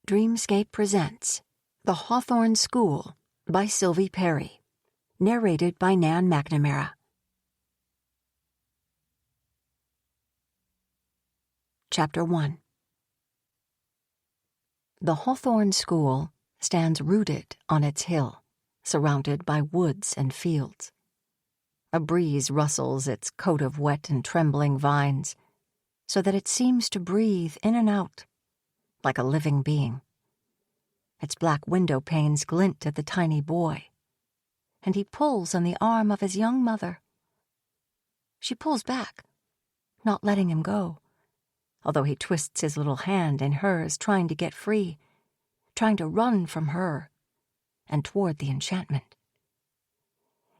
Dreamscape presents The Hawthorne School by Sylvie Perry, narrated by Nan McNamara. Chapter 1. The Hawthorne School stands rooted on its hill, surrounded by woods and fields. A breeze rustles its coat of wet and trembling vines, so that it seems to breathe in and out, like a living being. Its black window panes glint at the tiny boy, and he pulls on the arm of his young mother. She pulls back, not letting him go, although he twists his little hand in hers, trying to get free, trying to run from her and toward the enchantment.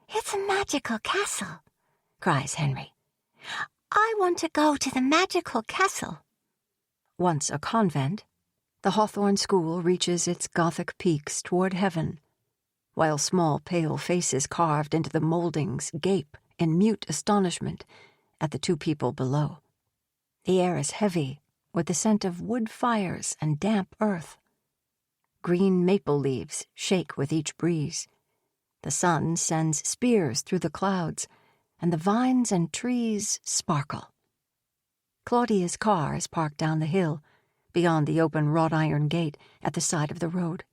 "It's a magical castle," cries Henry. "I want to go to the magical castle." Once a convent, the Hawthorne School reaches its Gothic peaks toward heaven, while small pale faces carved into the moldings gape in mute astonishment at the two people below. The air is heavy with the scent of wood fires and damp earth. Green maple leaves shake with each breeze. The sun sends spears through the clouds, and the vines and trees sparkle. Claudia's car is parked down the hill, beyond the open wrought-iron gate at the side of the road.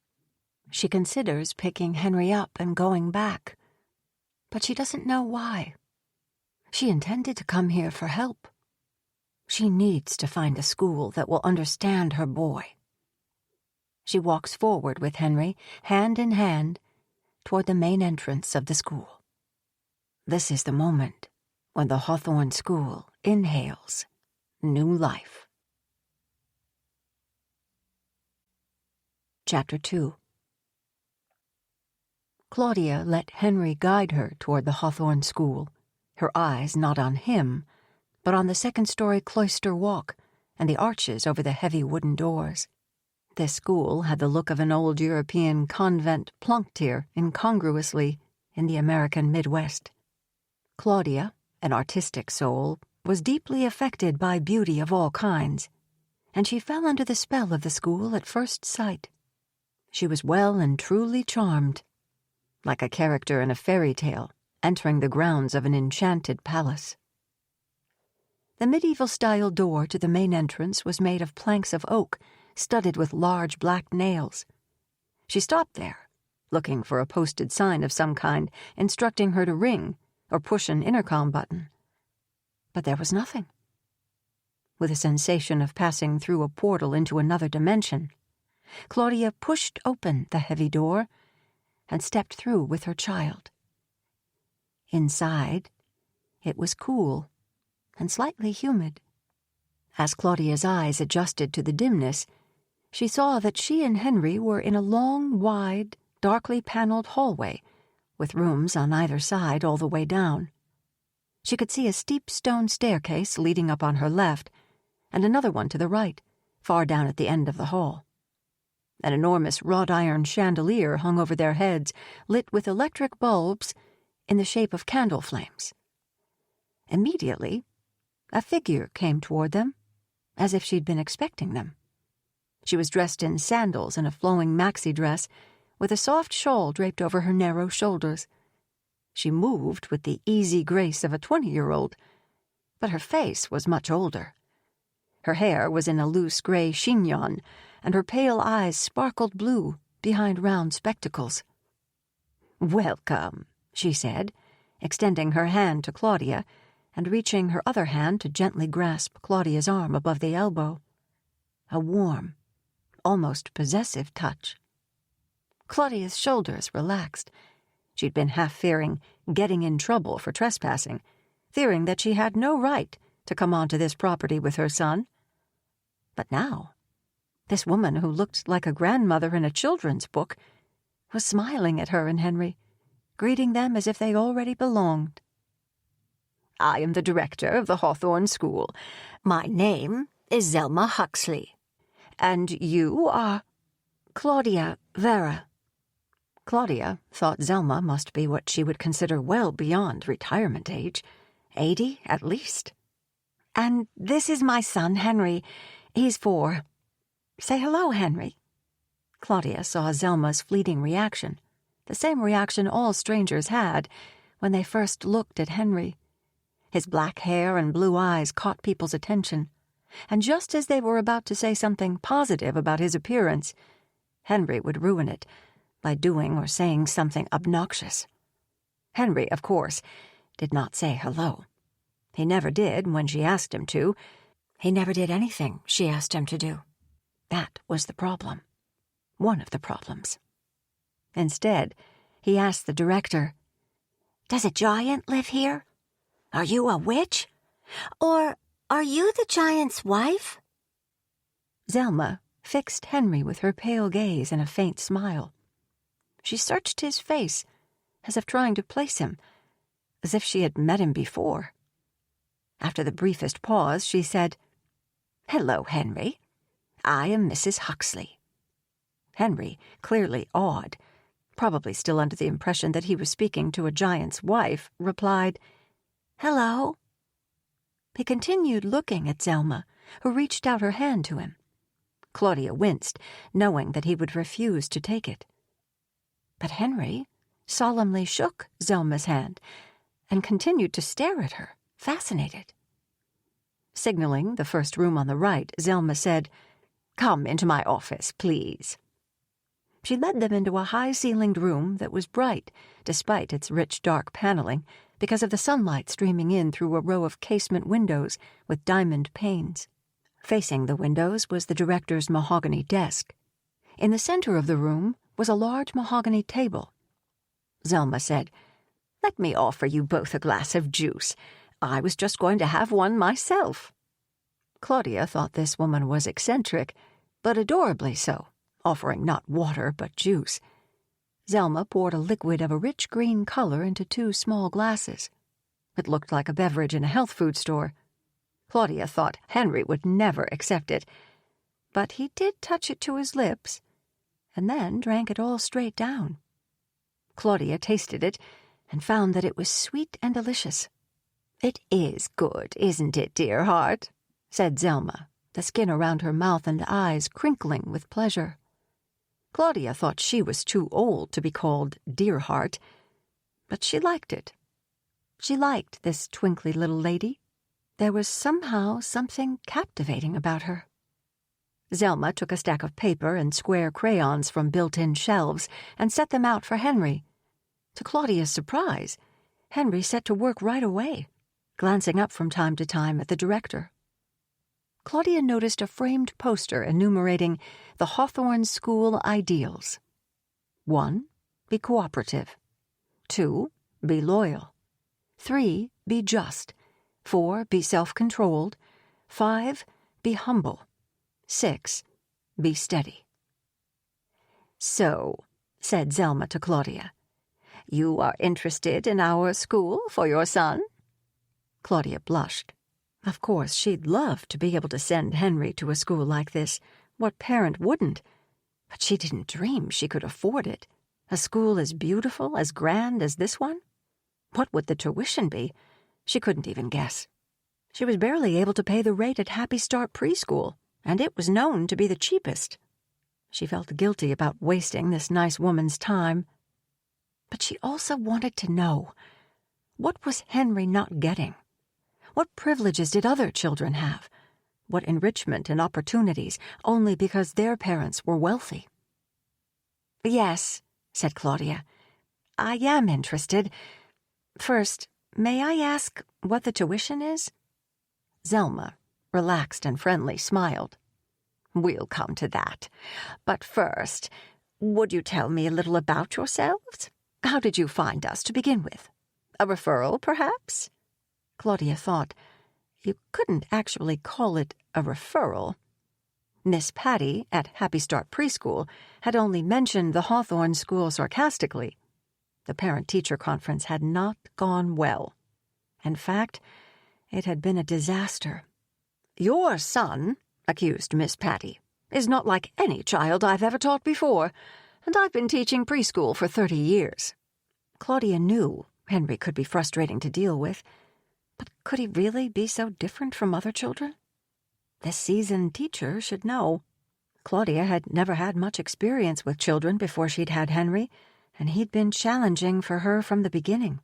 She considers picking Henry up and going back, but she doesn't know why. She intended to come here for help. She needs to find a school that will understand her boy. She walks forward with Henry, hand in hand, toward the main entrance of the school. This is the moment when the Hawthorne School inhales new life. Chapter 2. Claudia let Henry guide her toward the Hawthorne School, her eyes not on him, but on the second-story cloister walk and the arches over the heavy wooden doors. This school had the look of an old European convent plunked here incongruously in the American Midwest. Claudia, an artistic soul, was deeply affected by beauty of all kinds, and she fell under the spell of the school at first sight. She was well and truly charmed, like a character in a fairy tale entering the grounds of an enchanted palace. The medieval-style door to the main entrance was made of planks of oak, studded with large black nails. She stopped there, looking for a posted sign of some kind, instructing her to ring or push an intercom button. But there was nothing. With a sensation of passing through a portal into another dimension, Claudia pushed open the heavy door and stepped through with her child. Inside, it was cool and slightly humid. As Claudia's eyes adjusted to the dimness, she saw that she and Henry were in a long, wide, darkly paneled hallway, with rooms on either side all the way down. She could see a steep stone staircase leading up on her left, and another one to the right, far down at the end of the hall. An enormous wrought-iron chandelier hung over their heads, lit with electric bulbs in the shape of candle flames. Immediately, a figure came toward them, as if she'd been expecting them. She was dressed in sandals and a flowing maxi dress, with a soft shawl draped over her narrow shoulders. She moved with the easy grace of a 20-year-old, but her face was much older. Her hair was in a loose gray chignon, and her pale eyes sparkled blue behind round spectacles. "Welcome," she said, extending her hand to Claudia and reaching her other hand to gently grasp Claudia's arm above the elbow. A warm, almost possessive touch. Claudia's shoulders relaxed. She'd been half fearing getting in trouble for trespassing, fearing that she had no right to come onto this property with her son. But now, this woman who looked like a grandmother in a children's book was smiling at her and Henry, greeting them as if they already belonged. "I am the director of the Hawthorne School. My name is Zelma Huxley. And you are—" "Claudia Vera." Claudia thought Zelma must be what she would consider well beyond retirement age, 80 at least. "And this is my son, Henry. He's 4. Say hello, Henry," Claudia saw Zelma's fleeting reaction, the same reaction all strangers had when they first looked at Henry. His black hair and blue eyes caught people's attention, and just as they were about to say something positive about his appearance, Henry would ruin it by doing or saying something obnoxious. Henry, of course, did not say hello. He never did when she asked him to. He never did anything she asked him to do. That was the problem. One of the problems. Instead, he asked the director, "Does a giant live here? Are you a witch? Or are you the giant's wife?" Zelma fixed Henry with her pale gaze and a faint smile. She searched his face, as if trying to place him, as if she had met him before. After the briefest pause, she said, "Hello, Henry. I am Mrs. Huxley." Henry, clearly awed, probably still under the impression that he was speaking to a giant's wife, replied, "Hello." He continued looking at Zelma, who reached out her hand to him. Claudia winced, knowing that he would refuse to take it. But Henry solemnly shook Zelma's hand and continued to stare at her, fascinated. Signaling the first room on the right, Zelma said, "Come into my office, please." She led them into a high-ceilinged room that was bright, despite its rich dark paneling, because of the sunlight streaming in through a row of casement windows with diamond panes. Facing the windows was the director's mahogany desk. In the center of the room was a large mahogany table. Zelma said, "Let me offer you both a glass of juice. I was just going to have one myself." Claudia thought this woman was eccentric, but adorably so, offering not water but juice. Zelma poured a liquid of a rich green color into 2 small glasses. It looked like a beverage in a health food store. Claudia thought Henry would never accept it, but he did touch it to his lips, and then drank it all straight down. Claudia tasted it and found that it was sweet and delicious. "It is good, isn't it, dear heart?" said Zelma, the skin around her mouth and eyes crinkling with pleasure. Claudia thought she was too old to be called dear heart, but she liked it. She liked this twinkly little lady. There was somehow something captivating about her. Zelma took a stack of paper and square crayons from built-in shelves and set them out for Henry. To Claudia's surprise, Henry set to work right away, glancing up from time to time at the director. Claudia noticed a framed poster enumerating the Hawthorne School ideals. 1. Be cooperative. 2. Be loyal. 3. Be just. 4. Be self-controlled. 5. Be humble. 6. Be steady. "So," said Zelma to Claudia, "you are interested in our school for your son?" Claudia blushed. Of course, she'd love to be able to send Henry to a school like this. What parent wouldn't? But she didn't dream she could afford it. A school as beautiful, as grand as this one? What would the tuition be? She couldn't even guess. She was barely able to pay the rate at Happy Start Preschool, and it was known to be the cheapest. She felt guilty about wasting this nice woman's time. But she also wanted to know, what was Henry not getting? What privileges did other children have? What enrichment and opportunities only because their parents were wealthy? "Yes," said Claudia, "I am interested. First, may I ask what the tuition is?" Zelma, relaxed and friendly, smiled. "We'll come to that. But first, would you tell me a little about yourselves? How did you find us to begin with? A referral, perhaps?" Claudia thought, you couldn't actually call it a referral. Miss Patty, at Happy Start Preschool, had only mentioned the Hawthorne School sarcastically. The parent-teacher conference had not gone well. In fact, it had been a disaster. "Your son," accused Miss Patty, "is not like any child I've ever taught before, and I've been teaching preschool for 30 years. Claudia knew Henry could be frustrating to deal with, but could he really be so different from other children? This seasoned teacher should know. Claudia had never had much experience with children before she'd had Henry, and he'd been challenging for her from the beginning.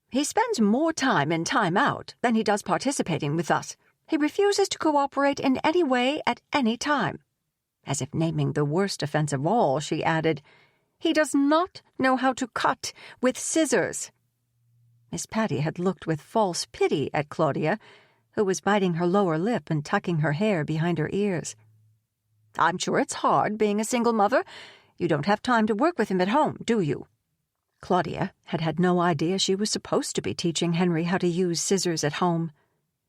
He spends more time in time out than he does participating with us. He refuses to cooperate in any way at any time. As if naming the worst offense of all, she added, "He does not know how to cut with scissors." Miss Patty had looked with false pity at Claudia, who was biting her lower lip and tucking her hair behind her ears. "I'm sure it's hard being a single mother. You don't have time to work with him at home, do you?" Claudia had had no idea she was supposed to be teaching Henry how to use scissors at home.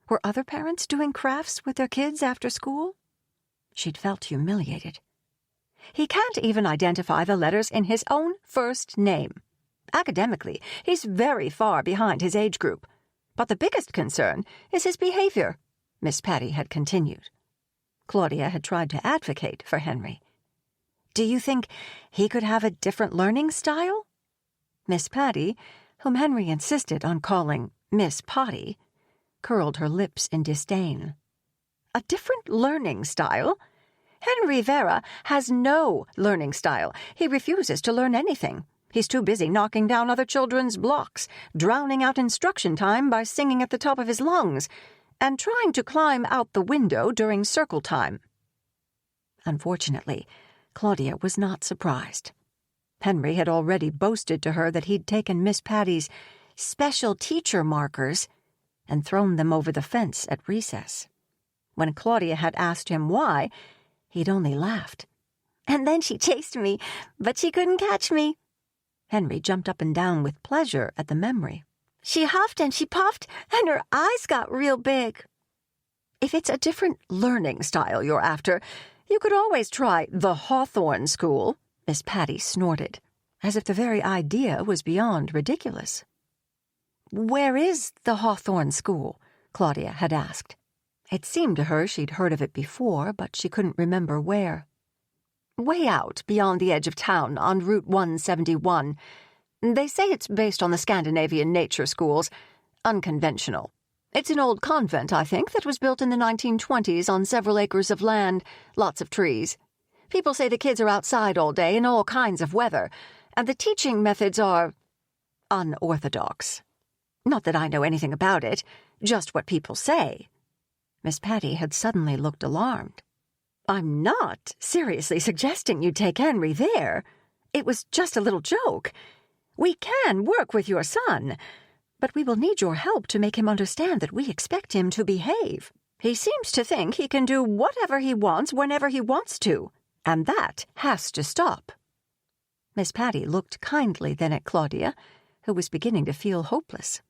Were other parents doing crafts with their kids after school? She'd felt humiliated. He can't even identify the letters in his own first name. Academically, he's very far behind his age group. But the biggest concern is his behavior, Miss Patty had continued. Claudia had tried to advocate for Henry. "Do you think he could have a different learning style?" Miss Patty, whom Henry insisted on calling Miss Potty, curled her lips in disdain. "A different learning style? Henry Vera has no learning style. He refuses to learn anything. He's too busy knocking down other children's blocks, drowning out instruction time by singing at the top of his lungs, and trying to climb out the window during circle time." Unfortunately, Claudia was not surprised. Henry had already boasted to her that he'd taken Miss Patty's special teacher markers and thrown them over the fence at recess. When Claudia had asked him why, he'd only laughed. "And then she chased me, but she couldn't catch me." Henry jumped up and down with pleasure at the memory. "She huffed and she puffed, and her eyes got real big." "If it's a different learning style you're after, you could always try the Hawthorne School," Miss Patty snorted, as if the very idea was beyond ridiculous. "Where is the Hawthorne School?" Claudia had asked. It seemed to her she'd heard of it before, but she couldn't remember where. "Way out beyond the edge of town on Route 171. They say it's based on the Scandinavian nature schools. Unconventional. It's an old convent, I think, that was built in the 1920s on several acres of land, lots of trees. People say the kids are outside all day in all kinds of weather, and the teaching methods are unorthodox. Not that I know anything about it, just what people say." Miss Patty had suddenly looked alarmed. "I'm not seriously suggesting you take Henry there. It was just a little joke. We can work with your son, but we will need your help to make him understand that we expect him to behave. He seems to think he can do whatever he wants whenever he wants to, and that has to stop." Miss Patty looked kindly then at Claudia, who was beginning to feel hopeless.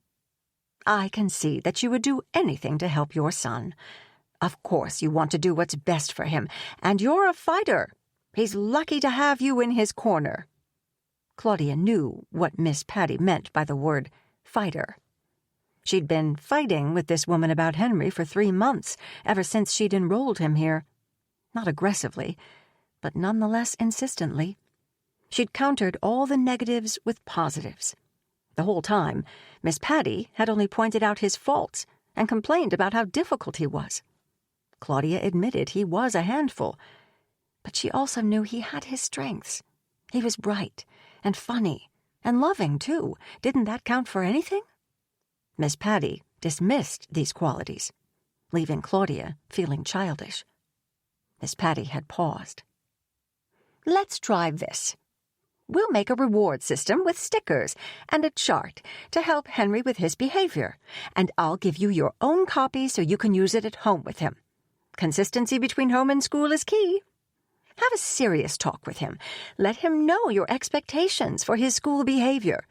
"I can see that you would do anything to help your son. Of course you want to do what's best for him, and you're a fighter. He's lucky to have you in his corner." Claudia knew what Miss Patty meant by the word fighter. She'd been fighting with this woman about Henry for 3 months, ever since she'd enrolled him here. Not aggressively, but nonetheless insistently. She'd countered all the negatives with positives. The whole time, Miss Patty had only pointed out his faults and complained about how difficult he was. Claudia admitted he was a handful, but she also knew he had his strengths. He was bright and funny and loving, too. Didn't that count for anything? Miss Patty dismissed these qualities, leaving Claudia feeling childish. Miss Patty had paused. "Let's try this. We'll make a reward system with stickers and a chart to help Henry with his behavior, and I'll give you your own copy so you can use it at home with him. Consistency between home and school is key. Have a serious talk with him. Let him know your expectations for his school behavior.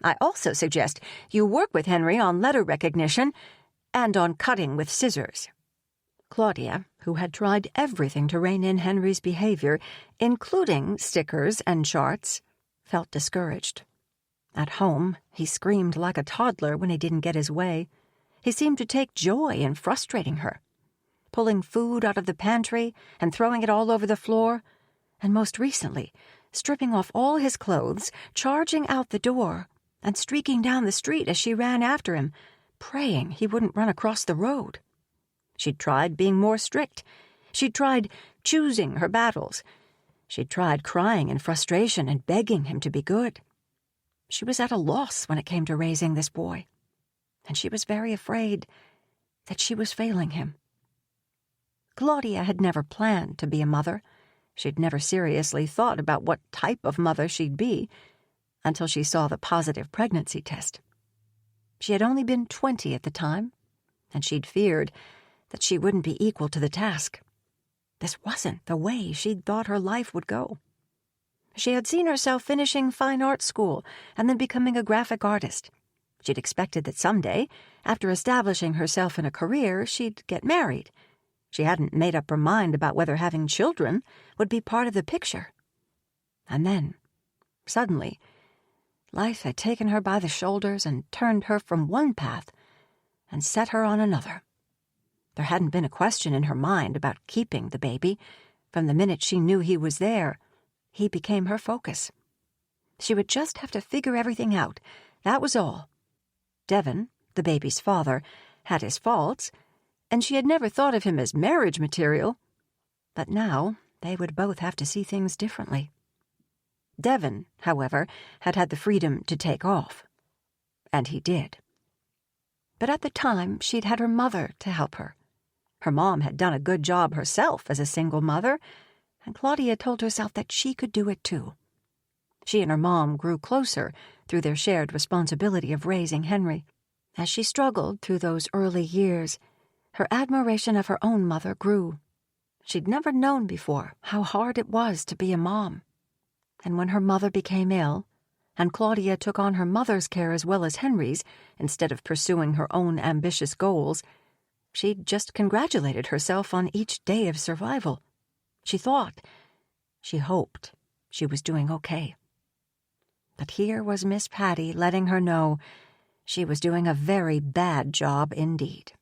I also suggest you work with Henry on letter recognition and on cutting with scissors." Claudia, who had tried everything to rein in Henry's behavior, including stickers and charts, felt discouraged. At home, he screamed like a toddler when he didn't get his way. He seemed to take joy in frustrating her, pulling food out of the pantry and throwing it all over the floor, and most recently, stripping off all his clothes, charging out the door, and streaking down the street as she ran after him, praying he wouldn't run across the road. She'd tried being more strict. She'd tried choosing her battles. She'd tried crying in frustration and begging him to be good. She was at a loss when it came to raising this boy, and she was very afraid that she was failing him. Claudia had never planned to be a mother. She'd never seriously thought about what type of mother she'd be until she saw the positive pregnancy test. She had only been 20 at the time, and she'd feared that she wouldn't be equal to the task. This wasn't the way she'd thought her life would go. She had seen herself finishing fine arts school and then becoming a graphic artist. She'd expected that someday, after establishing herself in a career, she'd get married. She hadn't made up her mind about whether having children would be part of the picture. And then, suddenly, life had taken her by the shoulders and turned her from one path and set her on another. There hadn't been a question in her mind about keeping the baby. From the minute she knew he was there, he became her focus. She would just have to figure everything out. That was all. Devon, the baby's father, had his faults, and she had never thought of him as marriage material. But now they would both have to see things differently. Devon, however, had had the freedom to take off. And he did. But at the time, she'd had her mother to help her. Her mom had done a good job herself as a single mother, and Claudia told herself that she could do it too. She and her mom grew closer through their shared responsibility of raising Henry. As she struggled through those early years, her admiration of her own mother grew. She'd never known before how hard it was to be a mom. And when her mother became ill, and Claudia took on her mother's care as well as Henry's, instead of pursuing her own ambitious goals, she'd just congratulated herself on each day of survival. She hoped she was doing okay. But here was Miss Patty letting her know she was doing a very bad job indeed.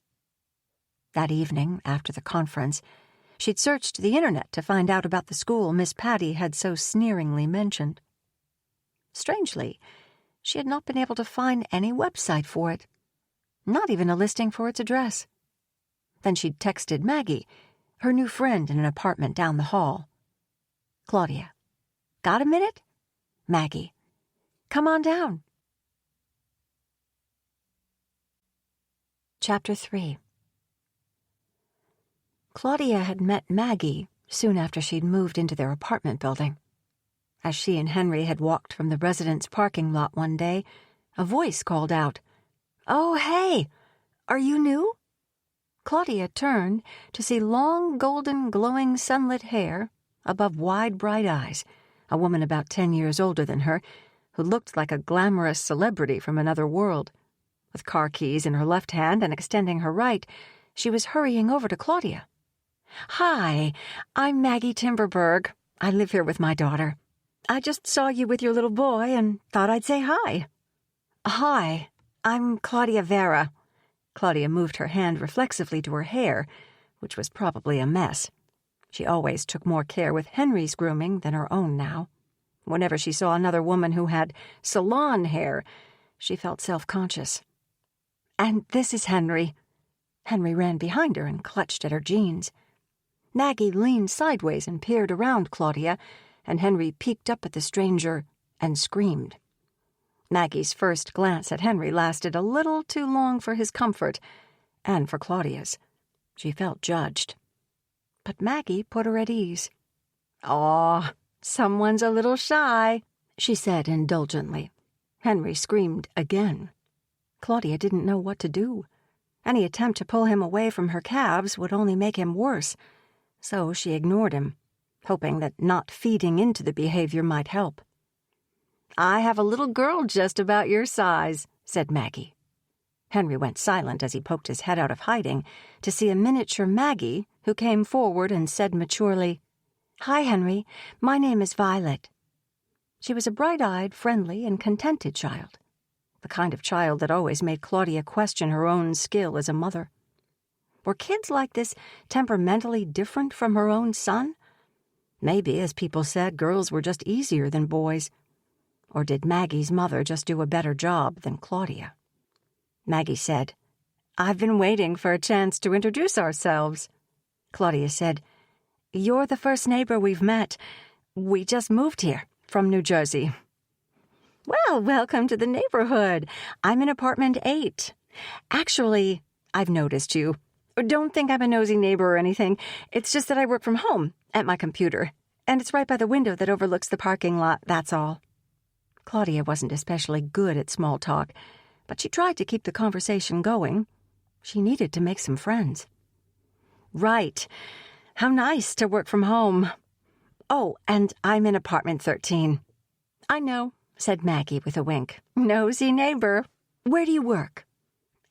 That evening, after the conference, she'd searched the internet to find out about the school Miss Patty had so sneeringly mentioned. Strangely, she had not been able to find any website for it, not even a listing for its address. Then she'd texted Maggie, her new friend in an apartment down the hall. "Claudia, got a minute? Maggie, come on down." Chapter 3. Claudia had met Maggie soon after she'd moved into their apartment building. As she and Henry had walked from the residence parking lot one day, a voice called out, "Oh, hey, are you new?" Claudia turned to see long, golden, glowing sunlit hair above wide, bright eyes, a woman about 10 years older than her, who looked like a glamorous celebrity from another world. With car keys in her left hand and extending her right, she was hurrying over to Claudia. "Hi, I'm Maggie Timberberg. I live here with my daughter. I just saw you with your little boy and thought I'd say hi." "Hi, I'm Claudia Vera." Claudia moved her hand reflexively to her hair, which was probably a mess. She always took more care with Henry's grooming than her own now. Whenever she saw another woman who had salon hair, she felt self-conscious. "And this is Henry." Henry ran behind her and clutched at her jeans. Maggie leaned sideways and peered around Claudia, and Henry peeked up at the stranger and screamed. Maggie's first glance at Henry lasted a little too long for his comfort, and for Claudia's. She felt judged. But Maggie put her at ease. "Aw, someone's a little shy," she said indulgently. Henry screamed again. Claudia didn't know what to do. Any attempt to pull him away from her calves would only make him worse, so she ignored him, hoping that not feeding into the behavior might help. "I have a little girl just about your size," said Maggie. Henry went silent as he poked his head out of hiding to see a miniature Maggie who came forward and said maturely, "Hi, Henry. My name is Violet." She was a bright-eyed, friendly, and contented child, the kind of child that always made Claudia question her own skill as a mother. Were kids like this temperamentally different from her own son? Maybe, as people said, girls were just easier than boys. Or did Maggie's mother just do a better job than Claudia? Maggie said, "I've been waiting for a chance to introduce ourselves." Claudia said, You're the first neighbor we've met. We just moved here from New Jersey." "Well, welcome to the neighborhood. I'm in apartment 8. Actually, I've noticed you. Don't think I'm a nosy neighbor or anything. It's just that I work from home at my computer, and it's right by the window that overlooks the parking lot, that's all." Claudia wasn't especially good at small talk, but she tried to keep the conversation going. She needed to make some friends. "Right. How nice to work from home. Oh, and I'm in apartment 13. "I know," said Maggie with a wink. "Nosy neighbor. Where do you work?"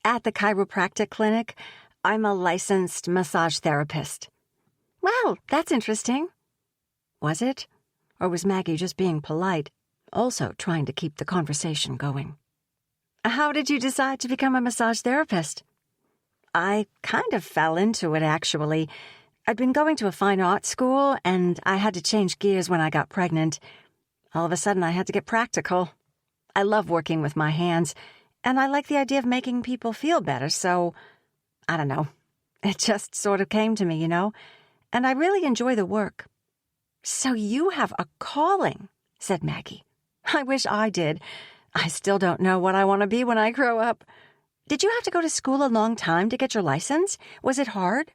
"At the chiropractic clinic. I'm a licensed massage therapist." "Wow, that's interesting." Was it? Or was Maggie just being polite, also trying to keep the conversation going? "How did you decide to become a massage therapist?" "I kind of fell into it, actually. I'd been going to a fine arts school, and I had to change gears when I got pregnant. All of a sudden, I had to get practical. I love working with my hands, and I like the idea of making people feel better, so I don't know. It just sort of came to me, and I really enjoy the work." "So you have a calling," said Maggie. "I wish I did. I still don't know what I want to be when I grow up. Did you have to go to school a long time to get your license? Was it hard?"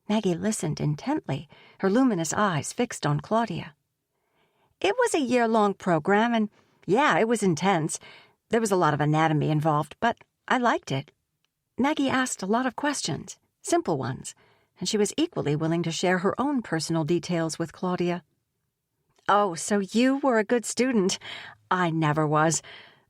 Maggie listened intently, her luminous eyes fixed on Claudia. "It was a year-long program, and yeah, it was intense. There was a lot of anatomy involved, but I liked it." Maggie asked a lot of questions, simple ones, and she was equally willing to share her own personal details with Claudia. "Oh, so you were a good student. I never was.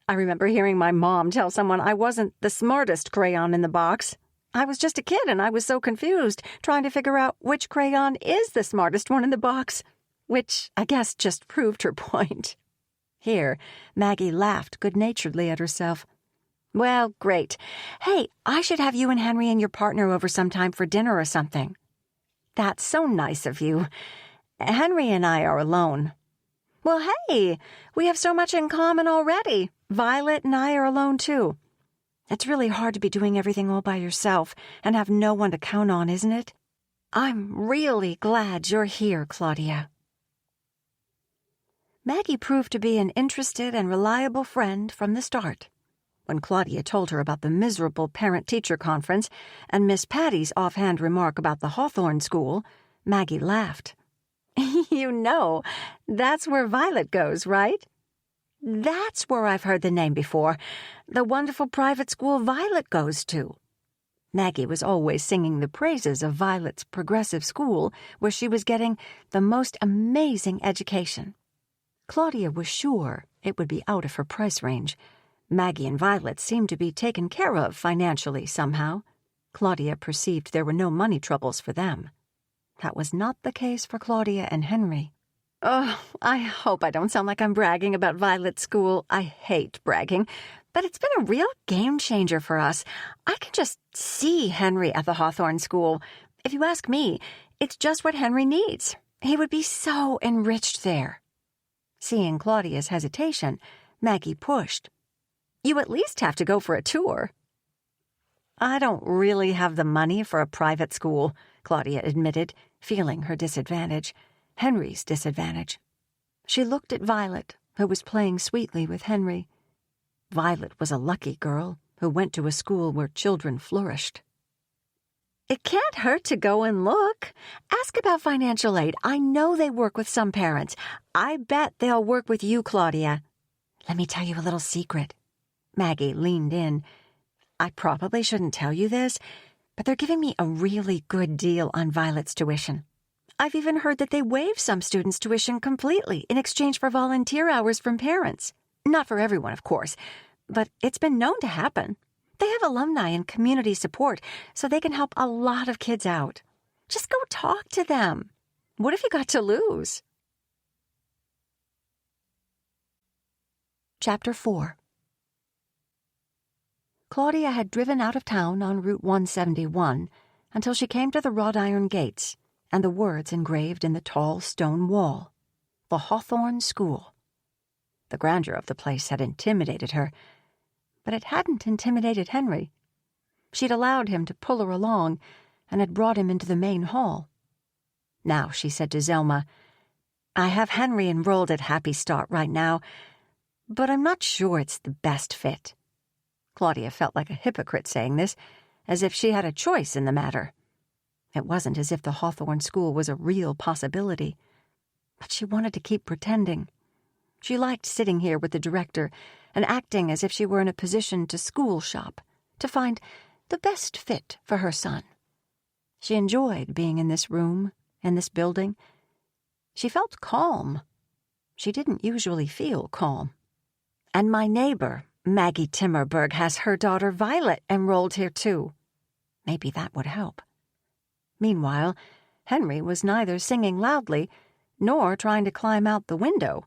I remember hearing my mom tell someone I wasn't the smartest crayon in the box. I was just a kid, and I was so confused, trying to figure out which crayon is the smartest one in the box, which I guess just proved her point." Here, Maggie laughed good-naturedly at herself. "Well, great. Hey, I should have you and Henry and your partner over sometime for dinner or something." "That's so nice of you. Henry and I are alone." "Well, hey, we have so much in common already. Violet and I are alone, too. It's really hard to be doing everything all by yourself and have no one to count on, isn't it? I'm really glad you're here, Claudia." Maggie proved to be an interested and reliable friend from the start. When Claudia told her about the miserable parent-teacher conference and Miss Patty's offhand remark about the Hawthorne School, Maggie laughed. That's where Violet goes, right?" "That's where I've heard the name before. The wonderful private school Violet goes to." Maggie was always singing the praises of Violet's progressive school, where she was getting the most amazing education. Claudia was sure it would be out of her price range. Maggie and Violet seemed to be taken care of financially somehow. Claudia perceived there were no money troubles for them. That was not the case for Claudia and Henry. "Oh, I hope I don't sound like I'm bragging about Violet's school. I hate bragging, but it's been a real game-changer for us. I can just see Henry at the Hawthorne School. If you ask me, it's just what Henry needs. He would be so enriched there." Seeing Claudia's hesitation, Maggie pushed. "You at least have to go for a tour." "I don't really have the money for a private school," Claudia admitted, feeling her disadvantage. Henry's disadvantage. She looked at Violet, who was playing sweetly with Henry. Violet was a lucky girl who went to a school where children flourished. "It can't hurt to go and look. Ask about financial aid. I know they work with some parents. I bet they'll work with you, Claudia. Let me tell you a little secret." Maggie leaned in. "I probably shouldn't tell you this, but they're giving me a really good deal on Violet's tuition. I've even heard that they waive some students' tuition completely in exchange for volunteer hours from parents. Not for everyone, of course, but it's been known to happen. They have alumni and community support, so they can help a lot of kids out. Just go talk to them. What have you got to lose?" Chapter 4. Claudia had driven out of town on Route 171 until she came to the wrought iron gates and the words engraved in the tall stone wall, "The Hawthorne School." The grandeur of the place had intimidated her, but it hadn't intimidated Henry. She'd allowed him to pull her along and had brought him into the main hall. Now she said to Zelma, "I have Henry enrolled at Happy Start right now, but I'm not sure it's the best fit." Claudia felt like a hypocrite saying this, as if she had a choice in the matter. It wasn't as if the Hawthorne School was a real possibility, but she wanted to keep pretending. She liked sitting here with the director and acting as if she were in a position to school shop, to find the best fit for her son. She enjoyed being in this room, in this building. She felt calm. She didn't usually feel calm. "And my neighbor, Maggie Timmerberg, has her daughter Violet enrolled here too. Maybe that would help." Meanwhile, Henry was neither singing loudly nor trying to climb out the window.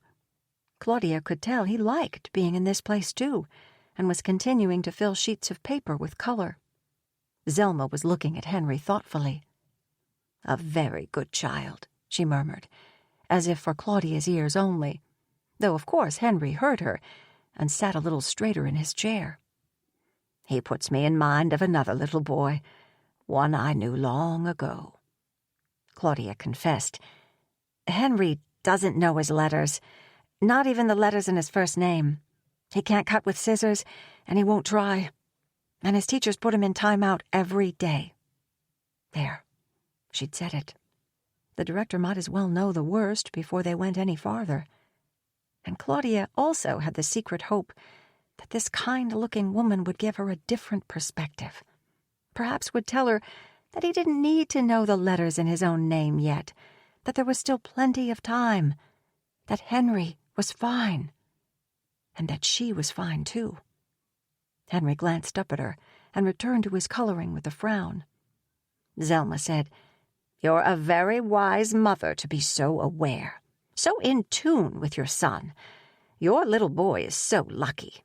Claudia could tell he liked being in this place too, and was continuing to fill sheets of paper with color. Zelma was looking at Henry thoughtfully. "A very good child," she murmured, as if for Claudia's ears only, though of course Henry heard her and sat a little straighter in his chair. "He puts me in mind of another little boy, one I knew long ago." Claudia confessed, "Henry doesn't know his letters, not even the letters in his first name. He can't cut with scissors, and he won't try. And his teachers put him in timeout every day." There, she'd said it. The director might as well know the worst before they went any farther. And Claudia also had the secret hope that this kind-looking woman would give her a different perspective. Perhaps would tell her that he didn't need to know the letters in his own name yet, that there was still plenty of time, that Henry was fine, and that she was fine too. Henry glanced up at her and returned to his coloring with a frown. Zelma said, "You're a very wise mother to be so aware, so in tune with your son. Your little boy is so lucky.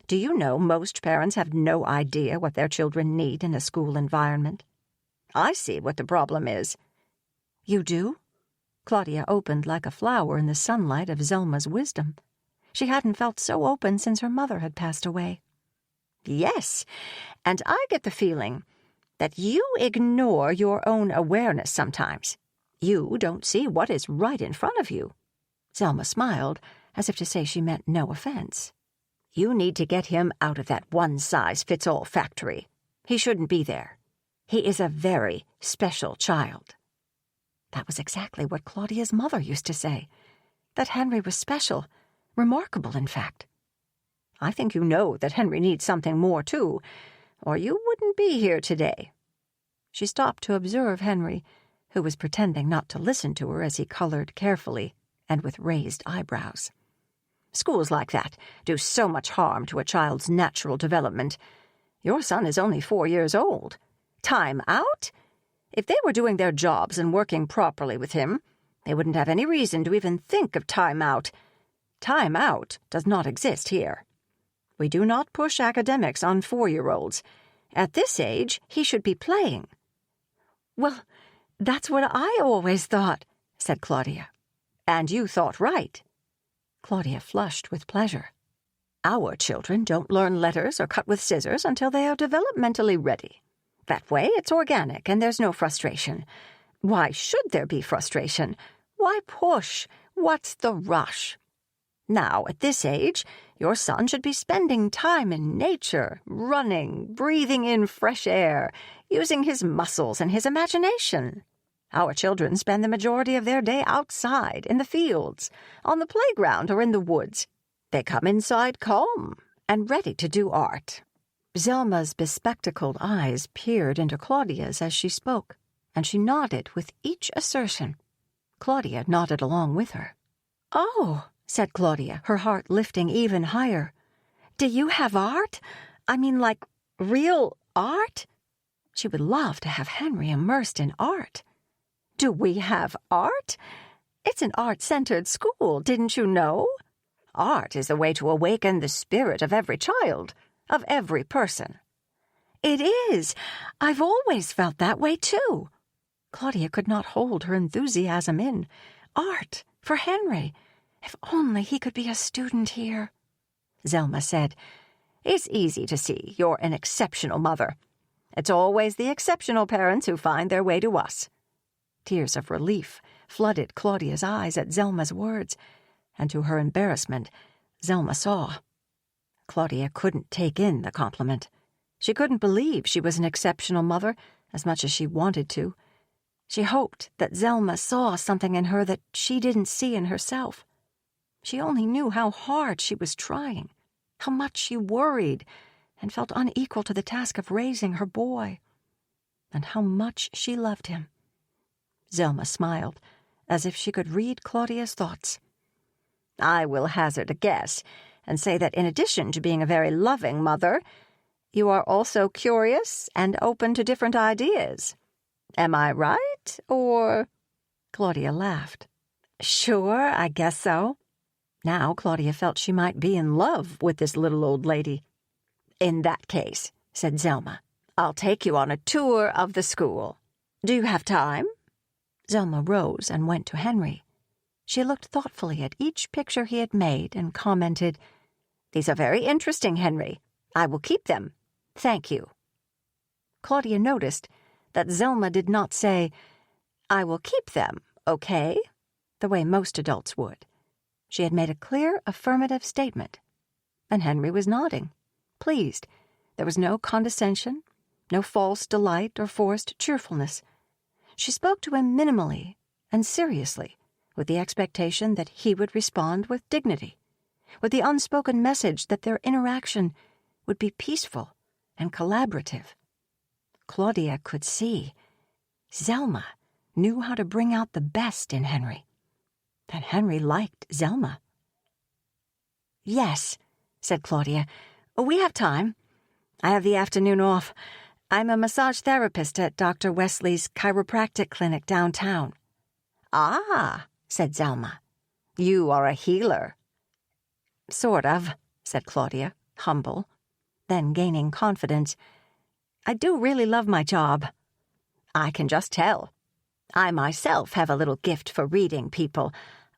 Do you know most parents have no idea what their children need in a school environment? I see what the problem is." "You do?" Claudia opened like a flower in the sunlight of Zelma's wisdom. She hadn't felt so open since her mother had passed away. "Yes, and I get the feeling that you ignore your own awareness sometimes. You don't see what is right in front of you." Zelma smiled, as if to say she meant no offense. "You need to get him out of that one-size-fits-all factory. He shouldn't be there. He is a very special child." That was exactly what Claudia's mother used to say, that Henry was special, remarkable, in fact. "I think you know that Henry needs something more, too, or you wouldn't be here today." She stopped to observe Henry, who was pretending not to listen to her as he colored carefully and with raised eyebrows. "Schools like that do so much harm to a child's natural development. Your son is only 4 years old. Time out? If they were doing their jobs and working properly with him, they wouldn't have any reason to even think of time out. Time out does not exist here. We do not push academics on 4-year-olds. At this age, he should be playing." "Well, that's what I always thought," said Claudia. "And you thought right." Claudia flushed with pleasure. "Our children don't learn letters or cut with scissors until they are developmentally ready. That way it's organic and there's no frustration. Why should there be frustration? Why push? What's the rush? Now, at this age, your son should be spending time in nature, running, breathing in fresh air, using his muscles and his imagination. Our children spend the majority of their day outside, in the fields, on the playground or in the woods. They come inside calm and ready to do art." Zelma's bespectacled eyes peered into Claudia's as she spoke, and she nodded with each assertion. Claudia nodded along with her. "Oh," said Claudia, her heart lifting even higher. "Do you have art? I mean, like, real art?" She would love to have Henry immersed in art. "Do we have art? It's an art-centered school, didn't you know? Art is the way to awaken the spirit of every child, of every person." "It is. I've always felt that way, too." Claudia could not hold her enthusiasm in. Art, for Henry. If only he could be a student here. Zelma said, "It's easy to see you're an exceptional mother. It's always the exceptional parents who find their way to us." Tears of relief flooded Claudia's eyes at Zelma's words, and to her embarrassment, Zelma saw. Claudia couldn't take in the compliment. She couldn't believe she was an exceptional mother as much as she wanted to. She hoped that Zelma saw something in her that she didn't see in herself. She only knew how hard she was trying, how much she worried and felt unequal to the task of raising her boy, and how much she loved him. Zelma smiled, as if she could read Claudia's thoughts. "I will hazard a guess and say that in addition to being a very loving mother, you are also curious and open to different ideas. Am I right, or—" Claudia laughed. "Sure, I guess so." Now Claudia felt she might be in love with this little old lady. "In that case," said Zelma, "I'll take you on a tour of the school. Do you have time?" Zelma rose and went to Henry. She looked thoughtfully at each picture he had made and commented, "These are very interesting, Henry. I will keep them. Thank you." Claudia noticed that Zelma did not say, "I will keep them, okay?" the way most adults would. She had made a clear affirmative statement, and Henry was nodding, pleased. There was no condescension, no false delight or forced cheerfulness. She spoke to him minimally and seriously, with the expectation that he would respond with dignity, with the unspoken message that their interaction would be peaceful and collaborative. Claudia could see Zelma knew how to bring out the best in Henry, that Henry liked Zelma. "Yes," said Claudia, "we have time. I have the afternoon off. I'm a massage therapist at Dr. Wesley's chiropractic clinic downtown." "Ah," said Zelma, "you are a healer." "Sort of," said Claudia, humble. Then, gaining confidence, "I do really love my job." "I can just tell. I myself have a little gift for reading people.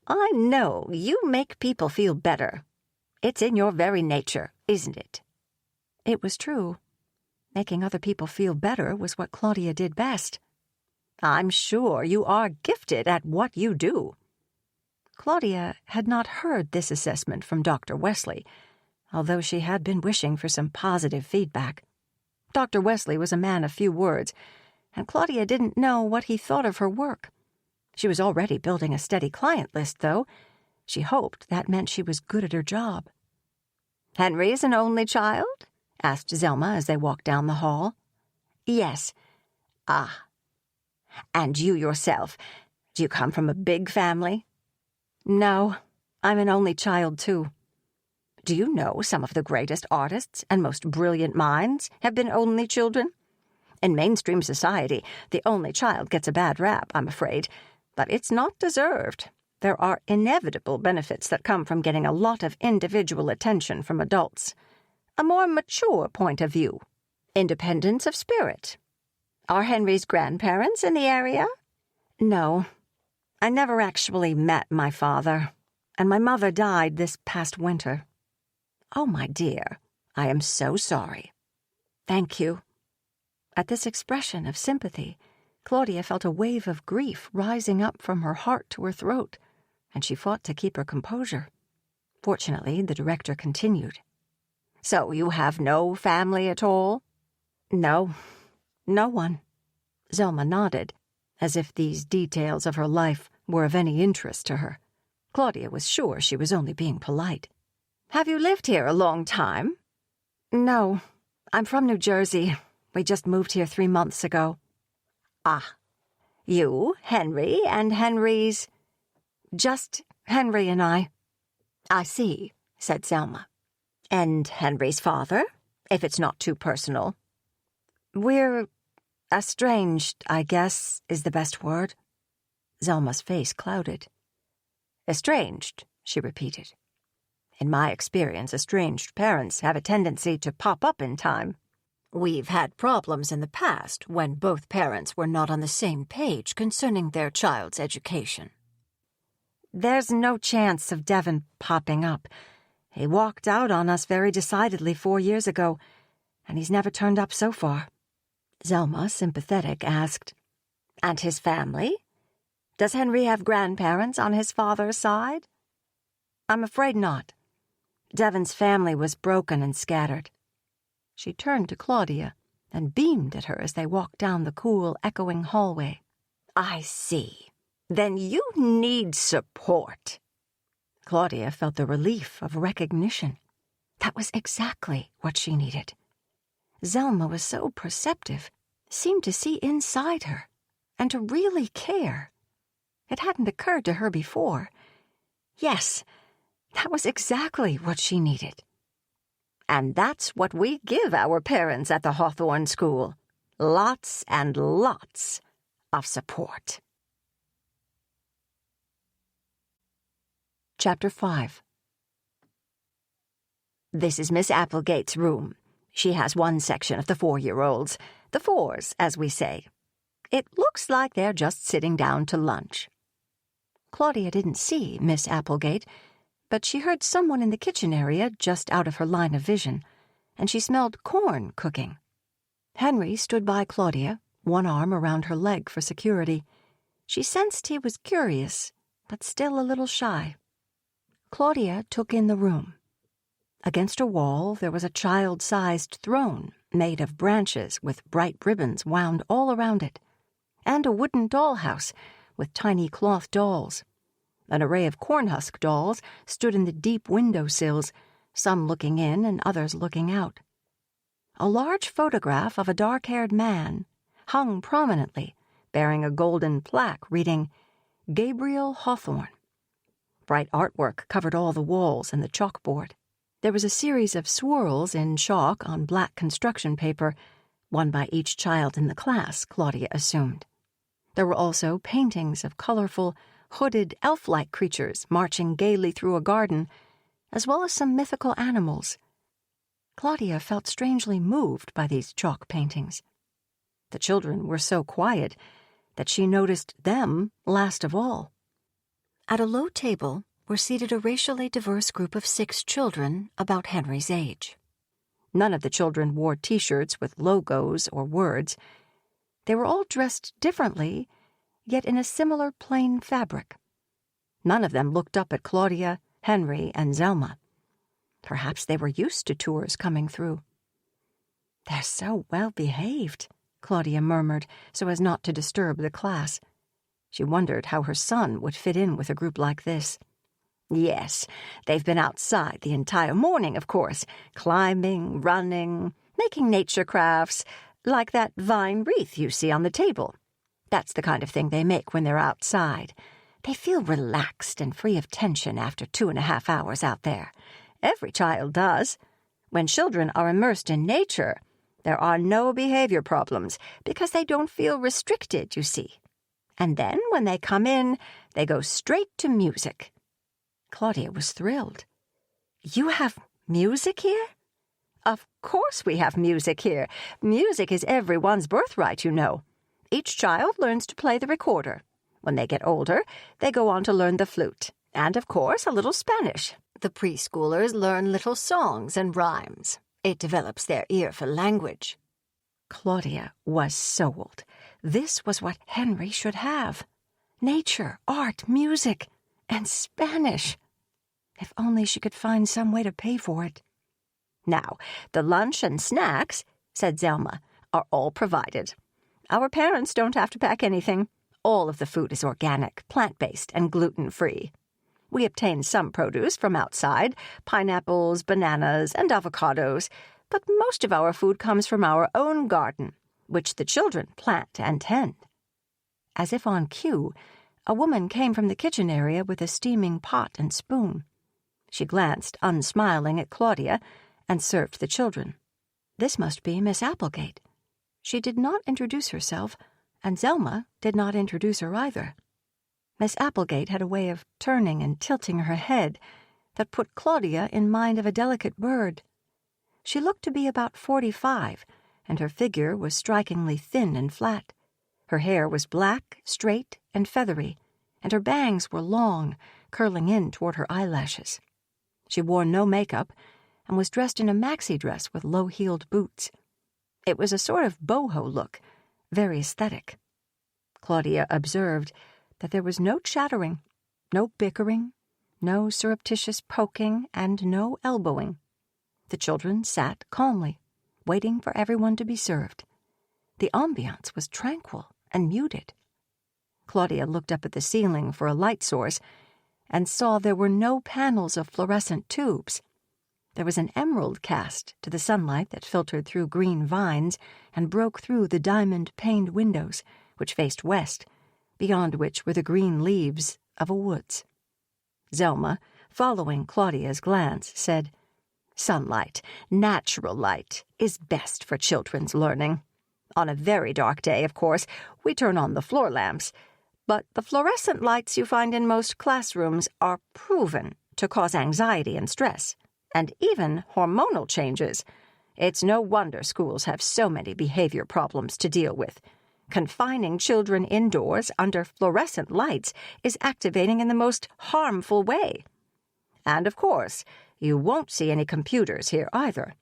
I know you make people feel better. It's in your very nature, isn't it?" It was true. Making other people feel better was what Claudia did best. "I'm sure you are gifted at what you do." Claudia had not heard this assessment from Dr. Wesley, although she had been wishing for some positive feedback. Dr. Wesley was a man of few words, and Claudia didn't know what he thought of her work. She was already building a steady client list, though. She hoped that meant she was good at her job. "Henry is an only child?" asked Zelma as they walked down the hall. "Yes." "Ah. And you yourself, do you come from a big family?" "No, I'm an only child, too." "Do you know some of the greatest artists and most brilliant minds have been only children? In mainstream society, the only child gets a bad rap, I'm afraid, but it's not deserved. There are inevitable benefits that come from getting a lot of individual attention from adults. A more mature point of view. Independence of spirit. Are Henry's grandparents in the area?" "No. I never actually met my father, and my mother died this past winter." "Oh, my dear, I am so sorry." "Thank you." At this expression of sympathy, Claudia felt a wave of grief rising up from her heart to her throat, and she fought to keep her composure. Fortunately, the director continued. "So you have no family at all?" "No, no one." Zelma nodded, as if these details of her life were of any interest to her. Claudia was sure she was only being polite. "Have you lived here a long time?" "No, I'm from New Jersey. We just moved here 3 months ago." "Ah. You, Henry, and Henry's—" "Just Henry and I." "I see," said Zelma. "And Henry's father, if it's not too personal?" "We're estranged, I guess, is the best word." Zelma's face clouded. "Estranged," she repeated. "In my experience, estranged parents have a tendency to pop up in time. We've had problems in the past when both parents were not on the same page concerning their child's education." "There's no chance of Devin popping up. He walked out on us very decidedly 4 years ago, and he's never turned up so far." Zelma, sympathetic, asked, "And his family? Does Henry have grandparents on his father's side? I'm afraid not. Devon's family was broken and scattered. She turned to Claudia and beamed at her as they walked down the cool, echoing hallway. I see. Then you need support. Claudia felt the relief of recognition. That was exactly what she needed. Zelma was so perceptive, seemed to see inside her, and to really care. It hadn't occurred to her before. Yes, that was exactly what she needed. And that's what we give our parents at the Hawthorne School. Lots and lots of support. Chapter 5. This is Miss Applegate's room. She has one section of the 4-year-olds, the 4s, as we say. It looks like they're just sitting down to lunch. Claudia didn't see Miss Applegate, but she heard someone in the kitchen area just out of her line of vision, and she smelled corn cooking. Henry stood by Claudia, one arm around her leg for security. She sensed he was curious, but still a little shy. Claudia took in the room. Against a wall there was a child-sized throne made of branches with bright ribbons wound all around it, and a wooden dollhouse with tiny cloth dolls. An array of cornhusk dolls stood in the deep window-sills, some looking in and others looking out. A large photograph of a dark-haired man hung prominently, bearing a golden plaque reading, Gabriel Hawthorne. Bright artwork covered all the walls and the chalkboard. There was a series of swirls in chalk on black construction paper, one by each child in the class, Claudia assumed. There were also paintings of colorful, hooded elf-like creatures marching gaily through a garden, as well as some mythical animals. Claudia felt strangely moved by these chalk paintings. The children were so quiet that she noticed them last of all. At a low table were seated a racially diverse group of 6 children about Henry's age. None of the children wore T-shirts with logos or words. They were all dressed differently, yet in a similar plain fabric. None of them looked up at Claudia, Henry, and Zelma. Perhaps they were used to tours coming through. They're so well behaved, Claudia murmured, so as not to disturb the class. She wondered how her son would fit in with a group like this. Yes, they've been outside the entire morning, of course, climbing, running, making nature crafts, like that vine wreath you see on the table. That's the kind of thing they make when they're outside. They feel relaxed and free of tension after 2.5 hours out there. Every child does. When children are immersed in nature, there are no behavior problems because they don't feel restricted, you see. And then when they come in, they go straight to music. Claudia was thrilled. You have music here? Of course we have music here. Music is everyone's birthright, you know. Each child learns to play the recorder. When they get older, they go on to learn the flute. And, of course, a little Spanish. The preschoolers learn little songs and rhymes. It develops their ear for language. Claudia was sold. This was what Henry should have. Nature, art, music, and Spanish. If only she could find some way to pay for it. Now, the lunch and snacks, said Zelma, are all provided. Our parents don't have to pack anything. All of the food is organic, plant-based, and gluten-free. We obtain some produce from outside, pineapples, bananas, and avocados, but most of our food comes from our own garden, which the children plant and tend. As if on cue, a woman came from the kitchen area with a steaming pot and spoon. She glanced, unsmiling, at Claudia and served the children. This must be Miss Applegate. She did not introduce herself, and Zelma did not introduce her either. Miss Applegate had a way of turning and tilting her head that put Claudia in mind of a delicate bird. She looked to be about 45, and her figure was strikingly thin and flat. Her hair was black, straight, and feathery, and her bangs were long, curling in toward her eyelashes. She wore no makeup and was dressed in a maxi dress with low-heeled boots. It was a sort of boho look, very aesthetic. Claudia observed, that there was no chattering, no bickering, no surreptitious poking, and no elbowing. The children sat calmly, waiting for everyone to be served. The ambiance was tranquil and muted. Claudia looked up at the ceiling for a light source and saw there were no panels of fluorescent tubes. There was an emerald cast to the sunlight that filtered through green vines and broke through the diamond-paned windows, which faced west, beyond which were the green leaves of a woods. Zelma, following Claudia's glance, said, "Sunlight, natural light, is best for children's learning. On a very dark day, of course, we turn on the floor lamps, but the fluorescent lights you find in most classrooms are proven to cause anxiety and stress, and even hormonal changes. It's no wonder schools have so many behavior problems to deal with. Confining children indoors under fluorescent lights is activating in the most harmful way. And, of course, you won't see any computers here either.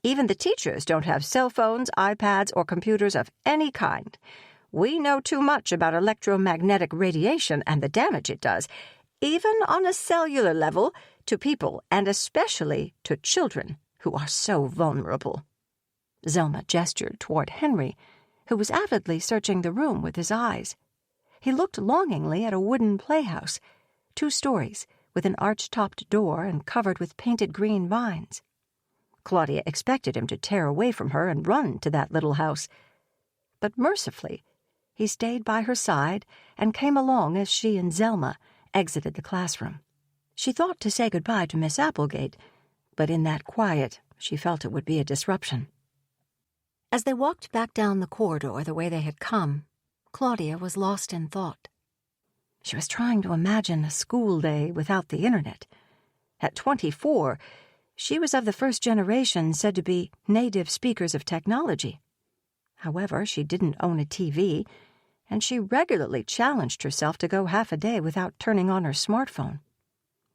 Even the teachers don't have cell phones, iPads, or computers of any kind. We know too much about electromagnetic radiation and the damage it does, even on a cellular level, to people and especially to children who are so vulnerable." Zelma gestured toward Henry, who was avidly searching the room with his eyes. He looked longingly at a wooden playhouse, 2 stories, with an arch-topped door and covered with painted green vines. Claudia expected him to tear away from her and run to that little house. But mercifully, he stayed by her side and came along as she and Zelma exited the classroom. She thought to say goodbye to Miss Applegate, but in that quiet she felt it would be a disruption. As they walked back down the corridor the way they had come, Claudia was lost in thought. She was trying to imagine a school day without the internet. At 24, she was of the first generation said to be native speakers of technology. However, she didn't own a TV, and she regularly challenged herself to go half a day without turning on her smartphone.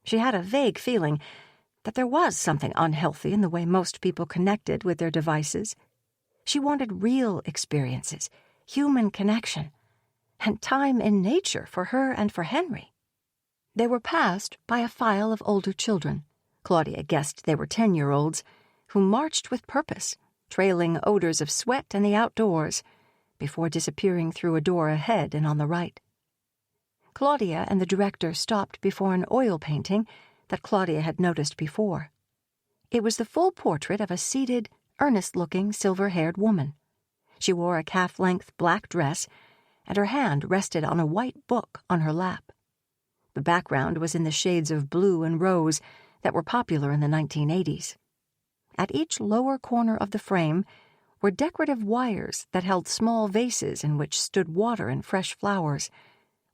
She had a vague feeling that there was something unhealthy in the way most people connected with their devices. She wanted real experiences, human connection, and time in nature for her and for Henry. They were passed by a file of older children. Claudia guessed they were 10-year-olds, who marched with purpose, trailing odors of sweat and the outdoors, before disappearing through a door ahead and on the right. Claudia and the director stopped before an oil painting that Claudia had noticed before. It was the full portrait of a seated, earnest-looking, silver-haired woman. She wore a calf-length black dress, and her hand rested on a white book on her lap. The background was in the shades of blue and rose that were popular in the 1980s. At each lower corner of the frame were decorative wires that held small vases in which stood water and fresh flowers,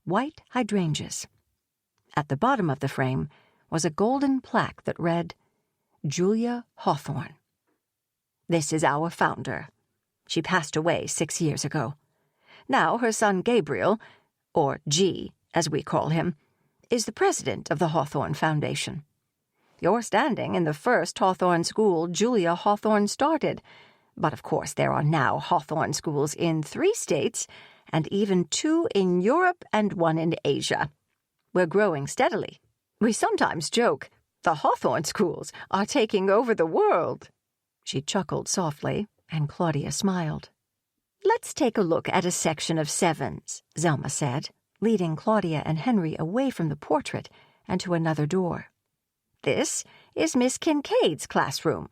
white hydrangeas. At the bottom of the frame was a golden plaque that read, "Julia Hawthorne. This is our founder. She passed away 6 years ago. Now her son Gabriel, or G, as we call him, is the president of the Hawthorne Foundation. You're standing in the first Hawthorne school Julia Hawthorne started, but of course there are now Hawthorne schools in 3 states, and even 2 in Europe and 1 in Asia. We're growing steadily. We sometimes joke, the Hawthorne schools are taking over the world." She chuckled softly, and Claudia smiled. "Let's take a look at a section of 7s, Zelma said, leading Claudia and Henry away from the portrait and to another door. "This is Miss Kincaid's classroom."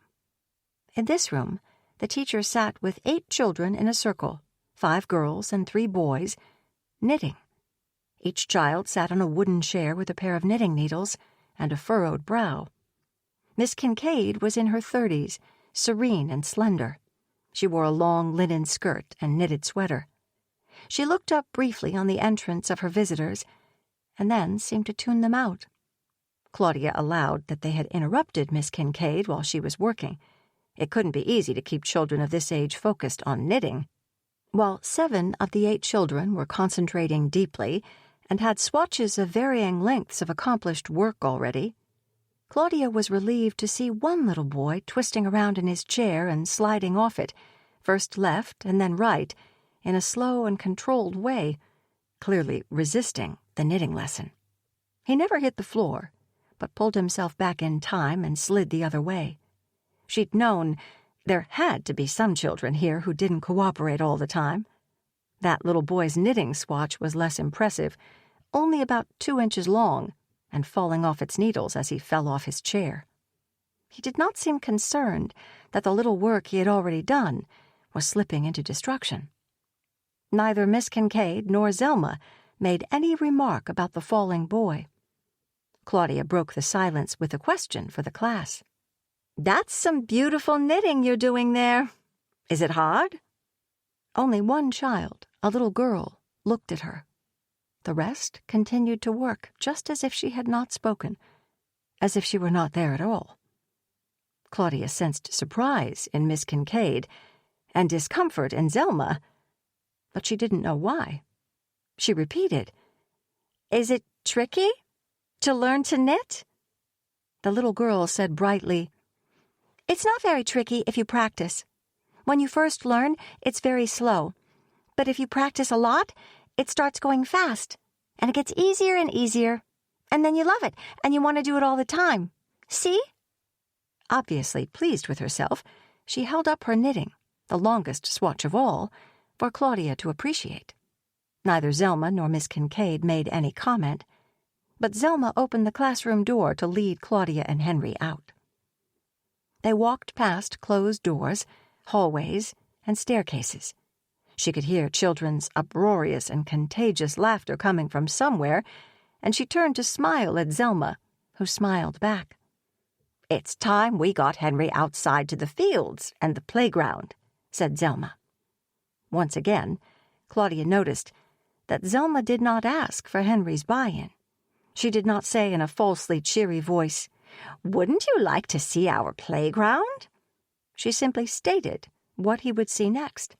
In this room, the teacher sat with 8 children in a circle, 5 girls and 3 boys, knitting. Each child sat on a wooden chair with a pair of knitting needles and a furrowed brow. Miss Kincaid was in her 30s, serene and slender. She wore a long linen skirt and knitted sweater. She looked up briefly on the entrance of her visitors, and then seemed to tune them out. Claudia allowed that they had interrupted Miss Kincaid while she was working. It couldn't be easy to keep children of this age focused on knitting. While 7 of the 8 children were concentrating deeply and had swatches of varying lengths of accomplished work already, Claudia was relieved to see one little boy twisting around in his chair and sliding off it, first left and then right, in a slow and controlled way, clearly resisting the knitting lesson. He never hit the floor, but pulled himself back in time and slid the other way. She'd known there had to be some children here who didn't cooperate all the time. That little boy's knitting swatch was less impressive, only about 2 inches long, and falling off its needles as he fell off his chair. He did not seem concerned that the little work he had already done was slipping into destruction. Neither Miss Kincaid nor Zelma made any remark about the falling boy. Claudia broke the silence with a question for the class. "That's some beautiful knitting you're doing there. Is it hard?" Only one child, a little girl, looked at her. The rest continued to work just as if she had not spoken, as if she were not there at all. Claudia sensed surprise in Miss Kincaid and discomfort in Zelma, but she didn't know why. She repeated, "Is it tricky to learn to knit?" The little girl said brightly, "It's not very tricky if you practice. When you first learn, it's very slow. But if you practice a lot, it starts going fast, and it gets easier and easier. And then you love it, and you want to do it all the time. See?" Obviously pleased with herself, she held up her knitting, the longest swatch of all, for Claudia to appreciate. Neither Zelma nor Miss Kincaid made any comment, but Zelma opened the classroom door to lead Claudia and Henry out. They walked past closed doors, hallways, and staircases. She could hear children's uproarious and contagious laughter coming from somewhere, and she turned to smile at Zelma, who smiled back. "It's time we got Henry outside to the fields and the playground," said Zelma. Once again, Claudia noticed that Zelma did not ask for Henry's buy-in. She did not say in a falsely cheery voice, "Wouldn't you like to see our playground?" She simply stated what he would see next.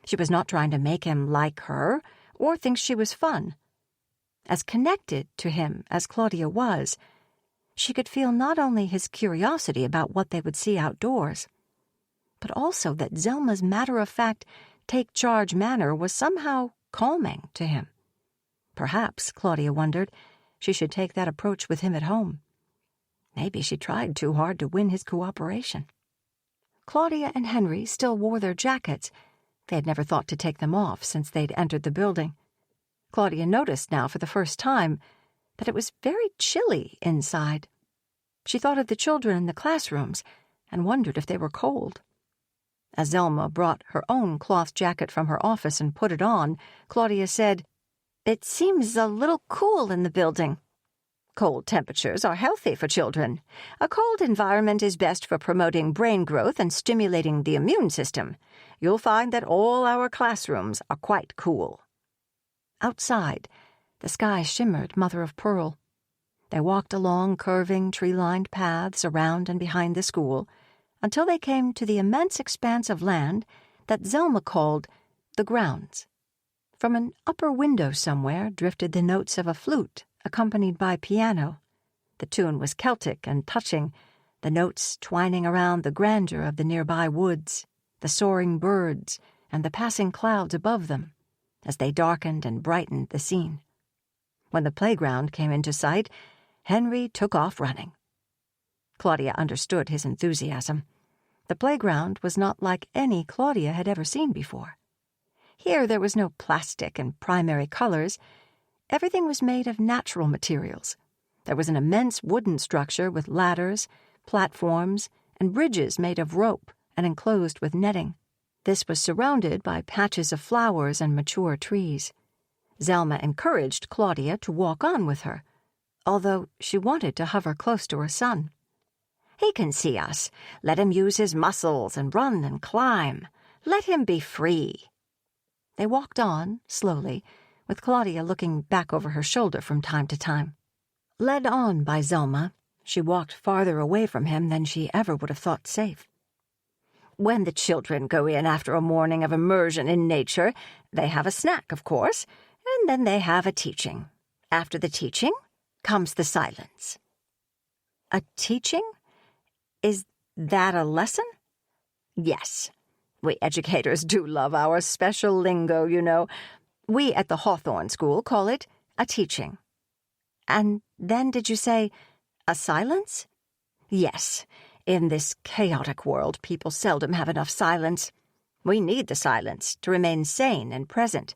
She was not trying to make him like her or think she was fun. As connected to him as Claudia was, she could feel not only his curiosity about what they would see outdoors, but also that Zelma's matter-of-fact, take-charge manner was somehow calming to him. Perhaps, Claudia wondered, she should take that approach with him at home. Maybe she tried too hard to win his cooperation. Claudia and Henry still wore their jackets. They had never thought to take them off since they'd entered the building. Claudia noticed now for the first time that it was very chilly inside. She thought of the children in the classrooms and wondered if they were cold. As Zelma brought her own cloth jacket from her office and put it on, Claudia said, "It seems a little cool in the building." "Cold temperatures are healthy for children. A cold environment is best for promoting brain growth and stimulating the immune system. You'll find that all our classrooms are quite cool." Outside, the sky shimmered mother-of-pearl. They walked along curving, tree-lined paths around and behind the school until they came to the immense expanse of land that Zelma called the grounds. From an upper window somewhere drifted the notes of a flute accompanied by piano. The tune was Celtic and touching, the notes twining around the grandeur of the nearby woods, the soaring birds, and the passing clouds above them, as they darkened and brightened the scene. When the playground came into sight, Henry took off running. Claudia understood his enthusiasm. The playground was not like any Claudia had ever seen before. Here there was no plastic and primary colors. Everything was made of natural materials. There was an immense wooden structure with ladders, platforms, and bridges made of rope and enclosed with netting. This was surrounded by patches of flowers and mature trees. Zelma encouraged Claudia to walk on with her, although she wanted to hover close to her son. "He can see us. Let him use his muscles and run and climb. Let him be free." They walked on, slowly, with Claudia looking back over her shoulder from time to time. Led on by Zelma, she walked farther away from him than she ever would have thought safe. "When the children go in after a morning of immersion in nature, they have a snack, of course, and then they have a teaching. After the teaching comes the silence." "A teaching? Is that a lesson?" "Yes. We educators do love our special lingo, you know. We at the Hawthorne School call it a teaching. And then did you say a silence? Yes. In this chaotic world, people seldom have enough silence. We need the silence to remain sane and present.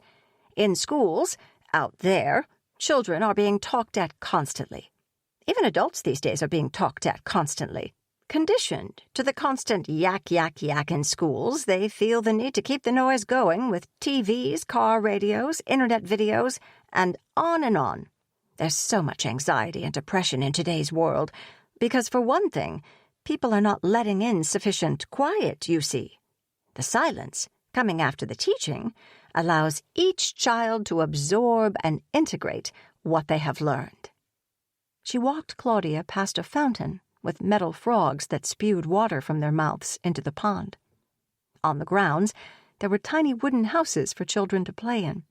In schools, out there, children are being talked at constantly. Even adults these days are being talked at constantly. Conditioned to the constant yak, yak, yak in schools, they feel the need to keep the noise going with TVs, car radios, internet videos, and on and on. There's so much anxiety and depression in today's world because, for one thing, people are not letting in sufficient quiet, you see. The silence, coming after the teaching, allows each child to absorb and integrate what they have learned. She walked Claudia past a fountain with metal frogs that spewed water from their mouths into the pond. On the grounds, there were tiny wooden houses for children to play in.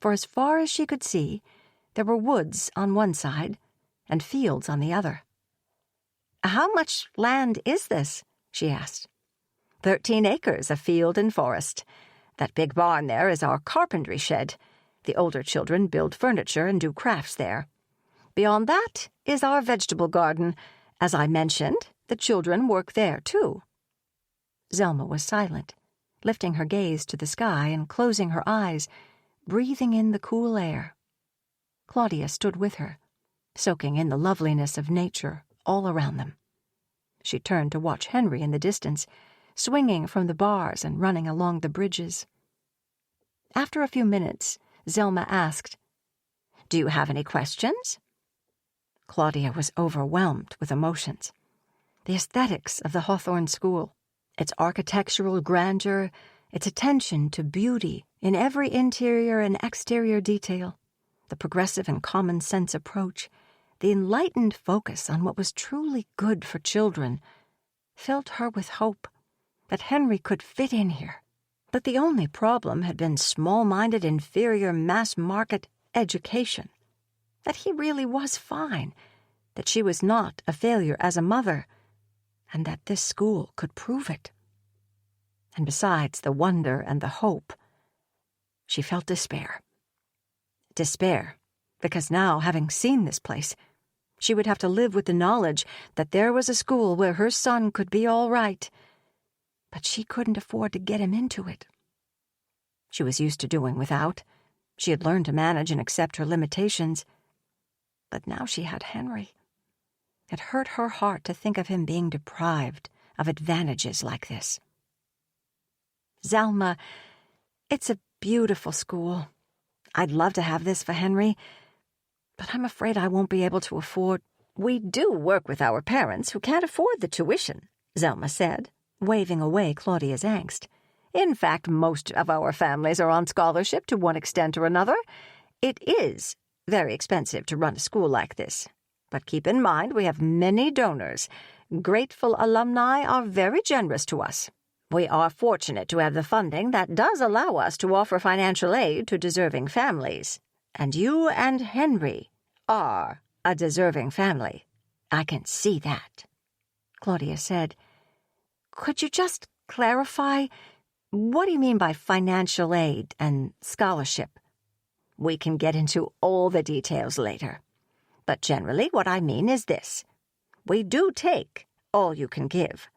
For as far as she could see, there were woods on one side and fields on the other. "How much land is this?" she asked. 13 acres of field and forest. That big barn there is our carpentry shed. The older children build furniture and do crafts there. Beyond that is our vegetable garden. As I mentioned, the children work there, too." Zelma was silent, lifting her gaze to the sky and closing her eyes, breathing in the cool air. Claudia stood with her, soaking in the loveliness of nature all around them. She turned to watch Henry in the distance, swinging from the bars and running along the bridges. After a few minutes, Zelma asked, "Do you have any questions?" Claudia was overwhelmed with emotions. The aesthetics of the Hawthorne School, its architectural grandeur, its attention to beauty in every interior and exterior detail, the progressive and common-sense approach, the enlightened focus on what was truly good for children, filled her with hope that Henry could fit in here. But the only problem had been small-minded, inferior, mass-market education. That he really was fine, that she was not a failure as a mother, and that this school could prove it. And besides the wonder and the hope, she felt despair. Despair, because now, having seen this place, she would have to live with the knowledge that there was a school where her son could be all right, but she couldn't afford to get him into it. She was used to doing without. She had learned to manage and accept her limitations. But now she had Henry. It hurt her heart to think of him being deprived of advantages like this. "Zelma, it's a beautiful school. I'd love to have this for Henry, but I'm afraid I won't be able to afford—" "We do work with our parents who can't afford the tuition," Zelma said, waving away Claudia's angst. "In fact, most of our families are on scholarship to one extent or another. It is very expensive to run a school like this. But keep in mind we have many donors. Grateful alumni are very generous to us. We are fortunate to have the funding that does allow us to offer financial aid to deserving families. And you and Henry are a deserving family. I can see that." Claudia said, "Could you just clarify? What do you mean by financial aid and scholarship?" "We can get into all the details later. But generally what I mean is this. We do take all you can give.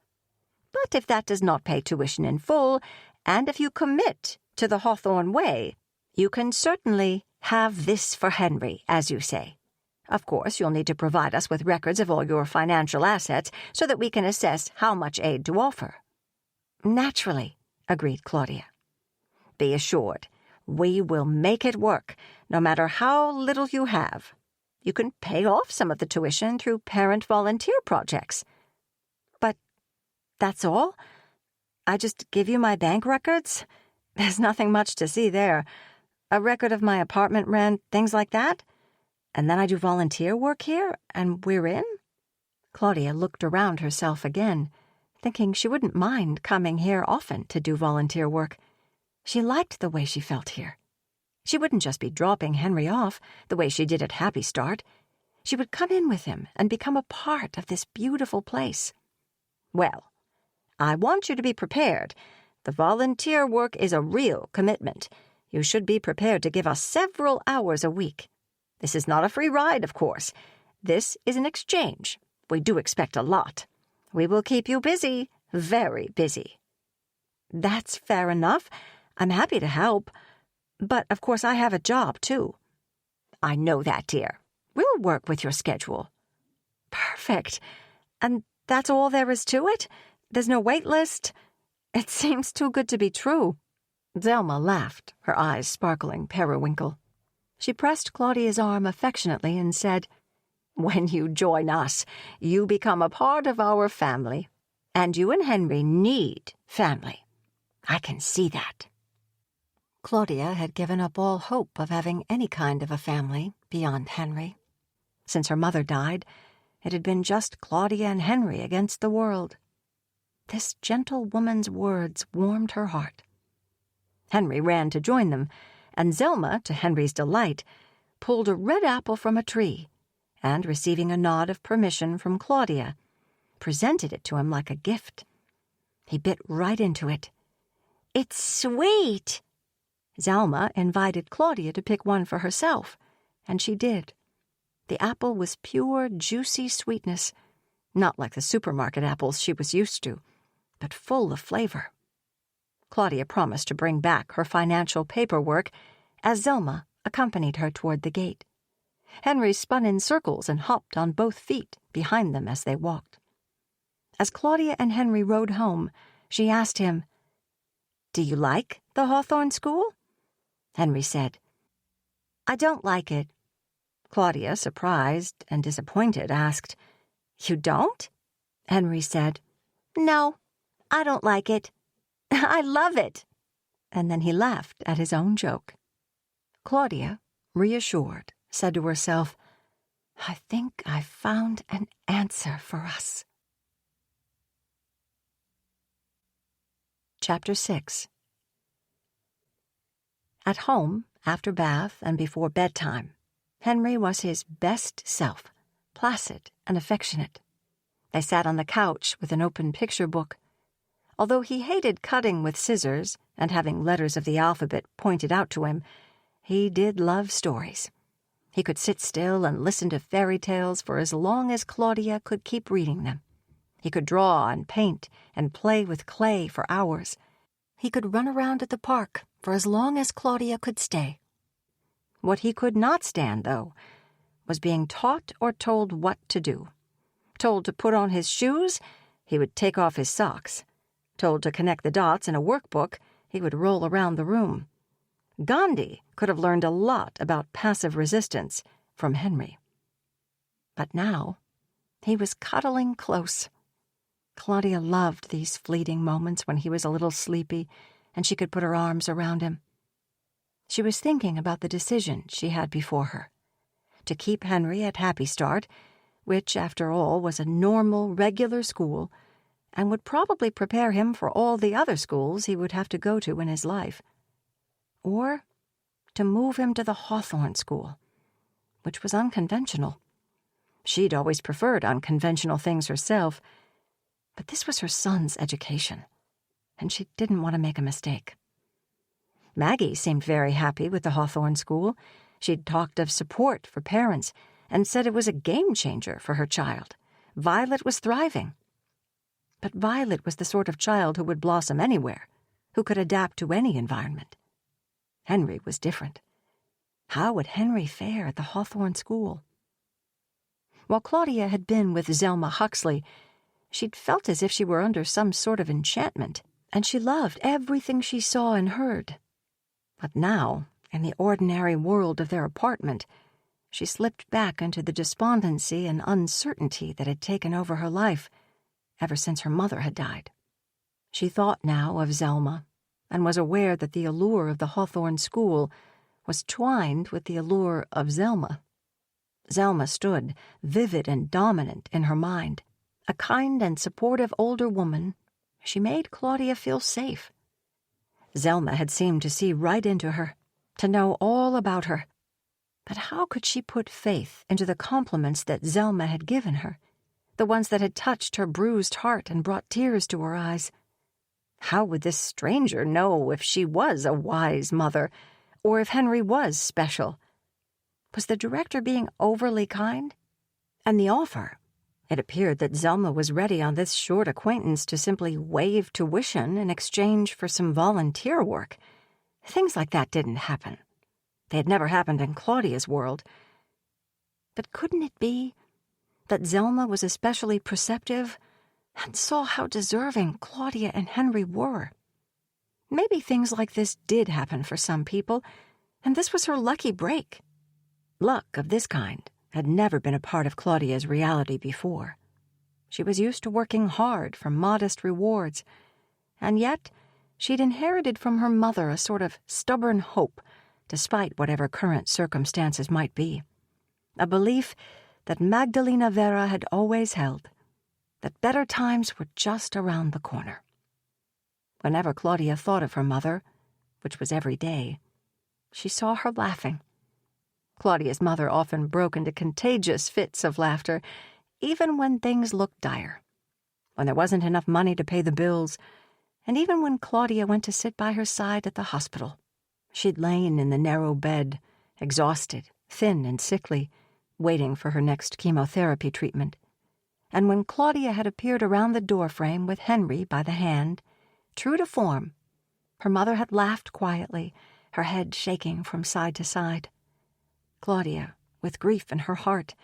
But if that does not pay tuition in full, and if you commit to the Hawthorne way, you can certainly have this for Henry, as you say. Of course, you'll need to provide us with records of all your financial assets so that we can assess how much aid to offer." "Naturally," agreed Claudia. "Be assured, we will make it work, no matter how little you have. You can pay off some of the tuition through parent volunteer projects." "But that's all? I just give you my bank records? There's nothing much to see there. A record of my apartment rent, things like that? And then I do volunteer work here, and we're in?" Claudia looked around herself again, thinking she wouldn't mind coming here often to do volunteer work. She liked the way she felt here. She wouldn't just be dropping Henry off the way she did at Happy Start. She would come in with him and become a part of this beautiful place. "Well, I want you to be prepared. The volunteer work is a real commitment. You should be prepared to give us several hours a week. This is not a free ride, of course. This is an exchange. We do expect a lot. We will keep you busy, very busy." "That's fair enough. I'm happy to help. But, of course, I have a job, too." "I know that, dear. We'll work with your schedule." "Perfect. And that's all there is to it? There's no wait list? It seems too good to be true." Zelma laughed, her eyes sparkling periwinkle. She pressed Claudia's arm affectionately and said, "When you join us, you become a part of our family. And you and Henry need family. I can see that." Claudia had given up all hope of having any kind of a family beyond Henry. Since her mother died, it had been just Claudia and Henry against the world. This gentle woman's words warmed her heart. Henry ran to join them, and Zelma, to Henry's delight, pulled a red apple from a tree, and, receiving a nod of permission from Claudia, presented it to him like a gift. He bit right into it. "It's sweet!" Zelma invited Claudia to pick one for herself, and she did. The apple was pure, juicy sweetness, not like the supermarket apples she was used to, but full of flavor. Claudia promised to bring back her financial paperwork as Zelma accompanied her toward the gate. Henry spun in circles and hopped on both feet behind them as they walked. As Claudia and Henry rode home, she asked him, "Do you like the Hawthorne School?" Henry said, "I don't like it." Claudia, surprised and disappointed, asked, "You don't?" Henry said, "No, I don't like it. I love it." And then he laughed at his own joke. Claudia, reassured, said to herself, "I think I've found an answer for us." Chapter 6. At home, after bath and before bedtime, Henry was his best self, placid and affectionate. They sat on the couch with an open picture book. Although he hated cutting with scissors and having letters of the alphabet pointed out to him, he did love stories. He could sit still and listen to fairy tales for as long as Claudia could keep reading them. He could draw and paint and play with clay for hours. He could run around at the park for as long as Claudia could stay. What he could not stand, though, was being taught or told what to do. Told to put on his shoes, he would take off his socks. Told to connect the dots in a workbook, he would roll around the room. Gandhi could have learned a lot about passive resistance from Henry. But now, he was cuddling close. Claudia loved these fleeting moments when he was a little sleepy and she could put her arms around him. She was thinking about the decision she had before her: to keep Henry at Happy Start, which, after all, was a normal, regular school, and would probably prepare him for all the other schools he would have to go to in his life. Or to move him to the Hawthorne School, which was unconventional. She'd always preferred unconventional things herself, but this was her son's education, and she didn't want to make a mistake. Maggie seemed very happy with the Hawthorne School. She'd talked of support for parents and said it was a game changer for her child. Violet was thriving. But Violet was the sort of child who would blossom anywhere, who could adapt to any environment. Henry was different. How would Henry fare at the Hawthorne School? While Claudia had been with Zelma Huxley, she'd felt as if she were under some sort of enchantment, and she loved everything she saw and heard. But now, in the ordinary world of their apartment, she slipped back into the despondency and uncertainty that had taken over her life ever since her mother had died. She thought now of Zelma, and was aware that the allure of the Hawthorne School was twined with the allure of Zelma. Zelma stood, vivid and dominant in her mind. A kind and supportive older woman, she made Claudia feel safe. Zelma had seemed to see right into her, to know all about her. But how could she put faith into the compliments that Zelma had given her, the ones that had touched her bruised heart and brought tears to her eyes? How would this stranger know if she was a wise mother, Or if Henry was special. Was the director being overly kind? And the offer? It appeared that Zelma was ready on this short acquaintance to simply waive tuition in exchange for some volunteer work. Things like that didn't happen. They had never happened in Claudia's world. But couldn't it be that Zelma was especially perceptive and saw how deserving Claudia and Henry were? Maybe things like this did happen for some people, and this was her lucky break. Luck of this kind had never been a part of Claudia's reality before. She was used to working hard for modest rewards, and yet she'd inherited from her mother a sort of stubborn hope, despite whatever current circumstances might be. A belief that Magdalena Vera had always held, that better times were just around the corner. Whenever Claudia thought of her mother, which was every day, she saw her laughing. Claudia's mother often broke into contagious fits of laughter, even when things looked dire, when there wasn't enough money to pay the bills, and even when Claudia went to sit by her side at the hospital. She'd lain in the narrow bed, exhausted, thin and sickly, waiting for her next chemotherapy treatment. And when Claudia had appeared around the doorframe with Henry by the hand, true to form, her mother had laughed quietly, her head shaking from side to side. Claudia, with grief in her heart,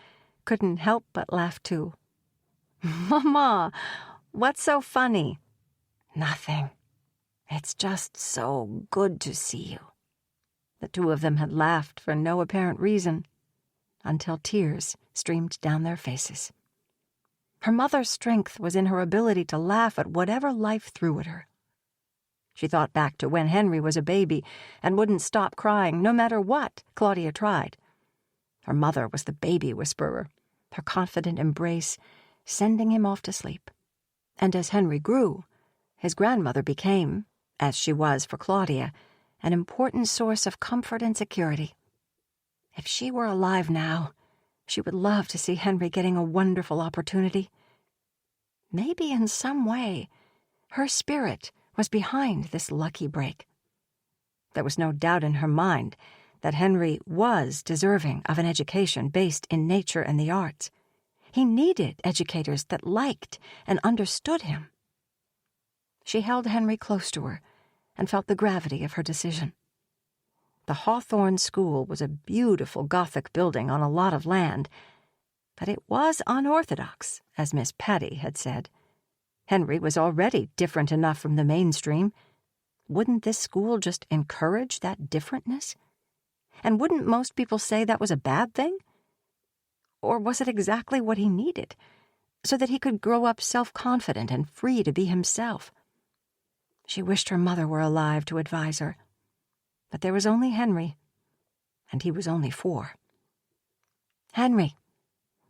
couldn't help but laugh too. "Mama, what's so funny?" "Nothing. It's just so good to see you." The two of them had laughed for no apparent reason, until tears streamed down their faces. Her mother's strength was in her ability to laugh at whatever life threw at her. She thought back to when Henry was a baby and wouldn't stop crying no matter what Claudia tried. Her mother was the baby whisperer, her confident embrace sending him off to sleep. And as Henry grew, his grandmother became, as she was for Claudia, an important source of comfort and security. If she were alive now, she would love to see Henry getting a wonderful opportunity. Maybe in some way, her spirit was behind this lucky break. There was no doubt in her mind that Henry was deserving of an education based in nature and the arts. He needed educators that liked and understood him. She held Henry close to her and felt the gravity of her decision. The Hawthorne School was a beautiful Gothic building on a lot of land, but it was unorthodox, as Miss Patty had said. Henry was already different enough from the mainstream. Wouldn't this school just encourage that differentness? And wouldn't most people say that was a bad thing? Or was it exactly what he needed, so that he could grow up self-confident and free to be himself? She wished her mother were alive to advise her. But there was only Henry, and he was only 4. "Henry,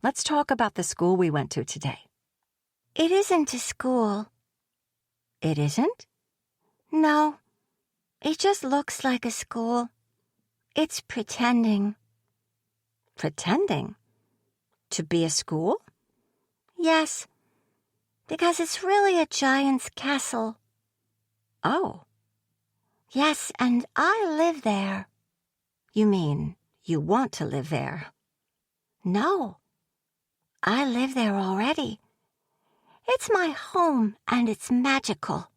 let's talk about the school we went to today." It isn't a school. "It isn't?" No, it just looks like a school. It's pretending. "Pretending? To be a school?" Yes, because it's really a giant's castle. "Oh." Yes, and I live there. "You mean you want to live there?" No, I live there already. It's my home, and it's magical."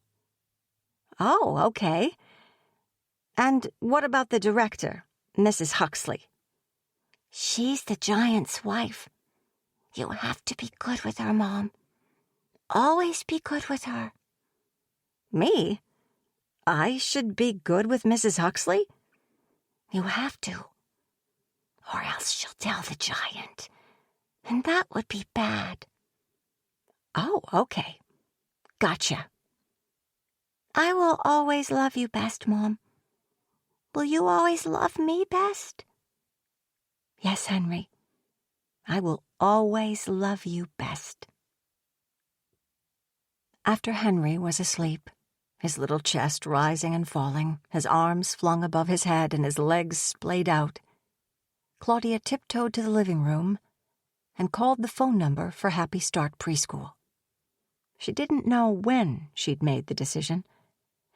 "Oh, okay. And what about the director, Mrs. Huxley?" She's the giant's wife. You have to be good with her, Mom. Always be good with her." "Me? I should be good with Mrs. Huxley?" You have to. Or else she'll tell the giant. And that would be bad. "Oh, okay. Gotcha." I will always love you best, Mom. Will you always love me best? "Yes, Henry. I will always love you best." After Henry was asleep, his little chest rising and falling, his arms flung above his head and his legs splayed out, Claudia tiptoed to the living room and called the phone number for Happy Start Preschool. She didn't know when she'd made the decision.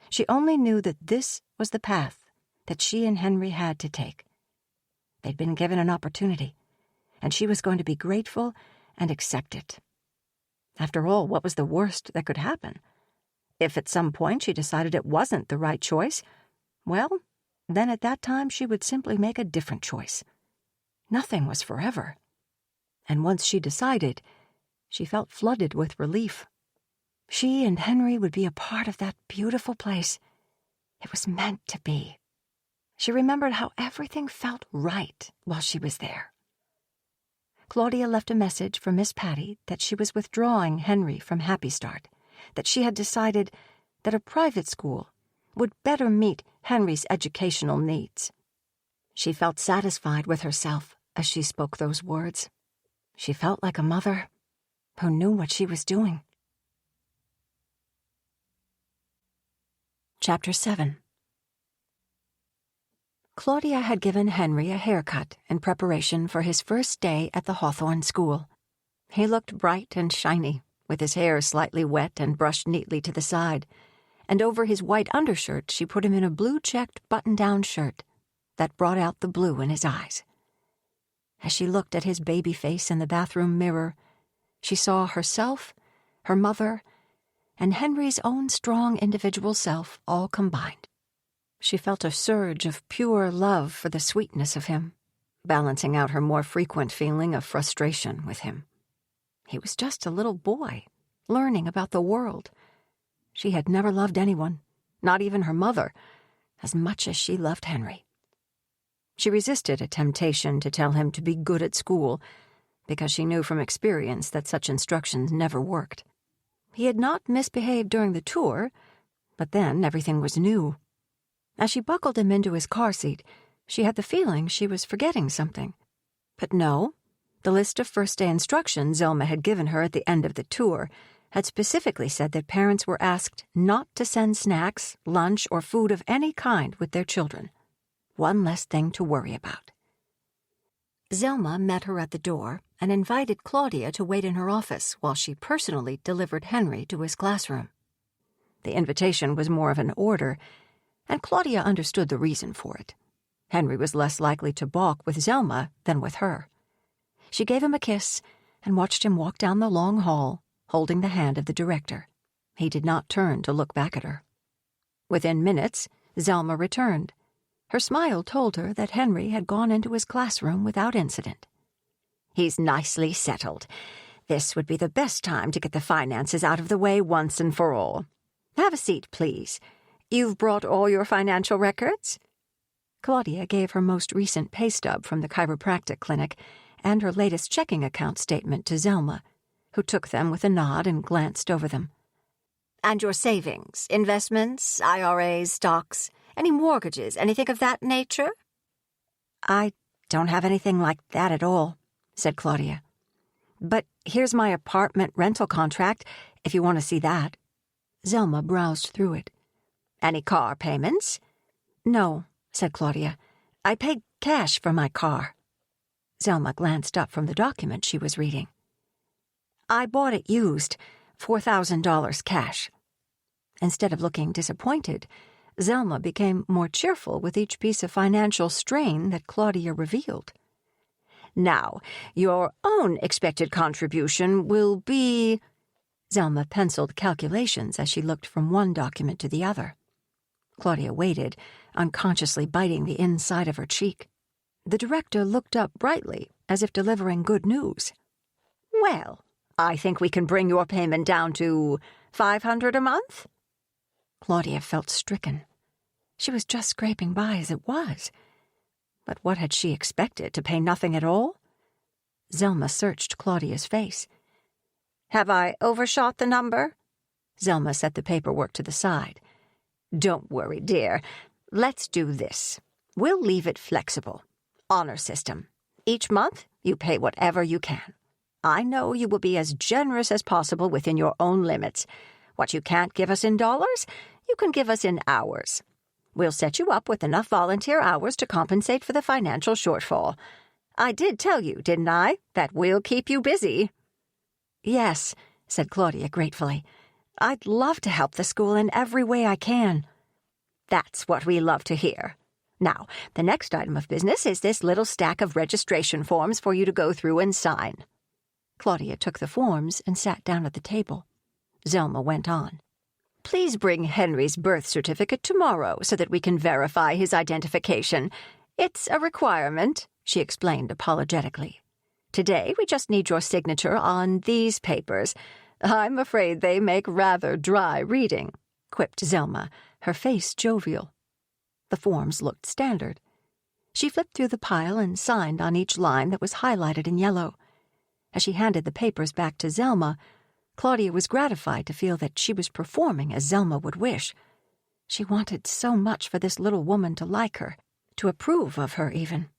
She only knew that this was the path that she and Henry had to take. They'd been given an opportunity, and she was going to be grateful and accept it. After all, what was the worst that could happen? If at some point she decided it wasn't the right choice, well, then at that time she would simply make a different choice. Nothing was forever. And once she decided, she felt flooded with relief. She and Henry would be a part of that beautiful place. It was meant to be. She remembered how everything felt right while she was there. Claudia left a message for Miss Patty that she was withdrawing Henry from Happy Start, that she had decided that a private school would better meet Henry's educational needs. She felt satisfied with herself as she spoke those words. She felt like a mother who knew what she was doing. Chapter 7. Claudia had given Henry a haircut in preparation for his first day at the Hawthorne school. He looked bright and shiny, with his hair slightly wet and brushed neatly to the side, and over his white undershirt she put him in a blue-checked button-down shirt that brought out the blue in his eyes. As she looked at his baby face in the bathroom mirror, she saw herself, her mother, and Henry's own strong individual self all combined. She felt a surge of pure love for the sweetness of him, balancing out her more frequent feeling of frustration with him. He was just a little boy, learning about the world. She had never loved anyone, not even her mother, as much as she loved Henry. She resisted a temptation to tell him to be good at school, because she knew from experience that such instructions never worked. He had not misbehaved during the tour, but then everything was new. As she buckled him into his car seat, she had the feeling she was forgetting something. But no, the list of first-day instructions Zelma had given her at the end of the tour had specifically said that parents were asked not to send snacks, lunch, or food of any kind with their children. One less thing to worry about. Zelma met her at the door and invited Claudia to wait in her office while she personally delivered Henry to his classroom. The invitation was more of an order, and Claudia understood the reason for it. Henry was less likely to balk with Zelma than with her. She gave him a kiss and watched him walk down the long hall, holding the hand of the director. He did not turn to look back at her. Within minutes, Zelma returned. Her smile told her that Henry had gone into his classroom without incident. "He's nicely settled. This would be the best time to get the finances out of the way once and for all. Have a seat, please. You've brought all your financial records?" Claudia gave her most recent pay stub from the chiropractic clinic and her latest checking account statement to Zelma, who took them with a nod and glanced over them. "And your savings, investments, IRAs, stocks, any mortgages, anything of that nature?" "I don't have anything like that at all," said Claudia. "But here's my apartment rental contract, if you want to see that." Zelma browsed through it. "Any car payments?" "No," said Claudia. "I paid cash for my car." Zelma glanced up from the document she was reading. "I bought it used, $4,000 cash." Instead of looking disappointed, Zelma became more cheerful with each piece of financial strain that Claudia revealed. "Now, your own expected contribution will be—" Zelma penciled calculations as she looked from one document to the other. Claudia waited, unconsciously biting the inside of her cheek. The director looked up brightly, as if delivering good news. "Well, I think we can bring your payment down to $500 a month?" Claudia felt stricken. She was just scraping by as it was. But what had she expected, to pay nothing at all? Zelma searched Claudia's face. "Have I overshot the number?" Zelma set the paperwork to the side. "Don't worry, dear. Let's do this. We'll leave it flexible. Honor system. Each month, you pay whatever you can. I know you will be as generous as possible within your own limits. What you can't give us in dollars, you can give us in hours. We'll set you up with enough volunteer hours to compensate for the financial shortfall. I did tell you, didn't I, that we'll keep you busy?" "Yes," said Claudia gratefully. "I'd love to help the school in every way I can." "That's what we love to hear. Now, the next item of business is this little stack of registration forms for you to go through and sign." Claudia took the forms and sat down at the table. Zelma went on. "Please bring Henry's birth certificate tomorrow so that we can verify his identification. It's a requirement," she explained apologetically. "Today we just need your signature on these papers. I'm afraid they make rather dry reading," quipped Zelma, her face jovial. The forms looked standard. She flipped through the pile and signed on each line that was highlighted in yellow. As she handed the papers back to Zelma, Claudia was gratified to feel that she was performing as Zelma would wish. She wanted so much for this little woman to like her, to approve of her even.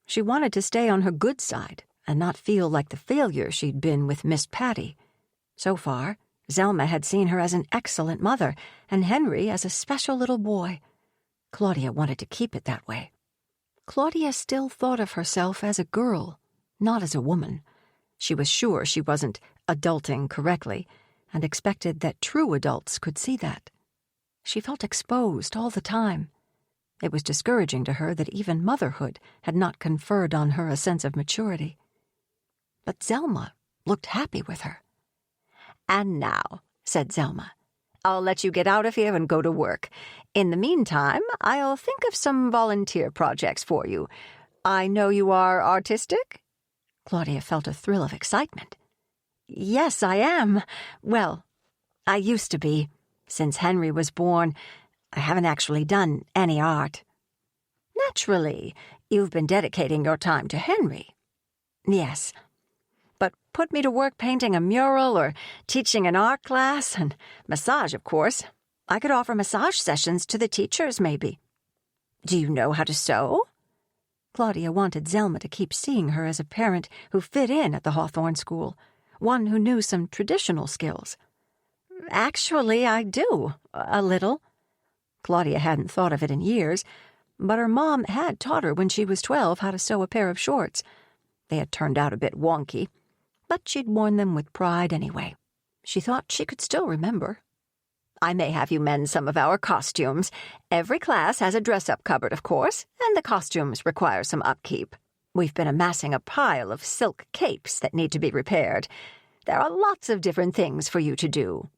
She wanted to stay on her good side and not feel like the failure she'd been with Miss Patty. So far, Zelma had seen her as an excellent mother and Henry as a special little boy. Claudia wanted to keep it that way. Claudia still thought of herself as a girl, not as a woman. She was sure she wasn't adulting correctly and expected that true adults could see that. She felt exposed all the time. It was discouraging to her that even motherhood had not conferred on her a sense of maturity. But Zelma looked happy with her. "And now," said Zelma, "I'll let you get out of here and go to work. In the meantime, I'll think of some volunteer projects for you. I know you are artistic?" Claudia felt a thrill of excitement. "Yes, I am. Well, I used to be. Since Henry was born, I haven't actually done any art." "Naturally, you've been dedicating your time to Henry." "Yes. But put me to work painting a mural or teaching an art class, and massage, of course. I could offer massage sessions to the teachers, maybe." "Do you know how to sew?" Claudia wanted Zelma to keep seeing her as a parent who fit in at the Hawthorne School, one who knew some traditional skills. "Actually, I do, a little." Claudia hadn't thought of it in years, but her mom had taught her when she was 12 how to sew a pair of shorts. They had turned out a bit wonky, but she'd worn them with pride anyway. She thought she could still remember. "I may have you mend some of our costumes. Every class has a dress-up cupboard, of course, and the costumes require some upkeep. We've been amassing a pile of silk capes that need to be repaired. There are lots of different things for you to do.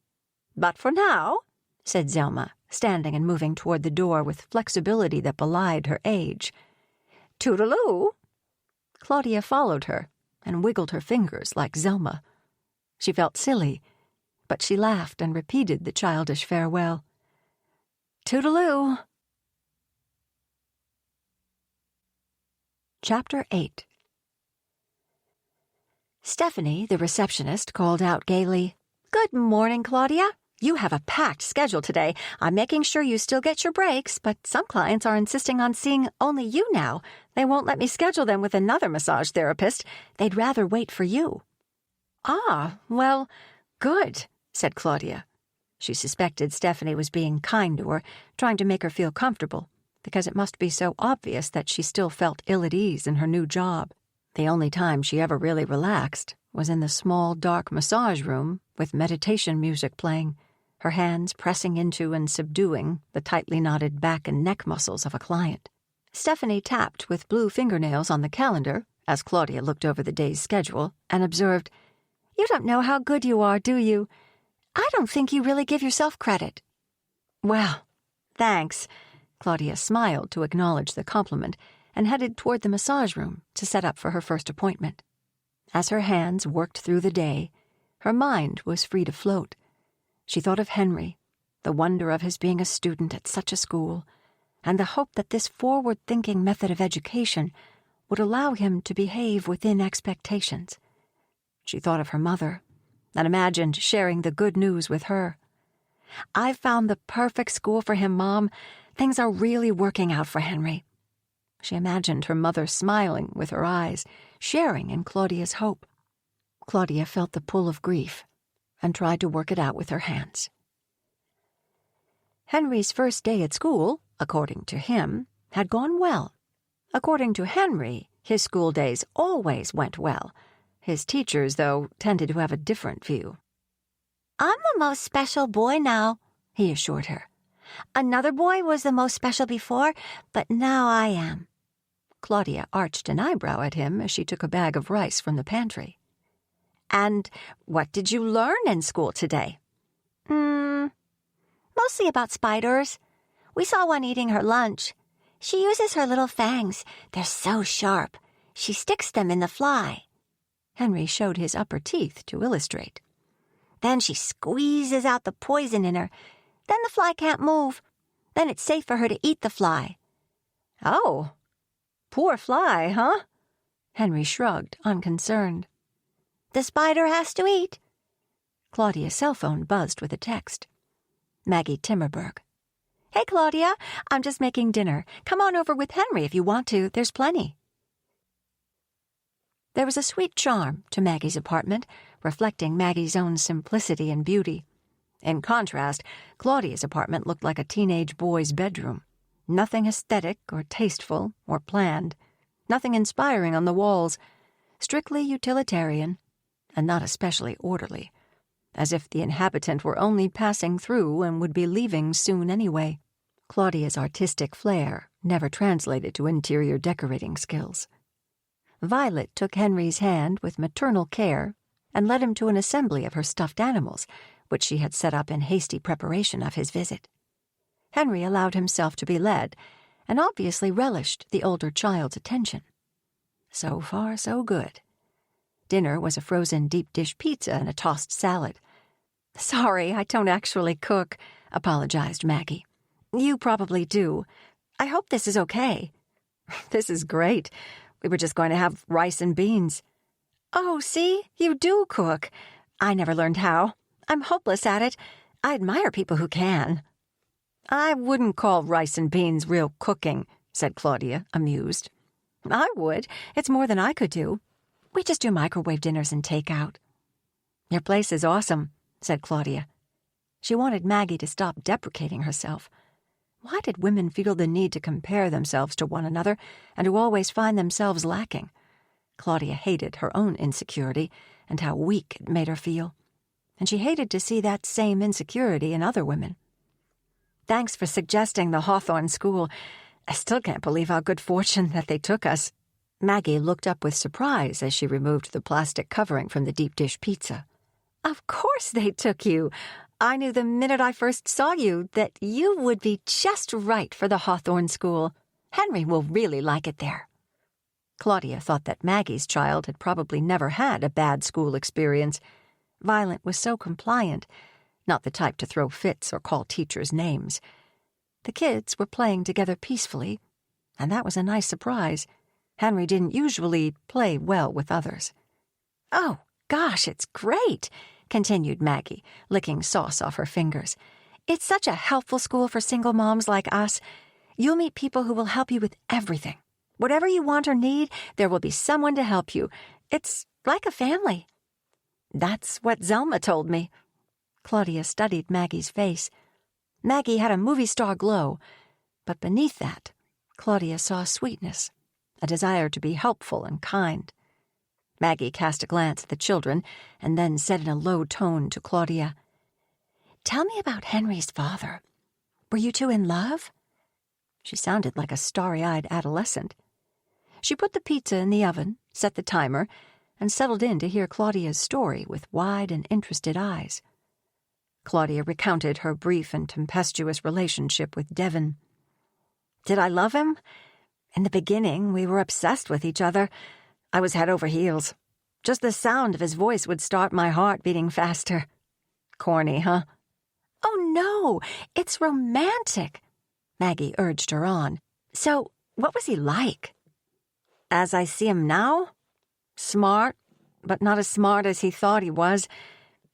But for now," said Zelma, standing and moving toward the door with flexibility that belied her age. "Toodaloo." Claudia followed her and wiggled her fingers like Zelma. She felt silly, but she laughed and repeated the childish farewell. "Toodaloo." Chapter 8. Stephanie, the receptionist, called out gaily, "Good morning, Claudia. You have a packed schedule today. I'm making sure you still get your breaks, but some clients are insisting on seeing only you now. They won't let me schedule them with another massage therapist. They'd rather wait for you." "Ah, well, good," said Claudia. She suspected Stephanie was being kind to her, trying to make her feel comfortable, because it must be so obvious that she still felt ill at ease in her new job. The only time she ever really relaxed was in the small, dark massage room with meditation music playing, her hands pressing into and subduing the tightly knotted back and neck muscles of a client. Stephanie tapped with blue fingernails on the calendar as Claudia looked over the day's schedule and observed, "You don't know how good you are, do you? I don't think you really give yourself credit." "Well, thanks." Claudia smiled to acknowledge the compliment and headed toward the massage room to set up for her first appointment. As her hands worked through the day, her mind was free to float. She thought of Henry, the wonder of his being a student at such a school, and the hope that this forward-thinking method of education would allow him to behave within expectations. She thought of her mother and imagined sharing the good news with her. "I've found the perfect school for him, Mom. Things are really working out for Henry." She imagined her mother smiling with her eyes, sharing in Claudia's hope. Claudia felt the pull of grief and tried to work it out with her hands. Henry's first day at school, according to him, had gone well. According to Henry, his school days always went well. His teachers, though, tended to have a different view. "I'm the most special boy now," he assured her. Another boy was the most special before, but now I am. Claudia arched an eyebrow at him as she took a bag of rice from the pantry. And what did you learn in school today? Mostly about spiders. We saw one eating her lunch. She uses her little fangs. They're so sharp. She sticks them in the fly. Henry showed his upper teeth to illustrate. Then she squeezes out the poison in her. Then the fly can't move. Then it's safe for her to eat the fly. Oh, poor fly, huh? Henry shrugged, unconcerned. The spider has to eat. Claudia's cell phone buzzed with a text. Maggie Timmerberg. Hey, Claudia, I'm just making dinner. Come on over with Henry if you want to. There's plenty. There was a sweet charm to Maggie's apartment, reflecting Maggie's own simplicity and beauty. In contrast, Claudia's apartment looked like a teenage boy's bedroom. Nothing aesthetic or tasteful or planned. Nothing inspiring on the walls. Strictly utilitarian, and not especially orderly. As if the inhabitant were only passing through and would be leaving soon anyway. Claudia's artistic flair never translated to interior decorating skills. Violet took Henry's hand with maternal care and led him to an assembly of her stuffed animals, which she had set up in hasty preparation of his visit. Henry allowed himself to be led, and obviously relished the older child's attention. So far, so good. Dinner was a frozen deep-dish pizza and a tossed salad. Sorry, I don't actually cook, apologized Maggie. You probably do. I hope this is okay. This is great. We were just going to have rice and beans. Oh, see, you do cook. I never learned how. I'm hopeless at it. I admire people who can. I wouldn't call rice and beans real cooking, said Claudia, amused. I would. It's more than I could do. We just do microwave dinners and take out. Your place is awesome, said Claudia. She wanted Maggie to stop deprecating herself. Why did women feel the need to compare themselves to one another and to always find themselves lacking? Claudia hated her own insecurity and how weak it made her feel. And she hated to see that same insecurity in other women. Thanks for suggesting the Hawthorne School. I still can't believe how good fortune that they took us. Maggie looked up with surprise as she removed the plastic covering from the deep-dish pizza. Of course they took you. I knew the minute I first saw you that you would be just right for the Hawthorne School. Henry will really like it there. Claudia thought that Maggie's child had probably never had a bad school experience. Violet was so compliant, not the type to throw fits or call teachers names. The kids were playing together peacefully, and that was a nice surprise. Henry didn't usually play well with others. Oh, gosh, it's great, continued Maggie, licking sauce off her fingers. It's such a helpful school for single moms like us. You'll meet people who will help you with everything. Whatever you want or need, there will be someone to help you. It's like a family. That's what Zelma told me. Claudia studied Maggie's face. Maggie had a movie star glow, but beneath that, Claudia saw sweetness, a desire to be helpful and kind. Maggie cast a glance at the children and then said in a low tone to Claudia, "Tell me about Henry's father. Were you two in love?" She sounded like a starry-eyed adolescent. She put the pizza in the oven, set the timer, and settled in to hear Claudia's story with wide and interested eyes. Claudia recounted her brief and tempestuous relationship with Devon. Did I love him? In the beginning, we were obsessed with each other. I was head over heels. Just the sound of his voice would start my heart beating faster. Corny, huh? Oh, no, it's romantic, Maggie urged her on. So, what was he like? As I see him now? Smart, but not as smart as he thought he was.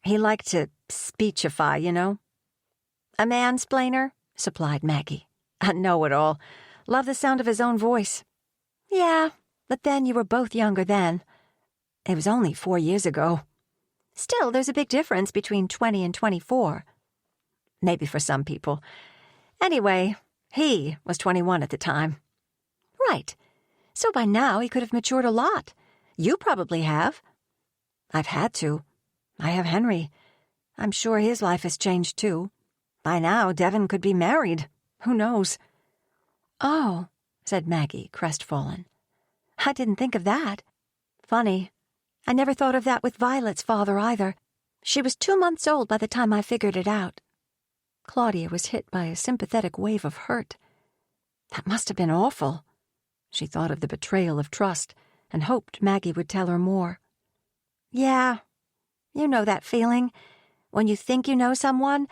He liked to speechify, you know. A mansplainer, supplied Maggie. A know-it-all. Love the sound of his own voice. Yeah, but then you were both younger then. It was only 4 years ago. Still, there's a big difference between 20 and 24. Maybe for some people. Anyway, he was 21 at the time. Right. So by now he could have matured a lot. You probably have. I've had to. I have Henry. I'm sure his life has changed too. By now, Devon could be married. Who knows? "Oh," said Maggie, crestfallen. "I didn't think of that. Funny. I never thought of that with Violet's father either. She was 2 months old by the time I figured it out." Claudia was hit by a sympathetic wave of hurt. That must have been awful. She thought of the betrayal of trust and hoped Maggie would tell her more. Yeah, you know that feeling when you think you know someone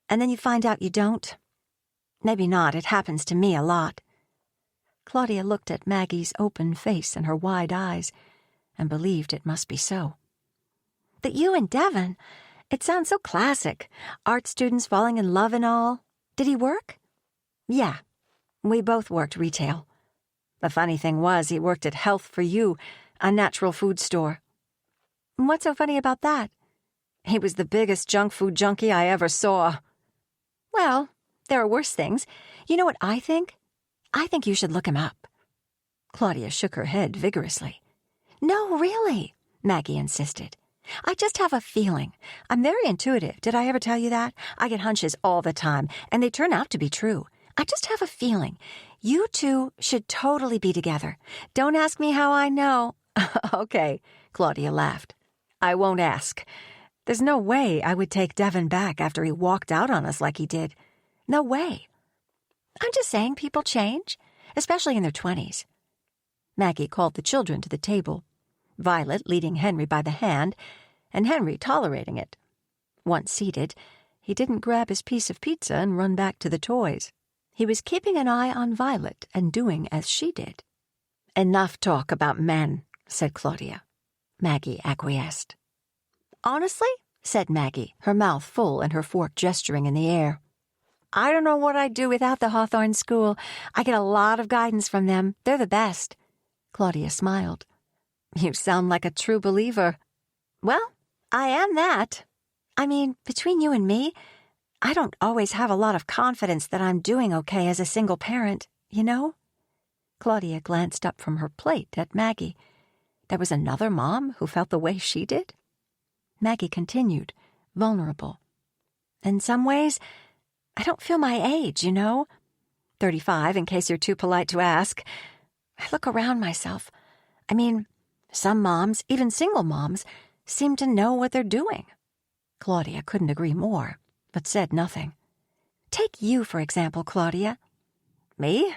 and then you find out you don't. Maybe not, it happens to me a lot. Claudia looked at Maggie's open face and her wide eyes and believed it must be so. But you and Devon, it sounds so classic. Art students falling in love and all. Did he work? Yeah, we both worked retail. The funny thing was he worked at Health for You, a natural food store. What's so funny about that? He was the biggest junk food junkie I ever saw. Well, there are worse things. You know what I think? I think you should look him up. Claudia shook her head vigorously. No, really, Maggie insisted. I just have a feeling. I'm very intuitive. Did I ever tell you that? I get hunches all the time, and they turn out to be true. I just have a feeling. You two should totally be together. Don't ask me how I know. Okay, Claudia laughed. I won't ask. There's no way I would take Devon back after he walked out on us like he did. No way. I'm just saying people change, especially in their 20s. Maggie called the children to the table, Violet leading Henry by the hand, and Henry tolerating it. Once seated, he didn't grab his piece of pizza and run back to the toys. He was keeping an eye on Violet and doing as she did. Enough talk about men, said Claudia. Maggie acquiesced. Honestly, said Maggie, her mouth full and her fork gesturing in the air. I don't know what I'd do without the Hawthorne School. I get a lot of guidance from them. They're the best. Claudia smiled. You sound like a true believer. Well, I am that. I mean, between you and me, I don't always have a lot of confidence that I'm doing okay as a single parent, you know? Claudia glanced up from her plate at Maggie. There was another mom who felt the way she did? Maggie continued, vulnerable. In some ways, I don't feel my age, you know? 35, in case you're too polite to ask. I look around myself. I mean, some moms, even single moms, seem to know what they're doing. Claudia couldn't agree more, but said nothing. Take you, for example, Claudia. Me?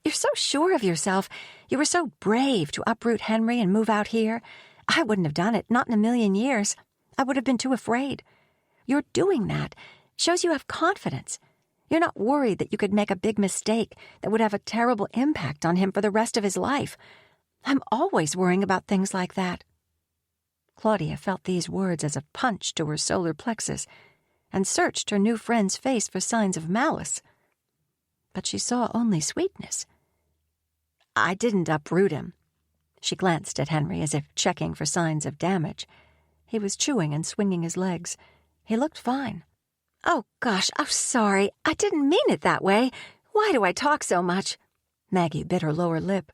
You're so sure of yourself. You were so brave to uproot Henry and move out here. I wouldn't have done it, not in a million years. I would have been too afraid. You're doing that. Shows you have confidence. You're not worried that you could make a big mistake that would have a terrible impact on him for the rest of his life. I'm always worrying about things like that. Claudia felt these words as a punch to her solar plexus and searched her new friend's face for signs of malice. But she saw only sweetness. I didn't uproot him. She glanced at Henry as if checking for signs of damage. He was chewing and swinging his legs. He looked fine. Oh, gosh, I'm sorry. I didn't mean it that way. Why do I talk so much? Maggie bit her lower lip.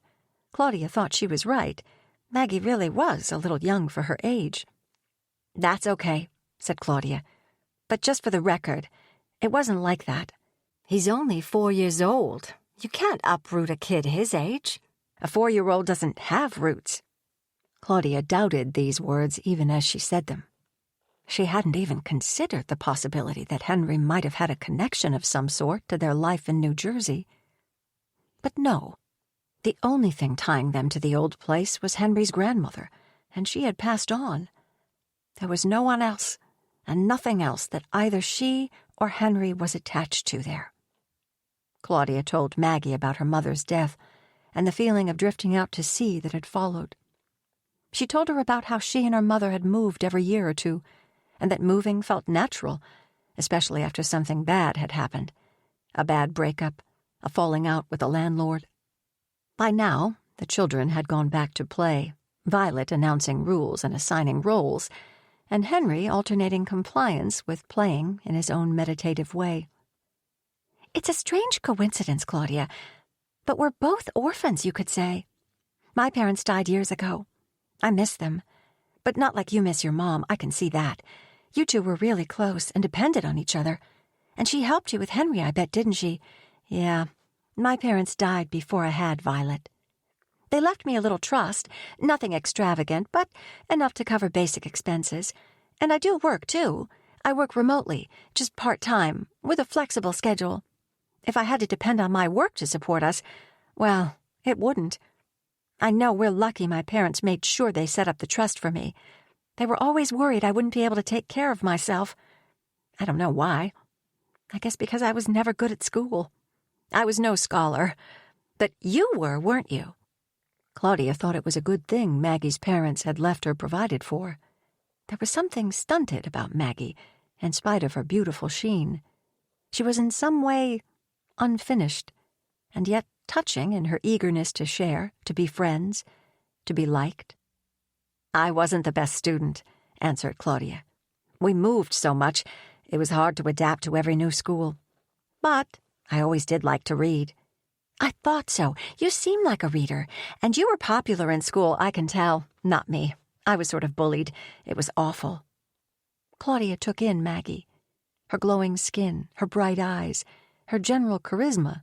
Claudia thought she was right. Maggie really was a little young for her age. That's okay, said Claudia. But just for the record, it wasn't like that. He's only 4 years old. You can't uproot a kid his age. A 4-year-old doesn't have roots. Claudia doubted these words even as she said them. She hadn't even considered the possibility that Henry might have had a connection of some sort to their life in New Jersey. But no, the only thing tying them to the old place was Henry's grandmother, and she had passed on. There was no one else, and nothing else that either she or Henry was attached to there. Claudia told Maggie about her mother's death and the feeling of drifting out to sea that had followed. She told her about how she and her mother had moved every year or two, and that moving felt natural, especially after something bad had happened. A bad breakup, a falling out with the landlord. By now, the children had gone back to play, Violet announcing rules and assigning roles, and Henry alternating compliance with playing in his own meditative way. It's a strange coincidence, Claudia, but we're both orphans, you could say. My parents died years ago. I miss them, but not like you miss your mom, I can see that. You two were really close and depended on each other. And she helped you with Henry, I bet, didn't she? Yeah, my parents died before I had Violet. They left me a little trust, nothing extravagant, but enough to cover basic expenses. And I do work, too. I work remotely, just part-time, with a flexible schedule. If I had to depend on my work to support us, well, it wouldn't. I know we're lucky my parents made sure they set up the trust for me. They were always worried I wouldn't be able to take care of myself. I don't know why. I guess because I was never good at school. I was no scholar. But you were, weren't you? Claudia thought it was a good thing Maggie's parents had left her provided for. There was something stunted about Maggie, in spite of her beautiful sheen. She was in some way unfinished, and yet touching in her eagerness to share, to be friends, to be liked. I wasn't the best student, answered Claudia. We moved so much, it was hard to adapt to every new school. But I always did like to read. I thought so. You seem like a reader, and you were popular in school, I can tell. Not me. I was sort of bullied. It was awful. Claudia took in Maggie, her glowing skin, her bright eyes, her general charisma,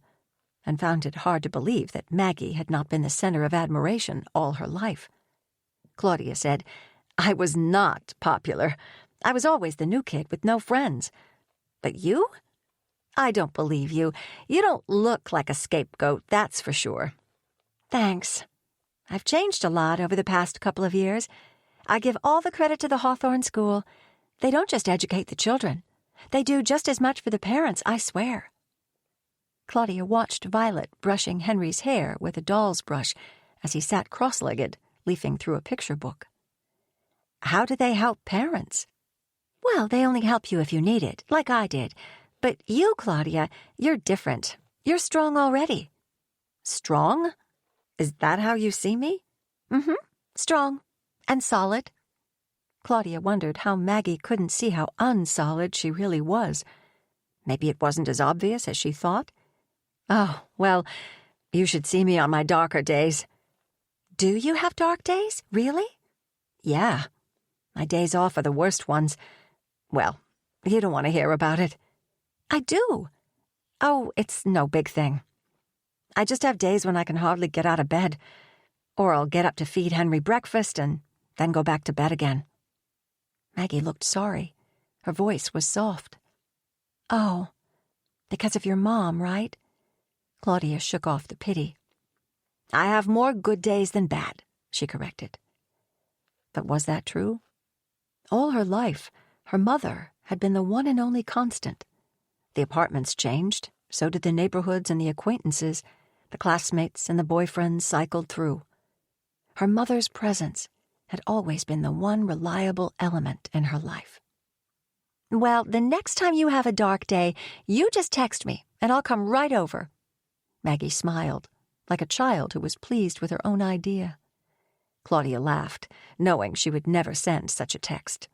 and found it hard to believe that Maggie had not been the center of admiration all her life. Claudia said, I was not popular. I was always the new kid with no friends. But you? I don't believe you. You don't look like a scapegoat, that's for sure. Thanks. I've changed a lot over the past couple of years. I give all the credit to the Hawthorne School. They don't just educate the children. They do just as much for the parents, I swear. Claudia watched Violet brushing Henry's hair with a doll's brush as he sat cross-legged, leafing through a picture book. How do they help parents? Well, they only help you if you need it, like I did. But you, Claudia, you're different. You're strong already. Strong? Is that how you see me? Mm-hmm. Strong. And solid. Claudia wondered how Maggie couldn't see how unsolid she really was. Maybe it wasn't as obvious as she thought. Oh, well, you should see me on my darker days. Do you have dark days? Really? Yeah. My days off are the worst ones. Well, you don't want to hear about it. I do. Oh, it's no big thing. I just have days when I can hardly get out of bed, or I'll get up to feed Henry breakfast and then go back to bed again. Maggie looked sorry. Her voice was soft. Oh, because of your mom, right? Claudia shook off the pity. I have more good days than bad, she corrected. But was that true? All her life, her mother had been the one and only constant. The apartments changed, so did the neighborhoods and the acquaintances, the classmates and the boyfriends cycled through. Her mother's presence had always been the one reliable element in her life. Well, the next time you have a dark day, you just text me, and I'll come right over. Maggie smiled, like a child who was pleased with her own idea. Claudia laughed, knowing she would never send such a text.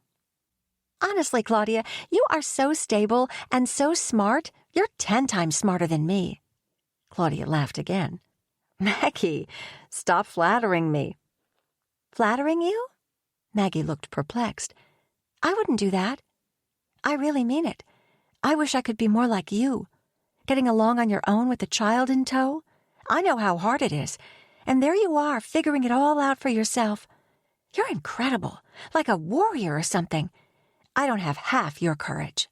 Honestly, Claudia, you are so stable and so smart. You're 10 times smarter than me. Claudia laughed again. Maggie, stop flattering me. Flattering you? Maggie looked perplexed. I wouldn't do that. I really mean it. I wish I could be more like you. Getting along on your own with a child in tow. I know how hard it is. And there you are, figuring it all out for yourself. You're incredible, like a warrior or something. I don't have half your courage.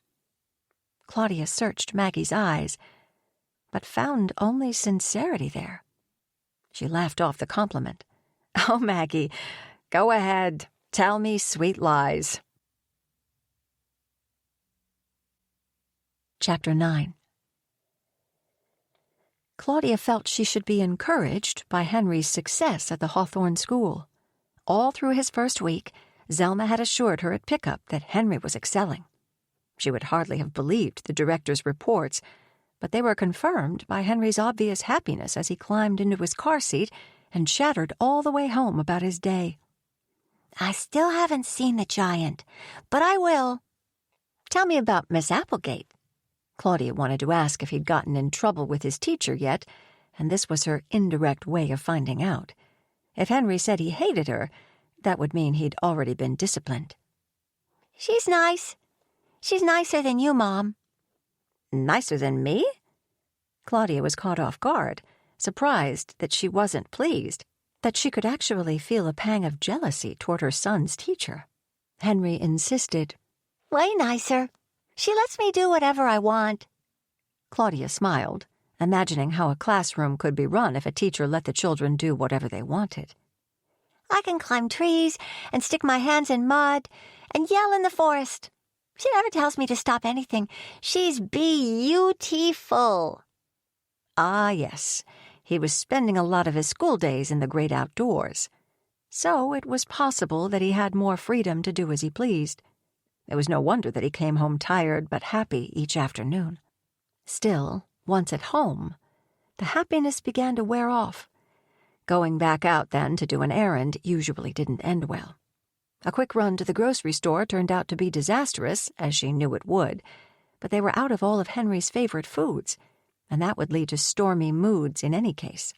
Claudia searched Maggie's eyes, but found only sincerity there. She laughed off the compliment. Oh, Maggie, go ahead. Tell me sweet lies. Chapter 9. Claudia felt she should be encouraged by Henry's success at the Hawthorne School. All through his first week, Zelma had assured her at pickup that Henry was excelling. She would hardly have believed the director's reports, but they were confirmed by Henry's obvious happiness as he climbed into his car seat and chattered all the way home about his day. I still haven't seen the giant, but I will. Tell me about Miss Applegate. Claudia wanted to ask if he'd gotten in trouble with his teacher yet, and this was her indirect way of finding out. If Henry said he hated her, that would mean he'd already been disciplined. She's nice. She's nicer than you, Mom. Nicer than me? Claudia was caught off guard, surprised that she wasn't pleased, that she could actually feel a pang of jealousy toward her son's teacher. Henry insisted. Way nicer. She lets me do whatever I want. Claudia smiled, imagining how a classroom could be run if a teacher let the children do whatever they wanted. I can climb trees and stick my hands in mud and yell in the forest. She never tells me to stop anything. She's beautiful. Ah, yes, he was spending a lot of his school days in the great outdoors, so it was possible that he had more freedom to do as he pleased. It was no wonder that he came home tired but happy each afternoon. Still, once at home, the happiness began to wear off. Going back out then to do an errand usually didn't end well. A quick run to the grocery store turned out to be disastrous, as she knew it would, but they were out of all of Henry's favorite foods, and that would lead to stormy moods in any case.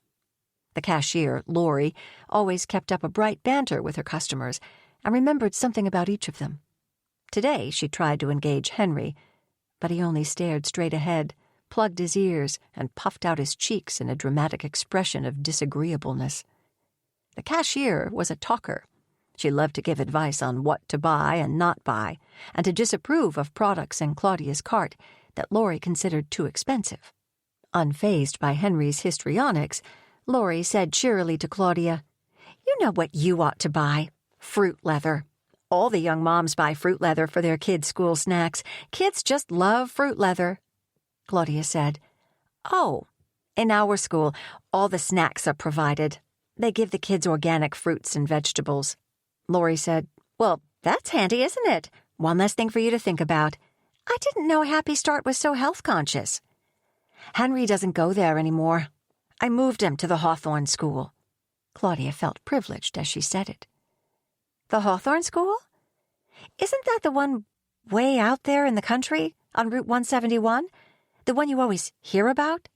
The cashier, Lori, always kept up a bright banter with her customers and remembered something about each of them. Today she tried to engage Henry, but he only stared straight ahead, plugged his ears, and puffed out his cheeks in a dramatic expression of disagreeableness. The cashier was a talker. She loved to give advice on what to buy and not buy, and to disapprove of products in Claudia's cart that Lori considered too expensive. Unfazed by Henry's histrionics, Lori said cheerily to Claudia, "You know what you ought to buy. Fruit leather. All the young moms buy fruit leather for their kids' school snacks. Kids just love fruit leather." Claudia said, "Oh, in our school, all the snacks are provided. They give the kids organic fruits and vegetables." Lori said, "Well, that's handy, isn't it? One less thing for you to think about. I didn't know Happy Start was so health-conscious. Henry doesn't go there anymore. I moved him to the Hawthorne School." Claudia felt privileged as she said it. "The Hawthorne School? Isn't that the one way out there in the country, on Route 171? The one you always hear about?"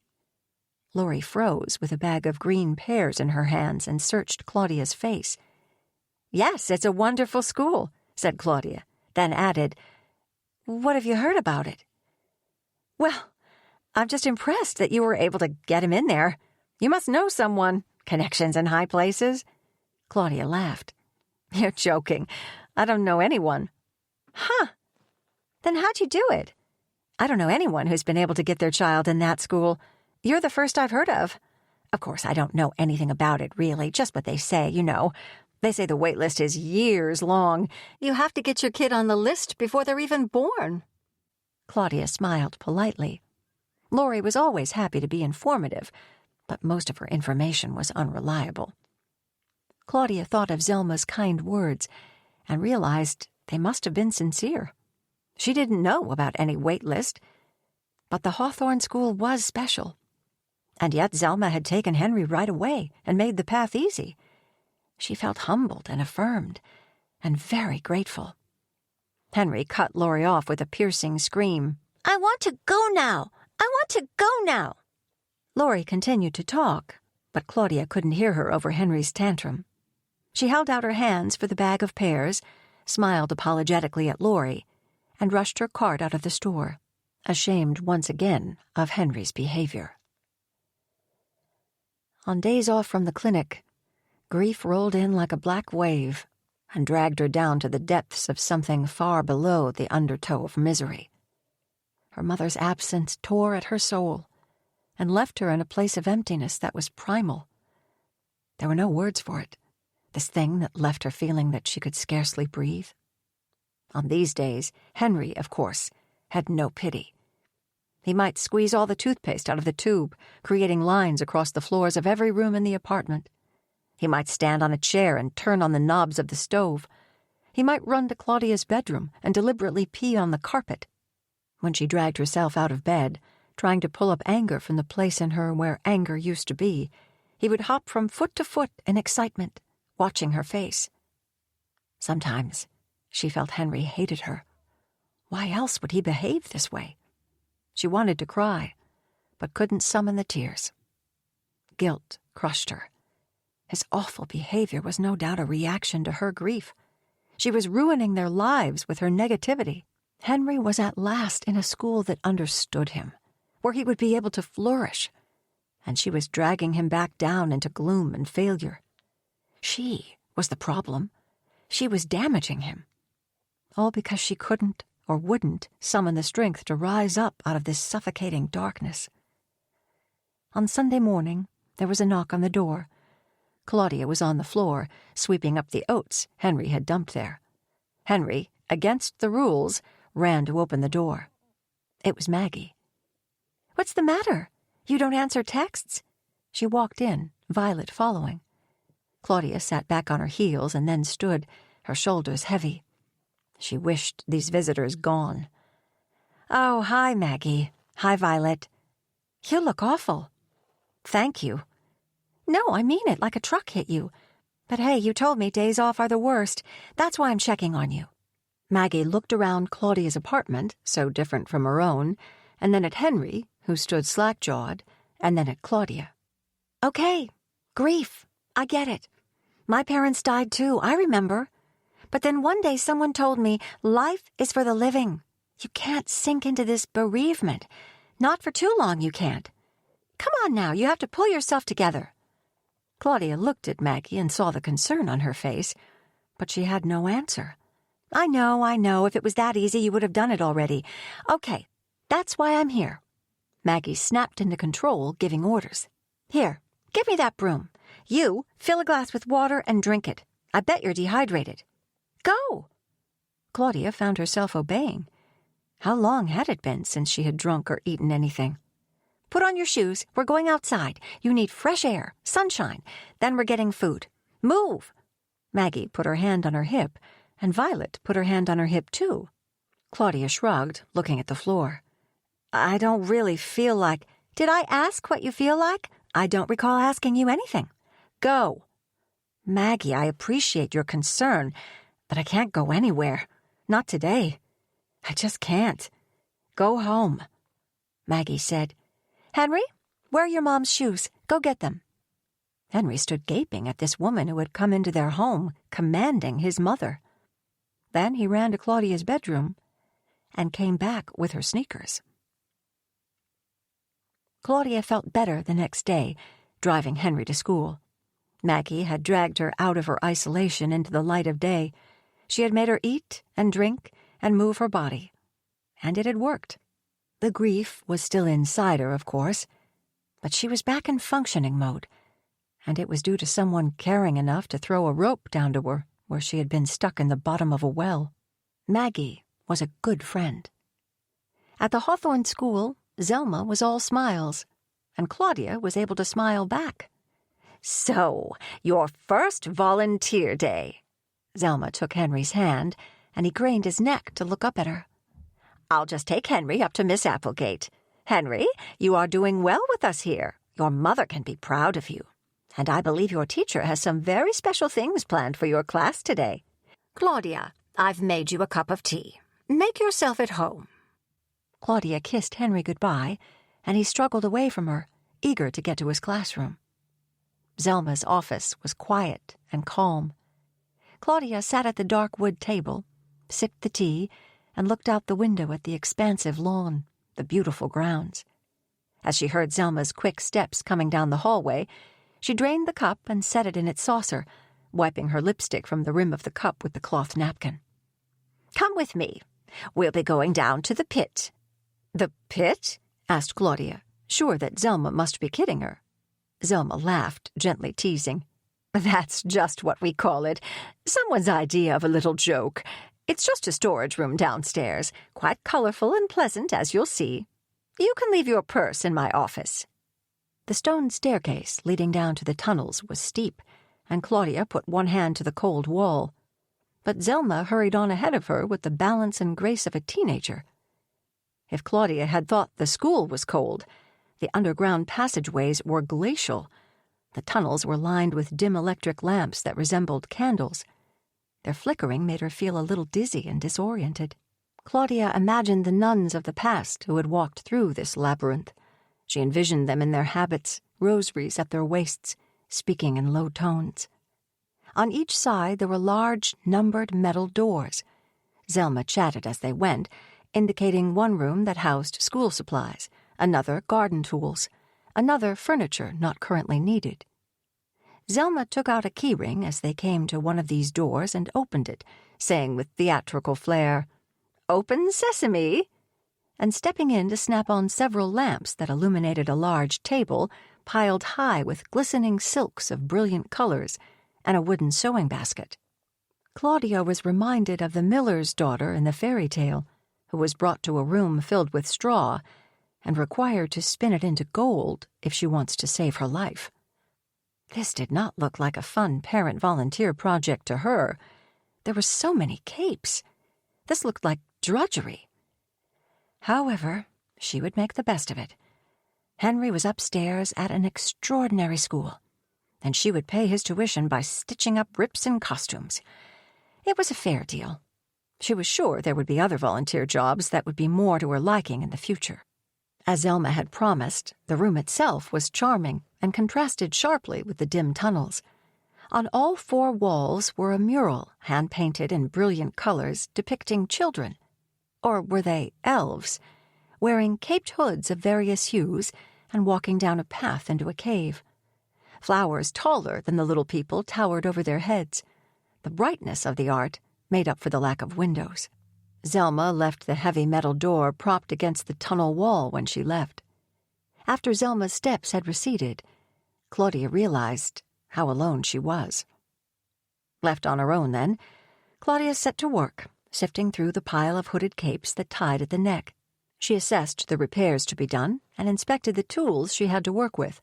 Lori froze with a bag of green pears in her hands and searched Claudia's face. "Yes, it's a wonderful school," said Claudia, then added, "What have you heard about it?" "Well, I'm just impressed that you were able to get him in there. You must know someone. Connections in high places." Claudia laughed. "You're joking. I don't know anyone." "Huh. Then how'd you do it?" "I don't know anyone who's been able to get their child in that school. You're the first I've heard of. Of course, I don't know anything about it, really, just what they say, you know. They say the wait list is years long. You have to get your kid on the list before they're even born." Claudia smiled politely. Lori was always happy to be informative, but most of her information was unreliable. Claudia thought of Zelma's kind words and realized they must have been sincere. She didn't know about any wait list, but the Hawthorne School was special. And yet Zelma had taken Henry right away and made the path easy. She felt humbled and affirmed, and very grateful. Henry cut Lori off with a piercing scream. I want to go now. I want to go now. Lori continued to talk, but Claudia couldn't hear her over Henry's tantrum. She held out her hands for the bag of pears, smiled apologetically at Lori, and rushed her cart out of the store, ashamed once again of Henry's behavior. On days off from the clinic, grief rolled in like a black wave and dragged her down to the depths of something far below the undertow of misery. Her mother's absence tore at her soul and left her in a place of emptiness that was primal. There were no words for it, this thing that left her feeling that she could scarcely breathe. On these days, Henry, of course, had no pity. He might squeeze all the toothpaste out of the tube, creating lines across the floors of every room in the apartment. He might stand on a chair and turn on the knobs of the stove. He might run to Claudia's bedroom and deliberately pee on the carpet. When she dragged herself out of bed, trying to pull up anger from the place in her where anger used to be, he would hop from foot to foot in excitement, watching her face. Sometimes she felt Henry hated her. Why else would he behave this way? She wanted to cry, but couldn't summon the tears. Guilt crushed her. His awful behavior was no doubt a reaction to her grief. She was ruining their lives with her negativity. Henry was at last in a school that understood him, where he would be able to flourish, and she was dragging him back down into gloom and failure. She was the problem. She was damaging him. All because she couldn't or wouldn't summon the strength to rise up out of this suffocating darkness. On Sunday morning, there was a knock on the door. Claudia was on the floor, sweeping up the oats Henry had dumped there. Henry, against the rules, ran to open the door. It was Maggie. "What's the matter? You don't answer texts?" She walked in, Violet following. Claudia sat back on her heels and then stood, her shoulders heavy. She wished these visitors gone. "Oh, hi, Maggie. Hi, Violet." "You look awful." "Thank you." "No, I mean it, like a truck hit you. But hey, you told me days off are the worst. That's why I'm checking on you." Maggie looked around Claudia's apartment, so different from her own, and then at Henry, who stood slack-jawed, and then at Claudia. "Okay, grief. I get it. My parents died too, I remember. But then one day someone told me life is for the living. You can't sink into this bereavement. Not for too long, you can't. Come on now, you have to pull yourself together." Claudia looked at Maggie and saw the concern on her face, but she had no answer. I know. If it was that easy, you would have done it already. Okay, that's why I'm here." Maggie snapped into control, giving orders. "Here, give me that broom. You, fill a glass with water and drink it. I bet you're dehydrated. Go!" Claudia found herself obeying. How long had it been since she had drunk or eaten anything? "Put on your shoes. We're going outside. You need fresh air, sunshine. Then we're getting food. Move!" Maggie put her hand on her hip, and Violet put her hand on her hip too. Claudia shrugged, looking at the floor. "I don't really feel like—" "Did I ask what you feel like? I don't recall asking you anything. Go." "Maggie, I appreciate your concern, but I can't go anywhere. Not today. I just can't. Go home," Maggie said. "Henry, where are your mom's shoes? Go get them." Henry stood gaping at this woman who had come into their home, commanding his mother. Then he ran to Claudia's bedroom and came back with her sneakers. Claudia felt better the next day, driving Henry to school. Maggie had dragged her out of her isolation into the light of day. She had made her eat and drink and move her body. And it had worked. The grief was still inside her, of course, but she was back in functioning mode, and it was due to someone caring enough to throw a rope down to her where she had been stuck in the bottom of a well. Maggie was a good friend. At the Hawthorne School, Zelma was all smiles, and Claudia was able to smile back. "So, your first volunteer day." Zelma took Henry's hand, and he craned his neck to look up at her. "I'll just take Henry up to Miss Applegate. Henry, you are doing well with us here. Your mother can be proud of you. And I believe your teacher has some very special things planned for your class today. Claudia, I've made you a cup of tea. Make yourself at home." Claudia kissed Henry goodbye, and he struggled away from her, eager to get to his classroom. Zelma's office was quiet and calm. Claudia sat at the dark wood table, sipped the tea, and looked out the window at the expansive lawn, the beautiful grounds. As she heard Zelma's quick steps coming down the hallway, she drained the cup and set it in its saucer, wiping her lipstick from the rim of the cup with the cloth napkin. "Come with me. We'll be going down to the pit." "The pit?" asked Claudia, sure that Zelma must be kidding her. Zelma laughed, gently teasing. "That's just what we call it. Someone's idea of a little joke. It's just a storage room downstairs, quite colorful and pleasant, as you'll see. You can leave your purse in my office." The stone staircase leading down to the tunnels was steep, and Claudia put one hand to the cold wall. But Zelma hurried on ahead of her with the balance and grace of a teenager. If Claudia had thought the school was cold, the underground passageways were glacial. The tunnels were lined with dim electric lamps that resembled candles. Their flickering made her feel a little dizzy and disoriented. Claudia imagined the nuns of the past who had walked through this labyrinth. She envisioned them in their habits, rosaries at their waists, speaking in low tones. On each side there were large, numbered metal doors. Zelma chatted as they went, indicating one room that housed school supplies, another garden tools, another furniture not currently needed. Zelma took out a keyring as they came to one of these doors and opened it, saying with theatrical flair, "Open sesame!" and stepping in to snap on several lamps that illuminated a large table piled high with glistening silks of brilliant colors and a wooden sewing basket. Claudia was reminded of the miller's daughter in the fairy tale, who was brought to a room filled with straw and required to spin it into gold if she wants to save her life. This did not look like a fun parent volunteer project to her. There were so many capes. This looked like drudgery. However, she would make the best of it. Henry was upstairs at an extraordinary school, and she would pay his tuition by stitching up rips in costumes. It was a fair deal. She was sure there would be other volunteer jobs that would be more to her liking in the future. As Zelma had promised, the room itself was charming and contrasted sharply with the dim tunnels. On all 4 walls were a mural hand-painted in brilliant colors depicting children, or were they elves, wearing caped hoods of various hues and walking down a path into a cave. Flowers taller than the little people towered over their heads. The brightness of the art made up for the lack of windows. Zelma left the heavy metal door propped against the tunnel wall when she left. After Zelma's steps had receded, Claudia realized how alone she was. Left on her own, then, Claudia set to work, sifting through the pile of hooded capes that tied at the neck. She assessed the repairs to be done and inspected the tools she had to work with,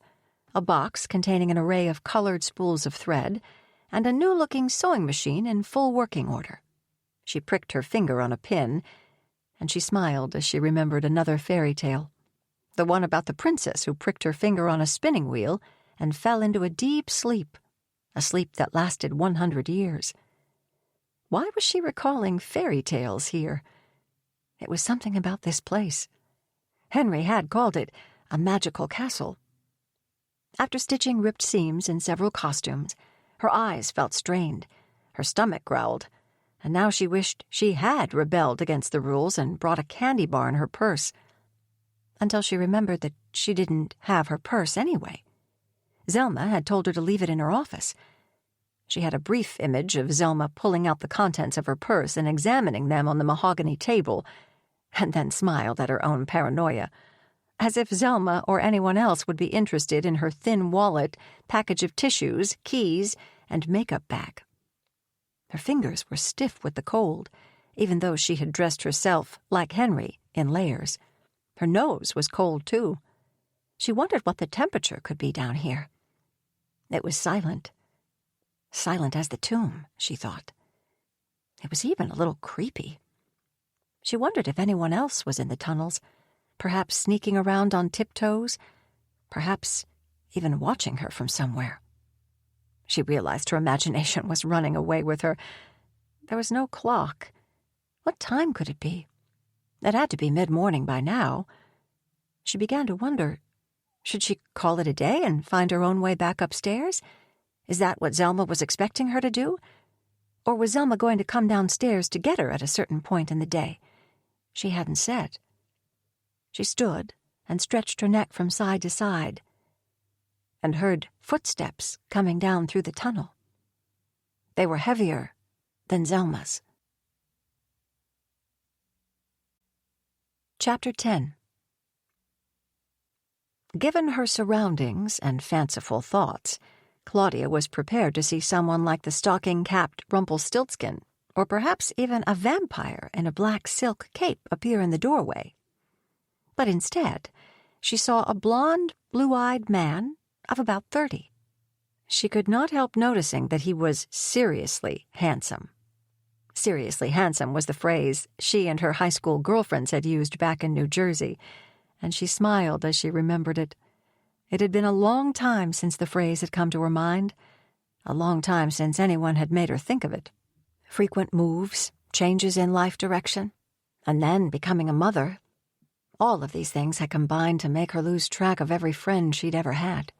a box containing an array of colored spools of thread, and a new-looking sewing machine in full working order. She pricked her finger on a pin, and she smiled as she remembered another fairy tale, the one about the princess who pricked her finger on a spinning wheel and fell into a deep sleep, a sleep that lasted 100 years. Why was she recalling fairy tales here? It was something about this place. Henry had called it a magical castle. After stitching ripped seams in several costumes, her eyes felt strained, her stomach growled, and now she wished she had rebelled against the rules and brought a candy bar in her purse. Until she remembered that she didn't have her purse anyway. Zelma had told her to leave it in her office. She had a brief image of Zelma pulling out the contents of her purse and examining them on the mahogany table, and then smiled at her own paranoia, as if Zelma or anyone else would be interested in her thin wallet, package of tissues, keys, and makeup bag. Her fingers were stiff with the cold, even though she had dressed herself, like Henry, in layers. Her nose was cold, too. She wondered what the temperature could be down here. It was silent. Silent as the tomb, she thought. It was even a little creepy. She wondered if anyone else was in the tunnels, perhaps sneaking around on tiptoes, perhaps even watching her from somewhere. She realized her imagination was running away with her. There was no clock. What time could it be? It had to be mid-morning by now. She began to wonder, should she call it a day and find her own way back upstairs? Is that what Zelma was expecting her to do? Or was Zelma going to come downstairs to get her at a certain point in the day? She hadn't said. She stood and stretched her neck from side to side and heard footsteps coming down through the tunnel. They were heavier than Zelma's. Chapter 10. Given her surroundings and fanciful thoughts, Claudia was prepared to see someone like the stocking-capped Rumpelstiltskin, or perhaps even a vampire in a black silk cape appear in the doorway. But instead, she saw a blond, blue-eyed man of about 30. She could not help noticing that he was seriously handsome. Seriously handsome was the phrase she and her high school girlfriends had used back in New Jersey, and she smiled as she remembered it. It had been a long time since the phrase had come to her mind, a long time since anyone had made her think of it. Frequent moves, changes in life direction, and then becoming a mother. All of these things had combined to make her lose track of every friend she'd ever had.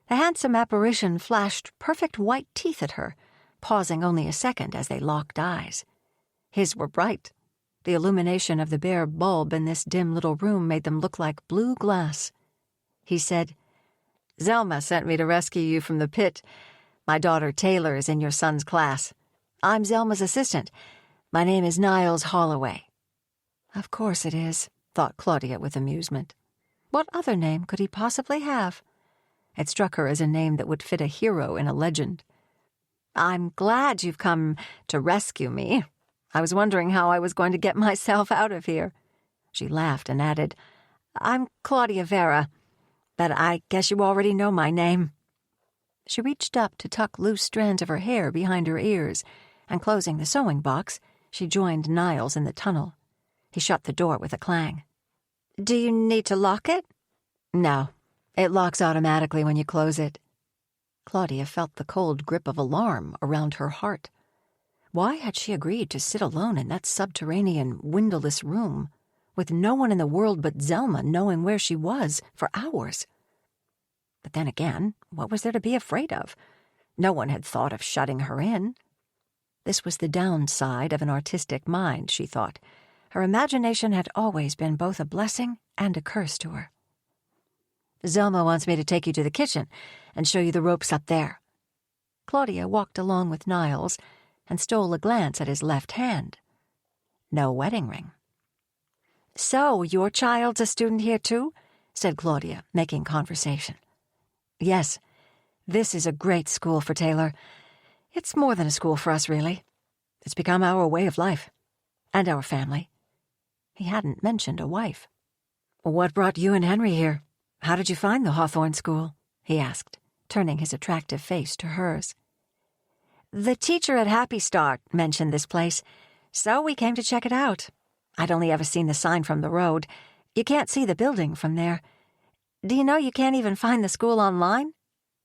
The handsome apparition flashed perfect white teeth at her, pausing only a second as they locked eyes. His were bright, The illumination of the bare bulb in this dim little room made them look like blue glass. He said, "Zelma sent me to rescue you from the pit. My daughter Taylor is in your son's class. I'm Zelma's assistant. My name is Niles Holloway." Of course it is, thought Claudia with amusement. What other name could he possibly have? It struck her as a name that would fit a hero in a legend. "I'm glad you've come to rescue me. I was wondering how I was going to get myself out of here." She laughed and added, "I'm Claudia Vera, but I guess you already know my name." She reached up to tuck loose strands of her hair behind her ears, and closing the sewing box, she joined Niles in the tunnel. He shut the door with a clang. "Do you need to lock it?" "No. It locks automatically when you close it." Claudia felt the cold grip of alarm around her heart. Why had she agreed to sit alone in that subterranean, windowless room, with no one in the world but Zelma knowing where she was for hours? But then again, what was there to be afraid of? No one had thought of shutting her in. This was the downside of an artistic mind, she thought. Her imagination had always been both a blessing and a curse to her. "Zelma wants me to take you to the kitchen and show you the ropes up there." Claudia walked along with Niles and stole a glance at his left hand. No wedding ring. "So, your child's a student here too?" said Claudia, making conversation. "Yes, this is a great school for Taylor. It's more than a school for us, really. It's become our way of life. And our family." He hadn't mentioned a wife. "What brought you and Henry here? How did you find the Hawthorne School?" he asked, turning his attractive face to hers. "The teacher at Happy Start mentioned this place, so we came to check it out. I'd only ever seen the sign from the road. You can't see the building from there. Do you know you can't even find the school online?"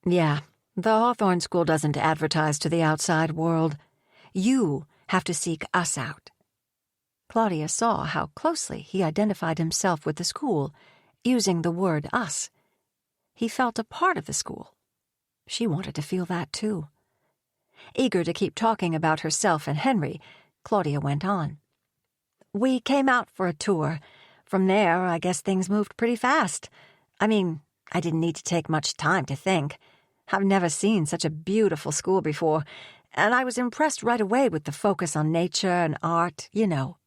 "Yeah, the Hawthorne School doesn't advertise to the outside world. You have to seek us out." Claudia saw how closely he identified himself with the school, using the word us. He felt a part of the school. She wanted to feel that too. Eager to keep talking about herself and Henry, Claudia went on. "We came out for a tour. From there, I guess things moved pretty fast. I mean, I didn't need to take much time to think. I've never seen such a beautiful school before, and I was impressed right away with the focus on nature and art, you know."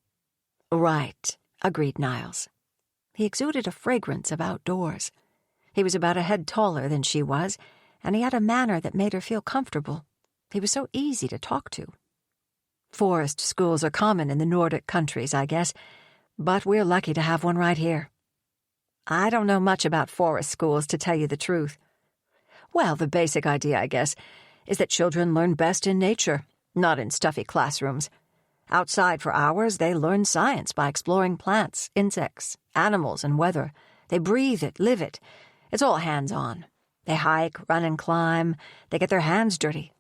"Right," agreed Niles. He exuded a fragrance of outdoors. He was about a head taller than she was, and he had a manner that made her feel comfortable. He was so easy to talk to. "Forest schools are common in the Nordic countries, I guess, but we're lucky to have one right here." "I don't know much about forest schools, to tell you the truth." "Well, the basic idea, I guess, is that children learn best in nature, not in stuffy classrooms. Outside for hours, they learn science by exploring plants, insects, animals, and weather. They breathe it, live it. It's all hands-on. They hike, run, and climb. They get their hands dirty.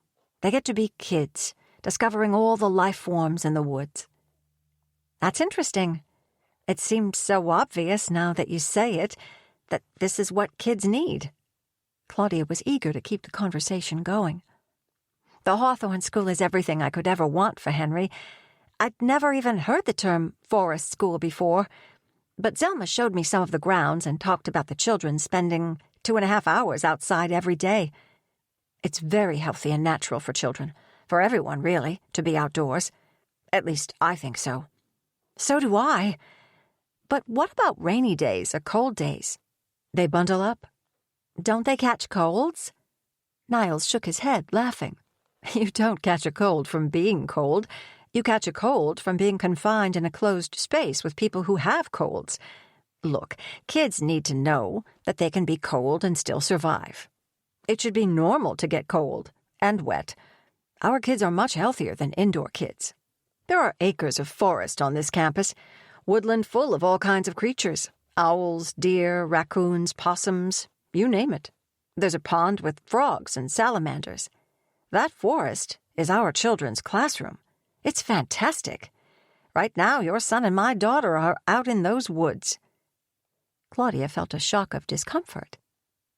They get to be kids, discovering all the life forms in the woods." "That's interesting. It seems so obvious now that you say it, that this is what kids need." Claudia was eager to keep the conversation going. "The Hawthorne School is everything I could ever want for Henry. I'd never even heard the term forest school before, but Zelma showed me some of the grounds and talked about the children spending 2.5 hours outside every day. It's very healthy and natural for children, for everyone, really, to be outdoors. At least, I think so." "So do I. But what about rainy days or cold days? They bundle up? Don't they catch colds?" Niles shook his head, laughing. "You don't catch a cold from being cold. You catch a cold from being confined in a closed space with people who have colds. Look, kids need to know that they can be cold and still survive. It should be normal to get cold and wet. Our kids are much healthier than indoor kids. There are acres of forest on this campus, woodland full of all kinds of creatures. Owls, deer, raccoons, possums, you name it. There's a pond with frogs and salamanders. That forest is our children's classroom. It's fantastic. Right now, your son and my daughter are out in those woods." Claudia felt a shock of discomfort.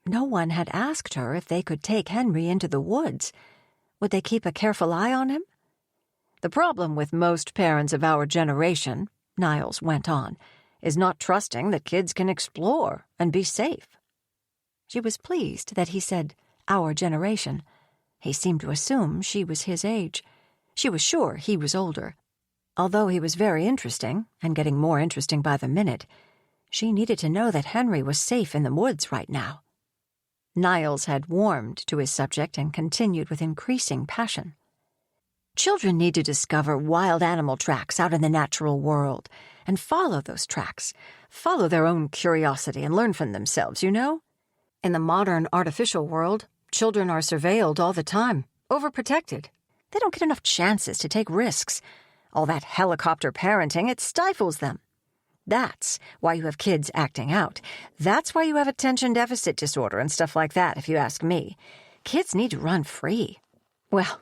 No one had asked her if they could take Henry into the woods. Would they keep a careful eye on him? The problem with most parents of our generation, Niles went on, is not trusting that kids can explore and be safe. She was pleased that he said our generation. He seemed to assume she was his age. She was sure he was older. Although he was very interesting, and getting more interesting by the minute, she needed to know that Henry was safe in the woods right now. Niles had warmed to his subject and continued with increasing passion. Children need to discover wild animal tracks out in the natural world and follow those tracks, follow their own curiosity and learn from themselves, you know? In the modern artificial world, children are surveilled all the time, overprotected. They don't get enough chances to take risks. All that helicopter parenting, it stifles them. That's why you have kids acting out. That's why you have attention deficit disorder and stuff like that, if you ask me. Kids need to run free. Well,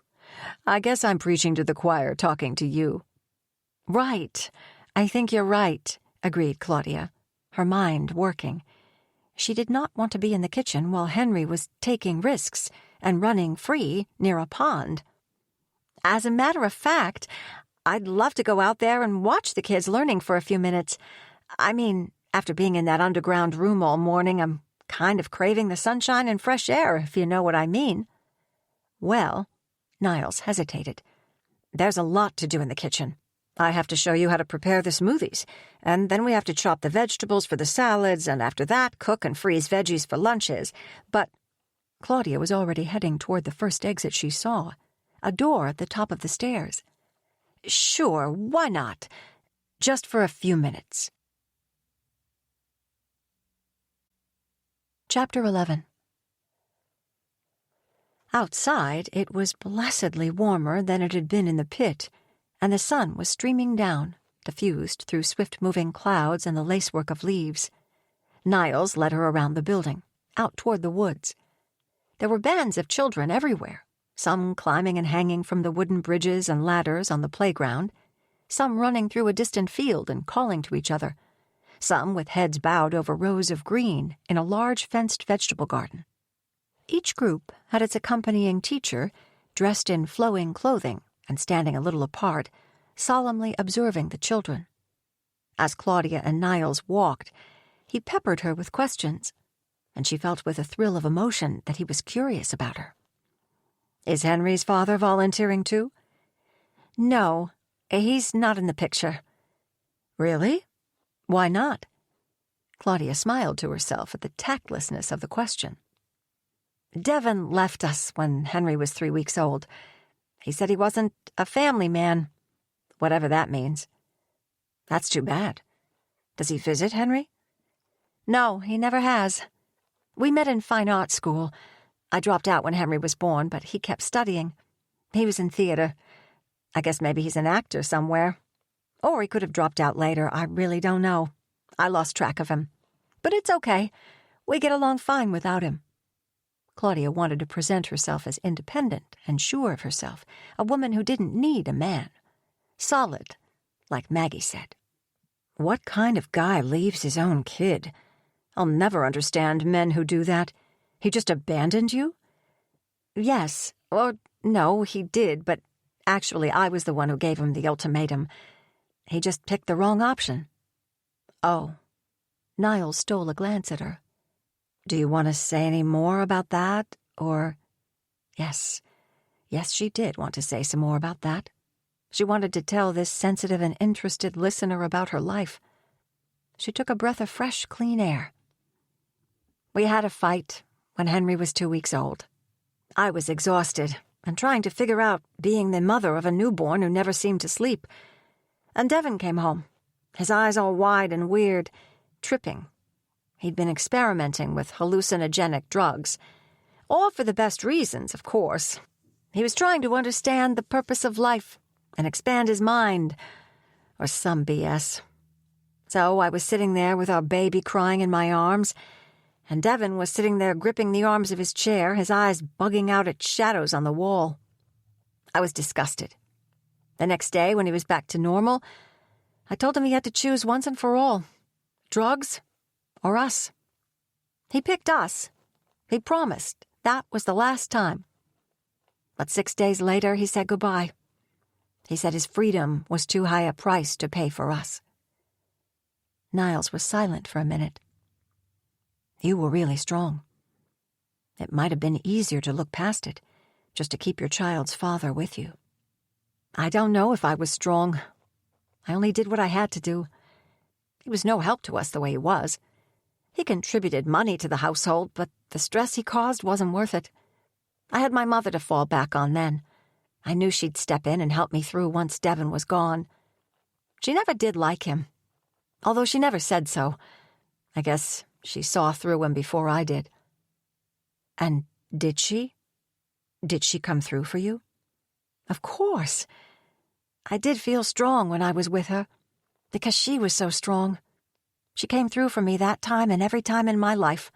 I guess I'm preaching to the choir talking to you. Right. I think you're right, agreed Claudia, her mind working. She did not want to be in the kitchen while Henry was taking risks and running free near a pond. As a matter of fact, I'd love to go out there and watch the kids learning for a few minutes. I mean, after being in that underground room all morning, I'm kind of craving the sunshine and fresh air, if you know what I mean. Well, Niles hesitated. There's a lot to do in the kitchen. I have to show you how to prepare the smoothies, and then we have to chop the vegetables for the salads, and after that, cook and freeze veggies for lunches. But Claudia was already heading toward the first exit she saw, a door at the top of the stairs. Sure, why not? Just for a few minutes. Chapter 11. Outside, it was blessedly warmer than it had been in the pit, and the sun was streaming down, diffused through swift-moving clouds and the lacework of leaves. Niles led her around the building, out toward the woods. There were bands of children everywhere, some climbing and hanging from the wooden bridges and ladders on the playground, some running through a distant field and calling to each other, some with heads bowed over rows of green in a large fenced vegetable garden. Each group had its accompanying teacher, dressed in flowing clothing and standing a little apart, solemnly observing the children. As Claudia and Niles walked, he peppered her with questions, and she felt with a thrill of emotion that he was curious about her. Is Henry's father volunteering too? No, he's not in the picture. Really? Why not? Claudia smiled to herself at the tactlessness of the question. Devon left us when Henry was 3 weeks old. He said he wasn't a family man, whatever that means. That's too bad. Does he visit Henry? No, he never has. We met in fine art school. I dropped out when Henry was born, but he kept studying. He was in theater. I guess maybe he's an actor somewhere. Or he could have dropped out later. I really don't know. I lost track of him. But it's okay. We get along fine without him. Claudia wanted to present herself as independent and sure of herself, a woman who didn't need a man. Solid, like Maggie said. What kind of guy leaves his own kid? I'll never understand men who do that. He just abandoned you? Yes, or no, he did, but actually I was the one who gave him the ultimatum. He just picked the wrong option. Oh. Niles stole a glance at her. Do you want to say any more about that, or... Yes, she did want to say some more about that. She wanted to tell this sensitive and interested listener about her life. She took a breath of fresh, clean air. We had a fight when Henry was 2 weeks old. I was exhausted and trying to figure out being the mother of a newborn who never seemed to sleep. And Devon came home, his eyes all wide and weird, tripping. He'd been experimenting with hallucinogenic drugs. All for the best reasons, of course. He was trying to understand the purpose of life and expand his mind, or some BS. So I was sitting there with our baby crying in my arms, and Devon was sitting there gripping the arms of his chair, his eyes bugging out at shadows on the wall. I was disgusted. The next day, when he was back to normal, I told him he had to choose once and for all. Drugs or us. He picked us. He promised that was the last time. But 6 days later, he said goodbye. He said his freedom was too high a price to pay for us. Niles was silent for a minute. You were really strong. It might have been easier to look past it, just to keep your child's father with you. I don't know if I was strong. I only did what I had to do. He was no help to us the way he was. He contributed money to the household, but the stress he caused wasn't worth it. I had my mother to fall back on then. I knew she'd step in and help me through once Devon was gone. She never did like him, although she never said so. I guess she saw through him before I did. And did she? Did she come through for you? Of course. I did feel strong when I was with her, because she was so strong. She came through for me that time and every time in my life.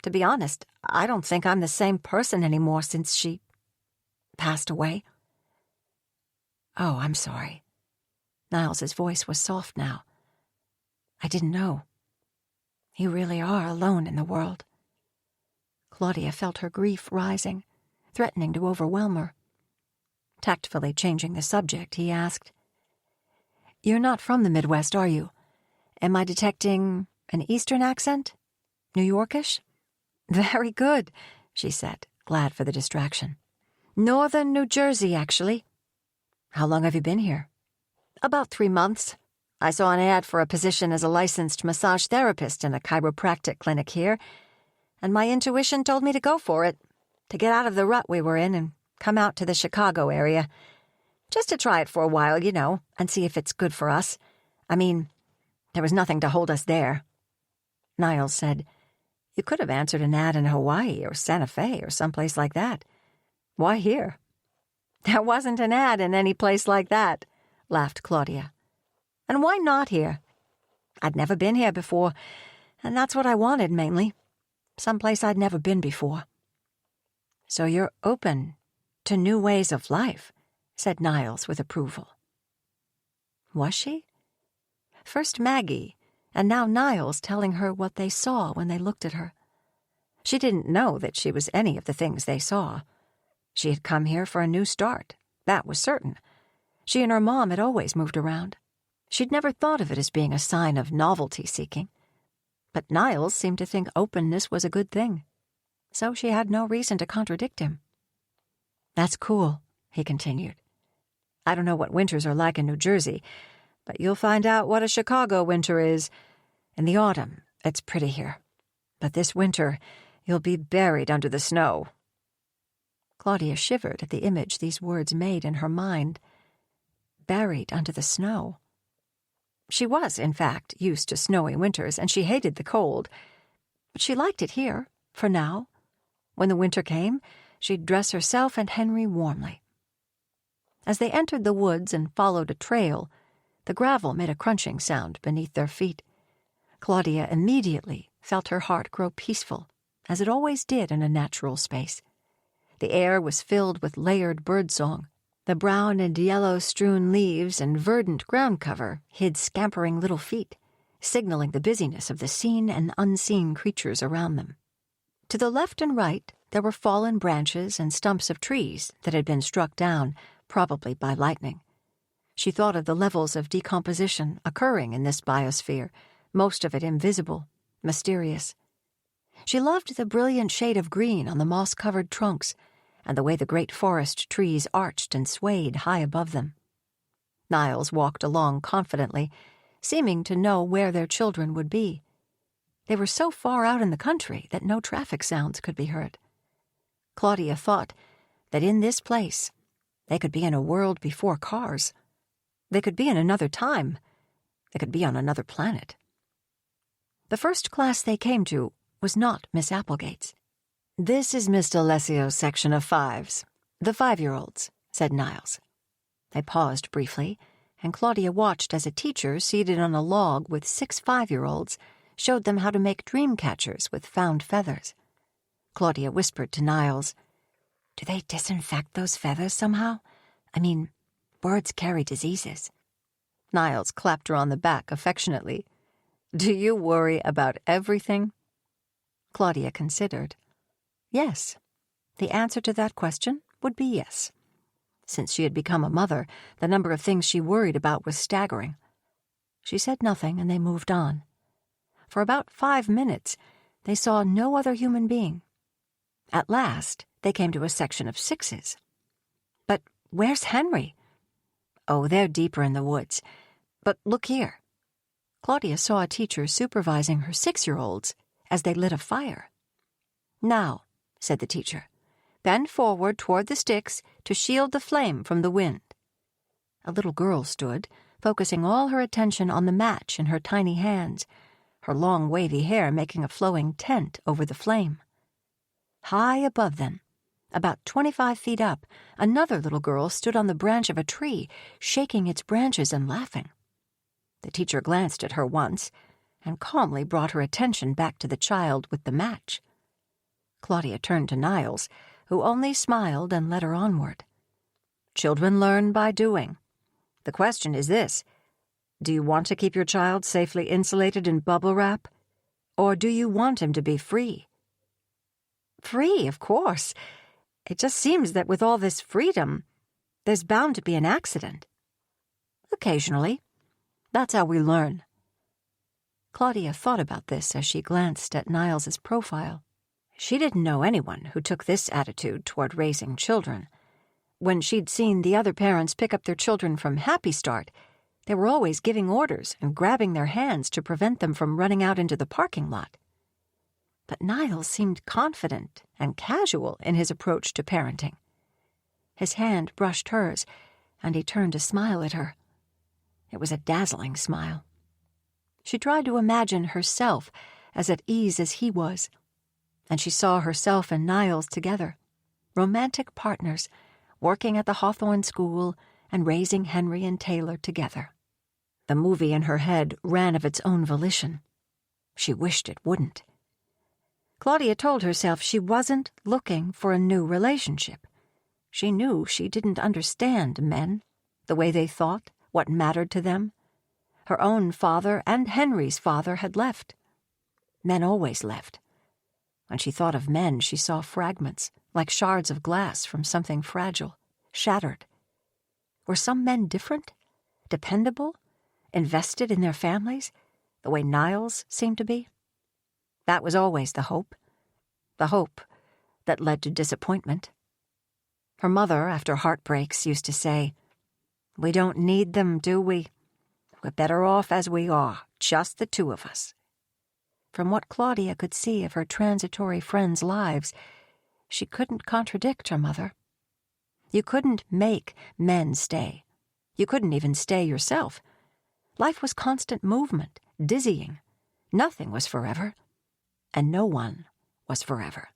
To be honest, I don't think I'm the same person anymore since she passed away. Oh, I'm sorry. Niles's voice was soft now. I didn't know. You really are alone in the world. Claudia felt her grief rising, threatening to overwhelm her. Tactfully changing the subject, he asked, You're not from the Midwest, are you? Am I detecting an Eastern accent? New Yorkish? Very good, she said, glad for the distraction. Northern New Jersey, actually. How long have you been here? About 3 months. I saw an ad for a position as a licensed massage therapist in a chiropractic clinic here, and my intuition told me to go for it, to get out of the rut we were in and come out to the Chicago area. Just to try it for a while, you know, and see if it's good for us. I mean, there was nothing to hold us there. Niles said, You could have answered an ad in Hawaii or Santa Fe or someplace like that. Why here? There wasn't an ad in any place like that, laughed Claudia. And why not here? I'd never been here before, and that's what I wanted mainly. Someplace I'd never been before. So you're open to new ways of life, said Niles with approval. Was she? First Maggie, and now Niles telling her what they saw when they looked at her. She didn't know that she was any of the things they saw. She had come here for a new start, that was certain. She and her mom had always moved around. She'd never thought of it as being a sign of novelty-seeking. But Niles seemed to think openness was a good thing, so she had no reason to contradict him. That's cool, he continued. I don't know what winters are like in New Jersey, but you'll find out what a Chicago winter is. In the autumn, it's pretty here. But this winter, you'll be buried under the snow. Claudia shivered at the image these words made in her mind. Buried under the snow. She was, in fact, used to snowy winters, and she hated the cold. But she liked it here, for now. When the winter came, she'd dress herself and Henry warmly. As they entered the woods and followed a trail, the gravel made a crunching sound beneath their feet. Claudia immediately felt her heart grow peaceful, as it always did in a natural space. The air was filled with layered birdsong. The brown and yellow-strewn leaves and verdant ground cover hid scampering little feet, signaling the busyness of the seen and unseen creatures around them. To the left and right, there were fallen branches and stumps of trees that had been struck down, probably by lightning. She thought of the levels of decomposition occurring in this biosphere, most of it invisible, mysterious. She loved the brilliant shade of green on the moss-covered trunks, and the way the great forest trees arched and swayed high above them. Niles walked along confidently, seeming to know where their children would be. They were so far out in the country that no traffic sounds could be heard. Claudia thought that in this place they could be in a world before cars. They could be in another time. They could be on another planet. The first class they came to was not Miss Applegate's. This is Miss D'Alessio's section of fives, the 5-year-olds, said Niles. They paused briefly, and Claudia watched as a teacher seated on a log with 6 5-year-olds showed them how to make dream catchers with found feathers. Claudia whispered to Niles, Do they disinfect those feathers somehow? I mean, birds carry diseases. Niles clapped her on the back affectionately. Do you worry about everything? Claudia considered. Yes. The answer to that question would be yes. Since she had become a mother, the number of things she worried about was staggering. She said nothing, and they moved on. For about 5 minutes, they saw no other human being. At last, they came to a section of 6s. "But where's Henry?" "Oh, they're deeper in the woods. But look here." Claudia saw a teacher supervising her 6-year-olds as they lit a fire. "Now," said the teacher, "bend forward toward the sticks to shield the flame from the wind." A little girl stood, focusing all her attention on the match in her tiny hands, her long wavy hair making a flowing tent over the flame. High above them, about 25 feet up, another little girl stood on the branch of a tree, shaking its branches and laughing. The teacher glanced at her once and calmly brought her attention back to the child with the match. Claudia turned to Niles, who only smiled and led her onward. "Children learn by doing. The question is this: do you want to keep your child safely insulated in bubble wrap, or do you want him to be free?" "Free, of course. It just seems that with all this freedom, there's bound to be an accident." "Occasionally. That's how we learn." Claudia thought about this as she glanced at Niles's profile. She didn't know anyone who took this attitude toward raising children. When she'd seen the other parents pick up their children from Happy Start, they were always giving orders and grabbing their hands to prevent them from running out into the parking lot. But Niles seemed confident and casual in his approach to parenting. His hand brushed hers, and he turned to smile at her. It was a dazzling smile. She tried to imagine herself as at ease as he was, and she saw herself and Niles together, romantic partners, working at the Hawthorne School and raising Henry and Taylor together. The movie in her head ran of its own volition. She wished it wouldn't. Claudia told herself she wasn't looking for a new relationship. She knew she didn't understand men, the way they thought, what mattered to them. Her own father and Henry's father had left. Men always left. When she thought of men, she saw fragments, like shards of glass from something fragile, shattered. Were some men different, dependable, invested in their families, the way Niles seemed to be? That was always the hope that led to disappointment. Her mother, after heartbreaks, used to say, "We don't need them, do we? We're better off as we are, just the two of us." From what Claudia could see of her transitory friends' lives, she couldn't contradict her mother. You couldn't make men stay. You couldn't even stay yourself. Life was constant movement, dizzying. Nothing was forever, and no one was forever.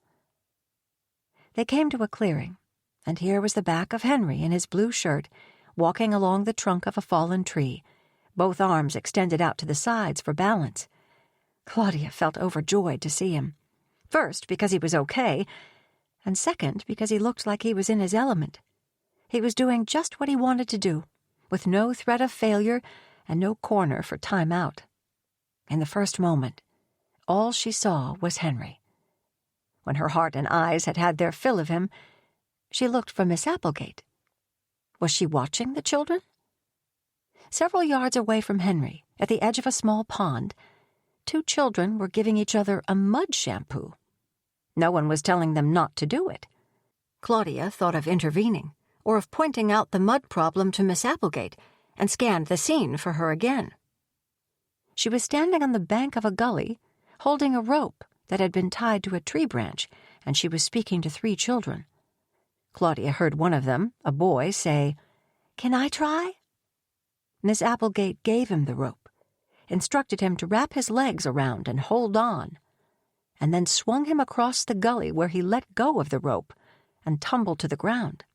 They came to a clearing, and here was the back of Henry in his blue shirt, walking along the trunk of a fallen tree, both arms extended out to the sides for balance. Claudia felt overjoyed to see him. First, because he was okay, and second, because he looked like he was in his element. He was doing just what he wanted to do, with no threat of failure and no corner for time out. In the first moment, all she saw was Henry. When her heart and eyes had had their fill of him, she looked for Miss Applegate. Was she watching the children? Several yards away from Henry, at the edge of a small pond, 2 children were giving each other a mud shampoo. No one was telling them not to do it. Claudia thought of intervening, or of pointing out the mud problem to Miss Applegate, and scanned the scene for her again. She was standing on the bank of a gully, holding a rope that had been tied to a tree branch, and she was speaking to 3 children. Claudia heard one of them, a boy, say, "Can I try?" Miss Applegate gave him the rope, instructed him to wrap his legs around and hold on, and then swung him across the gully where he let go of the rope and tumbled to the ground.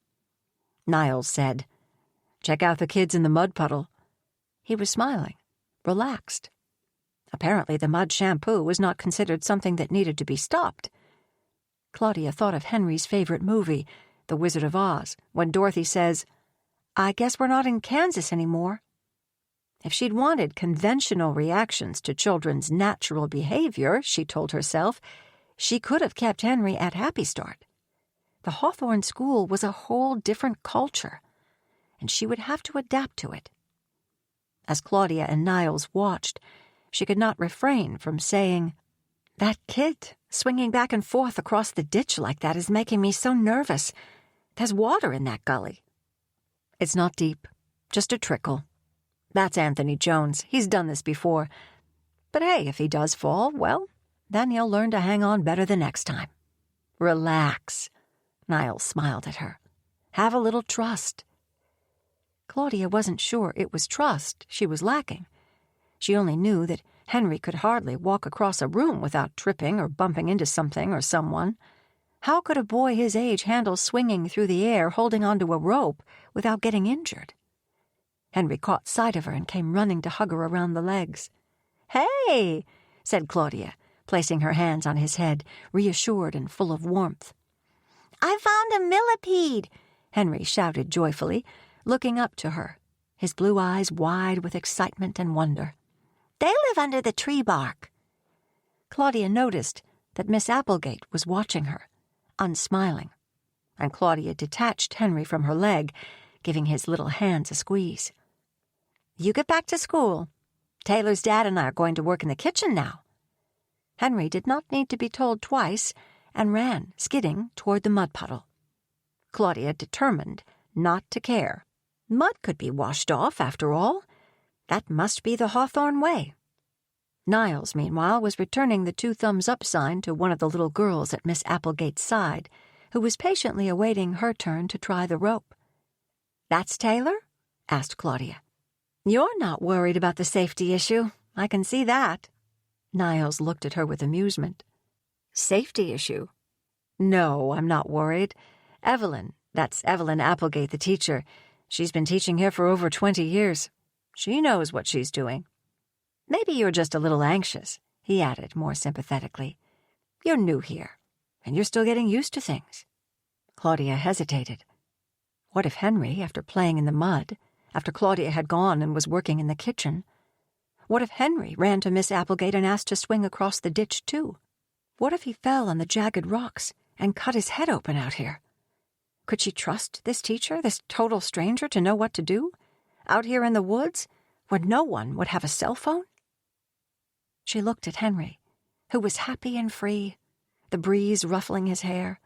Niles said, "Check out the kids in the mud puddle." He was smiling, relaxed. Apparently the mud shampoo was not considered something that needed to be stopped. Claudia thought of Henry's favorite movie, The Wizard of Oz, when Dorothy says, "I guess we're not in Kansas anymore." If she'd wanted conventional reactions to children's natural behavior, she told herself, she could have kept Henry at Happy Start. The Hawthorne School was a whole different culture, and she would have to adapt to it. As Claudia and Niles watched, she could not refrain from saying, "That kid swinging back and forth across the ditch like that is making me so nervous. There's water in that gully." "It's not deep, just a trickle. That's Anthony Jones. He's done this before. But hey, if he does fall, well, then he'll learn to hang on better the next time. Relax." Niles smiled at her. "Have a little trust." Claudia wasn't sure it was trust she was lacking. She only knew that Henry could hardly walk across a room without tripping or bumping into something or someone. How could a boy his age handle swinging through the air holding onto a rope without getting injured? Henry caught sight of her and came running to hug her around the legs. "Hey," said Claudia, placing her hands on his head, reassured and full of warmth. "I found a millipede," Henry shouted joyfully, looking up to her, his blue eyes wide with excitement and wonder. "They live under the tree bark." Claudia noticed that Miss Applegate was watching her, unsmiling, and Claudia detached Henry from her leg, giving his little hands a squeeze. "You get back to school. Taylor's dad and I are going to work in the kitchen now." Henry did not need to be told twice and ran, skidding, toward the mud puddle. Claudia determined not to care. Mud could be washed off, after all. That must be the Hawthorne way. Niles, meanwhile, was returning the 2 thumbs up sign to one of the little girls at Miss Applegate's side, who was patiently awaiting her turn to try the rope. "That's Taylor?" asked Claudia. "You're not worried about the safety issue. I can see that." Niles looked at her with amusement. "Safety issue?" "No, I'm not worried. Evelyn, that's Evelyn Applegate, the teacher. She's been teaching here for over 20 years. She knows what she's doing. Maybe you're just a little anxious," he added more sympathetically. "You're new here, and you're still getting used to things." Claudia hesitated. What if Henry, after playing in the mud, after Claudia had gone and was working in the kitchen, what if Henry ran to Miss Applegate and asked to swing across the ditch too? What if he fell on the jagged rocks and cut his head open out here? Could she trust this teacher, this total stranger, to know what to do? Out here in the woods, where no one would have a cell phone? She looked at Henry, who was happy and free, the breeze ruffling his hair.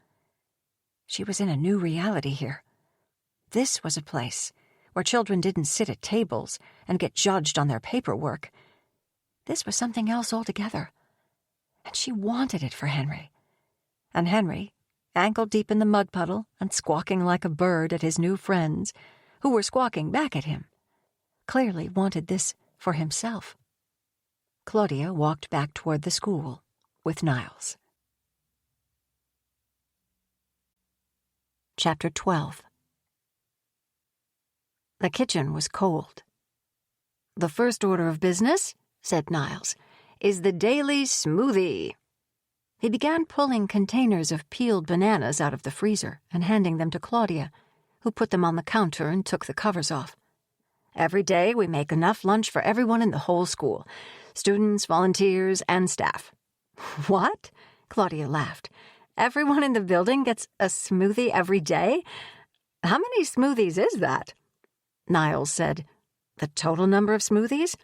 She was in a new reality here. This was a place where children didn't sit at tables and get judged on their paperwork. This was something else altogether, and she wanted it for Henry. And Henry, ankle-deep in the mud puddle and squawking like a bird at his new friends, who were squawking back at him, clearly wanted this for himself. Claudia walked back toward the school with Niles. Chapter 12. The kitchen was cold. "The first order of business," said Niles, "is the daily smoothie." He began pulling containers of peeled bananas out of the freezer and handing them to Claudia, who put them on the counter and took the covers off. "Every day we make enough lunch for everyone in the whole school, students, volunteers, and staff." "What?" Claudia laughed. "Everyone in the building gets a smoothie every day? How many smoothies is that?" Niles said, "The total number of smoothies?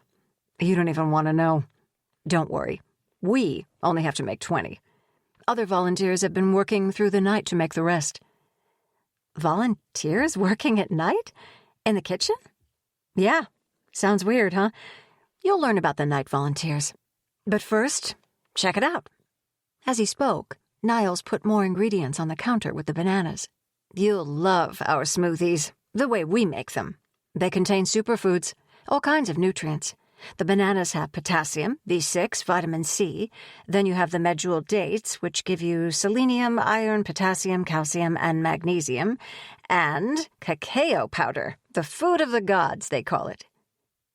You don't even want to know. Don't worry. We only have to make 20. Other volunteers have been working through the night to make the rest." "Volunteers working at night? In the kitchen?" "Yeah. Sounds weird, huh? You'll learn about the night volunteers. But first, check it out." As he spoke, Niles put more ingredients on the counter with the bananas. "You'll love our smoothies, the way we make them. They contain superfoods, all kinds of nutrients. The bananas have potassium, B6, vitamin C. Then you have the medjool dates, which give you selenium, iron, potassium, calcium, and magnesium. And cacao powder, the food of the gods, they call it."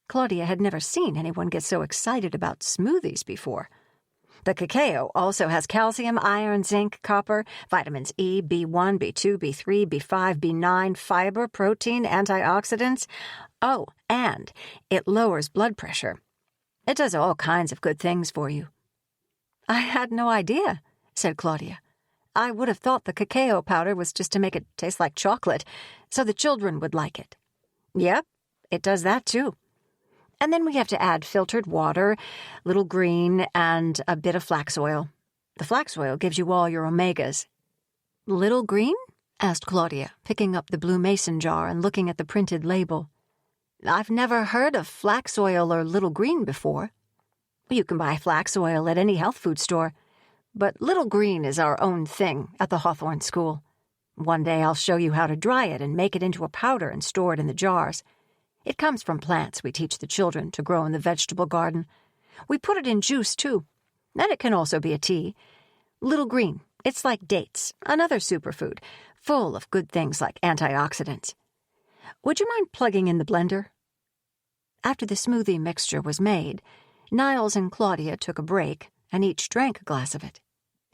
Claudia had never seen anyone get so excited about smoothies before. "The cacao also has calcium, iron, zinc, copper, vitamins E, B1, B2, B3, B5, B9, fiber, protein, antioxidants. Oh, and it lowers blood pressure. It does all kinds of good things for you." "I had no idea," said Claudia. "I would have thought the cacao powder was just to make it taste like chocolate, so the children would like it." "Yep, it does that too. And then we have to add filtered water, little green, and a bit of flax oil. The flax oil gives you all your omegas. Little green? Asked Claudia, picking up the blue mason jar and looking at the printed label. I've never heard of flax oil or little green before. You can buy flax oil at any health food store, but little green is our own thing at the Hawthorne School. One day I'll show you how to dry it and make it into a powder and store it in the jars. It comes from plants we teach the children to grow in the vegetable garden. We put it in juice, too. And it can also be a tea. Little green, it's like dates, another superfood, full of good things like antioxidants. Would you mind plugging in the blender? After the smoothie mixture was made, Niles and Claudia took a break and each drank a glass of it.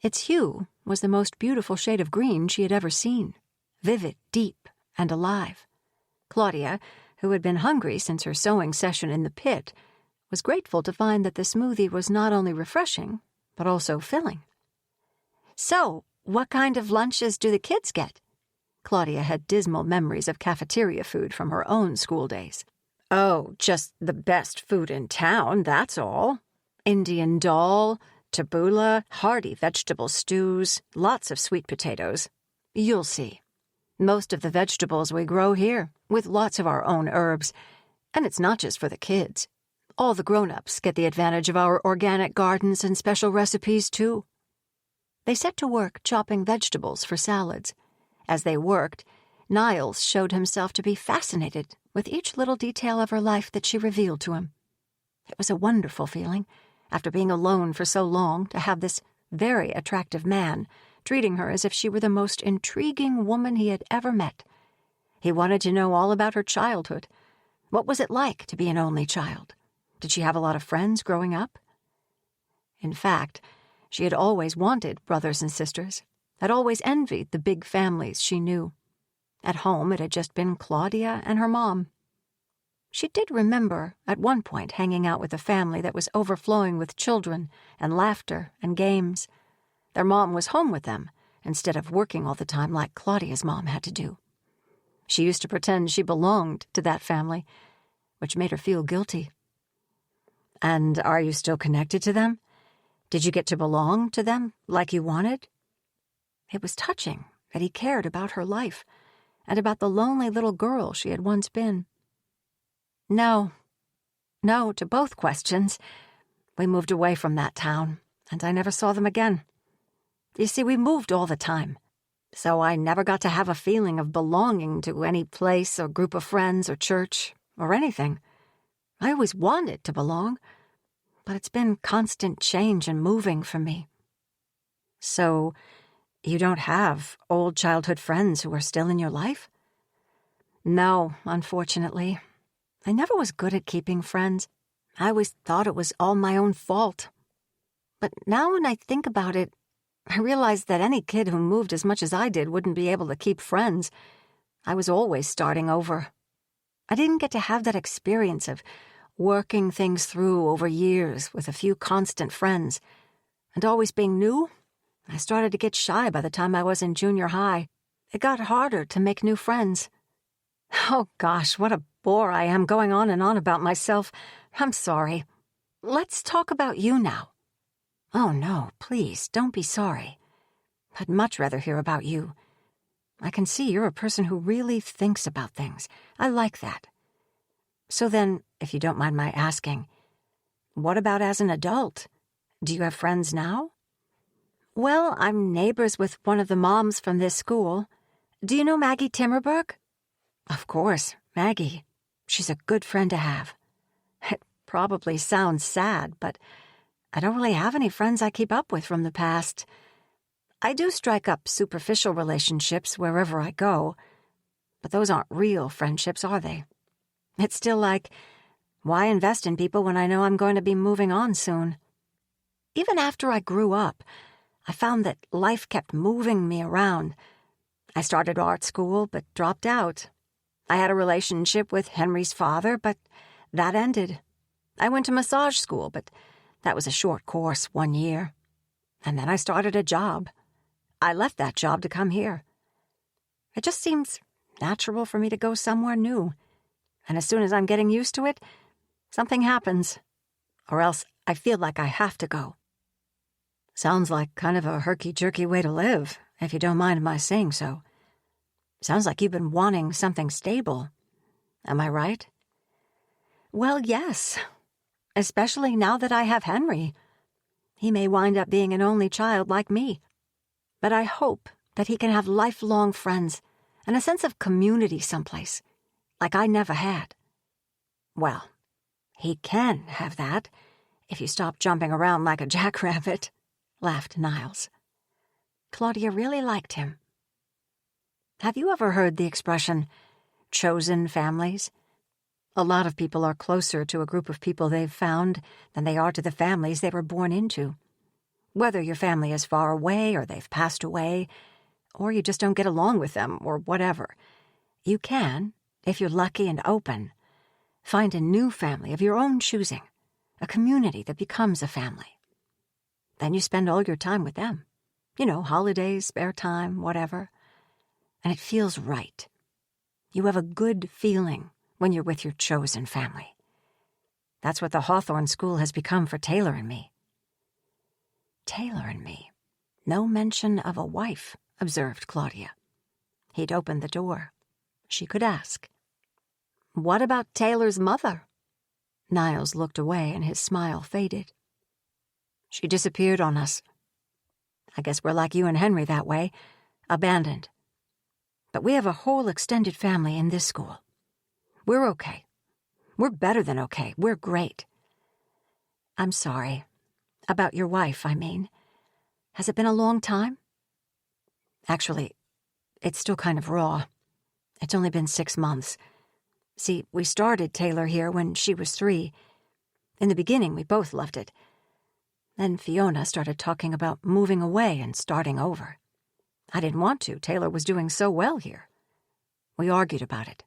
Its hue was the most beautiful shade of green she had ever seen, vivid, deep, and alive. Claudia, who had been hungry since her sewing session in the pit, was grateful to find that the smoothie was not only refreshing, but also filling. So, what kind of lunches do the kids get? Claudia had dismal memories of cafeteria food from her own school days. Oh, just the best food in town, that's all. Indian dal, tabbouleh, hearty vegetable stews, lots of sweet potatoes. You'll see. Most of the vegetables we grow here, with lots of our own herbs. And it's not just for the kids. All the grown-ups get the advantage of our organic gardens and special recipes, too. They set to work chopping vegetables for salads. As they worked, Niles showed himself to be fascinated with each little detail of her life that she revealed to him. It was a wonderful feeling, after being alone for so long, to have this very attractive man treating her as if she were the most intriguing woman he had ever met. He wanted to know all about her childhood. What was it like to be an only child? Did she have a lot of friends growing up? In fact, she had always wanted brothers and sisters, had always envied the big families she knew. At home, it had just been Claudia and her mom. She did remember, at one point, hanging out with a family that was overflowing with children and laughter and games. Their mom was home with them, instead of working all the time like Claudia's mom had to do. She used to pretend she belonged to that family, which made her feel guilty. And are you still connected to them? Did you get to belong to them like you wanted? It was touching that he cared about her life and about the lonely little girl she had once been. No to both questions. We moved away from that town, and I never saw them again. You see, we moved all the time, so I never got to have a feeling of belonging to any place or group of friends or church or anything. I always wanted to belong, but it's been constant change and moving for me. So, you don't have old childhood friends who are still in your life? No, unfortunately. I never was good at keeping friends. I always thought it was all my own fault. But now when I think about it, I realize that any kid who moved as much as I did wouldn't be able to keep friends. I was always starting over. I didn't get to have that experience of working things through over years with a few constant friends. And always being new, I started to get shy by the time I was in junior high. It got harder to make new friends. Oh gosh, what a bore I am going on and on about myself. I'm sorry. Let's talk about you now. Oh no, please, don't be sorry. I'd much rather hear about you. I can see you're a person who really thinks about things. I like that. So then, if you don't mind my asking, what about as an adult? Do you have friends now? Well, I'm neighbors with one of the moms from this school. Do you know Maggie Timmerberg? Of course, Maggie. She's a good friend to have. It probably sounds sad, but I don't really have any friends I keep up with from the past. I do strike up superficial relationships wherever I go, but those aren't real friendships, are they? It's still like, why invest in people when I know I'm going to be moving on soon? Even after I grew up, I found that life kept moving me around. I started art school, but dropped out. I had a relationship with Henry's father, but that ended. I went to massage school, but that was a short course, 1 year. And then I started a job. I left that job to come here. It just seems natural for me to go somewhere new. And as soon as I'm getting used to it, Something happens, or else I feel like I have to go. Sounds like kind of a herky-jerky way to live, if you don't mind my saying so. Sounds like you've been wanting something stable. Am I right? Well, yes. Especially now that I have Henry. He may wind up being an only child like me. But I hope that he can have lifelong friends and a sense of community someplace, like I never had. Well, he can have that if you stop jumping around like a jackrabbit, laughed Niles. Claudia really liked him. Have you ever heard the expression, chosen families? A lot of people are closer to a group of people they've found than they are to the families they were born into. Whether your family is far away or they've passed away, or you just don't get along with them or whatever, you can, if you're lucky and open, find a new family of your own choosing, a community that becomes a family. Then you spend all your time with them. Holidays, spare time, whatever. And it feels right. You have a good feeling when you're with your chosen family. That's what the Hawthorne School has become for Taylor and me. Taylor and me. No mention of a wife, observed Claudia. He'd opened the door. She could ask. What about Taylor's mother? Niles looked away and his smile faded. She disappeared on us. I guess we're like you and Henry that way, abandoned. But we have a whole extended family in this school. We're okay. We're better than okay. We're great. I'm sorry. About your wife, I mean. Has it been a long time? Actually, it's still kind of raw. It's only been 6 months. See, we started Taylor here when she was 3. In the beginning, we both loved it. Then Fiona started talking about moving away and starting over. I didn't want to. Taylor was doing so well here. We argued about it.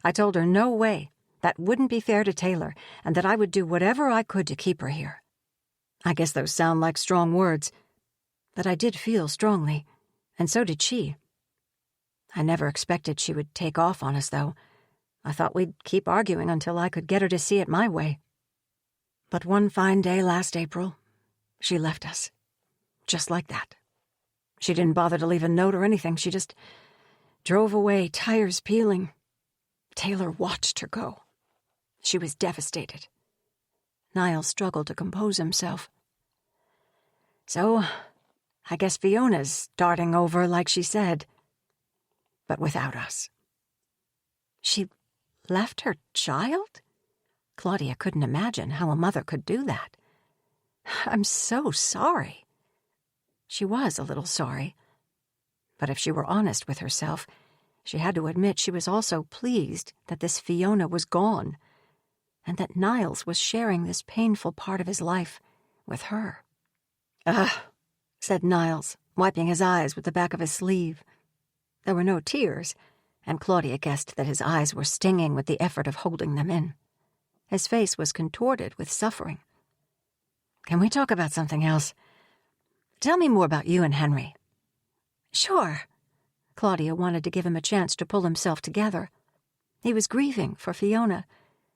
I told her no way. That wouldn't be fair to Taylor, and that I would do whatever I could to keep her here. I guess those sound like strong words, but I did feel strongly, and so did she. I never expected she would take off on us, though. I thought we'd keep arguing until I could get her to see it my way. But one fine day last April, she left us. Just like that. She didn't bother to leave a note or anything. She just drove away, tires peeling. Taylor watched her go. She was devastated. Niles struggled to compose himself. So, I guess Fiona's starting over like she said. But without us. She left her child? Claudia couldn't imagine how a mother could do that. I'm so sorry. She was a little sorry. But if she were honest with herself, she had to admit she was also pleased that this Fiona was gone, and that Niles was sharing this painful part of his life with her. Ugh, said Niles, wiping his eyes with the back of his sleeve. There were no tears, and Claudia guessed that his eyes were stinging with the effort of holding them in. His face was contorted with suffering. Can we talk about something else? Tell me more about you and Henry. Sure. Claudia wanted to give him a chance to pull himself together. He was grieving for Fiona,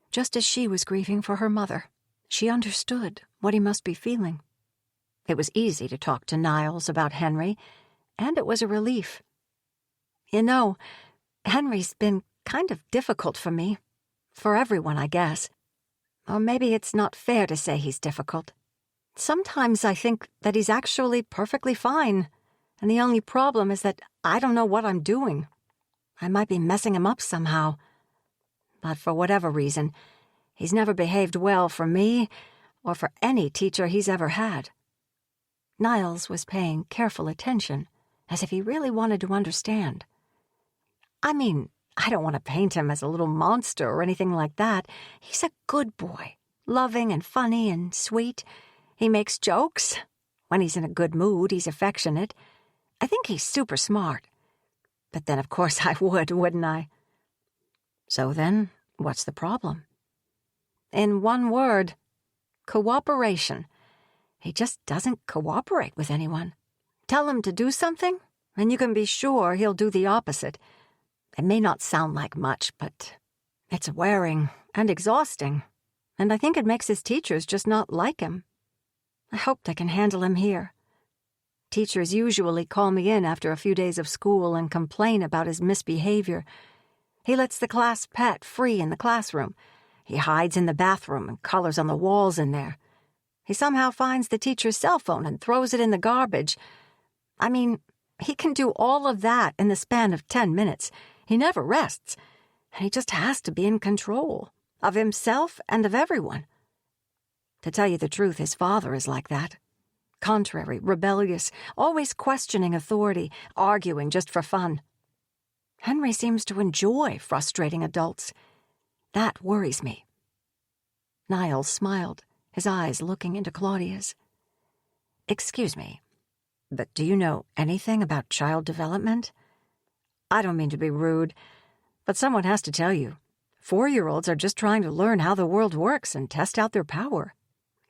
just as she was grieving for her mother. She understood what he must be feeling. It was easy to talk to Niles about Henry, and it was a relief. Henry's been kind of difficult for me. For everyone, I guess. Or maybe it's not fair to say he's difficult. Sometimes I think that he's actually perfectly fine, and the only problem is that I don't know what I'm doing. I might be messing him up somehow. But for whatever reason, he's never behaved well for me or for any teacher he's ever had. Niles was paying careful attention, as if he really wanted to understand. I mean, I don't want to paint him as a little monster or anything like that. He's a good boy, loving and funny and sweet. He makes jokes. When he's in a good mood, he's affectionate. I think he's super smart. But then, of course, I would, wouldn't I? So then, what's the problem? In one word, cooperation. He just doesn't cooperate with anyone. Tell him to do something, and you can be sure he'll do the opposite. It may not sound like much, but it's wearing and exhausting. and I think it makes his teachers just not like him. I hope they can handle him here. Teachers usually call me in after a few days of school and complain about his misbehavior. He lets the class pet free in the classroom. He hides in the bathroom and colors on the walls in there. He somehow finds the teacher's cell phone and throws it in the garbage. I mean, he can do all of that in the span of 10 minutes. He never rests, and he just has to be in control of himself and of everyone. To tell you the truth, his father is like that. Contrary, rebellious, always questioning authority, arguing just for fun. Henry seems to enjoy frustrating adults. That worries me. Niles smiled, his eyes looking into Claudia's. Excuse me, but do you know anything about child development? I don't mean to be rude, but someone has to tell you. 4-year-olds are just trying to learn how the world works and test out their power.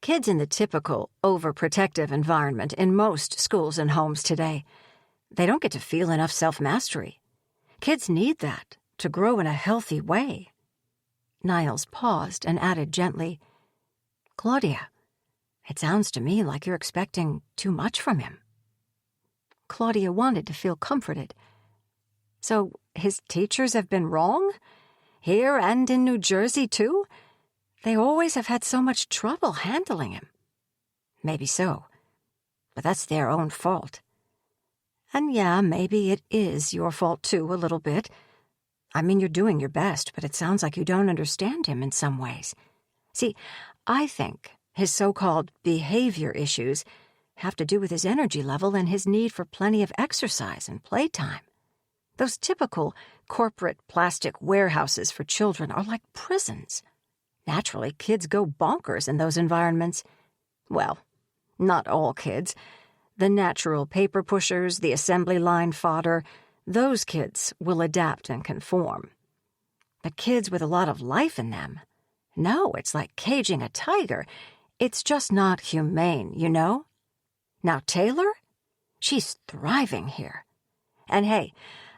Kids in the typical, overprotective environment in most schools and homes today, they don't get to feel enough self-mastery. Kids need that to grow in a healthy way. Niles paused and added gently, Claudia, it sounds to me like you're expecting too much from him. Claudia wanted to feel comforted. So his teachers have been wrong? Here and in New Jersey, too? They always have had so much trouble handling him. Maybe so, but that's their own fault. And yeah, maybe it is your fault, too, a little bit. I mean, you're doing your best, but it sounds like you don't understand him in some ways. See, I think his so-called behavior issues have to do with his energy level and his need for plenty of exercise and playtime. Those typical corporate plastic warehouses for children are like prisons. Naturally, kids go bonkers in those environments. Well, not all kids. The natural paper pushers, the assembly line fodder, those kids will adapt and conform. But kids with a lot of life in them, no, it's like caging a tiger. It's just not humane, you know? Now, Taylor? She's thriving here. And hey,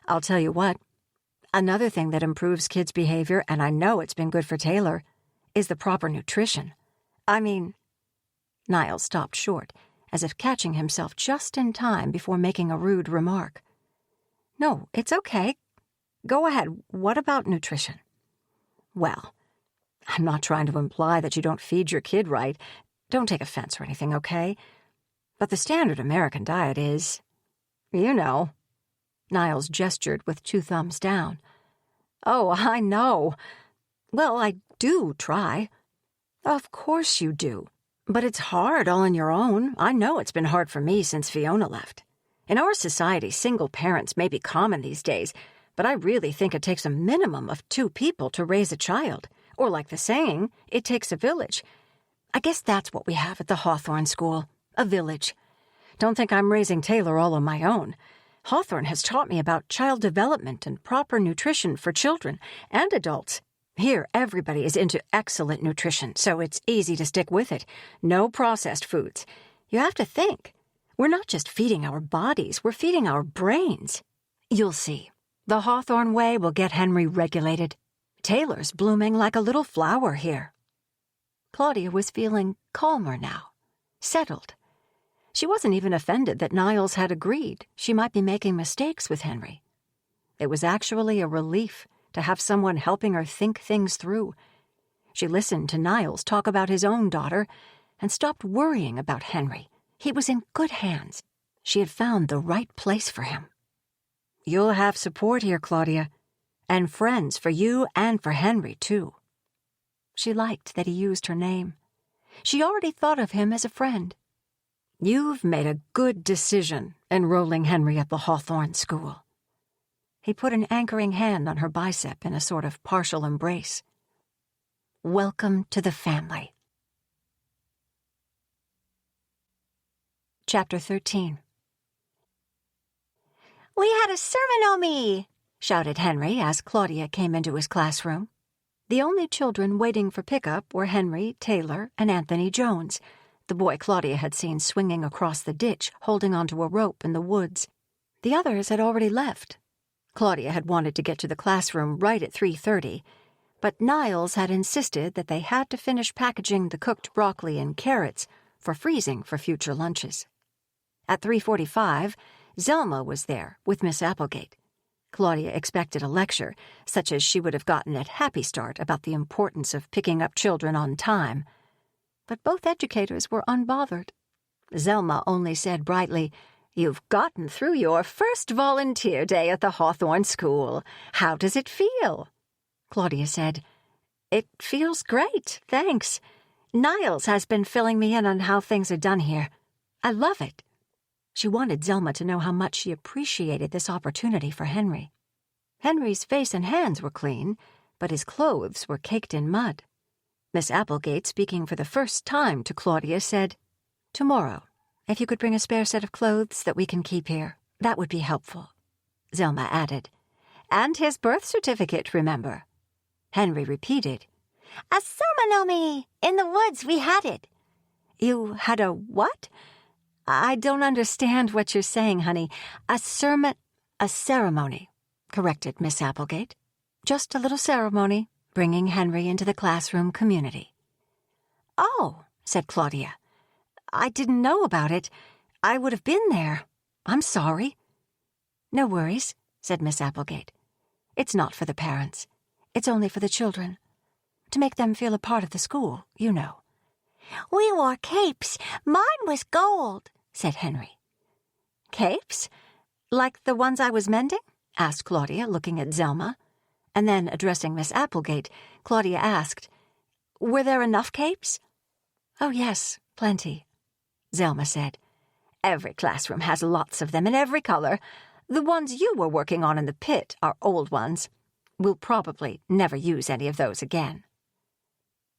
I'll tell you what, another thing that improves kids' behavior, and I know it's been good for Taylor, is the proper nutrition. I mean, Niles stopped short, as if catching himself just in time before making a rude remark. No, it's okay. Go ahead. What about nutrition? Well, I'm not trying to imply that you don't feed your kid right. Don't take offense or anything, okay? But the standard American diet is, you know. Niles gestured with 2 thumbs down. Oh, I know. Well, I do try. Of course you do. But it's hard all on your own. I know it's been hard for me since Fiona left. In our society, single parents may be common these days, but I really think it takes a minimum of 2 people to raise a child. Or like the saying, it takes a village. I guess that's what we have at the Hawthorne School, a village. Don't think I'm raising Taylor all on my own. Hawthorne has taught me about child development and proper nutrition for children and adults. Here, everybody is into excellent nutrition, so it's easy to stick with it. No processed foods. You have to think. We're not just feeding our bodies, we're feeding our brains. You'll see. The Hawthorne way will get Henry regulated. Taylor's blooming like a little flower here. Claudia was feeling calmer now, settled. She wasn't even offended that Niles had agreed she might be making mistakes with Henry. It was actually a relief to have someone helping her think things through. She listened to Niles talk about his own daughter and stopped worrying about Henry. He was in good hands. She had found the right place for him. You'll have support here, Claudia, and friends for you and for Henry, too. She liked that he used her name. She already thought of him as a friend. You've made a good decision enrolling Henry at the Hawthorne School. He put an anchoring hand on her bicep in a sort of partial embrace. Welcome to the family. Chapter 13. We had a sermon on me, shouted Henry as Claudia came into his classroom. The only children waiting for pickup were Henry, Taylor, and Anthony Jones, the boy Claudia had seen swinging across the ditch, holding onto a rope in the woods. The others had already left. Claudia had wanted to get to the classroom right at 3:30, But Niles had insisted that they had to finish packaging the cooked broccoli and carrots for freezing for future lunches. At 3:45, Zelma was there with Miss Applegate. Claudia expected a lecture, such as she would have gotten at Happy Start about the importance of picking up children on time. But both educators were unbothered. Zelma only said brightly, "You've gotten through your first volunteer day at the Hawthorne School. How does it feel?" Claudia said, "It feels great, thanks. Niles has been filling me in on how things are done here. I love it." She wanted Zelma to know how much she appreciated this opportunity for Henry. Henry's face and hands were clean, but his clothes were caked in mud. Miss Applegate, speaking for the first time to Claudia, said, "Tomorrow, if you could bring a spare set of clothes that we can keep here, that would be helpful." Zelma added, "And his birth certificate, remember." Henry repeated, "A ceremony! In the woods we had it." "You had a what?" "I don't understand what you're saying, honey. A ceremony," corrected Miss Applegate. "Just a little ceremony, bringing Henry into the classroom community." "Oh," said Claudia. "I didn't know about it. I would have been there. I'm sorry." "No worries," said Miss Applegate. "It's not for the parents. It's only for the children. To make them feel a part of the school, you know." "We wore capes. Mine was gold," said Henry. "Capes? Like the ones I was mending?" asked Claudia, looking at Zelma. And then, addressing Miss Applegate, Claudia asked, "Were there enough capes?" "Oh, yes, plenty," Zelma said. "Every classroom has lots of them in every color. The ones you were working on in the pit are old ones. We'll probably never use any of those again."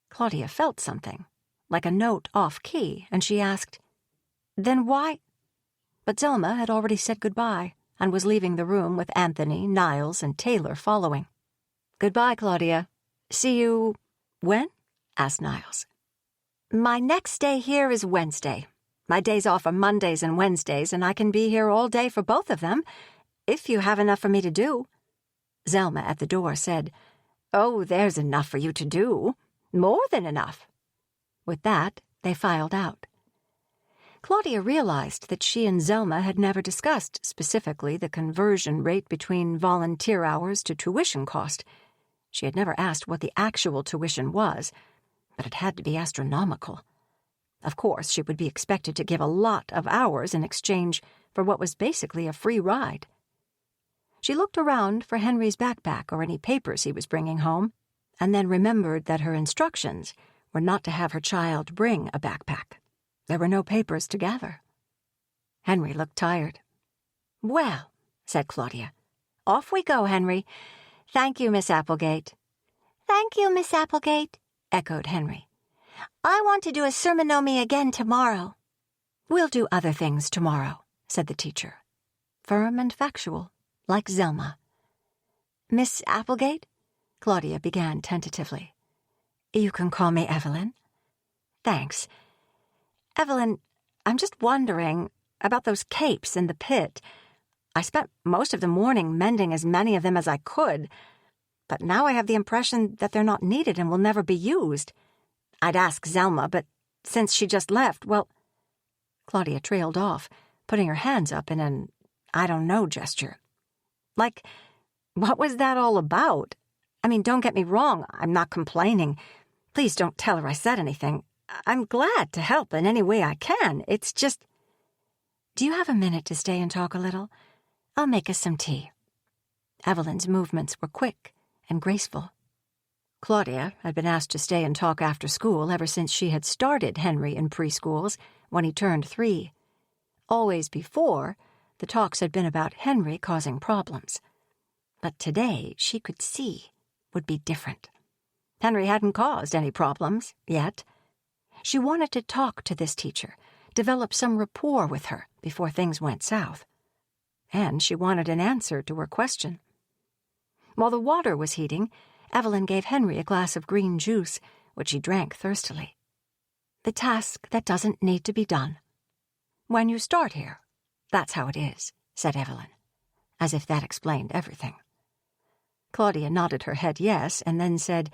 Claudia felt something, like a note off key, and she asked, "Then why?" But Zelma had already said goodbye and was leaving the room with Anthony, Niles, and Taylor following. "Goodbye, Claudia. See you when?" asked Niles. "My next day here is Wednesday. My days off are Mondays and Wednesdays, and I can be here all day for both of them, if you have enough for me to do." Zelma at the door said, "Oh, there's enough for you to do. More than enough." With that, they filed out. Claudia realized that she and Zelma had never discussed specifically the conversion rate between volunteer hours to tuition cost. She had never asked what the actual tuition was, but it had to be astronomical. Of course, she would be expected to give a lot of hours in exchange for what was basically a free ride. She looked around for Henry's backpack or any papers he was bringing home, and then remembered that her instructions were not to have her child bring a backpack. There were no papers to gather. Henry looked tired. "Well," said Claudia, "off we go, Henry. Thank you, Miss Applegate." "Thank you, Miss Applegate," echoed Henry. "I want to do a ceremony again tomorrow." "We'll do other things tomorrow," said the teacher, firm and factual, like Zelma. "Miss Applegate?" Claudia began tentatively. "You can call me Evelyn." "Thanks. Evelyn, I'm just wondering about those capes in the pit. I spent most of the morning mending as many of them as I could, but now I have the impression that they're not needed and will never be used. I'd ask Zelma, but since she just left, well..." Claudia trailed off, putting her hands up in an "I don't know" gesture. "Like, what was that all about? I mean, don't get me wrong, I'm not complaining. Please don't tell her I said anything. I'm glad to help in any way I can. It's just..." "Do you have a minute to stay and talk a little? I'll make us some tea." Evelyn's movements were quick and graceful. Claudia had been asked to stay and talk after school ever since she had started Henry in preschools when he turned 3. Always before, the talks had been about Henry causing problems. But today, she could see, would be different. Henry hadn't caused any problems, yet. She wanted to talk to this teacher, develop some rapport with her before things went south. And she wanted an answer to her question. While the water was heating, Evelyn gave Henry a glass of green juice, which he drank thirstily. "The task that doesn't need to be done. When you start here, that's how it is," said Evelyn, as if that explained everything. Claudia nodded her head yes, and then said,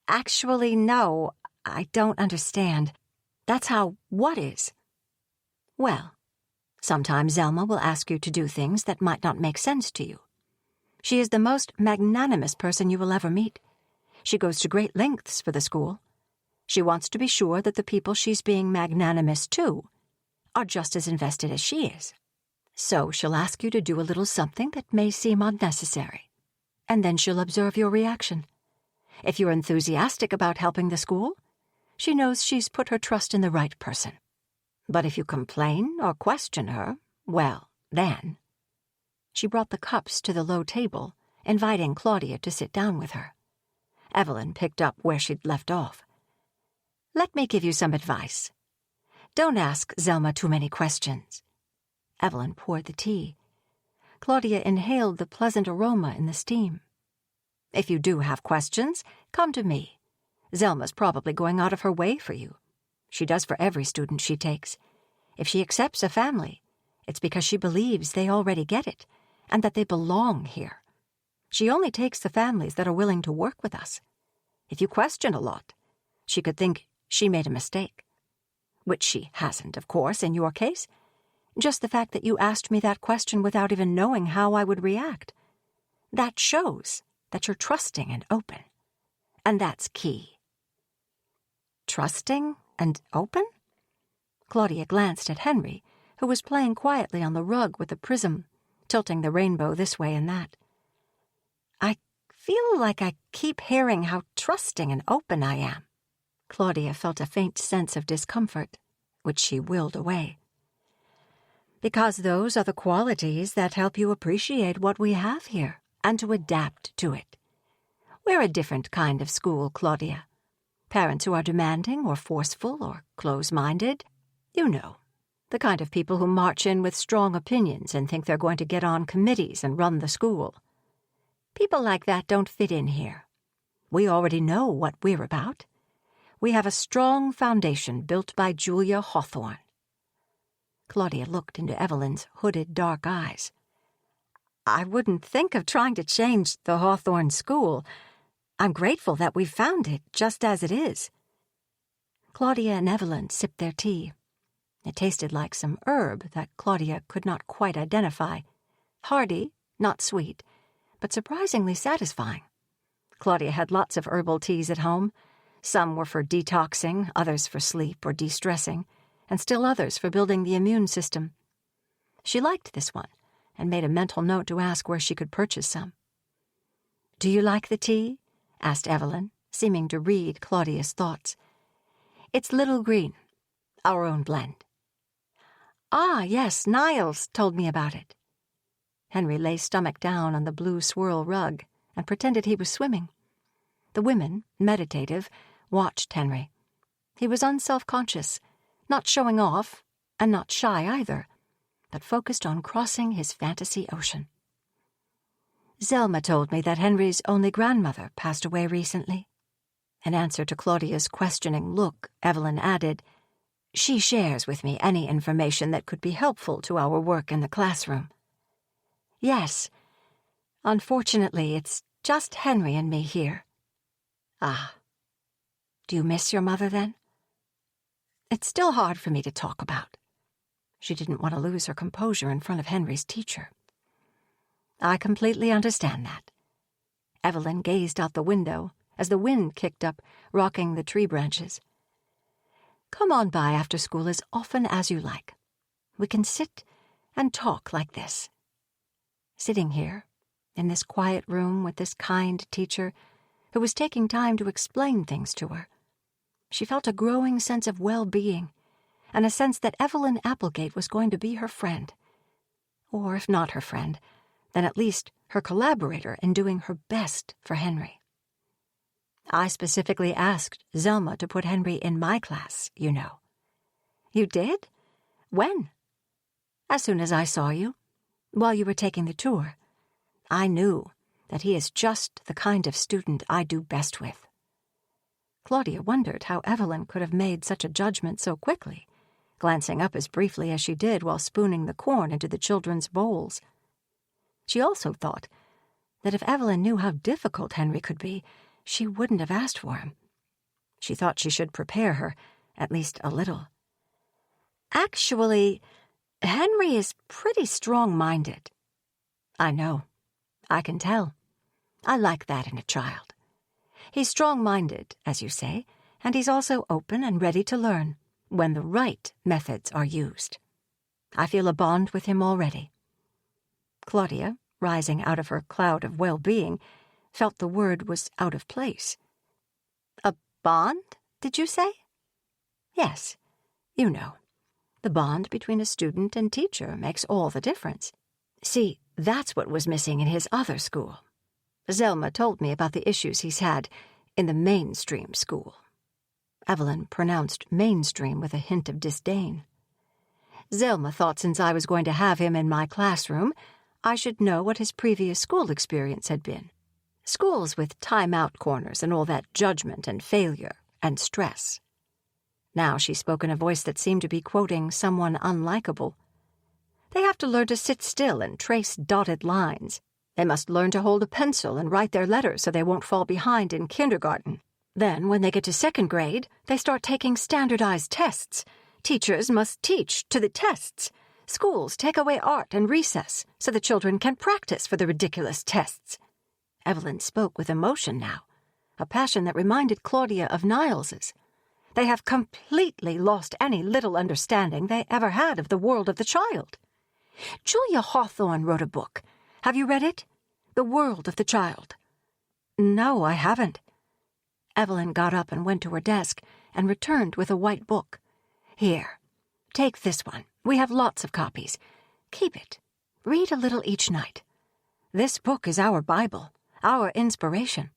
"Actually, no, I don't understand. That's how what is?" "Well, sometimes Zelma will ask you to do things that might not make sense to you. She is the most magnanimous person you will ever meet. She goes to great lengths for the school. She wants to be sure that the people she's being magnanimous to are just as invested as she is. So she'll ask you to do a little something that may seem unnecessary, and then she'll observe your reaction. If you're enthusiastic about helping the school, she knows she's put her trust in the right person. But if you complain or question her, well, then—" She brought the cups to the low table, inviting Claudia to sit down with her. Evelyn picked up where she'd left off. "Let me give you some advice. Don't ask Zelma too many questions." Evelyn poured the tea. Claudia inhaled the pleasant aroma in the steam. "If you do have questions, come to me. Zelma's probably going out of her way for you. She does for every student she takes. If she accepts a family, it's because she believes they already get it, and that they belong here. She only takes the families that are willing to work with us. If you question a lot, she could think she made a mistake. Which she hasn't, of course, in your case. Just the fact that you asked me that question without even knowing how I would react. That shows that you're trusting and open. And that's key." "Trusting and open?" Claudia glanced at Henry, who was playing quietly on the rug with a prism, tilting the rainbow this way and that. "I feel like I keep hearing how trusting and open I am." Claudia felt a faint sense of discomfort, which she willed away. "Because those are the qualities that help you appreciate what we have here and to adapt to it. We're a different kind of school, Claudia. Parents who are demanding or forceful or close-minded. You know, the kind of people who march in with strong opinions and think they're going to get on committees and run the school. People like that don't fit in here. We already know what we're about. We have a strong foundation built by Julia Hawthorne." Claudia looked into Evelyn's hooded dark eyes. "I wouldn't think of trying to change the Hawthorne School. I'm grateful that we found it just as it is." Claudia and Evelyn sipped their tea. It tasted like some herb that Claudia could not quite identify. Hearty, not sweet, but surprisingly satisfying. Claudia had lots of herbal teas at home. Some were for detoxing, others for sleep or de-stressing, and still others for building the immune system. She liked this one, and made a mental note to ask where she could purchase some. "Do you like the tea?" asked Evelyn, seeming to read Claudia's thoughts. "It's Little Green, our own blend." "Ah, yes, Niles told me about it." Henry lay stomach down on the blue swirl rug and pretended he was swimming. The women, meditative, watched Henry. He was unself-conscious, not showing off, and not shy either, but focused on crossing his fantasy ocean. "Zelma told me that Henry's only grandmother passed away recently." In answer to Claudia's questioning look, Evelyn added, "She shares with me any information that could be helpful to our work in the classroom." "Yes. Unfortunately, it's just Henry and me here." "Ah. Do you miss your mother, then?" "It's still hard for me to talk about." She didn't want to lose her composure in front of Henry's teacher. "I completely understand that." Evelyn gazed out the window as the wind kicked up, rocking the tree branches. "Come on by after school as often as you like. We can sit and talk like this." Sitting here, in this quiet room with this kind teacher who was taking time to explain things to her, she felt a growing sense of well-being and a sense that Evelyn Applegate was going to be her friend. Or if not her friend, then at least her collaborator in doing her best for Henry. "I specifically asked Zelma to put Henry in my class, you know." "You did? When?" "As soon as I saw you, while you were taking the tour. I knew that he is just the kind of student I do best with." Claudia wondered how Evelyn could have made such a judgment so quickly, glancing up as briefly as she did while spooning the corn into the children's bowls. She also thought, that if Evelyn knew how difficult Henry could be, she wouldn't have asked for him. She thought she should prepare her, at least a little. Actually, Henry is pretty strong-minded. I know. I can tell. I like that in a child. He's strong-minded, as you say, and he's also open and ready to learn, when the right methods are used. I feel a bond with him already. Claudia, rising out of her cloud of well-being, felt the word was out of place. A bond, did you say? Yes, you know. The bond between a student and teacher makes all the difference. See, that's what was missing in his other school. Zelma told me about the issues he's had in the mainstream school. Evelyn pronounced mainstream with a hint of disdain. Zelma thought since I was going to have him in my classroom, I should know what his previous school experience had been. Schools with time-out corners and all that judgment and failure and stress. Now she spoke in a voice that seemed to be quoting someone unlikable. They have to learn to sit still and trace dotted lines. They must learn to hold a pencil and write their letters so they won't fall behind in kindergarten. Then, when they get to second grade, they start taking standardized tests. Teachers must teach to the tests. Schools take away art and recess so the children can practice for the ridiculous tests. Evelyn spoke with emotion now, a passion that reminded Claudia of Niles's. They have completely lost any little understanding they ever had of the world of the child. Julia Hawthorne wrote a book. Have you read it? The World of the Child. No, I haven't. Evelyn got up and went to her desk and returned with a white book. Here, take this one. We have lots of copies. Keep it. Read a little each night. This book is our Bible, our inspiration.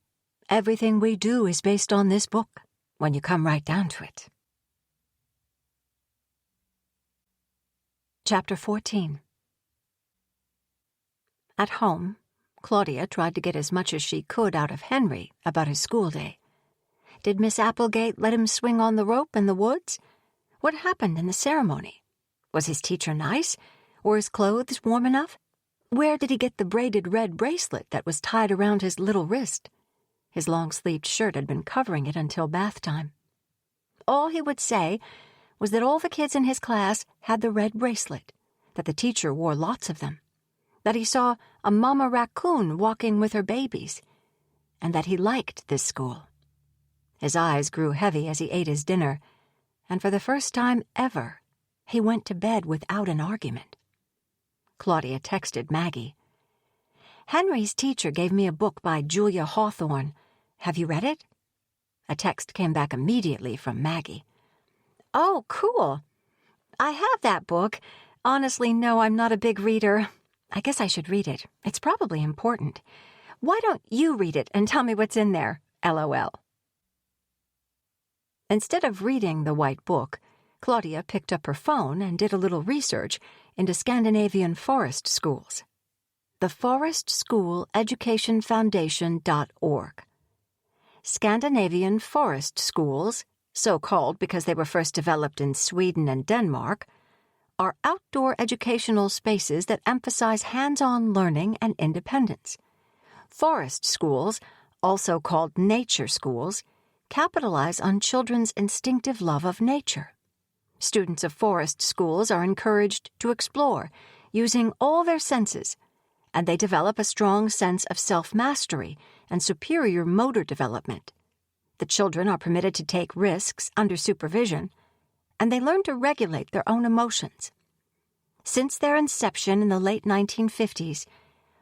Everything we do is based on this book, when you come right down to it. Chapter 14. At home, Claudia tried to get as much as she could out of Henry about his school day. Did Miss Applegate let him swing on the rope in the woods? What happened in the ceremony? Was his teacher nice? Were his clothes warm enough? Where did he get the braided red bracelet that was tied around his little wrist? His long-sleeved shirt had been covering it until bath time. All he would say was that all the kids in his class had the red bracelet, that the teacher wore lots of them, that he saw a mama raccoon walking with her babies, and that he liked this school. His eyes grew heavy as he ate his dinner, and for the first time ever, he went to bed without an argument. Claudia texted Maggie. Henry's teacher gave me a book by Julia Hawthorne. Have you read it? A text came back immediately from Maggie. Oh, cool. I have that book. Honestly, no, I'm not a big reader. I guess I should read it. It's probably important. Why don't you read it and tell me what's in there? LOL. Instead of reading the white book, Claudia picked up her phone and did a little research into Scandinavian forest schools. The Forest School Education Foundation.org. Scandinavian forest schools, so called because they were first developed in Sweden and Denmark, are outdoor educational spaces that emphasize hands-on learning and independence. Forest schools, also called nature schools, capitalize on children's instinctive love of nature. Students of forest schools are encouraged to explore, using all their senses, and they develop a strong sense of self-mastery and superior motor development. The children are permitted to take risks under supervision, and they learn to regulate their own emotions. Since their inception in the late 1950s,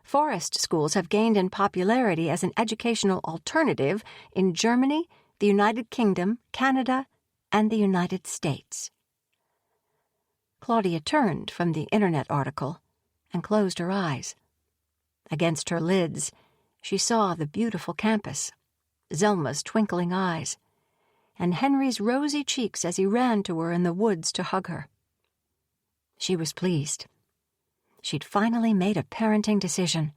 forest schools have gained in popularity as an educational alternative in Germany, the United Kingdom, Canada, and the United States. Claudia turned from the internet article and closed her eyes. Against her lids, she saw the beautiful campus, Zelma's twinkling eyes, and Henry's rosy cheeks as he ran to her in the woods to hug her. She was pleased. She'd finally made a parenting decision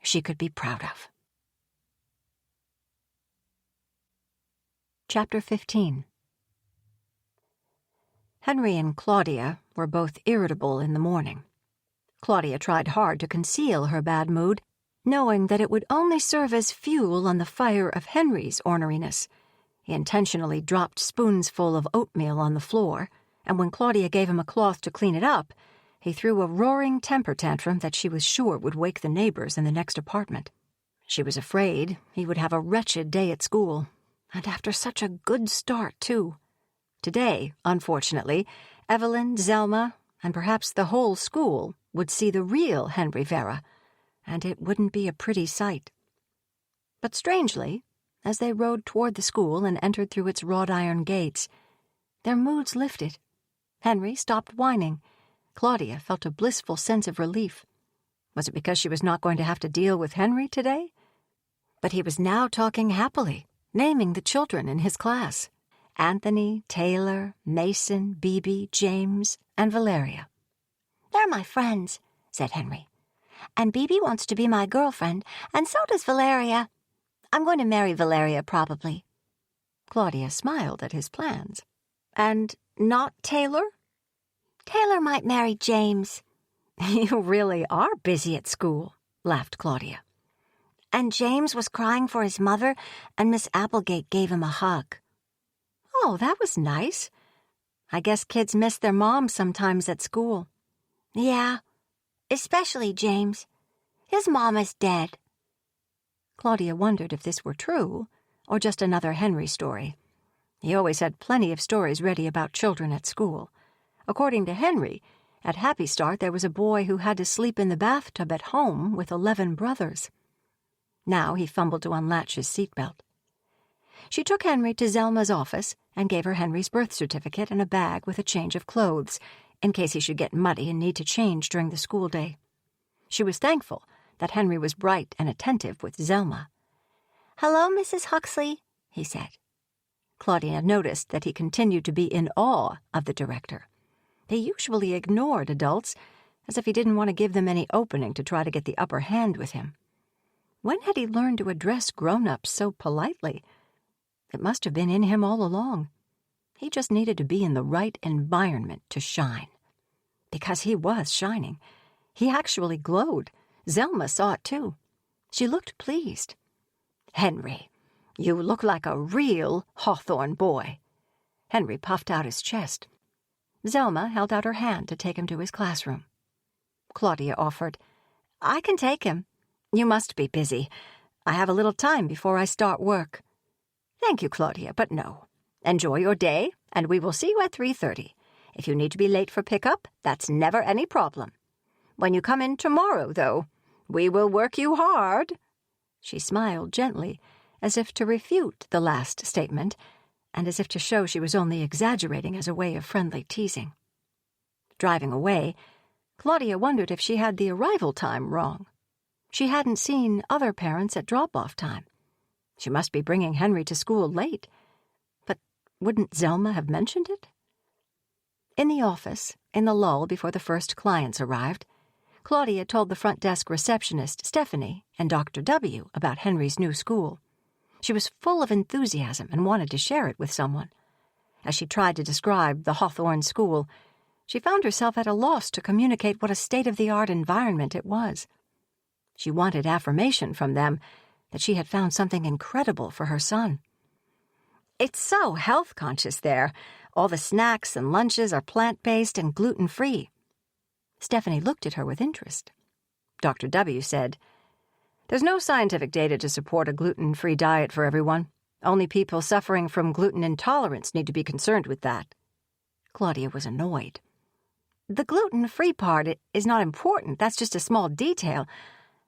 she could be proud of. Chapter 15. Henry and Claudia were both irritable in the morning. Claudia tried hard to conceal her bad mood, knowing that it would only serve as fuel on the fire of Henry's orneriness. He intentionally dropped spoonsful of oatmeal on the floor, and when Claudia gave him a cloth to clean it up, he threw a roaring temper tantrum that she was sure would wake the neighbors in the next apartment. She was afraid he would have a wretched day at school, and after such a good start, too. Today, unfortunately, Evelyn, Zelma, and perhaps the whole school would see the real Henry Vera, and it wouldn't be a pretty sight. But strangely, as they rode toward the school and entered through its wrought-iron gates, their moods lifted. Henry stopped whining. Claudia felt a blissful sense of relief. Was it because she was not going to have to deal with Henry today? But he was now talking happily, naming the children in his class: Anthony, Taylor, Mason, Bebe, James, and Valeria. "They're my friends," said Henry. "And Bebe wants to be my girlfriend, and so does Valeria. I'm going to marry Valeria, probably." Claudia smiled at his plans. "And not Taylor?" "Taylor might marry James." "You really are busy at school," laughed Claudia. "And James was crying for his mother, and Miss Applegate gave him a hug." "Oh, that was nice. I guess kids miss their moms sometimes at school." "Yeah, especially James. His mom is dead." Claudia wondered if this were true, or just another Henry story. He always had plenty of stories ready about children at school. According to Henry, at Happy Start there was a boy who had to sleep in the bathtub at home with 11 brothers. Now he fumbled to unlatch his seatbelt. She took Henry to Zelma's office and gave her Henry's birth certificate and a bag with a change of clothes, in case he should get muddy and need to change during the school day. She was thankful that Henry was bright and attentive with Zelma. "Hello, Mrs. Huxley," he said. Claudia noticed that he continued to be in awe of the director. He usually ignored adults, as if he didn't want to give them any opening to try to get the upper hand with him. When had he learned to address grown-ups so politely? It must have been in him all along. He just needed to be in the right environment to shine. Because he was shining. He actually glowed. Zelma saw it, too. She looked pleased. "Henry, you look like a real Hawthorne boy." Henry puffed out his chest. Zelma held out her hand to take him to his classroom. Claudia offered, "I can take him. You must be busy. I have a little time before I start work." "Thank you, Claudia, but no. Enjoy your day, and we will see you at 3:30. If you need to be late for pickup, that's never any problem. When you come in tomorrow, though, we will work you hard." She smiled gently, as if to refute the last statement, and as if to show she was only exaggerating as a way of friendly teasing. Driving away, Claudia wondered if she had the arrival time wrong. She hadn't seen other parents at drop-off time. She must be bringing Henry to school late. But wouldn't Zelma have mentioned it? In the office, in the lull before the first clients arrived, Claudia told the front desk receptionist, Stephanie, and Dr. W. about Henry's new school. She was full of enthusiasm and wanted to share it with someone. As she tried to describe the Hawthorne school, she found herself at a loss to communicate what a state-of-the-art environment it was. She wanted affirmation from them that she had found something incredible for her son. "It's so health-conscious there. All the snacks and lunches are plant-based and gluten-free." Stephanie looked at her with interest. Dr. W. said, "There's no scientific data to support a gluten-free diet for everyone. Only people suffering from gluten intolerance need to be concerned with that." Claudia was annoyed. "The gluten-free part is not important. That's just a small detail.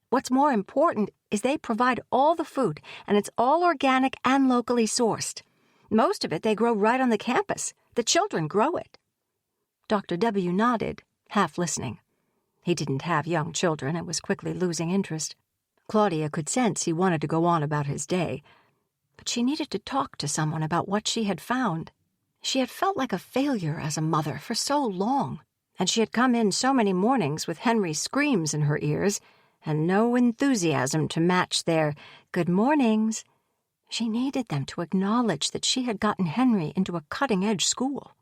What's more important is they provide all the food, and it's all organic and locally sourced. Most of it they grow right on the campus. The children grow it." Dr. W. nodded, half listening. He didn't have young children and was quickly losing interest. Claudia could sense he wanted to go on about his day, but she needed to talk to someone about what she had found. She had felt like a failure as a mother for so long, and she had come in so many mornings with Henry's screams in her ears and no enthusiasm to match their good mornings. She needed them to acknowledge that she had gotten Henry into a cutting-edge school.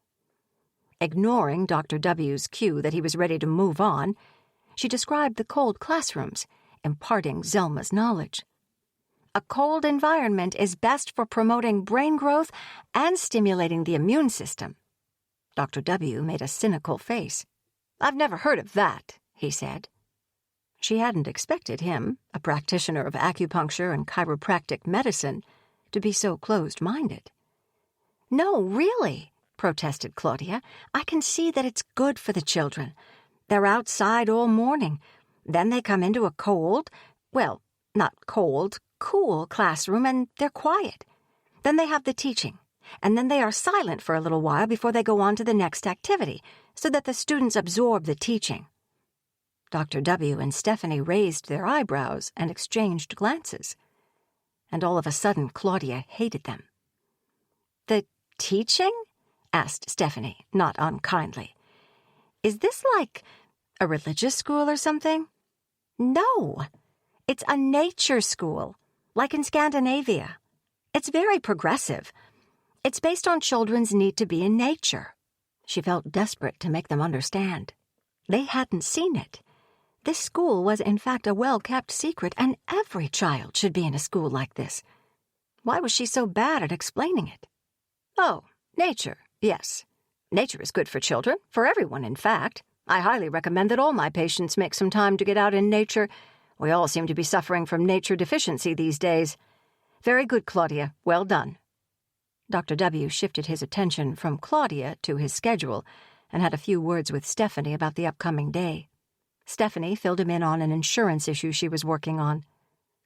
Ignoring Dr. W.'s cue that he was ready to move on, she described the cold classrooms, imparting Zelma's knowledge. A cold environment is best for promoting brain growth and stimulating the immune system. Dr. W. made a cynical face. "I've never heard of that," he said. She hadn't expected him, a practitioner of acupuncture and chiropractic medicine, to be so closed-minded. "No, really," protested Claudia. "I can see that it's good for the children. They're outside all morning. Then they come into a cold, well, not cold, cool classroom, and they're quiet. Then they have the teaching, and then they are silent for a little while before they go on to the next activity, so that the students absorb the teaching." Dr. W. and Stephanie raised their eyebrows and exchanged glances. And all of a sudden, Claudia hated them. "The teaching?" asked Stephanie, not unkindly. "Is this like a religious school or something?" "No, it's a nature school, like in Scandinavia. It's very progressive. It's based on children's need to be in nature." She felt desperate to make them understand. They hadn't seen it. This school was in fact a well-kept secret, and every child should be in a school like this. Why was she so bad at explaining it? "Oh, nature, yes. Nature is good for children, for everyone, in fact. I highly recommend that all my patients make some time to get out in nature. We all seem to be suffering from nature deficiency these days. Very good, Claudia. Well done." Dr. W. shifted his attention from Claudia to his schedule and had a few words with Stephanie about the upcoming day. Stephanie filled him in on an insurance issue she was working on.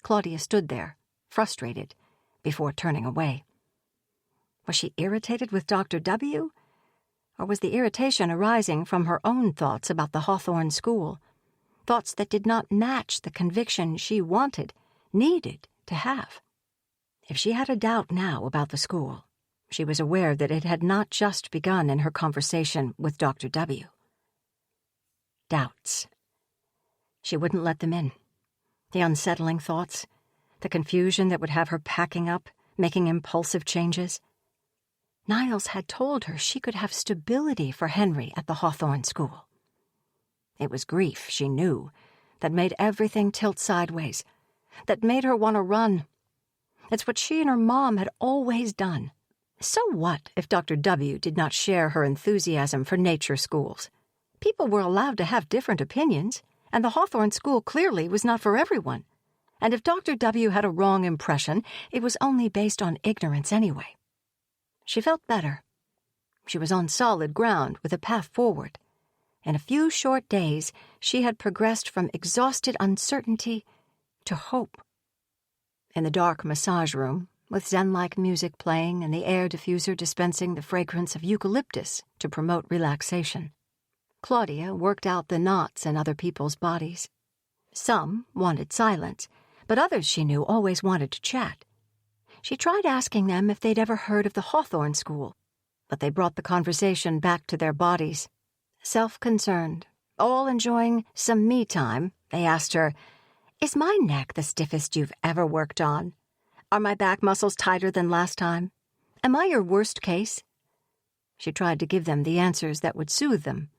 Claudia stood there, frustrated, before turning away. Was she irritated with Dr. W.? Or was the irritation arising from her own thoughts about the Hawthorne School? Thoughts that did not match the conviction she wanted, needed to have. If she had a doubt now about the school, she was aware that it had not just begun in her conversation with Dr. W. Doubts. She wouldn't let them in. The unsettling thoughts, the confusion that would have her packing up, making impulsive changes. Niles had told her she could have stability for Henry at the Hawthorne School. It was grief, she knew, that made everything tilt sideways, that made her want to run. It's what she and her mom had always done. So what if Dr. W. did not share her enthusiasm for nature schools? People were allowed to have different opinions, and the Hawthorne School clearly was not for everyone. And if Dr. W. had a wrong impression, it was only based on ignorance anyway. She felt better. She was on solid ground with a path forward. In a few short days, she had progressed from exhausted uncertainty to hope. In the dark massage room, with Zen-like music playing and the air diffuser dispensing the fragrance of eucalyptus to promote relaxation, Claudia worked out the knots in other people's bodies. Some wanted silence, but others she knew always wanted to chat. She tried asking them if they'd ever heard of the Hawthorne School, but they brought the conversation back to their bodies. Self-concerned, all enjoying some me time, they asked her, "Is my neck the stiffest you've ever worked on? Are my back muscles tighter than last time? Am I your worst case?" She tried to give them the answers that would soothe them.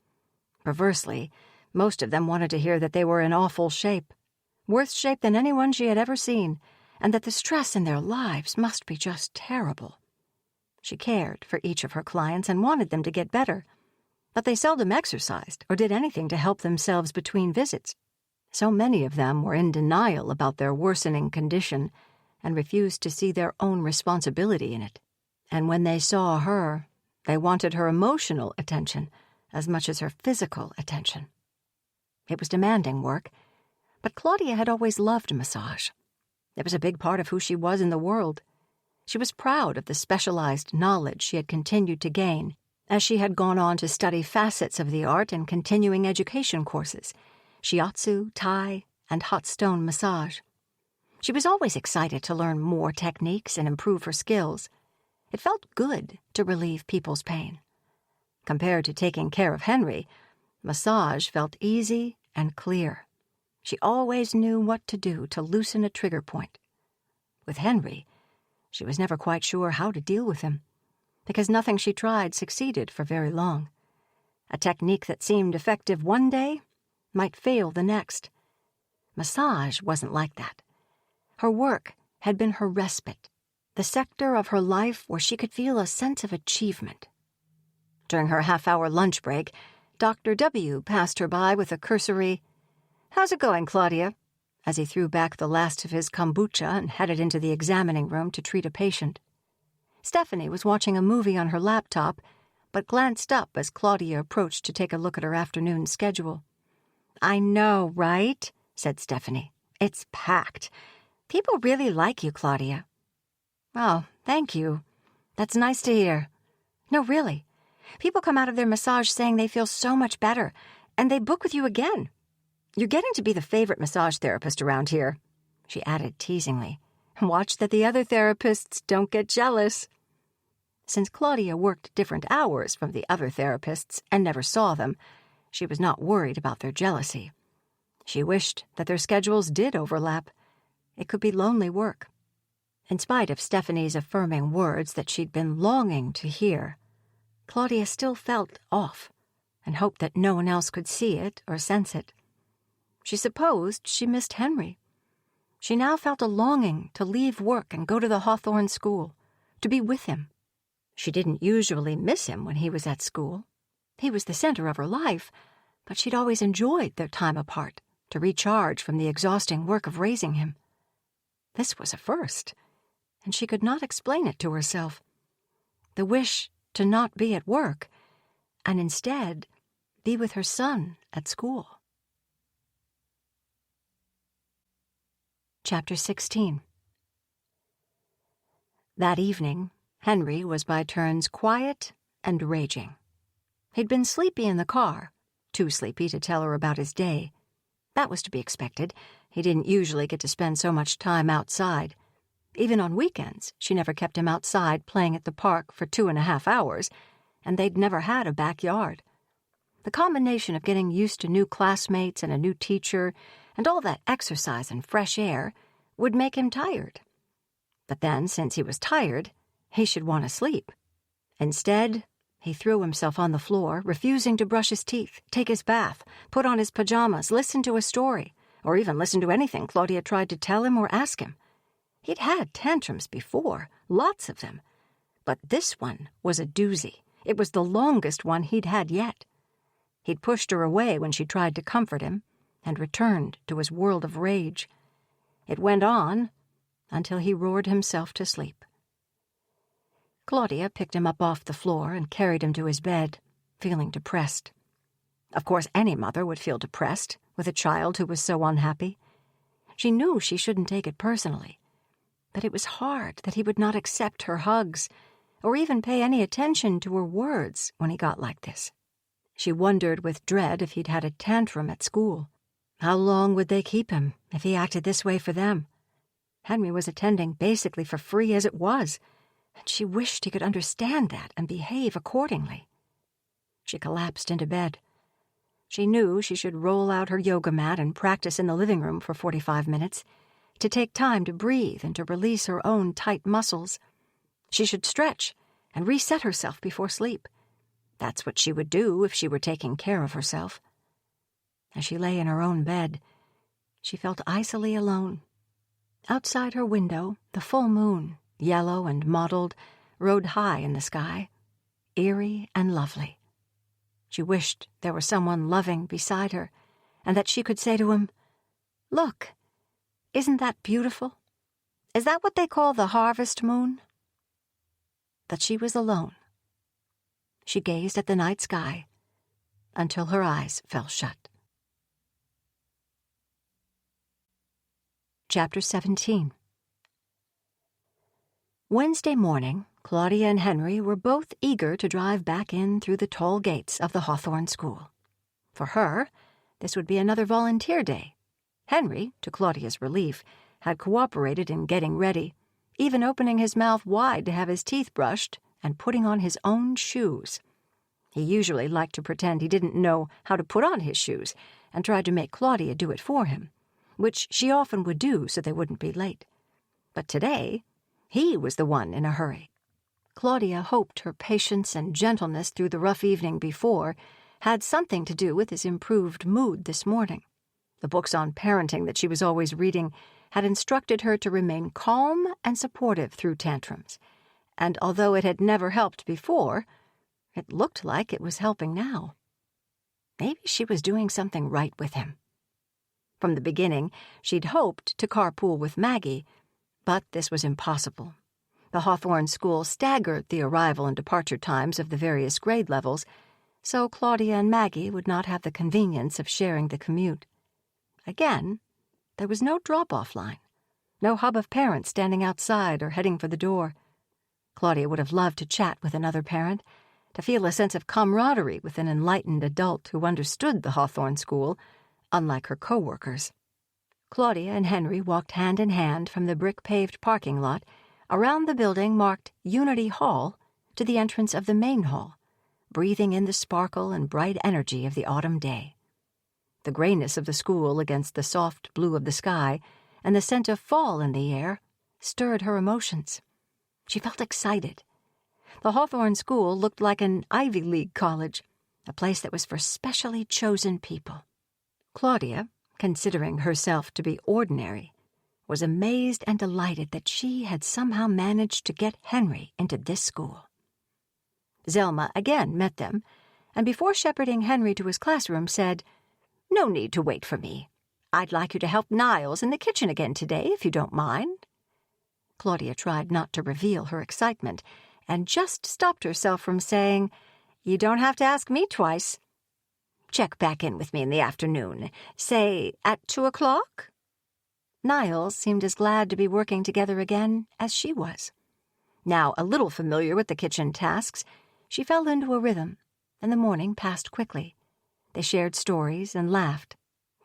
Perversely, most of them wanted to hear that they were in awful shape, worse shape than anyone she had ever seen, and that the stress in their lives must be just terrible. She cared for each of her clients and wanted them to get better, but they seldom exercised or did anything to help themselves between visits. So many of them were in denial about their worsening condition and refused to see their own responsibility in it. And when they saw her, they wanted her emotional attention as much as her physical attention. It was demanding work, but Claudia had always loved massage. It was a big part of who she was in the world. She was proud of the specialized knowledge she had continued to gain as she had gone on to study facets of the art in continuing education courses, shiatsu, Thai, and hot stone massage. She was always excited to learn more techniques and improve her skills. It felt good to relieve people's pain. Compared to taking care of Henry, massage felt easy and clear. She always knew what to do to loosen a trigger point. With Henry, she was never quite sure how to deal with him, because nothing she tried succeeded for very long. A technique that seemed effective one day might fail the next. Massage wasn't like that. Her work had been her respite, the sector of her life where she could feel a sense of achievement. During her half-hour lunch break, Dr. W. passed her by with a cursory, "How's it going, Claudia?" as he threw back the last of his kombucha and headed into the examining room to treat a patient. Stephanie was watching a movie on her laptop, but glanced up as Claudia approached to take a look at her afternoon schedule. "I know, right?" said Stephanie. "It's packed. People really like you, Claudia." "Oh, thank you. That's nice to hear. No, really. People come out of their massage saying they feel so much better, and they book with you again. You're getting to be the favorite massage therapist around here," she added teasingly. "Watch that the other therapists don't get jealous." Since Claudia worked different hours from the other therapists and never saw them, she was not worried about their jealousy. She wished that their schedules did overlap. It could be lonely work. In spite of Stephanie's affirming words that she'd been longing to hear, Claudia still felt off and hoped that no one else could see it or sense it. She supposed she missed Henry. She now felt a longing to leave work and go to the Hawthorne school, to be with him. She didn't usually miss him when he was at school. He was the center of her life, but she'd always enjoyed their time apart to recharge from the exhausting work of raising him. This was a first, and she could not explain it to herself. The wish to not be at work, and instead be with her son at school. Chapter 16. That evening, Henry was by turns quiet and raging. He'd been sleepy in the car, too sleepy to tell her about his day. That was to be expected. He didn't usually get to spend so much time outside. Even on weekends, she never kept him outside playing at the park for 2.5 hours, and they'd never had a backyard. The combination of getting used to new classmates and a new teacher, and all that exercise and fresh air, would make him tired. But then, since he was tired, he should want to sleep. Instead, he threw himself on the floor, refusing to brush his teeth, take his bath, put on his pajamas, listen to a story, or even listen to anything Claudia tried to tell him or ask him. He'd had tantrums before, lots of them, but this one was a doozy. It was the longest one he'd had yet. He'd pushed her away when she tried to comfort him, and returned to his world of rage. It went on until he roared himself to sleep. Claudia picked him up off the floor and carried him to his bed, feeling depressed. Of course, any mother would feel depressed with a child who was so unhappy. She knew she shouldn't take it personally, but it was hard that he would not accept her hugs or even pay any attention to her words when he got like this. She wondered with dread if he'd had a tantrum at school. How long would they keep him if he acted this way for them? Henry was attending basically for free as it was, and she wished he could understand that and behave accordingly. She collapsed into bed. She knew she should roll out her yoga mat and practice in the living room for 45 minutes, to take time to breathe and to release her own tight muscles. She should stretch and reset herself before sleep. That's what she would do if she were taking care of herself. As she lay in her own bed, she felt icily alone. Outside her window, the full moon, yellow and mottled, rode high in the sky, eerie and lovely. She wished there were someone loving beside her, and that she could say to him, "Look, isn't that beautiful? Is that what they call the harvest moon?" But she was alone. She gazed at the night sky until her eyes fell shut. Chapter 17. Wednesday morning, Claudia and Henry were both eager to drive back in through the tall gates of the Hawthorne School. For her, this would be another volunteer day. Henry, to Claudia's relief, had cooperated in getting ready, even opening his mouth wide to have his teeth brushed and putting on his own shoes. He usually liked to pretend he didn't know how to put on his shoes and tried to make Claudia do it for him, which she often would do so they wouldn't be late. But today, he was the one in a hurry. Claudia hoped her patience and gentleness through the rough evening before had something to do with his improved mood this morning. The books on parenting that she was always reading had instructed her to remain calm and supportive through tantrums, and although it had never helped before, it looked like it was helping now. Maybe she was doing something right with him. From the beginning, she'd hoped to carpool with Maggie, but this was impossible. The Hawthorne School staggered the arrival and departure times of the various grade levels, so Claudia and Maggie would not have the convenience of sharing the commute. Again, there was no drop-off line, no hub of parents standing outside or heading for the door. Claudia would have loved to chat with another parent, to feel a sense of camaraderie with an enlightened adult who understood the Hawthorne School, unlike her co-workers. Claudia and Henry walked hand in hand from the brick-paved parking lot around the building marked Unity Hall to the entrance of the main hall, breathing in the sparkle and bright energy of the autumn day. The grayness of the school against the soft blue of the sky and the scent of fall in the air stirred her emotions. She felt excited. The Hawthorne School looked like an Ivy League college, a place that was for specially chosen people. Claudia, considering herself to be ordinary, was amazed and delighted that she had somehow managed to get Henry into this school. Zelma again met them, and before shepherding Henry to his classroom said, "No need to wait for me. I'd like you to help Niles in the kitchen again today, if you don't mind." Claudia tried not to reveal her excitement, and just stopped herself from saying, "You don't have to ask me twice. Check back in with me in the afternoon, say at 2:00. Niles seemed as glad to be working together again as she was. Now a little familiar with the kitchen tasks, she fell into a rhythm, and the morning passed quickly. They shared stories and laughed.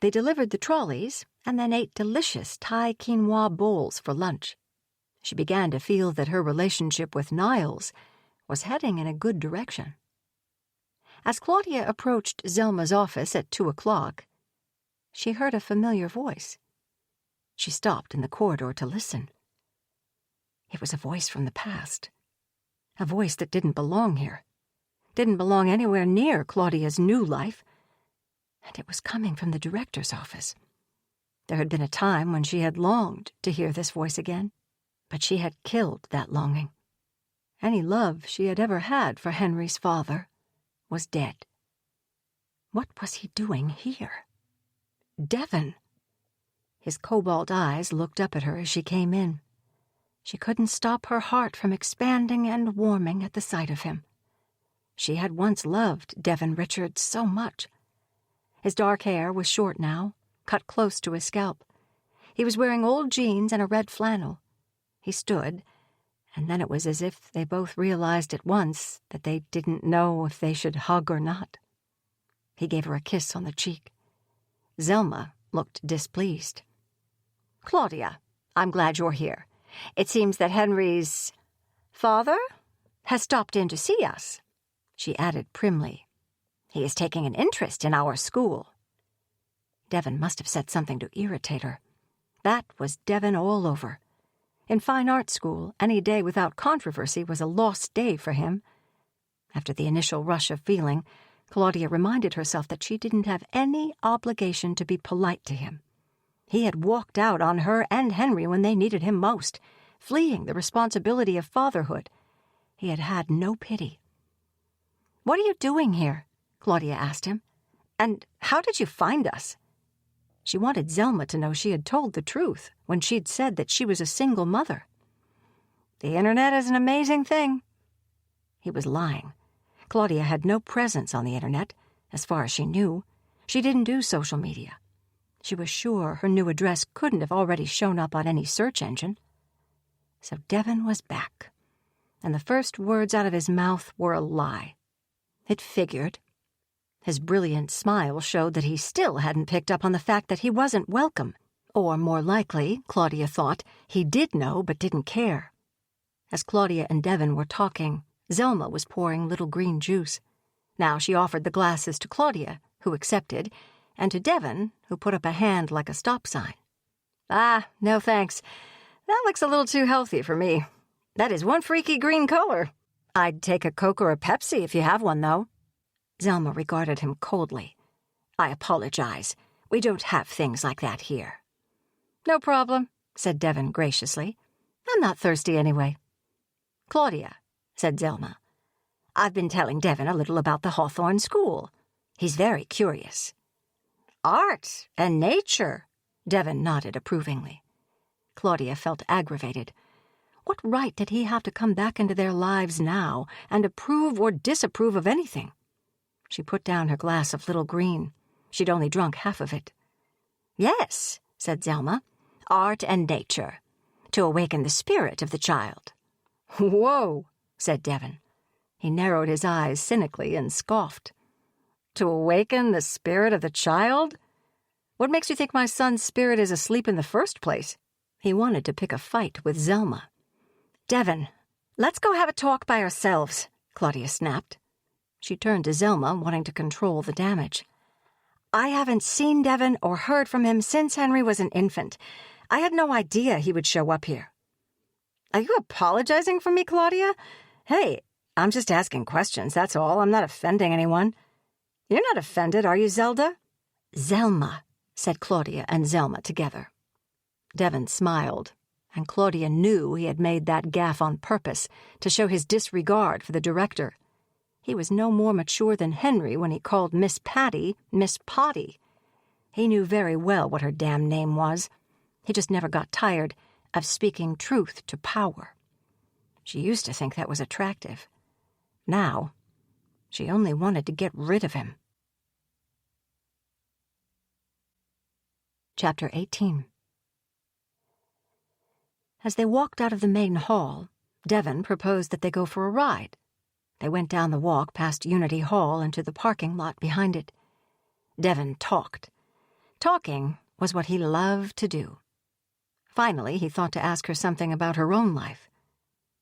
They delivered the trolleys and then ate delicious Thai quinoa bowls for lunch. She began to feel that her relationship with Niles was heading in a good direction. As Claudia approached Zelma's office at 2:00, she heard a familiar voice. She stopped in the corridor to listen. It was a voice from the past. A voice that didn't belong here. Didn't belong anywhere near Claudia's new life. And it was coming from the director's office. There had been a time when she had longed to hear this voice again, but she had killed that longing. Any love she had ever had for Henry's father was dead. What was he doing here? Devon! His cobalt eyes looked up at her as she came in. She couldn't stop her heart from expanding and warming at the sight of him. She had once loved Devon Richards so much. His dark hair was short now, cut close to his scalp. He was wearing old jeans and a red flannel. He stood, and then it was as if they both realized at once that they didn't know if they should hug or not. He gave her a kiss on the cheek. Zelma looked displeased. "Claudia, I'm glad you're here. It seems that Henry's father has stopped in to see us," she added primly. "He is taking an interest in our school." Devon must have said something to irritate her. That was Devon all over. In fine art school, any day without controversy was a lost day for him. After the initial rush of feeling, Claudia reminded herself that she didn't have any obligation to be polite to him. He had walked out on her and Henry when they needed him most, fleeing the responsibility of fatherhood. He had had no pity. "What are you doing here?" Claudia asked him. "And how did you find us?" She wanted Zelma to know she had told the truth when she'd said that she was a single mother. "The internet is an amazing thing." He was lying. Claudia had no presence on the internet, as far as she knew. She didn't do social media. She was sure her new address couldn't have already shown up on any search engine. So Devon was back, and the first words out of his mouth were a lie. It figured. His brilliant smile showed that he still hadn't picked up on the fact that he wasn't welcome. Or, more likely, Claudia thought, he did know but didn't care. As Claudia and Devon were talking, Zelma was pouring little green juice. Now she offered the glasses to Claudia, who accepted, and to Devon, who put up a hand like a stop sign. "Ah, no thanks. That looks a little too healthy for me. That is one freaky green color. I'd take a Coke or a Pepsi if you have one, though." Zelma regarded him coldly. "I apologize. We don't have things like that here." "No problem," said Devon graciously. "I'm not thirsty anyway." "Claudia," said Zelma, "I've been telling Devon a little about the Hawthorne School. He's very curious." "Art and nature," Devon nodded approvingly. Claudia felt aggravated. What right did he have to come back into their lives now and approve or disapprove of anything? She put down her glass of little green. She'd only drunk half of it. "Yes," said Zelma, "art and nature, to awaken the spirit of the child." "Whoa," said Devon. He narrowed his eyes cynically and scoffed. "To awaken the spirit of the child? What makes you think my son's spirit is asleep in the first place?" He wanted to pick a fight with Zelma. "Devon, let's go have a talk by ourselves," Claudia snapped. She turned to Zelma, wanting to control the damage. "I haven't seen Devon or heard from him since Henry was an infant. I had no idea he would show up here." "Are you apologizing for me, Claudia? Hey, I'm just asking questions, that's all. I'm not offending anyone." "You're not offended, are you, Zelda?" "Zelma," said Claudia and Zelma together. Devon smiled, and Claudia knew he had made that gaffe on purpose to show his disregard for the director. He was no more mature than Henry when he called Miss Patty Miss Potty. He knew very well what her damn name was. He just never got tired of speaking truth to power. She used to think that was attractive. Now, she only wanted to get rid of him. Chapter 18. As they walked out of the main hall, Devon proposed that they go for a ride. They went down the walk past Unity Hall into the parking lot behind it. Devon talked. Talking was what he loved to do. Finally, he thought to ask her something about her own life.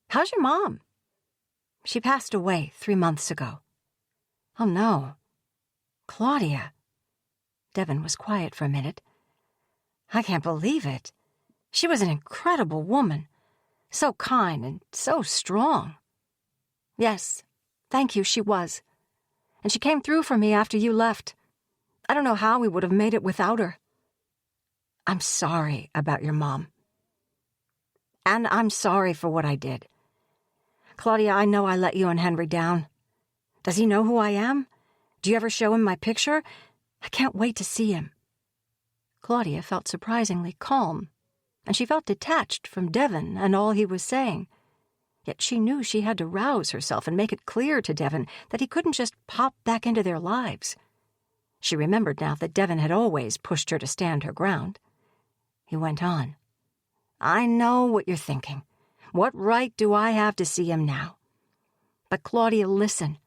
"How's your mom?" "She passed away 3 months ago." "Oh, no. Claudia." Devon was quiet for a minute. "I can't believe it. She was an incredible woman, so kind and so strong." "Yes, thank you, she was. And she came through for me after you left. I don't know how we would have made it without her." "I'm sorry about your mom." "And I'm sorry for what I did. Claudia, I know I let you and Henry down. Does he know who I am? Do you ever show him my picture? I can't wait to see him." Claudia felt surprisingly calm, and she felt detached from Devon and all he was saying. Yet she knew she had to rouse herself and make it clear to Devon that he couldn't just pop back into their lives. She remembered now that Devon had always pushed her to stand her ground. He went on. "I know what you're thinking. What right do I have to see him now? But Claudia, listen.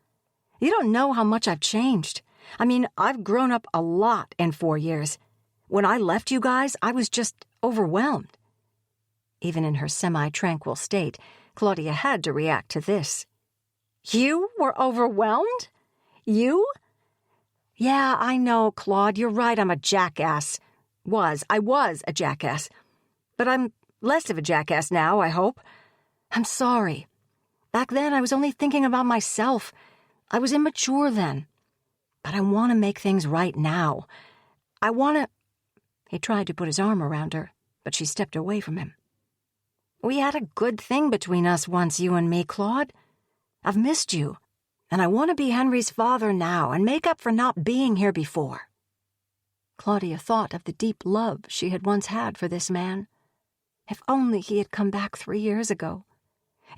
You don't know how much I've changed. I mean, I've grown up a lot in 4 years. When I left you guys, I was just overwhelmed." Even in her semi-tranquil state, Claudia had to react to this. "You were overwhelmed? You?" "Yeah, I know, Claude. You're right, I'm a jackass. I was a jackass. But I'm less of a jackass now, I hope. I'm sorry. Back then, I was only thinking about myself. I was immature then. But I want to make things right now. I want to—" He tried to put his arm around her, but she stepped away from him. "We had a good thing between us once, you and me, Claude. I've missed you, and I want to be Henry's father now and make up for not being here before." Claudia thought of the deep love she had once had for this man. If only he had come back 3 years ago,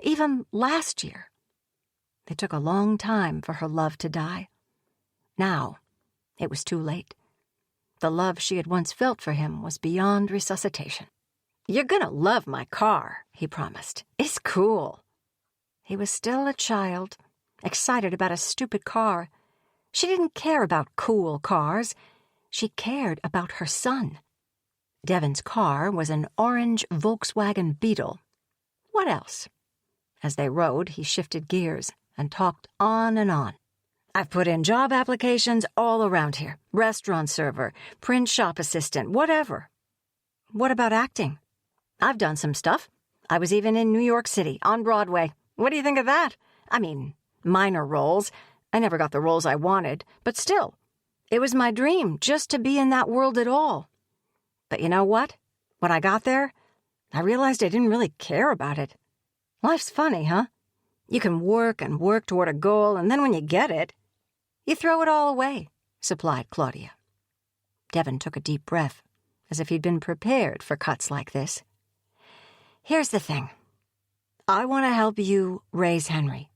even last year. It took a long time for her love to die. Now, it was too late. The love she had once felt for him was beyond resuscitation. "You're gonna love my car," he promised. "It's cool." He was still a child, excited about a stupid car. She didn't care about cool cars. She cared about her son. Devon's car was an orange Volkswagen Beetle. What else? As they rode, he shifted gears and talked on and on. "I've put in job applications all around here. Restaurant server, print shop assistant, whatever." "What about acting?" "I've done some stuff. I was even in New York City, on Broadway. What do you think of that? I mean, minor roles. I never got the roles I wanted, but still. It was my dream just to be in that world at all. But you know what? When I got there, I realized I didn't really care about it. Life's funny, huh? You can work and work toward a goal, and then when you get it, you throw it all away, supplied Claudia. Devon took a deep breath, as if he'd been prepared for cuts like this. Here's the thing. I want to help you raise Henry.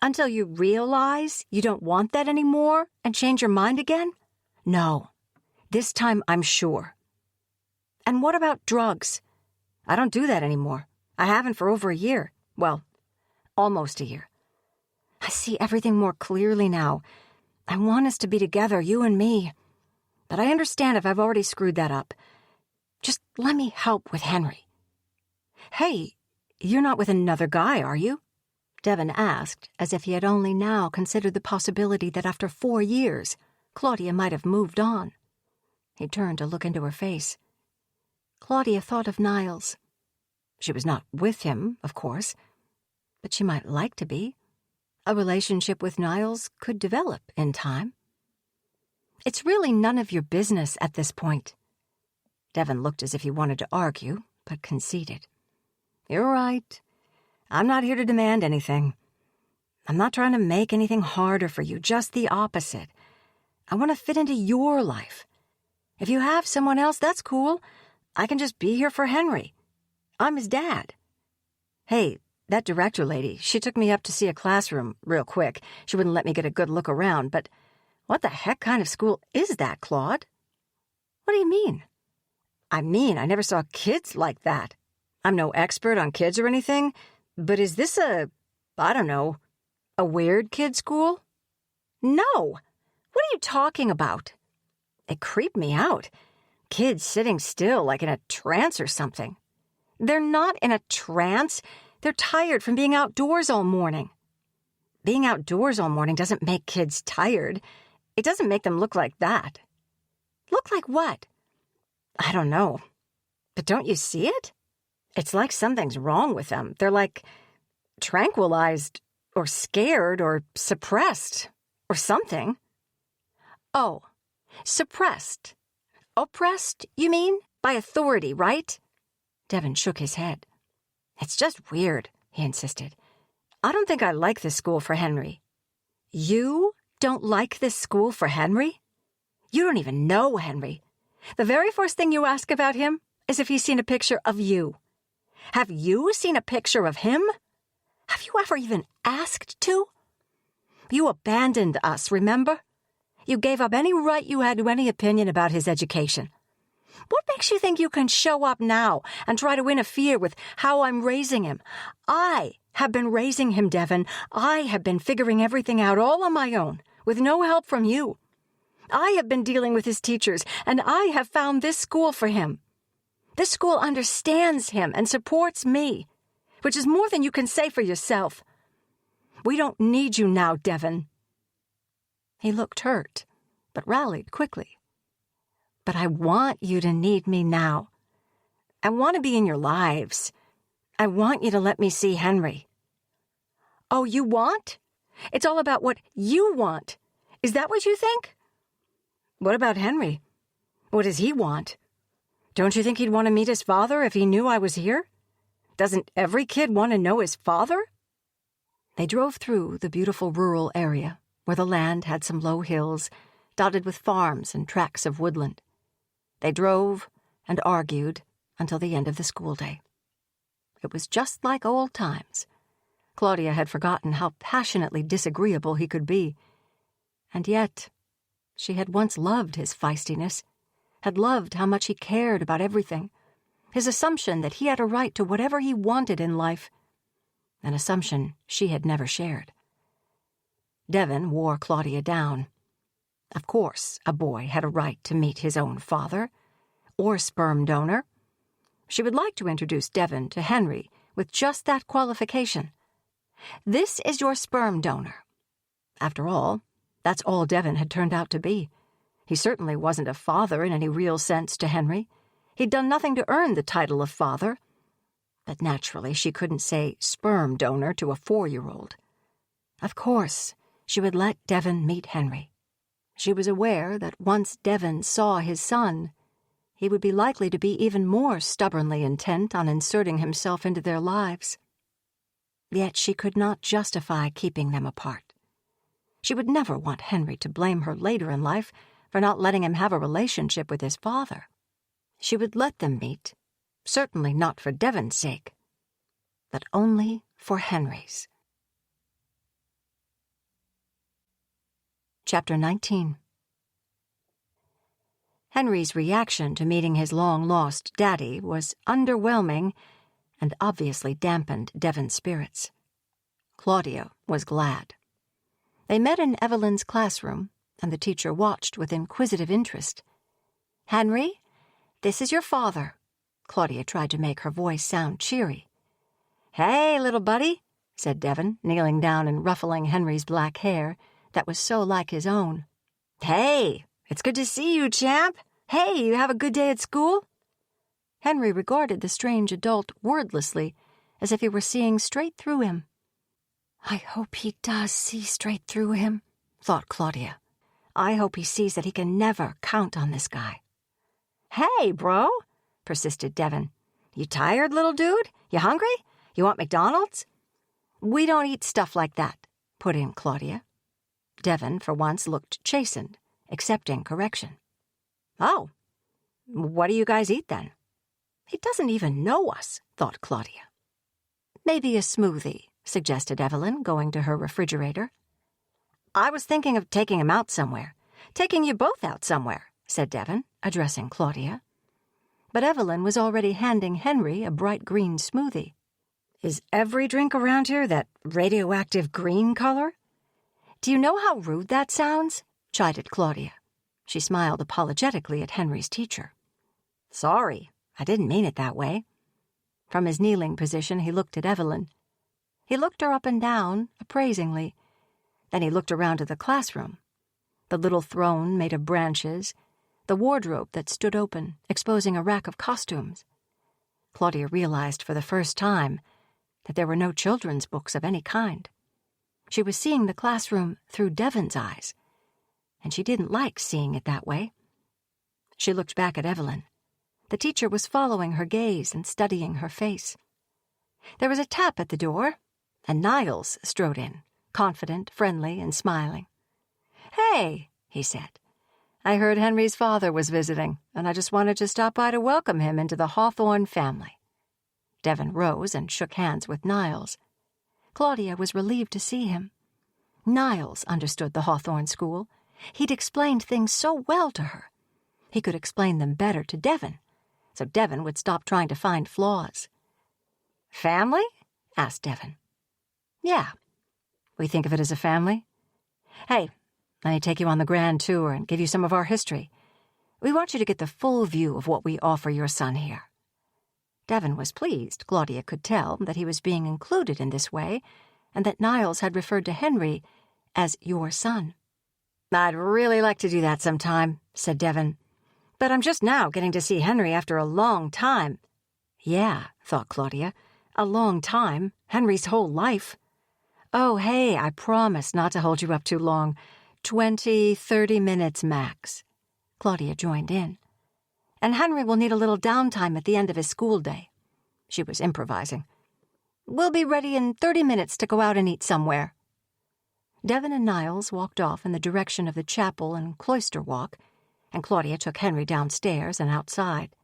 Until you realize you don't want that anymore and change your mind again? No. This time I'm sure. And what about drugs? I don't do that anymore. I haven't for over a year. Well, almost a year. I see everything more clearly now. I want us to be together, you and me. But I understand if I've already screwed that up. Just let me help with Henry. Hey, you're not with another guy, are you? Devon asked, as if he had only now considered the possibility that after 4 years, Claudia might have moved on. He turned to look into her face. Claudia thought of Niles. She was not with him, of course, but she might like to be. A relationship with Niles could develop in time. It's really none of your business at this point. Devon looked as if he wanted to argue, but conceded. You're right. I'm not here to demand anything. I'm not trying to make anything harder for you, just the opposite. I want to fit into your life. If you have someone else, that's cool. I can just be here for Henry. I'm his dad. Hey, that director lady, she took me up to see a classroom real quick. She wouldn't let me get a good look around, but what the heck kind of school is that, Claude? What do you mean? I mean, I never saw kids like that. I'm no expert on kids or anything, but is this a weird kid school? No. What are you talking about? It creeped me out. Kids sitting still like in a trance or something. They're not in a trance. They're tired from being outdoors all morning. Being outdoors all morning doesn't make kids tired. It doesn't make them look like that. Look like what? I don't know. But don't you see it? It's like something's wrong with them. They're like tranquilized or scared or suppressed or something. Oh, suppressed. Oppressed, you mean? By authority, right? Devon shook his head. It's just weird, he insisted. I don't think I like this school for Henry. You don't like this school for Henry? You don't even know Henry. The very first thing you ask about him is if he's seen a picture of you. Have you seen a picture of him? Have you ever even asked to? You abandoned us, remember? You gave up any right you had to any opinion about his education. What makes you think you can show up now and try to interfere with how I'm raising him? I have been raising him, Devon. I have been figuring everything out all on my own, with no help from you. I have been dealing with his teachers, and I have found this school for him. This school understands him and supports me, which is more than you can say for yourself. We don't need you now, Devon. He looked hurt, but rallied quickly. But I want you to need me now. I want to be in your lives. I want you to let me see Henry. Oh, you want? It's all about what you want. Is that what you think? What about Henry? What does he want? Don't you think he'd want to meet his father if he knew I was here? Doesn't every kid want to know his father? They drove through the beautiful rural area, where the land had some low hills, dotted with farms and tracts of woodland. They drove and argued until the end of the school day. It was just like old times. Claudia had forgotten how passionately disagreeable he could be. And yet, she had once loved his feistiness, had loved how much he cared about everything, his assumption that he had a right to whatever he wanted in life, an assumption she had never shared. Devon wore Claudia down. Of course, a boy had a right to meet his own father, or sperm donor. She would like to introduce Devon to Henry with just that qualification. This is your sperm donor. After all, that's all Devon had turned out to be. He certainly wasn't a father in any real sense to Henry. He'd done nothing to earn the title of father. But naturally, she couldn't say sperm donor to a 4-year-old. Of course, she would let Devon meet Henry. She was aware that once Devon saw his son, he would be likely to be even more stubbornly intent on inserting himself into their lives. Yet she could not justify keeping them apart. She would never want Henry to blame her later in life for not letting him have a relationship with his father. She would let them meet, certainly not for Devon's sake, but only for Henry's. Chapter 19. Henry's reaction to meeting his long-lost daddy was underwhelming and obviously dampened Devon's spirits. Claudia was glad. They met in Evelyn's classroom, and the teacher watched with inquisitive interest. "Henry, this is your father." Claudia tried to make her voice sound cheery. "Hey, little buddy," said Devon, kneeling down and ruffling Henry's black hair that was so like his own. "Hey, it's good to see you, champ. Hey, you have a good day at school?" Henry regarded the strange adult wordlessly, as if he were seeing straight through him. "I hope he does see straight through him," thought Claudia. "I hope he sees that he can never count on this guy." "Hey, bro," persisted Devon. "You tired, little dude? You hungry? You want McDonald's?" "We don't eat stuff like that," put in Claudia. Devon, for once, looked chastened, accepting correction. "Oh, what do you guys eat then?" "He doesn't even know us," thought Claudia. "Maybe a smoothie," suggested Evelyn, going to her refrigerator. "I was thinking of taking him out somewhere. Taking you both out somewhere," said Devon, addressing Claudia. But Evelyn was already handing Henry a bright green smoothie. "Is every drink around here that radioactive green color?" "Do you know how rude that sounds?" chided Claudia. She smiled apologetically at Henry's teacher. "Sorry, I didn't mean it that way." From his kneeling position, he looked at Evelyn. He looked her up and down, appraisingly. Then he looked around at the classroom. The little throne made of branches, the wardrobe that stood open, exposing a rack of costumes. Claudia realized for the first time that there were no children's books of any kind. She was seeing the classroom through Devon's eyes, and she didn't like seeing it that way. She looked back at Evelyn. The teacher was following her gaze and studying her face. There was a tap at the door, and Niles strode in, confident, friendly, and smiling. "Hey," he said. "I heard Henry's father was visiting, and I just wanted to stop by to welcome him into the Hawthorne family." Devon rose and shook hands with Niles. Claudia was relieved to see him. Niles understood the Hawthorne school. He'd explained things so well to her. He could explain them better to Devon, so Devon would stop trying to find flaws. "Family?" asked Devon. "Yeah, we think of it as a family. Hey, let me take you on the grand tour and give you some of our history. We want you to get the full view of what we offer your son here." Devon was pleased, Claudia could tell, that he was being included in this way, and that Niles had referred to Henry as your son. "I'd really like to do that sometime," said Devon. "But I'm just now getting to see Henry after a long time." "Yeah," thought Claudia, "a long time, Henry's whole life." "Oh, hey, I promise not to hold you up too long. 20, 30 minutes max." Claudia joined in. "And Henry will need a little downtime at the end of his school day." She was improvising. "We'll be ready in 30 minutes to go out and eat somewhere." Devon and Niles walked off in the direction of the chapel and cloister walk, and Claudia took Henry downstairs and outside.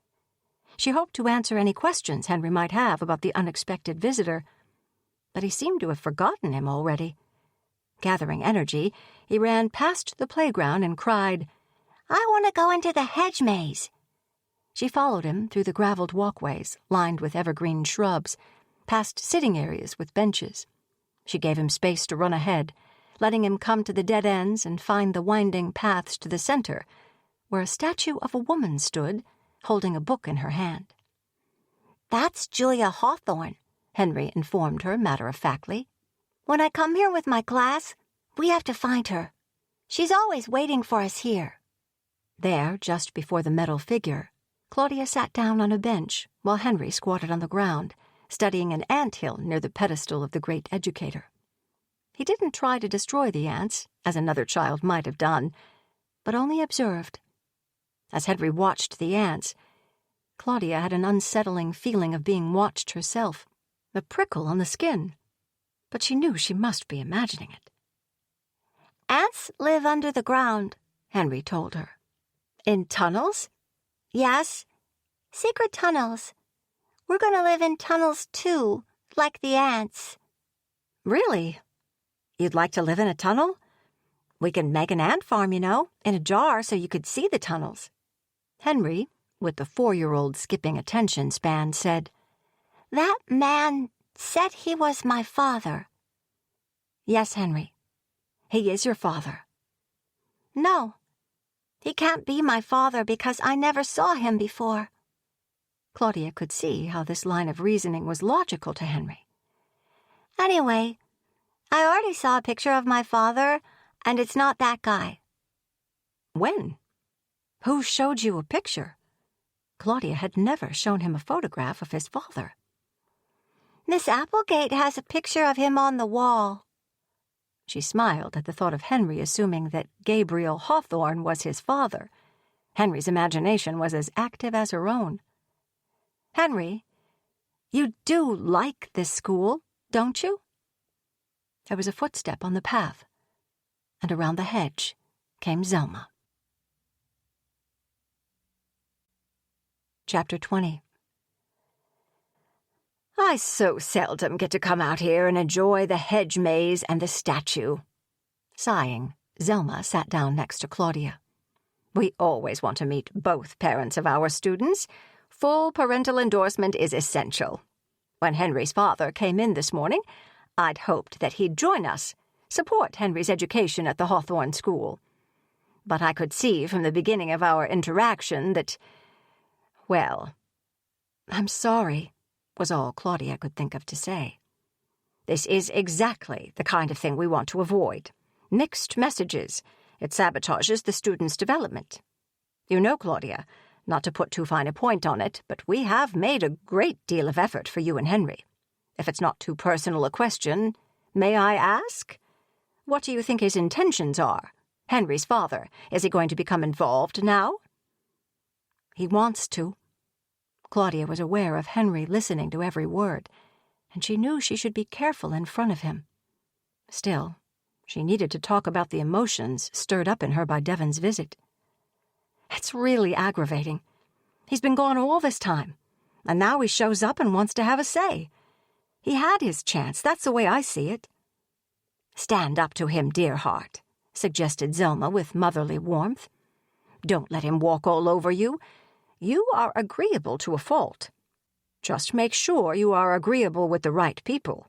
She hoped to answer any questions Henry might have about the unexpected visitor, but he seemed to have forgotten him already. Gathering energy, he ran past the playground and cried, "I want to go into the hedge maze." She followed him through the graveled walkways lined with evergreen shrubs, past sitting areas with benches. She gave him space to run ahead, letting him come to the dead ends and find the winding paths to the center, where a statue of a woman stood, holding a book in her hand. "That's Julia Hawthorne," Henry informed her matter-of-factly. "When I come here with my class, we have to find her. She's always waiting for us here." There, just before the metal figure, Claudia sat down on a bench while Henry squatted on the ground, studying an ant-hill near the pedestal of the great educator. He didn't try to destroy the ants, as another child might have done. but only observed. As Henry watched the ants, Claudia had an unsettling feeling of being watched herself, a prickle on the skin, but she knew she must be imagining it. Ants live under the ground, Henry told her. In tunnels? Yes, secret tunnels. We're going to live in tunnels too, like the ants. Really? You'd like to live in a tunnel? We can make an ant farm, in a jar so you could see the tunnels. Henry, with the 4-year-old skipping attention span, said, That man said he was my father. Yes, Henry. He is your father. No, he can't be my father because I never saw him before. Claudia could see how this line of reasoning was logical to Henry. Anyway, I already saw a picture of my father, and it's not that guy. When? Who showed you a picture? Claudia had never shown him a photograph of his father. Miss Applegate has a picture of him on the wall. She smiled at the thought of Henry assuming that Gabriel Hawthorne was his father. Henry's imagination was as active as her own. Henry, you do like this school, don't you? There was a footstep on the path, and around the hedge came Zelma. Chapter 20. I so seldom get to come out here and enjoy the hedge maze and the statue. Sighing, Zelma sat down next to Claudia. We always want to meet both parents of our students. Full parental endorsement is essential. When Henry's father came in this morning, I'd hoped that he'd join us, support Henry's education at the Hawthorne School. But I could see from the beginning of our interaction that, well, I'm sorry, was all Claudia could think of to say. This is exactly the kind of thing we want to avoid. Mixed messages. It sabotages the student's development. You know, Claudia, not to put too fine a point on it, but we have made a great deal of effort for you and Henry. If it's not too personal a question, may I ask? What do you think his intentions are? Henry's father, is he going to become involved now? He wants to. Claudia was aware of Henry listening to every word, and she knew she should be careful in front of him. Still, she needed to talk about the emotions stirred up in her by Devon's visit. It's really aggravating. He's been gone all this time, and now he shows up and wants to have a say. He had his chance, that's the way I see it. Stand up to him, dear heart, suggested Zelma with motherly warmth. Don't let him walk all over you. You are agreeable to a fault. Just make sure you are agreeable with the right people.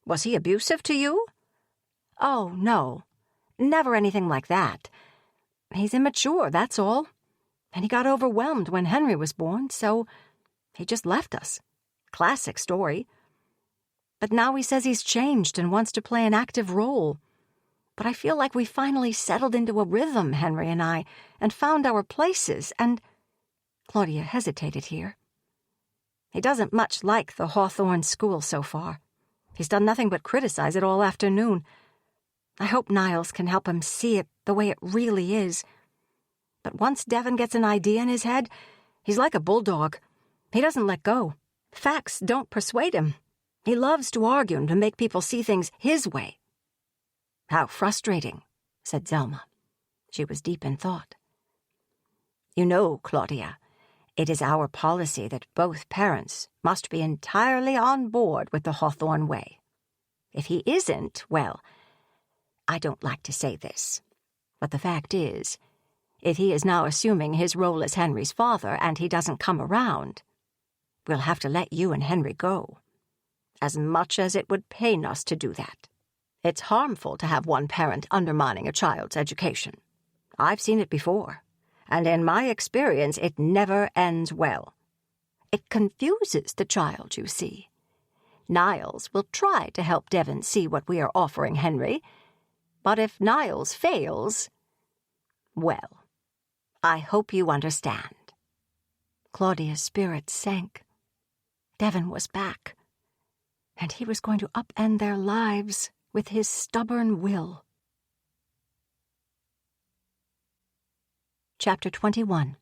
Was he abusive to you? Oh, no. Never anything like that. He's immature, that's all. And he got overwhelmed when Henry was born, so he just left us. Classic story. But now he says he's changed and wants to play an active role. But I feel like we finally settled into a rhythm, Henry and I, and found our places, and... Claudia hesitated here. He doesn't much like the Hawthorne School so far. He's done nothing but criticize it all afternoon. I hope Niles can help him see it the way it really is. But once Devon gets an idea in his head, he's like a bulldog. He doesn't let go. Facts don't persuade him. He loves to argue and to make people see things his way. How frustrating, said Zelma. She was deep in thought. You know, Claudia, it is our policy that both parents must be entirely on board with the Hawthorne way. If he isn't, well, I don't like to say this, but the fact is, if he is now assuming his role as Henry's father and he doesn't come around, we'll have to let you and Henry go. As much as it would pain us to do that. It's harmful to have one parent undermining a child's education. I've seen it before. And in my experience, it never ends well. It confuses the child, you see. Niles will try to help Devon see what we are offering Henry, but if Niles fails, well, I hope you understand. Claudia's spirit sank. Devon was back, and he was going to upend their lives with his stubborn will. Chapter 21.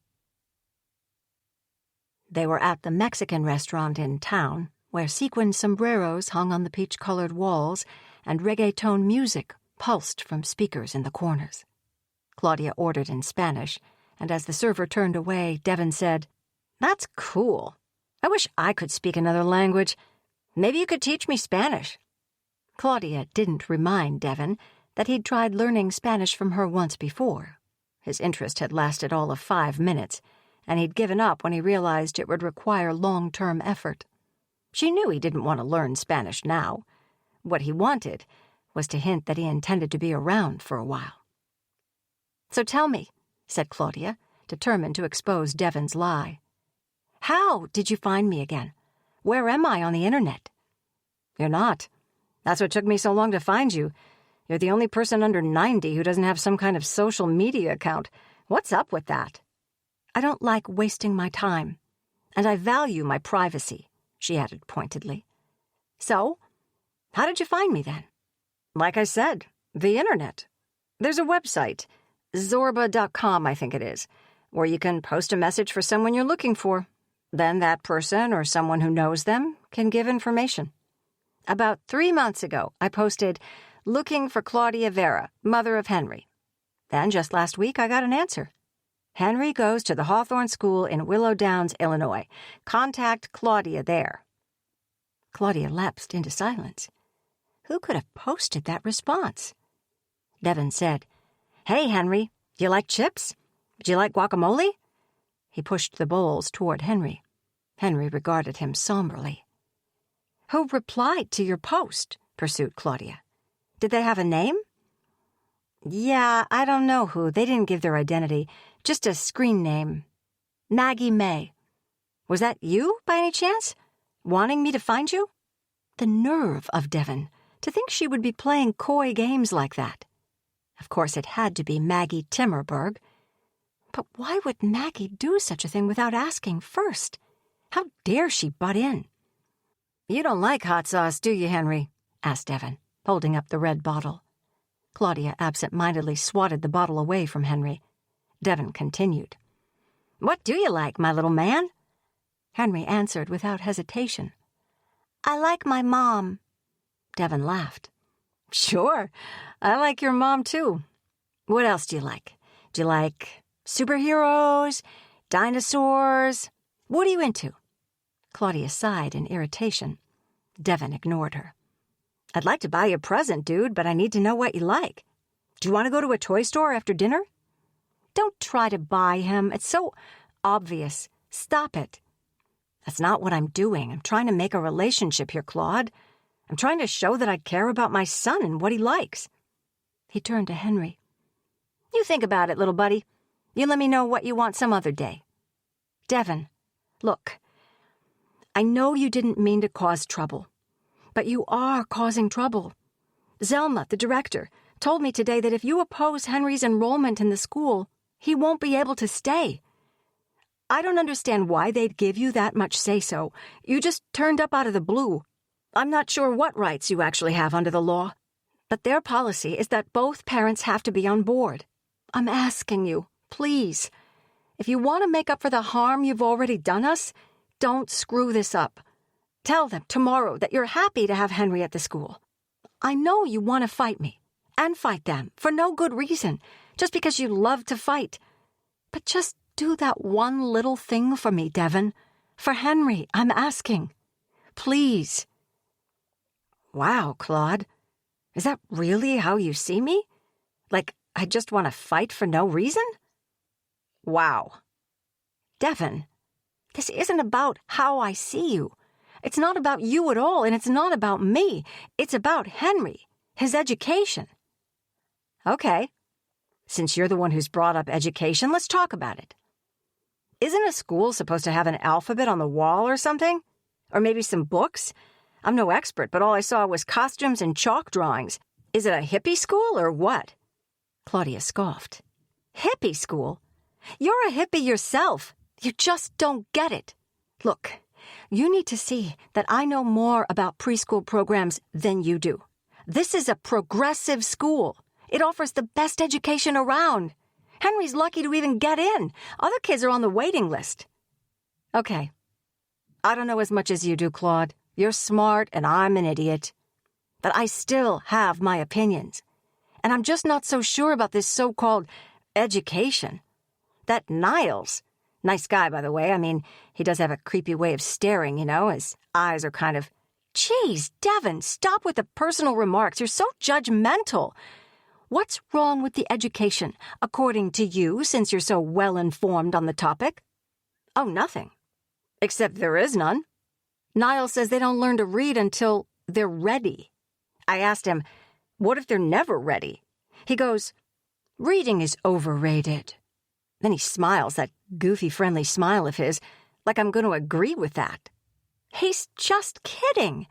They were at the Mexican restaurant in town, where sequin sombreros hung on the peach-colored walls and reggaeton music pulsed from speakers in the corners. Claudia ordered in Spanish, and as the server turned away, Devon said, "That's cool. I wish I could speak another language. Maybe you could teach me Spanish." Claudia didn't remind Devon that he'd tried learning Spanish from her once before. His interest had lasted all of 5 minutes, and he'd given up when he realized it would require long-term effort. She knew he didn't want to learn Spanish now. What he wanted was to hint that he intended to be around for a while. "So tell me," said Claudia, determined to expose Devon's lie. "How did you find me again? Where am I on the internet?" "You're not. That's what took me so long to find you. You're the only person under 90 who doesn't have some kind of social media account. What's up with that?" "I don't like wasting my time, and I value my privacy," she added pointedly. "So, how did you find me then?" "Like I said, the internet. There's a website, Zorba.com, I think it is, where you can post a message for someone you're looking for. Then that person or someone who knows them can give information. About 3 months ago, I posted, 'Looking for Claudia Vera, mother of Henry.' Then just last week, I got an answer. 'Henry goes to the Hawthorne School in Willow Downs, Illinois. Contact Claudia there.'" Claudia lapsed into silence. Who could have posted that response? Devon said, "Hey, Henry, do you like chips? Do you like guacamole?" He pushed the bowls toward Henry. Henry regarded him somberly. "Who replied to your post?" pursued Claudia. "Did they have a name?" "Yeah, I don't know who. They didn't give their identity. Just a screen name. Maggie May. Was that you, by any chance? Wanting me to find you?" The nerve of Devon, to think she would be playing coy games like that. Of course, it had to be Maggie Timmerberg. But why would Maggie do such a thing without asking first? How dare she butt in? "You don't like hot sauce, do you, Henry?" asked Devon, holding up the red bottle. Claudia absent-mindedly swatted the bottle away from Henry. Devon continued. "What do you like, my little man?" Henry answered without hesitation. "I like my mom." Devon laughed. "Sure, I like your mom, too. What else do you like? Do you like superheroes, dinosaurs? What are you into?" Claudia sighed in irritation. Devon ignored her. "I'd like to buy you a present, dude, but I need to know what you like. Do you want to go to a toy store after dinner?" "Don't try to buy him. It's so obvious. Stop it." "That's not what I'm doing. I'm trying to make a relationship here, Claude. I'm trying to show that I care about my son and what he likes." He turned to Henry. "You think about it, little buddy. You let me know what you want some other day." "Devon, look, I know you didn't mean to cause trouble, but you are causing trouble. Zelma, the director, told me today that if you oppose Henry's enrollment in the school, he won't be able to stay. I don't understand why they'd give you that much say-so. You just turned up out of the blue. I'm not sure what rights you actually have under the law, but their policy is that both parents have to be on board. I'm asking you, please, if you want to make up for the harm you've already done us, don't screw this up. Tell them tomorrow that you're happy to have Henry at the school. I know you want to fight me, and fight them, for no good reason, just because you love to fight. But just do that one little thing for me, Devon. For Henry, I'm asking. Please." "Wow, Claude. Is that really how you see me? Like, I just want to fight for no reason?" "Wow." "Devon, this isn't about how I see you. It's not about you at all, and it's not about me. It's about Henry, his education." "Okay. Since you're the one who's brought up education, let's talk about it. Isn't a school supposed to have an alphabet on the wall or something? Or maybe some books? I'm no expert, but all I saw was costumes and chalk drawings. Is it a hippie school or what?" Claudia scoffed. "Hippie school? You're a hippie yourself. You just don't get it. Look, you need to see that I know more about preschool programs than you do. This is a progressive school. It offers the best education around. Henry's lucky to even get in. Other kids are on the waiting list. Okay. I don't know as much as you do, Claude. You're smart and I'm an idiot. But I still have my opinions. And I'm just not so sure about this so-called education. That Niles, nice guy, by the way. I mean, he does have a creepy way of staring, his eyes are kind of... Geez, Devin, stop with the personal remarks. You're so judgmental. What's wrong with the education, according to you, since you're so well-informed on the topic? Oh, nothing. Except there is none. Niles says they don't learn to read until they're ready. I asked him, what if they're never ready? He goes, reading is overrated. Then he smiles, that goofy, friendly smile of his, like I'm going to agree with that. He's just kidding.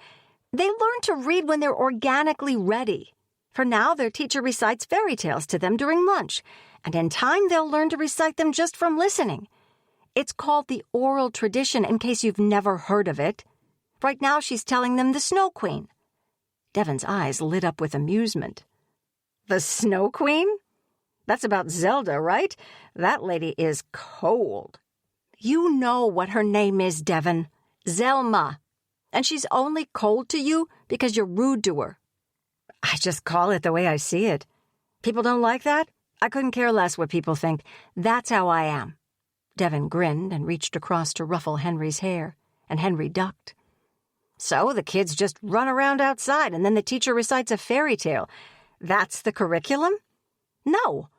They learn to read when they're organically ready. For now, their teacher recites fairy tales to them during lunch, and in time they'll learn to recite them just from listening. It's called the oral tradition, in case you've never heard of it. Right now she's telling them the Snow Queen. Devin's eyes lit up with amusement. The Snow Queen? That's about Zelda, right? That lady is cold. You know what her name is, Devin. Zelma. And she's only cold to you because you're rude to her. I just call it the way I see it. People don't like that? I couldn't care less what people think. That's how I am. Devin grinned and reached across to ruffle Henry's hair, and Henry ducked. So the kids just run around outside, and then the teacher recites a fairy tale. That's the curriculum? No.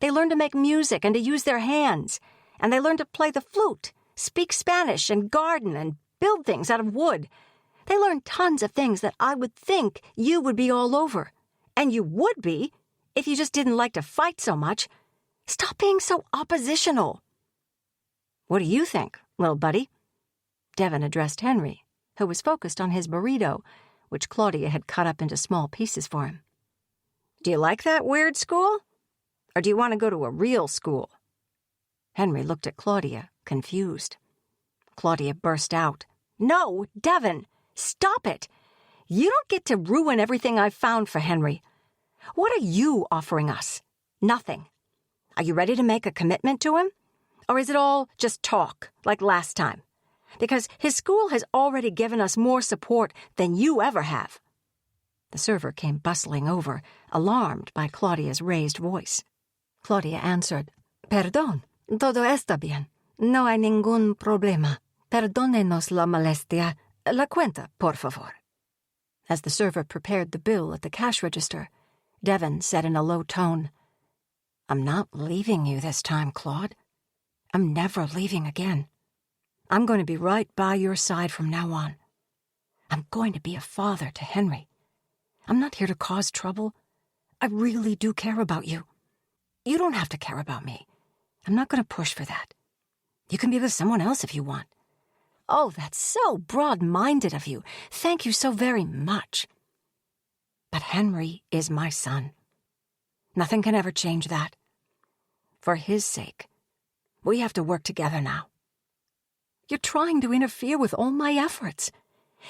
They learn to make music and to use their hands, and they learn to play the flute, speak Spanish, and garden, and build things out of wood. They learn tons of things that I would think you would be all over. And you would be, if you just didn't like to fight so much. Stop being so oppositional. What do you think, little buddy? Devin addressed Henry, who was focused on his burrito, which Claudia had cut up into small pieces for him. Do you like that weird school? Or do you want to go to a real school? Henry looked at Claudia, confused. Claudia burst out. No, Devin, stop it. You don't get to ruin everything I've found for Henry. What are you offering us? Nothing. Are you ready to make a commitment to him? Or is it all just talk, like last time? Because his school has already given us more support than you ever have. The server came bustling over, alarmed by Claudia's raised voice. Claudia answered, Perdón, todo está bien. No hay ningún problema. Perdónenos la molestia. La cuenta, por favor. As the server prepared the bill at the cash register, Devin said in a low tone, I'm not leaving you this time, Claude. I'm never leaving again. I'm going to be right by your side from now on. I'm going to be a father to Henry. I'm not here to cause trouble. I really do care about you. You don't have to care about me. I'm not going to push for that. You can be with someone else if you want. Oh, that's so broad-minded of you. Thank you so very much. But Henry is my son. Nothing can ever change that. For his sake, we have to work together now. You're trying to interfere with all my efforts.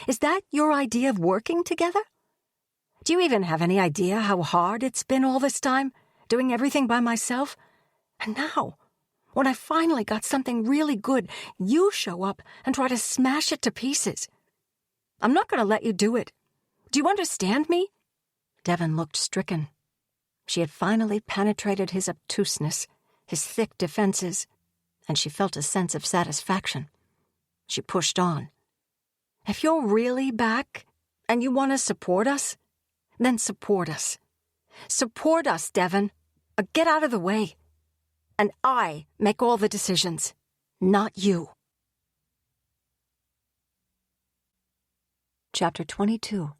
Is that your idea of working together? Do you even have any idea how hard it's been all this time, doing everything by myself? And now, when I finally got something really good, you show up and try to smash it to pieces. I'm not going to let you do it. Do you understand me? Devin looked stricken. She had finally penetrated his obtuseness, his thick defenses, and she felt a sense of satisfaction. She pushed on. If you're really back and you want to support us, then support us. Support us, Devin. Get out of the way. And I make all the decisions, not you. Chapter 22.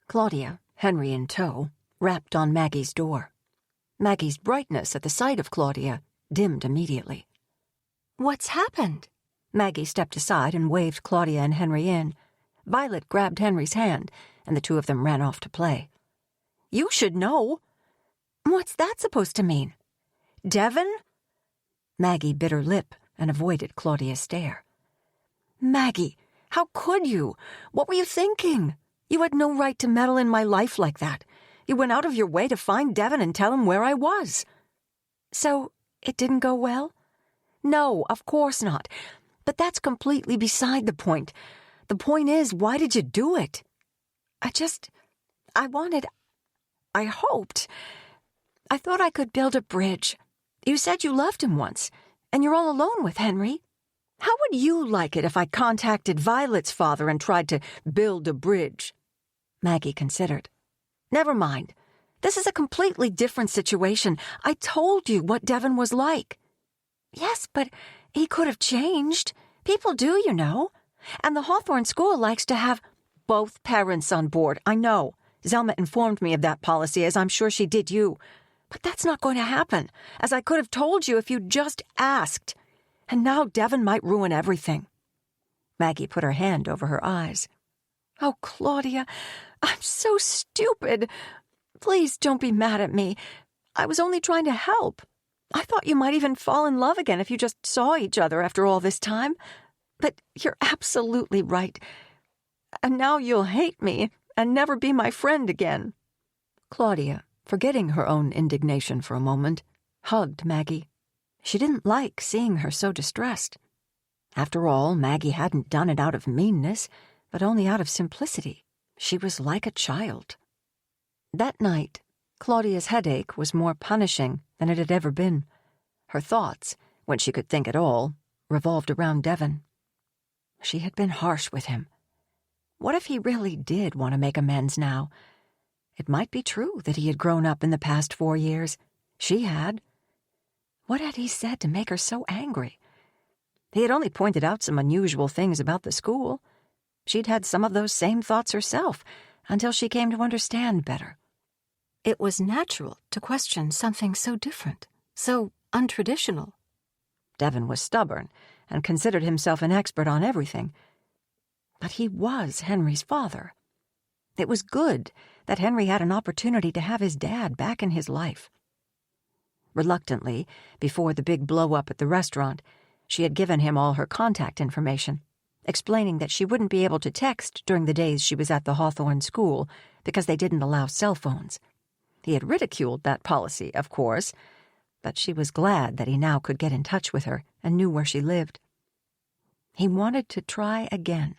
Claudia, Henry in tow, rapped on Maggie's door. Maggie's brightness at the sight of Claudia dimmed immediately. What's happened? Maggie stepped aside and waved Claudia and Henry in. Violet grabbed Henry's hand, and the two of them ran off to play. You should know. What's that supposed to mean? Devin? Maggie bit her lip and avoided Claudia's stare. Maggie, how could you? What were you thinking? You had no right to meddle in my life like that. You went out of your way to find Devon and tell him where I was." "So it didn't go well?" "No, of course not. But that's completely beside the point. The point is, why did you do it?" I hoped. I thought I could build a bridge. You said you loved him once, and you're all alone with Henry. How would you like it if I contacted Violet's father and tried to build a bridge?" Maggie considered. "Never mind. This is a completely different situation. I told you what Devon was like." "Yes, but he could have changed. People do, you know. And the Hawthorne School likes to have—" "Both parents on board, I know. Zelma informed me of that policy, as I'm sure she did you. But that's not going to happen, as I could have told you if you'd just asked. And now Devon might ruin everything." Maggie put her hand over her eyes. "Oh, Claudia, I'm so stupid. Please don't be mad at me. I was only trying to help. I thought you might even fall in love again if you just saw each other after all this time. But you're absolutely right. And now you'll hate me and never be my friend again." Claudia, forgetting her own indignation for a moment, hugged Maggie. She didn't like seeing her so distressed. After all, Maggie hadn't done it out of meanness, but only out of simplicity. She was like a child. That night, Claudia's headache was more punishing than it had ever been. Her thoughts, when she could think at all, revolved around Devon. She had been harsh with him. What if he really did want to make amends now? It might be true that he had grown up in the past 4 years. She had. What had he said to make her so angry? He had only pointed out some unusual things about the school. She'd had some of those same thoughts herself, until she came to understand better. It was natural to question something so different, so untraditional. Devon was stubborn and considered himself an expert on everything. But he was Henry's father. It was good that Henry had an opportunity to have his dad back in his life. Reluctantly, before the big blow-up at the restaurant, she had given him all her contact information, explaining that she wouldn't be able to text during the days she was at the Hawthorne School because they didn't allow cell phones. He had ridiculed that policy, of course, but she was glad that he now could get in touch with her and knew where she lived. He wanted to try again.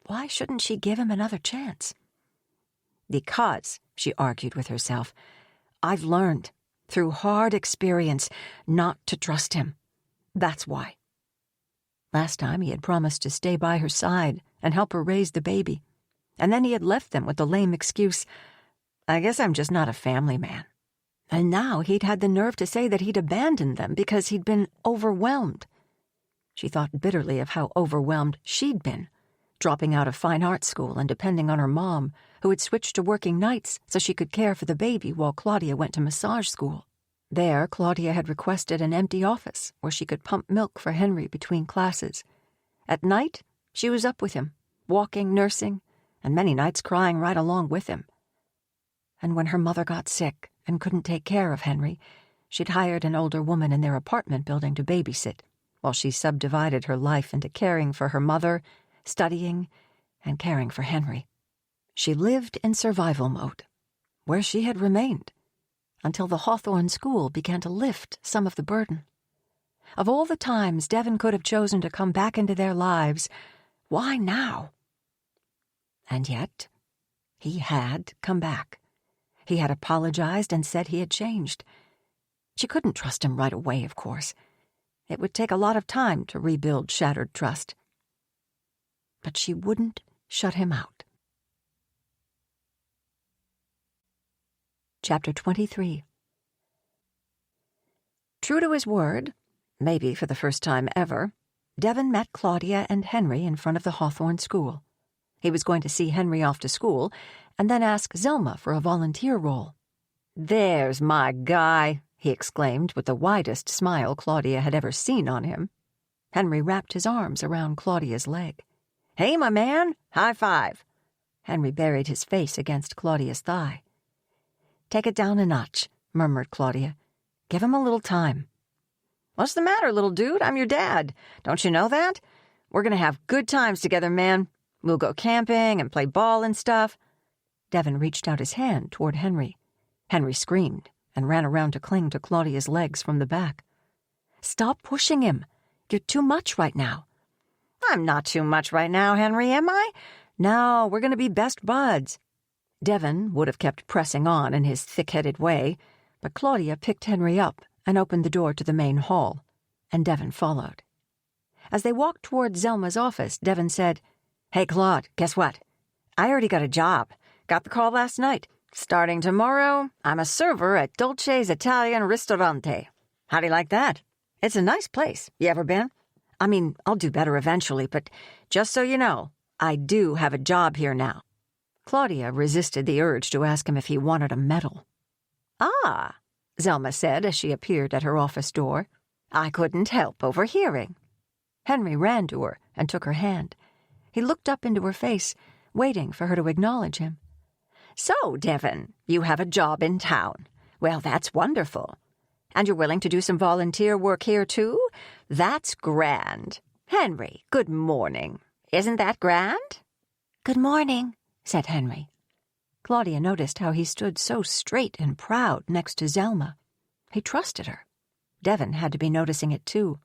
Why shouldn't she give him another chance? Because, she argued with herself, I've learned, through hard experience, not to trust him. That's why. Last time he had promised to stay by her side and help her raise the baby, and then he had left them with the lame excuse, I guess I'm just not a family man. And now he'd had the nerve to say that he'd abandoned them because he'd been overwhelmed. She thought bitterly of how overwhelmed she'd been, dropping out of fine arts school and depending on her mom, who had switched to working nights so she could care for the baby while Claudia went to massage school. There, Claudia had requested an empty office where she could pump milk for Henry between classes. At night, she was up with him, walking, nursing, and many nights crying right along with him. And when her mother got sick and couldn't take care of Henry, she'd hired an older woman in their apartment building to babysit, while she subdivided her life into caring for her mother, studying, and caring for Henry. She lived in survival mode, where she had remained, until the Hawthorne School began to lift some of the burden. Of all the times Devon could have chosen to come back into their lives, why now? And yet, he had come back. He had apologized and said he had changed. She couldn't trust him right away, of course. It would take a lot of time to rebuild shattered trust. But she wouldn't shut him out. Chapter 23. True to his word, maybe for the first time ever, Devon met Claudia and Henry in front of the Hawthorne School. He was going to see Henry off to school and then ask Zelma for a volunteer role. "There's my guy," he exclaimed with the widest smile Claudia had ever seen on him. Henry wrapped his arms around Claudia's leg. "Hey, my man, high five." Henry buried his face against Claudia's thigh. "Take it down a notch," murmured Claudia. "Give him a little time." "What's the matter, little dude? I'm your dad. Don't you know that? We're going to have good times together, man. We'll go camping and play ball and stuff." Devon reached out his hand toward Henry. Henry screamed and ran around to cling to Claudia's legs from the back. "Stop pushing him. You're too much right now." "I'm not too much right now, Henry, am I? No, we're going to be best buds." Devon would have kept pressing on in his thick-headed way, but Claudia picked Henry up and opened the door to the main hall, and Devon followed. As they walked toward Zelma's office, Devon said, "Hey, Claude, guess what? I already got a job. Got the call last night. Starting tomorrow, I'm a server at Dolce's Italian Ristorante. How do you like that? It's a nice place. You ever been? I mean, I'll do better eventually, but just so you know, I do have a job here now." Claudia resisted the urge to ask him if he wanted a medal. "Ah," Zelma said as she appeared at her office door. "I couldn't help overhearing." Henry ran to her and took her hand. He looked up into her face, waiting for her to acknowledge him. "So, Devon, you have a job in town. Well, that's wonderful. And you're willing to do some volunteer work here, too? That's grand. Henry, good morning. Isn't that grand?" "Good morning," said Henry. Claudia noticed how he stood so straight and proud next to Zelma. He trusted her. Devon had to be noticing it, too.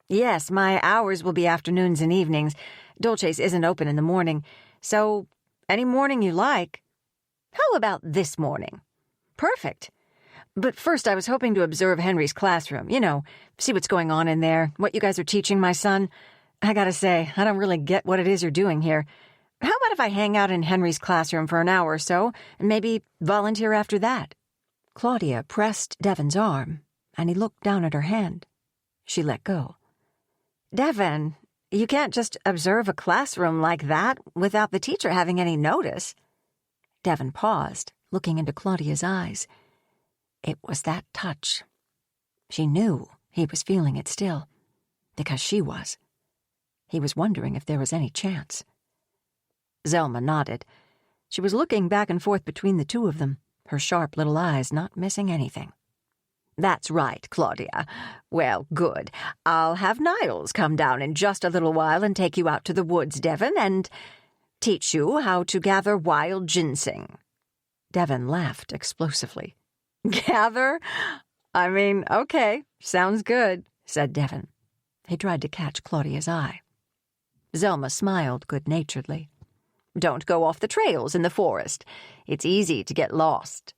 "Yes, my hours will be afternoons and evenings. Dolce's isn't open in the morning, so any morning you like. How about this morning?" "Perfect. But first I was hoping to observe Henry's classroom, see what's going on in there, what you guys are teaching my son. I gotta say, I don't really get what it is you're doing here. How about if I hang out in Henry's classroom for an hour or so, and maybe volunteer after that?" Claudia pressed Devon's arm, and he looked down at her hand. She let go. "Devon, you can't just observe a classroom like that without the teacher having any notice." Devon paused, looking into Claudia's eyes. It was that touch. She knew he was feeling it still, because she was. He was wondering if there was any chance. Zelma nodded. She was looking back and forth between the two of them, her sharp little eyes not missing anything. "That's right, Claudia. Well, good. I'll have Niles come down in just a little while and take you out to the woods, Devon, and teach you how to gather wild ginseng." Devon laughed explosively. "Gather? I mean, okay, sounds good," said Devon. He tried to catch Claudia's eye. Zelma smiled good-naturedly. "Don't go off the trails in the forest. It's easy to get lost."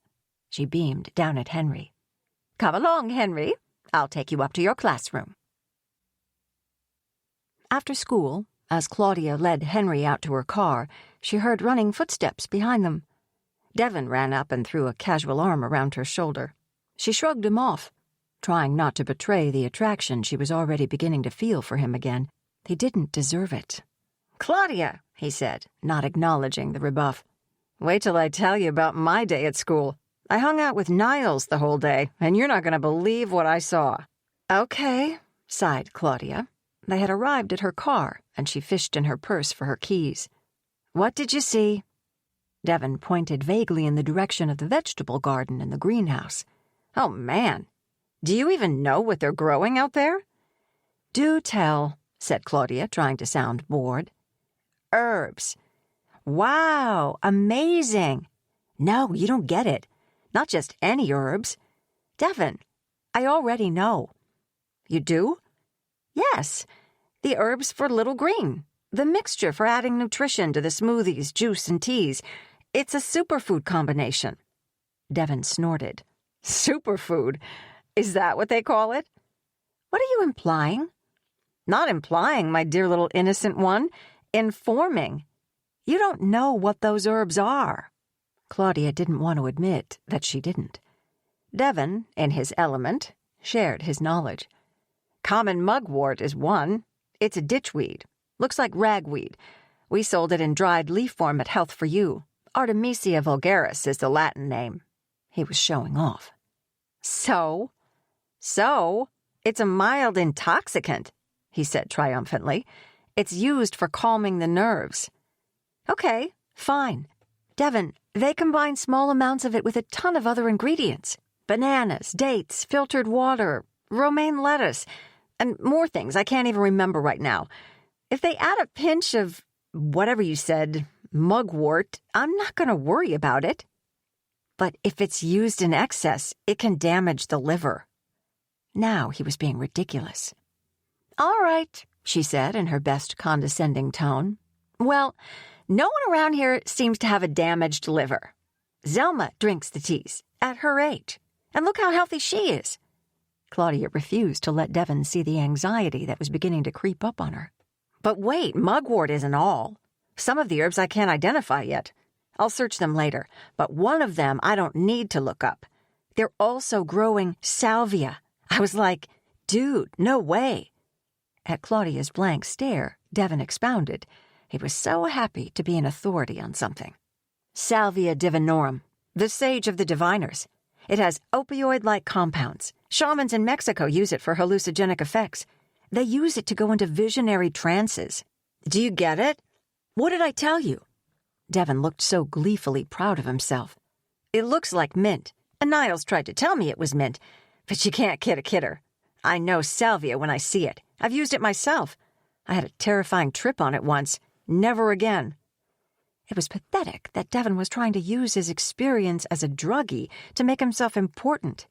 She beamed down at Henry. "Come along, Henry. I'll take you up to your classroom." After school, as Claudia led Henry out to her car, she heard running footsteps behind them. Devon ran up and threw a casual arm around her shoulder. She shrugged him off, trying not to betray the attraction she was already beginning to feel for him again. He didn't deserve it. "Claudia," he said, not acknowledging the rebuff. "Wait till I tell you about my day at school. I hung out with Niles the whole day, and you're not going to believe what I saw." "Okay," sighed Claudia. They had arrived at her car, and she fished in her purse for her keys. "What did you see?" Devon pointed vaguely in the direction of the vegetable garden and the greenhouse. "Oh, man. Do you even know what they're growing out there?" "Do tell," said Claudia, trying to sound bored. "Herbs. Wow, amazing. No, you don't get it. Not just any herbs. Devon, I already know." "You do?" "Yes. The herbs for Little Green. The mixture for adding nutrition to the smoothies, juice, and teas. It's a superfood combination." Devon snorted. "Superfood? Is that what they call it?" "What are you implying?" "Not implying, my dear little innocent one. Informing. You don't know what those herbs are." Claudia didn't want to admit that she didn't. Devon, in his element, shared his knowledge. "Common mugwort is one. It's a ditchweed. Looks like ragweed. We sold it in dried leaf form at Health for You. Artemisia vulgaris is the Latin name." He was showing off. So, it's a mild intoxicant," he said triumphantly. "It's used for calming the nerves." "Okay, fine. Devon, they combine small amounts of it with a ton of other ingredients. Bananas, dates, filtered water, romaine lettuce, and more things I can't even remember right now. If they add a pinch of whatever you said, mugwort, I'm not going to worry about it. But if it's used in excess, it can damage the liver. Now he was being ridiculous. All right, she said in her best condescending tone. Well, no one around here seems to have a damaged liver. Zelma drinks the teas, at her age, and look how healthy she is. Claudia refused to let Devon see the anxiety that was beginning to creep up on her. But wait, mugwort isn't all. Some of the herbs I can't identify yet. I'll search them later, but one of them I don't need to look up. They're also growing salvia. I was like, dude, no way. At Claudia's blank stare, Devon expounded. He was so happy to be an authority on something. Salvia divinorum, the sage of the diviners. It has opioid-like compounds. Shamans in Mexico use it for hallucinogenic effects. They use it to go into visionary trances. Do you get it? What did I tell you? Devon looked so gleefully proud of himself. It looks like mint, and Niles tried to tell me it was mint, but you can't kid a kidder. I know salvia when I see it. I've used it myself. I had a terrifying trip on it once. Never again. It was pathetic that Devon was trying to use his experience as a druggie to make himself important.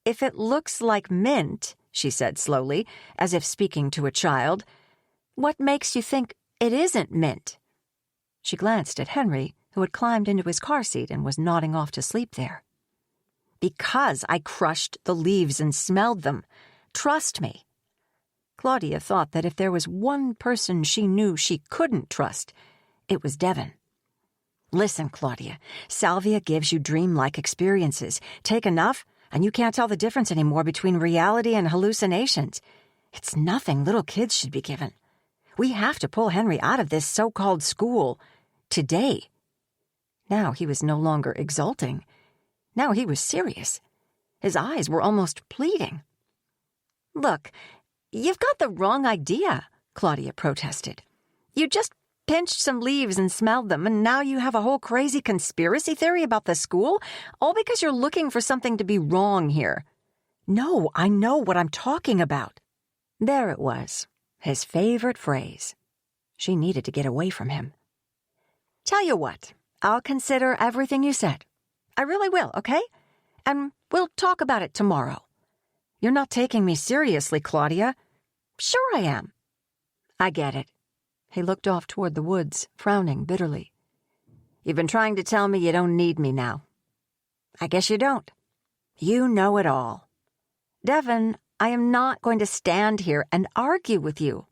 If it looks like mint, she said slowly, as if speaking to a child, what makes you think it isn't mint? She glanced at Henry, who had climbed into his car seat and was nodding off to sleep there. Because I crushed the leaves and smelled them. Trust me. Claudia thought that if there was one person she knew she couldn't trust, it was Devon. Listen, Claudia, salvia gives you dreamlike experiences. Take enough, and you can't tell the difference anymore between reality and hallucinations. It's nothing little kids should be given. We have to pull Henry out of this so-called school. Today. Now he was no longer exulting. Now he was serious. His eyes were almost pleading. Look, you've got the wrong idea, Claudia protested. You just pinched some leaves and smelled them, and now you have a whole crazy conspiracy theory about the school, all because you're looking for something to be wrong here. No, I know what I'm talking about. There it was, his favorite phrase. She needed to get away from him. Tell you what, I'll consider everything you said. I really will, okay? And we'll talk about it tomorrow. You're not taking me seriously, Claudia. Sure I am. I get it. He looked off toward the woods, frowning bitterly. You've been trying to tell me you don't need me now. I guess you don't. You know it all. Devon, I am not going to stand here and argue with you.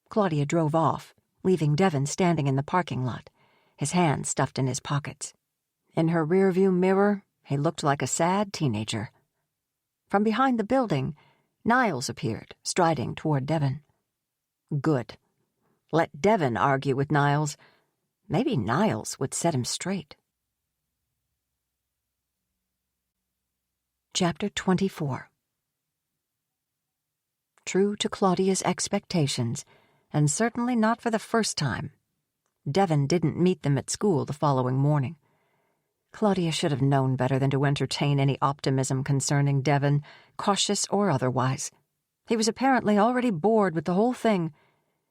Claudia drove off, leaving Devon standing in the parking lot, his hands stuffed in his pockets. In her rearview mirror, he looked like a sad teenager. From behind the building, Niles appeared, striding toward Devon. Good. Let Devon argue with Niles. Maybe Niles would set him straight. Chapter 24. True to Claudia's expectations, and certainly not for the first time, Devon didn't meet them at school the following morning. Claudia should have known better than to entertain any optimism concerning Devon, cautious or otherwise. He was apparently already bored with the whole thing.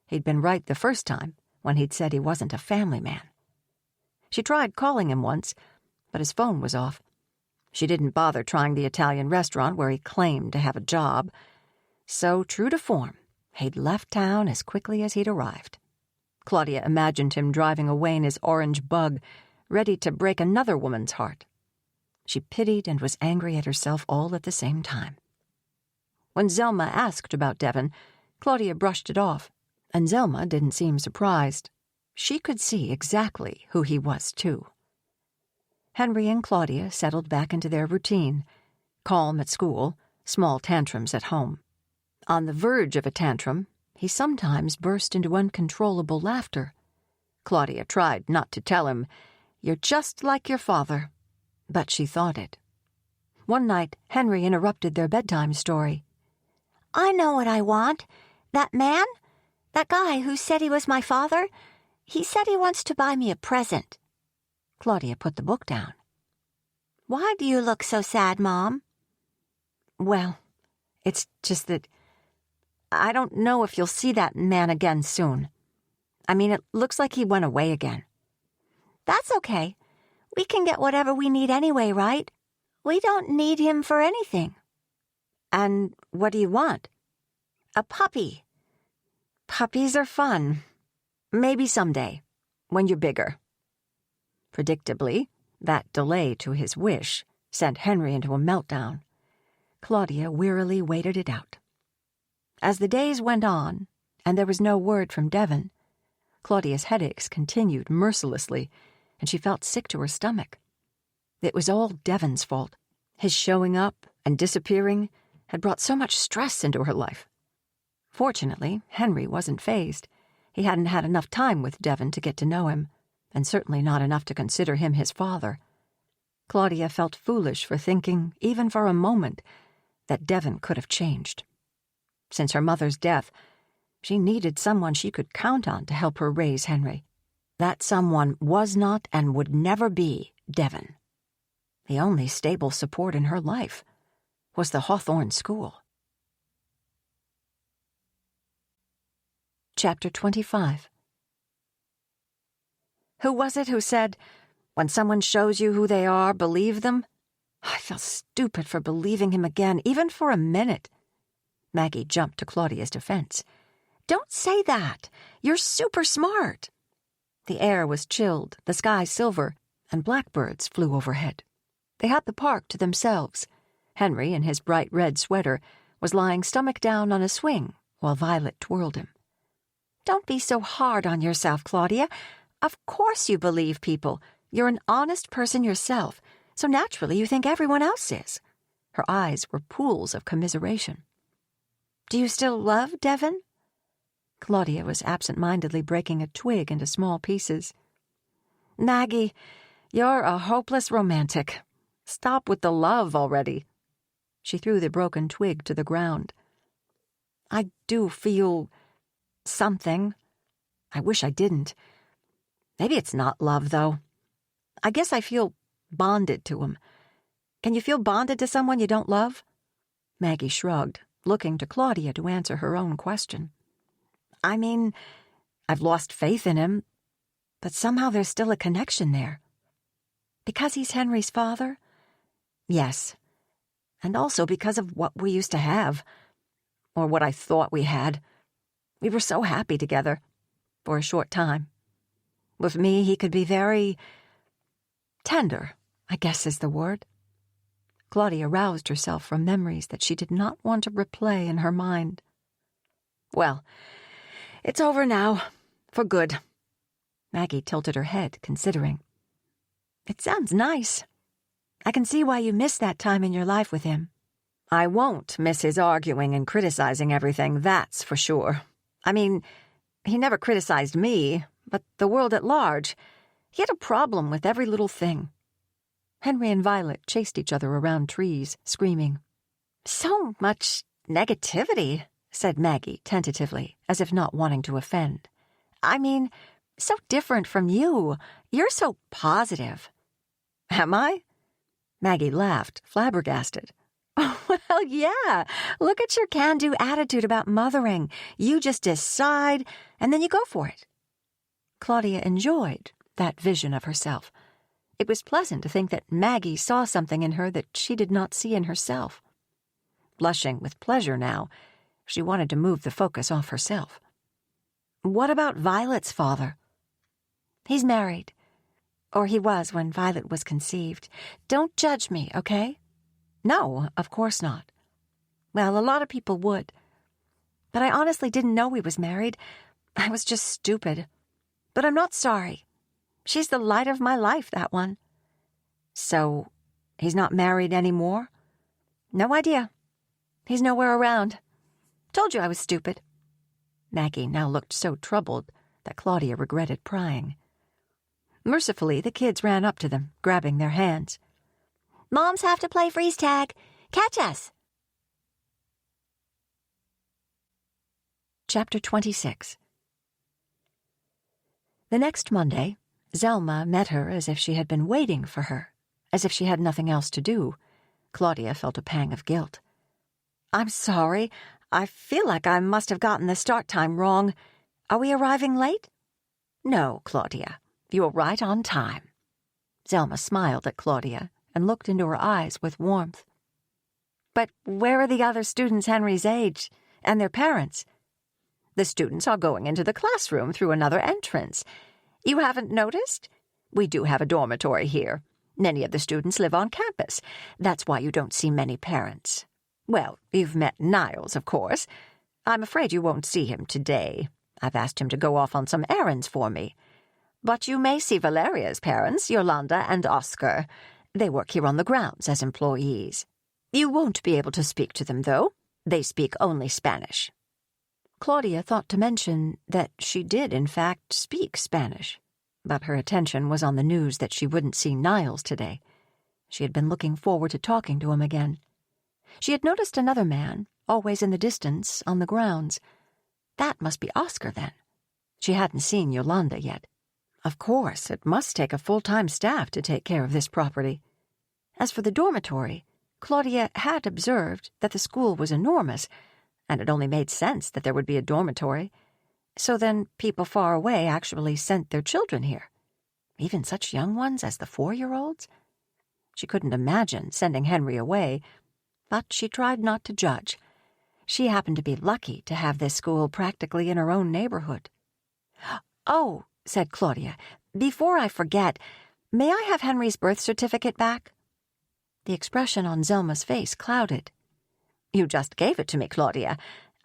He'd been right the first time, when he'd said he wasn't a family man. She tried calling him once, but his phone was off. She didn't bother trying the Italian restaurant where he claimed to have a job. So, true to form, he'd left town as quickly as he'd arrived. Claudia imagined him driving away in his orange bug, ready to break another woman's heart. She pitied and was angry at herself all at the same time. When Zelma asked about Devon, Claudia brushed it off, and Zelma didn't seem surprised. She could see exactly who he was, too. Henry and Claudia settled back into their routine, calm at school, small tantrums at home. On the verge of a tantrum, he sometimes burst into uncontrollable laughter. Claudia tried not to tell him, "You're just like your father," but she thought it. One night, Henry interrupted their bedtime story. I know what I want. That man? That guy who said he was my father? He said he wants to buy me a present. Claudia put the book down. Why do you look so sad, Mom? Well, it's just that I don't know if you'll see that man again soon. I mean, it looks like he went away again." "That's okay. We can get whatever we need anyway, right? We don't need him for anything." "And what do you want?" "A puppy." "Puppies are fun. Maybe someday, when you're bigger." Predictably, that delay to his wish sent Henry into a meltdown. Claudia wearily waited it out. As the days went on, and there was no word from Devon, Claudia's headaches continued mercilessly, and she felt sick to her stomach. It was all Devon's fault. His showing up and disappearing had brought so much stress into her life. Fortunately, Henry wasn't fazed. He hadn't had enough time with Devon to get to know him, and certainly not enough to consider him his father. Claudia felt foolish for thinking, even for a moment, that Devon could have changed. Since her mother's death, she needed someone she could count on to help her raise Henry. That someone was not and would never be Devon. The only stable support in her life was the Hawthorne School. Chapter 25. Who was it who said, "When someone shows you who they are, believe them"? I felt stupid for believing him again, even for a minute. Maggie jumped to Claudia's defense. "Don't say that. You're super smart." The air was chilled, the sky silver, and blackbirds flew overhead. They had the park to themselves. Henry, in his bright red sweater, was lying stomach down on a swing while Violet twirled him. "Don't be so hard on yourself, Claudia. Of course you believe people. You're an honest person yourself, so naturally you think everyone else is." Her eyes were pools of commiseration. "Do you still love Devon?" Claudia was absent-mindedly breaking a twig into small pieces. "Maggie, you're a hopeless romantic. Stop with the love already." She threw the broken twig to the ground. "I do feel something. I wish I didn't. Maybe it's not love, though. I guess I feel bonded to him. Can you feel bonded to someone you don't love?" Maggie shrugged, looking to Claudia to answer her own question. "I mean, I've lost faith in him, but somehow there's still a connection there." "Because he's Henry's father?" "Yes, and also because of what we used to have, or what I thought we had. We were so happy together, for a short time. With me, he could be very tender, I guess is the word." Claudia roused herself from memories that she did not want to replay in her mind. "Well, it's over now, for good." Maggie tilted her head, considering. "It sounds nice. I can see why you missed that time in your life with him." "I won't miss his arguing and criticizing everything, that's for sure. I mean, he never criticized me, but the world at large. He had a problem with every little thing." Henry and Violet chased each other around trees, screaming. "So much negativity," said Maggie tentatively, as if not wanting to offend. "I mean, so different from you. You're so positive." "Am I?" Maggie laughed, flabbergasted. "Well, yeah. Look at your can-do attitude about mothering. You just decide, and then you go for it." Claudia enjoyed that vision of herself. It was pleasant to think that Maggie saw something in her that she did not see in herself. Blushing with pleasure now, she wanted to move the focus off herself. "What about Violet's father?" "He's married. Or he was when Violet was conceived. Don't judge me, okay?" "No, of course not." "Well, a lot of people would. But I honestly didn't know he was married. I was just stupid. But I'm not sorry. She's the light of my life, that one." "So, he's not married anymore?" "No idea. He's nowhere around. Told you I was stupid." Maggie now looked so troubled that Claudia regretted prying. Mercifully, the kids ran up to them, grabbing their hands. "Moms have to play freeze tag. Catch us." Chapter 26. The next Monday, Zelma met her as if she had been waiting for her, as if she had nothing else to do. Claudia felt a pang of guilt. "I'm sorry. I feel like I must have gotten the start time wrong. Are we arriving late?" No, Claudia, you're right on time. Zelma smiled at Claudia and looked into her eyes with warmth. But where are the other students Henry's age and their parents? The students are going into the classroom through another entrance. You haven't noticed? We do have a dormitory here. Many of the students live on campus. That's why you don't see many parents. Well, you've met Niles, of course. I'm afraid you won't see him today. I've asked him to go off on some errands for me. But you may see Valeria's parents, Yolanda and Oscar. They work here on the grounds as employees. You won't be able to speak to them, though. They speak only Spanish. Claudia thought to mention that she did, in fact, speak Spanish, but her attention was on the news that she wouldn't see Niles today. She had been looking forward to talking to him again. She had noticed another man, always in the distance, on the grounds. That must be Oscar, then. She hadn't seen Yolanda yet. Of course, it must take a full-time staff to take care of this property. As for the dormitory, Claudia had observed that the school was enormous, and it only made sense that there would be a dormitory. So then people far away actually sent their children here. Even such young ones as the 4-year-olds? She couldn't imagine sending Henry away, but she tried not to judge. She happened to be lucky to have this school practically in her own neighborhood. "Oh," said Claudia, "before I forget, may I have Henry's birth certificate back?" The expression on Zelma's face clouded. "You just gave it to me, Claudia.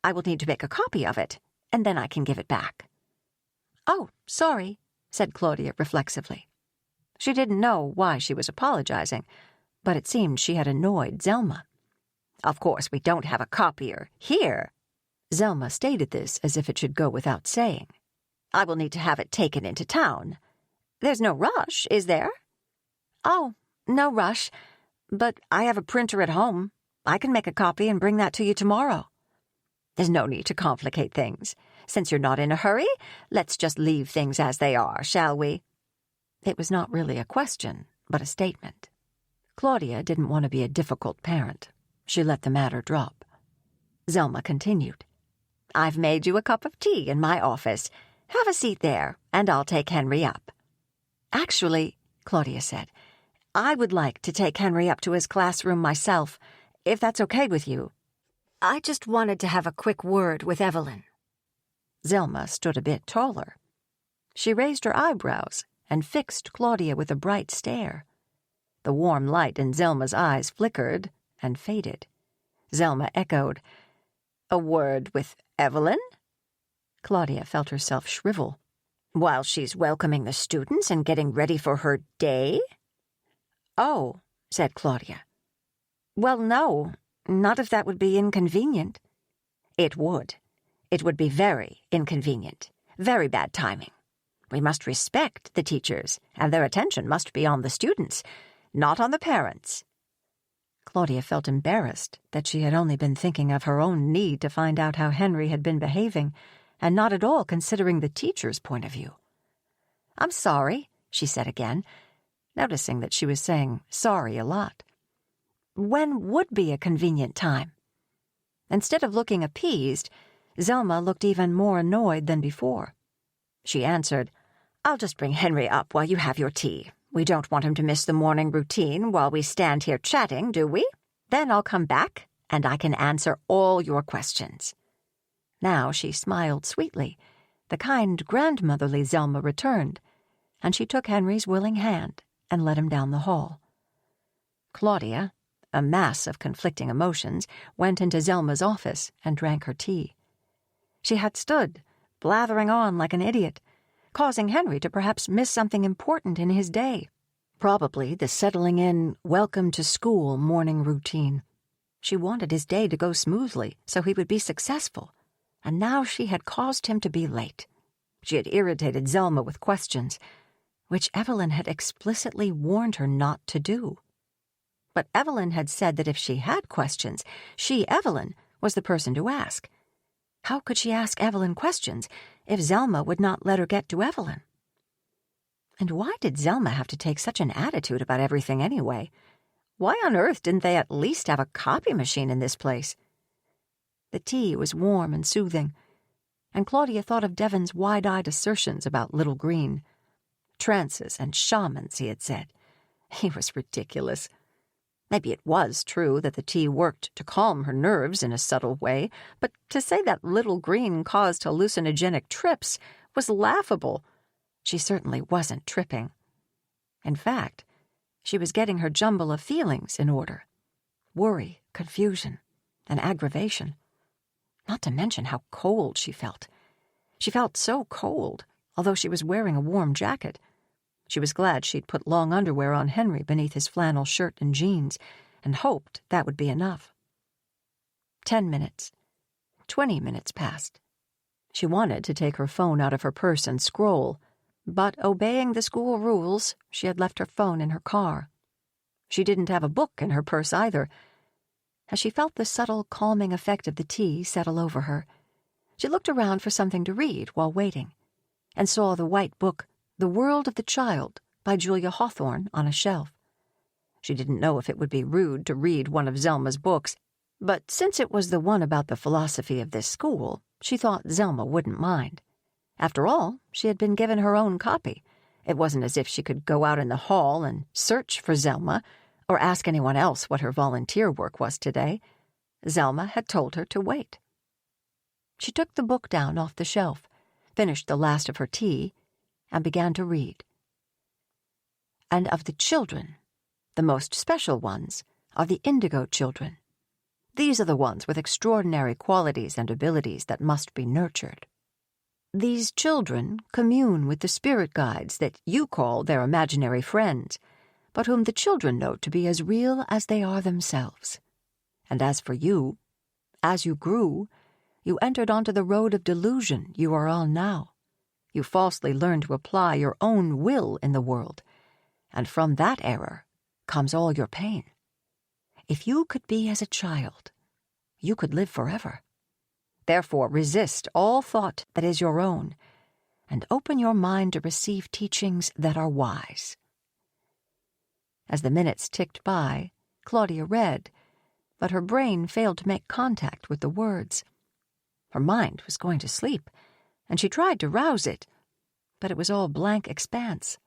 I will need to make a copy of it, and then I can give it back." "Oh, sorry," said Claudia reflexively. She didn't know why she was apologizing, but it seemed she had annoyed Zelma. "Of course, we don't have a copier here." Zelma stated this as if it should go without saying. "I will need to have it taken into town. There's no rush, is there?" "Oh, no rush, but I have a printer at home. I can make a copy and bring that to you tomorrow." "There's no need to complicate things. Since you're not in a hurry, let's just leave things as they are, shall we?" It was not really a question, but a statement. Claudia didn't want to be a difficult parent. She let the matter drop. Zelma continued. "I've made you a cup of tea in my office. Have a seat there, and I'll take Henry up." "Actually," Claudia said, "I would like to take Henry up to his classroom myself, if that's okay with you. I just wanted to have a quick word with Evelyn." Zelma stood a bit taller. She raised her eyebrows and fixed Claudia with a bright stare. The warm light in Zelma's eyes flickered and faded. Zelma echoed, "A word with Evelyn?" Claudia felt herself shrivel. "While she's welcoming the students and getting ready for her day?" "Oh," said Claudia. "Well, no, not if that would be inconvenient." "It would. It would be very inconvenient. Very bad timing. We must respect the teachers, and their attention must be on the students, not on the parents." Claudia felt embarrassed that she had only been thinking of her own need to find out how Henry had been behaving, and not at all considering the teacher's point of view. "I'm sorry," she said again, noticing that she was saying sorry a lot. "When would be a convenient time?" Instead of looking appeased, Zelma looked even more annoyed than before. She answered, "I'll just bring Henry up while you have your tea. We don't want him to miss the morning routine while we stand here chatting, do we? Then I'll come back, and I can answer all your questions." Now she smiled sweetly. The kind grandmotherly Zelma returned, and she took Henry's willing hand and led him down the hall. Claudia, a mass of conflicting emotions, went into Zelma's office and drank her tea. She had stood, blathering on like an idiot, causing Henry to perhaps miss something important in his day, probably the settling-in, welcome-to-school morning routine. She wanted his day to go smoothly so he would be successful, and now she had caused him to be late. She had irritated Zelma with questions, which Evelyn had explicitly warned her not to do. But Evelyn had said that if she had questions, she, Evelyn, was the person to ask. How could she ask Evelyn questions if Zelma would not let her get to Evelyn? And why did Zelma have to take such an attitude about everything anyway? Why on earth didn't they at least have a copy machine in this place? The tea was warm and soothing. and Claudia thought of Devon's wide-eyed assertions about Little Green. Trances and shamans, he had said. He was ridiculous. Maybe it was true that the tea worked to calm her nerves in a subtle way, but to say that Little Green caused hallucinogenic trips was laughable. She certainly wasn't tripping. In fact, she was getting her jumble of feelings in order. Worry, confusion, and aggravation. Not to mention how cold she felt. She felt so cold, although she was wearing a warm jacket. She was glad she'd put long underwear on Henry beneath his flannel shirt and jeans, and hoped that would be enough. 10 minutes. 20 minutes passed. She wanted to take her phone out of her purse and scroll, but obeying the school rules, she had left her phone in her car. She didn't have a book in her purse either. As she felt the subtle, calming effect of the tea settle over her, she looked around for something to read while waiting, and saw the white book, The World of the Child, by Julia Hawthorne, on a shelf. She didn't know if it would be rude to read one of Zelma's books, but since it was the one about the philosophy of this school, she thought Zelma wouldn't mind. After all, she had been given her own copy. It wasn't as if she could go out in the hall and search for Zelma, or ask anyone else what her volunteer work was today. Zelma had told her to wait. She took the book down off the shelf, finished the last of her tea, and began to read. And of the children, the most special ones are the indigo children. These are the ones with extraordinary qualities and abilities that must be nurtured. These children commune with the spirit guides that you call their imaginary friends, but whom the children know to be as real as they are themselves. And as for you, as you grew, you entered onto the road of delusion you are on now. You falsely learned to apply your own will in the world, and from that error comes all your pain. If you could be as a child, you could live forever. Therefore, resist all thought that is your own, and open your mind to receive teachings that are wise. As the minutes ticked by, Claudia read, but her brain failed to make contact with the words. Her mind was going to sleep, and she tried to rouse it, but it was all blank expanse.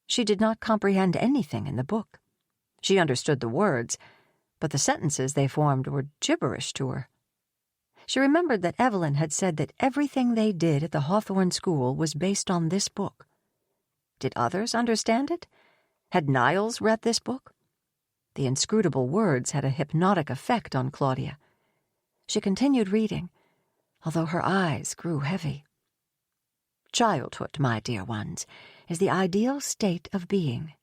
She did not comprehend anything in the book. She understood the words, but the sentences they formed were gibberish to her. She remembered that Evelyn had said that everything they did at the Hawthorne School was based on this book. Did others understand it? Had Niles read this book? The inscrutable words had a hypnotic effect on Claudia. She continued reading, although her eyes grew heavy. Childhood, my dear ones, is the ideal state of being.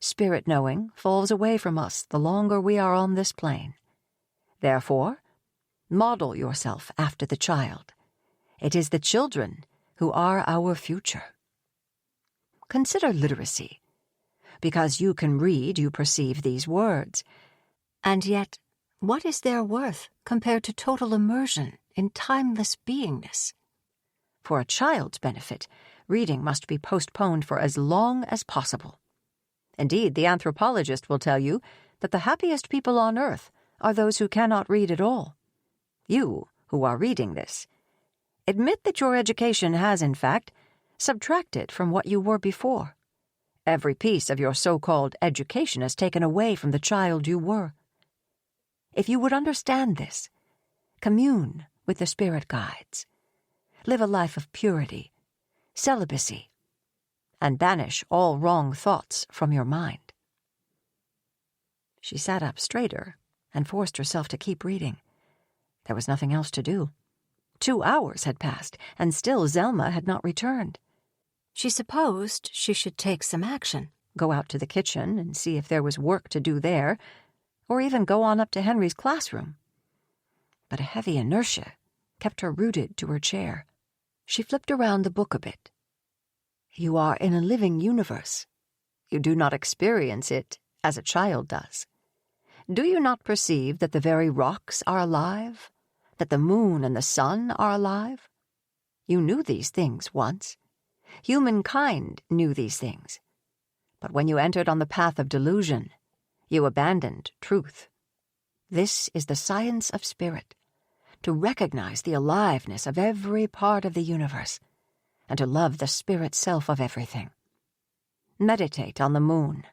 Spirit knowing falls away from us the longer we are on this plane. Therefore, model yourself after the child. It is the children who are our future. Consider literacy. Because you can read, you perceive these words. And yet, what is their worth compared to total immersion in timeless beingness? For a child's benefit, reading must be postponed for as long as possible. Indeed, the anthropologist will tell you that the happiest people on earth are those who cannot read at all. You, who are reading this, admit that your education has, in fact, subtracted from what you were before. Every piece of your so-called education is taken away from the child you were. If you would understand this, commune with the spirit guides, live a life of purity, celibacy, and banish all wrong thoughts from your mind. She sat up straighter and forced herself to keep reading. There was nothing else to do. 2 hours had passed, and still Zelma had not returned. She supposed she should take some action, go out to the kitchen and see if there was work to do there, or even go on up to Henry's classroom. But a heavy inertia kept her rooted to her chair. She flipped around the book a bit. You are in a living universe. You do not experience it as a child does. Do you not perceive that the very rocks are alive? That the moon and the sun are alive? You knew these things once. Humankind knew these things. But when you entered on the path of delusion, you abandoned truth. This is the science of spirit, to recognize the aliveness of every part of the universe, and to love the spirit self of everything. Meditate on the moon.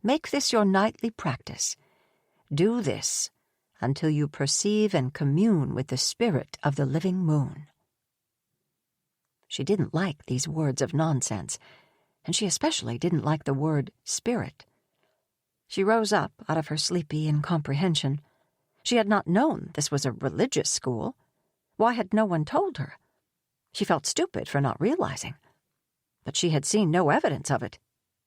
Make this your nightly practice. Do this until you perceive and commune with the spirit of the living moon. She didn't like these words of nonsense, and she especially didn't like the word spirit. She rose up out of her sleepy incomprehension. She had not known this was a religious school. Why had no one told her? She felt stupid for not realizing. But she had seen no evidence of it,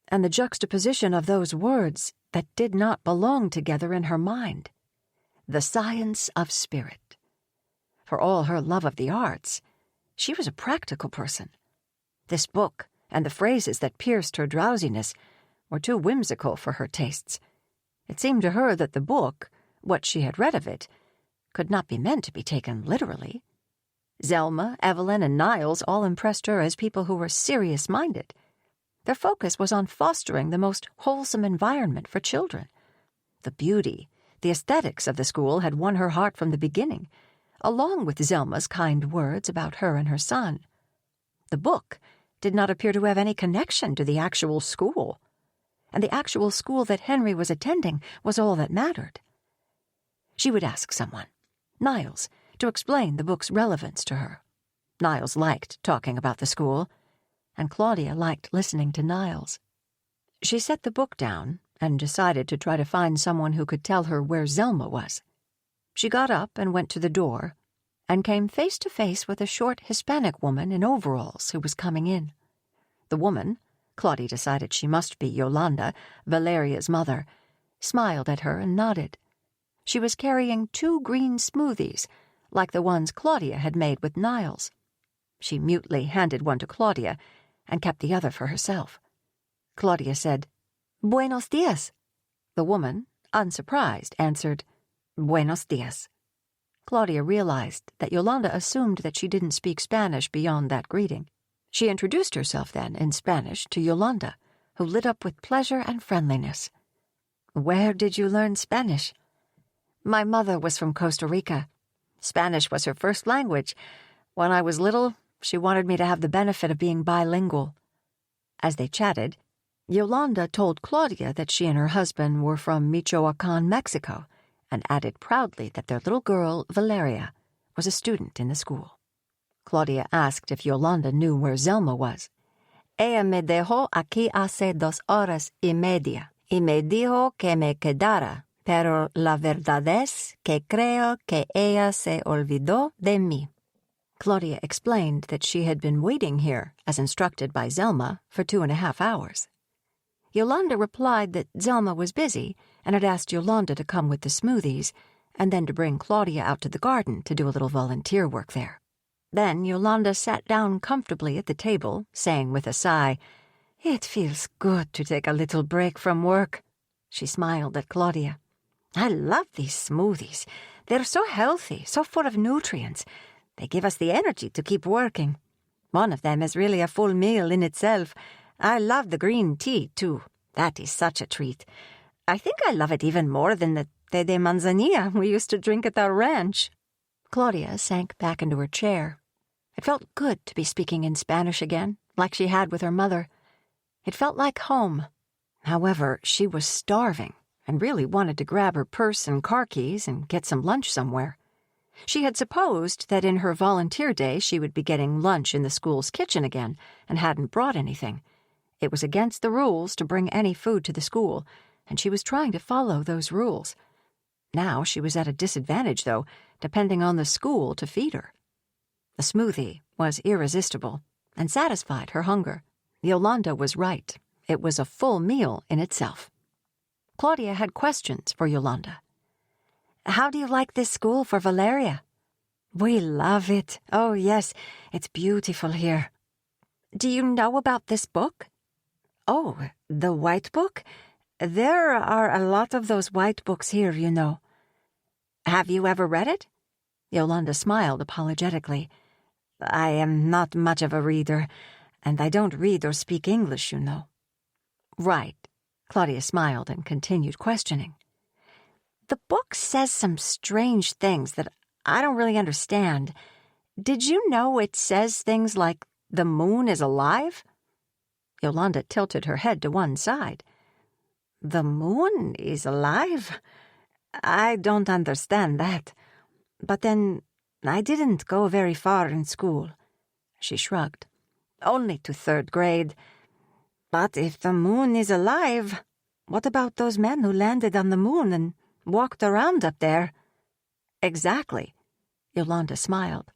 and the juxtaposition of those words that did not belong together in her mind. The science of spirit. For all her love of the arts, she was a practical person. This book, and the phrases that pierced her drowsiness, were too whimsical for her tastes. It seemed to her that the book, what she had read of it, could not be meant to be taken literally. Zelma, Evelyn, and Niles all impressed her as people who were serious-minded. Their focus was on fostering the most wholesome environment for children. The beauty, the aesthetics of the school had won her heart from the beginning, along with Zelma's kind words about her and her son. The book did not appear to have any connection to the actual school, and the actual school that Henry was attending was all that mattered. She would ask someone, Niles, to explain the book's relevance to her. Niles liked talking about the school, and Claudia liked listening to Niles. She set the book down and decided to try to find someone who could tell her where Zelma was. She got up and went to the door, and came face to face with a short Hispanic woman in overalls who was coming in. The woman, Claudia decided she must be Yolanda, Valeria's mother, smiled at her and nodded. She was carrying 2 green smoothies, like the ones Claudia had made with Niles. She mutely handed one to Claudia and kept the other for herself. Claudia said, "Buenos dias." The woman, unsurprised, answered, "Buenos dias." Claudia realized that Yolanda assumed that she didn't speak Spanish beyond that greeting. She introduced herself then in Spanish to Yolanda, who lit up with pleasure and friendliness. "Where did you learn Spanish?" "My mother was from Costa Rica. Spanish was her first language. When I was little, she wanted me to have the benefit of being bilingual." As they chatted, Yolanda told Claudia that she and her husband were from Michoacan, Mexico, and added proudly that their little girl, Valeria, was a student in the school. Claudia asked if Yolanda knew where Zelma was. "Ella me dejó aquí hace 2 horas y media, y me dijo que me quedara, pero la verdad es que creo que ella se olvidó de mí." Claudia explained that she had been waiting here, as instructed by Zelma, for 2.5 hours. Yolanda replied that Zelma was busy and had asked Yolanda to come with the smoothies, and then to bring Claudia out to the garden to do a little volunteer work there. Then Yolanda sat down comfortably at the table, saying with a sigh, "It feels good to take a little break from work." She smiled at Claudia. "I love these smoothies. They're so healthy, so full of nutrients. They give us the energy to keep working. One of them is really a full meal in itself. I love the green tea, too. That is such a treat. I think I love it even more than the té de manzanilla we used to drink at our ranch." Claudia sank back into her chair. It felt good to be speaking in Spanish again, like she had with her mother. It felt like home. However, she was starving and really wanted to grab her purse and car keys and get some lunch somewhere. She had supposed that in her volunteer day she would be getting lunch in the school's kitchen again and hadn't brought anything. It was against the rules to bring any food to the school, and she was trying to follow those rules. Now she was at a disadvantage, though, depending on the school to feed her. The smoothie was irresistible and satisfied her hunger. Yolanda was right. It was a full meal in itself. Claudia had questions for Yolanda. "How do you like this school for Valeria?" "We love it. Oh, yes, it's beautiful here." "Do you know about this book?" "Oh, the white book? There are a lot of those white books here, you know." "Have you ever read it?" Yolanda smiled apologetically. "I am not much of a reader, and I don't read or speak English, you know." "Right." Claudia smiled and continued questioning. "The book says some strange things that I don't really understand. Did you know it says things like the moon is alive? Yolanda tilted her head to one side. The moon is alive? I don't understand that. But then, I didn't go very far in school. She shrugged. Only to 3rd grade. But if the moon is alive, what about those men who landed on the moon and walked around up there? Exactly. Yolanda smiled.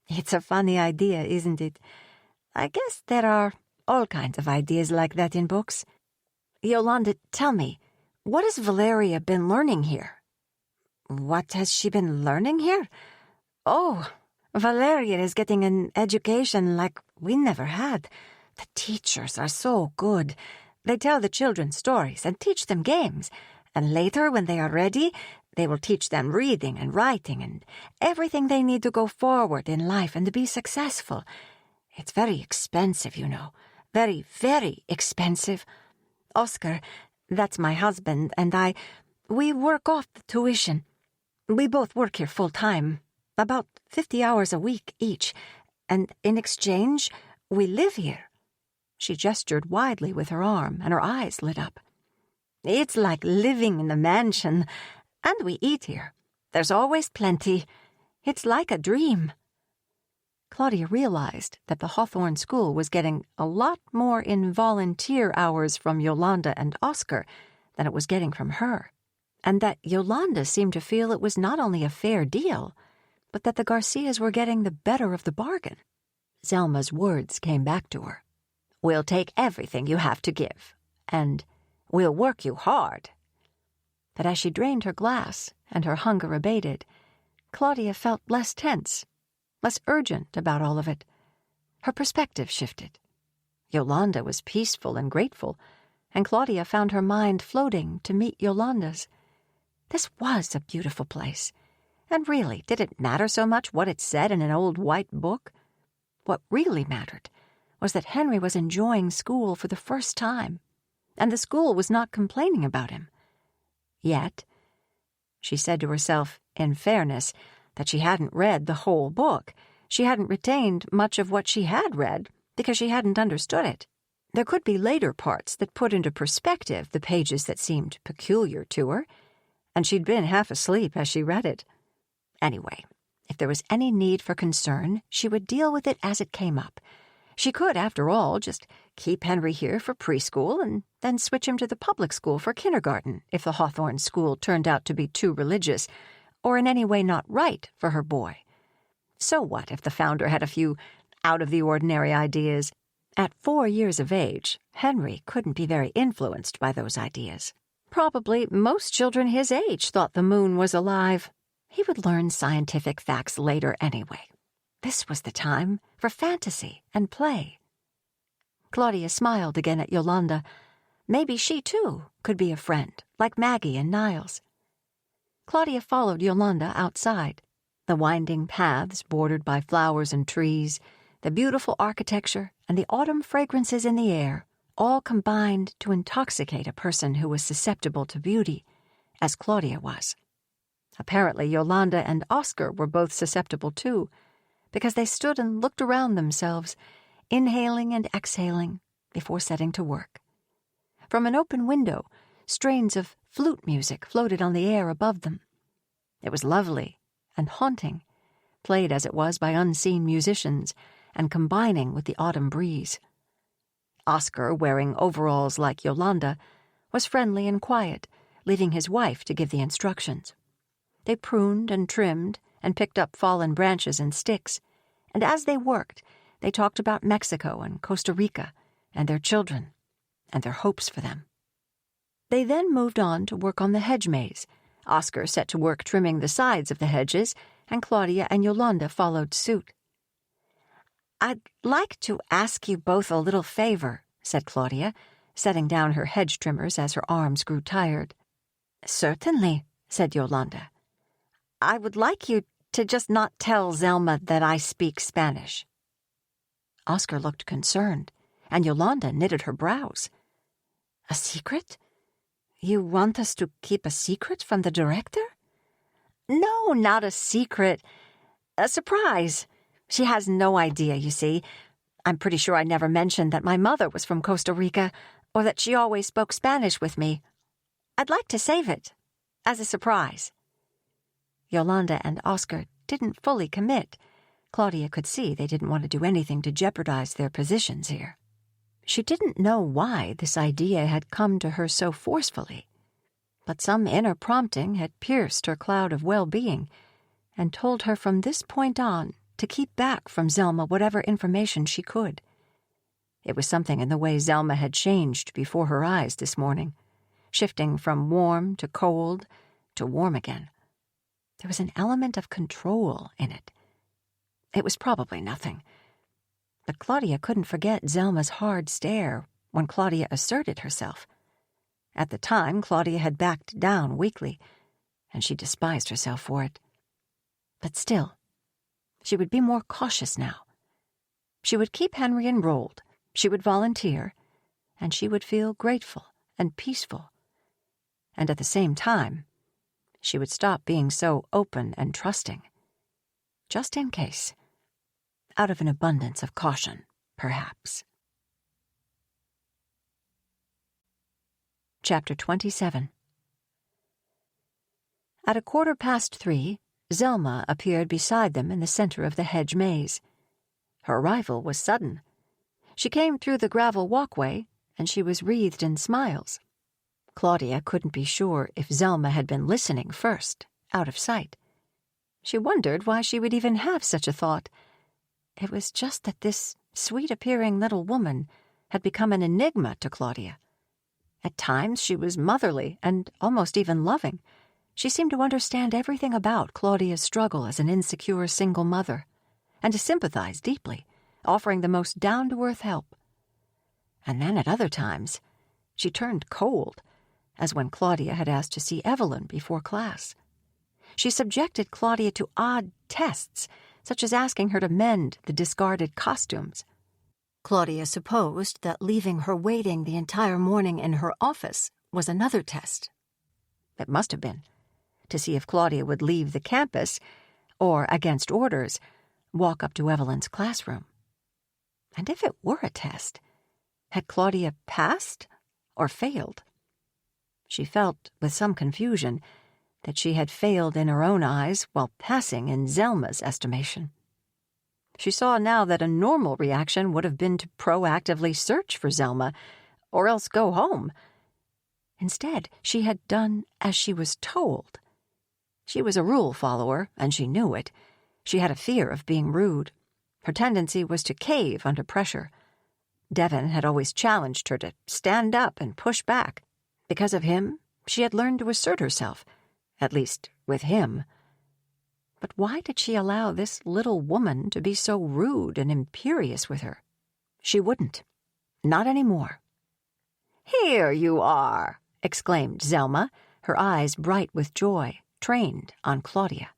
It's a funny idea, isn't it? I guess there are all kinds of ideas like that in books. Yolanda, tell me, what has Valeria been learning here? What has she been learning here? Oh, Valeria is getting an education like we never had. The teachers are so good. They tell the children stories and teach them games, and later, when they are ready, they will teach them reading and writing and everything they need to go forward in life and to be successful. It's very expensive, you know. Very, very expensive. Oscar, that's my husband, and we work off the tuition. We both work here full-time, about 50 hours a week each, and in exchange, we live here. She gestured widely with her arm, and her eyes lit up. It's like living in a mansion, and we eat here. There's always plenty. It's like a dream. Claudia realized that the Hawthorne School was getting a lot more in volunteer hours from Yolanda and Oscar than it was getting from her, and that Yolanda seemed to feel it was not only a fair deal, but that the Garcias were getting the better of the bargain. Zelma's words came back to her. We'll take everything you have to give, and we'll work you hard. But as she drained her glass and her hunger abated, Claudia felt less tense, less urgent about all of it. Her perspective shifted. Yolanda was peaceful and grateful, and Claudia found her mind floating to meet Yolanda's. This was a beautiful place, and really, did it matter so much what it said in an old white book? What really mattered was that Henry was enjoying school for the first time, and the school was not complaining about him. Yet, she said to herself, in fairness, that she hadn't read the whole book. She hadn't retained much of what she had read because she hadn't understood it. There could be later parts that put into perspective the pages that seemed peculiar to her, and she'd been half asleep as she read it. Anyway, if there was any need for concern, she would deal with it as it came up. She could, after all, just keep Henry here for preschool and then switch him to the public school for kindergarten if the Hawthorne School turned out to be too religious or in any way not right for her boy. So what if the founder had a few out-of-the-ordinary ideas? At 4 years of age, Henry couldn't be very influenced by those ideas. Probably most children his age thought the moon was alive. He would learn scientific facts later anyway. This was the time for fantasy and play. Claudia smiled again at Yolanda. Maybe she, too, could be a friend, like Maggie and Niles. Claudia followed Yolanda outside. The winding paths bordered by flowers and trees, the beautiful architecture, and the autumn fragrances in the air all combined to intoxicate a person who was susceptible to beauty, as Claudia was. Apparently, Yolanda and Oscar were both susceptible, too, because they stood and looked around themselves, inhaling and exhaling before setting to work. From an open window, strains of flute music floated on the air above them. It was lovely and haunting, played as it was by unseen musicians and combining with the autumn breeze. Oscar, wearing overalls like Yolanda, was friendly and quiet, leaving his wife to give the instructions. They pruned and trimmed and picked up fallen branches and sticks, and as they worked, they talked about Mexico and Costa Rica and their children and their hopes for them. They then moved on to work on the hedge maze. Oscar set to work trimming the sides of the hedges, and Claudia and Yolanda followed suit. "I'd like to ask you both a little favor," said Claudia, setting down her hedge trimmers as her arms grew tired. "Certainly," said Yolanda. "I would like you to just not tell Zelma that I speak Spanish." Oscar looked concerned, and Yolanda knitted her brows. "A secret? You want us to keep a secret from the director?" No, not a secret. A surprise. She has no idea, you see. I'm pretty sure I never mentioned that my mother was from Costa Rica, or that she always spoke Spanish with me. I'd like to save it, as a surprise." Yolanda and Oscar didn't fully commit. Claudia could see they didn't want to do anything to jeopardize their positions here. She didn't know why this idea had come to her so forcefully, but some inner prompting had pierced her cloud of well-being and told her from this point on to keep back from Zelma whatever information she could. It was something in the way Zelma had changed before her eyes this morning, shifting from warm to cold to warm again. There was an element of control in it. It was probably nothing, but Claudia couldn't forget Zelma's hard stare when Claudia asserted herself. At the time, Claudia had backed down weakly, and she despised herself for it. But still, she would be more cautious now. She would keep Henry enrolled, she would volunteer, and she would feel grateful and peaceful. And at the same time, she would stop being so open and trusting. Just in case. Out of an abundance of caution, perhaps. Chapter 27. At 3:15, Zelma appeared beside them in the center of the hedge maze. Her arrival was sudden. She came through the gravel walkway, and she was wreathed in smiles. Claudia couldn't be sure if Zelma had been listening first, out of sight. She wondered why she would even have such a thought. It was just that this sweet-appearing little woman had become an enigma to Claudia. At times she was motherly and almost even loving. She seemed to understand everything about Claudia's struggle as an insecure single mother, and to sympathize deeply, offering the most down-to-earth help. And then at other times, she turned cold, as when Claudia had asked to see Evelyn before class. She subjected Claudia to odd tests, such as asking her to mend the discarded costumes. Claudia supposed that leaving her waiting the entire morning in her office was another test. It must have been, to see if Claudia would leave the campus, or, against orders, walk up to Evelyn's classroom. And if it were a test, had Claudia passed or failed? She felt, with some confusion, that she had failed in her own eyes while passing in Zelma's estimation. She saw now that a normal reaction would have been to proactively search for Zelma, or else go home. Instead, she had done as she was told. She was a rule follower, and she knew it. She had a fear of being rude. Her tendency was to cave under pressure. Devon had always challenged her to stand up and push back. Because of him, she had learned to assert herself, at least with him. But why did she allow this little woman to be so rude and imperious with her? She wouldn't. Not anymore. "Here you are!" exclaimed Zelma, her eyes bright with joy, trained on Claudia.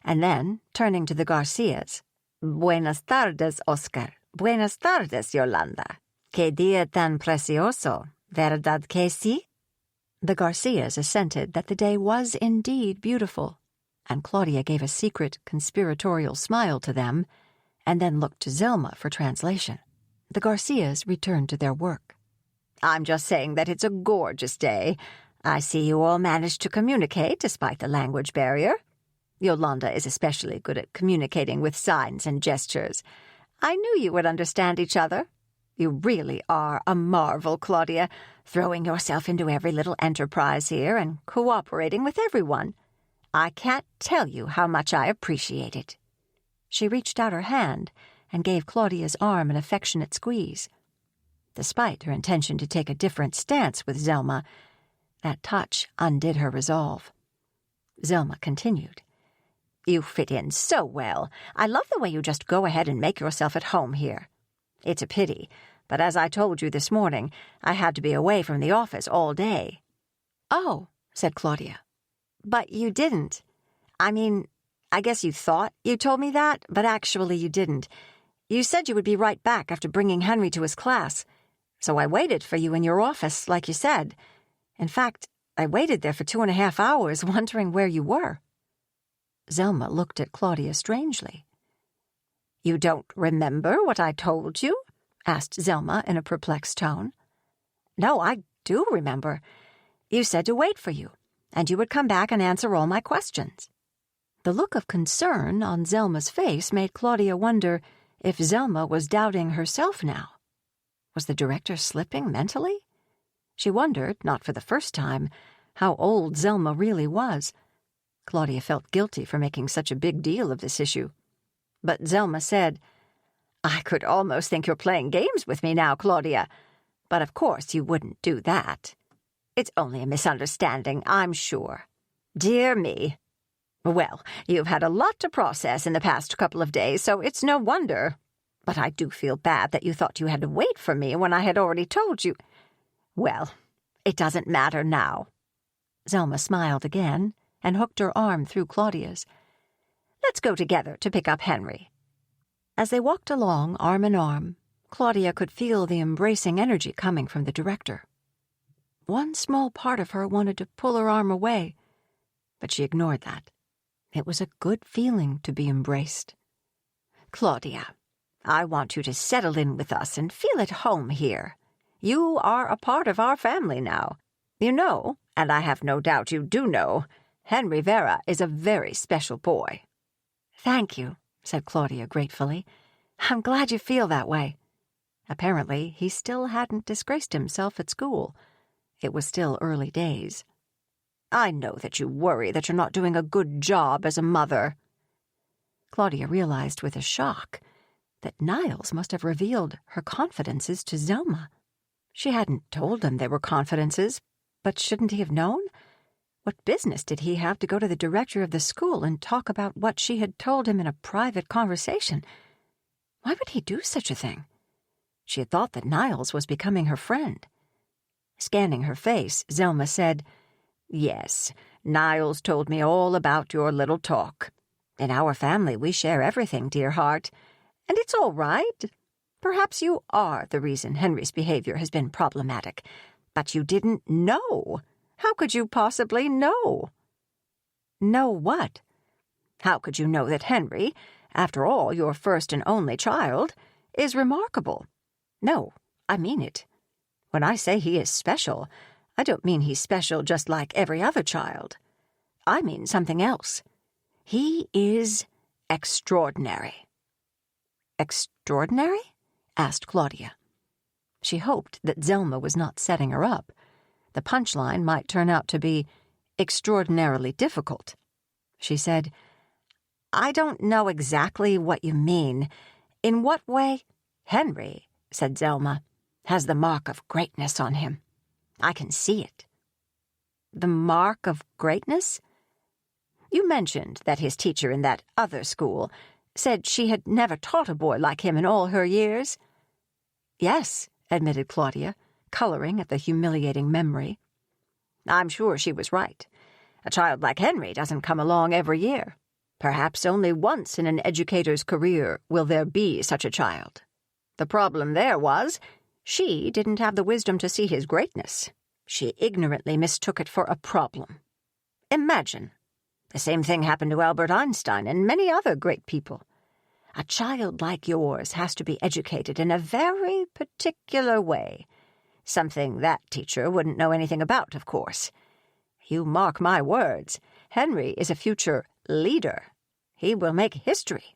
And then, turning to the Garcias, "Buenas tardes, Oscar. Buenas tardes, Yolanda. Que día tan precioso, verdad que sí?" The Garcias assented that the day was indeed beautiful, and Claudia gave a secret conspiratorial smile to them, and then looked to Zelma for translation. The Garcias returned to their work. "I'm just saying that it's a gorgeous day. I see you all managed to communicate despite the language barrier. Yolanda is especially good at communicating with signs and gestures. I knew you would understand each other. You really are a marvel, Claudia, throwing yourself into every little enterprise here and cooperating with everyone. I can't tell you how much I appreciate it." She reached out her hand and gave Claudia's arm an affectionate squeeze. Despite her intention to take a different stance with Zelma, that touch undid her resolve. Zelma continued. "You fit in so well. I love the way you just go ahead and make yourself at home here. It's a pity, but as I told you this morning, I had to be away from the office all day." "Oh," said Claudia. "But you didn't. I mean, I guess you thought you told me that, but actually you didn't. You said you would be right back after bringing Henry to his class, so I waited for you in your office, like you said. In fact, I waited there for 2.5 hours wondering where you were." Zelma looked at Claudia strangely. "You don't remember what I told you?" asked Zelma in a perplexed tone. "No, I do remember. You said to wait for you, and you would come back and answer all my questions." The look of concern on Zelma's face made Claudia wonder if Zelma was doubting herself now. Was the director slipping mentally? She wondered, not for the first time, how old Zelma really was. Claudia felt guilty for making such a big deal of this issue. But Zelma said, "I could almost think you're playing games with me now, Claudia. But of course you wouldn't do that. It's only a misunderstanding, I'm sure. Dear me. Well, you've had a lot to process in the past couple of days, so it's no wonder. But I do feel bad that you thought you had to wait for me when I had already told you. Well, it doesn't matter now." Zelma smiled again and hooked her arm through Claudia's. "Let's go together to pick up Henry." As they walked along, arm in arm, Claudia could feel the embracing energy coming from the director. One small part of her wanted to pull her arm away, but she ignored that. It was a good feeling to be embraced. "Claudia, I want you to settle in with us and feel at home here. You are a part of our family now. You know, and I have no doubt you do know, Henry Vera is a very special boy." "Thank you," said Claudia gratefully. "I'm glad you feel that way." Apparently, he still hadn't disgraced himself at school. It was still early days. "I know that you worry that you're not doing a good job as a mother." Claudia realized with a shock that Niles must have revealed her confidences to Zelma. She hadn't told him they were confidences, but shouldn't he have known? What business did he have to go to the director of the school and talk about what she had told him in a private conversation? Why would he do such a thing? She had thought that Niles was becoming her friend. Scanning her face, Zelma said, "Yes, Niles told me all about your little talk. In our family we share everything, dear heart. And it's all right. Perhaps you are the reason Henry's behavior has been problematic. But you didn't know. How could you possibly know?" "Know what?" "How could you know that Henry, after all your first and only child, is remarkable? No, I mean it. When I say he is special, I don't mean he's special just like every other child. I mean something else. He is extraordinary." "Extraordinary?" asked Claudia. She hoped that Zelma was not setting her up. The punchline might turn out to be extraordinarily difficult. She said, "I don't know exactly what you mean. In what way?" "Henry," said Zelma, "has the mark of greatness on him. I can see it." "The mark of greatness?" "You mentioned that his teacher in that other school said she had never taught a boy like him in all her years." "Yes," admitted Claudia, coloring at the humiliating memory. "I'm sure she was right. A child like Henry doesn't come along every year. Perhaps only once in an educator's career will there be such a child. The problem there was, she didn't have the wisdom to see his greatness. She ignorantly mistook it for a problem. Imagine. The same thing happened to Albert Einstein and many other great people. A child like yours has to be educated in a very particular way. Something that teacher wouldn't know anything about, of course. You mark my words, Henry is a future leader. He will make history.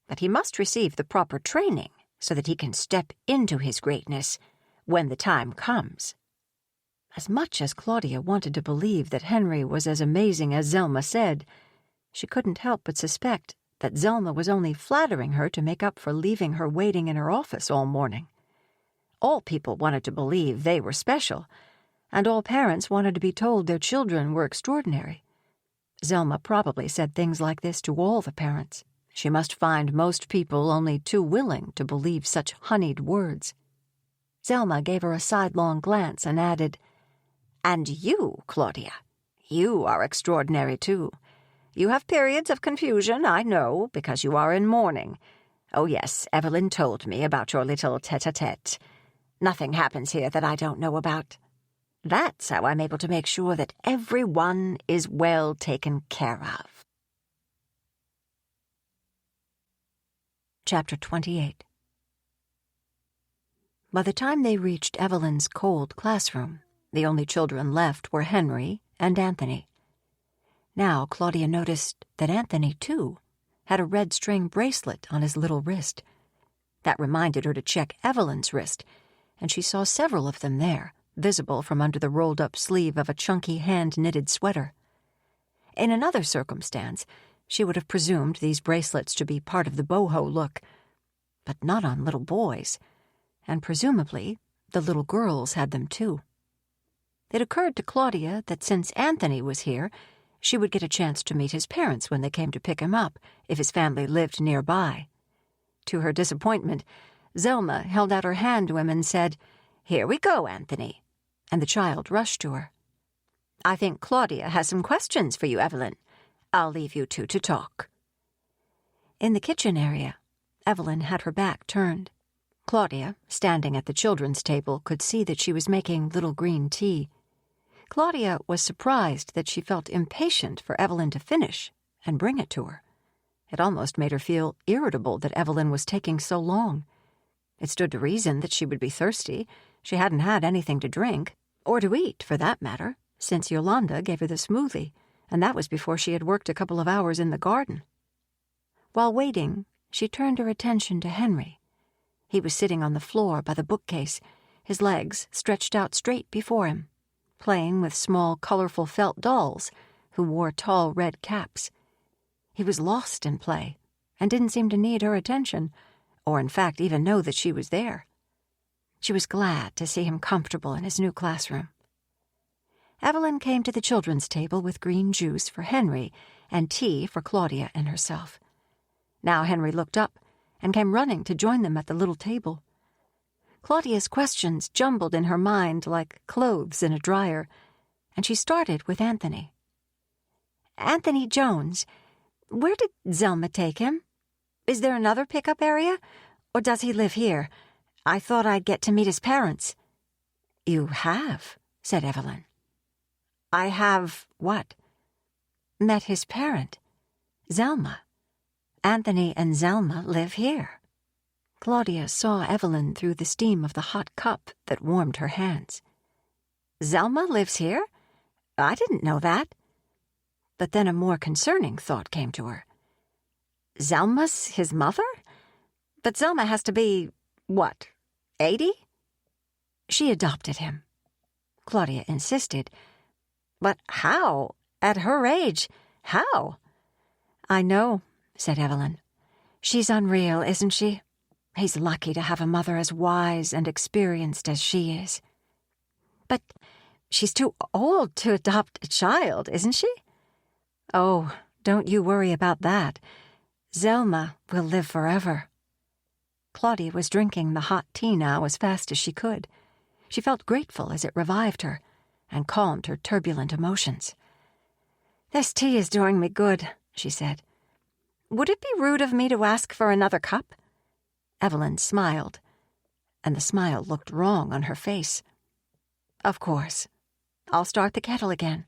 But he must receive the proper training so that he can step into his greatness when the time comes." As much as Claudia wanted to believe that Henry was as amazing as Zelma said, she couldn't help but suspect that Zelma was only flattering her to make up for leaving her waiting in her office all morning. All people wanted to believe they were special, and all parents wanted to be told their children were extraordinary. Zelma probably said things like this to all the parents. She must find most people only too willing to believe such honeyed words. Zelma gave her a sidelong glance and added, "And you, Claudia, you are extraordinary too. You have periods of confusion, I know, because you are in mourning. Oh yes, Evelyn told me about your little tete-a-tete. Nothing happens here that I don't know about. That's how I'm able to make sure that everyone is well taken care of." Chapter 28. By the time they reached Evelyn's cold classroom, the only children left were Henry and Anthony. Now Claudia noticed that Anthony, too, had a red string bracelet on his little wrist. That reminded her to check Evelyn's wrist, and she saw several of them there, visible from under the rolled-up sleeve of a chunky hand-knitted sweater. In another circumstance, she would have presumed these bracelets to be part of the boho look, but not on little boys, and presumably the little girls had them too. It occurred to Claudia that since Anthony was here, she would get a chance to meet his parents when they came to pick him up, if his family lived nearby. To her disappointment, Zelma held out her hand to him and said, "Here we go, Anthony," and the child rushed to her. "I think Claudia has some questions for you, Evelyn. I'll leave you two to talk." In the kitchen area, Evelyn had her back turned. Claudia, standing at the children's table, could see that she was making little green tea. Claudia was surprised that she felt impatient for Evelyn to finish and bring it to her. It almost made her feel irritable that Evelyn was taking so long. It stood to reason that she would be thirsty. She hadn't had anything to drink, or to eat, for that matter, since Yolanda gave her the smoothie, and that was before she had worked a couple of hours in the garden. While waiting, she turned her attention to Henry. He was sitting on the floor by the bookcase, his legs stretched out straight before him, playing with small, colorful felt dolls who wore tall red caps. He was lost in play and didn't seem to need her attention, or in fact even know that she was there. She was glad to see him comfortable in his new classroom. Evelyn came to the children's table with green juice for Henry and tea for Claudia and herself. Now Henry looked up and came running to join them at the little table. Claudia's questions jumbled in her mind like clothes in a dryer, and she started with Anthony. "Anthony Jones, where did Zelma take him? Is there another pickup area, or does he live here? I thought I'd get to meet his parents." "You have," said Evelyn. "I have what?" "Met his parent, Zelma. Anthony and Zelma live here." Claudia saw Evelyn through the steam of the hot cup that warmed her hands. "Zelma lives here? I didn't know that." But then a more concerning thought came to her. "Zelma's his mother? But Zelma has to be, what, 80? She adopted him." Claudia insisted. "But how? At her age? How?" "I know," said Evelyn. "She's unreal, isn't she? He's lucky to have a mother as wise and experienced as she is." "But she's too old to adopt a child, isn't she?" "Oh, don't you worry about that. Zelma will live forever." Claudia was drinking the hot tea now as fast as she could. She felt grateful as it revived her and calmed her turbulent emotions. "This tea is doing me good," she said. "Would it be rude of me to ask for another cup?" Evelyn smiled, and the smile looked wrong on her face. "Of course. I'll start the kettle again."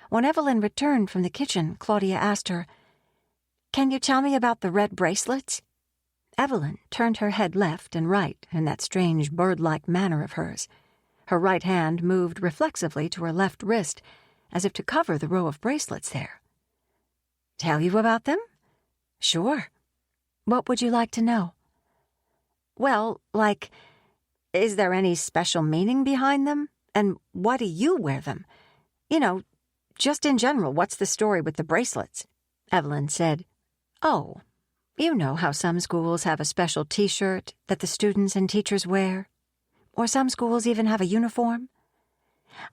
When Evelyn returned from the kitchen, Claudia asked her, "Can you tell me about the red bracelets?" Evelyn turned her head left and right in that strange bird-like manner of hers. Her right hand moved reflexively to her left wrist, as if to cover the row of bracelets there. "Tell you about them?" "Sure. What would you like to know?" "Well, like, is there any special meaning behind them? And why do you wear them? You know, just in general, what's the story with the bracelets?" Evelyn said, "Oh, you know how some schools have a special T-shirt that the students and teachers wear? Or some schools even have a uniform?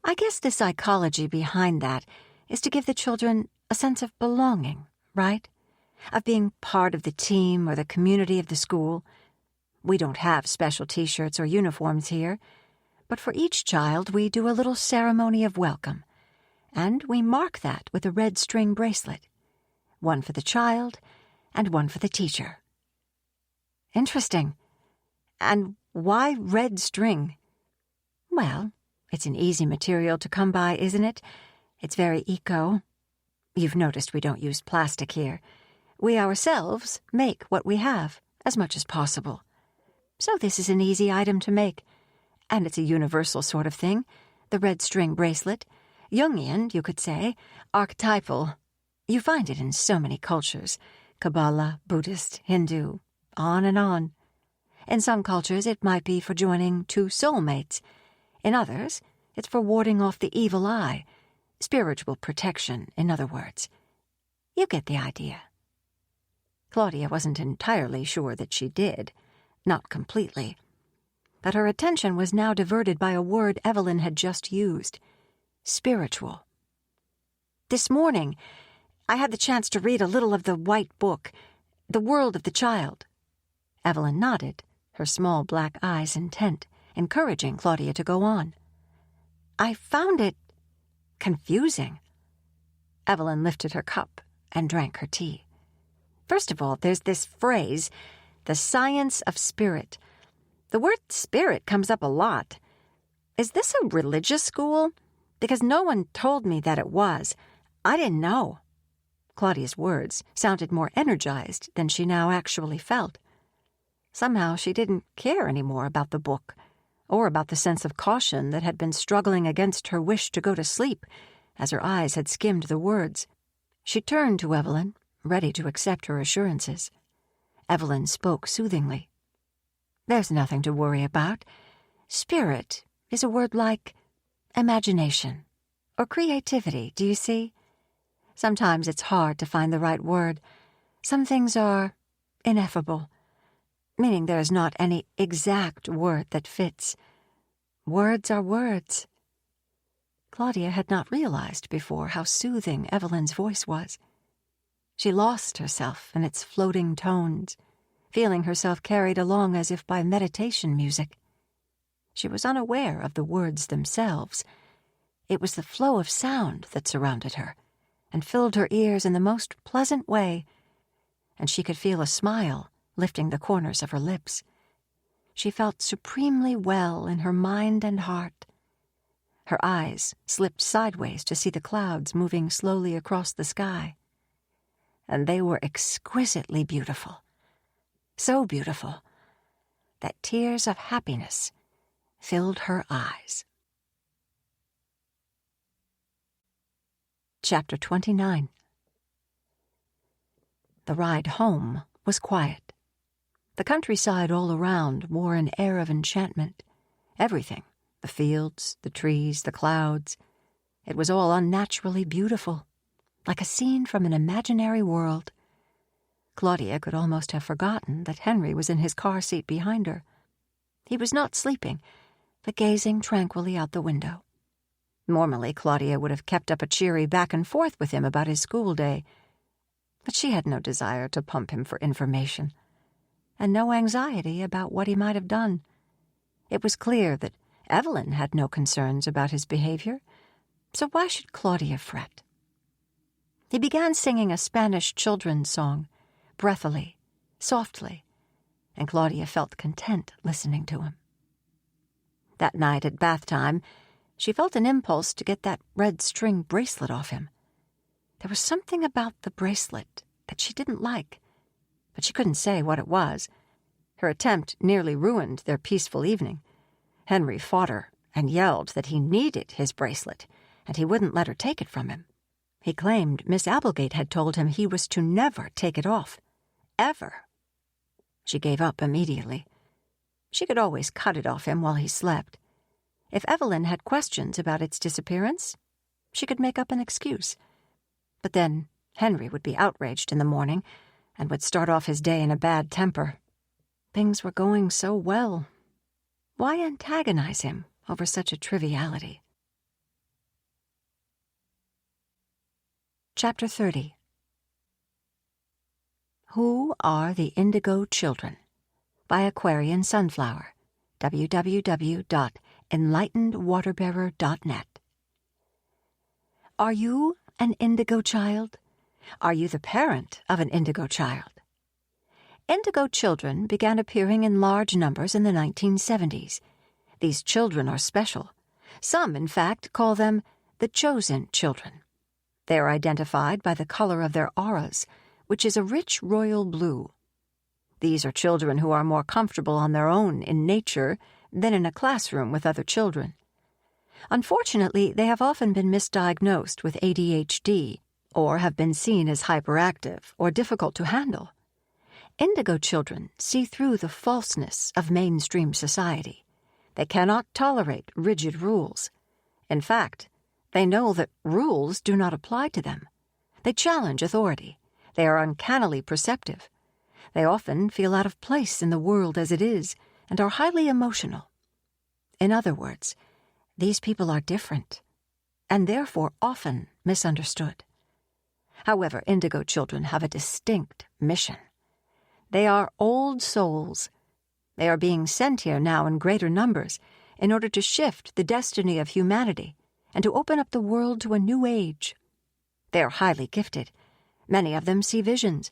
I guess the psychology behind that is to give the children a sense of belonging, right? Of being part of the team or the community of the school. We don't have special T-shirts or uniforms here, but for each child we do a little ceremony of welcome, and we mark that with a red string bracelet. One for the child and one for the teacher." "Interesting. And why red string?" "Well, it's an easy material to come by, isn't it? It's very eco. You've noticed we don't use plastic here. We ourselves make what we have, as much as possible. So this is an easy item to make. And it's a universal sort of thing, the red string bracelet. Jungian, you could say, archetypal. You find it in so many cultures, Kabbalah, Buddhist, Hindu, on and on. In some cultures, it might be for joining two soulmates. In others, it's for warding off the evil eye, spiritual protection, in other words. You get the idea. Claudia wasn't entirely sure that she did, not completely. But her attention was now diverted by a word Evelyn had just used, spiritual. This morning, I had the chance to read a little of the White Book, The World of the Child. Evelyn nodded, her small black eyes intent, encouraging Claudia to go on. I found it confusing. Evelyn lifted her cup and drank her tea. First of all, there's this phrase, the science of spirit. The word spirit comes up a lot. Is this a religious school? Because no one told me that it was. I didn't know. Claudia's words sounded more energized than she now actually felt. Somehow she didn't care anymore about the book, or about the sense of caution that had been struggling against her wish to go to sleep as her eyes had skimmed the words. She turned to Evelyn, ready to accept her assurances. Evelyn spoke soothingly. There's nothing to worry about. Spirit is a word like imagination or creativity, do you see? Sometimes it's hard to find the right word. Some things are ineffable, meaning there is not any exact word that fits. Words are words. Claudia had not realized before how soothing Evelyn's voice was. She lost herself in its floating tones, feeling herself carried along as if by meditation music. She was unaware of the words themselves. It was the flow of sound that surrounded her and filled her ears in the most pleasant way, and she could feel a smile lifting the corners of her lips. She felt supremely well in her mind and heart. Her eyes slipped sideways to see the clouds moving slowly across the sky. And they were exquisitely beautiful. So beautiful that tears of happiness filled her eyes. Chapter 29. The ride home was quiet. The countryside all around wore an air of enchantment. Everything, the fields, the trees, the clouds, it was all unnaturally beautiful, like a scene from an imaginary world. Claudia could almost have forgotten that Henry was in his car seat behind her. He was not sleeping, but gazing tranquilly out the window. Normally, Claudia would have kept up a cheery back and forth with him about his school day, but she had no desire to pump him for information, and no anxiety about what he might have done. It was clear that Evelyn had no concerns about his behavior, so why should Claudia fret? He began singing a Spanish children's song, breathily, softly, and Claudia felt content listening to him. That night at bath time, she felt an impulse to get that red string bracelet off him. There was something about the bracelet that she didn't like, but she couldn't say what it was. Her attempt nearly ruined their peaceful evening. Henry fought her and yelled that he needed his bracelet, and he wouldn't let her take it from him. He claimed Miss Applegate had told him he was to never take it off. Ever. She gave up immediately. She could always cut it off him while he slept. If Evelyn had questions about its disappearance, she could make up an excuse. But then Henry would be outraged in the morning and would start off his day in a bad temper. Things were going so well. Why antagonize him over such a triviality? Chapter 30. Who Are the Indigo Children? By Aquarian Sunflower. www.enlightenedwaterbearer.net. Are you an indigo child? Are you the parent of an indigo child? Indigo children began appearing in large numbers in the 1970s. These children are special. Some, in fact, call them the chosen children. They are identified by the color of their auras, which is a rich royal blue. These are children who are more comfortable on their own in nature than in a classroom with other children. Unfortunately, they have often been misdiagnosed with ADHD or have been seen as hyperactive or difficult to handle. Indigo children see through the falseness of mainstream society. They cannot tolerate rigid rules. In fact, they know that rules do not apply to them. They challenge authority. They are uncannily perceptive. They often feel out of place in the world as it is and are highly emotional. In other words, these people are different and therefore often misunderstood. However, indigo children have a distinct mission. They are old souls. They are being sent here now in greater numbers in order to shift the destiny of humanity and to open up the world to a new age. They are highly gifted. Many of them see visions.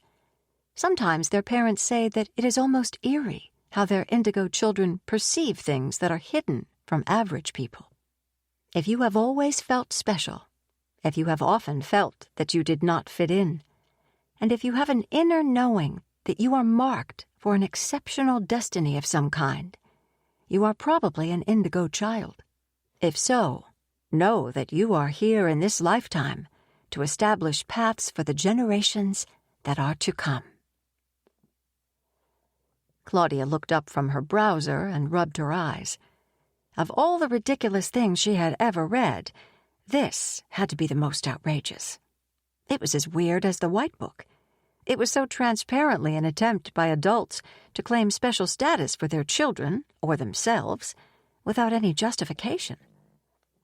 Sometimes their parents say that it is almost eerie how their indigo children perceive things that are hidden from average people. If you have always felt special, if you have often felt that you did not fit in, and if you have an inner knowing that you are marked for an exceptional destiny of some kind, you are probably an indigo child. If so, know that you are here in this lifetime to establish paths for the generations that are to come. Claudia looked up from her browser and rubbed her eyes. Of all the ridiculous things she had ever read, this had to be the most outrageous. It was as weird as the White Book. It was so transparently an attempt by adults to claim special status for their children, or themselves, without any justification.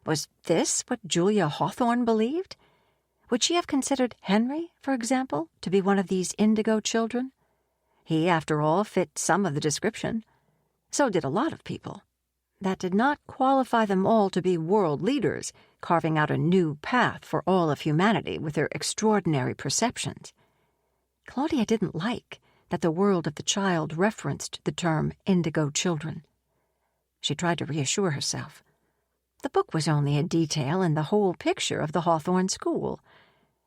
Was this what Julia Hawthorne believed? Would she have considered Henry, for example, to be one of these indigo children? He, after all, fit some of the description. So did a lot of people. That did not qualify them all to be world leaders, carving out a new path for all of humanity with their extraordinary perceptions. Claudia didn't like that the world of the child referenced the term indigo children. She tried to reassure herself. The book was only a detail in the whole picture of the Hawthorne school.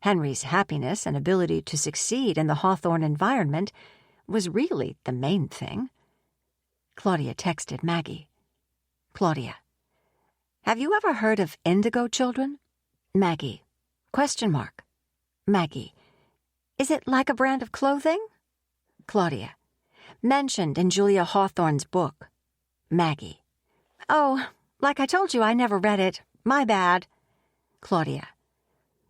Henry's happiness and ability to succeed in the Hawthorne environment was really the main thing. Claudia texted Maggie. Claudia, have you ever heard of indigo children? Maggie, ? Maggie, is it like a brand of clothing? Claudia, mentioned in Julia Hawthorne's book. Maggie, oh, like I told you, I never read it. My bad. Claudia,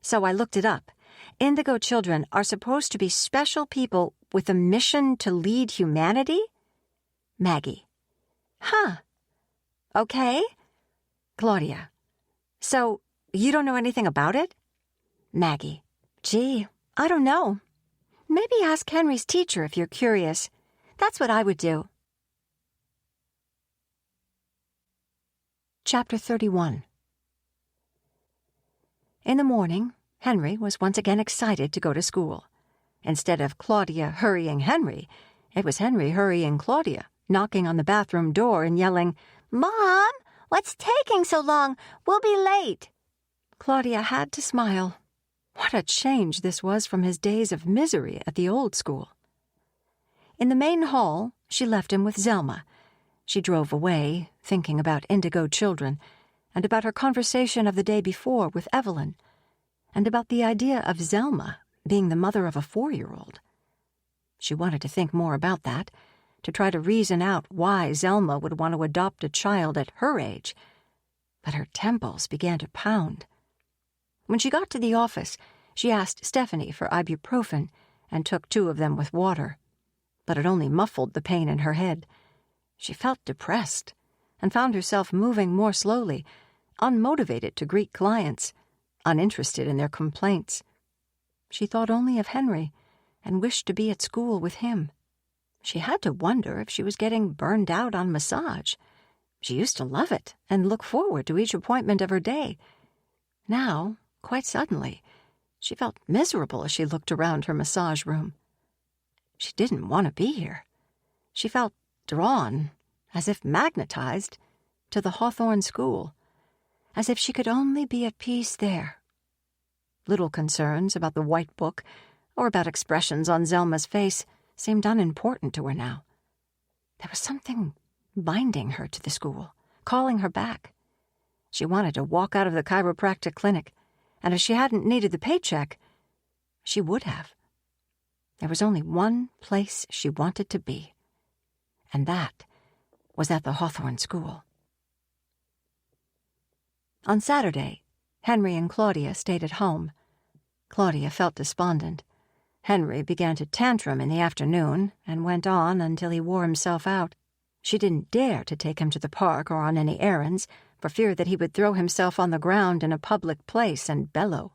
so I looked it up. Indigo children are supposed to be special people with a mission to lead humanity? Maggie, huh. Okay. Claudia, so you don't know anything about it? Maggie, gee, I don't know. Maybe ask Henry's teacher if you're curious. That's what I would do. Chapter 31. In the morning, Henry was once again excited to go to school. Instead of Claudia hurrying Henry, it was Henry hurrying Claudia, knocking on the bathroom door and yelling, "Mom, what's taking so long? We'll be late." Claudia had to smile. What a change this was from his days of misery at the old school. In the main hall, she left him with Zelma. She drove away, thinking about indigo children, and about her conversation of the day before with Evelyn, and about the idea of Zelma being the mother of a 4-year-old. She wanted to think more about that, to try to reason out why Zelma would want to adopt a child at her age, but her temples began to pound. When she got to the office, she asked Stephanie for ibuprofen and took 2 of them with water, but it only muffled the pain in her head. She felt depressed and found herself moving more slowly, unmotivated to greet clients, uninterested in their complaints. She thought only of Henry and wished to be at school with him. She had to wonder if she was getting burned out on massage. She used to love it and look forward to each appointment of her day. Now, quite suddenly, she felt miserable as she looked around her massage room. She didn't want to be here. She felt drawn, as if magnetized, to the Hawthorne school, as if she could only be at peace there. Little concerns about the White Book or about expressions on Zelma's face seemed unimportant to her now. There was something binding her to the school, calling her back. She wanted to walk out of the chiropractic clinic, and if she hadn't needed the paycheck, she would have. There was only one place she wanted to be, and that was at the Hawthorne School. On Saturday, Henry and Claudia stayed at home. Claudia felt despondent. Henry began to tantrum in the afternoon and went on until he wore himself out. She didn't dare to take him to the park or on any errands for fear that he would throw himself on the ground in a public place and bellow.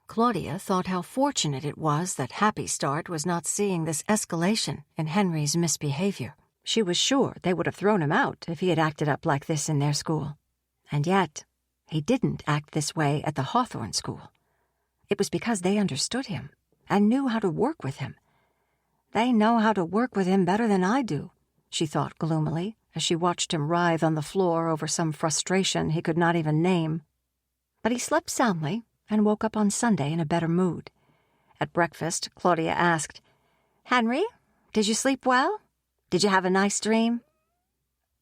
Claudia thought how fortunate it was that Happy Start was not seeing this escalation in Henry's misbehavior. She was sure they would have thrown him out if he had acted up like this in their school. And yet, he didn't act this way at the Hawthorne School. It was because they understood him and knew how to work with him. They know how to work with him better than I do, she thought gloomily, as she watched him writhe on the floor over some frustration he could not even name. But he slept soundly and woke up on Sunday in a better mood. At breakfast, Claudia asked, "Henry, did you sleep well? Did you have a nice dream?"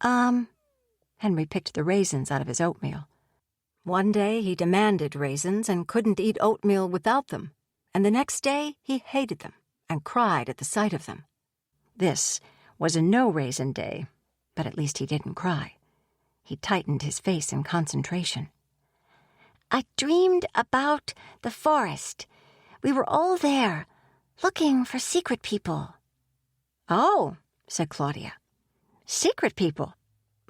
Henry picked the raisins out of his oatmeal. One day he demanded raisins and couldn't eat oatmeal without them, and the next day he hated them and cried at the sight of them. This was a no-raisin day, but at least he didn't cry. He tightened his face in concentration. "I dreamed about the forest. We were all there, looking for secret people." "Oh," said Claudia. "Secret people?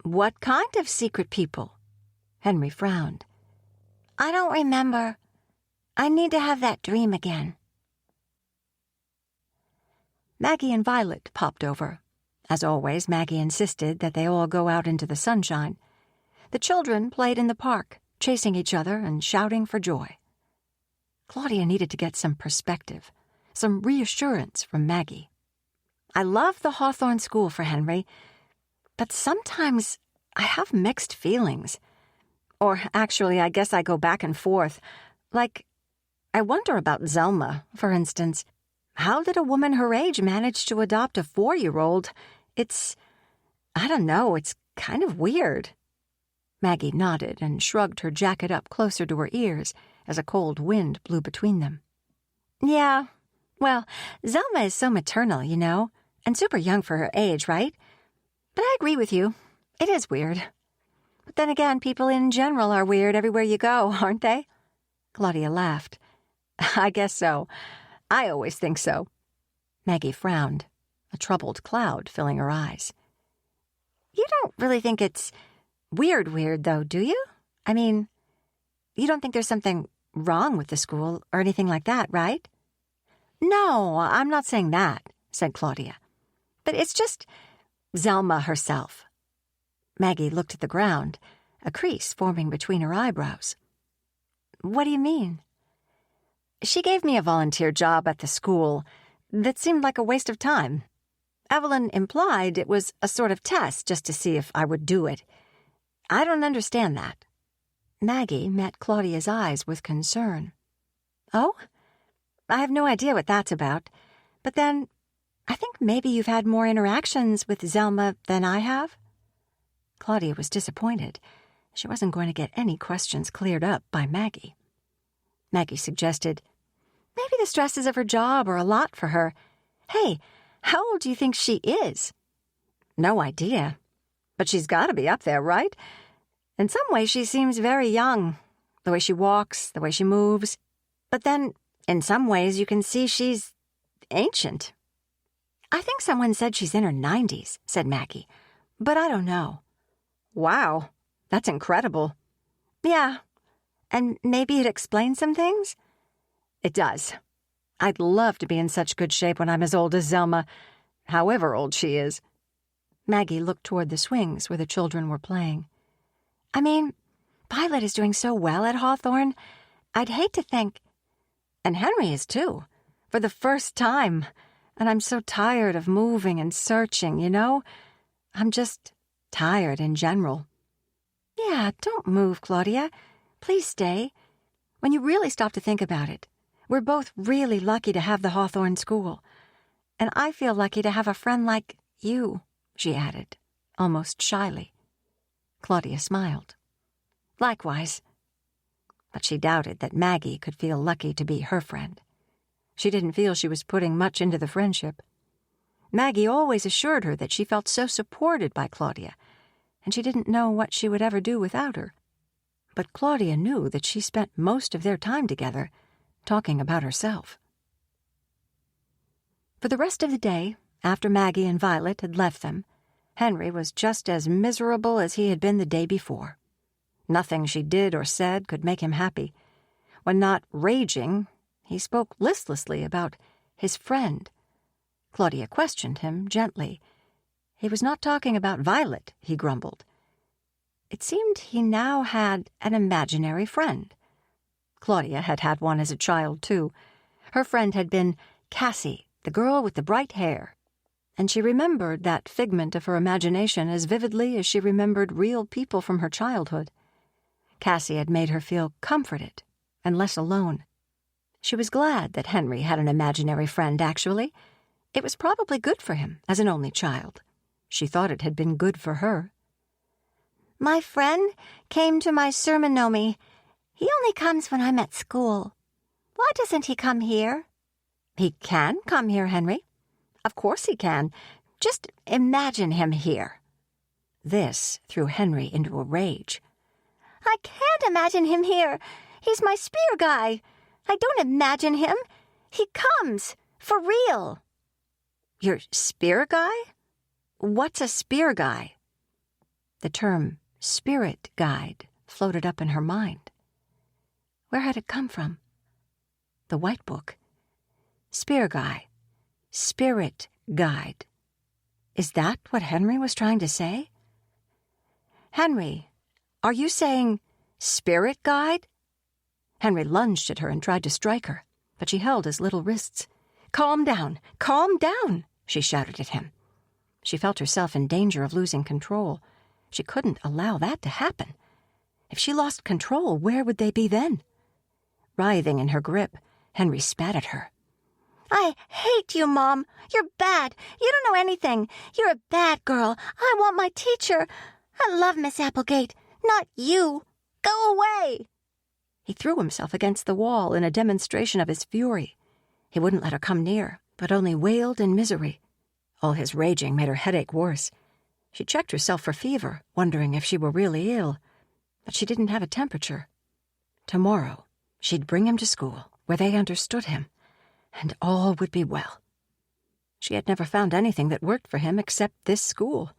What kind of secret people?" Henry frowned. "I don't remember. I need to have that dream again." Maggie and Violet popped over. As always, Maggie insisted that they all go out into the sunshine. The children played in the park, chasing each other and shouting for joy. Claudia needed to get some perspective, some reassurance from Maggie. "I love the Hawthorne School for Henry, but sometimes I have mixed feelings. Or actually, I guess I go back and forth. Like, I wonder about Zelma, for instance. How did a woman her age manage to adopt a 4-year-old? I don't know, it's kind of weird." Maggie nodded and shrugged her jacket up closer to her ears as a cold wind blew between them. "Yeah, well, Zelma is so maternal, you know, and super young for her age, right? But I agree with you. It is weird. But then again, people in general are weird everywhere you go, aren't they?" Claudia laughed. "I guess so. I always think so." Maggie frowned, a troubled cloud filling her eyes. "You don't really think it's weird, though, do you? I mean, you don't think there's something wrong with the school or anything like that, right?" "No, I'm not saying that," said Claudia. "But it's just Zelma herself." Maggie looked at the ground, a crease forming between her eyebrows. "What do you mean?" "She gave me a volunteer job at the school that seemed like a waste of time. Evelyn implied it was a sort of test just to see if I would do it. I don't understand that." Maggie met Claudia's eyes with concern. "Oh? I have no idea what that's about. But then, I think maybe you've had more interactions with Zelma than I have?" Claudia was disappointed. She wasn't going to get any questions cleared up by Maggie. Maggie suggested, "Maybe the stresses of her job are a lot for her. Hey, how old do you think she is?" "No idea. But she's got to be up there, right? In some ways she seems very young, the way she walks, the way she moves. But then, in some ways, you can see she's ancient." "I think someone said she's in her 90s, said Maggie. "But I don't know." "Wow, that's incredible." "Yeah, and maybe it explains some things?" "It does. I'd love to be in such good shape when I'm as old as Zelma, however old she is." Maggie looked toward the swings where the children were playing. "I mean, Violet is doing so well at Hawthorne. I'd hate to think... And Henry is too, for the first time. And I'm so tired of moving and searching, you know? I'm just tired in general." "Yeah, don't move, Claudia. Please stay. When you really stop to think about it, We're both really lucky to have the Hawthorne School. And I feel lucky to have a friend like you," she added, almost shyly. Claudia smiled. "Likewise." But she doubted that Maggie could feel lucky to be her friend. She didn't feel she was putting much into the friendship. Maggie always assured her that she felt so supported by Claudia, and she didn't know what she would ever do without her. But Claudia knew that she spent most of their time together talking about herself. For the rest of the day, after Maggie and Violet had left them, Henry was just as miserable as he had been the day before. Nothing she did or said could make him happy. When not raging, he spoke listlessly about his friend. Claudia questioned him gently. He was not talking about Violet, he grumbled. It seemed he now had an imaginary friend. Claudia had had one as a child, too. Her friend had been Cassie, the girl with the bright hair, and she remembered that figment of her imagination as vividly as she remembered real people from her childhood. Cassie had made her feel comforted and less alone. She was glad that Henry had an imaginary friend, actually. It was probably good for him as an only child. She thought it had been good for her. "My friend came to my sermonomy. He only comes when I'm at school. Why doesn't he come here?" "He can come here, Henry. Of course he can. Just imagine him here." This threw Henry into a rage. "I can't imagine him here. He's my spear guy. I don't imagine him. He comes, for real." "Your spear guy? What's a spear guy?" The term spirit guide floated up in her mind. Where had it come from? The White Book. Spear guy. Spirit guide. Is that what Henry was trying to say? "Henry, are you saying spirit guide?" Henry lunged at her and tried to strike her, but she held his little wrists. Calm down, she shouted at him. She felt herself in danger of losing control. She couldn't allow that to happen. If she lost control, where would they be then? Writhing in her grip, Henry spat at her. "I hate you, Mom. You're bad. You don't know anything. You're a bad girl. I want my teacher. I love Miss Applegate, not you. Go away." He threw himself against the wall in a demonstration of his fury. He wouldn't let her come near, but only wailed in misery. All his raging made her headache worse. She checked herself for fever, wondering if she were really ill. But she didn't have a temperature. Tomorrow, she'd bring him to school, where they understood him, and all would be well. She had never found anything that worked for him except this school.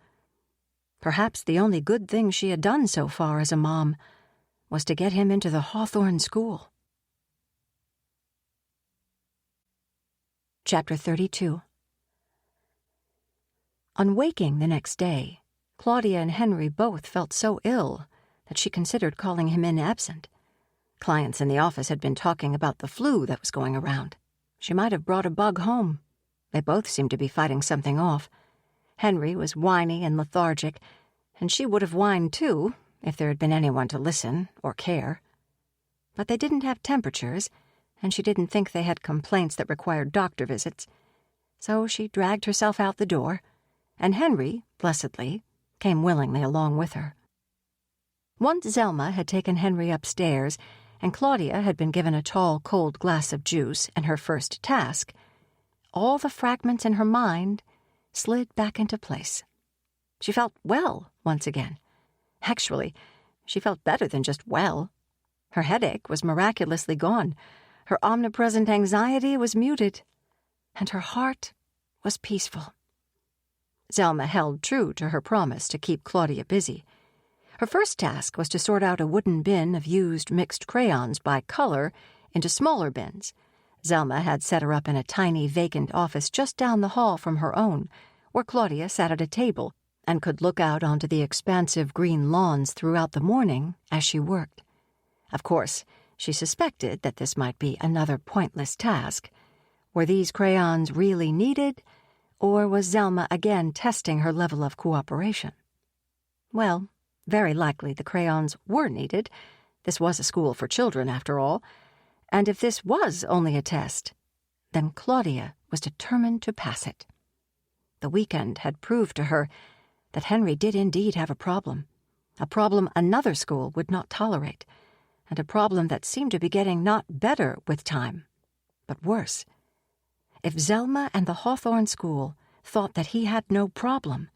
Perhaps the only good thing she had done so far as a mom was to get him into the Hawthorne School. Chapter 32. On waking the next day, Claudia and Henry both felt so ill that she considered calling him in absent. Clients in the office had been talking about the flu that was going around. She might have brought a bug home. They both seemed to be fighting something off. Henry was whiny and lethargic, and she would have whined too if there had been anyone to listen or care. But they didn't have temperatures, and she didn't think they had complaints that required doctor visits. So she dragged herself out the door, and Henry, blessedly, came willingly along with her. Once Zelma had taken Henry upstairs, and Claudia had been given a tall, cold glass of juice and her first task, all the fragments in her mind slid back into place. She felt well once again. Actually, she felt better than just well. Her headache was miraculously gone, her omnipresent anxiety was muted, and her heart was peaceful. Zelma held true to her promise to keep Claudia busy. Her first task was to sort out a wooden bin of used mixed crayons by color into smaller bins. Zelma had set her up in a tiny vacant office just down the hall from her own, where Claudia sat at a table and could look out onto the expansive green lawns throughout the morning as she worked. Of course, she suspected that this might be another pointless task. Were these crayons really needed, or was Zelma again testing her level of cooperation? Well, very likely the crayons were needed. This was a school for children, after all. And if this was only a test, then Claudia was determined to pass it. The weekend had proved to her that Henry did indeed have a problem another school would not tolerate, and a problem that seemed to be getting not better with time, but worse. If Zelma and the Hawthorne School thought that he had no problem,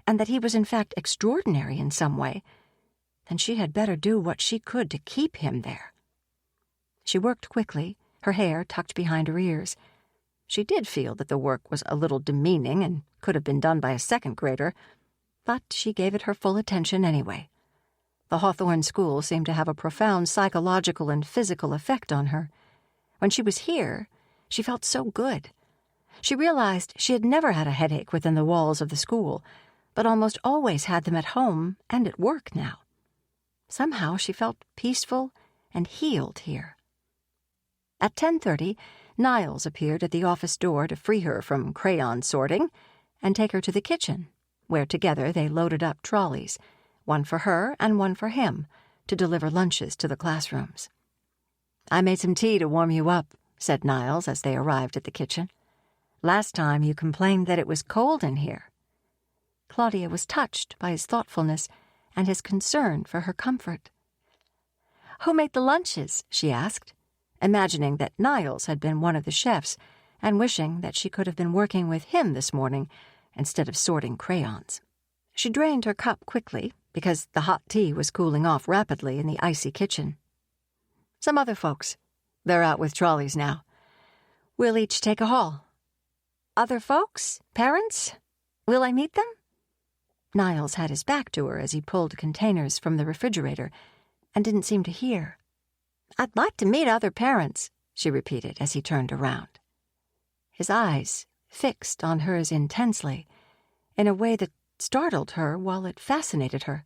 and that he was in fact extraordinary in some way, then she had better do what she could to keep him there. She worked quickly, her hair tucked behind her ears. She did feel that the work was a little demeaning and could have been done by a second grader, but she gave it her full attention anyway. The Hawthorne School seemed to have a profound psychological and physical effect on her. When she was here, she felt so good. She realized she had never had a headache within the walls of the school, but almost always had them at home and at work now. Somehow she felt peaceful and healed here. At 10:30, Niles appeared at the office door to free her from crayon sorting and take her to the kitchen, where together they loaded up trolleys, one for her and one for him, to deliver lunches to the classrooms. "I made some tea to warm you up," said Niles as they arrived at the kitchen. "Last time you complained that it was cold in here." Claudia was touched by his thoughtfulness and his concern for her comfort. "Who made the lunches?" she asked, imagining that Niles had been one of the chefs and wishing that she could have been working with him this morning instead of sorting crayons. She drained her cup quickly because the hot tea was cooling off rapidly in the icy kitchen. "Some other folks. They're out with trolleys now. We'll each take a haul." "Other folks? Parents? Will I meet them?" Niles had his back to her as he pulled containers from the refrigerator and didn't seem to hear. "I'd like to meet other parents," she repeated as he turned around. His eyes fixed on hers intensely, in a way that startled her while it fascinated her,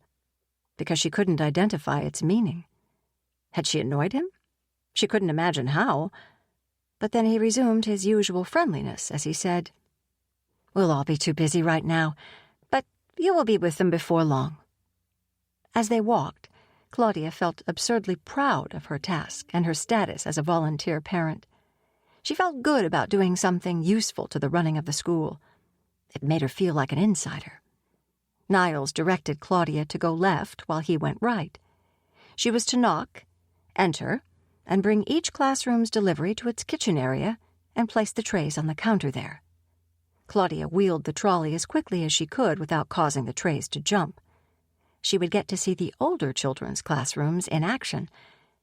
because she couldn't identify its meaning. Had she annoyed him? She couldn't imagine how. But then he resumed his usual friendliness as he said, "We'll all be too busy right now, but you will be with them before long." As they walked, Claudia felt absurdly proud of her task and her status as a volunteer parent. She felt good about doing something useful to the running of the school. It made her feel like an insider. Niles directed Claudia to go left while he went right. She was to knock, enter, and bring each classroom's delivery to its kitchen area and place the trays on the counter there. Claudia wheeled the trolley as quickly as she could without causing the trays to jump. She would get to see the older children's classrooms in action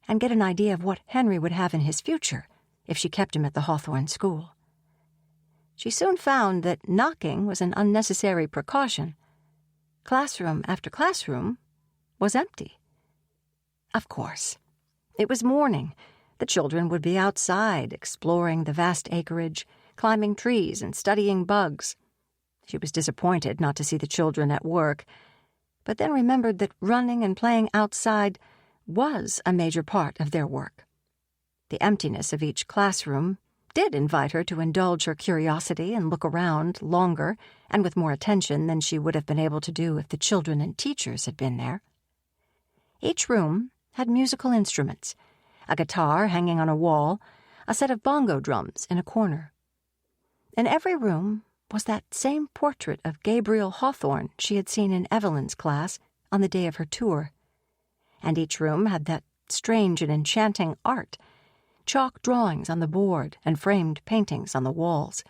and get an idea of what Henry would have in his future if she kept him at the Hawthorne School. She soon found that knocking was an unnecessary precaution. Classroom after classroom was empty. Of course. It was morning. The children would be outside, exploring the vast acreage, climbing trees and studying bugs. She was disappointed not to see the children at work, but then remembered that running and playing outside was a major part of their work. The emptiness of each classroom did invite her to indulge her curiosity and look around longer and with more attention than she would have been able to do if the children and teachers had been there. Each room had musical instruments, a guitar hanging on a wall, a set of bongo drums in a corner. In every room was that same portrait of Gabriel Hawthorne she had seen in Evelyn's class on the day of her tour. And each room had that strange and enchanting art, chalk drawings on the board and framed paintings on the walls.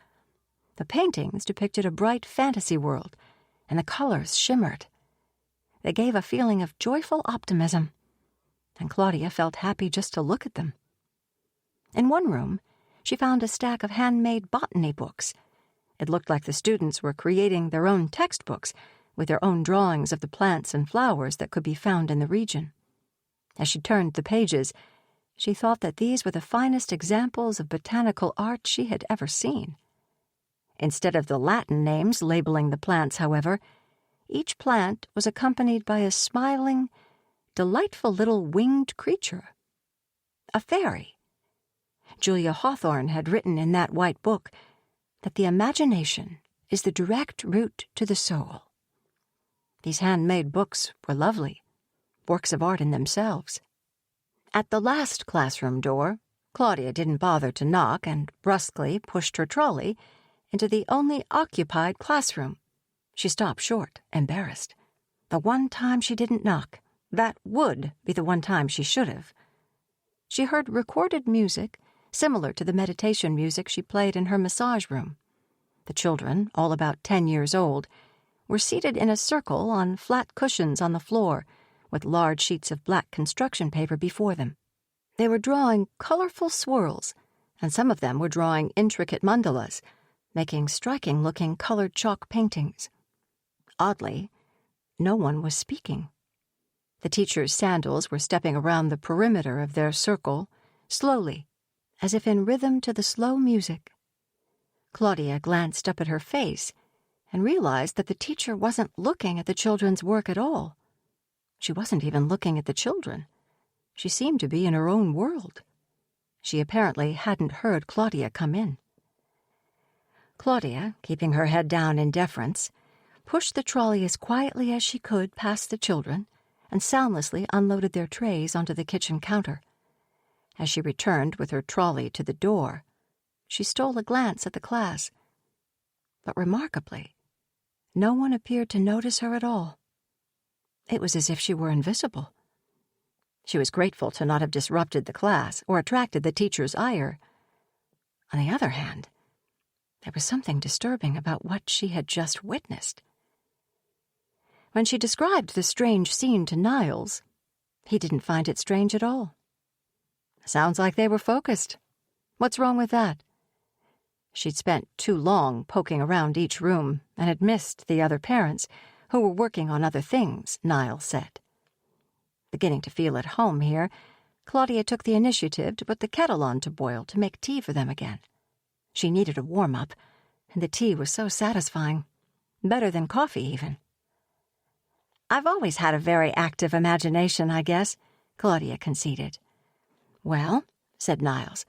The paintings depicted a bright fantasy world, and the colors shimmered. They gave a feeling of joyful optimism, and Claudia felt happy just to look at them. In one room, she found a stack of handmade botany books. It looked like the students were creating their own textbooks with their own drawings of the plants and flowers that could be found in the region. As she turned the pages, she thought that these were the finest examples of botanical art she had ever seen. Instead of the Latin names labeling the plants, however, each plant was accompanied by a smiling, delightful little winged creature. A fairy. Julia Hawthorne had written in that white book that the imagination is the direct route to the soul. These handmade books were lovely, works of art in themselves. At the last classroom door, Claudia didn't bother to knock and brusquely pushed her trolley into the only occupied classroom. She stopped short, embarrassed. The one time she didn't knock, that would be the one time she should have. She heard recorded music similar to the meditation music she played in her massage room. The children, all about 10 years old, were seated in a circle on flat cushions on the floor with large sheets of black construction paper before them. They were drawing colorful swirls, and some of them were drawing intricate mandalas, making striking-looking colored chalk paintings. Oddly, no one was speaking. The teacher's sandals were stepping around the perimeter of their circle, slowly, as if in rhythm to the slow music. Claudia glanced up at her face and realized that the teacher wasn't looking at the children's work at all. She wasn't even looking at the children. She seemed to be in her own world. She apparently hadn't heard Claudia come in. Claudia, keeping her head down in deference, pushed the trolley as quietly as she could past the children and soundlessly unloaded their trays onto the kitchen counter. As she returned with her trolley to the door, she stole a glance at the class. But remarkably, no one appeared to notice her at all. It was as if she were invisible. She was grateful to not have disrupted the class or attracted the teacher's ire. On the other hand, there was something disturbing about what she had just witnessed. When she described the strange scene to Niles, he didn't find it strange at all. Sounds like they were focused. What's wrong with that? She'd spent too long poking around each room and had missed the other parents who were working on other things, Niles said. Beginning to feel at home here, Claudia took the initiative to put the kettle on to boil to make tea for them again. She needed a warm-up, and the tea was so satisfying. Better than coffee, even. "I've always had a very active imagination, I guess," Claudia conceded. "Well," said Niles,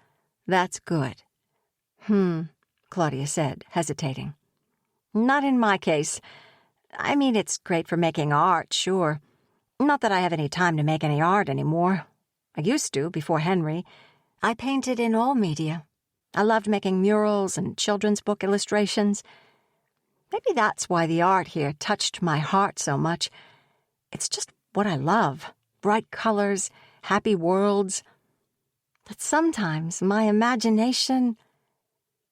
"that's good." Claudia said, hesitating. "Not in my case. I mean, it's great for making art, sure. Not that I have any time to make any art anymore. I used to, before Henry. I painted in all media. I loved making murals and children's book illustrations. Maybe that's why the art here touched my heart so much. It's just what I love. Bright colors, happy worlds. But sometimes my imagination..."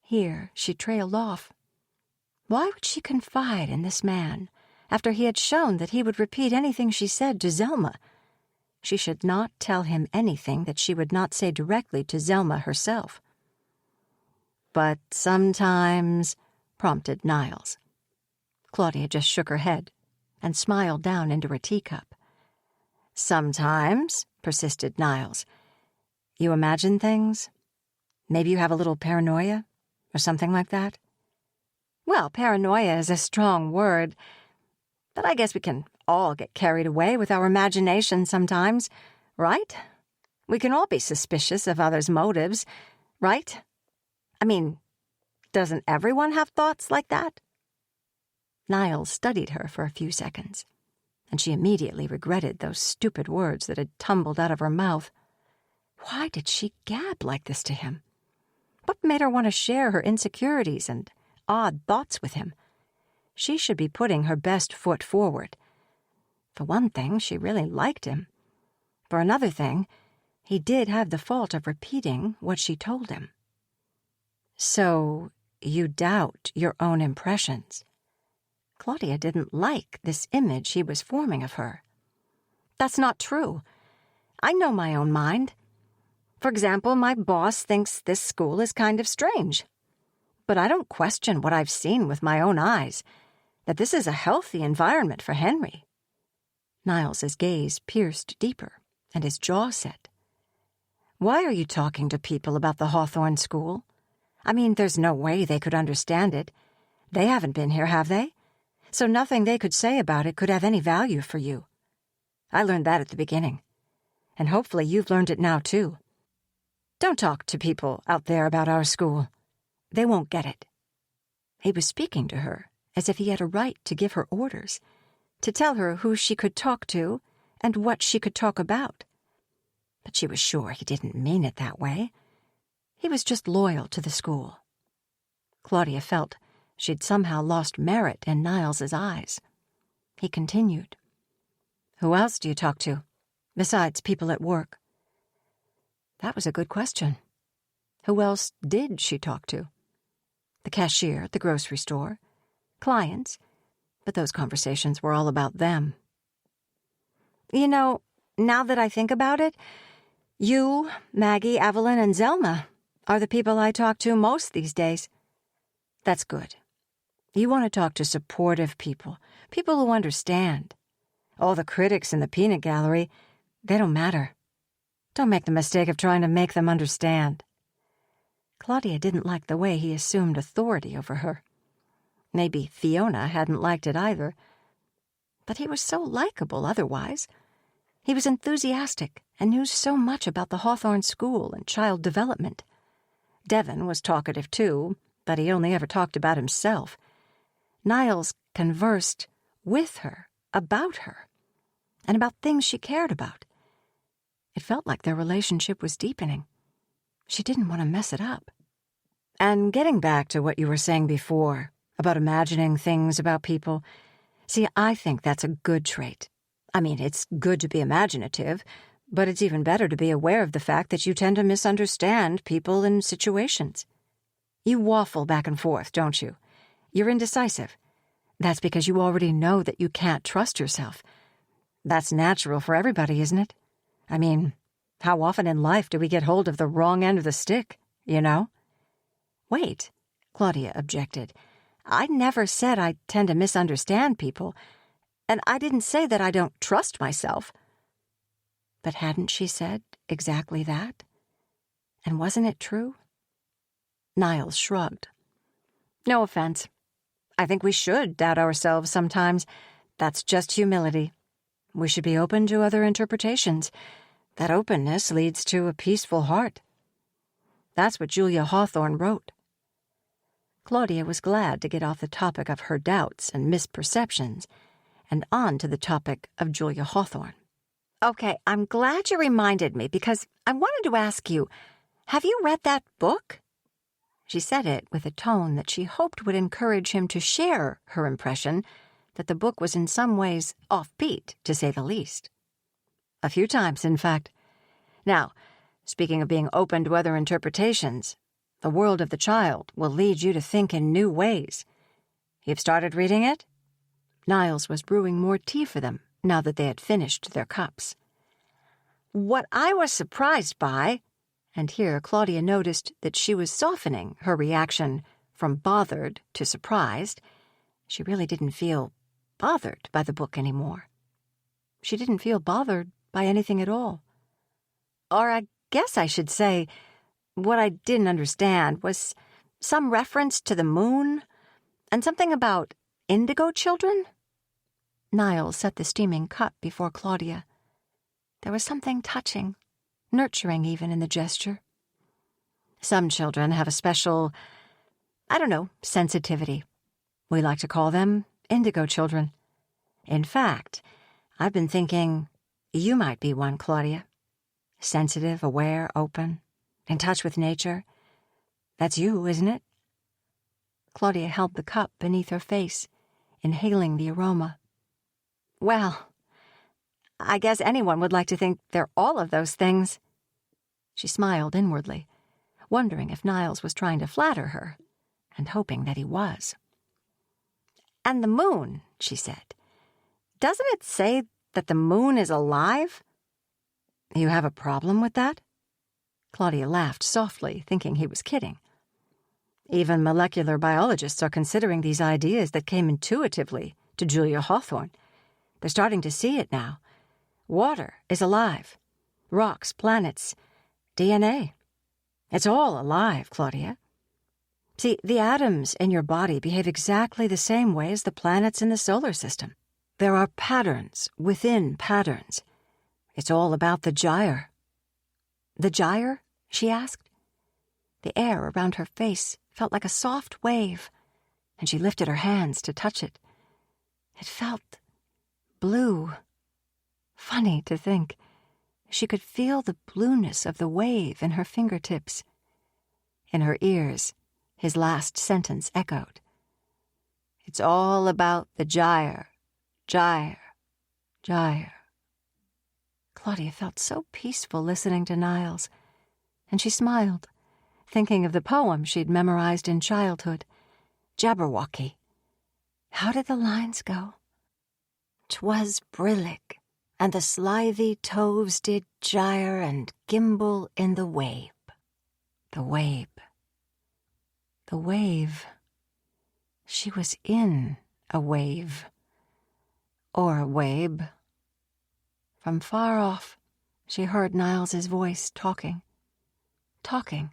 Here she trailed off. Why would she confide in this man after he had shown that he would repeat anything she said to Zelma? She should not tell him anything that she would not say directly to Zelma herself. "But sometimes," prompted Niles. Claudia just shook her head and smiled down into her teacup. "Sometimes," persisted Niles, "you imagine things? Maybe you have a little paranoia, or something like that?" "Well, paranoia is a strong word, but I guess we can all get carried away with our imagination sometimes, right? We can all be suspicious of others' motives, right? I mean, doesn't everyone have thoughts like that?" Niles studied her for a few seconds, and she immediately regretted those stupid words that had tumbled out of her mouth. Why did she gab like this to him? What made her want to share her insecurities and odd thoughts with him? She should be putting her best foot forward. For one thing, she really liked him. For another thing, he did have the fault of repeating what she told him. "So, you doubt your own impressions." Claudia didn't like this image he was forming of her. "That's not true. I know my own mind. For example, my boss thinks this school is kind of strange. But I don't question what I've seen with my own eyes, that this is a healthy environment for Henry." Niles's gaze pierced deeper, and his jaw set. "Why are you talking to people about the Hawthorne School? I mean, there's no way they could understand it. They haven't been here, have they? So nothing they could say about it could have any value for you. I learned that at the beginning, and hopefully you've learned it now, too. Don't talk to people out there about our school. They won't get it." He was speaking to her as if he had a right to give her orders, to tell her who she could talk to and what she could talk about. But she was sure he didn't mean it that way. He was just loyal to the school. Claudia felt she'd somehow lost merit in Niles's eyes. He continued. Who else do you talk to, besides people at work? That was a good question. Who else did she talk to? The cashier at the grocery store, clients, but those conversations were all about them. You know, now that I think about it, you, Maggie, Evelyn, and Zelma are the people I talk to most these days. That's good. You want to talk to supportive people, people who understand. All the critics in the peanut gallery, they don't matter. Don't make the mistake of trying to make them understand. Claudia didn't like the way he assumed authority over her. Maybe Fiona hadn't liked it either. But he was so likable otherwise. He was enthusiastic and knew so much about the Hawthorne School and child development. Devon was talkative too, but he only ever talked about himself. Niles conversed with her, about her, and about things she cared about. It felt like their relationship was deepening. She didn't want to mess it up. And getting back to what you were saying before, about imagining things about people, see, I think that's a good trait. I mean, it's good to be imaginative, but it's even better to be aware of the fact that you tend to misunderstand people and situations. You waffle back and forth, don't you? You're indecisive. That's because you already know that you can't trust yourself. That's natural for everybody, isn't it? I mean, how often in life do we get hold of the wrong end of the stick, you know? Wait, Claudia objected. I never said I tend to misunderstand people, and I didn't say that I don't trust myself. But hadn't she said exactly that? And wasn't it true? Niles shrugged. No offense. I think we should doubt ourselves sometimes. That's just humility. We should be open to other interpretations. That openness leads to a peaceful heart. That's what Julia Hawthorne wrote. Claudia was glad to get off the topic of her doubts and misperceptions and on to the topic of Julia Hawthorne. Okay, I'm glad you reminded me because I wanted to ask you, have you read that book? She said it with a tone that she hoped would encourage him to share her impression that the book was in some ways offbeat, to say the least. A few times, in fact. Now, speaking of being open to other interpretations, the world of the child will lead you to think in new ways. You've started reading it? Niles was brewing more tea for them now that they had finished their cups. What I was surprised by, and here Claudia noticed that she was softening her reaction from bothered to surprised. She really didn't feel bothered by the book anymore. She didn't feel bothered by anything at all. Or I guess I should say, what I didn't understand was some reference to the moon and something about indigo children. Niles set the steaming cup before Claudia. There was something touching, nurturing even in the gesture. Some children have a special, sensitivity. We like to call them indigo children. In fact, I've been thinking you might be one, Claudia. Sensitive, aware, open, in touch with nature. That's you, isn't it? Claudia held the cup beneath her face, inhaling the aroma. Well, I guess anyone would like to think they're all of those things. She smiled inwardly, wondering if Niles was trying to flatter her, and hoping that he was. And the moon, she said. Doesn't it say that the moon is alive? You have a problem with that? Claudia laughed softly, thinking he was kidding. Even molecular biologists are considering these ideas that came intuitively to Julia Hawthorne. They're starting to see it now. Water is alive. Rocks, planets, DNA. It's all alive, Claudia. See, the atoms in your body behave exactly the same way as the planets in the solar system. There are patterns within patterns. It's all about the gyre. The gyre? She asked. The air around her face felt like a soft wave, and she lifted her hands to touch it. It felt blue. Funny to think. She could feel the blueness of the wave in her fingertips. In her ears, his last sentence echoed. It's all about the gyre, gyre, gyre. Claudia felt so peaceful listening to Niles, and she smiled, thinking of the poem she'd memorized in childhood, Jabberwocky. How did the lines go? 'Twas brillig, and the slithy toves did gyre and gimble in the wabe. The wabe. The wave. She was in a wave. Or a wabe. From far off, she heard Niles's voice talking. Talking.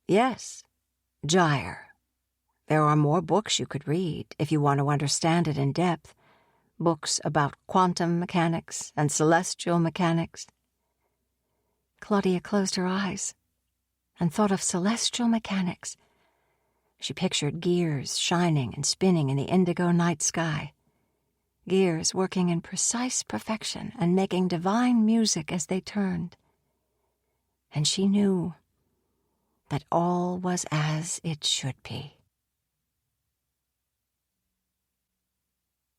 Yes, gyre. There are more books you could read if you want to understand it in depth. Books about quantum mechanics and celestial mechanics. Claudia closed her eyes and thought of celestial mechanics. She pictured gears shining and spinning in the indigo night sky. Gears working in precise perfection and making divine music as they turned. And she knew that all was as it should be.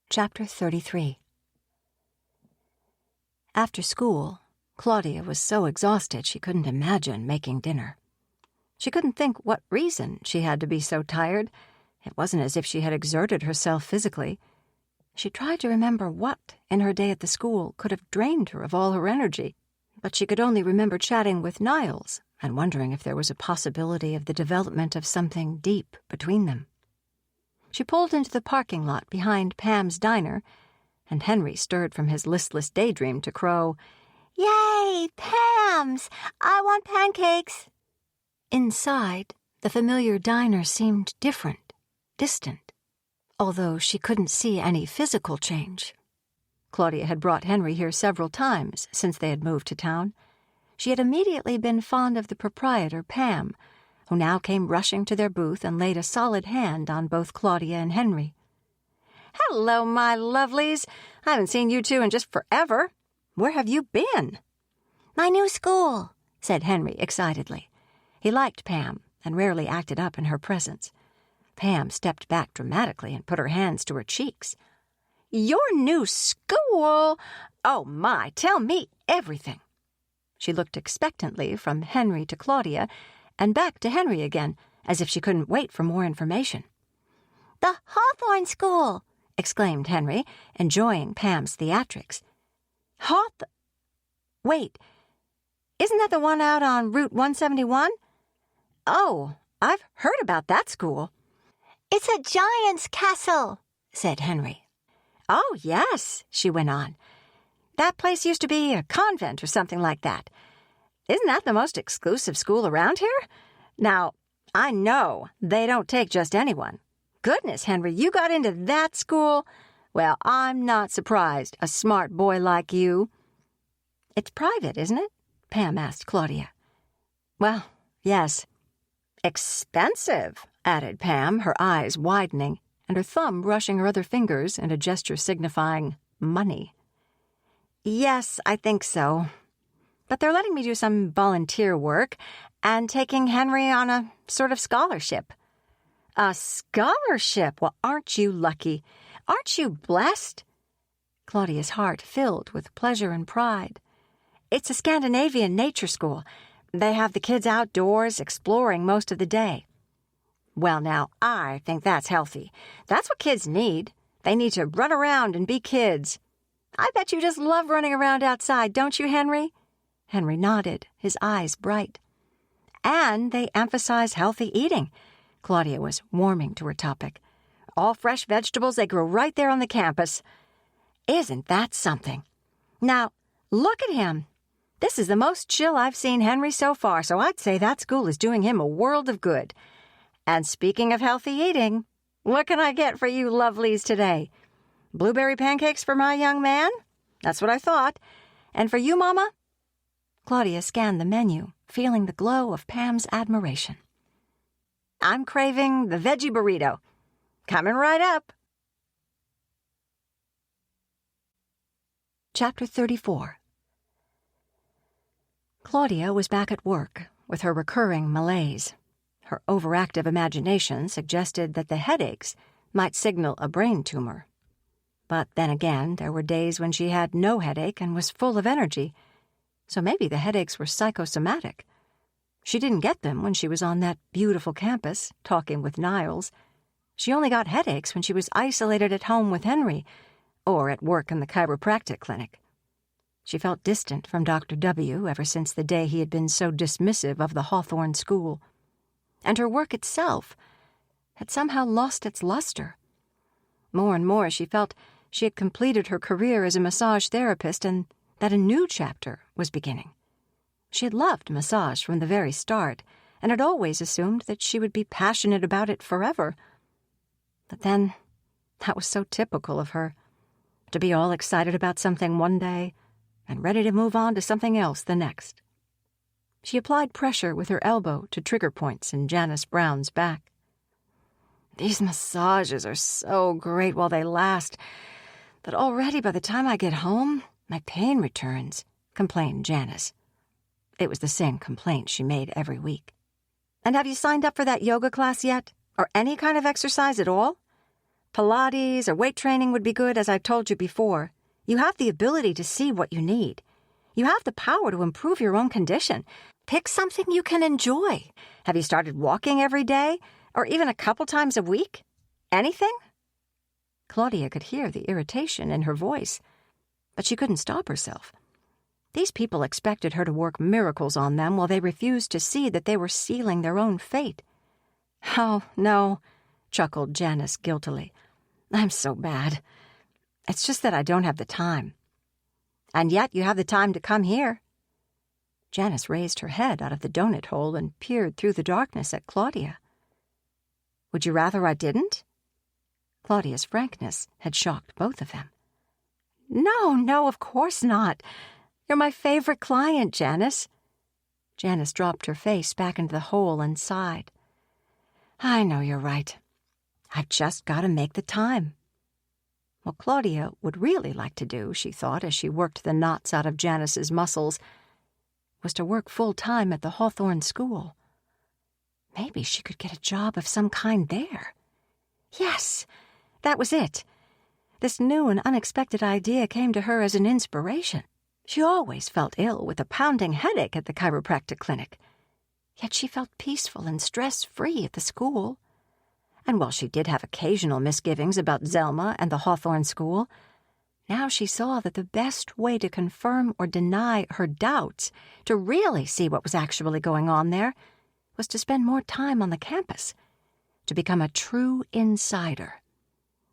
Chapter 33. After school, Claudia was so exhausted she couldn't imagine making dinner. She couldn't think what reason she had to be so tired. It wasn't as if she had exerted herself physically. She tried to remember what, in her day at the school, could have drained her of all her energy, but she could only remember chatting with Niles and wondering if there was a possibility of the development of something deep between them. She pulled into the parking lot behind Pam's diner, and Henry stirred from his listless daydream to crow, "Yay, Pam's! I want pancakes!" Inside, the familiar diner seemed different, distant, although she couldn't see any physical change. Claudia had brought Henry here several times since they had moved to town. She had immediately been fond of the proprietor, Pam, who now came rushing to their booth and laid a solid hand on both Claudia and Henry. "Hello, my lovelies. I haven't seen you two in just forever. Where have you been?" "My new school," said Henry excitedly. He liked Pam and rarely acted up in her presence. Pam stepped back dramatically and put her hands to her cheeks. "Your new school? Oh, my, tell me everything." She looked expectantly from Henry to Claudia and back to Henry again, as if she couldn't wait for more information. "The Hawthorne School!" exclaimed Henry, enjoying Pam's theatrics. Wait, isn't that the one out on Route 171? Oh, I've heard about that school. "It's a giant's castle," said Henry. "Oh, yes," she went on. "That place used to be a convent or something like that. Isn't that the most exclusive school around here? Now, I know they don't take just anyone. Goodness, Henry, you got into that school? Well, I'm not surprised, a smart boy like you." "It's private, isn't it?" Pam asked Claudia. "Well, yes." "Expensive," added Pam, her eyes widening, and her thumb brushing her other fingers in a gesture signifying money. "Yes, I think so. But they're letting me do some volunteer work and taking Henry on a sort of scholarship." "A scholarship? Well, aren't you lucky? Aren't you blessed?" Claudia's heart filled with pleasure and pride. "It's a Scandinavian nature school. They have the kids outdoors exploring most of the day." "Well, now, I think that's healthy. That's what kids need. They need to run around and be kids. I bet you just love running around outside, don't you, Henry?" Henry nodded, his eyes bright. "And they emphasize healthy eating." Claudia was warming to her topic. "All fresh vegetables, they grow right there on the campus. Isn't that something? Now, look at him. This is the most chill I've seen Henry so far, so I'd say that school is doing him a world of good. And speaking of healthy eating, what can I get for you lovelies today? Blueberry pancakes for my young man? That's what I thought. And for you, Mama?" Claudia scanned the menu, feeling the glow of Pam's admiration. "I'm craving the veggie burrito. Coming right up." Chapter 34. Claudia was back at work with her recurring malaise. Her overactive imagination suggested that the headaches might signal a brain tumor. But then again, there were days when she had no headache and was full of energy, so maybe the headaches were psychosomatic. She didn't get them when she was on that beautiful campus, talking with Niles. She only got headaches when she was isolated at home with Henry, or at work in the chiropractic clinic. She felt distant from Dr. W. ever since the day he had been so dismissive of the Hawthorne School. And her work itself had somehow lost its luster. More and more she felt she had completed her career as a massage therapist and that a new chapter was beginning. She had loved massage from the very start and had always assumed that she would be passionate about it forever. But then, that was so typical of her, to be all excited about something one day and ready to move on to something else the next. She applied pressure with her elbow to trigger points in Janice Brown's back. "These massages are so great while they last, but already by the time I get home, my pain returns," complained Janice. It was the same complaint she made every week. "And have you signed up for that yoga class yet? Or any kind of exercise at all? Pilates or weight training would be good, as I've told you before. You have the ability to see what you need. You have the power to improve your own condition. Pick something you can enjoy. Have you started walking every day? Or even a couple times a week? Anything?" Claudia could hear the irritation in her voice, but she couldn't stop herself. These people expected her to work miracles on them while they refused to see that they were sealing their own fate. "Oh, no," chuckled Janice guiltily. "I'm so bad. It's just that I don't have the time." "And yet you have the time to come here." Janice raised her head out of the donut hole and peered through the darkness at Claudia. "Would you rather I didn't?" Claudia's frankness had shocked both of them. No, of course not. You're my favorite client, Janice." Janice dropped her face back into the hole and sighed. "I know you're right. I've just got to make the time." What Claudia would really like to do, she thought as she worked the knots out of Janice's muscles, was to work full-time at the Hawthorne School. Maybe she could get a job of some kind there. Yes, that was it. This new and unexpected idea came to her as an inspiration. She always felt ill with a pounding headache at the chiropractic clinic. Yet she felt peaceful and stress-free at the school. And while she did have occasional misgivings about Zelma and the Hawthorne School, now she saw that the best way to confirm or deny her doubts, to really see what was actually going on there, was to spend more time on the campus, to become a true insider.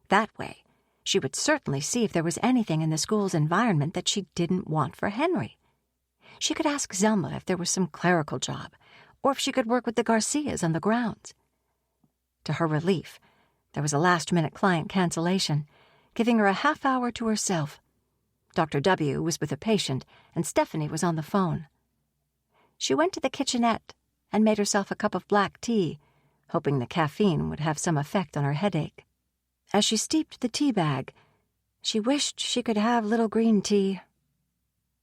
That way, she would certainly see if there was anything in the school's environment that she didn't want for Henry. She could ask Zelma if there was some clerical job, or if she could work with the Garcias on the grounds. To her relief, there was a last-minute client cancellation, giving her a half-hour to herself. Dr. W. was with a patient, and Stephanie was on the phone. She went to the kitchenette and made herself a cup of black tea, hoping the caffeine would have some effect on her headache. As she steeped the tea bag, she wished she could have little green tea.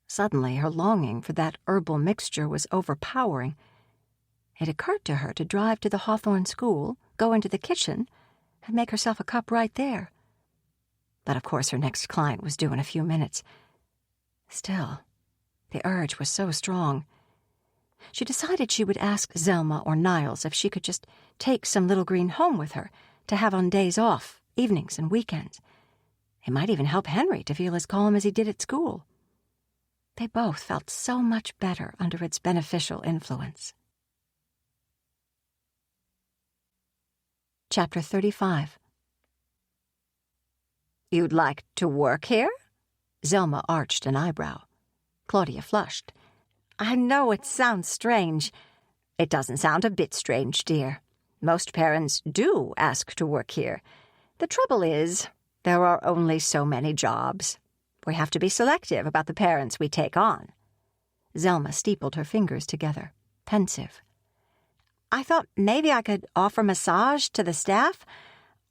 Suddenly, her longing for that herbal mixture was overpowering. It occurred to her to drive to the Hawthorne School, go into the kitchen, and make herself a cup right there. But of course her next client was due in a few minutes. Still, the urge was so strong. She decided she would ask Zelma or Niles if she could just take some little green home with her to have on days off, evenings and weekends. It might even help Henry to feel as calm as he did at school. They both felt so much better under its beneficial influence. Chapter 35. "You'd like to work here?" Zelma arched an eyebrow. Claudia flushed. "I know it sounds strange." "It doesn't sound a bit strange, dear. Most parents do ask to work here. The trouble is, there are only so many jobs. We have to be selective about the parents we take on." Zelma steepled her fingers together, pensive. "I thought maybe I could offer massage to the staff,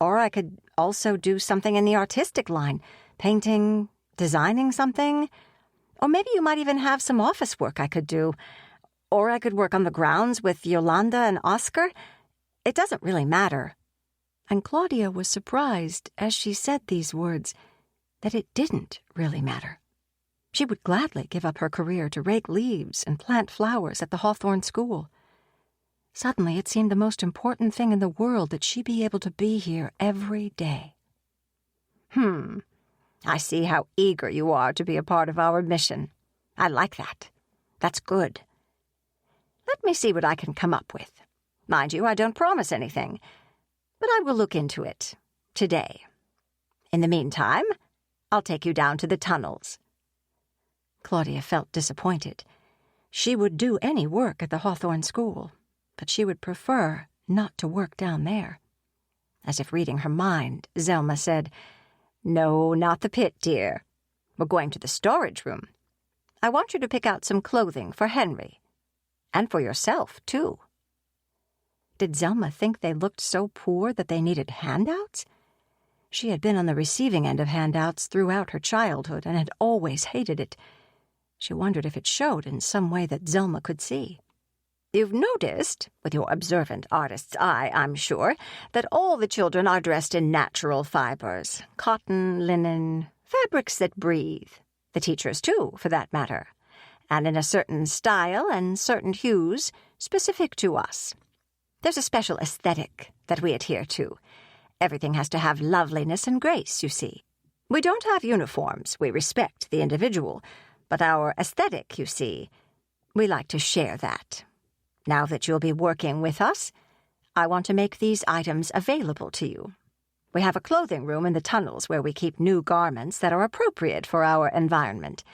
or I could also do something in the artistic line, painting, designing something. Or maybe you might even have some office work I could do. Or I could work on the grounds with Yolanda and Oscar. It doesn't really matter." And Claudia was surprised, as she said these words, that it didn't really matter. She would gladly give up her career to rake leaves and plant flowers at the Hawthorne School. Suddenly it seemed the most important thing in the world that she be able to be here every day. I see how eager you are to be a part of our mission. I like that. That's good. Let me see what I can come up with. Mind you, I don't promise anything, but I will look into it today. In the meantime, I'll take you down to the tunnels." Claudia felt disappointed. She would do any work at the Hawthorne School, but she would prefer not to work down there. As if reading her mind, Zelma said, "No, not the pit, dear. We're going to the storage room. I want you to pick out some clothing for Henry. And for yourself, too." Did Zelma think they looked so poor that they needed handouts? She had been on the receiving end of handouts throughout her childhood and had always hated it. She wondered if it showed in some way that Zelma could see. "You've noticed, with your observant artist's eye, I'm sure, that all the children are dressed in natural fibers, cotton, linen, fabrics that breathe. The teachers, too, for that matter, and in a certain style and certain hues specific to us. There's a special aesthetic that we adhere to. Everything has to have loveliness and grace, you see. We don't have uniforms. We respect the individual. But our aesthetic, you see, we like to share that. Now that you'll be working with us, I want to make these items available to you. We have a clothing room in the tunnels where we keep new garments that are appropriate for our environment.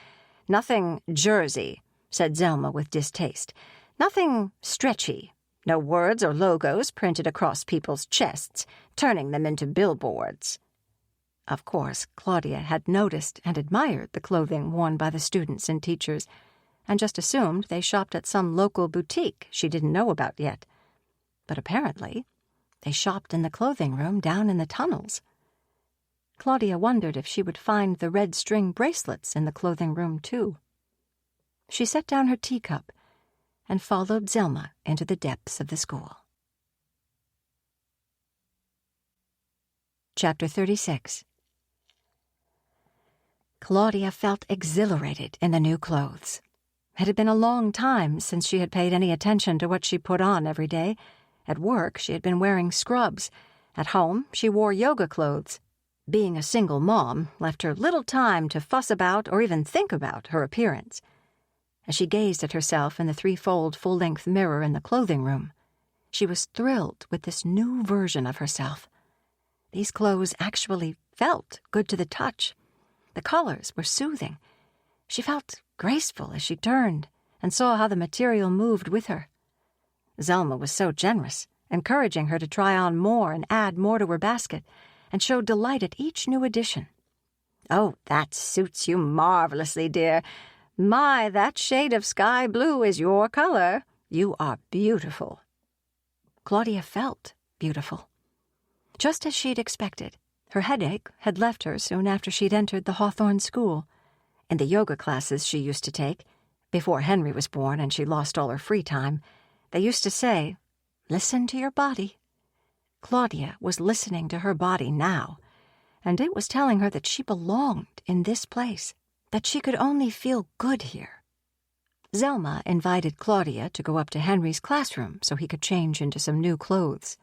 Nothing jersey," said Zelma with distaste. "Nothing stretchy. No words or logos printed across people's chests, turning them into billboards." Of course, Claudia had noticed and admired the clothing worn by the students and teachers, and just assumed they shopped at some local boutique she didn't know about yet. But apparently, they shopped in the clothing room down in the tunnels. Claudia wondered if she would find the red string bracelets in the clothing room, too. She set down her teacup and followed Zelma into the depths of the school. Chapter 36. Claudia felt exhilarated in the new clothes. It had been a long time since she had paid any attention to what she put on every day. At work, she had been wearing scrubs. At home, she wore yoga clothes. Being a single mom left her little time to fuss about or even think about her appearance. As she gazed at herself in the threefold full-length mirror in the clothing room, she was thrilled with this new version of herself. These clothes actually felt good to the touch. The colors were soothing. She felt graceful as she turned and saw how the material moved with her. Zelma was so generous, encouraging her to try on more and add more to her basket, and showed delight at each new addition. "Oh, that suits you marvelously, dear. My, that shade of sky blue is your color. You are beautiful." Claudia felt beautiful. Just as she'd expected, her headache had left her soon after she'd entered the Hawthorne School. In the yoga classes she used to take, before Henry was born and she lost all her free time, they used to say, "Listen to your body." Claudia was listening to her body now, and it was telling her that she belonged in this place, that she could only feel good here. Zelma invited Claudia to go up to Henry's classroom so he could change into some new clothes.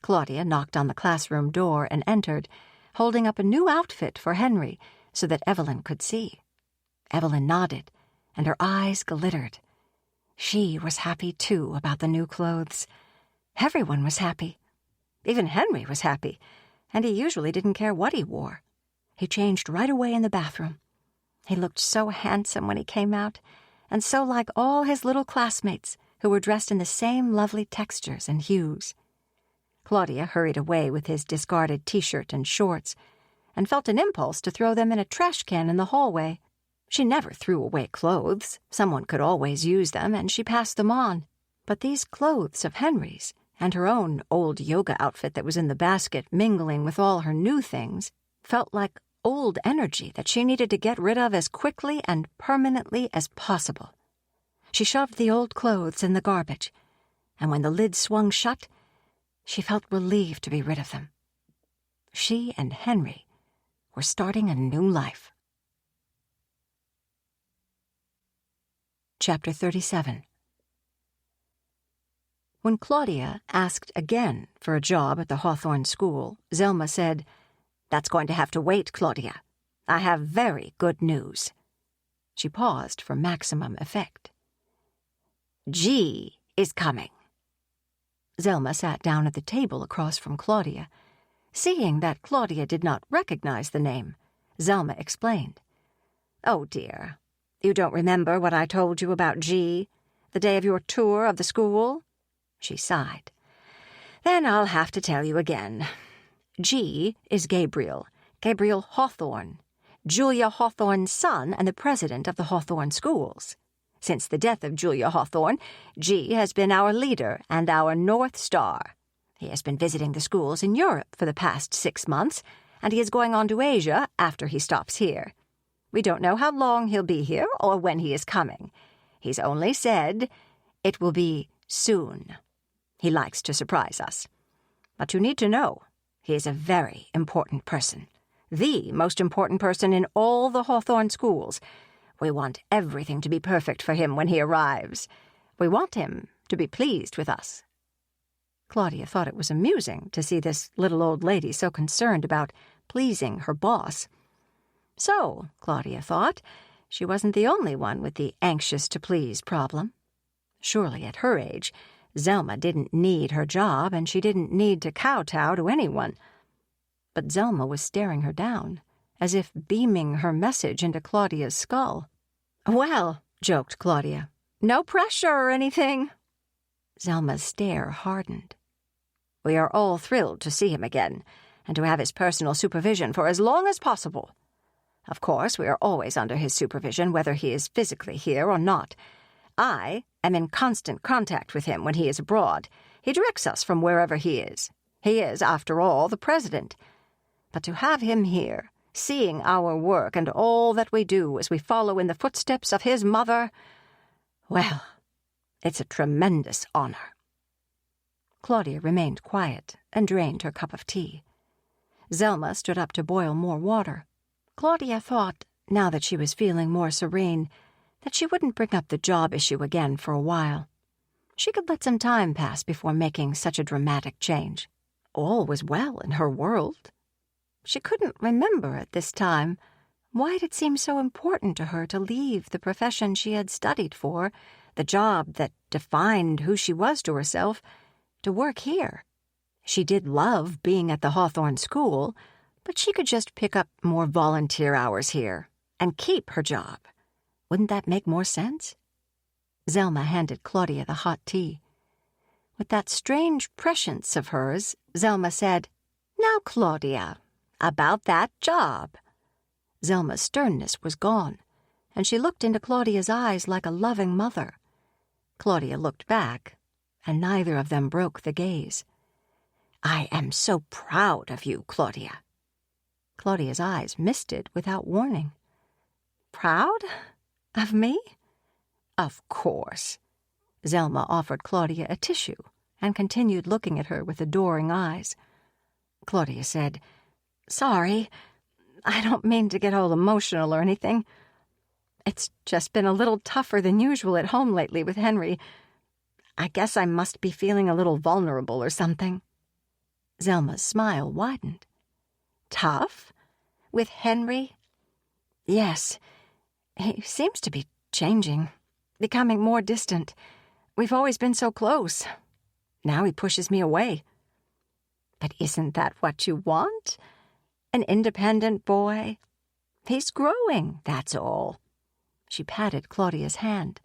Claudia knocked on the classroom door and entered, holding up a new outfit for Henry so that Evelyn could see. Evelyn nodded, and her eyes glittered. She was happy, too, about the new clothes. Everyone was happy. Even Henry was happy, and he usually didn't care what he wore. He changed right away in the bathroom. He looked so handsome when he came out, and so like all his little classmates who were dressed in the same lovely textures and hues. Claudia hurried away with his discarded t-shirt and shorts, and felt an impulse to throw them in a trash can in the hallway. She never threw away clothes. Someone could always use them, and she passed them on. But these clothes of Henry's, and her own old yoga outfit that was in the basket mingling with all her new things, felt like old energy that she needed to get rid of as quickly and permanently as possible. She shoved the old clothes in the garbage, and when the lid swung shut, she felt relieved to be rid of them. She and Henry were starting a new life. Chapter 37. When Claudia asked again for a job at the Hawthorne School, Zelma said, "That's going to have to wait, Claudia. I have very good news." She paused for maximum effect. "G is coming." Zelma sat down at the table across from Claudia. Seeing that Claudia did not recognize the name, Zelma explained. "Oh, dear. You don't remember what I told you about G, the day of your tour of the school?" She sighed. "Then I'll have to tell you again. G is Gabriel Hawthorne, Julia Hawthorne's son and the president of the Hawthorne schools. Since the death of Julia Hawthorne, G has been our leader and our North Star. He has been visiting the schools in Europe for the past 6 months, and he is going on to Asia after he stops here. We don't know how long he'll be here or when he is coming. He's only said it will be soon. He likes to surprise us. But you need to know, he is a very important person. The most important person in all the Hawthorne schools. We want everything to be perfect for him when he arrives. We want him to be pleased with us." Claudia thought it was amusing to see this little old lady so concerned about pleasing her boss. So, Claudia thought, she wasn't the only one with the anxious-to-please problem. Surely at her age, Zelma didn't need her job, and she didn't need to kowtow to anyone. But Zelma was staring her down, as if beaming her message into Claudia's skull. "Well," joked Claudia, "no pressure or anything." Zelma's stare hardened. "We are all thrilled to see him again, and to have his personal supervision for as long as possible. Of course, we are always under his supervision, whether he is physically here or not. I am in constant contact with him when he is abroad. He directs us from wherever he is. He is, after all, the president. But to have him here, seeing our work and all that we do as we follow in the footsteps of his mother, well, it's a tremendous honor." Claudia remained quiet and drained her cup of tea. Zelma stood up to boil more water. Claudia thought, now that she was feeling more serene, that she wouldn't bring up the job issue again for a while. She could let some time pass before making such a dramatic change. All was well in her world. She couldn't remember at this time why it had seemed so important to her to leave the profession she had studied for, the job that defined who she was to herself, to work here. She did love being at the Hawthorne School, but she could just pick up more volunteer hours here and keep her job. Wouldn't that make more sense? Zelma handed Claudia the hot tea. With that strange prescience of hers, Zelma said, "Now, Claudia, about that job." Zelma's sternness was gone, and she looked into Claudia's eyes like a loving mother. Claudia looked back, and neither of them broke the gaze. "I am so proud of you, Claudia." Claudia's eyes misted without warning. "Proud? Of me?" "Of course." Zelma offered Claudia a tissue and continued looking at her with adoring eyes. Claudia said, "Sorry, I don't mean to get all emotional or anything. It's just been a little tougher than usual at home lately with Henry. I guess I must be feeling a little vulnerable or something." Zelma's smile widened. "Tough? With Henry?" "Yes. He seems to be changing, becoming more distant. We've always been so close. Now he pushes me away." "But isn't that what you want? An independent boy? He's growing, that's all." She patted Claudia's hand.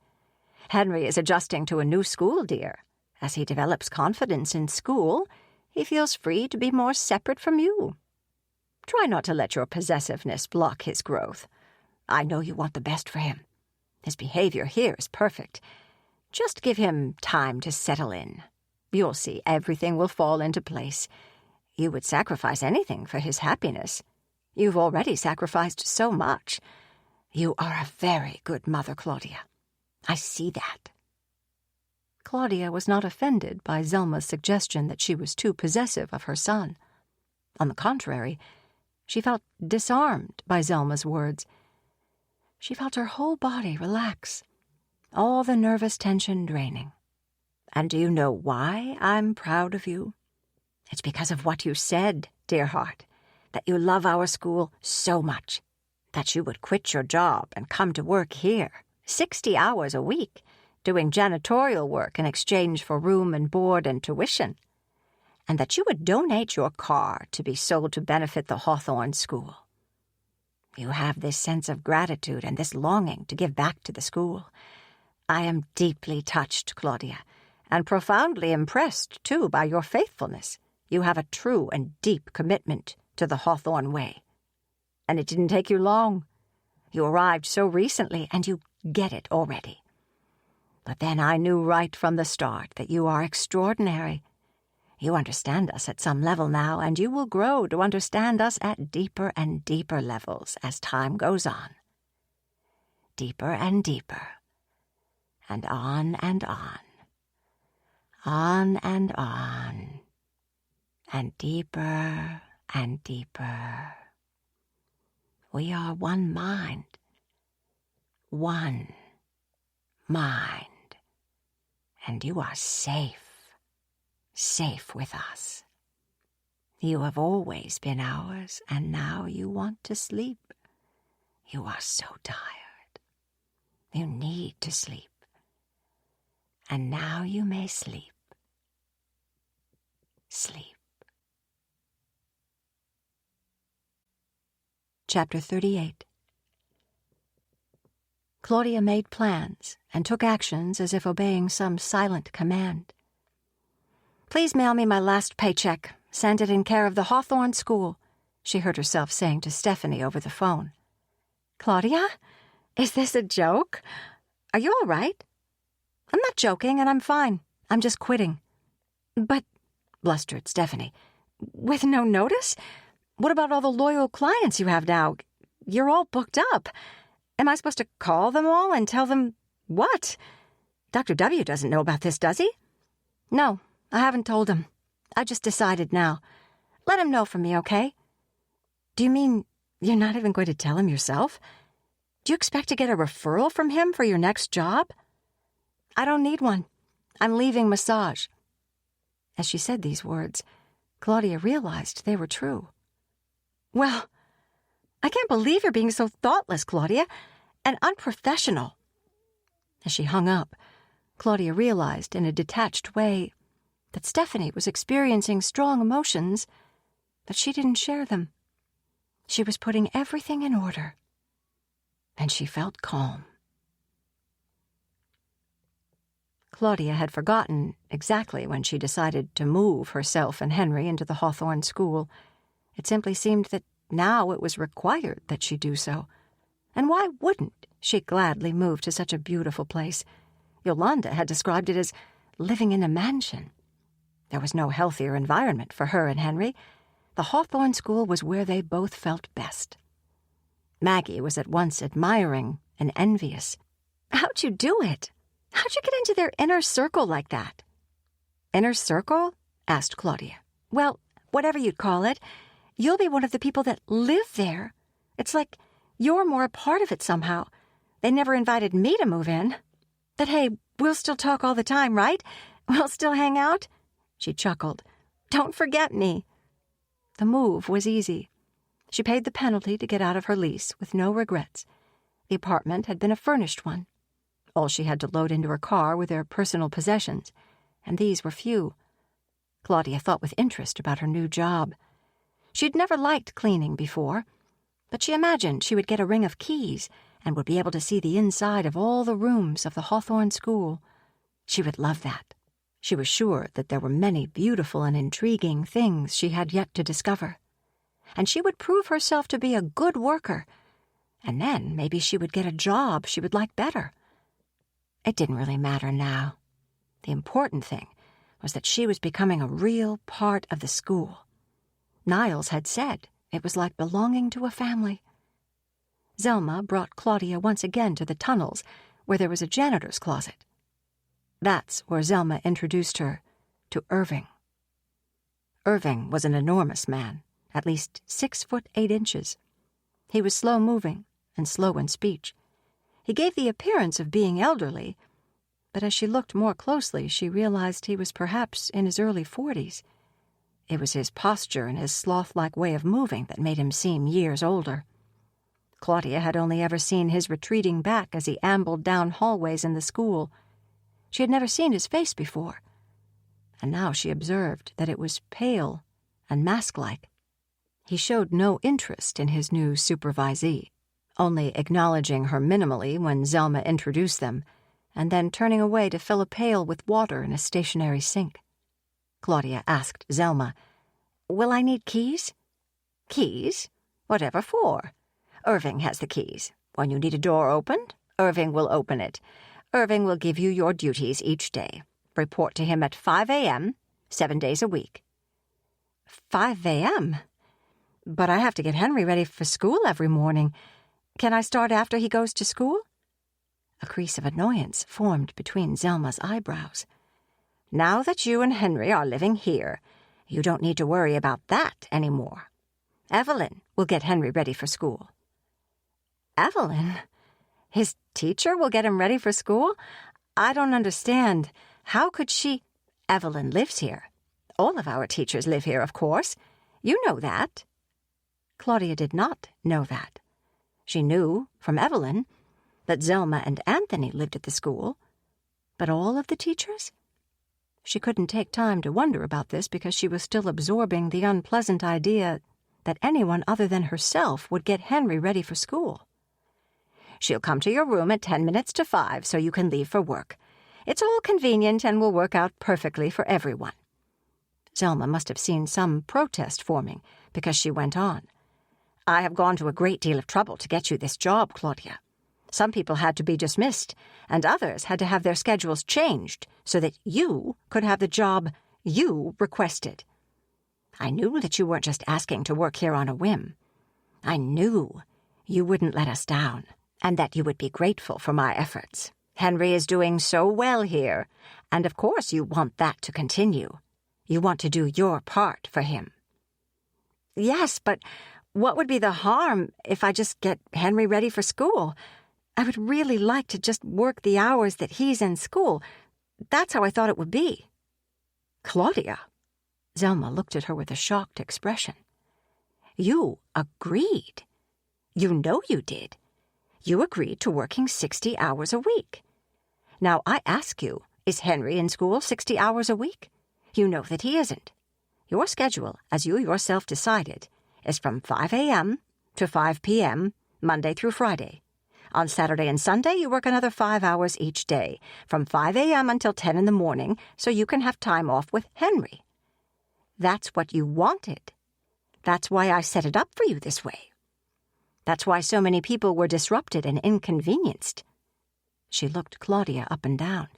"Henry is adjusting to a new school, dear. As he develops confidence in school, he feels free to be more separate from you. Try not to let your possessiveness block his growth. I know you want the best for him. His behavior here is perfect. Just give him time to settle in. You'll see everything will fall into place. You would sacrifice anything for his happiness. You've already sacrificed so much. You are a very good mother, Claudia. I see that." Claudia was not offended by Zelma's suggestion that she was too possessive of her son. On the contrary, she felt disarmed by Zelma's words. She felt her whole body relax, all the nervous tension draining. "And do you know why I'm proud of you? It's because of what you said, dear heart, that you love our school so much, that you would quit your job and come to work here, 60 hours a week, doing janitorial work in exchange for room and board and tuition, and that you would donate your car to be sold to benefit the Hawthorne School. You have this sense of gratitude and this longing to give back to the school. I am deeply touched, Claudia, and profoundly impressed, too, by your faithfulness. You have a true and deep commitment to the Hawthorne way. And it didn't take you long. You arrived so recently, and you get it already. But then I knew right from the start that you are extraordinary. You understand us at some level now, and you will grow to understand us at deeper and deeper levels as time goes on. Deeper and deeper. And on and on. On and on. And deeper and deeper. We are one mind. One mind. And you are safe. Safe with us. You have always been ours, and now you want to sleep. You are so tired. You need to sleep. And now you may sleep. Sleep. Chapter 38. Claudia made plans and took actions as if obeying some silent command. "Please mail me my last paycheck. Send it in care of the Hawthorne School," she heard herself saying to Stephanie over the phone. "Claudia? Is this a joke? Are you all right?" "I'm not joking, and I'm fine. I'm just quitting." "But," blustered Stephanie, "with no notice? What about all the loyal clients you have now? You're all booked up. Am I supposed to call them all and tell them what? Dr. W. doesn't know about this, does he?" "No, I haven't told him. I just decided now. Let him know from me, okay?" "Do you mean you're not even going to tell him yourself? Do you expect to get a referral from him for your next job?" "I don't need one. I'm leaving massage." As she said these words, Claudia realized they were true. "Well, I can't believe you're being so thoughtless, Claudia, and unprofessional." As she hung up, Claudia realized in a detached way that Stephanie was experiencing strong emotions, but she didn't share them. She was putting everything in order, and she felt calm. Claudia had forgotten exactly when she decided to move herself and Henry into the Hawthorne School. It simply seemed that now it was required that she do so. And why wouldn't she gladly move to such a beautiful place? Yolanda had described it as living in a mansion. There was no healthier environment for her and Henry. The Hawthorne School was where they both felt best. Maggie was at once admiring and envious. "How'd you do it? How'd you get into their inner circle like that?" "Inner circle?" asked Claudia. "Well, whatever you'd call it. You'll be one of the people that live there. It's like you're more a part of it somehow. They never invited me to move in. But hey, we'll still talk all the time, right? We'll still hang out?" She chuckled. "Don't forget me." The move was easy. She paid the penalty to get out of her lease with no regrets. The apartment had been a furnished one. All she had to load into her car were their personal possessions, and these were few. Claudia thought with interest about her new job. She'd never liked cleaning before, but she imagined she would get a ring of keys and would be able to see the inside of all the rooms of the Hawthorne School. She would love that. She was sure that there were many beautiful and intriguing things she had yet to discover. And she would prove herself to be a good worker, and then maybe she would get a job she would like better. It didn't really matter now. The important thing was that she was becoming a real part of the school. Niles had said it was like belonging to a family. Zelma brought Claudia once again to the tunnels, where there was a janitor's closet. That's where Zelma introduced her to Irving. Irving was an enormous man, at least 6'8". He was slow-moving and slow in speech. He gave the appearance of being elderly, but as she looked more closely, she realized he was perhaps in his early 40s. It was his posture and his sloth-like way of moving that made him seem years older. Claudia had only ever seen his retreating back as he ambled down hallways in the school. She had never seen his face before, and now she observed that it was pale and mask-like. He showed no interest in his new supervisee, only acknowledging her minimally when Zelma introduced them, and then turning away to fill a pail with water in a stationary sink. Claudia asked Zelma, "Will I need keys?" "Keys? Whatever for? Irving has the keys. When you need a door opened, Irving will open it. Irving will give you your duties each day. Report to him at 5 a.m., 7 days a week." 5 a.m.? But I have to get Henry ready for school every morning. Can I start after he goes to school? A crease of annoyance formed between Zelma's eyebrows. "Now that you and Henry are living here, you don't need to worry about that anymore. Evelyn will get Henry ready for school." "Evelyn? His teacher will get him ready for school? I don't understand. How could she—" "Evelyn lives here. All of our teachers live here, of course. You know that." Claudia did not know that. She knew, from Evelyn, that Zelma and Anthony lived at the school. But all of the teachers? She couldn't take time to wonder about this because she was still absorbing the unpleasant idea that anyone other than herself would get Henry ready for school. "She'll come to your room at 10 minutes to 5 so you can leave for work. It's all convenient and will work out perfectly for everyone." Zelma must have seen some protest forming because she went on. "I have gone to a great deal of trouble to get you this job, Claudia. Some people had to be dismissed, and others had to have their schedules changed so that you could have the job you requested. I knew that you weren't just asking to work here on a whim. I knew you wouldn't let us down, and that you would be grateful for my efforts. Henry is doing so well here, and of course you want that to continue. You want to do your part for him." "Yes, but what would be the harm if I just get Henry ready for school? I would really like to just work the hours that he's in school. That's how I thought it would be." "Claudia," Zelma looked at her with a shocked expression. "You agreed. You know you did. You agreed to working 60 hours a week. Now I ask you, is Henry in school 60 hours a week? You know that he isn't. Your schedule, as you yourself decided, is from 5 a.m. to 5 p.m., Monday through Friday. On Saturday and Sunday, you work another 5 hours each day, from 5 a.m. until 10 in the morning, so you can have time off with Henry. That's what you wanted. That's why I set it up for you this way. That's why so many people were disrupted and inconvenienced." She looked Claudia up and down.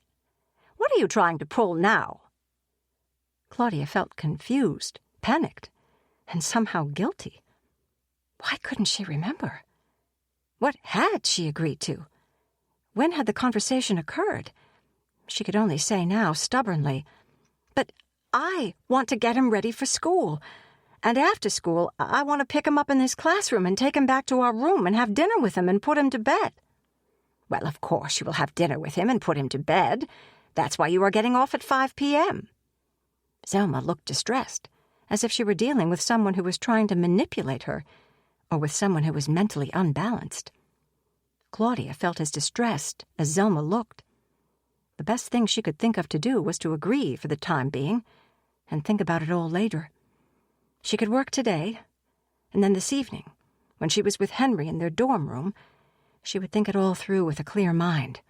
"What are you trying to pull now?" Claudia felt confused, panicked, and somehow guilty. Why couldn't she remember? What had she agreed to? When had the conversation occurred? She could only say now, stubbornly, "But I want to get him ready for school. And after school, I want to pick him up in his classroom and take him back to our room and have dinner with him and put him to bed." "Well, of course you will have dinner with him and put him to bed. That's why you are getting off at 5 p.m. Zelma looked distressed, as if she were dealing with someone who was trying to manipulate her, or with someone who was mentally unbalanced. Claudia felt as distressed as Zelma looked. The best thing she could think of to do was to agree for the time being, and think about it all later. She could work today, and then this evening, when she was with Henry in their dorm room, she would think it all through with a clear mind,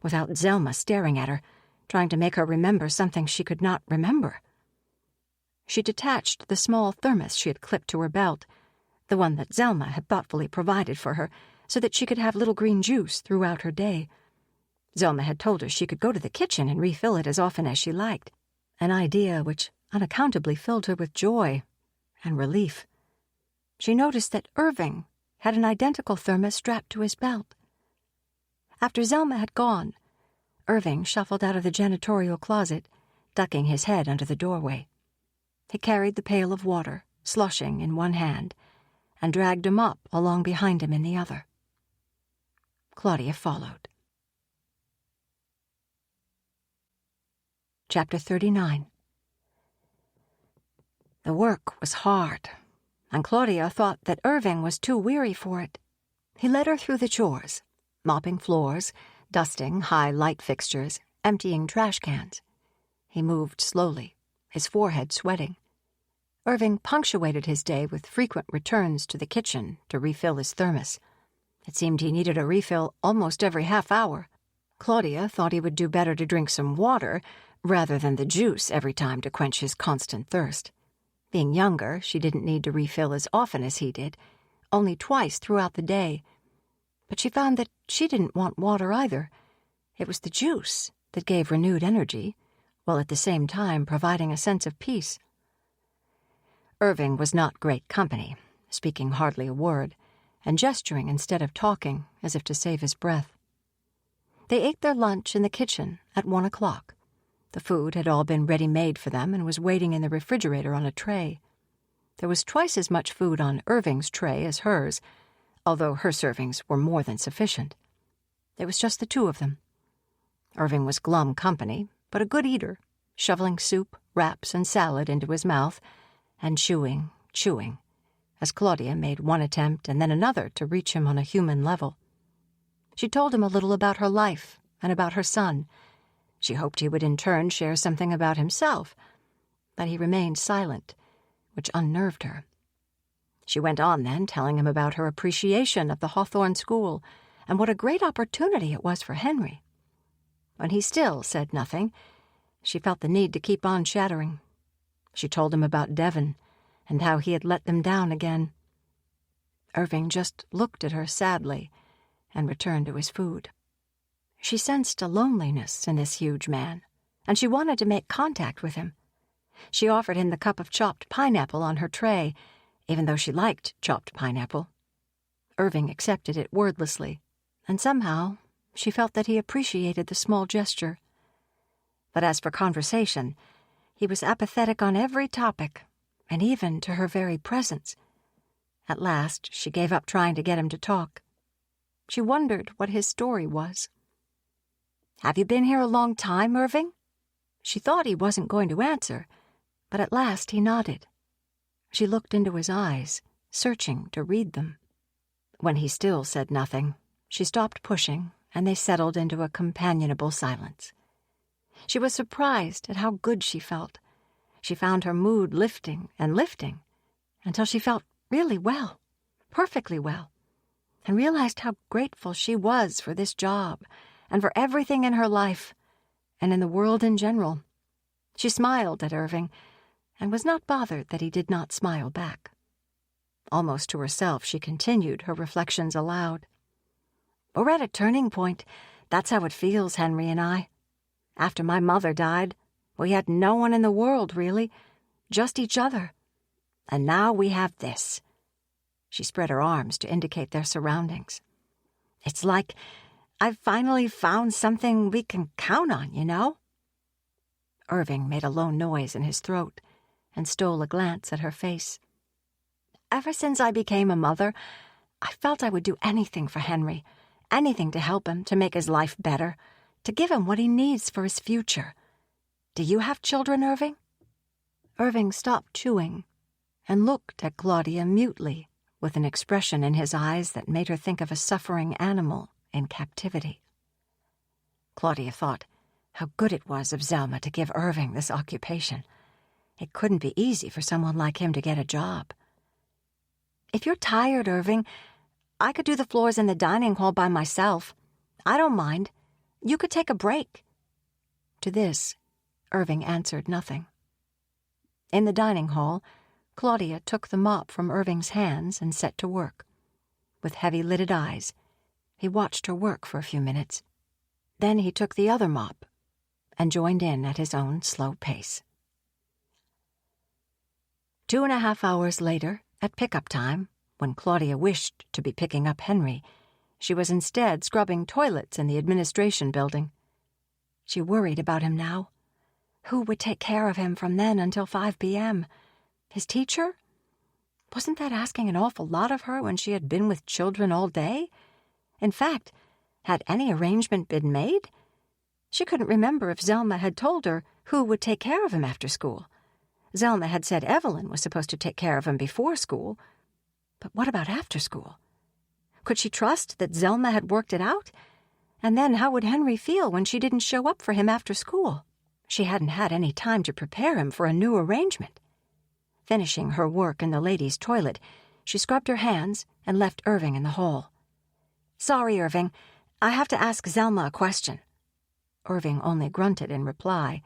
without Zelma staring at her, trying to make her remember something she could not remember. She detached the small thermos she had clipped to her belt, the one that Zelma had thoughtfully provided for her, so that she could have little green juice throughout her day. Zelma had told her she could go to the kitchen and refill it as often as she liked, an idea which unaccountably filled her with joy and relief. She noticed that Irving had an identical thermos strapped to his belt. After Zelma had gone, Irving shuffled out of the janitorial closet, ducking his head under the doorway. He carried the pail of water, slushing in one hand, and dragged a mop along behind him in the other. Claudia followed. Chapter 39. The work was hard, and Claudia thought that Irving was too weary for it. He led her through the chores, mopping floors, dusting high light fixtures, emptying trash cans. He moved slowly, his forehead sweating. Irving punctuated his day with frequent returns to the kitchen to refill his thermos. It seemed he needed a refill almost every half hour. Claudia thought he would do better to drink some water rather than the juice every time to quench his constant thirst. Being younger, she didn't need to refill as often as he did, only twice throughout the day. But she found that she didn't want water either. It was the juice that gave renewed energy, while at the same time providing a sense of peace. Irving was not great company, speaking hardly a word, and gesturing instead of talking, as if to save his breath. They ate their lunch in the kitchen at 1 o'clock. The food had all been ready-made for them and was waiting in the refrigerator on a tray. There was twice as much food on Irving's tray as hers, although her servings were more than sufficient. It was just the two of them. Irving was glum company, but a good eater, shoveling soup, wraps, and salad into his mouth, and chewing, as Claudia made one attempt and then another to reach him on a human level. She told him a little about her life and about her son. She hoped he would in turn share something about himself, but he remained silent, which unnerved her. She went on then, telling him about her appreciation of the Hawthorne School and what a great opportunity it was for Henry. When he still said nothing, she felt the need to keep on chattering. She told him about Devon and how he had let them down again. Irving just looked at her sadly and returned to his food. She sensed a loneliness in this huge man, and she wanted to make contact with him. She offered him the cup of chopped pineapple on her tray, even though she liked chopped pineapple. Irving accepted it wordlessly, and somehow she felt that he appreciated the small gesture. But as for conversation, he was apathetic on every topic, and even to her very presence. At last, she gave up trying to get him to talk. She wondered what his story was. "Have you been here a long time, Irving?" She thought he wasn't going to answer, but at last he nodded. She looked into his eyes, searching to read them. When he still said nothing, she stopped pushing, and they settled into a companionable silence. She was surprised at how good she felt. She found her mood lifting and lifting, until she felt really well, perfectly well, and realized how grateful she was for this job and for everything in her life and in the world in general. She smiled at Irving and was not bothered that he did not smile back. Almost to herself, she continued her reflections aloud. "We're at a turning point. That's how it feels, Henry and I. After my mother died, we had no one in the world, really, just each other. And now we have this." She spread her arms to indicate their surroundings. "It's like I've finally found something we can count on, you know?" Irving made a low noise in his throat and stole a glance at her face. "Ever since I became a mother, I felt I would do anything for Henry, anything to help him, to make his life better, to give him what he needs for his future. Do you have children, Irving?" Irving stopped chewing and looked at Claudia mutely, with an expression in his eyes that made her think of a suffering animal in captivity. Claudia thought how good it was of Zelma to give Irving this occupation. It couldn't be easy for someone like him to get a job. "If you're tired, Irving, I could do the floors in the dining hall by myself. I don't mind. You could take a break." To this, Irving answered nothing. In the dining hall, Claudia took the mop from Irving's hands and set to work. With heavy-lidded eyes, he watched her work for a few minutes. Then he took the other mop and joined in at his own slow pace. 2.5 hours later, at pickup time, when Claudia wished to be picking up Henry, She was instead scrubbing toilets in the administration building. She worried about him now. Who would take care of him from then until 5 p.m.? His teacher? Wasn't that asking an awful lot of her when she had been with children all day? In fact, had any arrangement been made? She couldn't remember if Zelma had told her who would take care of him after school. Zelma had said Evelyn was supposed to take care of him before school. But what about after school? Could she trust that Zelma had worked it out? And then how would Henry feel when she didn't show up for him after school? She hadn't had any time to prepare him for a new arrangement. Finishing her work in the ladies' toilet, she scrubbed her hands and left Irving in the hall. "Sorry, Irving. I have to ask Zelma a question." Irving only grunted in reply.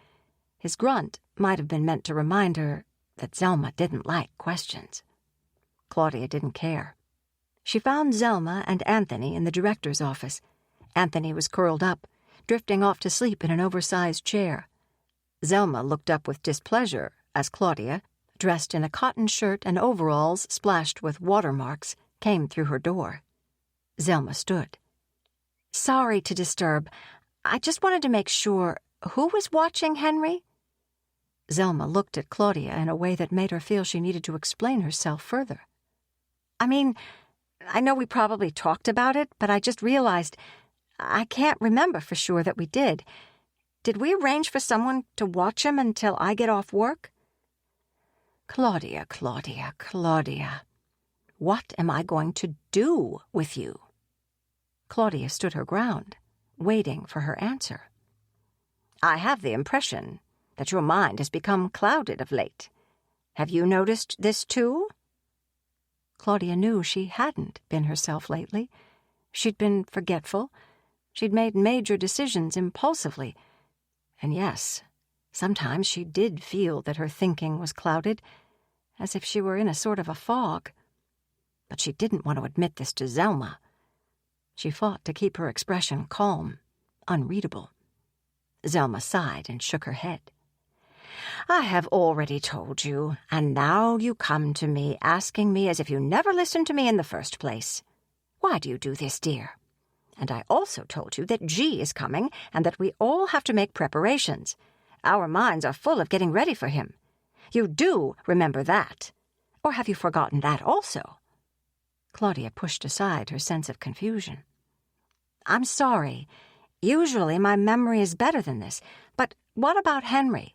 His grunt might have been meant to remind her that Zelma didn't like questions. Claudia didn't care. She found Zelma and Anthony in the director's office. Anthony was curled up, drifting off to sleep in an oversized chair. Zelma looked up with displeasure as Claudia, dressed in a cotton shirt and overalls splashed with watermarks, came through her door. Zelma stood. "Sorry to disturb. I just wanted to make sure. Who was watching Henry?" Zelma looked at Claudia in a way that made her feel she needed to explain herself further. "I mean, I know we probably talked about it, but I just realized I can't remember for sure that we did. Did we arrange for someone to watch him until I get off work?" Claudia, Claudia, Claudia. What am I going to do with you?" Claudia stood her ground, waiting for her answer. "I have the impression that your mind has become clouded of late. Have you noticed this too?" Claudia knew she hadn't been herself lately. She'd been forgetful. She'd made major decisions impulsively. And yes, sometimes she did feel that her thinking was clouded, as if she were in a sort of a fog. But she didn't want to admit this to Zelma. She fought to keep her expression calm, unreadable. Zelma sighed and shook her head. "I have already told you, and now you come to me asking me as if you never listened to me in the first place. Why do you do this, dear? And I also told you that G is coming and that we all have to make preparations. Our minds are full of getting ready for him. You do remember that. Or have you forgotten that also?" Claudia pushed aside her sense of confusion. "I'm sorry. Usually my memory is better than this. But what about Henry?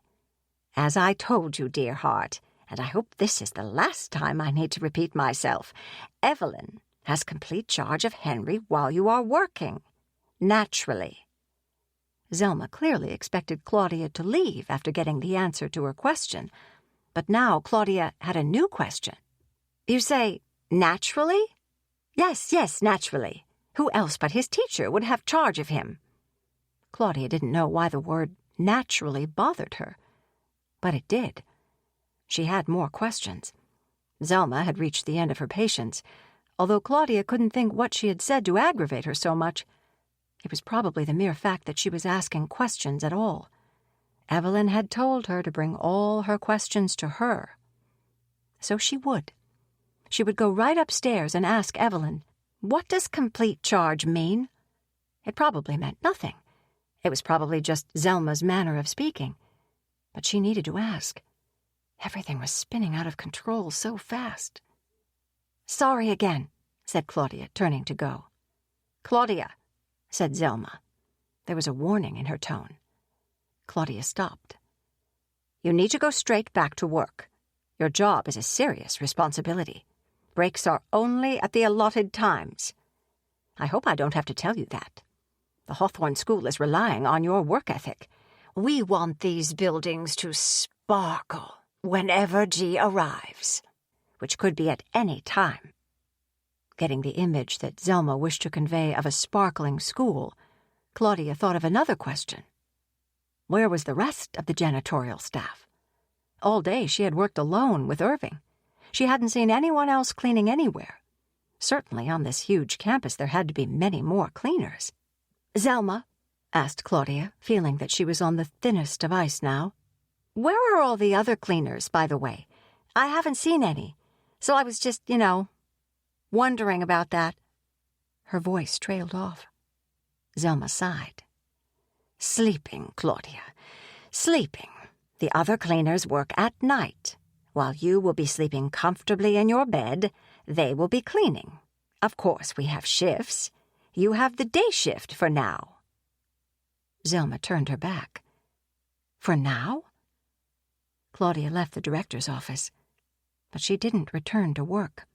As I told you, dear heart, and I hope this is the last time I need to repeat myself, Evelyn has complete charge of Henry while you are working. Naturally." Zelma clearly expected Claudia to leave after getting the answer to her question, but now Claudia had a new question. "You say, naturally?" Yes, naturally. Who else but his teacher would have charge of him?" Claudia didn't know why the word naturally bothered her, but it did. She had more questions. Zelma had reached the end of her patience, although Claudia couldn't think what she had said to aggravate her so much. It was probably the mere fact that she was asking questions at all. Evelyn had told her to bring all her questions to her. So she would. She would go right upstairs and ask Evelyn, "What does complete charge mean?" It probably meant nothing. It was probably just Zelma's manner of speaking. But she needed to ask. Everything was spinning out of control so fast. "Sorry again," said Claudia, turning to go. "Claudia," said Zelma. There was a warning in her tone. Claudia stopped. "You need to go straight back to work. Your job is a serious responsibility. Breaks are only at the allotted times. I hope I don't have to tell you that. The Hawthorne School is relying on your work ethic. We want these buildings to sparkle whenever G arrives, which could be at any time." Getting the image that Zelma wished to convey of a sparkling school, Claudia thought of another question. Where was the rest of the janitorial staff? All day she had worked alone with Irving. She hadn't seen anyone else cleaning anywhere. Certainly on this huge campus there had to be many more cleaners. "Zelma," asked Claudia, feeling that she was on the thinnest of ice now, "where are all the other cleaners, by the way? I haven't seen any, so I was just, wondering about that." Her voice trailed off. Zelma sighed. Sleeping, Claudia. Sleeping. The other cleaners work at night. While you will be sleeping comfortably in your bed, they will be cleaning. Of course, we have shifts. You have the day shift for now. Zelma turned her back. For now? Claudia left the director's office, but she didn't return to work.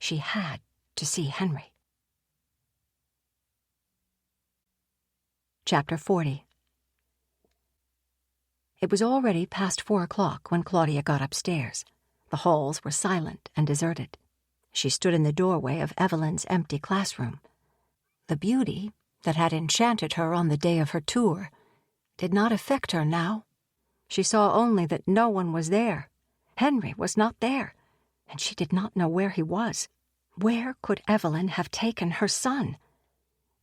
She had to see Henry. Chapter 40. It was already past 4 o'clock when Claudia got upstairs. The halls were silent and deserted. She stood in the doorway of Evelyn's empty classroom. The beauty that had enchanted her on the day of her tour did not affect her now. She saw only that no one was there. Henry was not there, and she did not know where he was. Where could Evelyn have taken her son?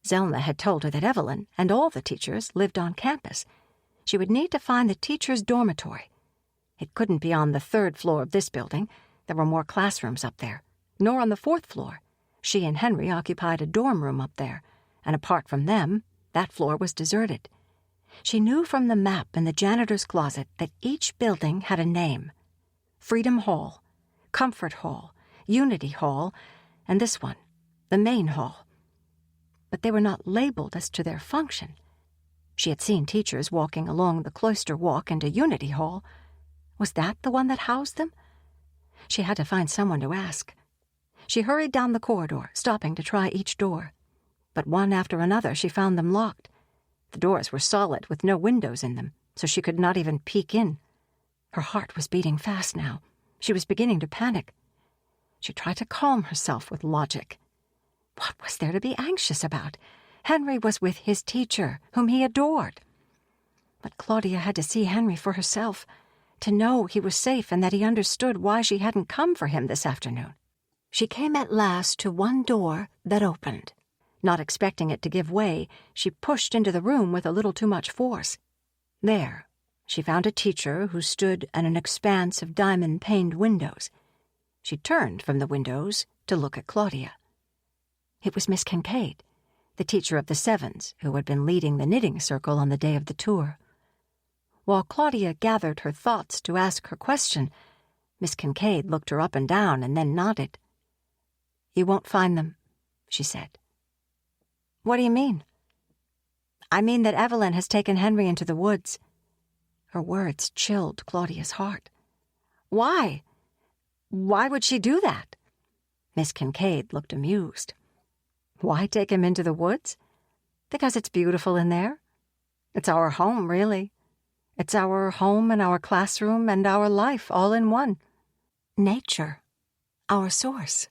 Zelma had told her that Evelyn and all the teachers lived on campus. She would need to find the teacher's dormitory. It couldn't be on the 3rd floor of this building. There were more classrooms up there. Nor on the 4th floor. She and Henry occupied a dorm room up there, and apart from them, that floor was deserted. She knew from the map in the janitor's closet that each building had a name. Freedom Hall, Comfort Hall, Unity Hall, and this one, the main hall. But they were not labeled as to their function. She had seen teachers walking along the cloister walk into Unity Hall. Was that the one that housed them? She had to find someone to ask. She hurried down the corridor, stopping to try each door. But one after another she found them locked. The doors were solid with no windows in them, so she could not even peek in. Her heart was beating fast now. She was beginning to panic. She tried to calm herself with logic. What was there to be anxious about? Henry was with his teacher, whom he adored. But Claudia had to see Henry for herself, to know he was safe and that he understood why she hadn't come for him this afternoon. She came at last to one door that opened. Not expecting it to give way, she pushed into the room with a little too much force. There, she found a teacher who stood at an expanse of diamond-paned windows. She turned from the windows to look at Claudia. It was Miss Kincaid, the teacher of the Sevens, who had been leading the knitting circle on the day of the tour. While Claudia gathered her thoughts to ask her question, Miss Kincaid looked her up and down and then nodded. "You won't find them," she said. "What do you mean?" "I mean that Evelyn has taken Henry into the woods." Her words chilled Claudia's heart. "Why? Why would she do that?" Miss Kincaid looked amused. "Why take him into the woods? Because it's beautiful in there. It's our home, really. It's our home and our classroom and our life all in one. Nature, our source."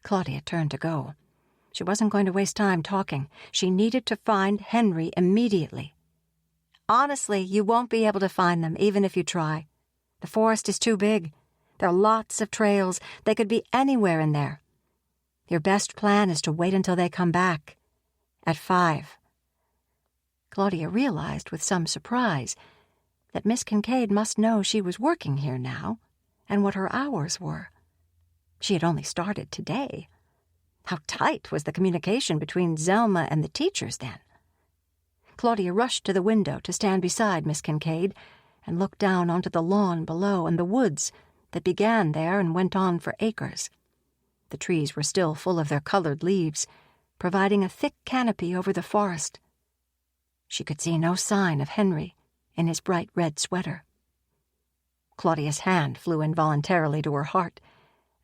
Claudia turned to go. She wasn't going to waste time talking. She needed to find Henry immediately. "Honestly, you won't be able to find them, even if you try. The forest is too big. There are lots of trails. They could be anywhere in there. Your best plan is to wait until they come back. At 5. Claudia realized with some surprise that Miss Kincaid must know she was working here now and what her hours were. She had only started today. How tight was the communication between Zelma and the teachers then? Claudia rushed to the window to stand beside Miss Kincaid and look down onto the lawn below and the woods that began there and went on for acres. The trees were still full of their colored leaves, providing a thick canopy over the forest. She could see no sign of Henry in his bright red sweater. Claudia's hand flew involuntarily to her heart,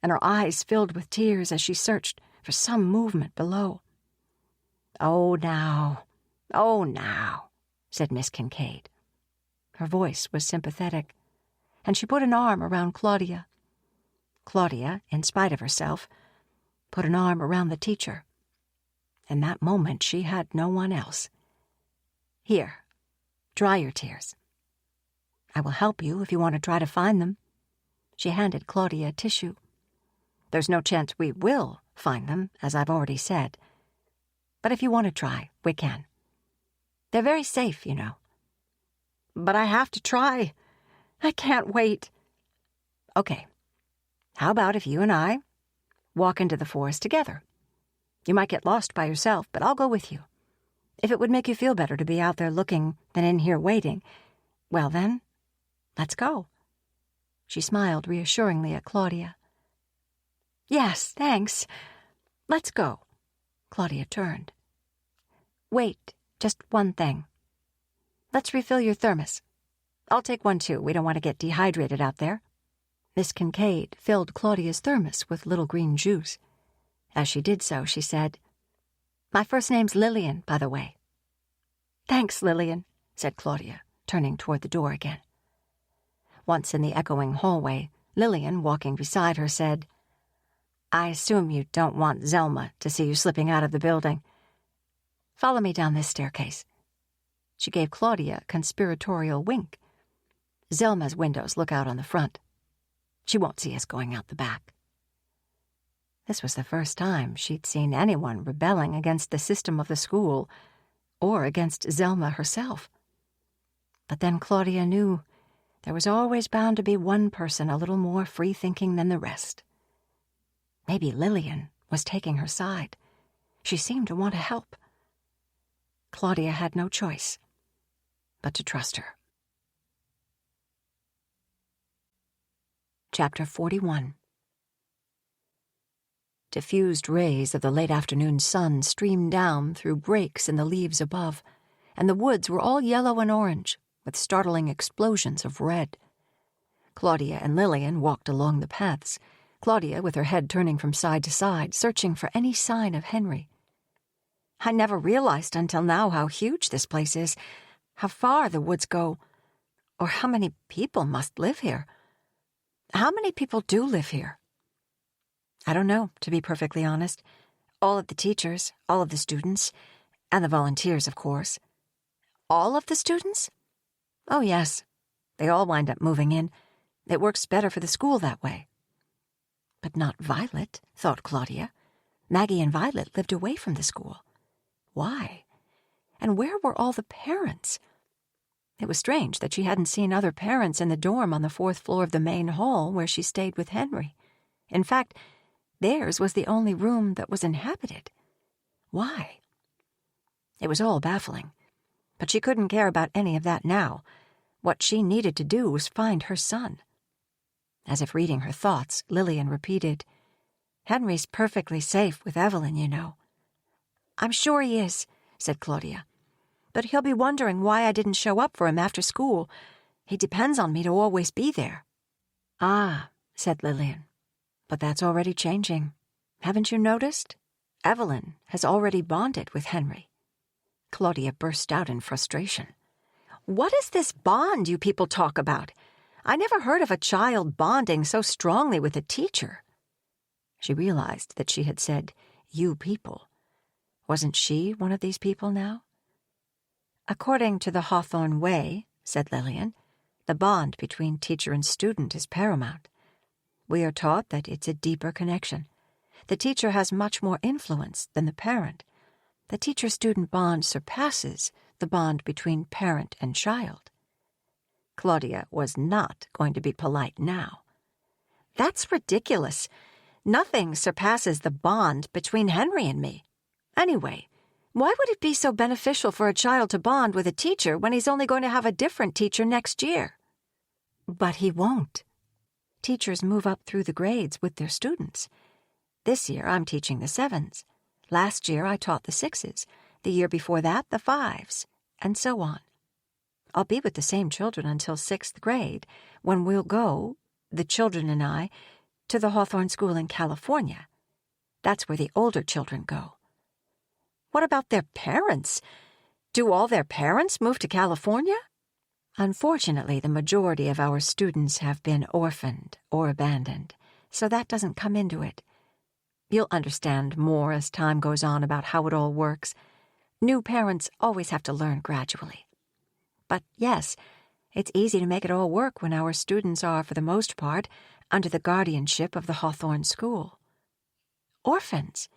and her eyes filled with tears as she searched for some movement below. Oh, now, said Miss Kincaid. Her voice was sympathetic, and she put an arm around Claudia. Claudia, in spite of herself, put an arm around the teacher. In that moment, she had no one else. "Here, dry your tears. I will help you if you want to try to find them." She handed Claudia a tissue. "There's no chance we will find them, as I've already said. But if you want to try, we can. They're very safe, you know." "But I have to try. I can't wait." "Okay. How about if you and I walk into the forest together? You might get lost by yourself, but I'll go with you. If it would make you feel better to be out there looking than in here waiting, well then, let's go." She smiled reassuringly at Claudia. "Yes, thanks. Let's go." Claudia turned. "Wait, just one thing. Let's refill your thermos. I'll take one too. We don't want to get dehydrated out there." Miss Kincaid filled Claudia's thermos with little green juice. As she did so, she said, "My first name's Lillian, by the way." "Thanks, Lillian," said Claudia, turning toward the door again. Once in the echoing hallway, Lillian, walking beside her, said, "I assume you don't want Zelma to see you slipping out of the building. Follow me down this staircase." She gave Claudia a conspiratorial wink. "Zelma's windows look out on the front. She won't see us going out the back." This was the first time she'd seen anyone rebelling against the system of the school or against Zelma herself. But then Claudia knew there was always bound to be one person a little more free-thinking than the rest. Maybe Lillian was taking her side. She seemed to want to help. Claudia had no choice but to trust her. Chapter 41. Diffused rays of the late afternoon sun streamed down through breaks in the leaves above, and the woods were all yellow and orange, with startling explosions of red. Claudia and Lillian walked along the paths, Claudia with her head turning from side to side, searching for any sign of Henry. "I never realized until now how huge this place is, how far the woods go, or how many people must live here. How many people do live here?" "I don't know, to be perfectly honest. All of the teachers, all of the students, and the volunteers, of course." "All of the students?" "Oh, yes. They all wind up moving in. It works better for the school that way." But not Violet, thought Claudia. Maggie and Violet lived away from the school. Why? And where were all the parents? It was strange that she hadn't seen other parents in the dorm on the 4th floor of the main hall where she stayed with Henry. In fact, theirs was the only room that was inhabited. Why? It was all baffling, but she couldn't care about any of that now. What she needed to do was find her son. As if reading her thoughts, Lillian repeated, "Henry's perfectly safe with Evelyn, you know." "I'm sure he is," said Claudia. "But he'll be wondering why I didn't show up for him after school. He depends on me to always be there." "Ah," said Lillian. "But that's already changing. Haven't you noticed? Evelyn has already bonded with Henry." Claudia burst out in frustration. "What is this bond you people talk about? I never heard of a child bonding so strongly with a teacher." She realized that she had said, "you people." Wasn't she one of these people now? "According to the Hawthorne Way," said Lillian, "the bond between teacher and student is paramount. We are taught that it's a deeper connection. The teacher has much more influence than the parent. The teacher-student bond surpasses the bond between parent and child." Claudia was not going to be polite now. "That's ridiculous. Nothing surpasses the bond between Henry and me. Anyway, why would it be so beneficial for a child to bond with a teacher when he's only going to have a different teacher next year?" "But he won't. Teachers move up through the grades with their students. This year I'm teaching the 7s. Last year I taught the 6s. The year before that, the 5s, and so on. I'll be with the same children until 6th grade, when we'll go, the children and I, to the Hawthorne School in California. That's where the older children go." "What about their parents? Do all their parents move to California?" "Unfortunately, the majority of our students have been orphaned or abandoned, so that doesn't come into it. You'll understand more as time goes on about how it all works. New parents always have to learn gradually. But yes, it's easy to make it all work when our students are, for the most part, under the guardianship of the Hawthorne School." "Orphans?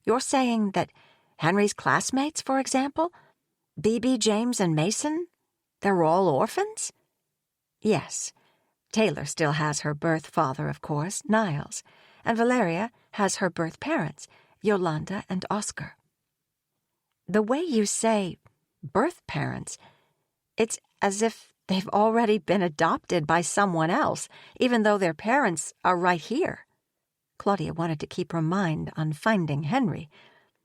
You're saying that Henry's classmates, for example, B.B., James, and Mason, they're all orphans?" "Yes. Taylor still has her birth father, of course, Niles, and Valeria has her birth parents, Yolanda and Oscar. The way you say birth parents, it's as if they've already been adopted by someone else, even though their parents are right here. Claudia wanted to keep her mind on finding Henry,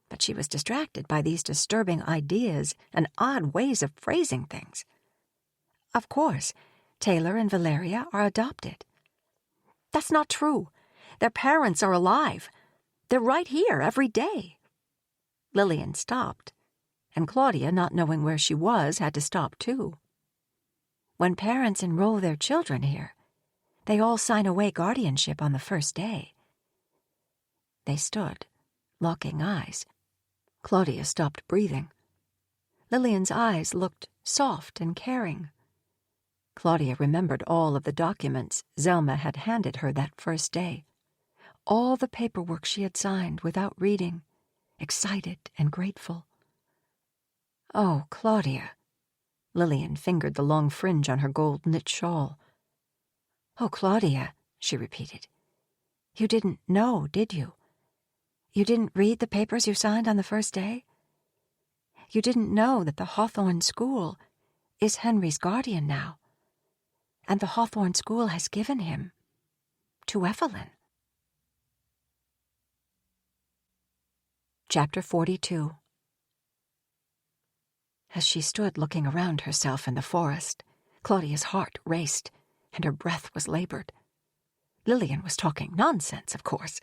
but she was distracted by these disturbing ideas and odd ways of phrasing things. Of course, Taylor and Valeria are adopted. That's not true. Their parents are alive. They're right here every day. Lillian stopped, and Claudia, not knowing where she was, had to stop too. When parents enroll their children here, they all sign away guardianship on the first day. They stood, locking eyes. Claudia stopped breathing. Lillian's eyes looked soft and caring. Claudia remembered all of the documents Zelma had handed her that first day, all the paperwork she had signed without reading, excited and grateful. Oh, Claudia. Lillian fingered the long fringe on her gold knit shawl. Oh, Claudia, she repeated. You didn't know, did you? You didn't read the papers you signed on the first day? You didn't know that the Hawthorne School is Henry's guardian now, and the Hawthorne School has given him to Evelyn. Chapter 42. As she stood looking around herself in the forest, Claudia's heart raced, and her breath was labored. Lillian was talking nonsense, of course.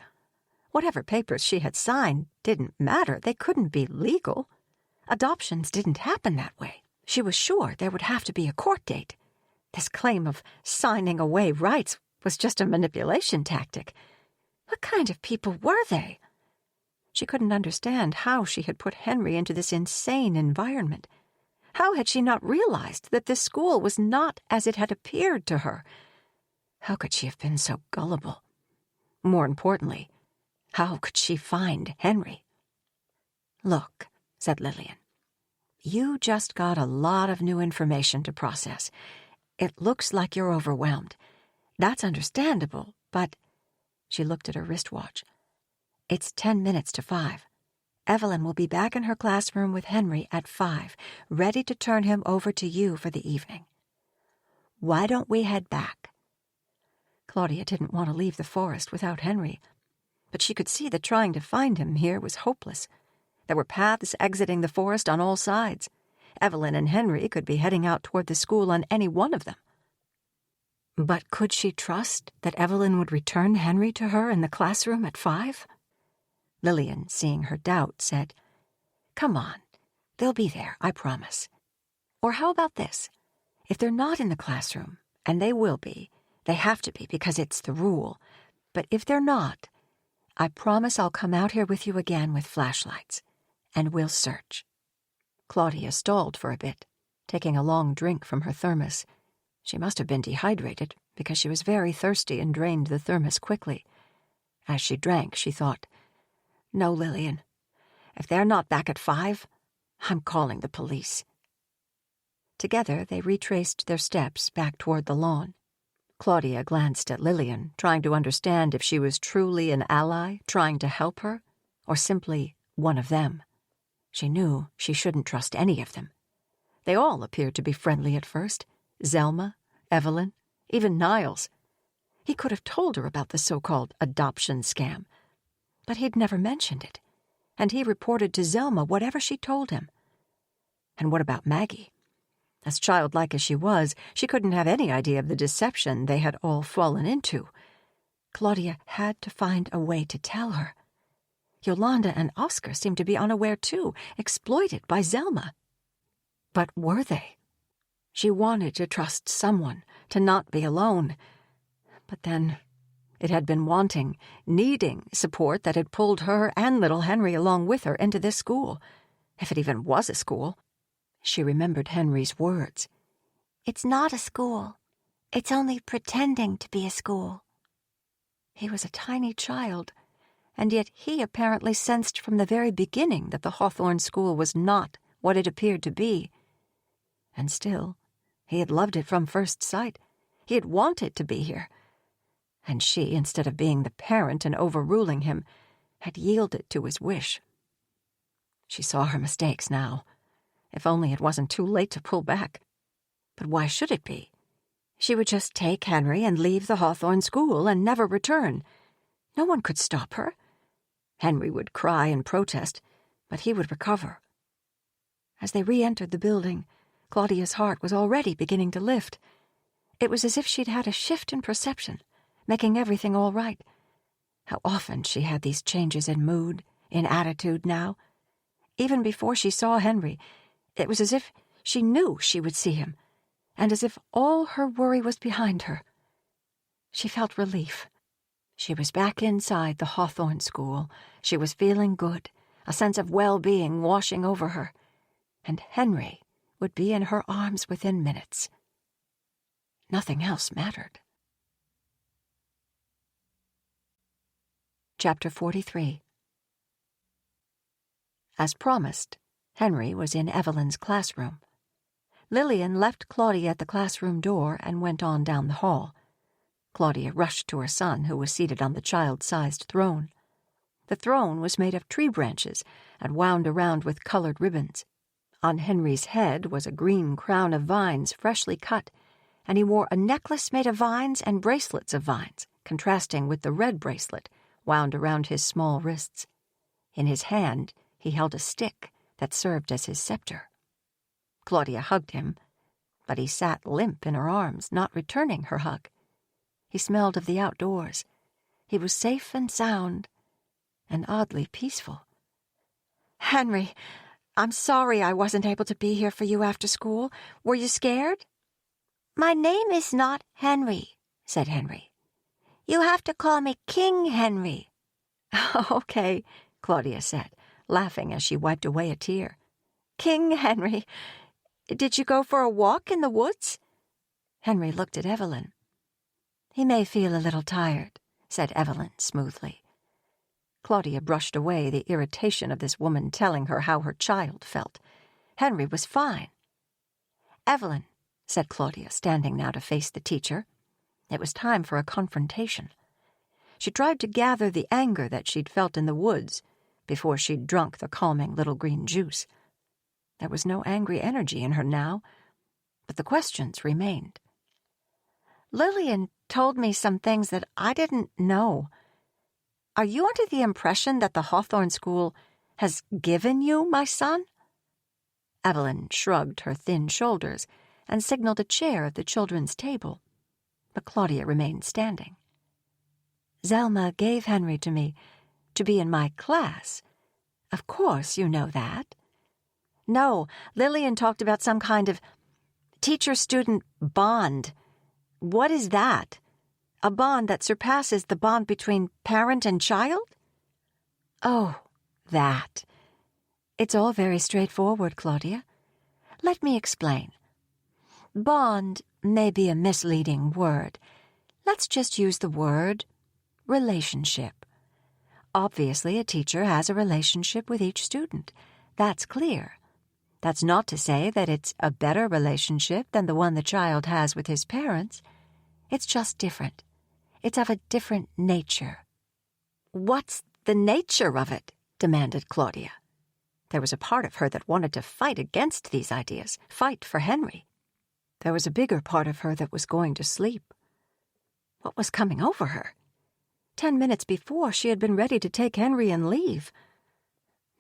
Whatever papers she had signed didn't matter. They couldn't be legal. Adoptions didn't happen that way. She was sure there would have to be a court date. This claim of signing away rights was just a manipulation tactic. What kind of people were they? She couldn't understand how she had put Henry into this insane environment. How had she not realized that this school was not as it had appeared to her? How could she have been so gullible? More importantly, how could she find Henry? Look, said Lillian, you just got a lot of new information to process. It looks like you're overwhelmed. That's understandable, but... She looked at her wristwatch. It's 10 minutes to 5. Evelyn will be back in her classroom with Henry at 5, ready to turn him over to you for the evening. Why don't we head back? Claudia didn't want to leave the forest without Henry, but she could see that trying to find him here was hopeless. There were paths exiting the forest on all sides. Evelyn and Henry could be heading out toward the school on any one of them. But could she trust that Evelyn would return Henry to her in the classroom at 5? Lillian, seeing her doubt, said, Come on, they'll be there, I promise. Or how about this? If they're not in the classroom, and they will be, they have to be because it's the rule, but if they're not, I promise I'll come out here with you again with flashlights, and we'll search. Claudia stalled for a bit, taking a long drink from her thermos. She must have been dehydrated, because she was very thirsty and drained the thermos quickly. As she drank, she thought, No, Lillian. If they're not back at 5, I'm calling the police. Together, they retraced their steps back toward the lawn. Claudia glanced at Lillian, trying to understand if she was truly an ally, trying to help her, or simply one of them. She knew she shouldn't trust any of them. They all appeared to be friendly at first. Zelma, Evelyn, even Niles. He could have told her about the so-called adoption scam, but he'd never mentioned it, and he reported to Zelma whatever she told him. And what about Maggie? As childlike as she was, she couldn't have any idea of the deception they had all fallen into. Claudia had to find a way to tell her. Yolanda and Oscar seemed to be unaware too, exploited by Zelma. But were they? She wanted to trust someone, to not be alone. But then it had been wanting, needing support that had pulled her and little Henry along with her into this school, if it even was a school. She remembered Henry's words. It's not a school. It's only pretending to be a school. He was a tiny child, and yet he apparently sensed from the very beginning that the Hawthorne School was not what it appeared to be. And still, he had loved it from first sight. He had wanted to be here. And she, instead of being the parent and overruling him, had yielded to his wish. She saw her mistakes now. If only it wasn't too late to pull back. But why should it be? She would just take Henry and leave the Hawthorne School and never return. No one could stop her. Henry would cry and protest, but he would recover. As they re-entered the building, Claudia's heart was already beginning to lift. It was as if she'd had a shift in perception, making everything all right. How often she had these changes in mood, in attitude now. Even before she saw Henry, it was as if she knew she would see him, and as if all her worry was behind her. She felt relief. She was back inside the Hawthorne School. She was feeling good, a sense of well-being washing over her. And Henry would be in her arms within minutes. Nothing else mattered. Chapter 43. As promised, Henry was in Evelyn's classroom. Lillian left Claudia at the classroom door and went on down the hall. Claudia rushed to her son, who was seated on the child-sized throne. The throne was made of tree branches and wound around with colored ribbons. On Henry's head was a green crown of vines freshly cut, and he wore a necklace made of vines and bracelets of vines, contrasting with the red bracelet wound around his small wrists. In his hand, he held a stick that served as his scepter. Claudia hugged him, but he sat limp in her arms, not returning her hug. He smelled of the outdoors. He was safe and sound, and oddly peaceful. "Henry, I'm sorry I wasn't able to be here for you after school. Were you scared?" "My name is not Henry," said Henry. "You have to call me King Henry." "Okay," Claudia said, laughing as she wiped away a tear. "King Henry, did you go for a walk in the woods?" Henry looked at Evelyn. "He may feel a little tired," said Evelyn smoothly. Claudia brushed away the irritation of this woman telling her how her child felt. Henry was fine. "Evelyn," said Claudia, standing now to face the teacher. It was time for a confrontation. She tried to gather the anger that she'd felt in the woods before she'd drunk the calming little green juice. There was no angry energy in her now, but the questions remained. "Lillian told me some things that I didn't know. Are you under the impression that the Hawthorne School has given you my son?" Evelyn shrugged her thin shoulders and signaled a chair at the children's table, but Claudia remained standing. "Zelma gave Henry to me to be in my class. Of course you know that." "No, Lillian talked about some kind of teacher-student bond. What is that? A bond that surpasses the bond between parent and child?" "Oh, that. It's all very straightforward, Claudia. Let me explain. Bond may be a misleading word. Let's just use the word relationship. Obviously, a teacher has a relationship with each student. That's clear. That's not to say that it's a better relationship than the one the child has with his parents. It's just different. It's of a different nature." "What's the nature of it?" demanded Claudia. There was a part of her that wanted to fight against these ideas, fight for Henry. There was a bigger part of her that was going to sleep. What was coming over her? 10 minutes before, she had been ready to take Henry and leave.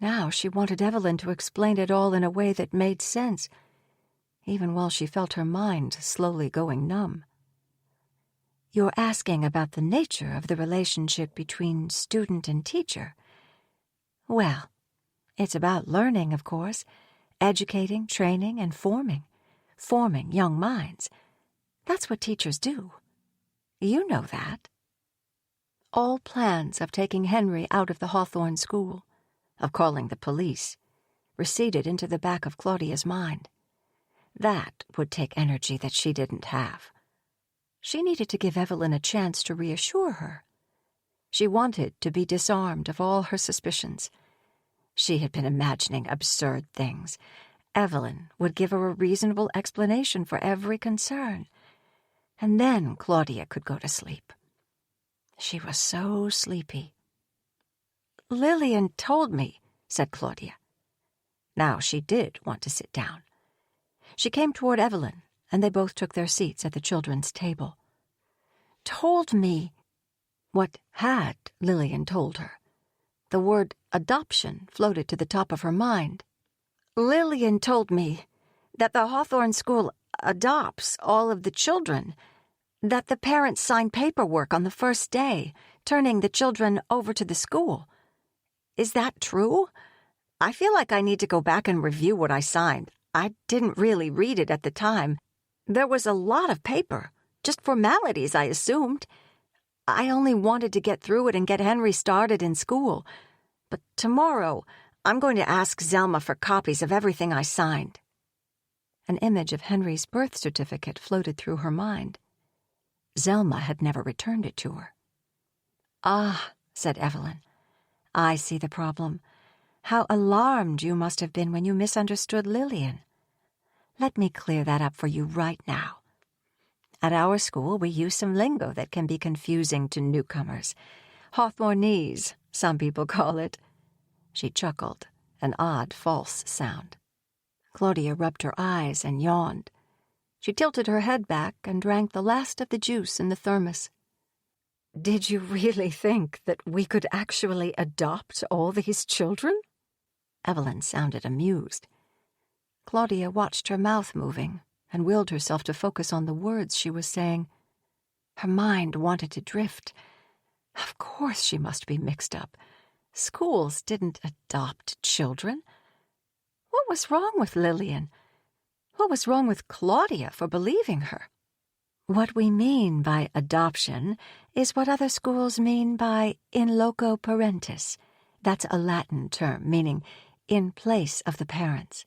Now she wanted Evelyn to explain it all in a way that made sense, even while she felt her mind slowly going numb. "You're asking about the nature of the relationship between student and teacher. Well, it's about learning, of course, educating, training, and forming young minds. That's what teachers do. You know that." All plans of taking Henry out of the Hawthorne School, of calling the police, receded into the back of Claudia's mind. That would take energy that she didn't have. She needed to give Evelyn a chance to reassure her. She wanted to be disarmed of all her suspicions. She had been imagining absurd things. Evelyn would give her a reasonable explanation for every concern, and then Claudia could go to sleep. She was so sleepy. Lillian told me, said Claudia. Now she did want to sit down. She came toward Evelyn, and they both took their seats at the children's table. Told me. What had Lillian told her? The word adoption floated to the top of her mind. Lillian told me that the Hawthorne School adopts all of the children, that the parents sign paperwork on the first day, turning the children over to the school. Is that true? I feel like I need to go back and review what I signed. I didn't really read it at the time. There was a lot of paper, just formalities, I assumed. I only wanted to get through it and get Henry started in school. But tomorrow, I'm going to ask Zelma for copies of everything I signed. An image of Henry's birth certificate floated through her mind. Zelma had never returned it to her. Ah, said Evelyn, I see the problem. How alarmed you must have been when you misunderstood Lillian. Let me clear that up for you right now. At our school, we use some lingo that can be confusing to newcomers. Hawthornese, some people call it. She chuckled, an odd false sound. Claudia rubbed her eyes and yawned. She tilted her head back and drank the last of the juice in the thermos. Did you really think that we could actually adopt all these children? Evelyn sounded amused. Claudia watched her mouth moving and willed herself to focus on the words she was saying. Her mind wanted to drift. Of course she must be mixed up. Schools didn't adopt children. What was wrong with Lillian? What was wrong with Claudia for believing her? What we mean by adoption is what other schools mean by in loco parentis. That's a Latin term meaning in place of the parents.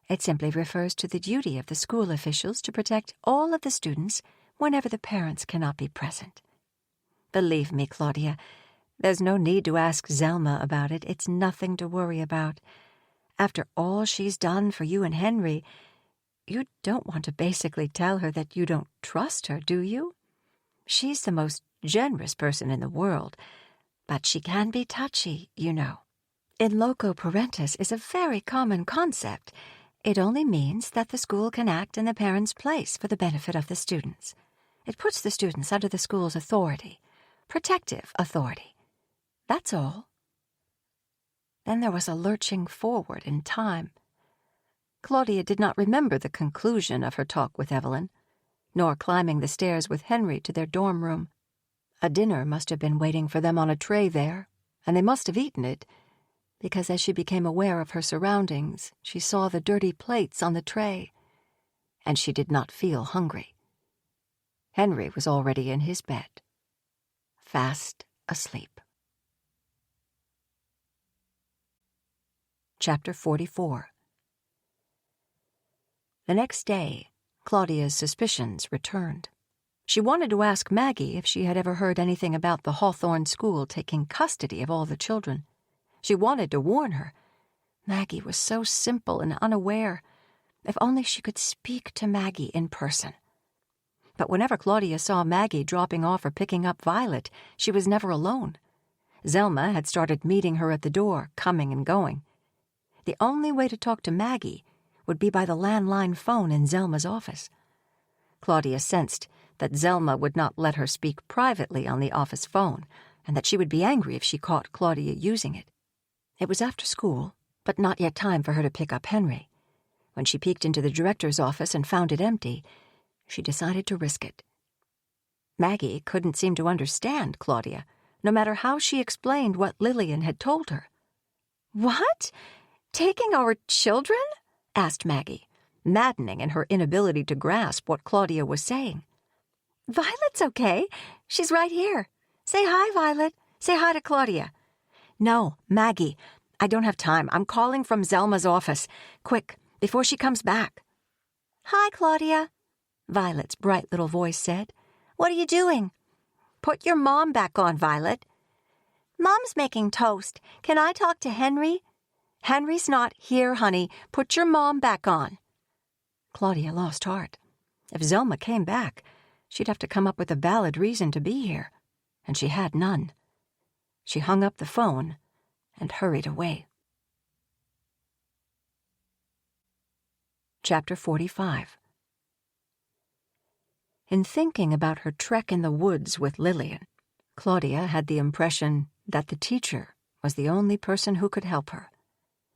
It simply refers to the duty of the school officials to protect all of the students whenever the parents cannot be present. Believe me, Claudia, there's no need to ask Zelma about it. It's nothing to worry about. After all she's done for you and Henry, you don't want to basically tell her that you don't trust her, do you? She's the most generous person in the world, but she can be touchy, you know. In loco parentis is a very common concept. It only means that the school can act in the parents' place for the benefit of the students. It puts the students under the school's authority, protective authority. That's all. Then there was a lurching forward in time. Claudia did not remember the conclusion of her talk with Evelyn, nor climbing the stairs with Henry to their dorm room. A dinner must have been waiting for them on a tray there, and they must have eaten it, because as she became aware of her surroundings, she saw the dirty plates on the tray, and she did not feel hungry. Henry was already in his bed, fast asleep. Chapter 44. The next day, Claudia's suspicions returned. She wanted to ask Maggie if she had ever heard anything about the Hawthorne School taking custody of all the children. She wanted to warn her. Maggie was so simple and unaware. If only she could speak to Maggie in person. But whenever Claudia saw Maggie dropping off or picking up Violet, she was never alone. Zelma had started meeting her at the door, coming and going. The only way to talk to Maggie would be by the landline phone in Zelma's office. Claudia sensed that Zelma would not let her speak privately on the office phone, and that she would be angry if she caught Claudia using it. It was after school, but not yet time for her to pick up Henry. When she peeked into the director's office and found it empty, she decided to risk it. Maggie couldn't seem to understand Claudia, no matter how she explained what Lillian had told her. "What? Taking our children?" asked Maggie, maddening in her inability to grasp what Claudia was saying. "Violet's okay. She's right here. Say hi, Violet. Say hi to Claudia." "No, Maggie, I don't have time. I'm calling from Zelma's office. Quick, before she comes back." "Hi, Claudia," Violet's bright little voice said. "What are you doing?" "Put your mom back on, Violet." "Mom's making toast. Can I talk to Henry?" "Henry's not here, honey. Put your mom back on." Claudia lost heart. If Zelma came back, she'd have to come up with a valid reason to be here, and she had none. She hung up the phone and hurried away. Chapter 45. In thinking about her trek in the woods with Lillian, Claudia had the impression that the teacher was the only person who could help her.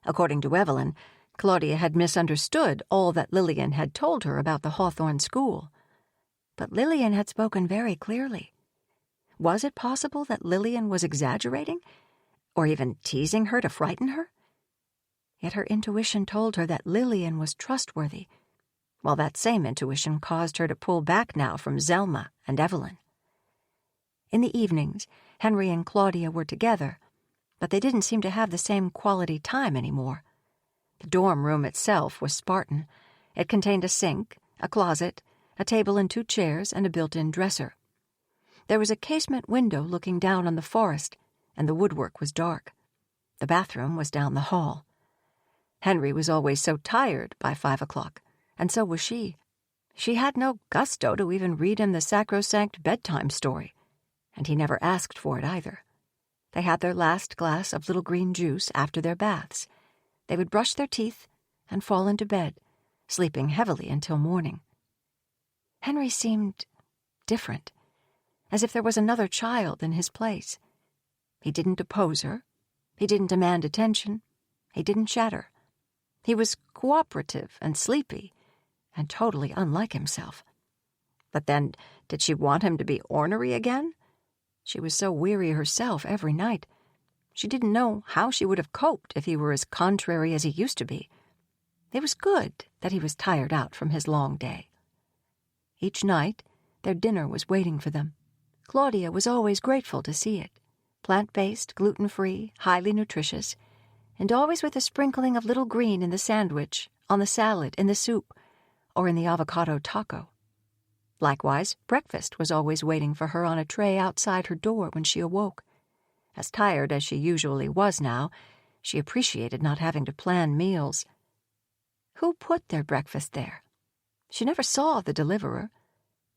According to Evelyn, Claudia had misunderstood all that Lillian had told her about the Hawthorne School. But Lillian had spoken very clearly. Was it possible that Lillian was exaggerating, or even teasing her to frighten her? Yet her intuition told her that Lillian was trustworthy, while that same intuition caused her to pull back now from Zelma and Evelyn. In the evenings, Henry and Claudia were together, but they didn't seem to have the same quality time anymore. The dorm room itself was Spartan. It contained a sink, a closet, a table and 2 chairs, and a built-in dresser. There was a casement window looking down on the forest, and the woodwork was dark. The bathroom was down the hall. Henry was always so tired by 5 o'clock, and so was she. She had no gusto to even read him the sacrosanct bedtime story, and he never asked for it either. They had their last glass of little green juice after their baths. They would brush their teeth and fall into bed, sleeping heavily until morning. Henry seemed different, as if there was another child in his place. He didn't oppose her. He didn't demand attention. He didn't chatter. He was cooperative and sleepy, and totally unlike himself. But then, did she want him to be ornery again? She was so weary herself every night. She didn't know how she would have coped if he were as contrary as he used to be. It was good that he was tired out from his long day. Each night, their dinner was waiting for them. Claudia was always grateful to see it. Plant-based, gluten-free, highly nutritious, and always with a sprinkling of little green in the sandwich, on the salad, in the soup, or in the avocado taco. Likewise, breakfast was always waiting for her on a tray outside her door when she awoke. As tired as she usually was now, she appreciated not having to plan meals. Who put their breakfast there? She never saw the deliverer.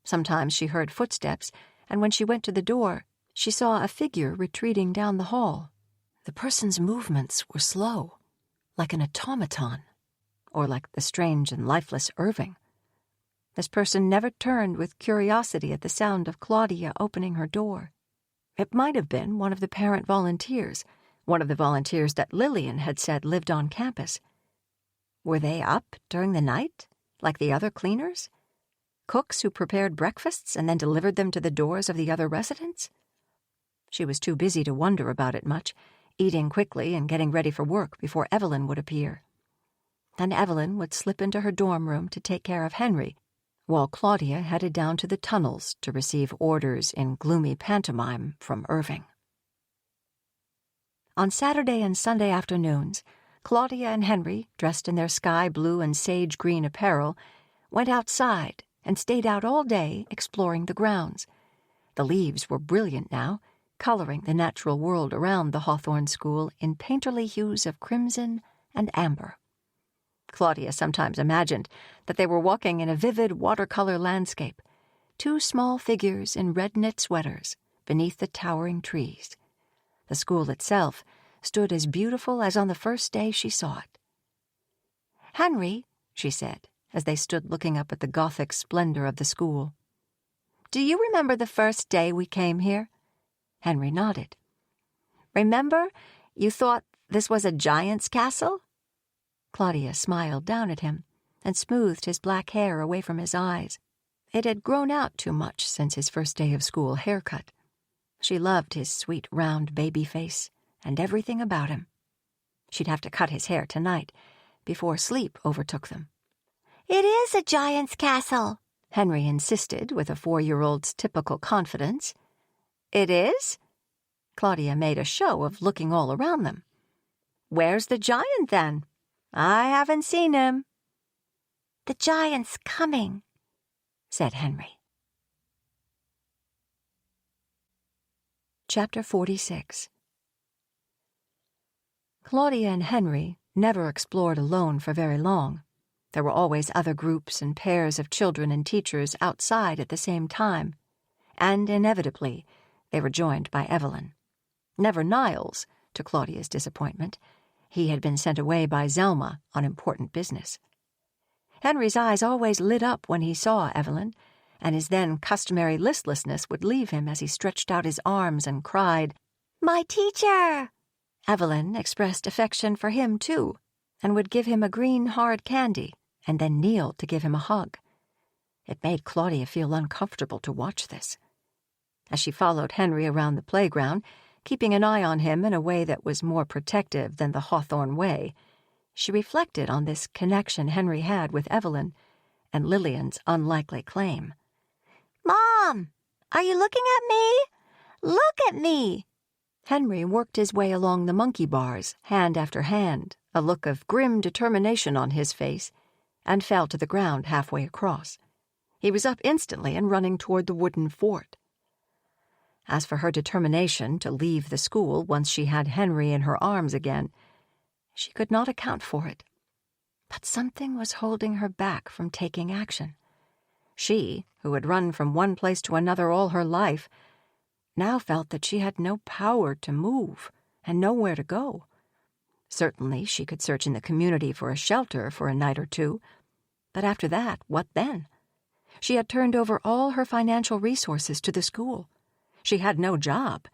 Sometimes she heard footsteps, and when she went to the door, she saw a figure retreating down the hall. The person's movements were slow, like an automaton, or like the strange and lifeless Irving. This person never turned with curiosity at the sound of Claudia opening her door. It might have been one of the parent volunteers, one of the volunteers that Lillian had said lived on campus. Were they up during the night, like the other cleaners? Cooks who prepared breakfasts and then delivered them to the doors of the other residents? She was too busy to wonder about it much, eating quickly and getting ready for work before Evelyn would appear. Then Evelyn would slip into her dorm room to take care of Henry, while Claudia headed down to the tunnels to receive orders in gloomy pantomime from Irving. On Saturday and Sunday afternoons, Claudia and Henry, dressed in their sky blue and sage green apparel, went outside and stayed out all day exploring the grounds. The leaves were brilliant now, coloring the natural world around the Hawthorne School in painterly hues of crimson and amber. Claudia sometimes imagined that they were walking in a vivid watercolor landscape, 2 small figures in red knit sweaters beneath the towering trees. The school itself stood as beautiful as on the first day she saw it. "Henry," she said, as they stood looking up at the Gothic splendor of the school, "do you remember the first day we came here?" Henry nodded. "Remember, you thought this was a giant's castle?" Claudia smiled down at him and smoothed his black hair away from his eyes. It had grown out too much since his first day of school haircut. She loved his sweet round baby face and everything about him. She'd have to cut his hair tonight, before sleep overtook them. "It is a giant's castle," Henry insisted with a 4-year-old's typical confidence. "It is?" Claudia made a show of looking all around them. "Where's the giant, then? I haven't seen him." "The giant's coming," said Henry. Chapter 46. Claudia and Henry never explored alone for very long. There were always other groups and pairs of children and teachers outside at the same time, and inevitably they were joined by Evelyn. Never Niles, to Claudia's disappointment. He had been sent away by Zelma on important business. Henry's eyes always lit up when he saw Evelyn, and his then customary listlessness would leave him as he stretched out his arms and cried, "My teacher!" Evelyn expressed affection for him, too, and would give him a green hard candy and then kneel to give him a hug. It made Claudia feel uncomfortable to watch this. As she followed Henry around the playground, keeping an eye on him in a way that was more protective than the Hawthorne way, she reflected on this connection Henry had with Evelyn and Lillian's unlikely claim. "Mom, are you looking at me? Look at me!" Henry worked his way along the monkey bars, hand after hand, a look of grim determination on his face, and fell to the ground halfway across. He was up instantly and running toward the wooden fort. As for her determination to leave the school once she had Henry in her arms again, she could not account for it. But something was holding her back from taking action. She, who had run from one place to another all her life, now felt that she had no power to move and nowhere to go. Certainly she could search in the community for a shelter for a night or two, but after that, what then? She had turned over all her financial resources to the school. She had no job,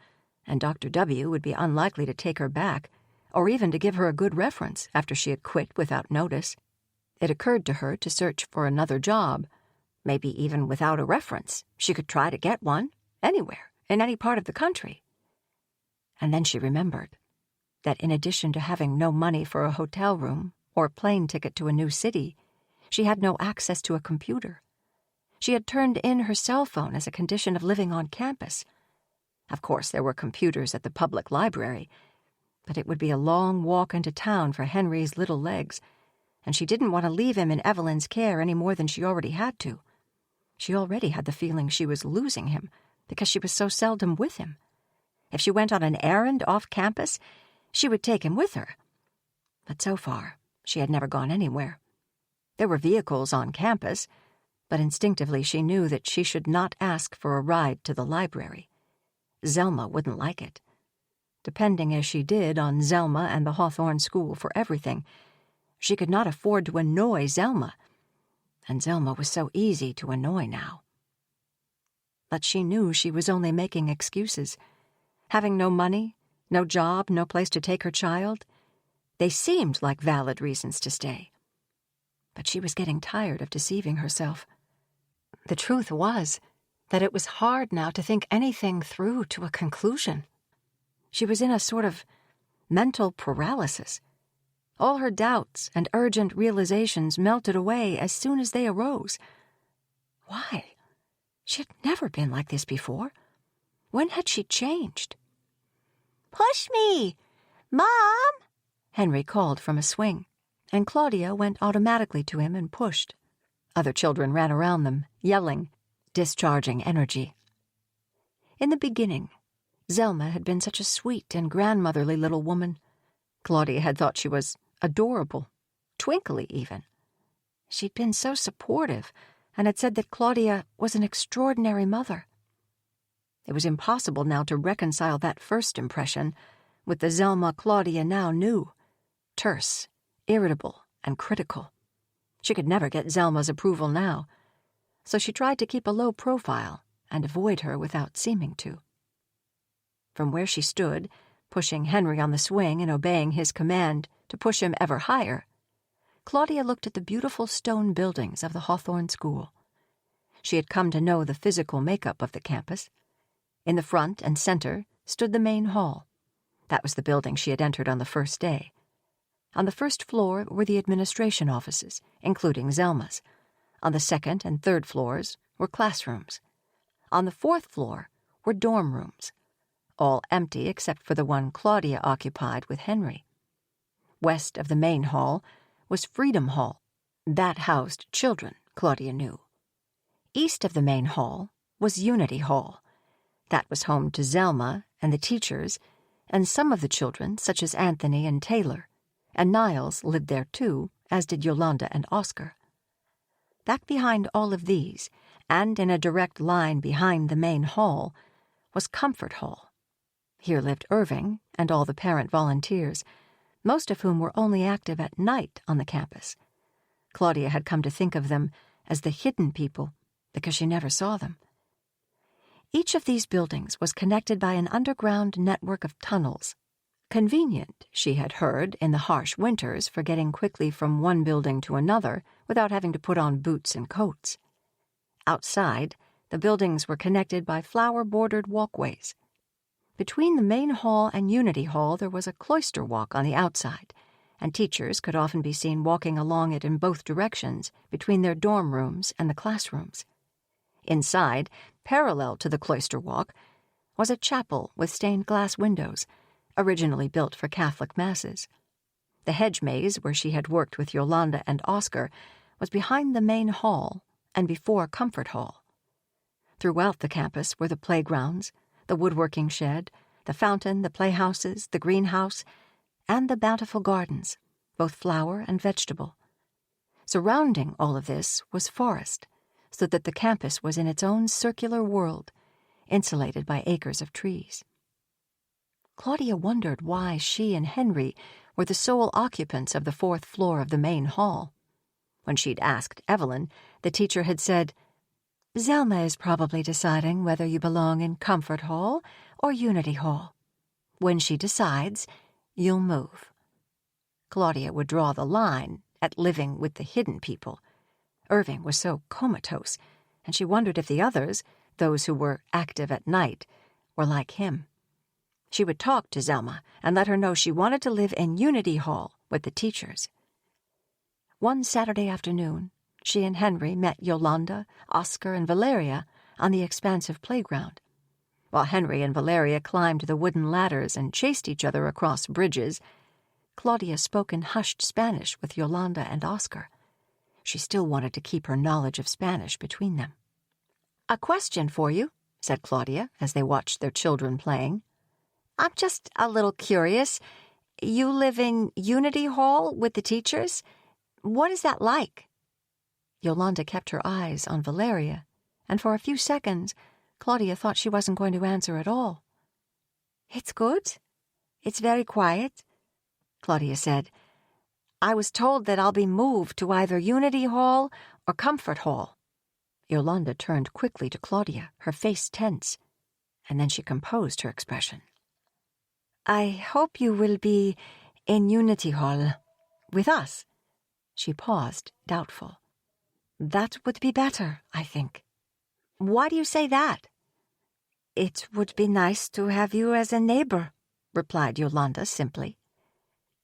and Dr. W. would be unlikely to take her back, or even to give her a good reference after she had quit without notice. It occurred to her to search for another job, maybe even without a reference. She could try to get one, anywhere, in any part of the country. And then she remembered that in addition to having no money for a hotel room or a plane ticket to a new city, she had no access to a computer. She had turned in her cell phone as a condition of living on campus. Of course, there were computers at the public library, but it would be a long walk into town for Henry's little legs, and she didn't want to leave him in Evelyn's care any more than she already had to. She already had the feeling she was losing him because she was so seldom with him. If she went on an errand off campus, she would take him with her. But so far, she had never gone anywhere. There were vehicles on campus, but instinctively she knew that she should not ask for a ride to the library. Zelma wouldn't like it. Depending as she did on Zelma and the Hawthorne School for everything, she could not afford to annoy Zelma, and Zelma was so easy to annoy now. But she knew she was only making excuses. Having no money, no job, no place to take her child, they seemed like valid reasons to stay. But she was getting tired of deceiving herself. The truth was that it was hard now to think anything through to a conclusion. She was in a sort of mental paralysis. All her doubts and urgent realizations melted away as soon as they arose. Why? She had never been like this before. When had she changed? "Push me! Mom!" Henry called from a swing, and Claudia went automatically to him and pushed. Other children ran around them, yelling, discharging energy. In the beginning, Zelma had been such a sweet and grandmotherly little woman. Claudia had thought she was adorable, twinkly even. She'd been so supportive and had said that Claudia was an extraordinary mother. It was impossible now to reconcile that first impression with the Zelma Claudia now knew, terse, irritable, and critical. She could never get Zelma's approval now, so she tried to keep a low profile and avoid her without seeming to. From where she stood, pushing Henry on the swing and obeying his command to push him ever higher, Claudia looked at the beautiful stone buildings of the Hawthorne School. She had come to know the physical makeup of the campus. In the front and center stood the main hall. That was the building she had entered on the first day. On the first floor were the administration offices, including Zelma's. On the second and third floors were classrooms. On the fourth floor were dorm rooms, all empty except for the one Claudia occupied with Henry. West of the main hall was Freedom Hall. That housed children, Claudia knew. East of the main hall was Unity Hall. That was home to Zelma and the teachers, and some of the children, such as Anthony and Taylor, and Niles lived there too, as did Yolanda and Oscar. Back behind all of these, and in a direct line behind the main hall, was Comfort Hall. Here lived Irving and all the parent volunteers, most of whom were only active at night on the campus. Claudia had come to think of them as the hidden people because she never saw them. Each of these buildings was connected by an underground network of tunnels. Convenient, she had heard, in the harsh winters for getting quickly from one building to another without having to put on boots and coats. Outside, the buildings were connected by flower-bordered walkways. Between the main hall and Unity Hall there was a cloister walk on the outside, and teachers could often be seen walking along it in both directions between their dorm rooms and the classrooms. Inside, parallel to the cloister walk, was a chapel with stained glass windows, originally built for Catholic masses. The hedge maze where she had worked with Yolanda and Oscar was behind the main hall and before Comfort Hall. Throughout the campus were the playgrounds, the woodworking shed, the fountain, the playhouses, the greenhouse, and the bountiful gardens, both flower and vegetable. Surrounding all of this was forest, so that the campus was in its own circular world, insulated by acres of trees. Claudia wondered why she and Henry were the sole occupants of the 4th floor of the main hall. When she'd asked Evelyn, the teacher had said, "Zelma is probably deciding whether you belong in Comfort Hall or Unity Hall. When she decides, you'll move." Claudia would draw the line at living with the hidden people. Irving was so comatose, and she wondered if the others, those who were active at night, were like him. She would talk to Zelma and let her know she wanted to live in Unity Hall with the teachers. One Saturday afternoon, she and Henry met Yolanda, Oscar, and Valeria on the expansive playground. While Henry and Valeria climbed the wooden ladders and chased each other across bridges, Claudia spoke in hushed Spanish with Yolanda and Oscar. She still wanted to keep her knowledge of Spanish between them. "A question for you," said Claudia as they watched their children playing. "I'm just a little curious. You live in Unity Hall with the teachers? What is that like?" Yolanda kept her eyes on Valeria, and for a few seconds, Claudia thought she wasn't going to answer at all. "It's good. It's very quiet," Claudia said. "I was told that I'll be moved to either Unity Hall or Comfort Hall." Yolanda turned quickly to Claudia, her face tense, and then she composed her expression. "I hope you will be in Unity Hall with us." She paused, doubtful. "That would be better, I think." "Why do you say that?" "It would be nice to have you as a neighbor," replied Yolanda simply.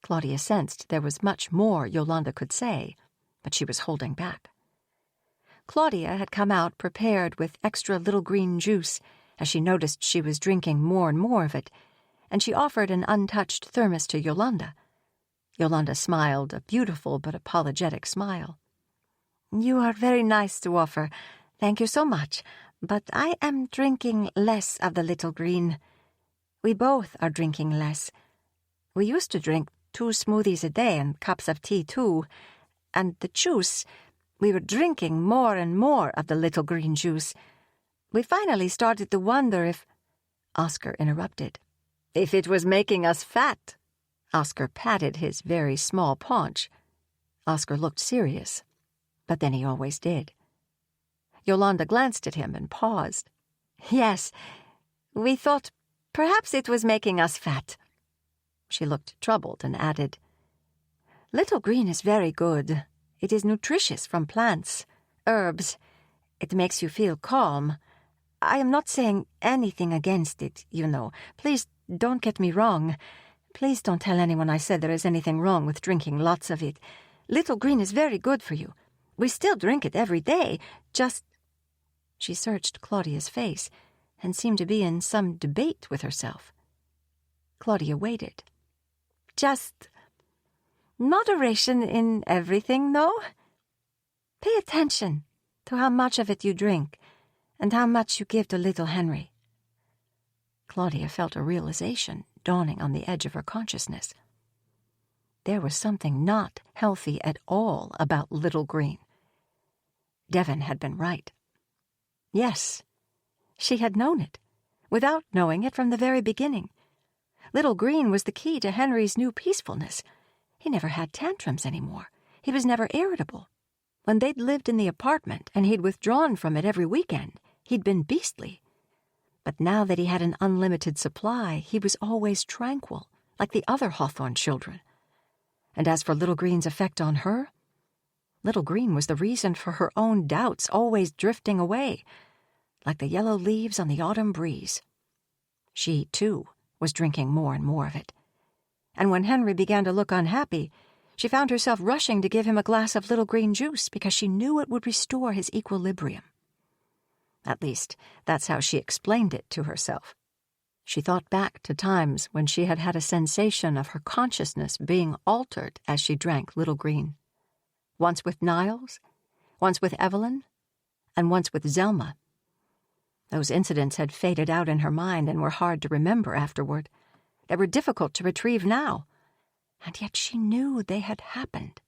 Claudia sensed there was much more Yolanda could say, but she was holding back. Claudia had come out prepared with extra little green juice, as she noticed she was drinking more and more of it, and she offered an untouched thermos to Yolanda. Yolanda smiled, a beautiful but apologetic smile. "You are very nice to offer. Thank you so much. But I am drinking less of the little green. We both are drinking less. We used to drink 2 smoothies a day and cups of tea too. And the juice, we were drinking more and more of the little green juice. We finally started to wonder if—" Oscar interrupted. "If it was making us fat." Oscar patted his very small paunch. Oscar looked serious, but then he always did. Yolanda glanced at him and paused. "Yes, we thought perhaps it was making us fat." She looked troubled and added, "Little green is very good. It is nutritious from plants, herbs. It makes you feel calm. I am not saying anything against it, you know. Please don't get me wrong. Please don't tell anyone I said there is anything wrong with drinking lots of it. Little green is very good for you. We still drink it every day, just—" She searched Claudia's face and seemed to be in some debate with herself. Claudia waited. "Just moderation in everything, no? Pay attention to how much of it you drink and how much you give to little Henry." Claudia felt a realization dawning on the edge of her consciousness. There was something not healthy at all about Little Green. Devon had been right. Yes, she had known it, without knowing it from the very beginning. Little Green was the key to Henry's new peacefulness. He never had tantrums anymore. He was never irritable. When they'd lived in the apartment and he'd withdrawn from it every weekend, he'd been beastly. But now that he had an unlimited supply, he was always tranquil, like the other Hawthorne children. And as for Little Green's effect on her, Little Green was the reason for her own doubts always drifting away, like the yellow leaves on the autumn breeze. She, too, was drinking more and more of it. And when Henry began to look unhappy, she found herself rushing to give him a glass of Little Green juice because she knew it would restore his equilibrium. At least, that's how she explained it to herself. She thought back to times when she had had a sensation of her consciousness being altered as she drank Little Green. Once with Niles, once with Evelyn, and once with Zelma. Those incidents had faded out in her mind and were hard to remember afterward. They were difficult to retrieve now, and yet she knew they had happened.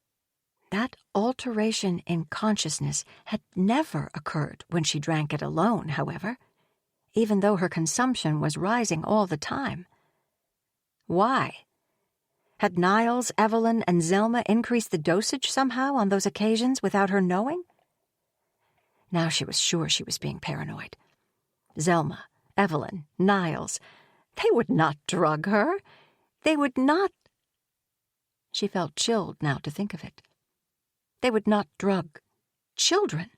That alteration in consciousness had never occurred when she drank it alone, however, even though her consumption was rising all the time. Why? Had Niles, Evelyn, and Zelma increased the dosage somehow on those occasions without her knowing? Now she was sure she was being paranoid. Zelma, Evelyn, Niles, they would not drug her. They would not. She felt chilled now to think of it. They would not drug children.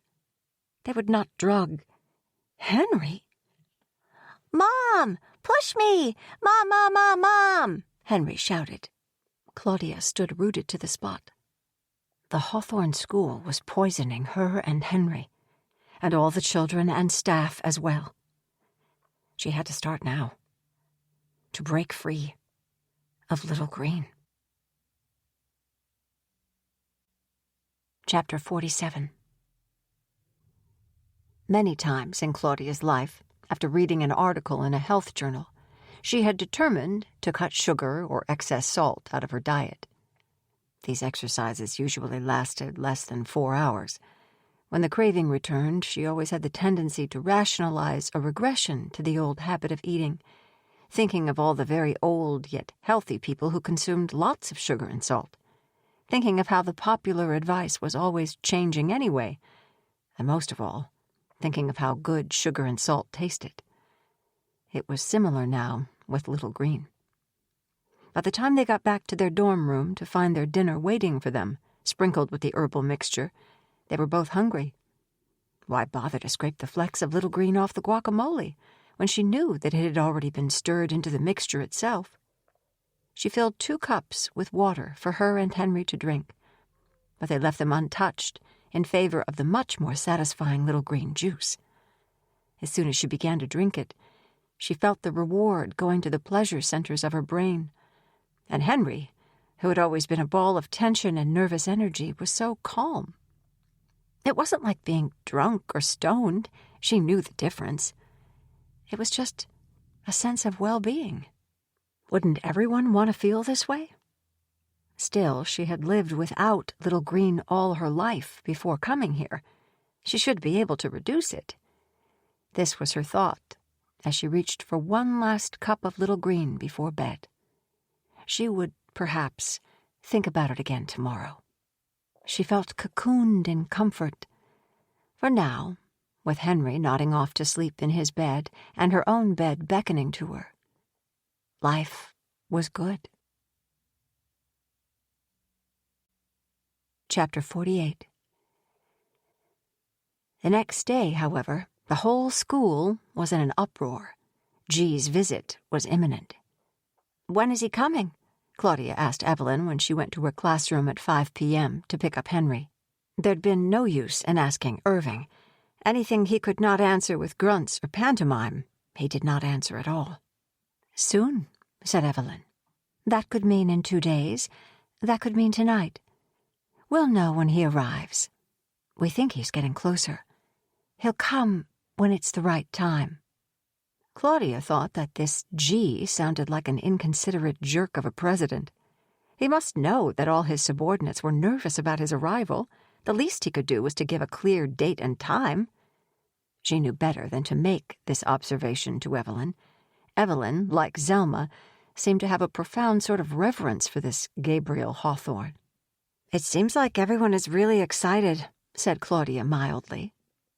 They would not drug Henry. "Mom! Push me! Mom, Mom, Mom, Mom!" Henry shouted. Claudia stood rooted to the spot. The Hawthorne School was poisoning her and Henry, and all the children and staff as well. She had to start now, to break free of Little Green. Chapter 47. Many times in Claudia's life, after reading an article in a health journal, she had determined to cut sugar or excess salt out of her diet. These exercises usually lasted less than 4 hours. When the craving returned, she always had the tendency to rationalize a regression to the old habit of eating, thinking of all the very old yet healthy people who consumed lots of sugar and salt, thinking of how the popular advice was always changing anyway, and most of all, thinking of how good sugar and salt tasted. It was similar now with Little Green. By the time they got back to their dorm room to find their dinner waiting for them, sprinkled with the herbal mixture, they were both hungry. Why bother to scrape the flecks of Little Green off the guacamole when she knew that it had already been stirred into the mixture itself? She filled 2 cups with water for her and Henry to drink, but they left them untouched in favor of the much more satisfying Little Green juice. As soon as she began to drink it, she felt the reward going to the pleasure centers of her brain, and Henry, who had always been a ball of tension and nervous energy, was so calm. It wasn't like being drunk or stoned. She knew the difference. It was just a sense of well-being. Wouldn't everyone want to feel this way? Still, she had lived without Little Green all her life before coming here. She should be able to reduce it. This was her thought as she reached for one last cup of Little Green before bed. She would, perhaps, think about it again tomorrow. She felt cocooned in comfort. For now, with Henry nodding off to sleep in his bed and her own bed beckoning to her, life was good. Chapter 48. The next day, however, the whole school was in an uproar. G's visit was imminent. "When is he coming?" Claudia asked Evelyn when she went to her classroom at 5 p.m. to pick up Henry. There'd been no use in asking Irving. Anything he could not answer with grunts or pantomime, he did not answer at all. "Soon," said Evelyn. "That could mean in 2 days. That could mean tonight. We'll know when he arrives. We think he's getting closer. He'll come when it's the right time." Claudia thought that this G sounded like an inconsiderate jerk of a president. He must know that all his subordinates were nervous about his arrival. The least he could do was to give a clear date and time. She knew better than to make this observation to Evelyn. Evelyn, like Zelma, seemed to have a profound sort of reverence for this Gabriel Hawthorne. "It seems like everyone is really excited," said Claudia mildly.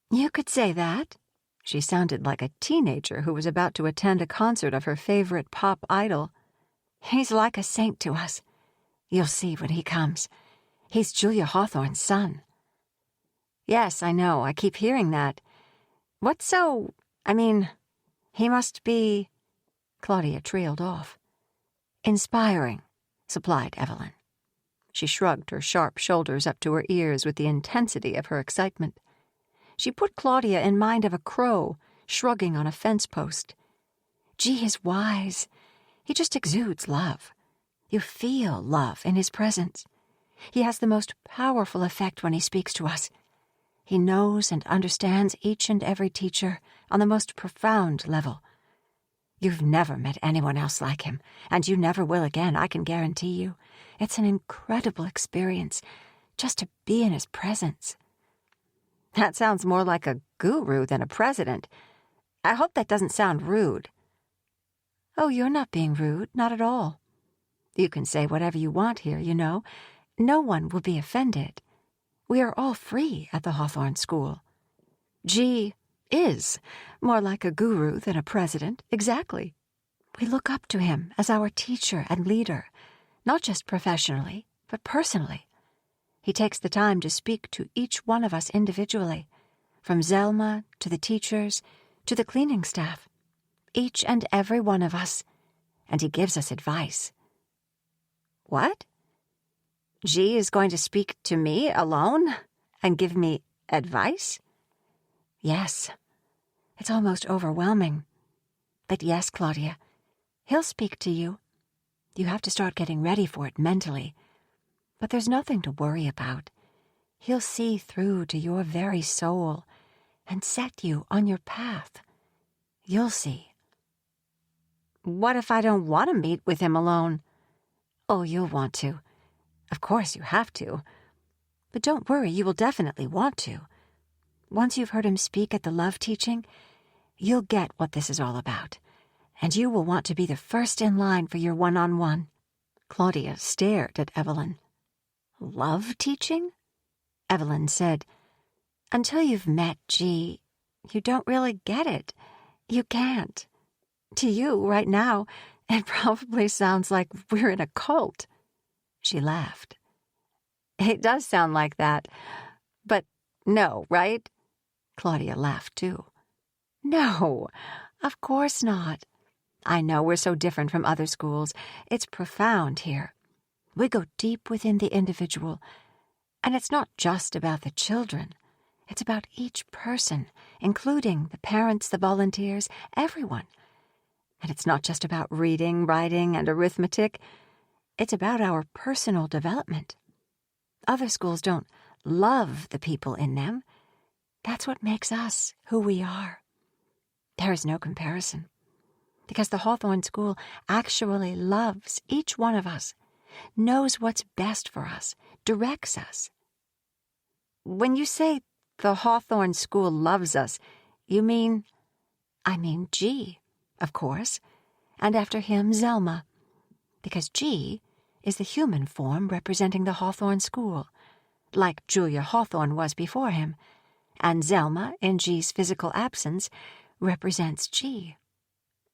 "You could say that." She sounded like a teenager who was about to attend a concert of her favorite pop idol. "He's like a saint to us. You'll see when he comes. He's Julia Hawthorne's son." "Yes, I know. I keep hearing that. What's so... he must be..." Claudia trailed off. "Inspiring," supplied Evelyn. She shrugged her sharp shoulders up to her ears with the intensity of her excitement. She put Claudia in mind of a crow shrugging on a fence post. "Gee is wise. He just exudes love. You feel love in his presence. He has the most powerful effect when he speaks to us. He knows and understands each and every teacher on the most profound level. You've never met anyone else like him, and you never will again, I can guarantee you. It's an incredible experience just to be in his presence." That sounds more like a guru than a president. I hope that doesn't sound rude. "Oh, you're not being rude, not at all. You can say whatever you want here, you know. No one will be offended. We are all free at the Hawthorne School. G is more like a guru than a president, exactly. We look up to him as our teacher and leader, not just professionally, but personally. He takes the time to speak to each one of us individually, from Zelma to the teachers to the cleaning staff, each and every one of us, and he gives us advice." "What? G is going to speak to me alone and give me advice?" "Yes. It's almost overwhelming. But yes, Claudia, he'll speak to you. You have to start getting ready for it mentally. But there's nothing to worry about. He'll see through to your very soul and set you on your path. You'll see." "What if I don't want to meet with him alone?" "Oh, you'll want to. Of course you have to. But don't worry, you will definitely want to. Once you've heard him speak at the love teaching, you'll get what this is all about, and you will want to be the first in line for your one-on-one." Claudia stared at Evelyn. "Love teaching?" Evelyn said. "Until you've met G, you don't really get it. You can't. To you, right now, it probably sounds like we're in a cult." She laughed. "It does sound like that. But no, right?" Claudia laughed too. "No, of course not. I know we're so different from other schools. It's profound here. We go deep within the individual, and it's not just about the children. It's about each person, including the parents, the volunteers, everyone. And it's not just about reading, writing, and arithmetic. It's about our personal development. Other schools don't love the people in them. That's what makes us who we are. There is no comparison, because the Hawthorne School actually loves each one of us, knows what's best for us, directs us." "When you say the Hawthorne School loves us, you mean..." "I mean G, of course, and after him Zelma, because G is the human form representing the Hawthorne School, like Julia Hawthorne was before him, and Zelma, in G's physical absence, represents G."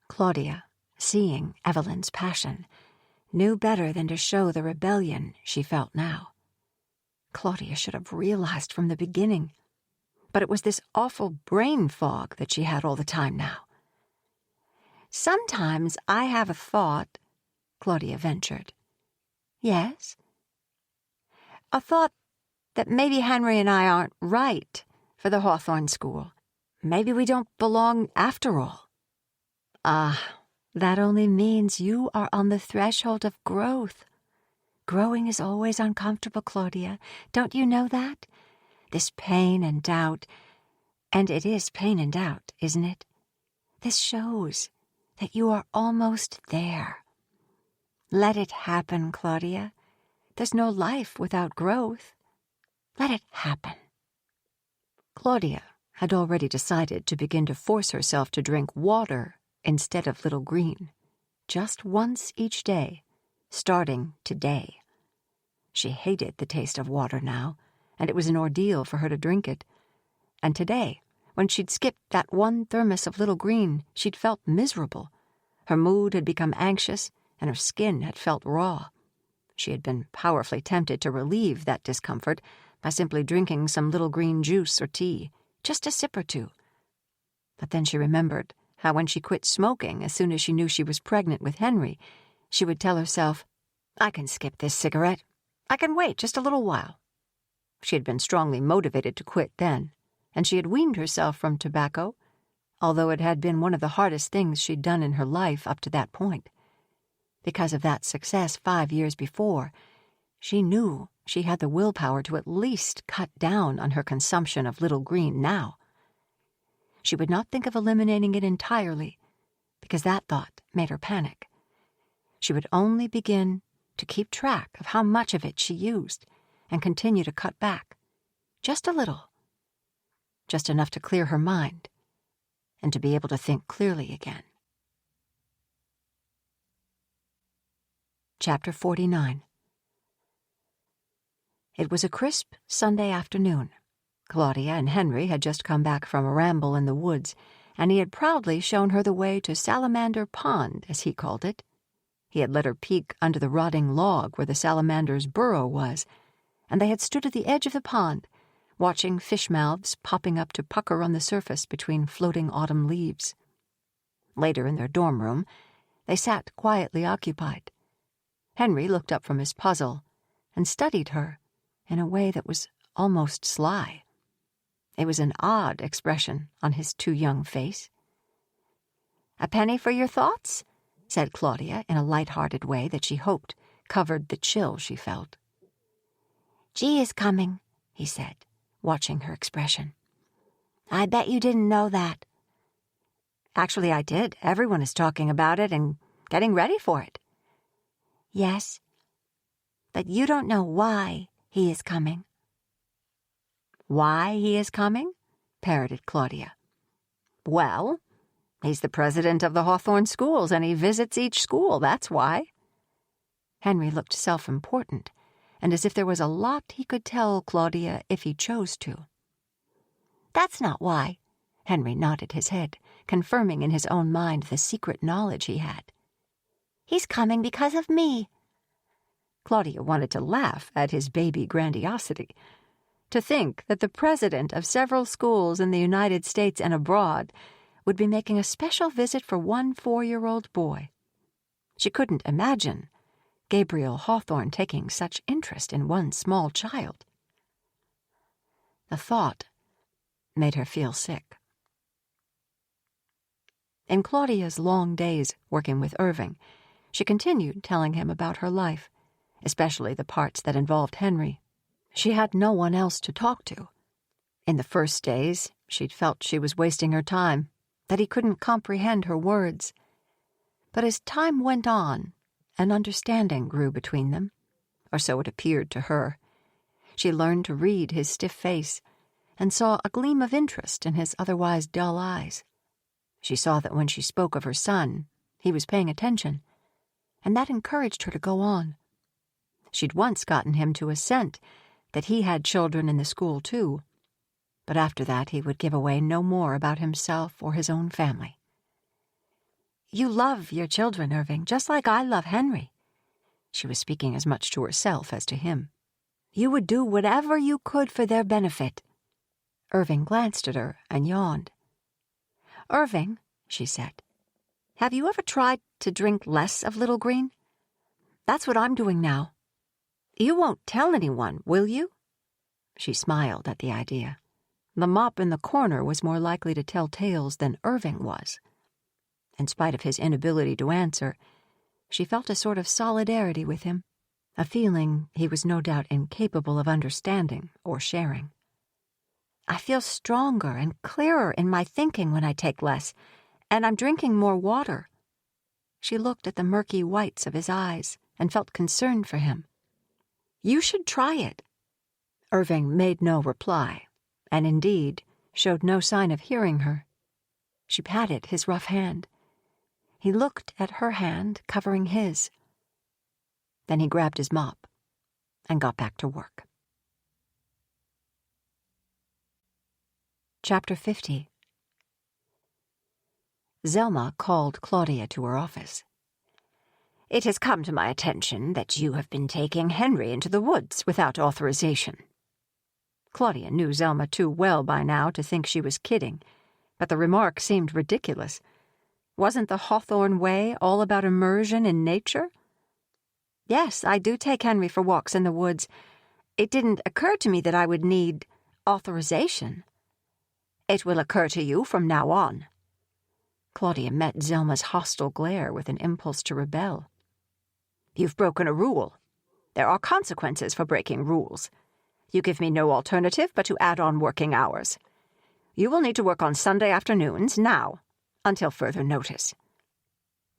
Claudia, seeing Evelyn's passion, knew better than to show the rebellion she felt now. Claudia should have realized from the beginning, but it was this awful brain fog that she had all the time now. "Sometimes I have a thought," Claudia ventured. "Yes?" "A thought that maybe Henry and I aren't right for the Hawthorne School. Maybe we don't belong after all." "Ah, that only means you are on the threshold of growth. Growing is always uncomfortable, Claudia. Don't you know that? This pain and doubt, and it is pain and doubt, isn't it? This shows that you are almost there. Let it happen, Claudia. There's no life without growth. Let it happen." Claudia had already decided to begin to force herself to drink water instead of Little Green, just once each day, starting today. She hated the taste of water now, and it was an ordeal for her to drink it. And today, when she'd skipped that one thermos of Little Green, she'd felt miserable. Her mood had become anxious, and her skin had felt raw. She had been powerfully tempted to relieve that discomfort by simply drinking some Little Green juice or tea, just a sip or two. But then she remembered how when she quit smoking as soon as she knew she was pregnant with Henry, she would tell herself, "I can skip this cigarette. I can wait just a little while." She had been strongly motivated to quit then, and she had weaned herself from tobacco, although it had been one of the hardest things she'd done in her life up to that point. Because of that success 5 years before, she knew she had the willpower to at least cut down on her consumption of Little Green now. She would not think of eliminating it entirely, because that thought made her panic. She would only begin to keep track of how much of it she used and continue to cut back, just a little, just enough to clear her mind and to be able to think clearly again. Chapter 49. It was a crisp Sunday afternoon. Claudia and Henry had just come back from a ramble in the woods, and he had proudly shown her the way to Salamander Pond, as he called it. He had let her peek under the rotting log where the salamander's burrow was, and they had stood at the edge of the pond, watching fish mouths popping up to pucker on the surface between floating autumn leaves. Later in their dorm room, they sat quietly occupied. Henry looked up from his puzzle and studied her in a way that was almost sly. It was an odd expression on his too young face. "A penny for your thoughts?" said Claudia in a light-hearted way that she hoped covered the chill she felt. "G is coming," he said, watching her expression. "I bet you didn't know that." "Actually, I did. Everyone is talking about it and getting ready for it." "Yes, but you don't know why he is coming." "Why he is coming?" parroted Claudia. "Well, he's the president of the Hawthorne schools, and he visits each school, that's why." Henry looked self-important, and as if there was a lot he could tell Claudia if he chose to. "That's not why." Henry nodded his head, confirming in his own mind the secret knowledge he had. "He's coming because of me." Claudia wanted to laugh at his baby grandiosity. To think that the president of several schools in the United States and abroad would be making a special visit for one 4-year-old boy. She couldn't imagine Gabriel Hawthorne taking such interest in one small child. The thought made her feel sick. In Claudia's long days working with Irving, she continued telling him about her life, especially the parts that involved Henry. She had no one else to talk to. In the first days, she'd felt she was wasting her time, that he couldn't comprehend her words. But as time went on, an understanding grew between them, or so it appeared to her. She learned to read his stiff face and saw a gleam of interest in his otherwise dull eyes. She saw that when she spoke of her son, he was paying attention, and that encouraged her to go on. She'd once gotten him to assent that he had children in the school too, but after that he would give away no more about himself or his own family. "You love your children, Irving, just like I love Henry." She was speaking as much to herself as to him. "You would do whatever you could for their benefit." Irving glanced at her and yawned. "Irving," she said, "have you ever tried to drink less of Little Green? That's what I'm doing now. You won't tell anyone, will you?" She smiled at the idea. The mop in the corner was more likely to tell tales than Irving was. In spite of his inability to answer, she felt a sort of solidarity with him, a feeling he was no doubt incapable of understanding or sharing. "I feel stronger and clearer in my thinking when I take less, and I'm drinking more water." She looked at the murky whites of his eyes and felt concerned for him. "You should try it." Irving made no reply, and indeed showed no sign of hearing her. She patted his rough hand. He looked at her hand covering his. Then he grabbed his mop and got back to work. Chapter 50. Zelma called Claudia to her office. It has come to my attention that you have been taking Henry into the woods without authorization. Claudia knew Zelma too well by now to think she was kidding, but the remark seemed ridiculous. Wasn't the Hawthorne way all about immersion in nature? Yes, I do take Henry for walks in the woods. It didn't occur to me that I would need authorization. It will occur to you from now on. Claudia met Zelma's hostile glare with an impulse to rebel. You've broken a rule. There are consequences for breaking rules. You give me no alternative but to add on working hours. You will need to work on Sunday afternoons now, until further notice.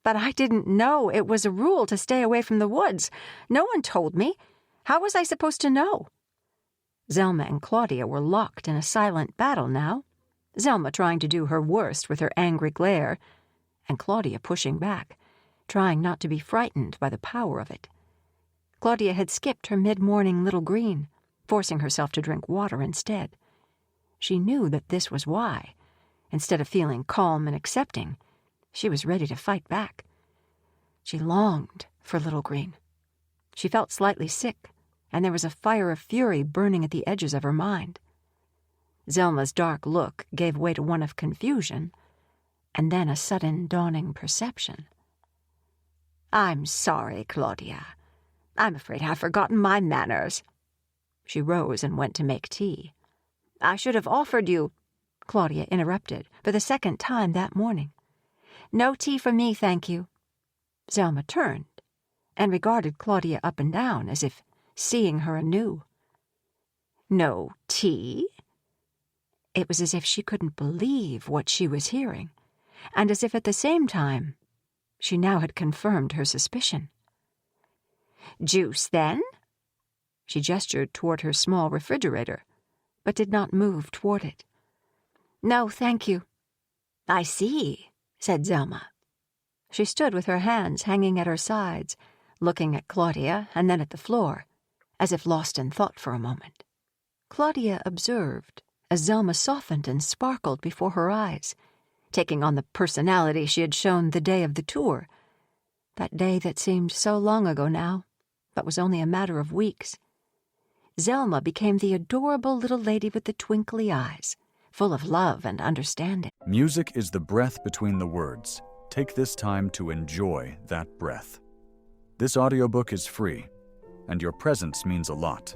But I didn't know it was a rule to stay away from the woods. No one told me. How was I supposed to know? Zelma and Claudia were locked in a silent battle now, Zelma trying to do her worst with her angry glare, and Claudia pushing back, trying not to be frightened by the power of it. Claudia had skipped her mid-morning little green, forcing herself to drink water instead. She knew that this was why. Instead of feeling calm and accepting, she was ready to fight back. She longed for Little Green. She felt slightly sick, and there was a fire of fury burning at the edges of her mind. Zelma's dark look gave way to one of confusion, and then a sudden dawning perception. I'm sorry, Claudia. I'm afraid I've forgotten my manners. She rose and went to make tea. I should have offered you, Claudia interrupted for the second time that morning. No tea for me, thank you. Zelma turned and regarded Claudia up and down as if seeing her anew. No tea? It was as if she couldn't believe what she was hearing, and as if at the same time she now had confirmed her suspicion. Juice, then? She gestured toward her small refrigerator, but did not move toward it. No, thank you. I see, said Zelma. She stood with her hands hanging at her sides, looking at Claudia and then at the floor, as if lost in thought for a moment. Claudia observed as Zelma softened and sparkled before her eyes, taking on the personality she had shown the day of the tour, that day that seemed so long ago now, but was only a matter of weeks. Zelma became the adorable little lady with the twinkly eyes, full of love and understanding. Music is the breath between the words. Take this time to enjoy that breath. This audiobook is free, and your presence means a lot.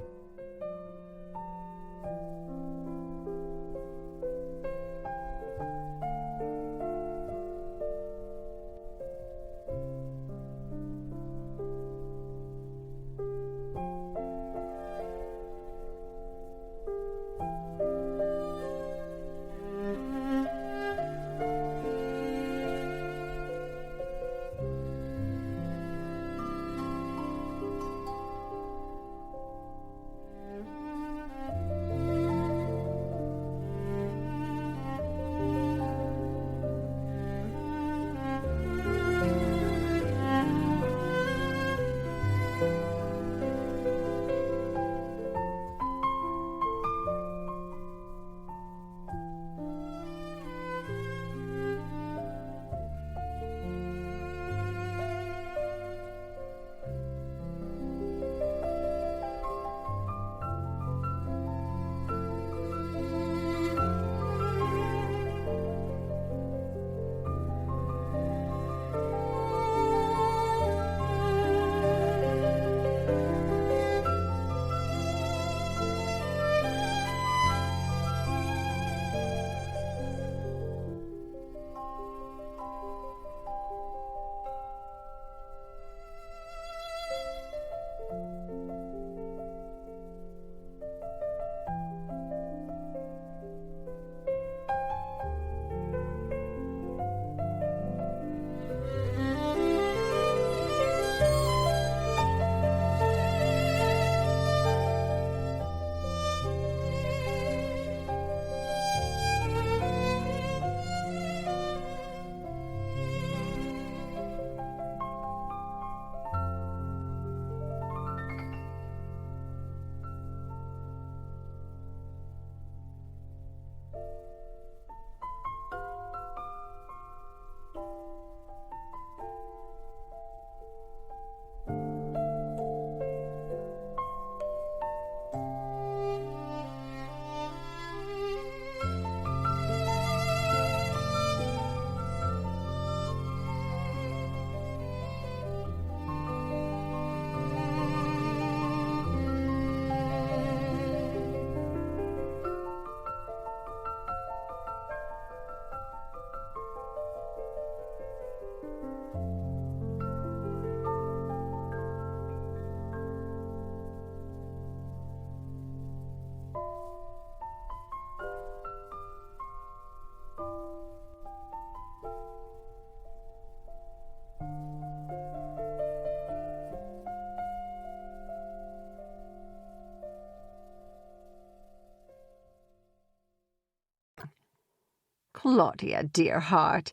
Claudia, dear heart,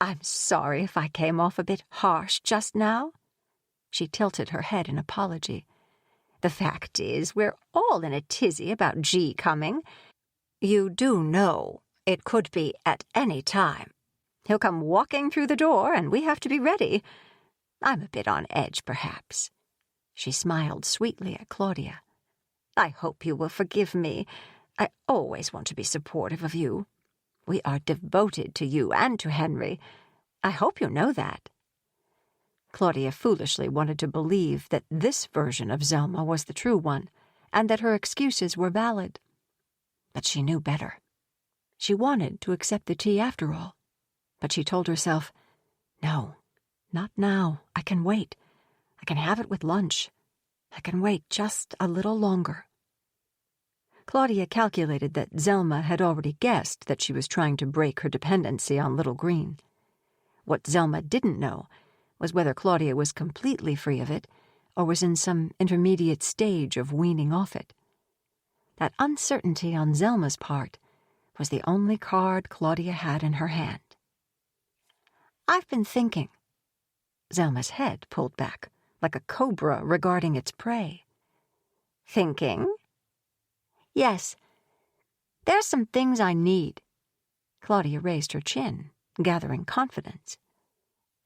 I'm sorry if I came off a bit harsh just now." She tilted her head in apology. "The fact is, we're all in a tizzy about G coming. You do know it could be at any time. He'll come walking through the door, and we have to be ready. I'm a bit on edge, perhaps." She smiled sweetly at Claudia. "I hope you will forgive me. I always want to be supportive of you. We are devoted to you and to Henry. I hope you know that." Claudia foolishly wanted to believe that this version of Zelma was the true one, and that her excuses were valid. But she knew better. She wanted to accept the tea after all, but she told herself, "No, not now. I can wait. I can have it with lunch. I can wait just a little longer." Claudia calculated that Zelma had already guessed that she was trying to break her dependency on Little Green. What Zelma didn't know was whether Claudia was completely free of it or was in some intermediate stage of weaning off it. That uncertainty on Zelma's part was the only card Claudia had in her hand. "I've been thinking." Zelma's head pulled back, like a cobra regarding its prey. "Thinking?" "Yes. There's some things I need." Claudia raised her chin, gathering confidence.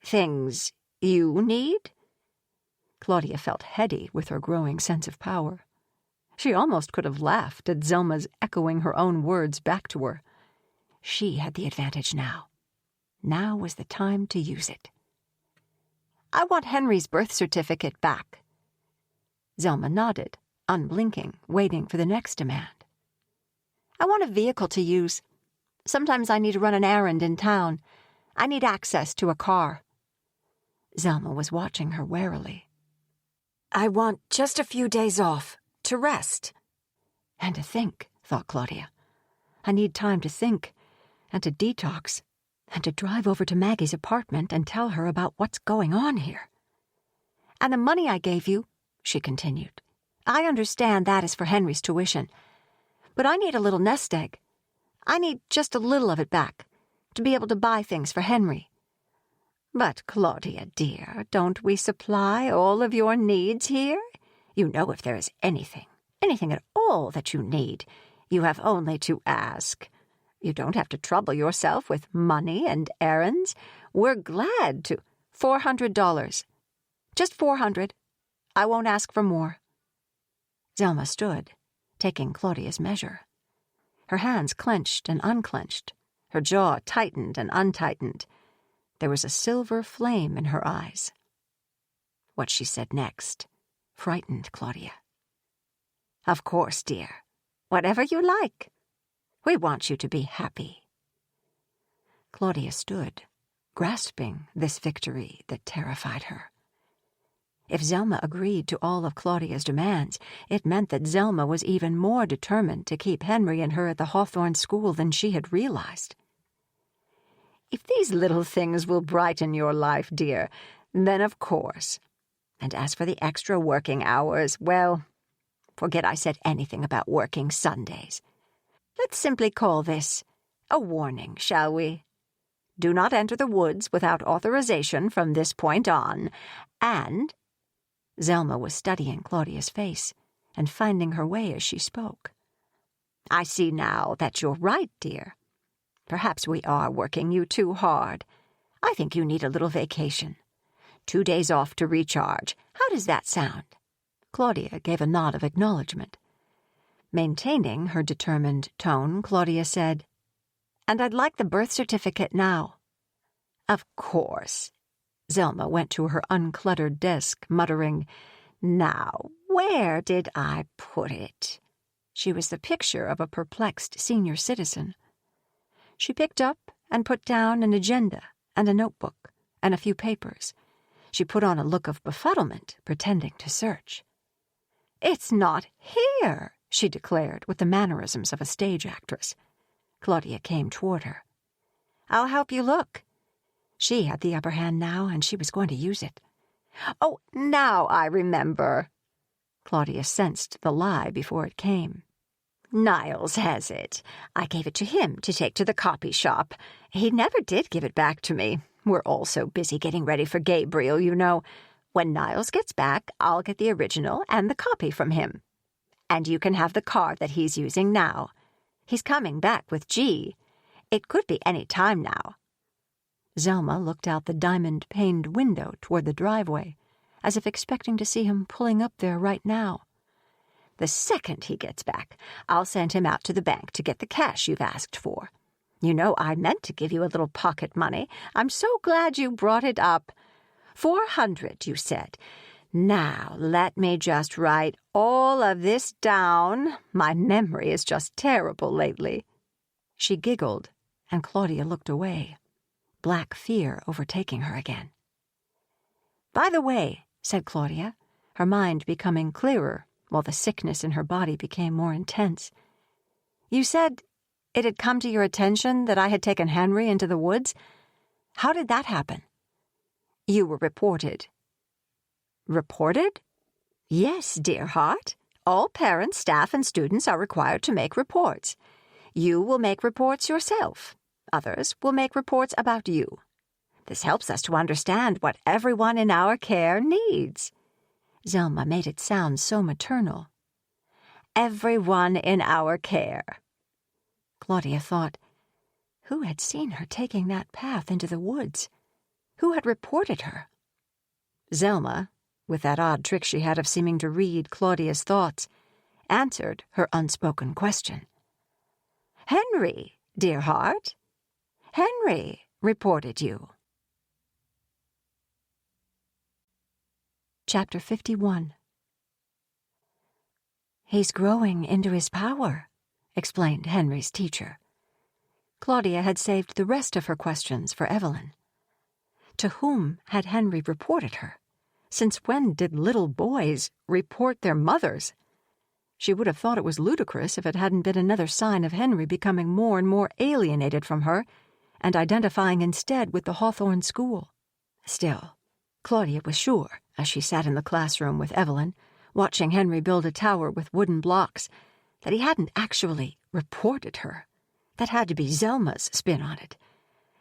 "Things you need?" Claudia felt heady with her growing sense of power. She almost could have laughed at Zelma's echoing her own words back to her. She had the advantage now. Now was the time to use it. "I want Henry's birth certificate back." Zelma nodded, unblinking, waiting for the next demand. "I want a vehicle to use. Sometimes I need to run an errand in town. I need access to a car." Zelma was watching her warily. "I want just a few days off, to rest." "And to think," thought Claudia. "I need time to think, and to detox, and to drive over to Maggie's apartment and tell her about what's going on here." "And the money I gave you," she continued, "I understand that is for Henry's tuition. But I need a little nest egg. I need just a little of it back, to be able to buy things for Henry." "But, Claudia, dear, don't we supply all of your needs here? You know if there is anything at all that you need, you have only to ask. You don't have to trouble yourself with money and errands. We're glad to." $400. Just 400. I won't ask for more." Zelma stood, taking Claudia's measure. Her hands clenched and unclenched, her jaw tightened and untightened. There was a silver flame in her eyes. What she said next frightened Claudia. "Of course, dear. Whatever you like. We want you to be happy." Claudia stood, grasping this victory that terrified her. If Zelma agreed to all of Claudia's demands, it meant that Zelma was even more determined to keep Henry and her at the Hawthorne School than she had realized. "If these little things will brighten your life, dear, then of course. And as for the extra working hours, well, forget I said anything about working Sundays. Let's simply call this a warning, shall we? Do not enter the woods without authorization from this point on, and—" Zelma was studying Claudia's face and finding her way as she spoke. "I see now that you're right, dear. Perhaps we are working you too hard. I think you need a little vacation. 2 days off to recharge. How does that sound?" Claudia gave a nod of acknowledgement. Maintaining her determined tone, Claudia said, "And I'd like the birth certificate now." "Of course." Zelma went to her uncluttered desk, muttering, "Now, where did I put it?" She was the picture of a perplexed senior citizen. She picked up and put down an agenda and a notebook and a few papers. She put on a look of befuddlement, pretending to search. "It's not here," she declared with the mannerisms of a stage actress. Claudia came toward her. "I'll help you look." She had the upper hand now, and she was going to use it. "Oh, now I remember." Claudia sensed the lie before it came. Niles has it. I gave it to him to take to the copy shop. He never did give it back to me. We're all so busy getting ready for Gabriel, you know. When Niles gets back, I'll get the original and the copy from him. And you can have the car that he's using now. He's coming back with G. It could be any time now." Zelma looked out the diamond-paned window toward the driveway, as if expecting to see him pulling up there right now. "The second he gets back, I'll send him out to the bank to get the cash you've asked for. You know I meant to give you a little pocket money. I'm so glad you brought it up. 400, you said. Now, let me just write all of this down. My memory is just terrible lately." She giggled, and Claudia looked away, black fear overtaking her again. "By the way," said Claudia, her mind becoming clearer while the sickness in her body became more intense, "you said it had come to your attention that I had taken Henry into the woods. How did that happen?" "You were reported." "Reported?" "Yes, dear heart. All parents, staff, and students are required to make reports. You will make reports yourself. Others will make reports about you. This helps us to understand what everyone in our care needs." Zelma made it sound so maternal. "Everyone in our care." Claudia thought, who had seen her taking that path into the woods? Who had reported her? Zelma, with that odd trick she had of seeming to read Claudia's thoughts, answered her unspoken question. "Henry, dear heart. Henry reported you." Chapter 51. "He's growing into his power," explained Henry's teacher. Claudia had saved the rest of her questions for Evelyn. To whom had Henry reported her? Since when did little boys report their mothers? She would have thought it was ludicrous if it hadn't been another sign of Henry becoming more and more alienated from her and identifying instead with the Hawthorne school. Still, Claudia was sure, as she sat in the classroom with Evelyn, watching Henry build a tower with wooden blocks, that he hadn't actually reported her. That had to be Zelma's spin on it.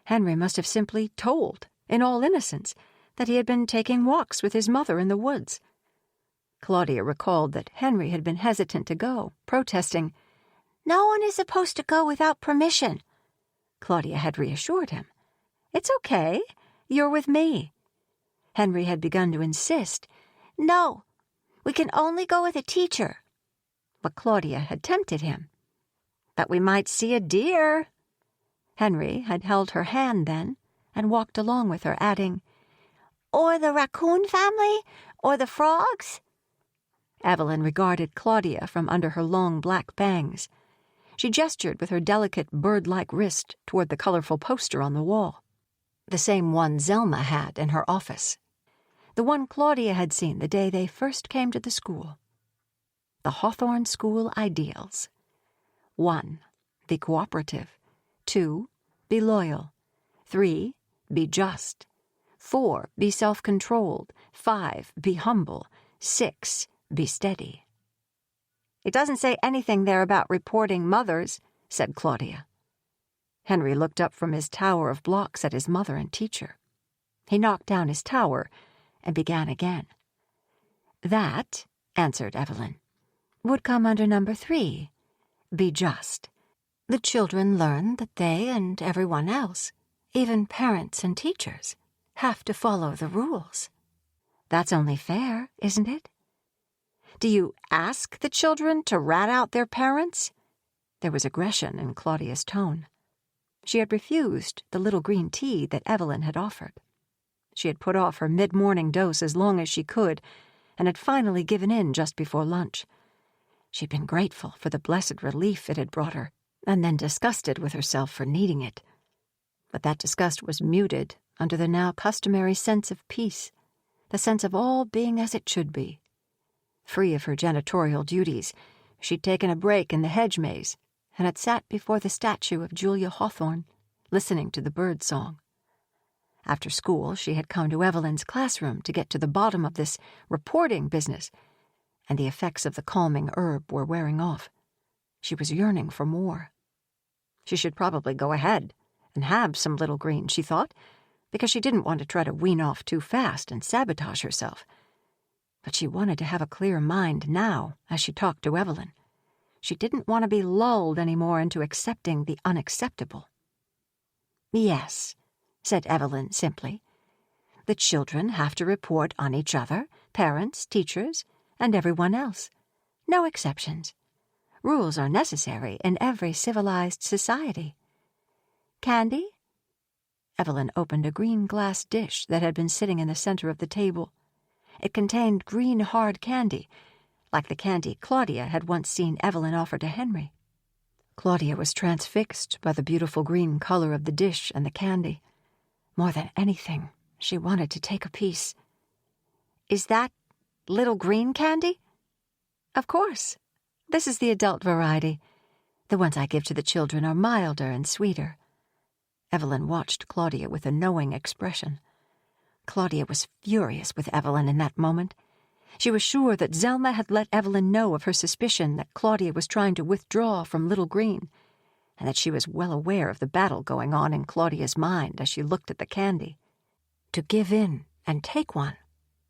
Henry must have simply told, in all innocence, that he had been taking walks with his mother in the woods. Claudia recalled that Henry had been hesitant to go, protesting, "No one is supposed to go without permission." Claudia had reassured him. "It's okay. You're with me." Henry had begun to insist. "No, we can only go with a teacher." But Claudia had tempted him. "But we might see a deer." Henry had held her hand then and walked along with her, adding, "Or the raccoon family, or the frogs." Evelyn regarded Claudia from under her long black bangs. She gestured with her delicate bird-like wrist toward the colorful poster on the wall, the same one Zelma had in her office, the one Claudia had seen the day they first came to the school. The Hawthorne School Ideals. 1. Be cooperative. 2. Be loyal. 3. Be just. 4. Be self-controlled. 5. Be humble. 6. Be steady. "It doesn't say anything there about reporting mothers," said Claudia. Henry looked up from his tower of blocks at his mother and teacher. He knocked down his tower and began again. "That," answered Evelyn, "would come under number 3. Be just. The children learn that they and everyone else, even parents and teachers, have to follow the rules. That's only fair, isn't it?" "Do you ask the children to rat out their parents?" There was aggression in Claudia's tone. She had refused the little green tea that Evelyn had offered. She had put off her mid-morning dose as long as she could, and had finally given in just before lunch. She'd been grateful for the blessed relief it had brought her, and then disgusted with herself for needing it. But that disgust was muted under the now customary sense of peace, the sense of all being as it should be. Free of her janitorial duties, she'd taken a break in the hedge maze and had sat before the statue of Julia Hawthorne, listening to the bird song. After school, she had come to Evelyn's classroom to get to the bottom of this reporting business, and the effects of the calming herb were wearing off. She was yearning for more. She should probably go ahead and have some little green, she thought, because she didn't want to try to wean off too fast and sabotage herself. But she wanted to have a clear mind now as she talked to Evelyn. She didn't want to be lulled anymore into accepting the unacceptable. "Yes," said Evelyn simply. "The children have to report on each other, parents, teachers, and everyone else. No exceptions. Rules are necessary in every civilized society. Candy?" Evelyn opened a green glass dish that had been sitting in the center of the table. It contained green hard candy, like the candy Claudia had once seen Evelyn offer to Henry. Claudia was transfixed by the beautiful green color of the dish and the candy. More than anything, she wanted to take a piece. "Is that little green candy?" "Of course. This is the adult variety. The ones I give to the children are milder and sweeter." Evelyn watched Claudia with a knowing expression. Claudia was furious with Evelyn in that moment. She was sure that Zelma had let Evelyn know of her suspicion that Claudia was trying to withdraw from Little Green, and that she was well aware of the battle going on in Claudia's mind as she looked at the candy. To give in and take one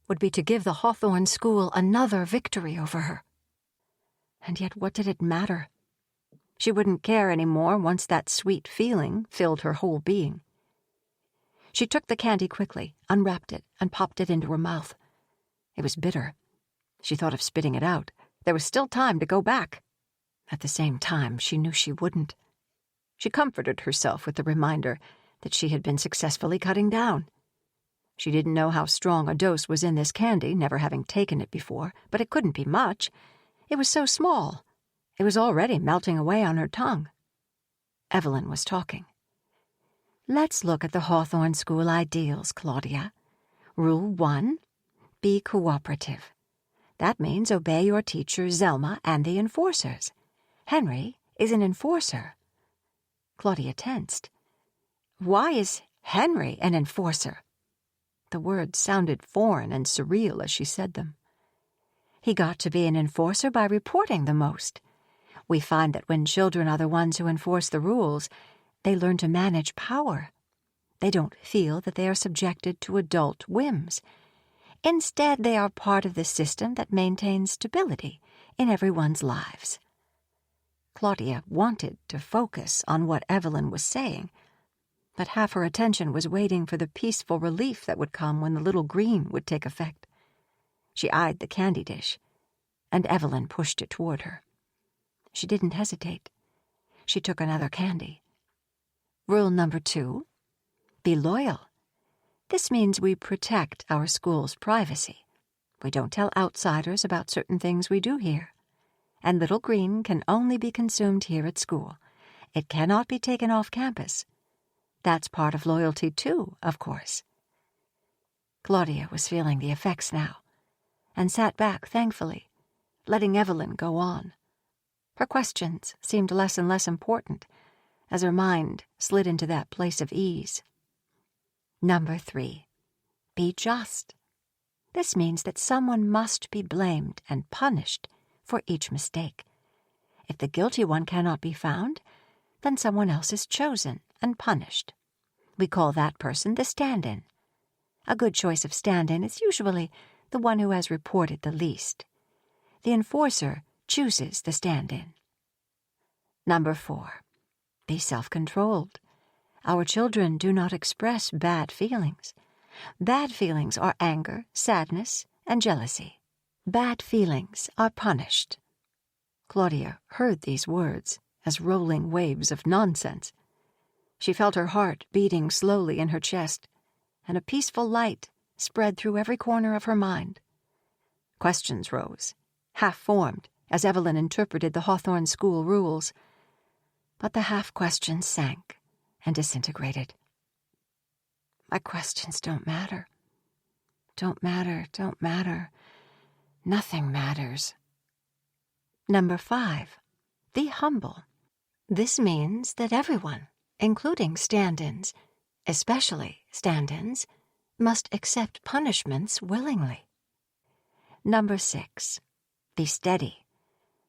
would be to give the Hawthorne School another victory over her. And yet what did it matter? She wouldn't care any more once that sweet feeling filled her whole being. She took the candy quickly, unwrapped it, and popped it into her mouth. It was bitter. She thought of spitting it out. There was still time to go back. At the same time, she knew she wouldn't. She comforted herself with the reminder that she had been successfully cutting down. She didn't know how strong a dose was in this candy, never having taken it before, but it couldn't be much. It was so small. It was already melting away on her tongue. Evelyn was talking. "Let's look at the Hawthorne School ideals, Claudia. Rule 1, be cooperative. That means obey your teacher, Zelma, and the enforcers. Henry is an enforcer." Claudia tensed. "Why is Henry an enforcer?" The words sounded foreign and surreal as she said them. "He got to be an enforcer by reporting the most. We find that when children are the ones who enforce the rules, they learn to manage power. They don't feel that they are subjected to adult whims. Instead, they are part of the system that maintains stability in everyone's lives." Claudia wanted to focus on what Evelyn was saying, but half her attention was waiting for the peaceful relief that would come when the little green would take effect. She eyed the candy dish, and Evelyn pushed it toward her. She didn't hesitate. She took another candy. Rule number 2, be loyal. This means we protect our school's privacy. We don't tell outsiders about certain things we do here. And Little Green can only be consumed here at school. It cannot be taken off campus. That's part of loyalty too, of course. Claudia was feeling the effects now, and sat back thankfully, letting Evelyn go on. Her questions seemed less and less important as her mind slid into that place of ease. Number 3, be just. This means that someone must be blamed and punished for each mistake. If the guilty one cannot be found, then someone else is chosen and punished. We call that person the stand-in. A good choice of stand-in is usually the one who has reported the least. The enforcer chooses the stand-in. Number 4, be self-controlled. Our children do not express bad feelings. Bad feelings are anger, sadness, and jealousy. Bad feelings are punished. Claudia heard these words as rolling waves of nonsense. She felt her heart beating slowly in her chest, and a peaceful light spread through every corner of her mind. Questions rose, half-formed, as Evelyn interpreted the Hawthorne School rules. But the half-questions sank and disintegrated. My questions don't matter. Don't matter, don't matter. Nothing matters. Number 5, be humble. This means that everyone, including stand-ins, especially stand-ins, must accept punishments willingly. Number 6, be steady.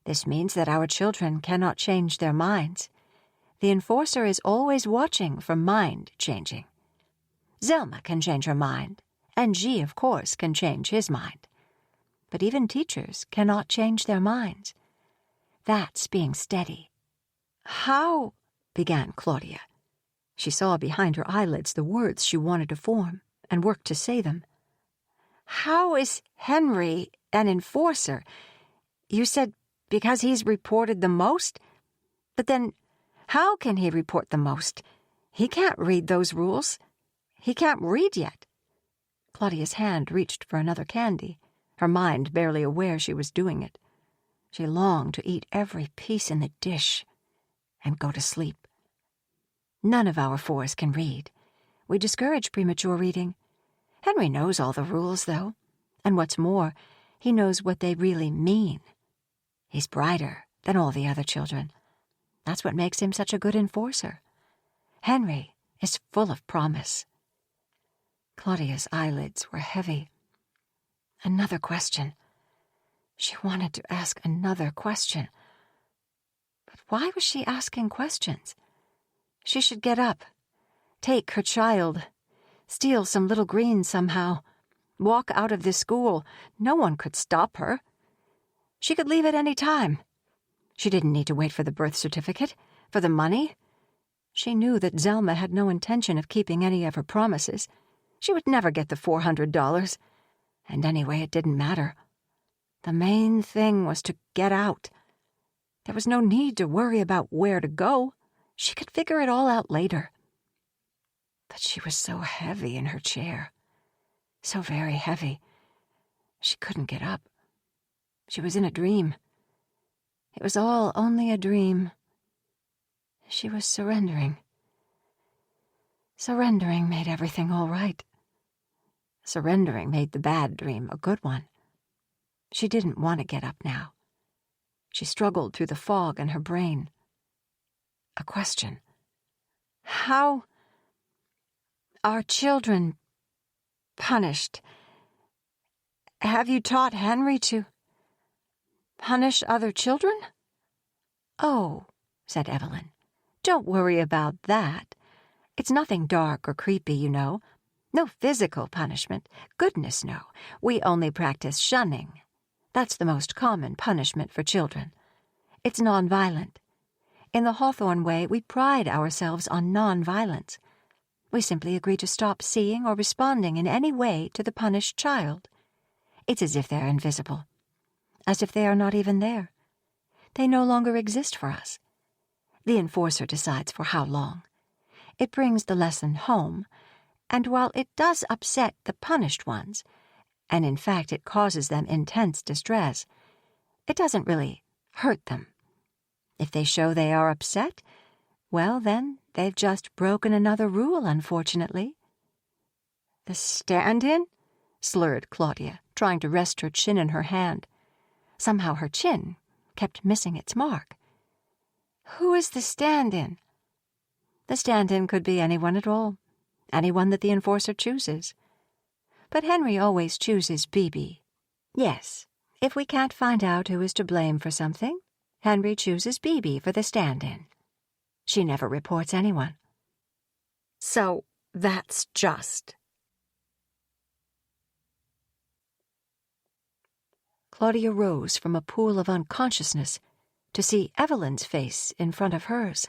This means that our children cannot change their minds. The enforcer is always watching for mind changing. Zelma can change her mind, and G, of course, can change his mind. But even teachers cannot change their minds. That's being steady. How? Began Claudia. She saw behind her eyelids the words she wanted to form and worked to say them. How is Henry an enforcer? You said because he's reported the most? But then, how can he report the most? He can't read those rules. He can't read yet. Claudia's hand reached for another candy, her mind barely aware she was doing it. She longed to eat every piece in the dish and go to sleep. None of our fours can read. We discourage premature reading. Henry knows all the rules, though, and what's more, he knows what they really mean. He's brighter than all the other children. That's what makes him such a good enforcer. Henry is full of promise. Claudia's eyelids were heavy. Another question. She wanted to ask another question. But why was she asking questions? She should get up, take her child, steal some little greens somehow, walk out of this school. No one could stop her. She could leave at any time. She didn't need to wait for the birth certificate, for the money. She knew that Zelma had no intention of keeping any of her promises. She would never get the $400. And anyway, it didn't matter. The main thing was to get out. There was no need to worry about where to go. She could figure it all out later. But she was so heavy in her chair. So very heavy. She couldn't get up. She was in a dream. It was all only a dream. She was surrendering. Surrendering made everything all right. Surrendering made the bad dream a good one. She didn't want to get up now. She struggled through the fog in her brain. A question. How are children punished? Have you taught Henry to punish other children? Oh, said Evelyn, don't worry about that. It's nothing dark or creepy, you know. No physical punishment. Goodness, no. We only practice shunning. That's the most common punishment for children. It's nonviolent. In the Hawthorne way, we pride ourselves on nonviolence. We simply agree to stop seeing or responding in any way to the punished child. It's as if they're invisible. As if they are not even there. They no longer exist for us. The enforcer decides for how long. It brings the lesson home, and while it does upset the punished ones, and in fact it causes them intense distress, it doesn't really hurt them. If they show they are upset, well then, they've just broken another rule, unfortunately. The stand-in? Slurred Claudia, trying to rest her chin in her hand. Somehow her chin kept missing its mark. Who is the stand-in? The stand-in could be anyone at all, anyone that the enforcer chooses. But Henry always chooses BB. Yes, if we can't find out who is to blame for something, Henry chooses BB for the stand-in. She never reports anyone. So that's just. Claudia rose from a pool of unconsciousness to see Evelyn's face in front of hers.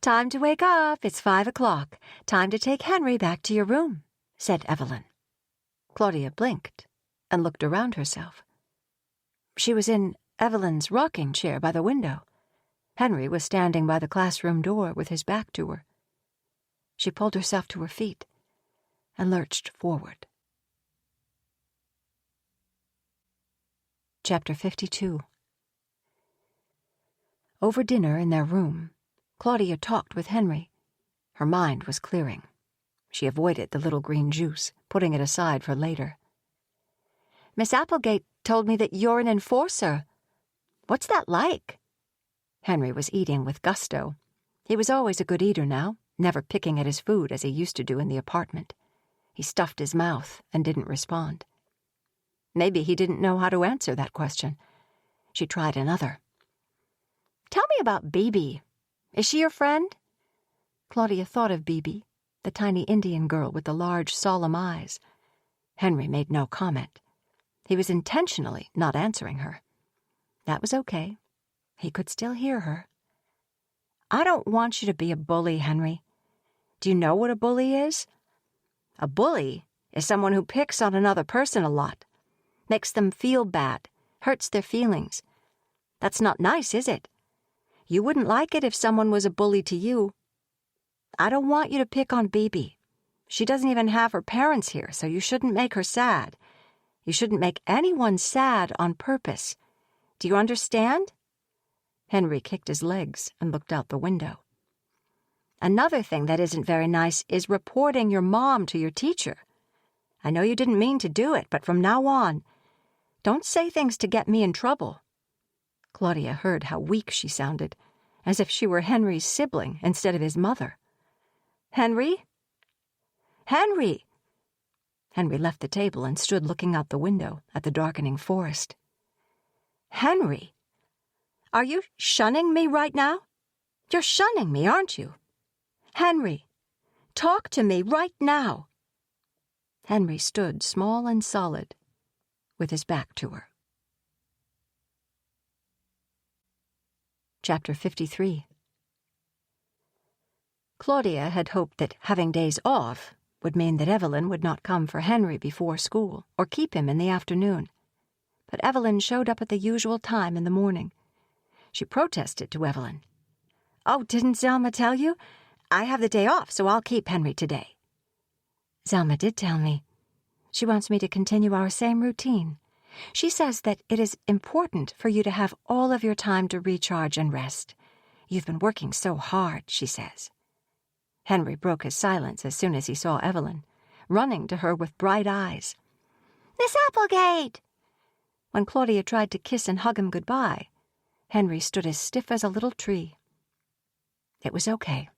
Time to wake up. It's 5 o'clock. Time to take Henry back to your room, said Evelyn. Claudia blinked and looked around herself. She was in Evelyn's rocking chair by the window. Henry was standing by the classroom door with his back to her. She pulled herself to her feet and lurched forward. Chapter 52. Over dinner in their room, Claudia talked with Henry. Her mind was clearing. She avoided the little green juice, putting it aside for later. Miss Applegate told me that you're an enforcer. What's that like? Henry was eating with gusto. He was always a good eater now, never picking at his food as he used to do in the apartment. He stuffed his mouth and didn't respond. Maybe he didn't know how to answer that question. She tried another. "Tell me about Bibi. Is she your friend?" Claudia thought of Bibi, the tiny Indian girl with the large, solemn eyes. Henry made no comment. He was intentionally not answering her. That was okay. He could still hear her. "I don't want you to be a bully, Henry. Do you know what a bully is? A bully is someone who picks on another person a lot, makes them feel bad, hurts their feelings. That's not nice, is it? You wouldn't like it if someone was a bully to you. I don't want you to pick on Bibi. She doesn't even have her parents here, so you shouldn't make her sad. You shouldn't make anyone sad on purpose. Do you understand?" Henry kicked his legs and looked out the window. "Another thing that isn't very nice is reporting your mom to your teacher. I know you didn't mean to do it, but from now on, don't say things to get me in trouble." Claudia heard how weak she sounded, as if she were Henry's sibling instead of his mother. "Henry? Henry!" Henry left the table and stood looking out the window at the darkening forest. "Henry, are you shunning me right now? You're shunning me, aren't you? Henry, talk to me right now." Henry stood small and solid, with his back to her. Chapter 53. Claudia had hoped that having days off would mean that Evelyn would not come for Henry before school or keep him in the afternoon. But Evelyn showed up at the usual time in the morning. She protested to Evelyn. "Oh, didn't Zelma tell you? I have the day off, so I'll keep Henry today." "Zelma did tell me. She wants me to continue our same routine. She says that it is important for you to have all of your time to recharge and rest. You've been working so hard, she says." Henry broke his silence as soon as he saw Evelyn, running to her with bright eyes. "Miss Applegate!" When Claudia tried to kiss and hug him goodbye, Henry stood as stiff as a little tree. It was okay.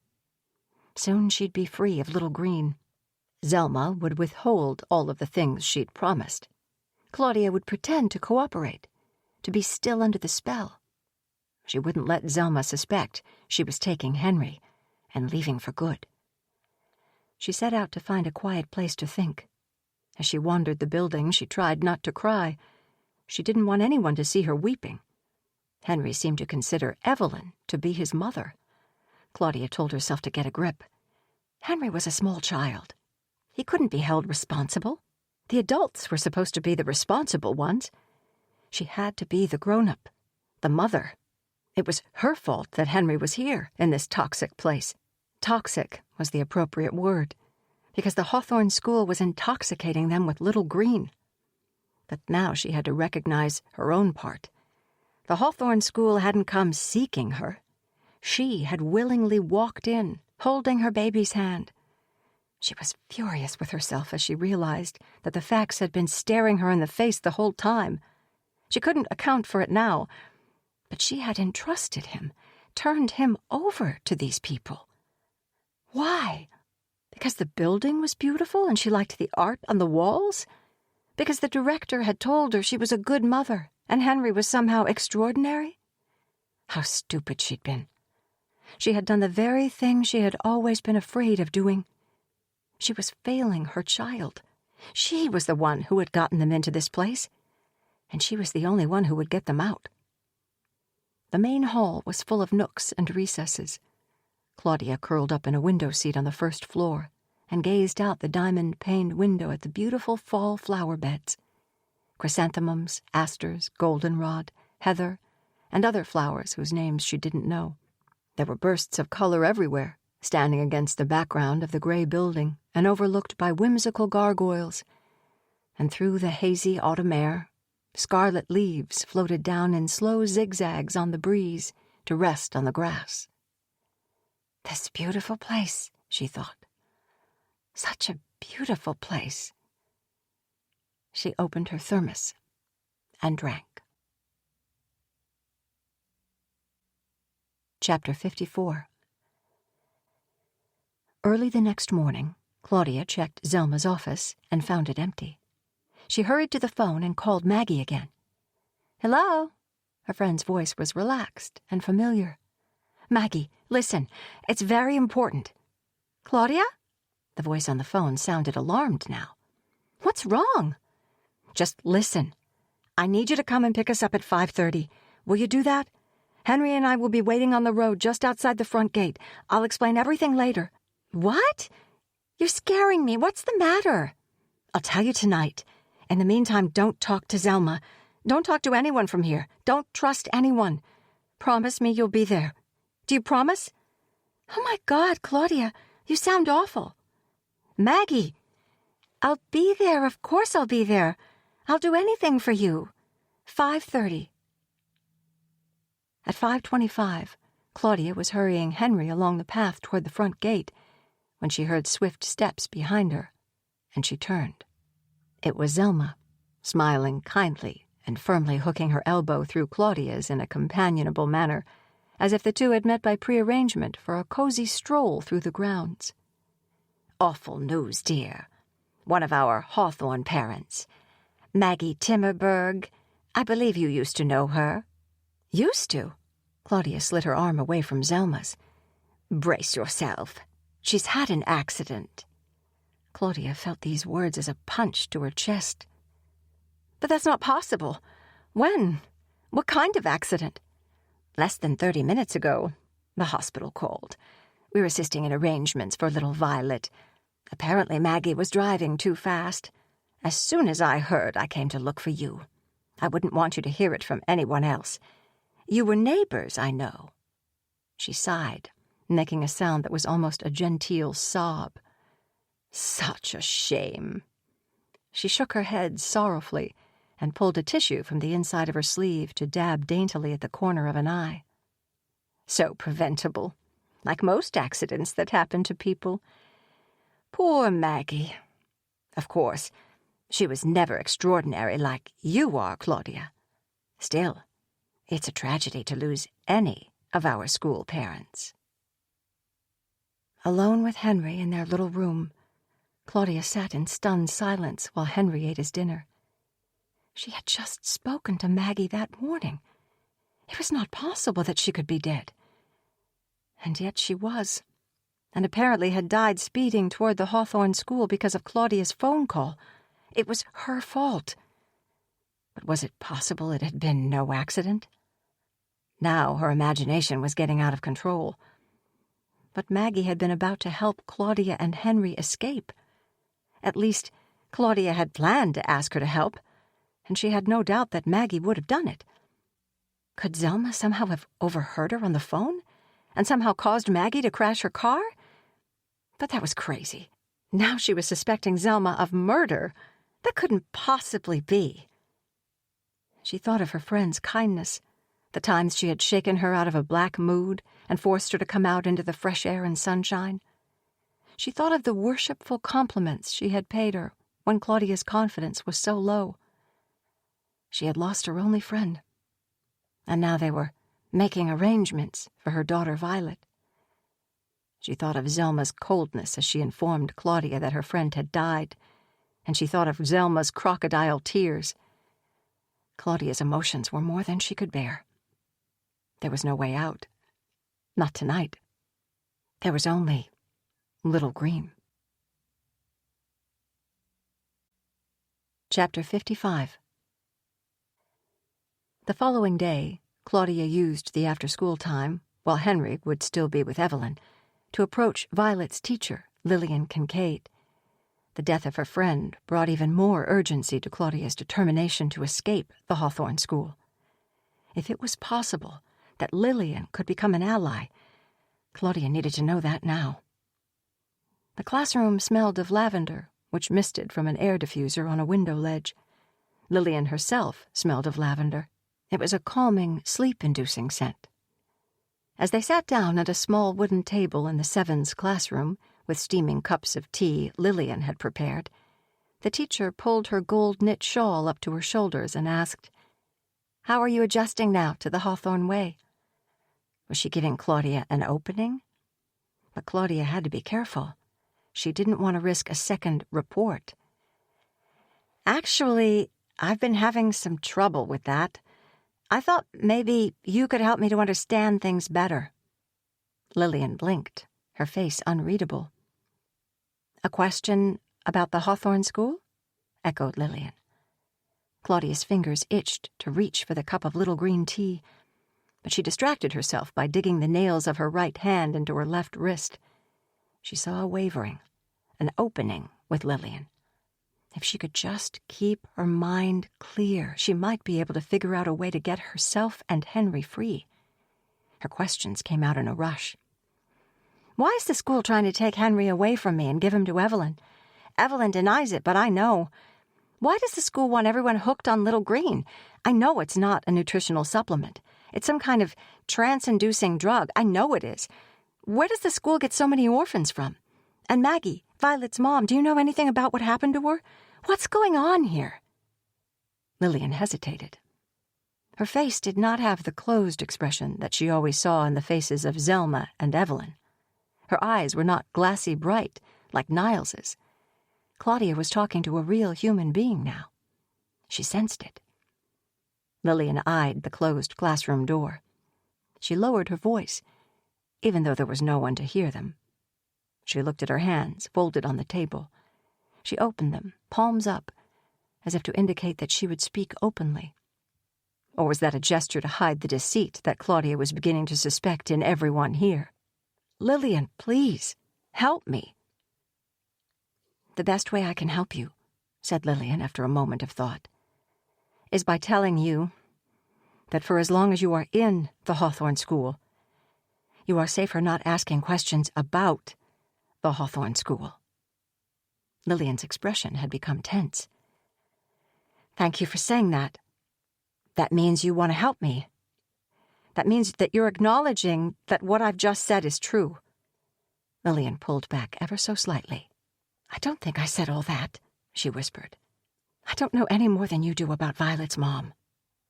Soon she'd be free of Little Green. Zelma would withhold all of the things she'd promised. Claudia would pretend to cooperate, to be still under the spell. She wouldn't let Zelma suspect she was taking Henry and leaving for good. She set out to find a quiet place to think. As she wandered the building, she tried not to cry. She didn't want anyone to see her weeping. Henry seemed to consider Evelyn to be his mother. Claudia told herself to get a grip. Henry was a small child. He couldn't be held responsible. The adults were supposed to be the responsible ones. She had to be the grown-up, the mother. It was her fault that Henry was here, in this toxic place. Toxic was the appropriate word, because the Hawthorne School was intoxicating them with Little Green. But now she had to recognize her own part. The Hawthorne School hadn't come seeking her. She had willingly walked in, holding her baby's hand. She was furious with herself as she realized that the facts had been staring her in the face the whole time. She couldn't account for it now, but she had entrusted him, turned him over to these people. Why? Because the building was beautiful and she liked the art on the walls? Because the director had told her she was a good mother and Henry was somehow extraordinary? How stupid she'd been. She had done the very thing she had always been afraid of doing. She was failing her child. She was the one who had gotten them into this place, and she was the only one who would get them out. The main hall was full of nooks and recesses. Claudia curled up in a window seat on the first floor and gazed out the diamond-paned window at the beautiful fall flower beds. Chrysanthemums, asters, goldenrod, heather, and other flowers whose names she didn't know. There were bursts of color everywhere, standing against the background of the gray building and overlooked by whimsical gargoyles. And through the hazy autumn air, scarlet leaves floated down in slow zigzags on the breeze to rest on the grass. This beautiful place, she thought. Such a beautiful place. She opened her thermos and drank. Chapter 54. Early the next morning, Claudia checked Zelma's office and found it empty. She hurried to the phone and called Maggie again. "Hello? Her friend's voice was relaxed and familiar. "Maggie, listen. It's very important." "Claudia?" The voice on the phone sounded alarmed now. "What's wrong?" "Just listen. I need you to come and pick us up at 5:30. Will you do that? Henry and I will be waiting on the road just outside the front gate. I'll explain everything later." "What? You're scaring me. What's the matter?" "I'll tell you tonight. In the meantime, don't talk to Zelma. Don't talk to anyone from here. Don't trust anyone. Promise me you'll be there. Do you promise?" "Oh my God, Claudia, you sound awful." "Maggie, I'll be there. Of course I'll be there. I'll do anything for you. 5:30. At 5:25, Claudia was hurrying Henry along the path toward the front gate when she heard swift steps behind her, and she turned. It was Zelma, smiling kindly and firmly hooking her elbow through Claudia's in a companionable manner, as if the two had met by prearrangement for a cozy stroll through the grounds. "Awful news, dear. One of our Hawthorne parents, Maggie Timmerberg. I believe you used to know her." "Used to?" Claudia slid her arm away from Zelma's. "Brace yourself. She's had an accident." Claudia felt these words as a punch to her chest. "But that's not possible. When? What kind of accident?" "Less than 30 minutes ago. The hospital called. We were assisting in arrangements for little Violet. Apparently Maggie was driving too fast. As soon as I heard, I came to look for you. I wouldn't want you to hear it from anyone else. You were neighbors, I know." She sighed, making a sound that was almost a genteel sob. "Such a shame." She shook her head sorrowfully and pulled a tissue from the inside of her sleeve to dab daintily at the corner of an eye. "So preventable, like most accidents that happen to people. Poor Maggie. Of course, she was never extraordinary like you are, Claudia. Still, it's a tragedy to lose any of our school parents." Alone with Henry in their little room, Claudia sat in stunned silence while Henry ate his dinner. She had just spoken to Maggie that morning. It was not possible that she could be dead. And yet she was, and apparently had died speeding toward the Hawthorne school because of Claudia's phone call. It was her fault. But was it possible it had been no accident? Now her imagination was getting out of control. But Maggie had been about to help Claudia and Henry escape. At least, Claudia had planned to ask her to help, and she had no doubt that Maggie would have done it. Could Zelma somehow have overheard her on the phone, and somehow caused Maggie to crash her car? But that was crazy. Now she was suspecting Zelma of murder. That couldn't possibly be. She thought of her friend's kindness, the times she had shaken her out of a black mood and forced her to come out into the fresh air and sunshine. She thought of the worshipful compliments she had paid her when Claudia's confidence was so low. She had lost her only friend, and now they were making arrangements for her daughter Violet. She thought of Zelma's coldness as she informed Claudia that her friend had died, and she thought of Zelma's crocodile tears. Claudia's emotions were more than she could bear. There was no way out. Not tonight. There was only Little Green. Chapter 55. The following day, Claudia used the after-school time, while Henry would still be with Evelyn, to approach Violet's teacher, Lillian Kincaid. The death of her friend brought even more urgency to Claudia's determination to escape the Hawthorne school. If it was possible that Lillian could become an ally, Claudia needed to know that now. The classroom smelled of lavender, which misted from an air diffuser on a window ledge. Lillian herself smelled of lavender. It was a calming, sleep-inducing scent. As they sat down at a small wooden table in the Sevens classroom, with steaming cups of tea Lillian had prepared, the teacher pulled her gold-knit shawl up to her shoulders and asked, "How are you adjusting now to the Hawthorne way?" Was she giving Claudia an opening? But Claudia had to be careful. She didn't want to risk a second report. "Actually, I've been having some trouble with that. I thought maybe you could help me to understand things better. Lillian blinked, her face unreadable. A question about the Hawthorne School? Echoed Lillian. Claudia's fingers itched to reach for the cup of little green tea, but she distracted herself by digging the nails of her right hand into her left wrist. She saw a wavering, an opening with Lillian. If she could just keep her mind clear, she might be able to figure out a way to get herself and Henry free. Her questions came out in a rush. Why is the school trying to take Henry away from me and give him to Evelyn? Evelyn denies it, but I know. Why does the school want everyone hooked on Little Green? I know it's not a nutritional supplement. It's some kind of trance-inducing drug. I know it is. Where does the school get so many orphans from? And Maggie, Violet's mom, do you know anything about what happened to her? What's going on here? Lillian hesitated. Her face did not have the closed expression that she always saw in the faces of Zelma and Evelyn. Her eyes were not glassy bright like Niles's. Claudia was talking to a real human being now. She sensed it. Lillian eyed the closed classroom door. She lowered her voice, even though there was no one to hear them. She looked at her hands, folded on the table. She opened them, palms up, as if to indicate that she would speak openly. Or was that a gesture to hide the deceit that Claudia was beginning to suspect in everyone here? Lillian, please, help me. The best way I can help you, said Lillian after a moment of thought, is by telling you that for as long as you are in the Hawthorne School, you are safer not asking questions about the Hawthorne School. Lillian's expression had become tense. Thank you for saying that. That means you want to help me. That means that you're acknowledging that what I've just said is true. Lillian pulled back ever so slightly. I don't think I said all that, she whispered. I don't know any more than you do about Violet's mom.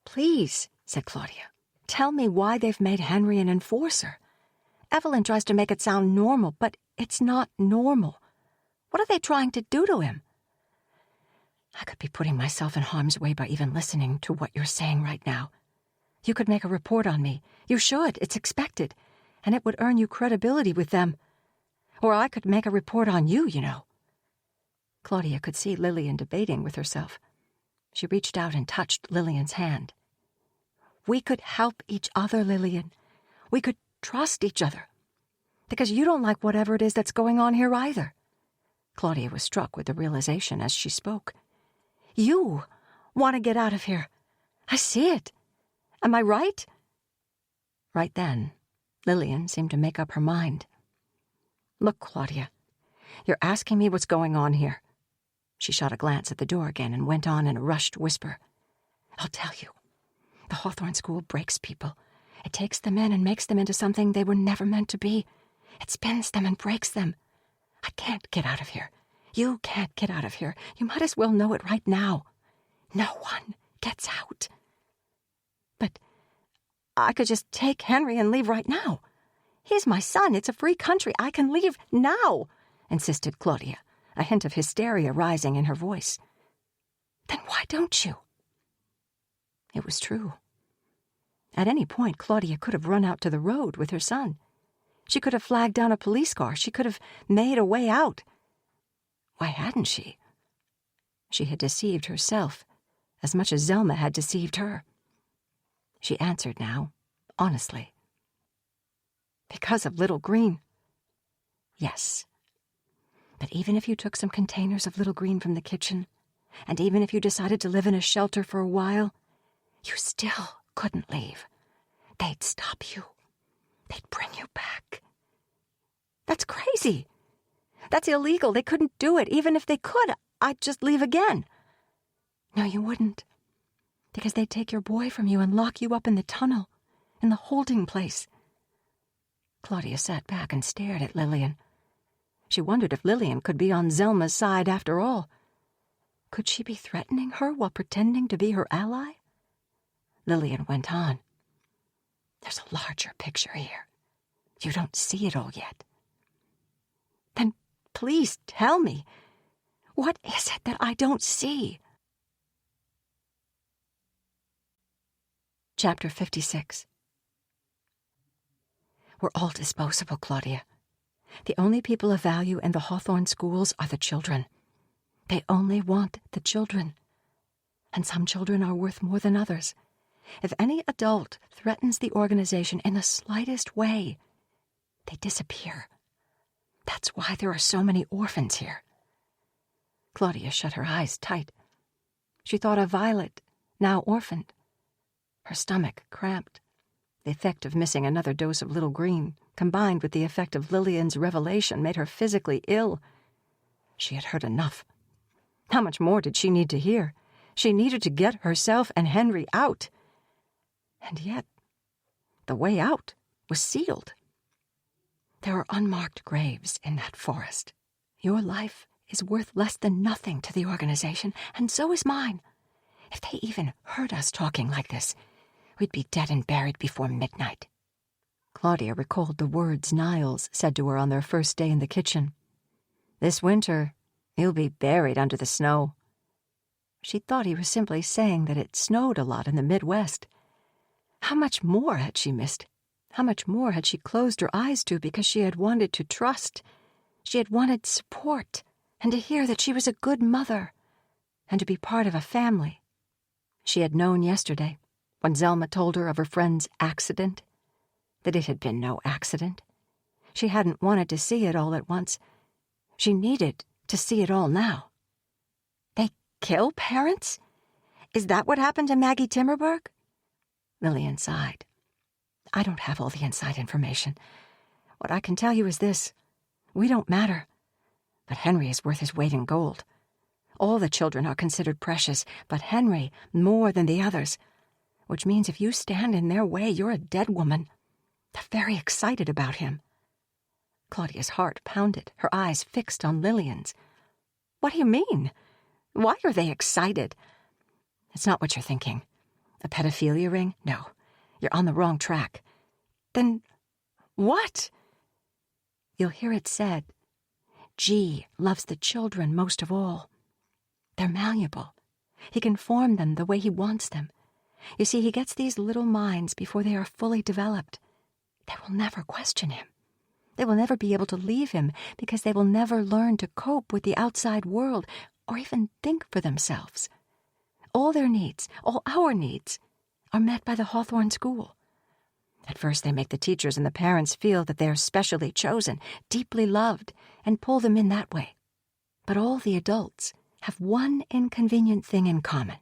Please, said Claudia, tell me why they've made Henry an enforcer. Evelyn tries to make it sound normal, but it's not normal. What are they trying to do to him? I could be putting myself in harm's way by even listening to what you're saying right now. You could make a report on me. You should. It's expected. And it would earn you credibility with them. Or I could make a report on you, you know. Claudia could see Lillian debating with herself. She reached out and touched Lillian's hand. We could help each other, Lillian. We could trust each other. Because you don't like whatever it is that's going on here either. Claudia was struck with the realization as she spoke. You want to get out of here. I see it. Am I right? Right then, Lillian seemed to make up her mind. Look, Claudia, you're asking me what's going on here. She shot a glance at the door again and went on in a rushed whisper. I'll tell you. The Hawthorne School breaks people. It takes them in and makes them into something they were never meant to be. It spins them and breaks them. I can't get out of here. You can't get out of here. You might as well know it right now. No one gets out. But I could just take Henry and leave right now. He's my son. It's a free country. I can leave now, insisted Claudia, a hint of hysteria rising in her voice. Then why don't you? It was true. At any point, Claudia could have run out to the road with her son. She could have flagged down a police car. She could have made a way out. Why hadn't she? She had deceived herself as much as Zelma had deceived her. She answered now, honestly. Because of Little Green. Yes. But even if you took some containers of Little Green from the kitchen, and even if you decided to live in a shelter for a while, you still couldn't leave. They'd stop you. They'd bring you back. That's crazy. That's illegal. They couldn't do it. Even if they could, I'd just leave again. No, you wouldn't. Because they'd take your boy from you and lock you up in the tunnel, in the holding place. Claudia sat back and stared at Lillian. She wondered if Lillian could be on Zelma's side after all. Could she be threatening her while pretending to be her ally? Lillian went on. There's a larger picture here. You don't see it all yet. Then please tell me, what is it that I don't see? Chapter 56. We're all disposable, Claudia. The only people of value in the Hawthorne schools are the children. They only want the children. And some children are worth more than others. If any adult threatens the organization in the slightest way, they disappear. That's why there are so many orphans here. Claudia shut her eyes tight. She thought of Violet, now orphaned. Her stomach cramped. The effect of missing another dose of Little Green, combined with the effect of Lillian's revelation, made her physically ill. She had heard enough. How much more did she need to hear? She needed to get herself and Henry out. And yet, the way out was sealed. There are unmarked graves in that forest. Your life is worth less than nothing to the organization, and so is mine. If they even heard us talking like this, we'd be dead and buried before midnight. Claudia recalled the words Niles said to her on their first day in the kitchen. This winter, you'll be buried under the snow. She thought he was simply saying that it snowed a lot in the Midwest. How much more had she missed? How much more had she closed her eyes to because she had wanted to trust? She had wanted support, and to hear that she was a good mother, and to be part of a family. She had known yesterday, when Zelma told her of her friend's accident, that it had been no accident. She hadn't wanted to see it all at once. She needed to see it all now. They kill parents? Is that what happened to Maggie Timmerberg? Lillian sighed. I don't have all the inside information. What I can tell you is this. We don't matter. But Henry is worth his weight in gold. All the children are considered precious, but Henry more than the others. Which means if you stand in their way, you're a dead woman. They're very excited about him. Claudia's heart pounded, her eyes fixed on Lillian's. What do you mean? Why are they excited? It's not what you're thinking. A pedophilia ring? No. You're on the wrong track. Then what? You'll hear it said, G loves the children most of all. They're malleable. He can form them the way he wants them. You see, he gets these little minds before they are fully developed. They will never question him. They will never be able to leave him because they will never learn to cope with the outside world or even think for themselves. All their needs, all our needs, are met by the Hawthorne School. At first they make the teachers and the parents feel that they are specially chosen, deeply loved, and pull them in that way. But all the adults have one inconvenient thing in common.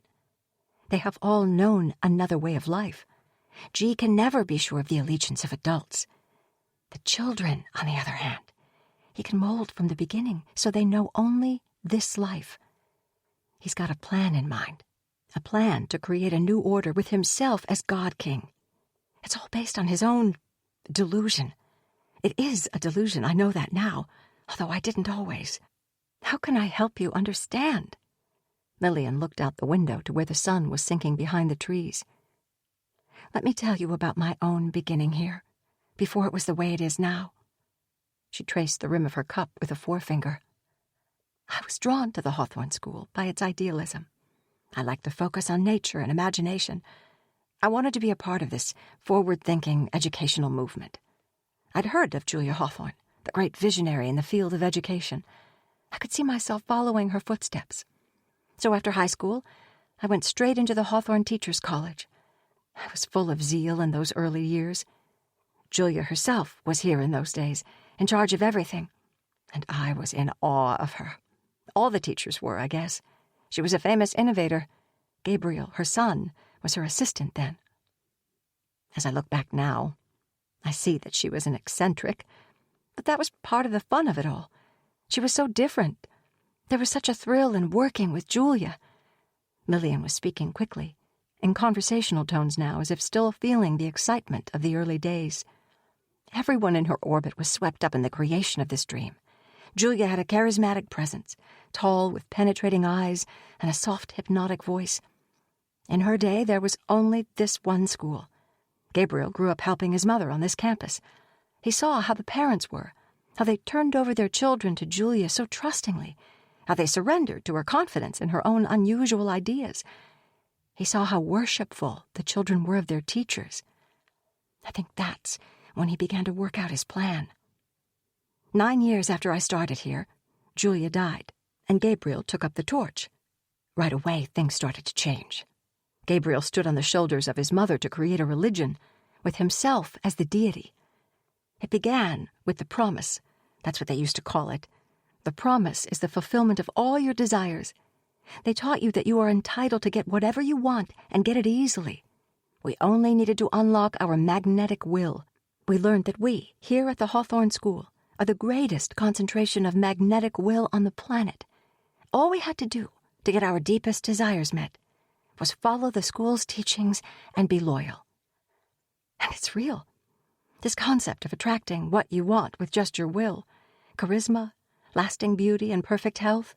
They have all known another way of life. G can never be sure of the allegiance of adults. The children, on the other hand, he can mold from the beginning so they know only this life. He's got a plan in mind, a plan to create a new order with himself as God King. It's all based on his own delusion. It is a delusion, I know that now, although I didn't always. How can I help you understand? Lillian looked out the window to where the sun was sinking behind the trees. Let me tell you about my own beginning here, before it was the way it is now. She traced the rim of her cup with a forefinger. I was drawn to the Hawthorne School by its idealism. I liked the focus on nature and imagination. I wanted to be a part of this forward-thinking educational movement. I'd heard of Julia Hawthorne, the great visionary in the field of education. I could see myself following her footsteps. So after high school, I went straight into the Hawthorne Teachers College. I was full of zeal in those early years. Julia herself was here in those days, in charge of everything, and I was in awe of her. All the teachers were, I guess. She was a famous innovator. Gabriel, her son, was her assistant then. As I look back now, I see that she was an eccentric, but that was part of the fun of it all. She was so different. There was such a thrill in working with Julia. Lillian was speaking quickly, in conversational tones now, as if still feeling the excitement of the early days. Everyone in her orbit was swept up in the creation of this dream. Julia had a charismatic presence, tall with penetrating eyes and a soft, hypnotic voice. In her day, there was only this one school. Gabriel grew up helping his mother on this campus. He saw how the parents were, how they turned over their children to Julia so trustingly, how they surrendered to her confidence in her own unusual ideas. He saw how worshipful the children were of their teachers. I think that's when he began to work out his plan. 9 years after I started here, Julia died, and Gabriel took up the torch. Right away, things started to change. Gabriel stood on the shoulders of his mother to create a religion, with himself as the deity. It began with the promise. That's what they used to call it. The promise is the fulfillment of all your desires. They taught you that you are entitled to get whatever you want and get it easily. We only needed to unlock our magnetic will. We learned that we, here at the Hawthorne School, are the greatest concentration of magnetic will on the planet. All we had to do to get our deepest desires met was follow the school's teachings and be loyal. And it's real. This concept of attracting what you want with just your will, charisma, lasting beauty, and perfect health.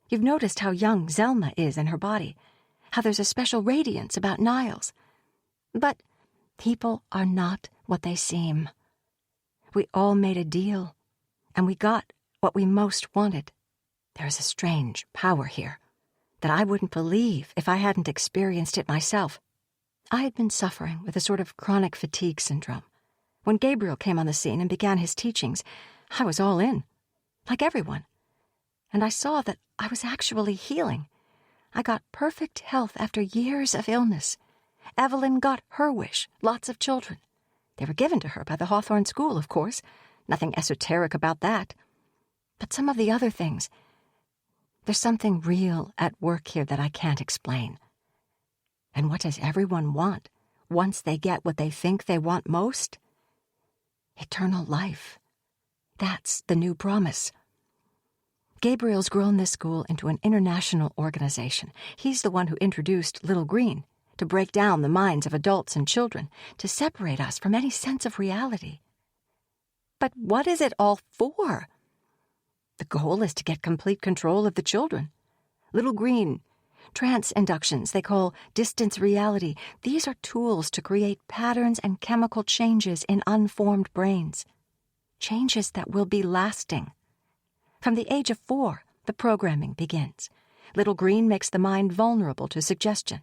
You've noticed how young Zelma is in her body, how there's a special radiance about Niles. But people are not what they seem. We all made a deal, and we got what we most wanted. There is a strange power here that I wouldn't believe if I hadn't experienced it myself. I had been suffering with a sort of chronic fatigue syndrome. When Gabriel came on the scene and began his teachings, I was all in, like everyone. And I saw that I was actually healing. I got perfect health after years of illness. Evelyn got her wish, lots of children. They were given to her by the Hawthorne School, of course. Nothing esoteric about that. But some of the other things, there's something real at work here that I can't explain. And what does everyone want once they get what they think they want most? Eternal life. That's the new promise. Gabriel's grown this school into an international organization. He's the one who introduced Little Green to break down the minds of adults and children, to separate us from any sense of reality. But what is it all for? The goal is to get complete control of the children. Little Green, trance inductions they call distance reality. These are tools to create patterns and chemical changes in unformed brains. Changes that will be lasting. From the age of 4, the programming begins. Little Green makes the mind vulnerable to suggestion.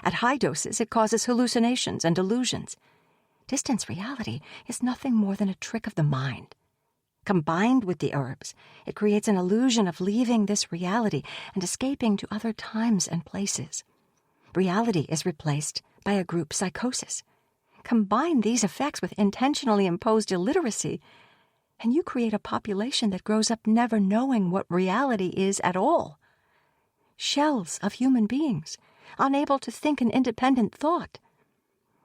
At high doses, it causes hallucinations and delusions. Distance reality is nothing more than a trick of the mind. Combined with the herbs, it creates an illusion of leaving this reality and escaping to other times and places. Reality is replaced by a group psychosis. Combine these effects with intentionally imposed illiteracy, and you create a population that grows up never knowing what reality is at all. Shells of human beings, unable to think an independent thought.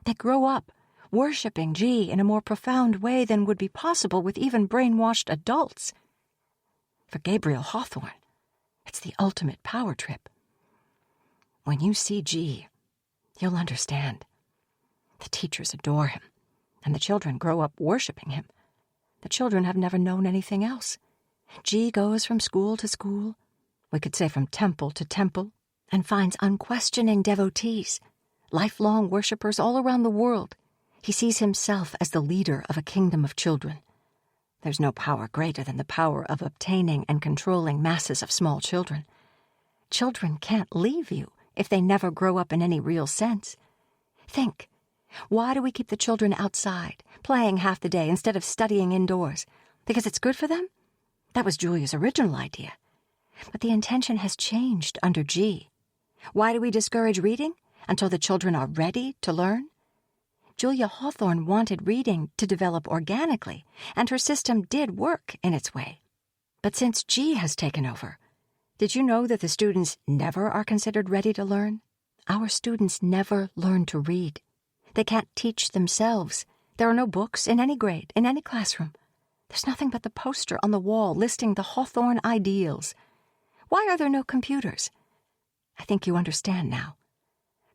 They grow up worshipping G in a more profound way than would be possible with even brainwashed adults. For Gabriel Hawthorne, it's the ultimate power trip. When you see G, you'll understand. The teachers adore him, and the children grow up worshipping him. The children have never known anything else. G goes from school to school, we could say from temple to temple, and finds unquestioning devotees, lifelong worshippers all around the world. He sees himself as the leader of a kingdom of children. There's no power greater than the power of obtaining and controlling masses of small children. Children can't leave you if they never grow up in any real sense. Think, why do we keep the children outside, playing half the day instead of studying indoors? Because it's good for them? That was Julia's original idea. But the intention has changed under G. Why do we discourage reading until the children are ready to learn? Julia Hawthorne wanted reading to develop organically, and her system did work in its way. But since G has taken over, did you know that the students never are considered ready to learn? Our students never learn to read. They can't teach themselves. There are no books in any grade, in any classroom. There's nothing but the poster on the wall listing the Hawthorne ideals. Why are there no computers? I think you understand now.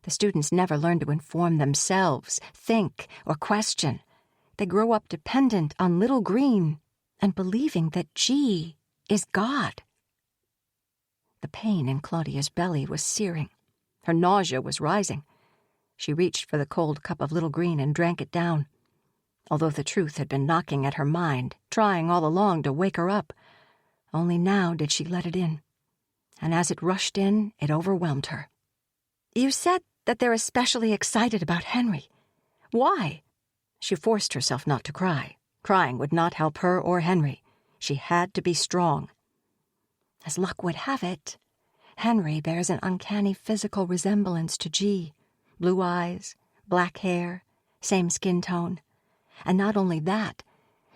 The students never learn to inform themselves, think, or question. They grow up dependent on Little Green and believing that G is God. The pain in Claudia's belly was searing. Her nausea was rising. She reached for the cold cup of Little Green and drank it down. Although the truth had been knocking at her mind, trying all along to wake her up, only now did she let it in. And as it rushed in, it overwhelmed her. "You said that they're especially excited about Henry. Why? She forced herself not to cry. Crying would not help her or Henry. She had to be strong. As luck would have it, Henry bears an uncanny physical resemblance to G. Blue eyes, black hair, same skin tone. And not only that,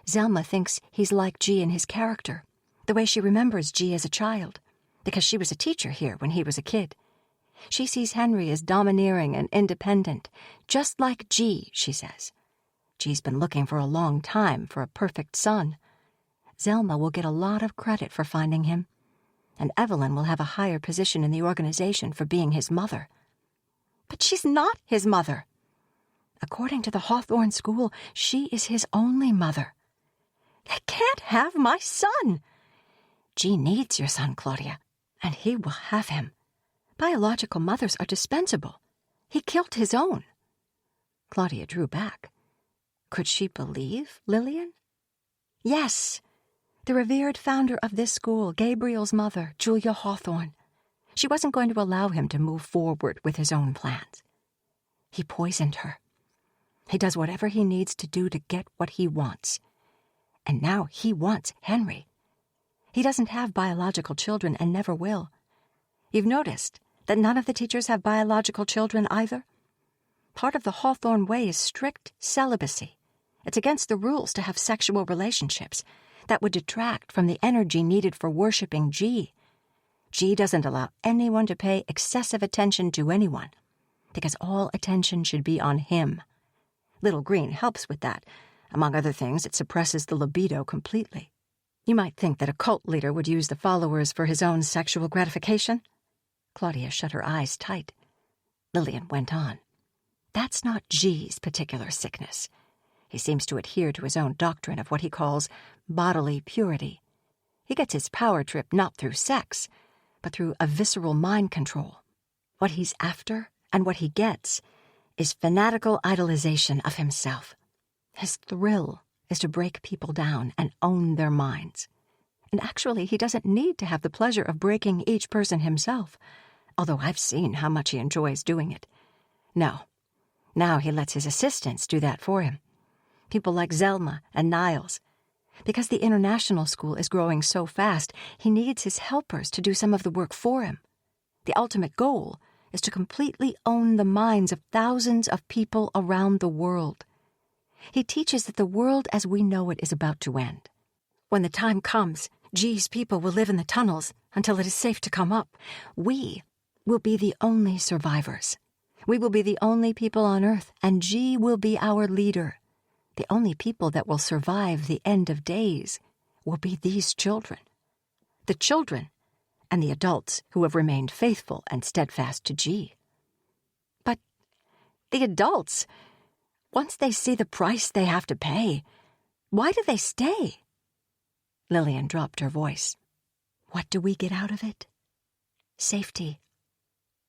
Zelma thinks he's like G in his character, the way she remembers G as a child, because she was a teacher here when he was a kid. She sees Henry as domineering and independent, just like G, she says. G's been looking for a long time for a perfect son. Zelma will get a lot of credit for finding him, and Evelyn will have a higher position in the organization for being his mother. But she's not his mother. According to the Hawthorne School, she is his only mother. They can't have my son. G needs your son, Claudia, and he will have him. Biological mothers are dispensable. He killed his own. Claudia drew back. Could she believe Lillian? Yes. The revered founder of this school, Gabriel's mother, Julia Hawthorne. She wasn't going to allow him to move forward with his own plans. He poisoned her. He does whatever he needs to do to get what he wants. And now he wants Henry. He doesn't have biological children and never will. You've noticed that none of the teachers have biological children either? Part of the Hawthorne way is strict celibacy. It's against the rules to have sexual relationships. That would detract from the energy needed for worshipping G. G doesn't allow anyone to pay excessive attention to anyone, because all attention should be on him. Little Green helps with that. Among other things, it suppresses the libido completely. You might think that a cult leader would use the followers for his own sexual gratification. Claudia shut her eyes tight. Lillian went on. That's not G's particular sickness. He seems to adhere to his own doctrine of what he calls bodily purity. He gets his power trip not through sex, but through a visceral mind control. What he's after and what he gets is fanatical idolization of himself. His thrill is to break people down and own their minds. And actually, he doesn't need to have the pleasure of breaking each person himself, although I've seen how much he enjoys doing it. No, now he lets his assistants do that for him. People like Zelma and Niles. Because the international school is growing so fast, he needs his helpers to do some of the work for him. The ultimate goal is to completely own the minds of thousands of people around the world. He teaches that the world as we know it is about to end. When the time comes, G's people will live in the tunnels until it is safe to come up. We will be the only survivors. We will be the only people on Earth, and G will be our leader. The only people that will survive the end of days will be these children. The children and the adults who have remained faithful and steadfast to G. But the adults, once they see the price they have to pay, why do they stay? Lillian dropped her voice. What do we get out of it? Safety.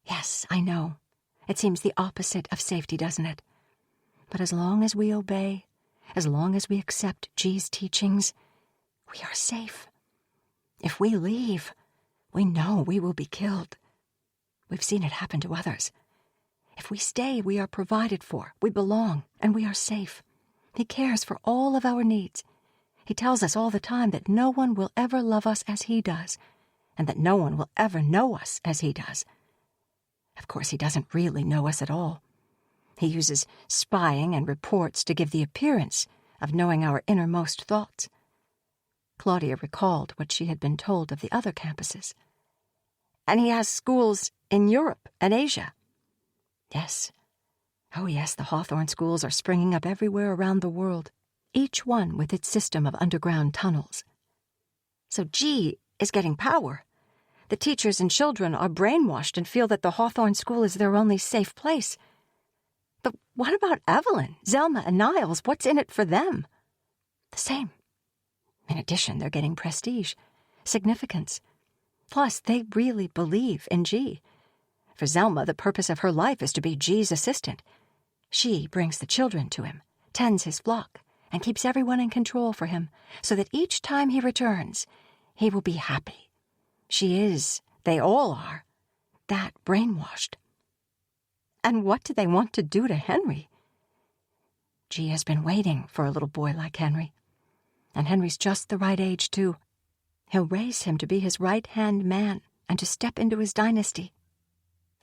Yes, I know. It seems the opposite of safety, doesn't it? But as long as we obey, as long as we accept G's teachings, we are safe. If we leave, we know we will be killed. We've seen it happen to others. If we stay, we are provided for, we belong, and we are safe. He cares for all of our needs. He tells us all the time that no one will ever love us as he does, and that no one will ever know us as he does. Of course, he doesn't really know us at all. He uses spying and reports to give the appearance of knowing our innermost thoughts. Claudia recalled what she had been told of the other campuses. And he has schools in Europe and Asia. Yes. Oh, yes, the Hawthorne schools are springing up everywhere around the world, each one with its system of underground tunnels. So G is getting power. The teachers and children are brainwashed and feel that the Hawthorne school is their only safe place. But what about Evelyn, Zelma, and Niles? What's in it for them? The same. In addition, they're getting prestige, significance. Plus, they really believe in G. For Zelma, the purpose of her life is to be G's assistant. She brings the children to him, tends his flock, and keeps everyone in control for him, so that each time he returns, he will be happy. She is, they all are, that brainwashed. And what do they want to do to Henry? G has been waiting for a little boy like Henry. And Henry's just the right age, too. He'll raise him to be his right-hand man and to step into his dynasty.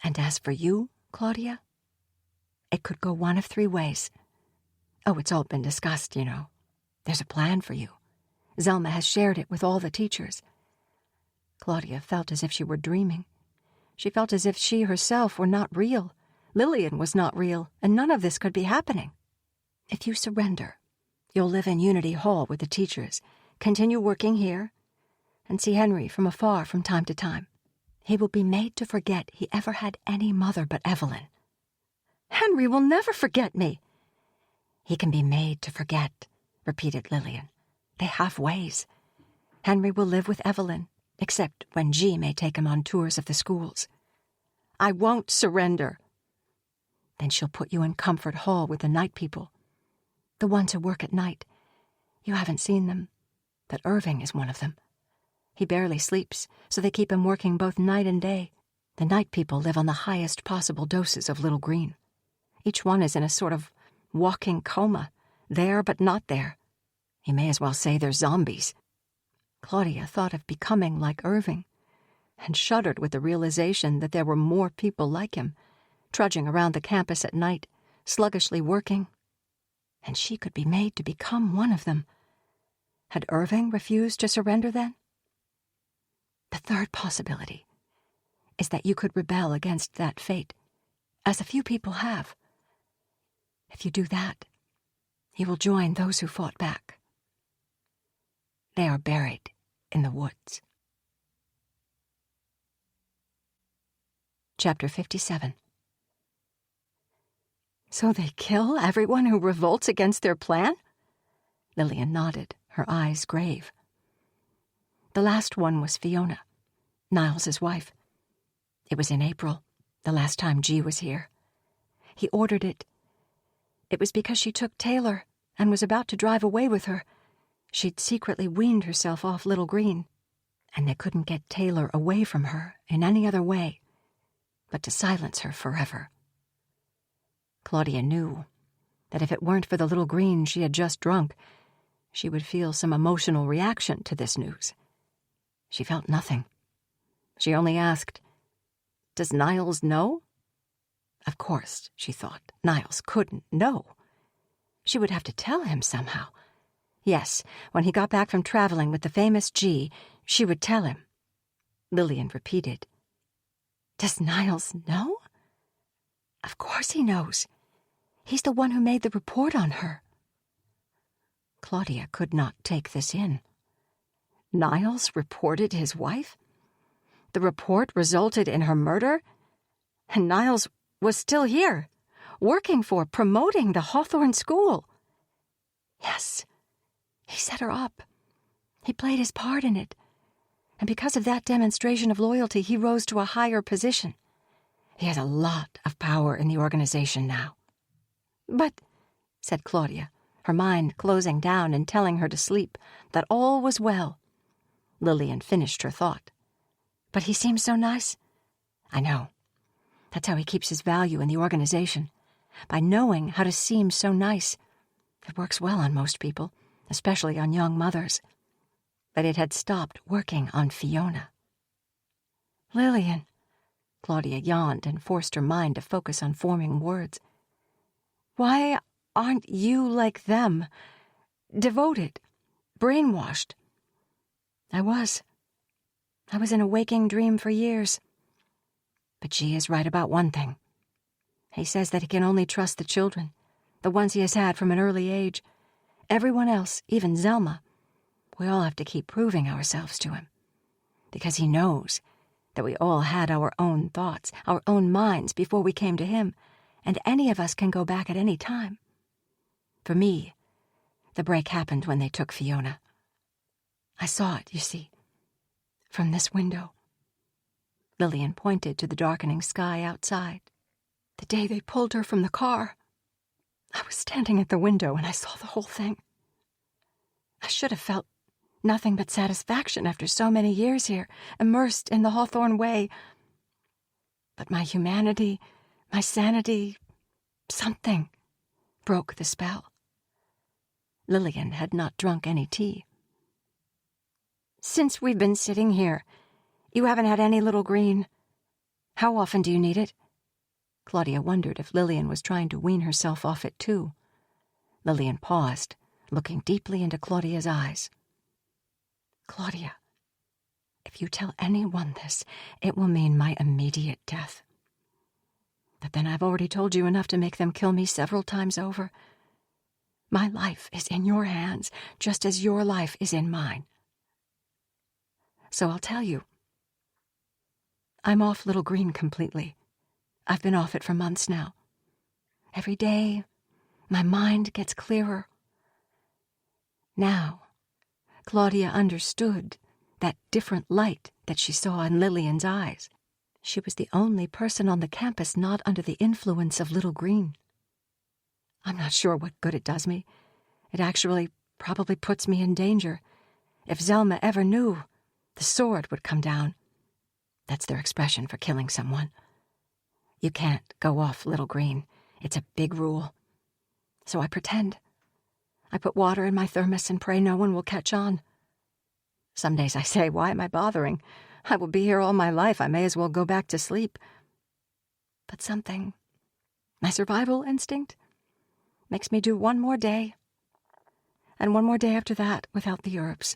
And as for you, Claudia, it could go one of 3 ways. Oh, it's all been discussed, you know. There's a plan for you. Zelma has shared it with all the teachers. Claudia felt as if she were dreaming. She felt as if she herself were not real. Lillian was not real, and none of this could be happening. If you surrender, you'll live in Unity Hall with the teachers, continue working here, and see Henry from afar from time to time. He will be made to forget he ever had any mother but Evelyn. Henry will never forget me. He can be made to forget, repeated Lillian. They have ways. Henry will live with Evelyn, except when G may take him on tours of the schools. I won't surrender. Then she'll put you in Comfort Hall with the night people. The ones who work at night. You haven't seen them, but Irving is one of them. He barely sleeps, so they keep him working both night and day. The night people live on the highest possible doses of Little Green. Each one is in a sort of walking coma, there but not there. You may as well say they're zombies. Claudia thought of becoming like Irving, and shuddered with the realization that there were more people like him, trudging around the campus at night, sluggishly working. And she could be made to become one of them. Had Irving refused to surrender then? The third possibility is that you could rebel against that fate, as a few people have. If you do that, you will join those who fought back. They are buried in the woods. Chapter 57. So they kill everyone who revolts against their plan? Lillian nodded, her eyes grave. The last one was Fiona, Niles' wife. It was in April, the last time G was here. He ordered it. It was because she took Taylor and was about to drive away with her. She'd secretly weaned herself off Little Green, and they couldn't get Taylor away from her in any other way but to silence her forever. Claudia knew that if it weren't for the Little Green she had just drunk, she would feel some emotional reaction to this news. She felt nothing. She only asked, "Does Niles know?" Of course, she thought, Niles couldn't know. She would have to tell him somehow. Yes, when he got back from traveling with the famous G, she would tell him. Lillian repeated, "Does Niles know?" Of course he knows. He's the one who made the report on her. Claudia could not take this in. Niles reported his wife? The report resulted in her murder? And Niles was still here, promoting the Hawthorne School. Yes, he set her up. He played his part in it. And because of that demonstration of loyalty, he rose to a higher position. He has a lot of power in the organization now. But, said Claudia, her mind closing down and telling her to sleep, that all was well. Lillian finished her thought. But he seems so nice. I know. That's how he keeps his value in the organization. By knowing how to seem so nice. It works well on most people, especially on young mothers. But it had stopped working on Fiona. Lillian, Claudia yawned and forced her mind to focus on forming words. Why aren't you like them? Devoted, brainwashed. I was in a waking dream for years. But G is right about one thing. He says that he can only trust the children, the ones he has had from an early age. Everyone else, even Zelma, we all have to keep proving ourselves to him. Because he knows that we all had our own thoughts, our own minds before we came to him, and any of us can go back at any time. For me, the break happened when they took Fiona. I saw it, you see, from this window. Lillian pointed to the darkening sky outside. The day they pulled her from the car, I was standing at the window and I saw the whole thing. I should have felt nothing but satisfaction after so many years here, immersed in the Hawthorne way. But my humanity, My sanity, something, broke the spell. Lillian had not drunk any tea. Since we've been sitting here, you haven't had any little green. How often do you need it? Claudia wondered if Lillian was trying to wean herself off it too. Lillian paused, looking deeply into Claudia's eyes. Claudia, if you tell anyone this, it will mean my immediate death. But then I've already told you enough to make them kill me several times over. My life is in your hands, just as your life is in mine. So I'll tell you. I'm off Little Green completely. I've been off it for months now. Every day, my mind gets clearer. Now, Claudia understood that different light that she saw in Lillian's eyes. She was the only person on the campus not under the influence of Little Green. I'm not sure what good it does me. It actually probably puts me in danger. If Zelma ever knew, the sword would come down. That's their expression for killing someone. You can't go off Little Green. It's a big rule. So I pretend. I put water in my thermos and pray no one will catch on. Some days I say, why am I bothering? I will be here all my life. I may as well go back to sleep. But something, my survival instinct, makes me do one more day, and one more day after that without the herbs.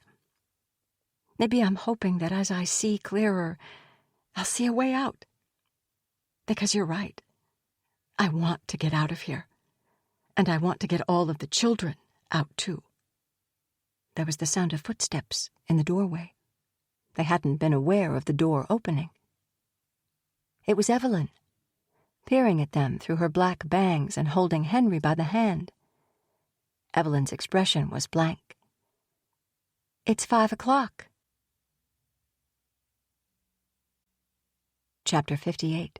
Maybe I'm hoping that as I see clearer, I'll see a way out. Because you're right. I want to get out of here. And I want to get all of the children out, too. There was the sound of footsteps in the doorway. They hadn't been aware of the door opening. It was Evelyn, peering at them through her black bangs and holding Henry by the hand. Evelyn's expression was blank. It's 5 o'clock. Chapter 58.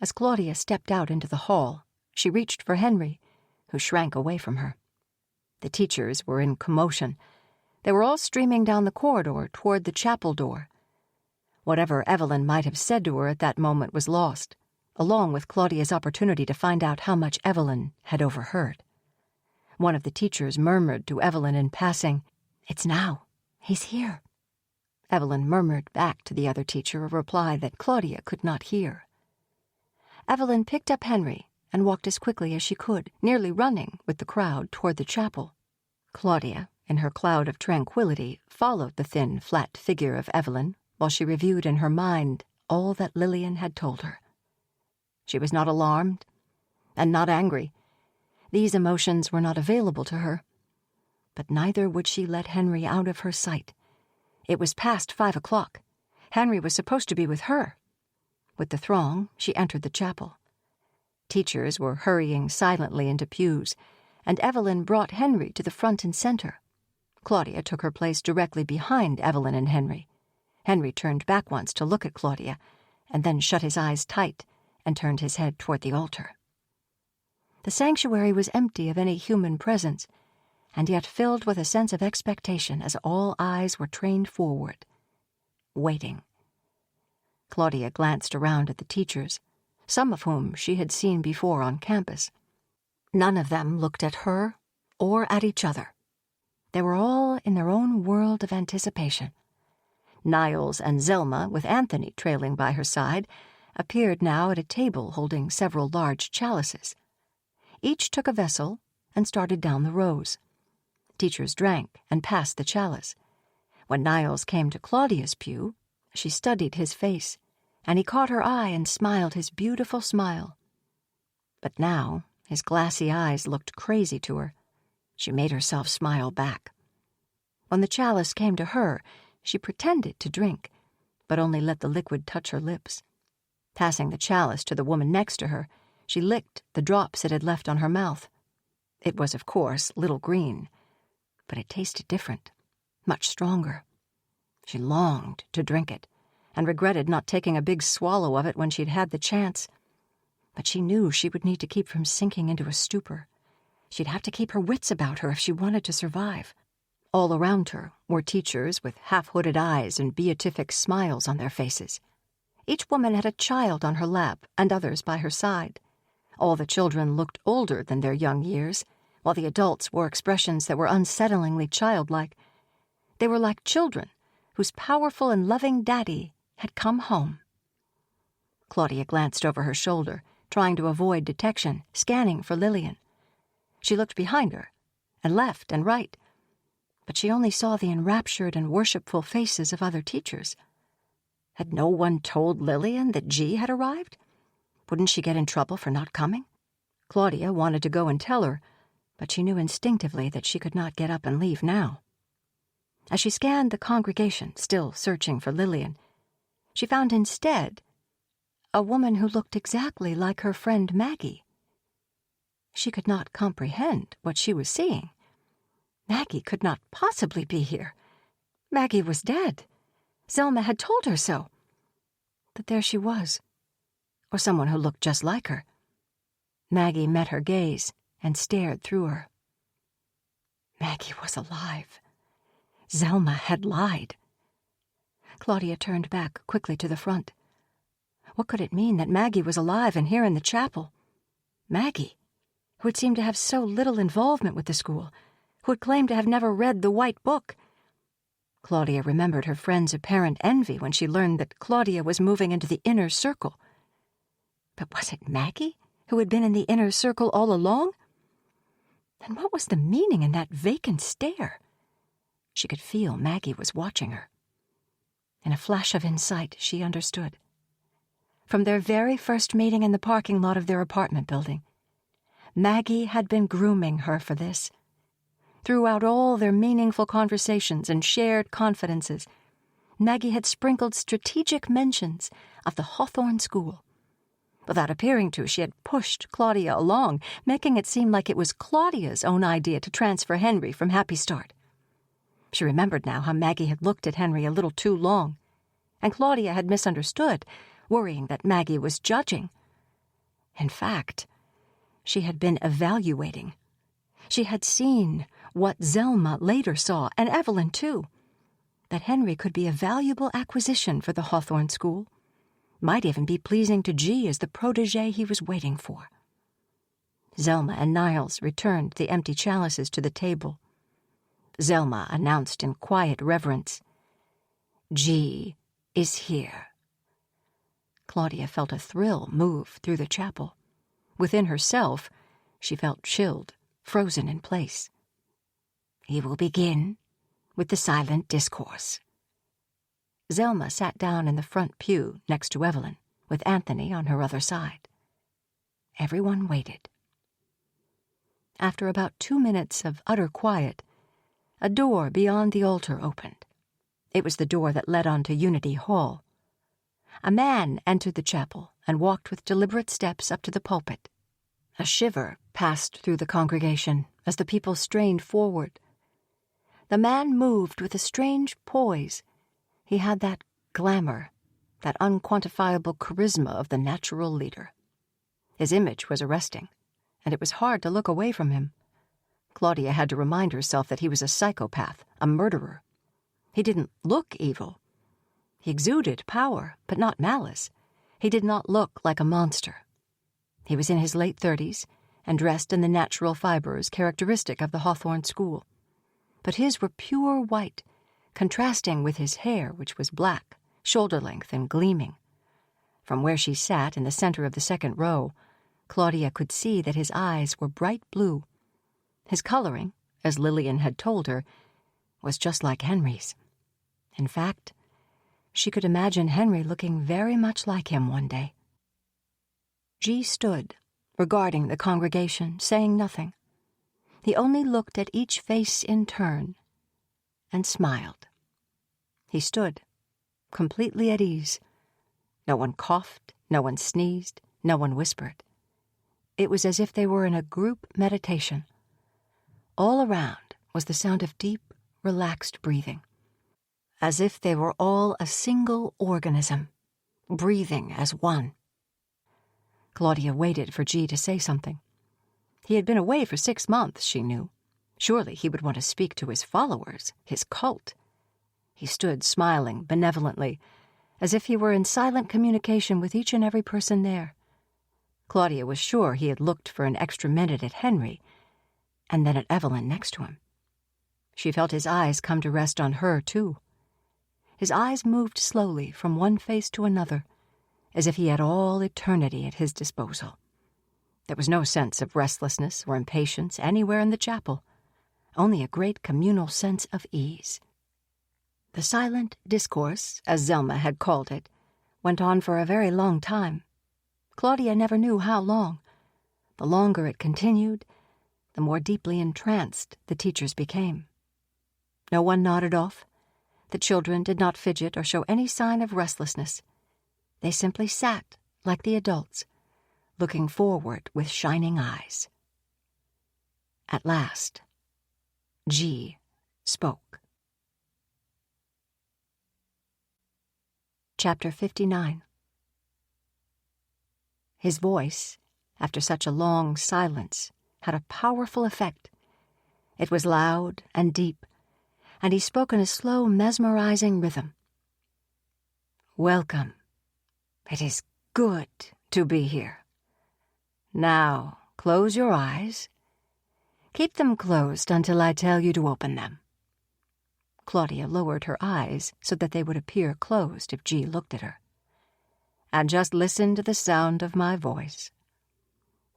As Claudia stepped out into the hall, she reached for Henry, who shrank away from her. The teachers were in commotion. They were all streaming down the corridor toward the chapel door. Whatever Evelyn might have said to her at that moment was lost, along with Claudia's opportunity to find out how much Evelyn had overheard. One of the teachers murmured to Evelyn in passing, "It's now. He's here." Evelyn murmured back to the other teacher a reply that Claudia could not hear. Evelyn picked up Henry and walked as quickly as she could, nearly running with the crowd toward the chapel. Claudia, in her cloud of tranquility, followed the thin, flat figure of Evelyn while she reviewed in her mind all that Lillian had told her. She was not alarmed and not angry. These emotions were not available to her. But neither would she let Henry out of her sight. It was past 5 o'clock. Henry was supposed to be with her. With the throng, she entered the chapel. Teachers were hurrying silently into pews, and Evelyn brought Henry to the front and center. Claudia took her place directly behind Evelyn and Henry. Henry turned back once to look at Claudia, and then shut his eyes tight and turned his head toward the altar. The sanctuary was empty of any human presence, and yet filled with a sense of expectation as all eyes were trained forward, waiting. Claudia glanced around at the teachers, some of whom she had seen before on campus. None of them looked at her or at each other. They were all in their own world of anticipation. Niles and Zelma, with Anthony trailing by her side, appeared now at a table holding several large chalices. Each took a vessel and started down the rows. Teachers drank and passed the chalice. When Niles came to Claudia's pew, she studied his face, and he caught her eye and smiled his beautiful smile. But now his glassy eyes looked crazy to her. She made herself smile back. When the chalice came to her, she pretended to drink, but only let the liquid touch her lips. Passing the chalice to the woman next to her, she licked the drops it had left on her mouth. It was, of course, Little Green, but it tasted different, much stronger. She longed to drink it, and regretted not taking a big swallow of it when she'd had the chance. But she knew she would need to keep from sinking into a stupor. She'd have to keep her wits about her if she wanted to survive. All around her were teachers with half-hooded eyes and beatific smiles on their faces. Each woman had a child on her lap and others by her side. All the children looked older than their young years, while the adults wore expressions that were unsettlingly childlike. They were like children whose powerful and loving daddy had come home. Claudia glanced over her shoulder, trying to avoid detection, scanning for Lillian. She looked behind her, and left and right, but she only saw the enraptured and worshipful faces of other teachers. Had no one told Lillian that G had arrived? Wouldn't she get in trouble for not coming? Claudia wanted to go and tell her, but she knew instinctively that she could not get up and leave now. As she scanned the congregation, still searching for Lillian, she found instead a woman who looked exactly like her friend Maggie. She could not comprehend what she was seeing. Maggie could not possibly be here. Maggie was dead. Zelma had told her so. But there she was, or someone who looked just like her. Maggie met her gaze and stared through her. Maggie was alive. Zelma had lied. Claudia turned back quickly to the front. What could it mean that Maggie was alive and here in the chapel? Maggie, who had seemed to have so little involvement with the school, who had claimed to have never read the White Book. Claudia remembered her friend's apparent envy when she learned that Claudia was moving into the inner circle. But was it Maggie who had been in the inner circle all along? And what was the meaning in that vacant stare? She could feel Maggie was watching her. In a flash of insight, she understood. From their very first meeting in the parking lot of their apartment building, Maggie had been grooming her for this. Throughout all their meaningful conversations and shared confidences, Maggie had sprinkled strategic mentions of the Hawthorne School. Without appearing to, she had pushed Claudia along, making it seem like it was Claudia's own idea to transfer Henry from Happy Start. She remembered now how Maggie had looked at Henry a little too long, and Claudia had misunderstood, worrying that Maggie was judging. In fact, she had been evaluating. She had seen what Zelma later saw, and Evelyn too, that Henry could be a valuable acquisition for the Hawthorne School, might even be pleasing to G as the protégé he was waiting for. Zelma and Niles returned the empty chalices to the table. Zelma announced in quiet reverence, "G is here." Claudia felt a thrill move through the chapel. Within herself, she felt chilled, frozen in place. "He will begin with the silent discourse." Zelma sat down in the front pew next to Evelyn, with Anthony on her other side. Everyone waited. After about 2 minutes of utter quiet, a door beyond the altar opened. It was the door that led on to Unity Hall. A man entered the chapel and walked with deliberate steps up to the pulpit. A shiver passed through the congregation as the people strained forward. The man moved with a strange poise. He had that glamour, that unquantifiable charisma of the natural leader. His image was arresting, and it was hard to look away from him. Claudia had to remind herself that he was a psychopath, a murderer. He didn't look evil. He exuded power, but not malice. He did not look like a monster. He was in his late 30s and dressed in the natural fibers characteristic of the Hawthorne School. But his were pure white, contrasting with his hair, which was black, shoulder-length and gleaming. From where she sat in the center of the second row, Claudia could see that his eyes were bright blue. His coloring, as Lillian had told her, was just like Henry's. In fact, she could imagine Henry looking very much like him one day. G stood, regarding the congregation, saying nothing. He only looked at each face in turn and smiled. He stood, completely at ease. No one coughed, no one sneezed, no one whispered. It was as if they were in a group meditation. All around was the sound of deep, relaxed breathing, as if they were all a single organism, breathing as one. Claudia waited for G to say something. He had been away for 6 months, she knew. Surely he would want to speak to his followers, his cult. He stood smiling benevolently, as if he were in silent communication with each and every person there. Claudia was sure he had looked for an extra minute at Henry, and then at Evelyn next to him. She felt his eyes come to rest on her, too. His eyes moved slowly from one face to another, as if he had all eternity at his disposal. There was no sense of restlessness or impatience anywhere in the chapel, only a great communal sense of ease. The silent discourse, as Zelma had called it, went on for a very long time. Claudia never knew how long. The longer it continued, the more deeply entranced the teachers became. No one nodded off. The children did not fidget or show any sign of restlessness. They simply sat, like the adults, looking forward with shining eyes. At last, G spoke. Chapter 59. His voice, after such a long silence, had a powerful effect. It was loud and deep, and he spoke in a slow, mesmerizing rhythm. Welcome. It is good to be here. Now, close your eyes. Keep them closed until I tell you to open them. Claudia lowered her eyes so that they would appear closed if G looked at her. And just listen to the sound of my voice.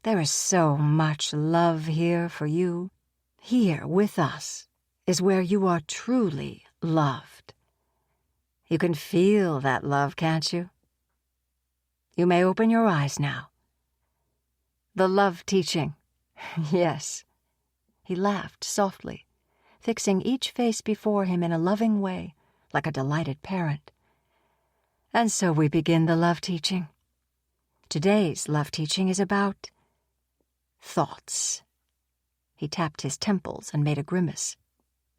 There is so much love here for you. Here with us is where you are truly loved. You can feel that love, can't you? You may open your eyes now. The love teaching. Yes. He laughed softly, fixing each face before him in a loving way, like a delighted parent. And so we begin the love teaching. Today's love teaching is about thoughts. He tapped his temples and made a grimace,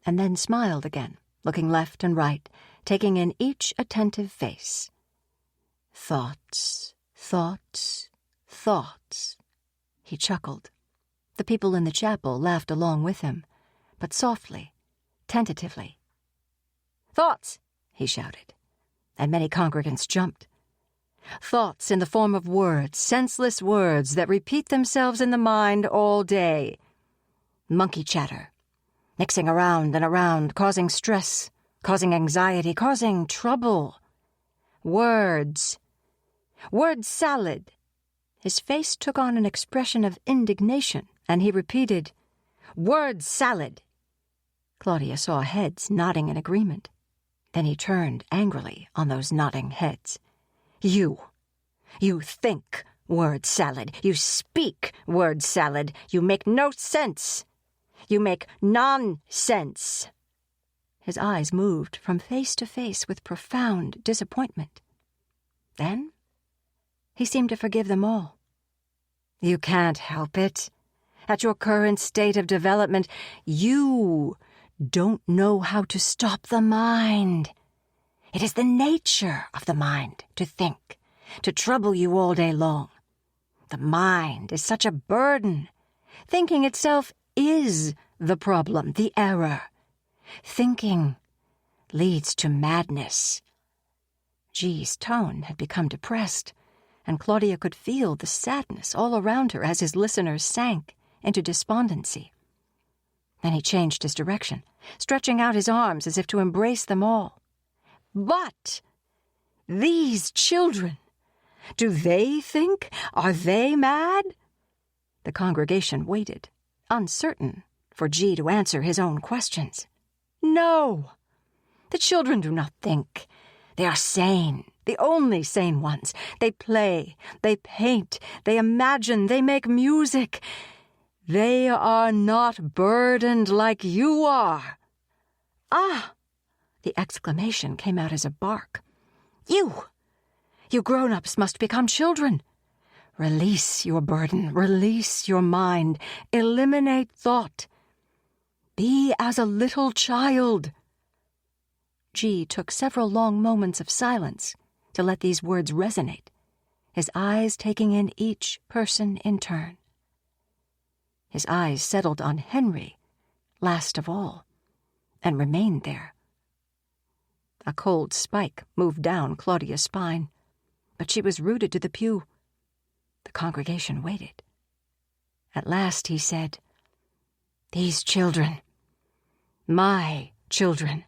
and then smiled again, looking left and right, taking in each attentive face. Thoughts, thoughts, thoughts. He chuckled. The people in the chapel laughed along with him, but softly, tentatively. Thoughts, he shouted, and many congregants jumped. Thoughts in the form of words, senseless words that repeat themselves in the mind all day. Monkey chatter, mixing around and around, causing stress, causing anxiety, causing trouble. Words. Word salad. His face took on an expression of indignation, and he repeated, Word salad. Claudia saw heads nodding in agreement. Then he turned angrily on those nodding heads. You think word salad. You speak word salad. You make no sense. You make nonsense. His eyes moved from face to face with profound disappointment. Then he seemed to forgive them all. You can't help it. At your current state of development, you don't know how to stop the mind. It is the nature of the mind to think, to trouble you all day long. The mind is such a burden. Thinking itself is the problem, the error. Thinking leads to madness. G's tone had become depressed, and Claudia could feel the sadness all around her as his listeners sank into despondency. Then he changed his direction, stretching out his arms as if to embrace them all. But these children, do they think? Are they mad? The congregation waited, uncertain for G to answer his own questions. No, the children do not think. They are sane, the only sane ones. They play, they paint, they imagine, they make music. They are not burdened like you are. Ah! The exclamation came out as a bark. You grown-ups must become children. Release your burden, release your mind, eliminate thought. Be as a little child. G took several long moments of silence to let these words resonate, his eyes taking in each person in turn. His eyes settled on Henry, last of all, and remained there. A cold spike moved down Claudia's spine, but she was rooted to the pew. The congregation waited. At last he said, "These children, my children,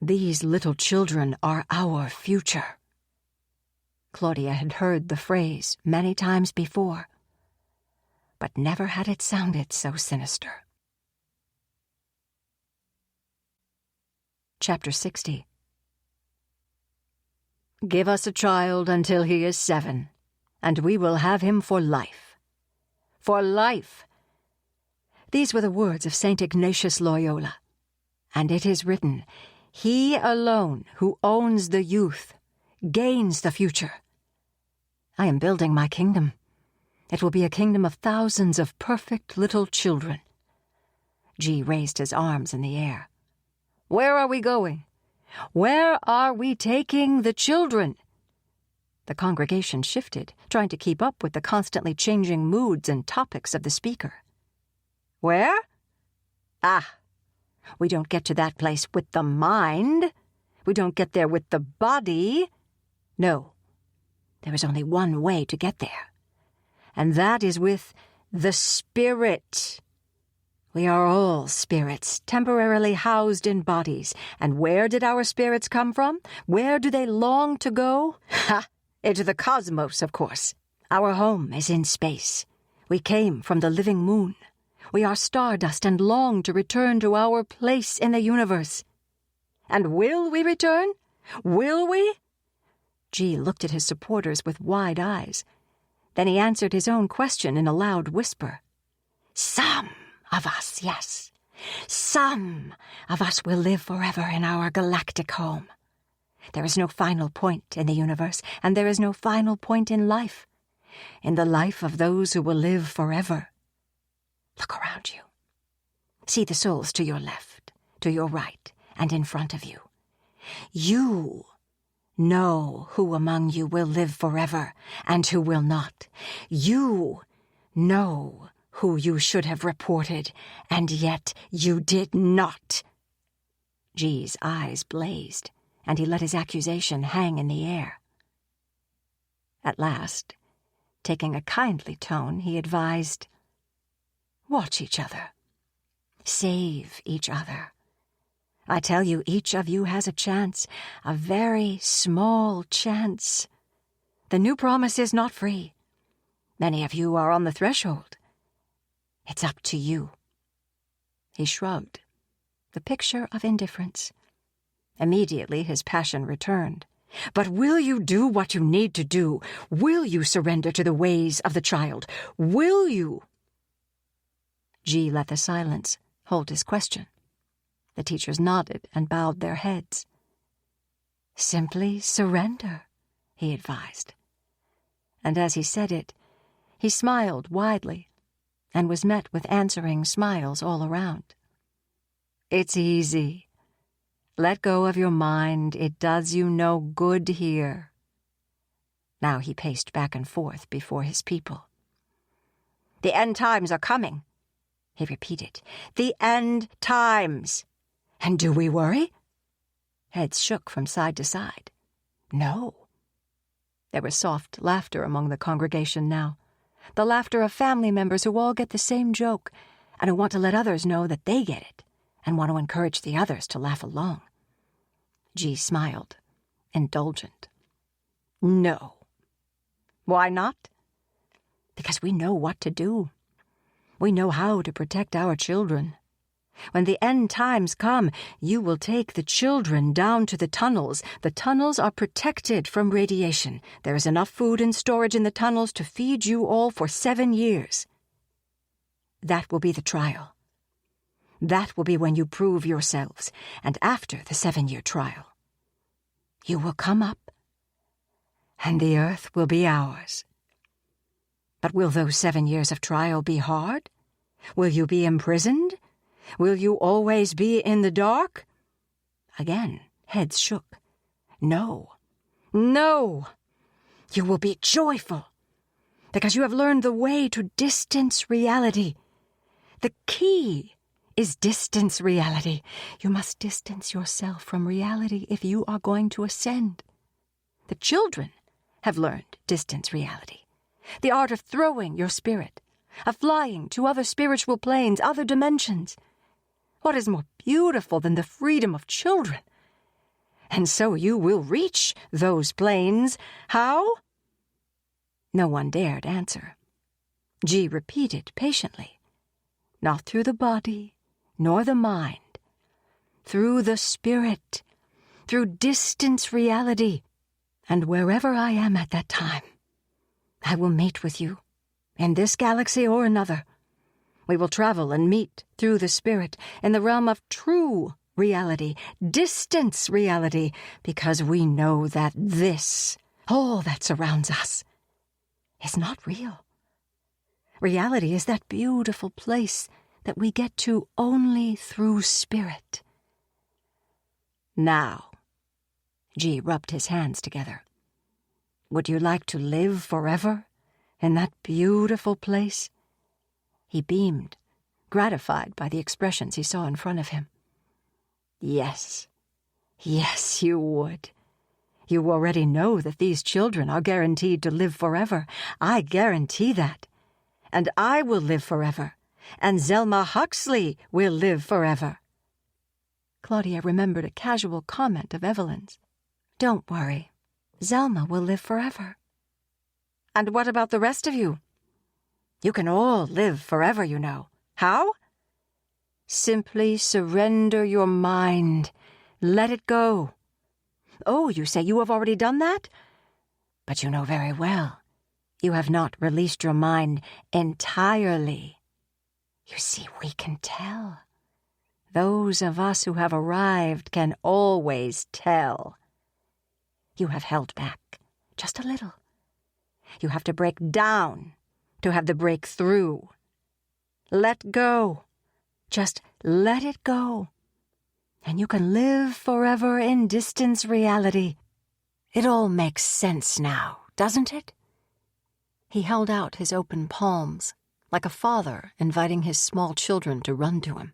these little children are our future." Claudia had heard the phrase many times before, but never had it sounded so sinister. Chapter 60. "Give us a child until he is 7, and we will have him for life. For life." These were the words of St. Ignatius Loyola. And it is written, "He alone who owns the youth gains the future." I am building my kingdom. It will be a kingdom of thousands of perfect little children. G raised his arms in the air. "Where are we going? Where are we taking the children?" The congregation shifted, trying to keep up with the constantly changing moods and topics of the speaker. "Where? Ah, we don't get to that place with the mind. We don't get there with the body. No, there is only one way to get there, and that is with the spirit. We are all spirits, temporarily housed in bodies. And where did our spirits come from? Where do they long to go? Ha! Into the cosmos, of course. Our home is in space. We came from the living moon. We are stardust and long to return to our place in the universe. And will we return? Will we?" G looked at his supporters with wide eyes. Then he answered his own question in a loud whisper. "Some of us, yes. Some of us will live forever in our galactic home. There is no final point in the universe, and there is no final point in life. In the life of those who will live forever. Look around you. See the souls to your left, to your right, and in front of you. You know who among you will live forever and who will not. You know who you should have reported, and yet you did not." G's eyes blazed, and he let his accusation hang in the air. At last, taking a kindly tone, he advised, "Watch each other. Save each other. I tell you, each of you has a chance, a very small chance. The new promise is not free. Many of you are on the threshold. It's up to you." He shrugged, the picture of indifference. Immediately his passion returned. "But will you do what you need to do? Will you surrender to the ways of the child? Will you?" G let the silence hold his question. The teachers nodded and bowed their heads. "Simply surrender," he advised. And as he said it, he smiled widely and was met with answering smiles all around. "It's easy. Let go of your mind. It does you no good here." Now he paced back and forth before his people. "The end times are coming," he repeated. "The end times. And do we worry?" Heads shook from side to side. No. There was soft laughter among the congregation now, the laughter of family members who all get the same joke and who want to let others know that they get it and want to encourage the others to laugh along. G smiled, indulgent. "No." "Why not?" "Because we know what to do. We know how to protect our children. When the end times come, you will take the children down to the tunnels. The tunnels are protected from radiation. There is enough food and storage in the tunnels to feed you all for 7 years. That will be the trial. That will be when you prove yourselves, and after the 7-year trial, you will come up, and the earth will be ours. But will those 7 years of trial be hard? Will you be imprisoned? Will you always be in the dark?" Again, heads shook. "No. No. You will be joyful, because you have learned the way to distance reality. The key is distance reality. You must distance yourself from reality if you are going to ascend. The children have learned distance reality, the art of throwing your spirit, of flying to other spiritual planes, other dimensions. What is more beautiful than the freedom of children? And so you will reach those planes. How? No one dared answer. G repeated patiently. Not through the body, nor the mind. Through the spirit, through distance reality. And wherever I am at that time, I will meet with you, in this galaxy or another. We will travel and meet through the spirit in the realm of true reality, distance reality, because we know that this, all that surrounds us, is not real. Reality is that beautiful place that we get to only through spirit. Now, G rubbed his hands together. Would you like to live forever in that beautiful place? He beamed, gratified by the expressions he saw in front of him. Yes, yes, you would. You already know that these children are guaranteed to live forever. I guarantee that. And I will live forever. And Zelma Huxley will live forever. Claudia remembered a casual comment of Evelyn's. Don't worry. Zelma will live forever. And what about the rest of you? You can all live forever, you know. How? Simply surrender your mind. Let it go. Oh, you say you have already done that? But you know very well, you have not released your mind entirely. You see, we can tell. Those of us who have arrived can always tell. You have held back just a little. You have to break down to have the breakthrough. Let go. Just let it go. And you can live forever in distance reality. It all makes sense now, doesn't it? He held out his open palms, like a father inviting his small children to run to him.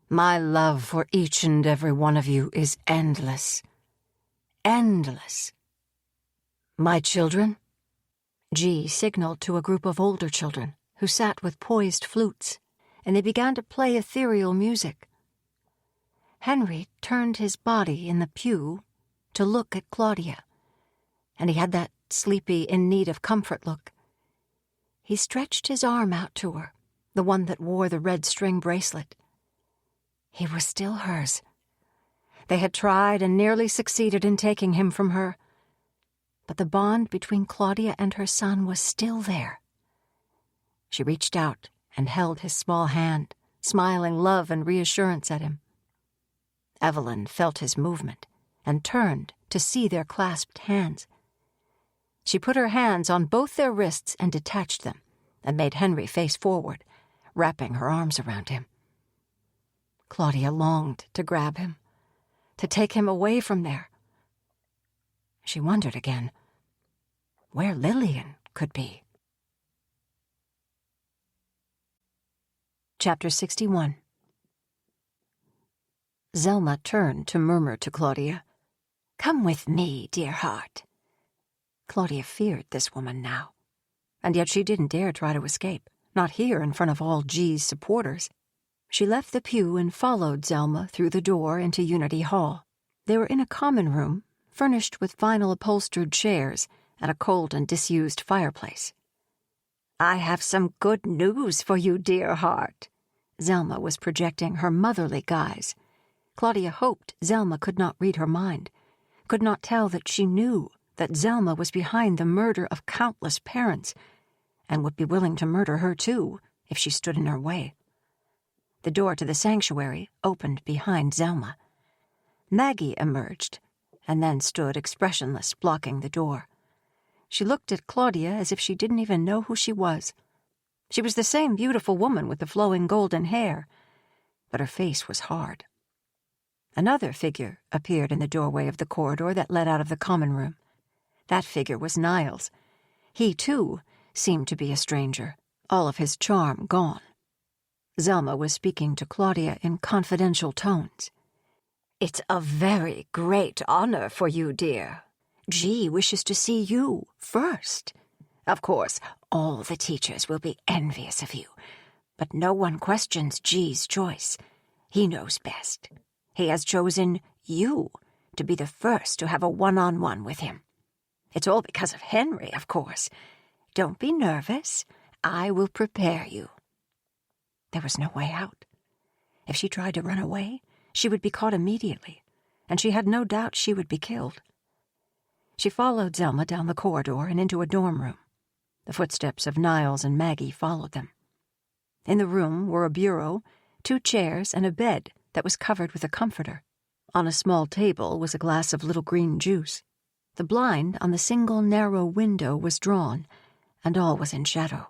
My love for each and every one of you is endless. Endless. My children? G signaled to a group of older children who sat with poised flutes, and they began to play ethereal music. Henry turned his body in the pew to look at Claudia, and he had that sleepy, in-need-of-comfort look. He stretched his arm out to her, the one that wore the red string bracelet. He was still hers. They had tried and nearly succeeded in taking him from her, but the bond between Claudia and her son was still there. She reached out and held his small hand, smiling love and reassurance at him. Evelyn felt his movement and turned to see their clasped hands. She put her hands on both their wrists and detached them, and made Henry face forward, wrapping her arms around him. Claudia longed to grab him, to take him away from there. She wondered again where Lillian could be. Chapter 61. Zelma turned to murmur to Claudia, "Come with me, dear heart." Claudia feared this woman now, and yet she didn't dare try to escape, not here in front of all G's supporters. She left the pew and followed Zelma through the door into Unity Hall. They were in a common room, furnished with vinyl-upholstered chairs and a cold and disused fireplace. "I have some good news for you, dear heart." Zelma was projecting her motherly guise. Claudia hoped Zelma could not read her mind, could not tell that she knew that Zelma was behind the murder of countless parents, and would be willing to murder her too if she stood in her way. The door to the sanctuary opened behind Zelma. Maggie emerged, and then stood expressionless, blocking the door. She looked at Claudia as if she didn't even know who she was. She was the same beautiful woman with the flowing golden hair, but her face was hard. Another figure appeared in the doorway of the corridor that led out of the common room. That figure was Niles. He, too, seemed to be a stranger, all of his charm gone. Zelma was speaking to Claudia in confidential tones. "It's a very great honor for you, dear. G wishes to see you first. Of course, all the teachers will be envious of you, but no one questions G's choice. He knows best. He has chosen you to be the first to have a one-on-one with him. It's all because of Henry, of course. Don't be nervous. I will prepare you." There was no way out. If she tried to run away, she would be caught immediately, and she had no doubt she would be killed. She followed Zelma down the corridor and into a dorm room. The footsteps of Niles and Maggie followed them. In the room were a bureau, 2 chairs, and a bed that was covered with a comforter. On a small table was a glass of little green juice. The blind on the single narrow window was drawn, and all was in shadow.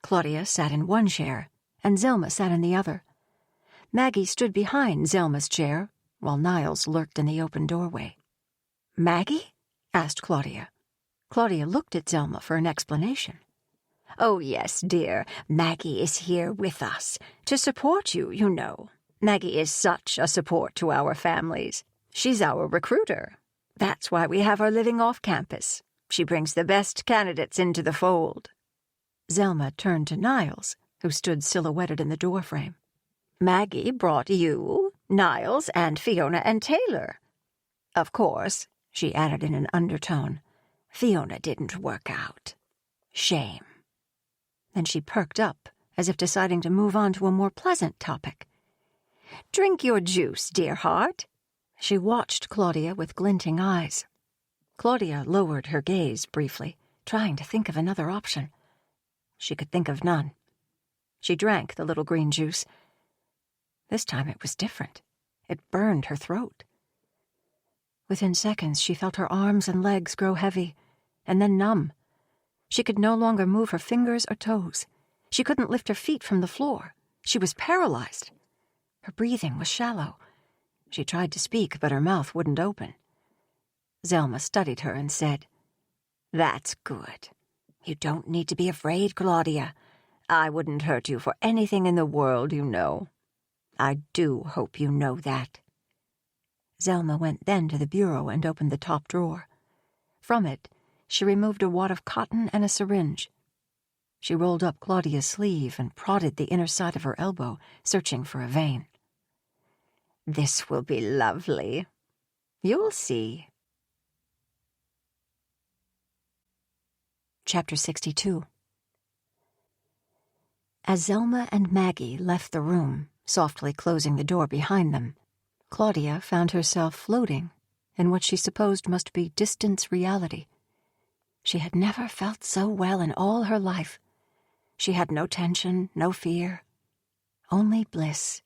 Claudia sat in one chair, and Zelma sat in the other. Maggie stood behind Zelma's chair, while Niles lurked in the open doorway. "Maggie?" asked Claudia. Claudia looked at Zelma for an explanation. "Oh, yes, dear. Maggie is here with us. To support you, you know. Maggie is such a support to our families. She's our recruiter. That's why we have her living off campus. She brings the best candidates into the fold." Zelma turned to Niles, who stood silhouetted in the doorframe. "Maggie brought you, Niles, and Fiona and Taylor. Of course," she added in an undertone, "Fiona didn't work out. Shame." Then she perked up, as if deciding to move on to a more pleasant topic. "Drink your juice, dear heart." She watched Claudia with glinting eyes. Claudia lowered her gaze briefly, trying to think of another option. She could think of none. She drank the little green juice. This time it was different. It burned her throat. Within seconds, she felt her arms and legs grow heavy, and then numb. She could no longer move her fingers or toes. She couldn't lift her feet from the floor. She was paralyzed. Her breathing was shallow. She tried to speak, but her mouth wouldn't open. Zelma studied her and said, "That's good. You don't need to be afraid, Claudia. I wouldn't hurt you for anything in the world, you know. I do hope you know that." Zelma went then to the bureau and opened the top drawer. From it, she removed a wad of cotton and a syringe. She rolled up Claudia's sleeve and prodded the inner side of her elbow, searching for a vein. "This will be lovely. You'll see." Chapter 62. As Zelma and Maggie left the room, softly closing the door behind them, Claudia found herself floating in what she supposed must be distant reality. She had never felt so well in all her life. She had no tension, no fear, only bliss.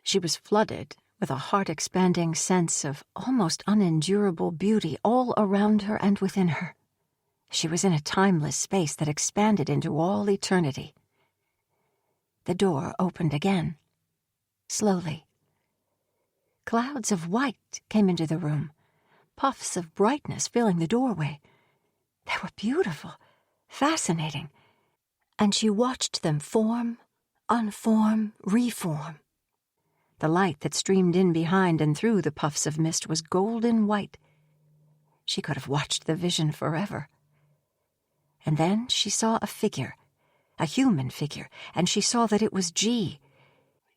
She was flooded with a heart-expanding sense of almost unendurable beauty all around her and within her. She was in a timeless space that expanded into all eternity. The door opened again, slowly. Clouds of white came into the room, puffs of brightness filling the doorway. They were beautiful, fascinating, and she watched them form, unform, reform. The light that streamed in behind and through the puffs of mist was golden white. She could have watched the vision forever. And then she saw a figure, a human figure, and she saw that it was G.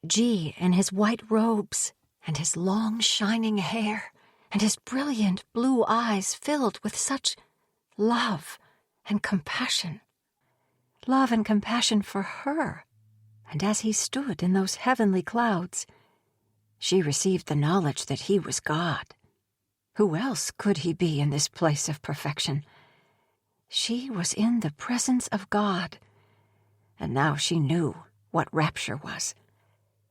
G in his white robes, and his long shining hair, and his brilliant blue eyes filled with such love and compassion. Love and compassion for her. And as he stood in those heavenly clouds, she received the knowledge that he was God. Who else could he be in this place of perfection? She was in the presence of God, and now she knew what rapture was.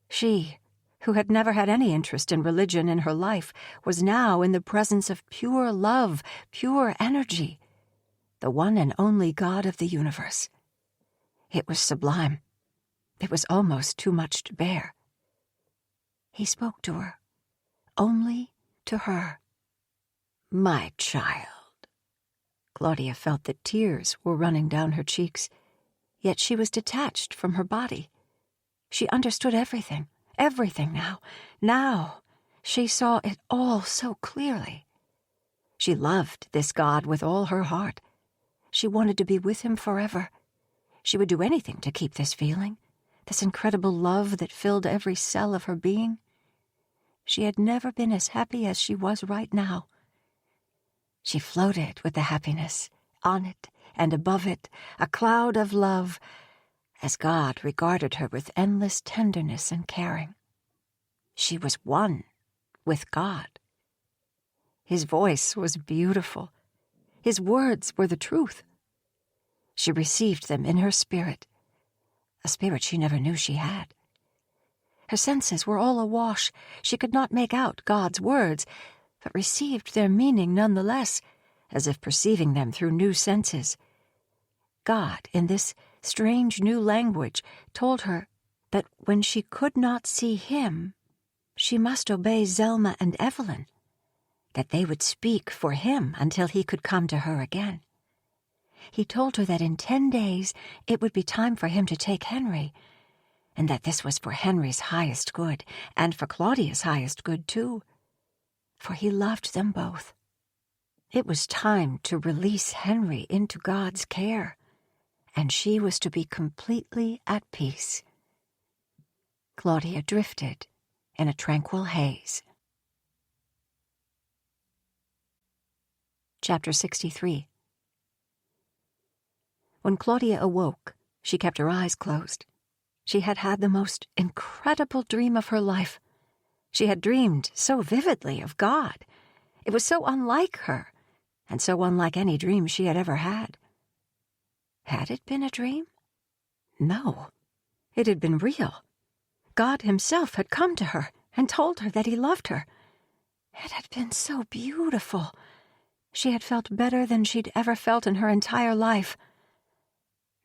She, who had never had any interest in religion in her life, was now in the presence of pure love, pure energy, the one and only God of the universe. It was sublime. It was almost too much to bear. He spoke to her, only to her. "My child." Claudia felt that tears were running down her cheeks, yet she was detached from her body. She understood everything now. Now she saw it all so clearly. She loved this God with all her heart. She wanted to be with him forever. She would do anything to keep this feeling, this incredible love that filled every cell of her being. She had never been as happy as she was right now. She floated with the happiness, on it and above it, a cloud of love, as God regarded her with endless tenderness and caring. She was one with God. His voice was beautiful. His words were the truth. She received them in her spirit, a spirit she never knew she had. Her senses were all awash. She could not make out God's words, but received their meaning nonetheless, as if perceiving them through new senses. God, in this strange new language, told her that when she could not see him, she must obey Zelma and Evelyn, that they would speak for him until he could come to her again. He told her that in 10 days it would be time for him to take Henry, and that this was for Henry's highest good, and for Claudia's highest good too, for he loved them both. It was time to release Henry into God's care, and she was to be completely at peace. Claudia drifted in a tranquil haze. Chapter 63. When Claudia awoke, she kept her eyes closed. She had had the most incredible dream of her life. She had dreamed so vividly of God. It was so unlike her, and so unlike any dream she had ever had. Had it been a dream? No, it had been real. God himself had come to her and told her that he loved her. It had been so beautiful. She had felt better than she'd ever felt in her entire life.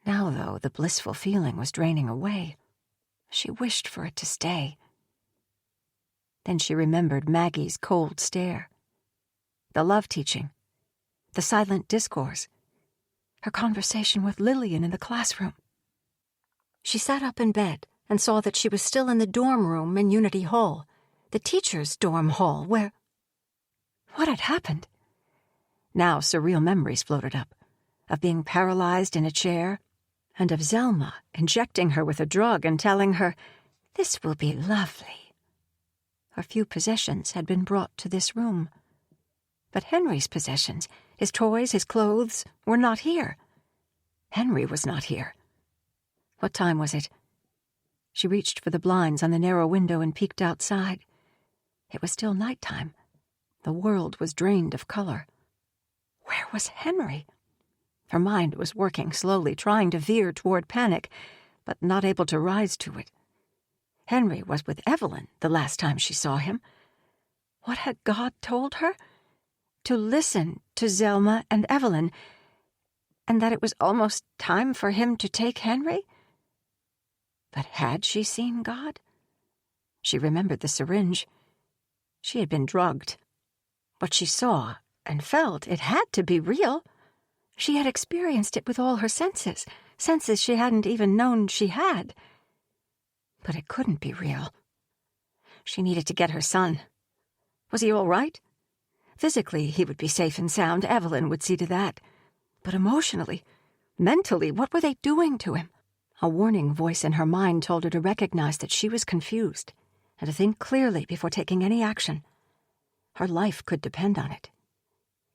Now, though, the blissful feeling was draining away. She wished for it to stay. Then she remembered Maggie's cold stare, the love teaching, the silent discourse, her conversation with Lillian in the classroom. She sat up in bed and saw that she was still in the dorm room in Unity Hall, the teacher's dorm hall, where... What had happened? Now surreal memories floated up, of being paralyzed in a chair, and of Zelma injecting her with a drug and telling her, "This will be lovely." Her few possessions had been brought to this room. But Henry's possessions, his toys, his clothes, were not here. Henry was not here. What time was it? She reached for the blinds on the narrow window and peeked outside. It was still nighttime. The world was drained of color. Where was Henry? Her mind was working slowly, trying to veer toward panic, but not able to rise to it. Henry was with Evelyn the last time she saw him. What had God told her? To listen to Zelma and Evelyn, and that it was almost time for him to take Henry? But had she seen God? She remembered the syringe. She had been drugged. What she saw and felt, it had to be real. She had experienced it with all her senses, senses she hadn't even known she had. But it couldn't be real. She needed to get her son. Was he all right? Physically, he would be safe and sound. Evelyn would see to that. But emotionally, mentally, what were they doing to him? A warning voice in her mind told her to recognize that she was confused and to think clearly before taking any action. Her life could depend on it.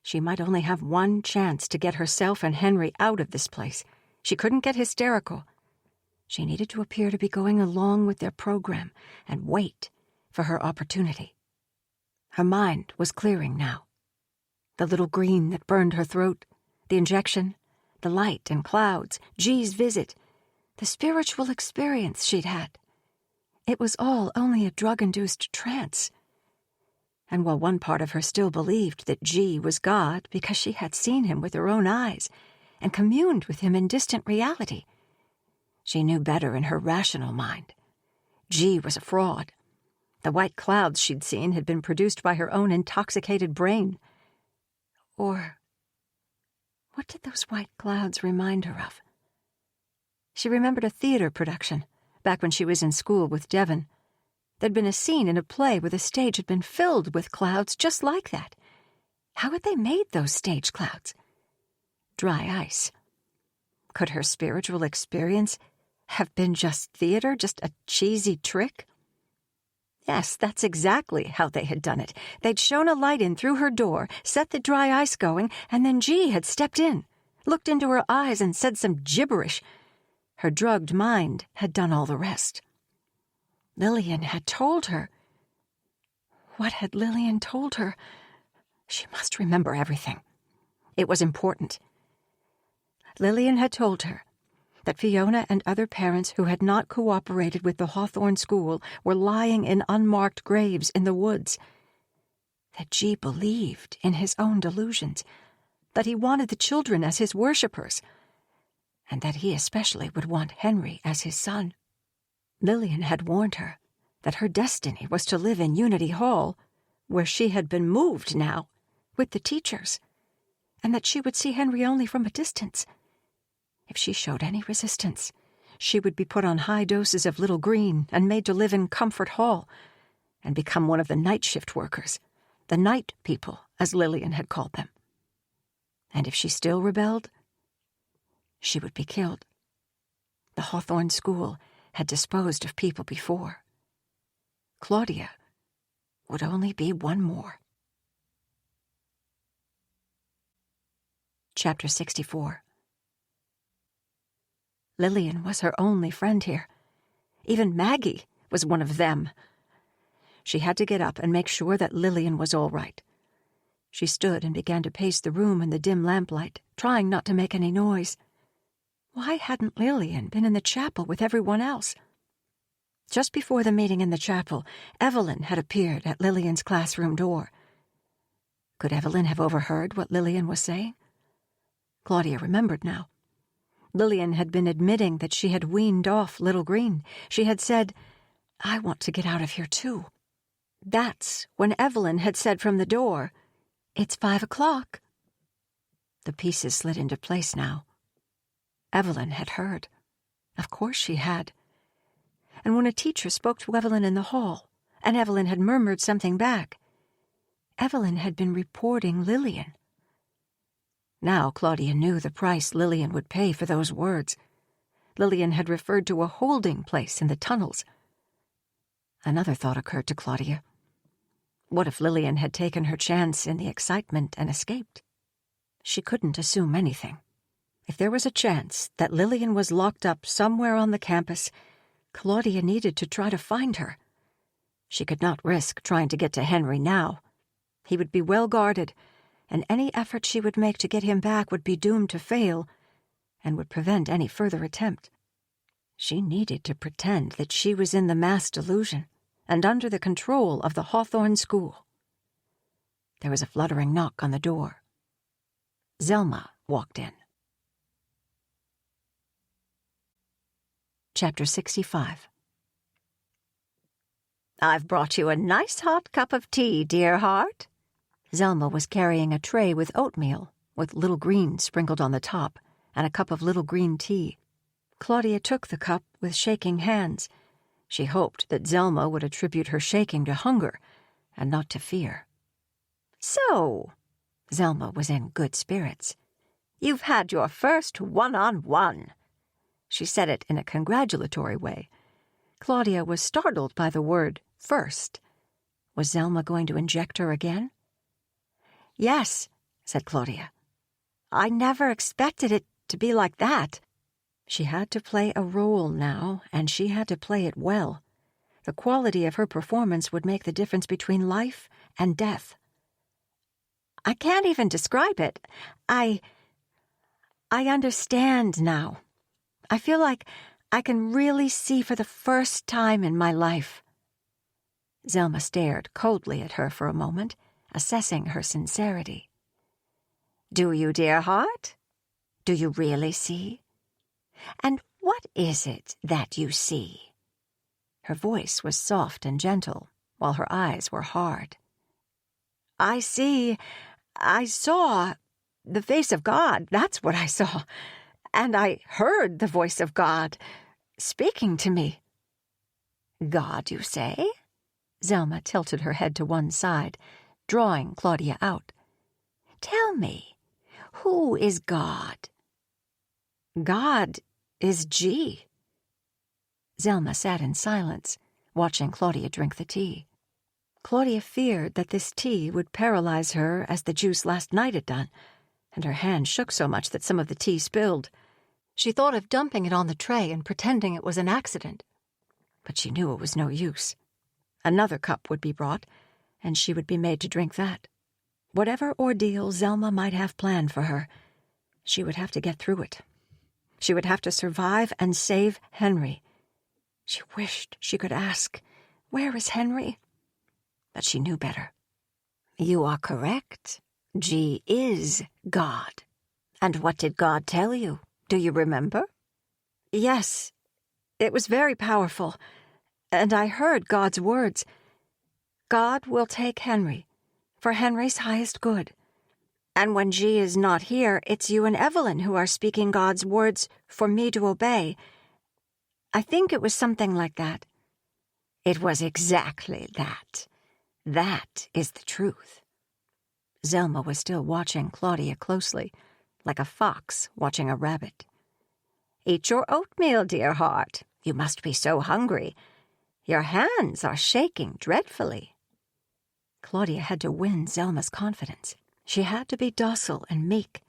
She might only have one chance to get herself and Henry out of this place. She couldn't get hysterical. She needed to appear to be going along with their program and wait for her opportunity. Her mind was clearing now. The little green that burned her throat, the injection, the light and clouds, G's visit, the spiritual experience she'd had. It was all only a drug-induced trance. And while one part of her still believed that G was God because she had seen him with her own eyes and communed with him in distant reality, she knew better in her rational mind. G was a fraud. The white clouds she'd seen had been produced by her own intoxicated brain. Or what did those white clouds remind her of? She remembered a theater production, back when she was in school with Devon. There'd been a scene in a play where the stage had been filled with clouds just like that. How had they made those stage clouds? Dry ice. Could her spiritual experience have been just theater, just a cheesy trick? Yes, that's exactly how they had done it. They'd shone a light in through her door, set the dry ice going, and then G had stepped in, looked into her eyes and said some gibberish. Her drugged mind had done all the rest. Lillian had told her. What had Lillian told her? She must remember everything. It was important. Lillian had told her that Fiona and other parents who had not cooperated with the Hawthorne School were lying in unmarked graves in the woods. That G believed in his own delusions, that he wanted the children as his worshippers, and that he especially would want Henry as his son. Lillian had warned her that her destiny was to live in Unity Hall, where she had been moved now, with the teachers, and that she would see Henry only from a distance. If she showed any resistance, she would be put on high doses of Little Green and made to live in Comfort Hall and become one of the night shift workers, the night people, as Lillian had called them. And if she still rebelled, she would be killed. The Hawthorne School had disposed of people before. Claudia would only be one more. Chapter 64. Lillian was her only friend here. Even Maggie was one of them. She had to get up and make sure that Lillian was all right. She stood and began to pace the room in the dim lamplight, trying not to make any noise. Why hadn't Lillian been in the chapel with everyone else? Just before the meeting in the chapel, Evelyn had appeared at Lillian's classroom door. Could Evelyn have overheard what Lillian was saying? Claudia remembered now. Lillian had been admitting that she had weaned off Little Green. She had said, "I want to get out of here too." That's when Evelyn had said from the door, "It's 5 o'clock." The pieces slid into place now. Evelyn had heard. Of course she had. And when a teacher spoke to Evelyn in the hall, and Evelyn had murmured something back, Evelyn had been reporting Lillian. Now Claudia knew the price Lillian would pay for those words. Lillian had referred to a holding place in the tunnels. Another thought occurred to Claudia. What if Lillian had taken her chance in the excitement and escaped? She couldn't assume anything. If there was a chance that Lillian was locked up somewhere on the campus, Claudia needed to try to find her. She could not risk trying to get to Henry now. He would be well guarded, and any effort she would make to get him back would be doomed to fail and would prevent any further attempt. She needed to pretend that she was in the mass delusion and under the control of the Hawthorne School. There was a fluttering knock on the door. Zelma walked in. Chapter 65. "I've brought you a nice hot cup of tea, dear heart." Zelma was carrying a tray with oatmeal, with Little Green sprinkled on the top, and a cup of Little Green tea. Claudia took the cup with shaking hands. She hoped that Zelma would attribute her shaking to hunger and not to fear. "So," Zelma was in good spirits, "you've had your first one-on-one." She said it in a congratulatory way. Claudia was startled by the word first. Was Zelma going to inject her again? "Yes," said Claudia. "I never expected it to be like that." She had to play a role now, and she had to play it well. The quality of her performance would make the difference between life and death. "I can't even describe it. I understand now. I feel like I can really see for the first time in my life." Zelma stared coldly at her for a moment, assessing her sincerity. "Do you, dear heart? Do you really see? And what is it that you see?" Her voice was soft and gentle, while her eyes were hard. I saw the face of God, that's what I saw. And I heard the voice of God speaking to me." God, you say? Zelma tilted her head to one side, drawing Claudia out. Tell me, who is God? God is G. Zelma sat in silence, watching Claudia drink the tea. Claudia feared that this tea would paralyze her as the juice last night had done, and her hand shook so much that some of the tea spilled. She thought of dumping it on the tray and pretending it was an accident, but she knew it was no use. Another cup would be brought, and she would be made to drink that. Whatever ordeal Zelma might have planned for her, she would have to get through it. She would have to survive and save Henry. She wished she could ask, "Where is Henry?" But she knew better. You are correct. G is God. And what did God tell you? Do you remember? Yes, it was very powerful, and I heard God's words. God will take Henry, for Henry's highest good. And when G is not here, it's you and Evelyn who are speaking God's words for me to obey. I think it was something like that. It was exactly that. That is the truth. Zelma was still watching Claudia closely, like a fox watching a rabbit. Eat your oatmeal, dear heart. You must be so hungry. Your hands are shaking dreadfully. Claudia had to win Zelma's confidence. She had to be docile and meek.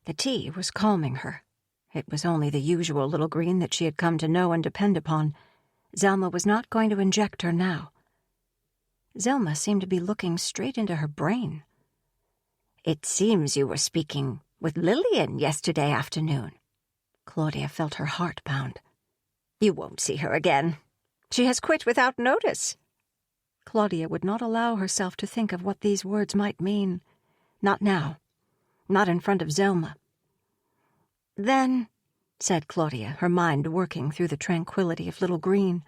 The tea was calming her. It was only the usual little green that she had come to know and depend upon. Zelma was not going to inject her now. Zelma seemed to be looking straight into her brain. It seems you were speaking with Lillian yesterday afternoon. Claudia felt her heart pound. You won't see her again. She has quit without notice. Claudia would not allow herself to think of what these words might mean. Not now. Not in front of Zelma. Then, said Claudia, her mind working through the tranquility of Little Green,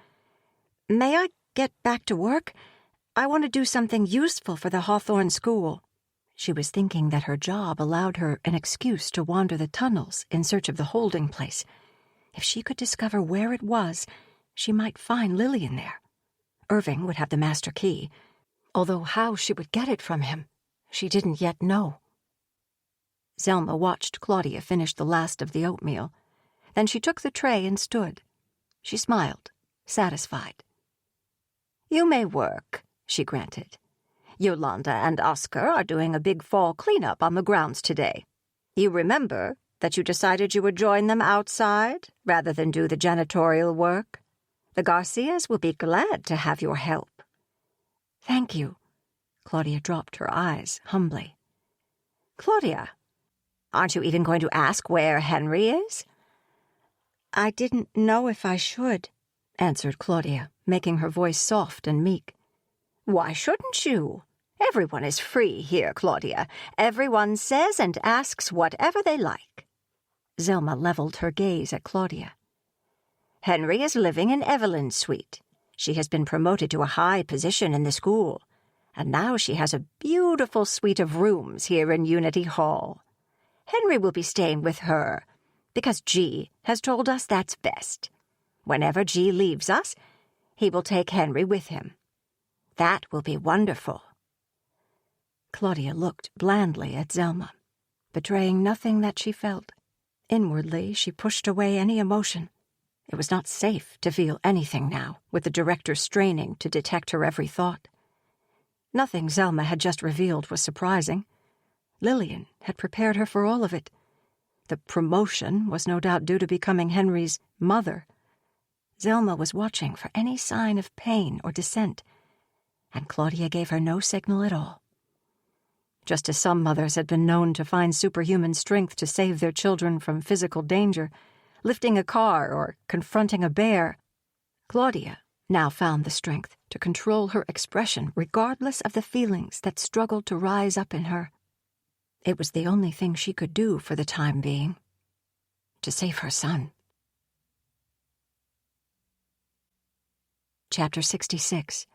may I get back to work? I want to do something useful for the Hawthorne School. She was thinking that her job allowed her an excuse to wander the tunnels in search of the holding place. If she could discover where it was, she might find Lillian there. Irving would have the master key, although how she would get it from him, she didn't yet know. Zelma watched Claudia finish the last of the oatmeal. Then she took the tray and stood. She smiled, satisfied. You may work, she granted. Yolanda and Oscar are doing a big fall cleanup on the grounds today. You remember that you decided you would join them outside rather than do the janitorial work? The Garcias will be glad to have your help. Thank you. Claudia dropped her eyes humbly. Claudia, aren't you even going to ask where Henry is? I didn't know if I should, answered Claudia, making her voice soft and meek. Why shouldn't you? Everyone is free here, Claudia. Everyone says and asks whatever they like. Zelma leveled her gaze at Claudia. Henry is living in Evelyn's suite. She has been promoted to a high position in the school, and now she has a beautiful suite of rooms here in Unity Hall. Henry will be staying with her, because G has told us that's best. Whenever G leaves us, he will take Henry with him. That will be wonderful. Claudia looked blandly at Zelma, betraying nothing that she felt. Inwardly, she pushed away any emotion. It was not safe to feel anything now, with the director straining to detect her every thought. Nothing Zelma had just revealed was surprising. Lillian had prepared her for all of it. The promotion was no doubt due to becoming Henry's mother. Zelma was watching for any sign of pain or dissent, and Claudia gave her no signal at all. Just as some mothers had been known to find superhuman strength to save their children from physical danger, lifting a car or confronting a bear, Claudia now found the strength to control her expression regardless of the feelings that struggled to rise up in her. It was the only thing she could do for the time being, to save her son. Chapter 66.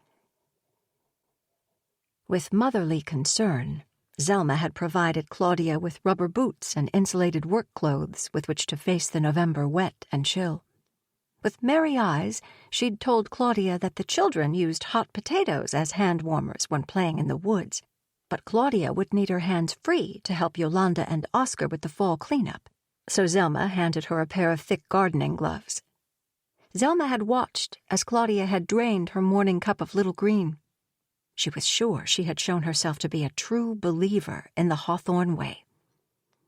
With motherly concern, Zelma had provided Claudia with rubber boots and insulated work clothes with which to face the November wet and chill. With merry eyes, she'd told Claudia that the children used hot potatoes as hand warmers when playing in the woods, but Claudia would need her hands free to help Yolanda and Oscar with the fall cleanup, so Zelma handed her a pair of thick gardening gloves. Zelma had watched as Claudia had drained her morning cup of little green. She was sure she had shown herself to be a true believer in the Hawthorne way.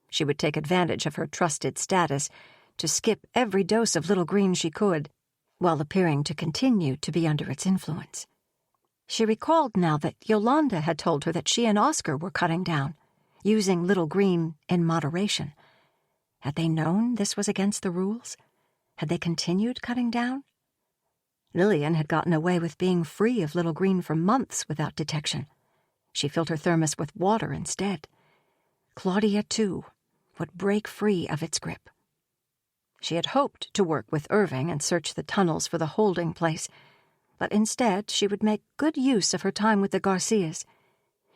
She would take advantage of her trusted status to skip every dose of little green she could, while appearing to continue to be under its influence. She recalled now that Yolanda had told her that she and Oscar were cutting down, using little green in moderation. Had they known this was against the rules? Had they continued cutting down? Lillian had gotten away with being free of little green for months without detection. She filled her thermos with water instead. Claudia, too, would break free of its grip. She had hoped to work with Irving and search the tunnels for the holding place, but instead she would make good use of her time with the Garcias.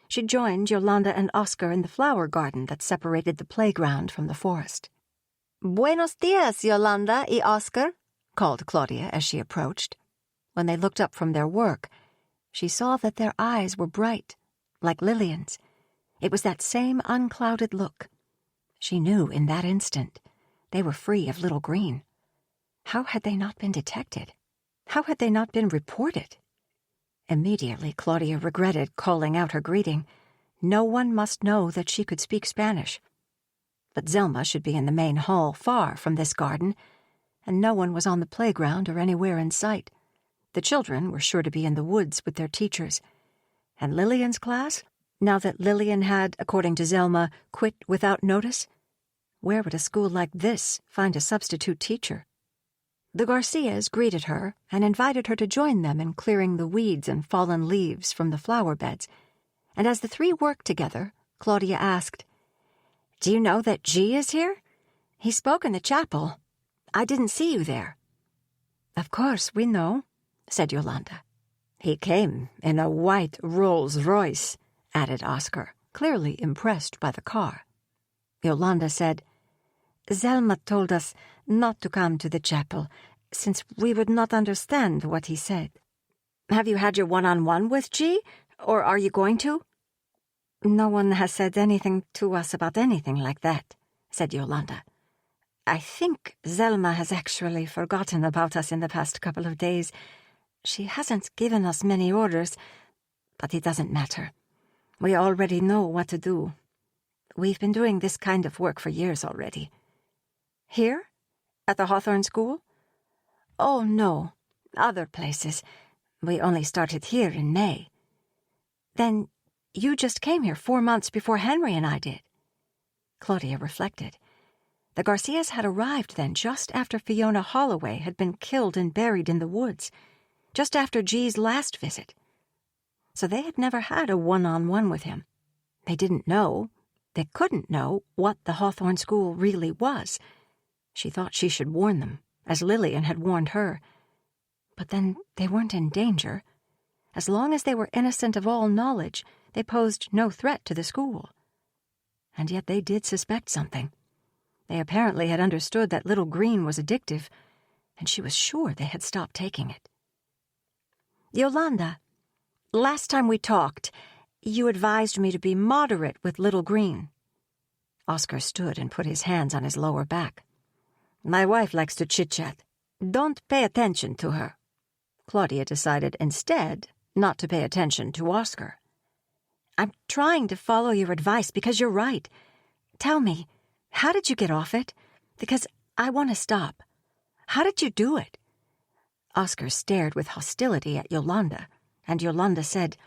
She joined Yolanda and Oscar in the flower garden that separated the playground from the forest. "Buenos dias, Yolanda y Oscar," called Claudia as she approached. When they looked up from their work, she saw that their eyes were bright, like Lillian's. It was that same unclouded look. She knew in that instant they were free of little green. How had they not been detected? How had they not been reported? Immediately, Claudia regretted calling out her greeting. No one must know that she could speak Spanish. But Zelma should be in the main hall far from this garden, and no one was on the playground or anywhere in sight. The children were sure to be in the woods with their teachers. And Lillian's class? Now that Lillian had, according to Zelma, quit without notice? Where would a school like this find a substitute teacher? The Garcias greeted her and invited her to join them in clearing the weeds and fallen leaves from the flower beds, and as the three worked together, Claudia asked, "Do you know that G is here? He spoke in the chapel. I didn't see you there." "Of course, we know," said Yolanda. "He came in a white Rolls-Royce," added Oscar, clearly impressed by the car. Yolanda said, "Zelma told us not to come to the chapel, since we would not understand what he said." "Have you had your one-on-one with G, or are you going to?" "No one has said anything to us about anything like that," said Yolanda. "I think Zelma has actually forgotten about us in the past couple of days. She hasn't given us many orders, but it doesn't matter. We already know what to do. We've been doing this kind of work for years already." "Here? At the Hawthorne School?" "Oh, no. Other places. We only started here in May." "Then you just came here 4 months before Henry and I did." Claudia reflected. The Garcias had arrived then just after Fiona Holloway had been killed and buried in the woods, just after G's last visit. So they had never had a one-on-one with him. They didn't know, they couldn't know what the Hawthorne School really was. She thought she should warn them, as Lillian had warned her. But then they weren't in danger. As long as they were innocent of all knowledge, they posed no threat to the school. And yet they did suspect something. They apparently had understood that little green was addictive, and she was sure they had stopped taking it. "Yolanda, last time we talked, you advised me to be moderate with little green." Oscar stood and put his hands on his lower back. "My wife likes to chit-chat. Don't pay attention to her." Claudia decided instead not to pay attention to Oscar. "I'm trying to follow your advice because you're right. Tell me, how did you get off it? Because I want to stop. How did you do it?" Oscar stared with hostility at Yolanda, and Yolanda said,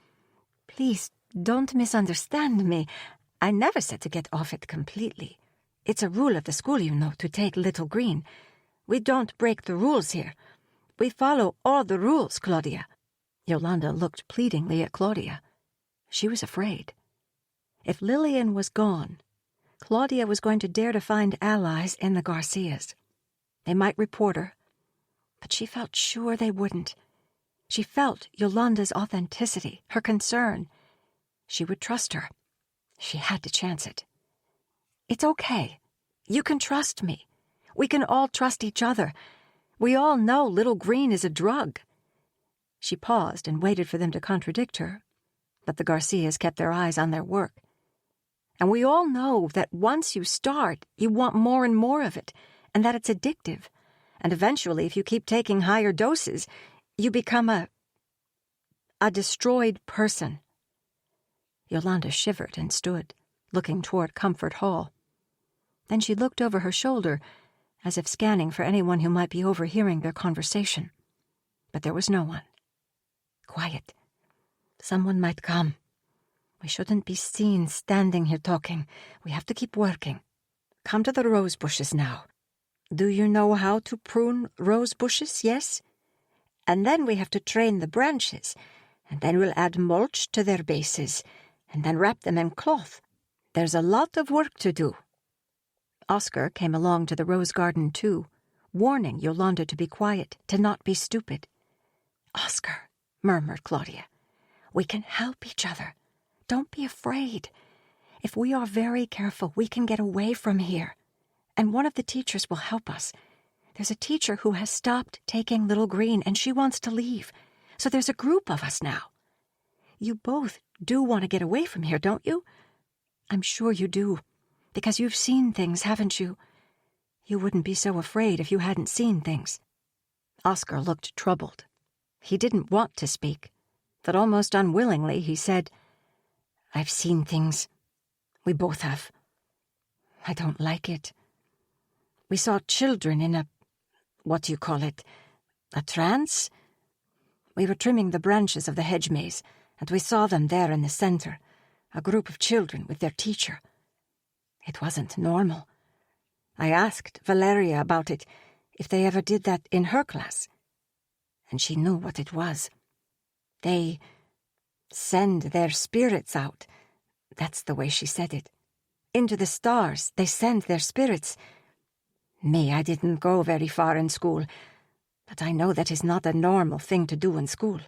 "Please don't misunderstand me. I never said to get off it completely. It's a rule of the school, you know, to take little green. We don't break the rules here. We follow all the rules, Claudia." Yolanda looked pleadingly at Claudia. She was afraid. If Lillian was gone, Claudia was going to dare to find allies in the Garcias. They might report her, but she felt sure they wouldn't. She felt Yolanda's authenticity, her concern. She would trust her. She had to chance it. "It's okay. You can trust me. We can all trust each other. We all know Little Green is a drug." She paused and waited for them to contradict her, but the Garcias kept their eyes on their work. "And we all know that once you start, you want more and more of it, and that it's addictive. And eventually, if you keep taking higher doses, you become a destroyed person." Yolanda shivered and stood, looking toward Comfort Hall. Then she looked over her shoulder, as if scanning for anyone who might be overhearing their conversation. But there was no one. "Quiet. Someone might come. We shouldn't be seen standing here talking. We have to keep working. Come to the rose bushes now. Do you know how to prune rose bushes, yes? And then we have to train the branches, and then we'll add mulch to their bases, and then wrap them in cloth. There's a lot of work to do." Oscar came along to the rose garden too, warning Yolanda to be quiet, to not be stupid. "Oscar," murmured Claudia, "we can help each other. Don't be afraid. If we are very careful, we can get away from here. And one of the teachers will help us. There's a teacher who has stopped taking Little Green, and she wants to leave. So there's a group of us now. You both do want to get away from here, don't you? I'm sure you do, because you've seen things, haven't you? You wouldn't be so afraid if you hadn't seen things." Oscar looked troubled. He didn't want to speak, but almost unwillingly he said, "I've seen things. We both have. I don't like it. We saw children in a trance? We were trimming the branches of the hedge maze, and we saw them there in the center, a group of children with their teacher. It wasn't normal. I asked Valeria about it, if they ever did that in her class, and she knew what it was. They send their spirits out. That's the way she said it. Into the stars, they send their spirits. Me, I didn't go very far in school, but I know that is not a normal thing to do in school.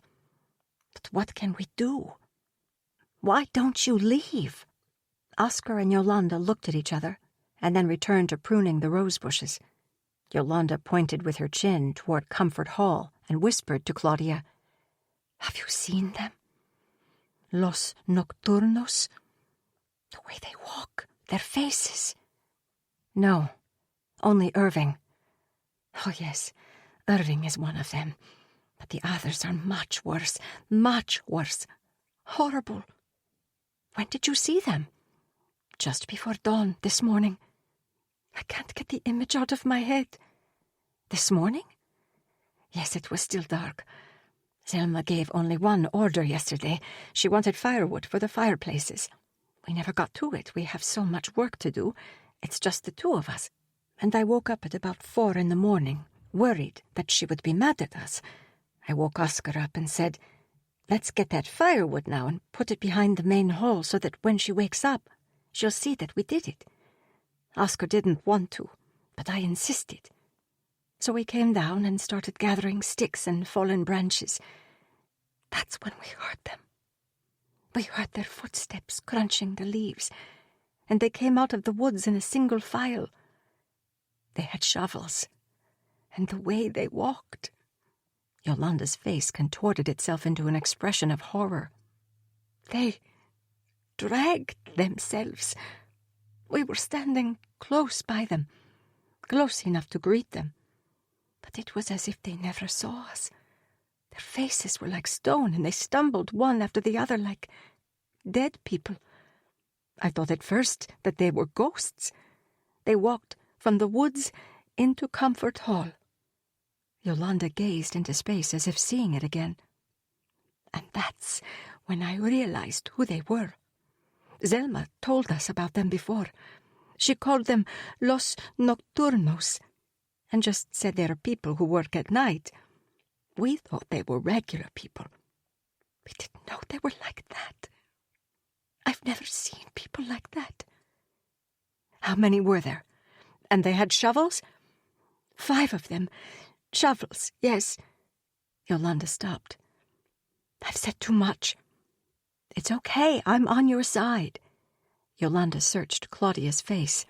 But what can we do? Why don't you leave?" Oscar and Yolanda looked at each other, and then returned to pruning the rose bushes. Yolanda pointed with her chin toward Comfort Hall and whispered to Claudia, "Have you seen them? Los nocturnos? The way they walk, their faces." "No, only Irving." "Oh, yes, Irving is one of them. But the others are much worse, much worse. Horrible." "When did you see them?" "Just before dawn this morning. I can't get the image out of my head." "This morning?" "Yes, it was still dark. Selma gave only one order yesterday. She wanted firewood for the fireplaces. We never got to it. We have so much work to do. It's just the two of us. And I woke up at about 4 a.m, worried that she would be mad at us. I woke Oscar up and said, 'Let's get that firewood now and put it behind the main hall so that when she wakes up, she'll see that we did it.' Oscar didn't want to, but I insisted. So we came down and started gathering sticks and fallen branches. That's when we heard them. We heard their footsteps crunching the leaves, and they came out of the woods in a single file. They had shovels, and the way they walked." Yolanda's face contorted itself into an expression of horror. "They dragged themselves. We were standing close by them, close enough to greet them, but it was as if they never saw us. Their faces were like stone, and they stumbled one after the other like dead people. I thought at first that they were ghosts. They walked from the woods into Comfort Hall." Yolanda gazed into space as if seeing it again. "And that's when I realized who they were. Selma told us about them before. She called them Los Nocturnos, and just said they are people who work at night. We thought they were regular people. We didn't know they were like that. I've never seen people like that." "How many were there? And they had shovels?" "5 of them. Shovels, yes." Yolanda stopped. "I've said too much." "It's okay, I'm on your side." Yolanda searched Claudia's face.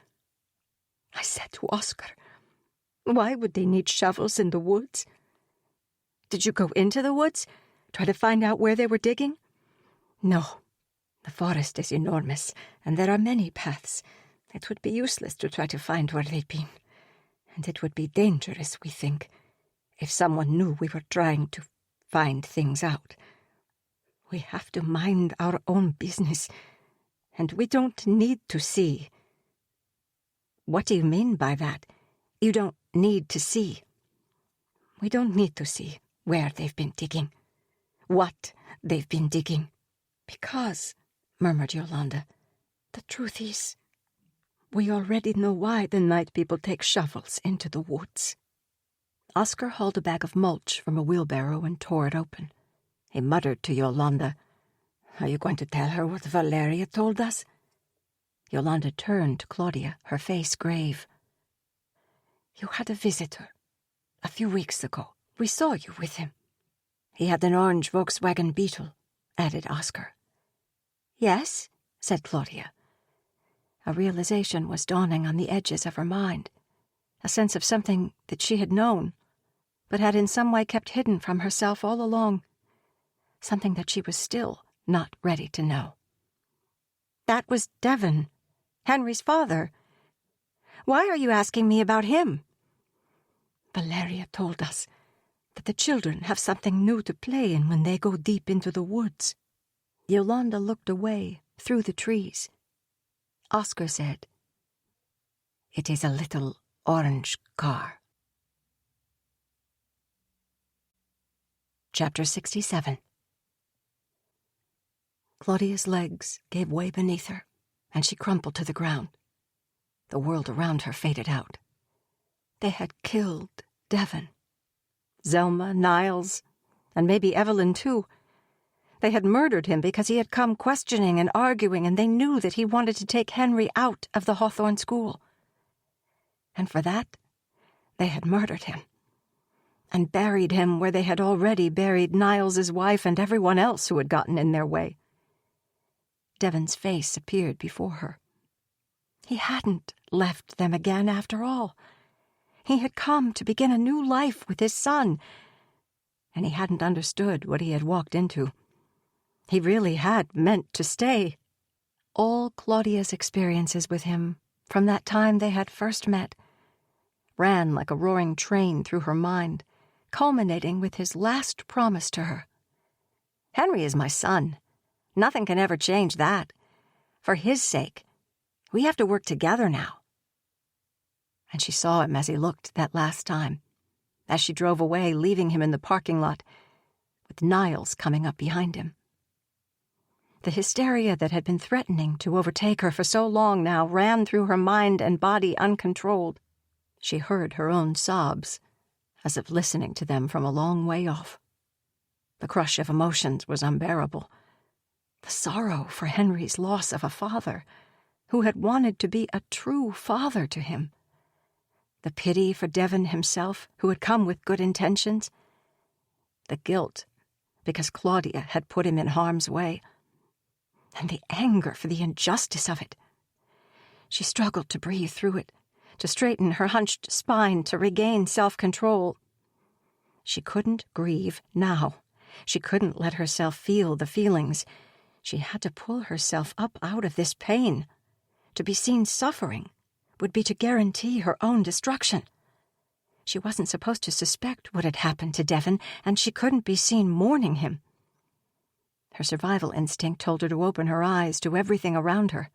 "I said to Oscar, Why would they need shovels in the woods? Did you go into the woods? Try to find out where they were digging? No. The forest is enormous, and there are many paths. It would be useless to try to find where they'd been. And it would be dangerous, we think, if someone knew we were trying to find things out. We have to mind our own business, and we don't need to see. What do you mean by that? You don't need to see. We don't need to see where they've been digging, what they've been digging. Because, murmured Yolanda, the truth is, we already know why the night people take shovels into the woods. Oscar hauled a bag of mulch from a wheelbarrow and tore it open. He muttered to Yolanda, "Are you going to tell her what Valeria told us?" Yolanda turned to Claudia, her face grave. You had a visitor. A few weeks ago. We saw you with him. He had an orange Volkswagen Beetle, added Oscar. Yes, said Claudia. A realization was dawning on the edges of her mind, a sense of something that she had known, but had in some way kept hidden from herself all along, something that she was still not ready to know. That was Devon, Henry's father. Why are you asking me about him? Valeria told us that the children have something new to play in when they go deep into the woods. Yolanda looked away through the trees. Oscar said, "It is a little orange car." Chapter 67. Claudia's legs gave way beneath her, and she crumpled to the ground. The world around her faded out. They had killed Devon. Zelma, Niles, and maybe Evelyn too. They had murdered him because he had come questioning and arguing, and they knew that he wanted to take Henry out of the Hawthorne school. And for that, they had murdered him, and buried him where they had already buried Niles's wife and everyone else who had gotten in their way. Devon's face appeared before her. He hadn't left them again after all. He had come to begin a new life with his son, and he hadn't understood what he had walked into. He really had meant to stay. All Claudia's experiences with him, from that time they had first met, ran like a roaring train through her mind, culminating with his last promise to her. "Henry is my son. Nothing can ever change that. For his sake, we have to work together now." And she saw him as he looked that last time, as she drove away, leaving him in the parking lot, with Niles coming up behind him. The hysteria that had been threatening to overtake her for so long now ran through her mind and body uncontrolled. She heard her own sobs, as if listening to them from a long way off. The crush of emotions was unbearable. The sorrow for Henry's loss of a father, who had wanted to be a true father to him. The pity for Devon himself, who had come with good intentions. The guilt, because Claudia had put him in harm's way. And the anger for the injustice of it. She struggled to breathe through it, to straighten her hunched spine, to regain self-control. She couldn't grieve now. She couldn't let herself feel the feelings. She had to pull herself up out of this pain. To be seen suffering would be to guarantee her own destruction. She wasn't supposed to suspect what had happened to Devon, and she couldn't be seen mourning him. Her survival instinct told her to open her eyes to everything around her,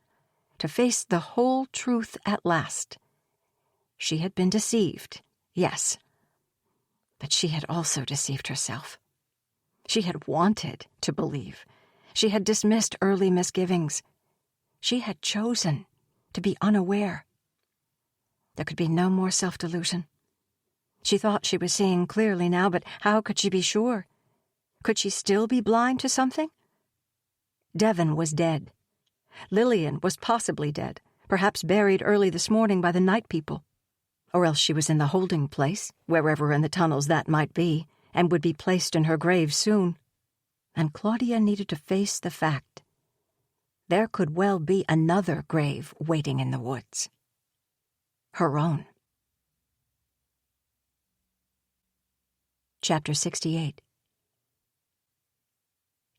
to face the whole truth at last. She had been deceived, yes, but she had also deceived herself. She had wanted to believe. She had dismissed early misgivings. She had chosen to be unaware. There could be no more self-delusion. She thought she was seeing clearly now, but how could she be sure? Could she still be blind to something? Devon was dead. Lillian was possibly dead, perhaps buried early this morning by the night people. Or else she was in the holding place, wherever in the tunnels that might be, and would be placed in her grave soon. And Claudia needed to face the fact. There could well be another grave waiting in the woods. Her own. Chapter 68.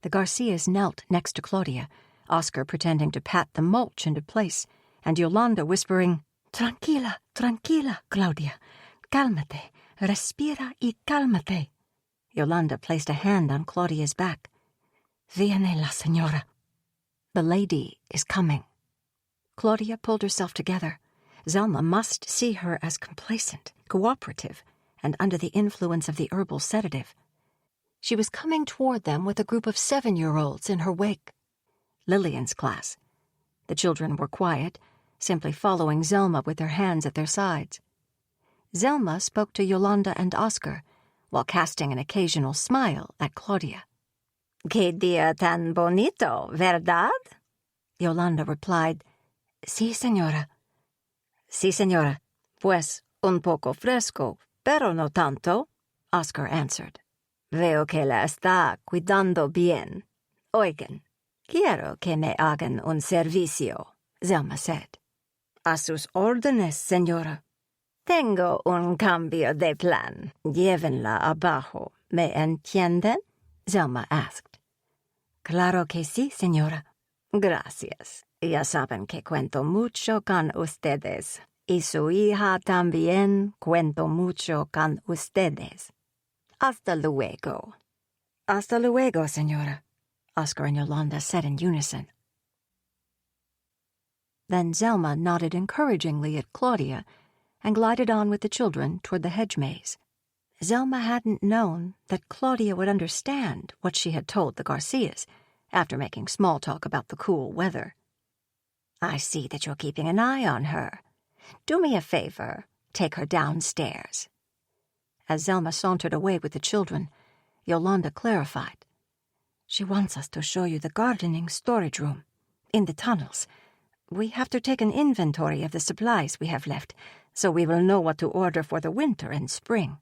The Garcias knelt next to Claudia, Oscar pretending to pat the mulch into place, and Yolanda whispering, "Tranquila, tranquila, Claudia. Cálmate, respira y cálmate." Yolanda placed a hand on Claudia's back. "Viene la señora." "The lady is coming." Claudia pulled herself together. Zelma must see her as complacent, cooperative, and under the influence of the herbal sedative. She was coming toward them with a group of 7-year-olds in her wake. Lillian's class. The children were quiet, simply following Zelma with their hands at their sides. Zelma spoke to Yolanda and Oscar, while casting an occasional smile at Claudia. "Qué día tan bonito, ¿verdad?" Yolanda replied, "Sí, señora." "Sí, señora. Pues un poco fresco, pero no tanto," Oscar answered. "Veo que la está cuidando bien. Oigan, quiero que me hagan un servicio," Zelma said. "A sus órdenes, señora." "Tengo un cambio de plan. Llévenla abajo, ¿me entienden?" Zelma asked. "Claro que sí, señora." "Gracias. Ya saben que cuento mucho con ustedes. Y su hija también cuento mucho con ustedes. Hasta luego." "Hasta luego, señora," Oscar and Yolanda said in unison. Then Zelma nodded encouragingly at Claudia and glided on with the children toward the hedge maze. Zelma hadn't known that Claudia would understand what she had told the Garcias after making small talk about the cool weather. "I see that you're keeping an eye on her. Do me a favor. Take her downstairs." As Zelma sauntered away with the children, Yolanda clarified. "She wants us to show you the gardening storage room, in the tunnels. We have to take an inventory of the supplies we have left, so we will know what to order for the winter and spring."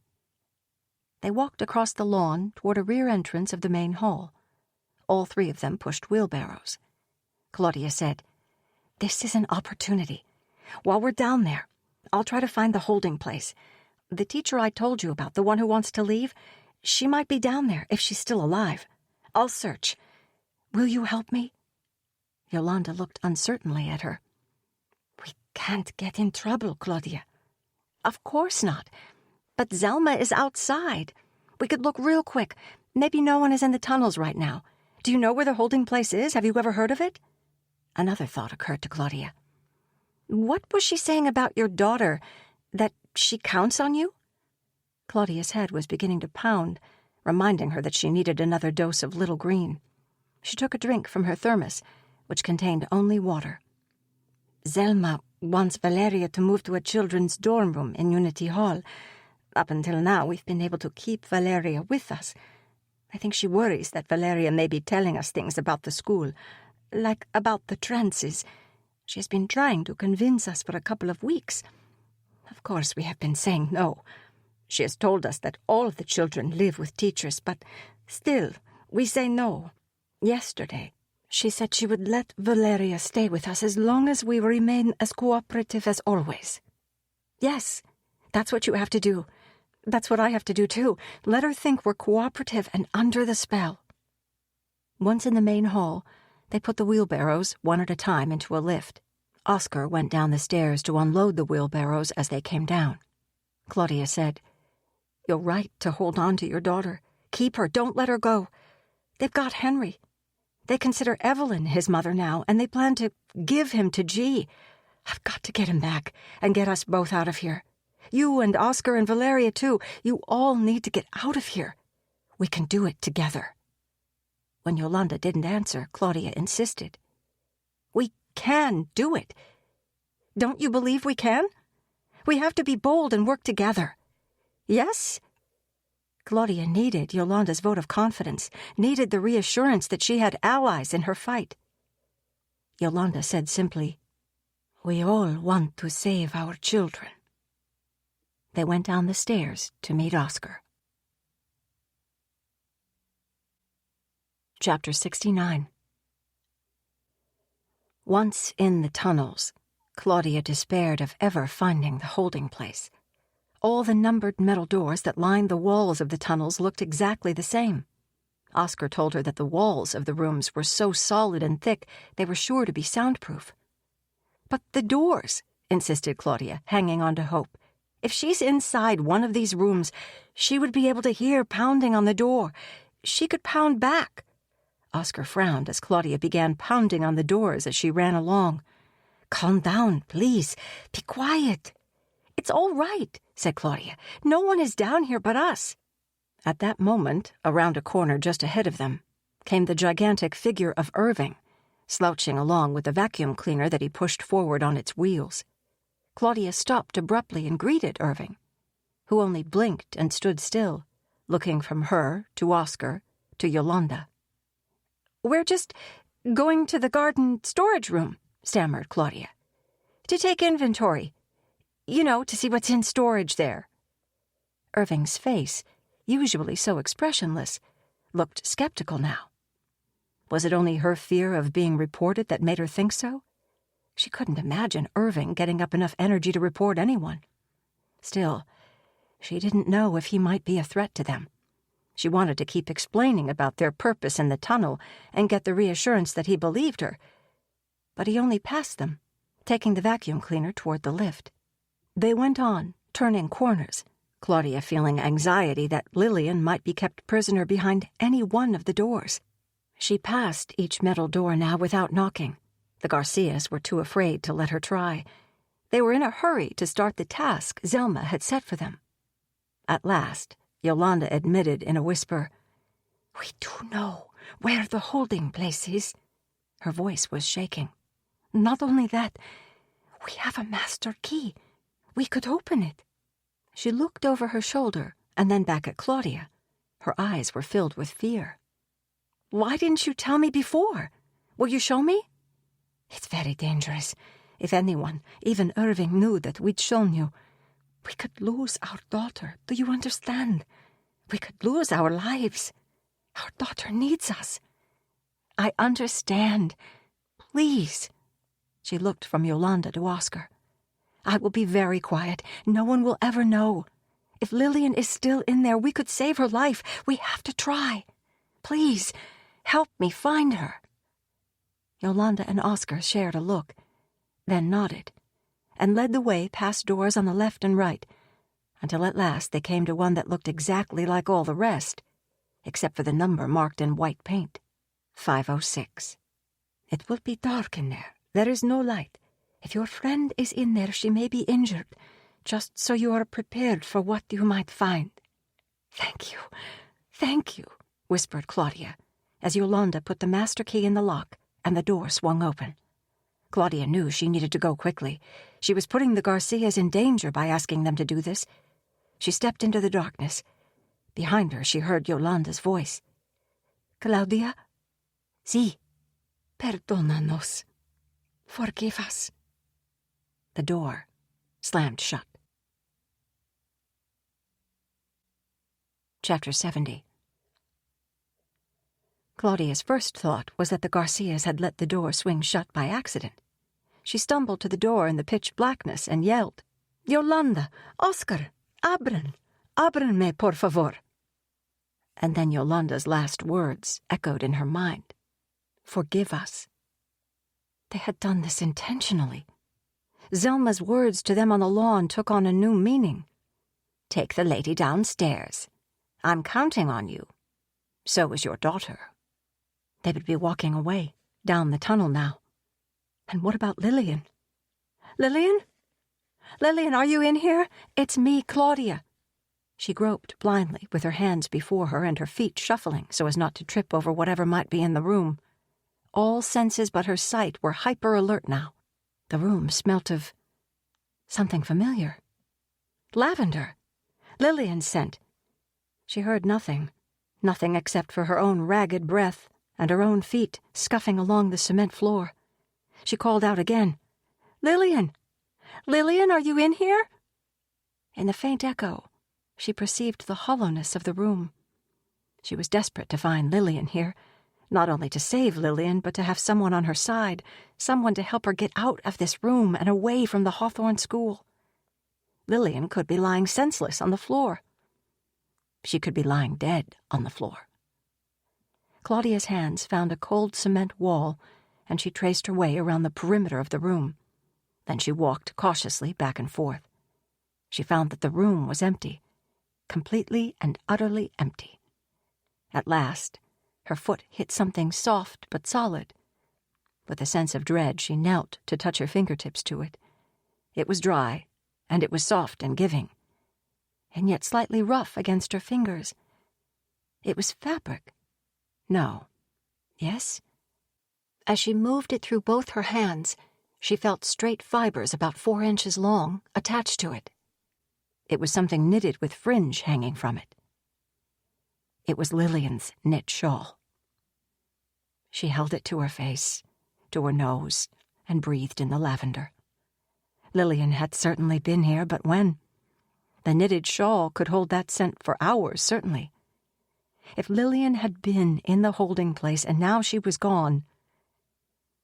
They walked across the lawn toward a rear entrance of the main hall. All 3 of them pushed wheelbarrows. Claudia said, "This is an opportunity. While we're down there, I'll try to find the holding place. The teacher I told you about, the one who wants to leave, she might be down there if she's still alive. I'll search. Will you help me?" Yolanda looked uncertainly at her. "We can't get in trouble, Claudia." "Of course not. But Zelma is outside. We could look real quick. Maybe no one is in the tunnels right now. Do you know where the holding place is? Have you ever heard of it?" Another thought occurred to Claudia. "What was she saying about your daughter? That she counts on you?" Claudia's head was beginning to pound, reminding her that she needed another dose of Little Green. She took a drink from her thermos, which contained only water. "Zelma wants Valeria to move to a children's dorm room in Unity Hall. Up until now, we've been able to keep Valeria with us. I think she worries that Valeria may be telling us things about the school, like about the trances. She has been trying to convince us for a couple of weeks. Of course, we have been saying no. She has told us that all of the children live with teachers, but still, we say no. Yesterday, she said she would let Valeria stay with us as long as we remain as cooperative as always." "Yes, that's what you have to do. That's what I have to do, too. Let her think we're cooperative and under the spell." Once in the main hall, they put the wheelbarrows, one at a time, into a lift. Oscar went down the stairs to unload the wheelbarrows as they came down. Claudia said, "You're right to hold on to your daughter. Keep her. Don't let her go. They've got Henry. They consider Evelyn his mother now, and they plan to give him to G. I've got to get him back and get us both out of here. You and Oscar and Valeria, too. You all need to get out of here. We can do it together." When Yolanda didn't answer, Claudia insisted. "We can do it. Don't you believe we can? We have to be bold and work together. Yes?" Claudia needed Yolanda's vote of confidence, needed the reassurance that she had allies in her fight. Yolanda said simply, "We all want to save our children." They went down the stairs to meet Oscar. Chapter 69. Once in the tunnels, Claudia despaired of ever finding the holding place. All the numbered metal doors that lined the walls of the tunnels looked exactly the same. Oscar told her that the walls of the rooms were so solid and thick they were sure to be soundproof. "But the doors," insisted Claudia, hanging on to hope. "If she's inside one of these rooms, she would be able to hear pounding on the door. She could pound back." Oscar frowned as Claudia began pounding on the doors as she ran along. "Calm down, please. Be quiet." "It's all right," said Claudia. "No one is down here but us." At that moment, around a corner just ahead of them, came the gigantic figure of Irving, slouching along with the vacuum cleaner that he pushed forward on its wheels. Claudia stopped abruptly and greeted Irving, who only blinked and stood still, looking from her to Oscar to Yolanda. "We're just going to the garden storage room," stammered Claudia. "To take inventory. You know, to see what's in storage there." Irving's face, usually so expressionless, looked skeptical now. Was it only her fear of being reported that made her think so? She couldn't imagine Irving getting up enough energy to report anyone. Still, she didn't know if he might be a threat to them. She wanted to keep explaining about their purpose in the tunnel and get the reassurance that he believed her. But he only passed them, taking the vacuum cleaner toward the lift. They went on, turning corners, Claudia feeling anxiety that Lillian might be kept prisoner behind any one of the doors. She passed each metal door now without knocking. The Garcias were too afraid to let her try. They were in a hurry to start the task Zelma had set for them. At last, Yolanda admitted in a whisper, "We do know where the holding place is." Her voice was shaking. "Not only that, we have a master key. We could open it." She looked over her shoulder and then back at Claudia. Her eyes were filled with fear. "Why didn't you tell me before? Will you show me?" "It's very dangerous. If anyone, even Irving, knew that we'd shown you, we could lose our daughter. Do you understand? We could lose our lives. Our daughter needs us." "I understand. Please." She looked from Yolanda to Oscar. "I will be very quiet. No one will ever know. If Lillian is still in there, we could save her life. We have to try. Please, help me find her." Yolanda and Oscar shared a look, then nodded, and led the way past doors on the left and right, until at last they came to one that looked exactly like all the rest, except for the number marked in white paint, 506. "It will be dark in there. There is no light. If your friend is in there, she may be injured, just so you are prepared for what you might find." Thank you," whispered Claudia, as Yolanda put the master key in the lock and the door swung open. Claudia knew she needed to go quickly. She was putting the Garcias in danger by asking them to do this. She stepped into the darkness. Behind her, she heard Yolanda's voice. "Claudia? Sí. Perdónanos. Forgive us." The door slammed shut. Chapter 70. Claudia's first thought was that the Garcias had let the door swing shut by accident. She stumbled to the door in the pitch blackness and yelled, "Yolanda! Oscar! Ábranme, por favor!" And then Yolanda's last words echoed in her mind. "Forgive us." They had done this intentionally. Zelma's words to them on the lawn took on a new meaning. "Take the lady downstairs. I'm counting on you. So is your daughter." They would be walking away, down the tunnel now. And what about Lillian? "Lillian? Lillian, are you in here? It's me, Claudia." She groped blindly, with her hands before her and her feet shuffling so as not to trip over whatever might be in the room. All senses but her sight were hyper-alert now. The room smelt of something familiar. Lavender. Lillian's scent. She heard nothing except for her own ragged breath and her own feet scuffing along the cement floor. She called out again, "Lillian! Lillian, are you in here?" In the faint echo, she perceived the hollowness of the room. She was desperate to find Lillian here, not only to save Lillian, but to have someone on her side, someone to help her get out of this room and away from the Hawthorne School. Lillian could be lying senseless on the floor. She could be lying dead on the floor. Claudia's hands found a cold cement wall, and she traced her way around the perimeter of the room. Then she walked cautiously back and forth. She found that the room was empty, completely and utterly empty. At last, her foot hit something soft but solid. With a sense of dread, she knelt to touch her fingertips to it. It was dry, and it was soft and giving, and yet slightly rough against her fingers. It was fabric. No. Yes? As she moved it through both her hands, she felt straight fibers about 4 inches long attached to it. It was something knitted with fringe hanging from it. It was Lillian's knit shawl. She held it to her face, to her nose, and breathed in the lavender. Lillian had certainly been here, but when? The knitted shawl could hold that scent for hours, certainly. If Lillian had been in the holding place and now she was gone,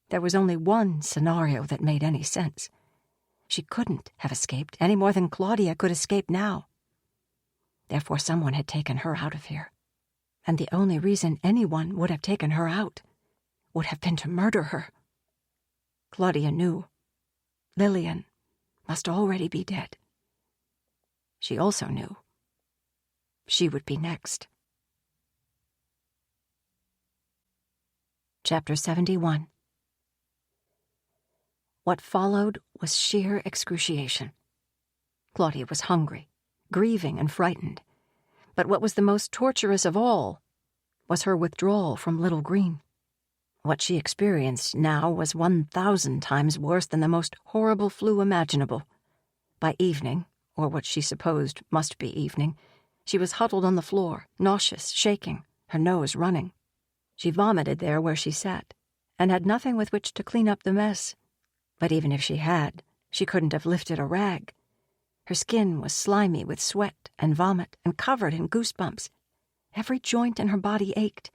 there was only one scenario that made any sense. She couldn't have escaped any more than Claudia could escape now. Therefore, someone had taken her out of here. And the only reason anyone would have taken her out would have been to murder her. Claudia knew. Lillian must already be dead. She also knew she would be next. Chapter 71. What followed was sheer excruciation. Claudia was hungry, grieving and frightened. But what was the most torturous of all was her withdrawal from Little Green. What she experienced now was 1,000 times worse than the most horrible flu imaginable. By evening, or what she supposed must be evening, she was huddled on the floor, nauseous, shaking, her nose running. She vomited there where she sat, and had nothing with which to clean up the mess. But even if she had, she couldn't have lifted a rag. Her skin was slimy with sweat and vomit and covered in goosebumps. Every joint in her body ached.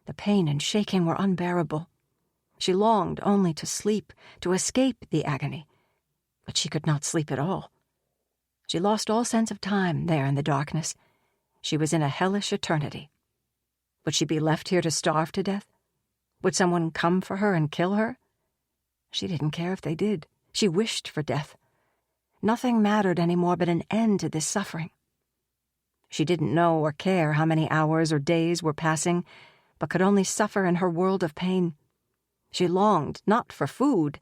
The pain and shaking were unbearable. She longed only to sleep, to escape the agony. But she could not sleep at all. She lost all sense of time there in the darkness. She was in a hellish eternity. Would she be left here to starve to death? Would someone come for her and kill her? She didn't care if they did. She wished for death. Nothing mattered any more but an end to this suffering. She didn't know or care how many hours or days were passing, but could only suffer in her world of pain. She longed not for food,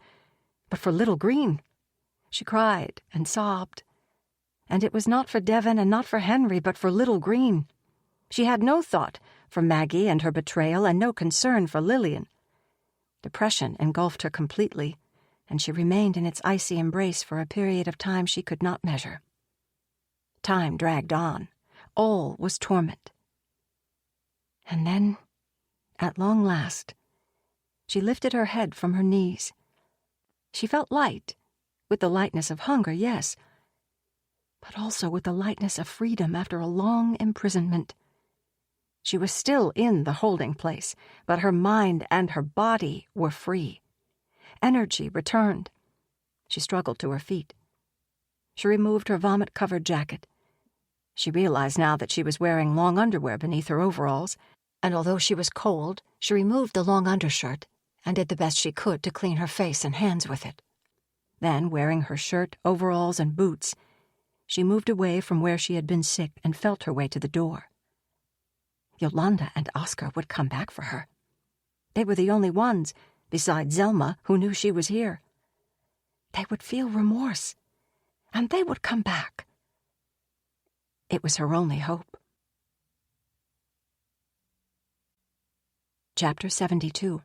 but for Little Green. She cried and sobbed. And it was not for Devon and not for Henry, but for Little Green. She had no thought for Maggie and her betrayal, and no concern for Lillian. Depression engulfed her completely, and she remained in its icy embrace for a period of time she could not measure. Time dragged on. All was torment. And then, at long last, she lifted her head from her knees. She felt light, with the lightness of hunger, yes, but also with the lightness of freedom after a long imprisonment. She was still in the holding place, but her mind and her body were free. Energy returned. She struggled to her feet. She removed her vomit-covered jacket. She realized now that she was wearing long underwear beneath her overalls, and although she was cold, she removed the long undershirt and did the best she could to clean her face and hands with it. Then, wearing her shirt, overalls, and boots, she moved away from where she had been sick and felt her way to the door. Yolanda and Oscar would come back for her. They were the only ones, besides Zelma, who knew she was here. They would feel remorse, and they would come back. It was her only hope. Chapter 72.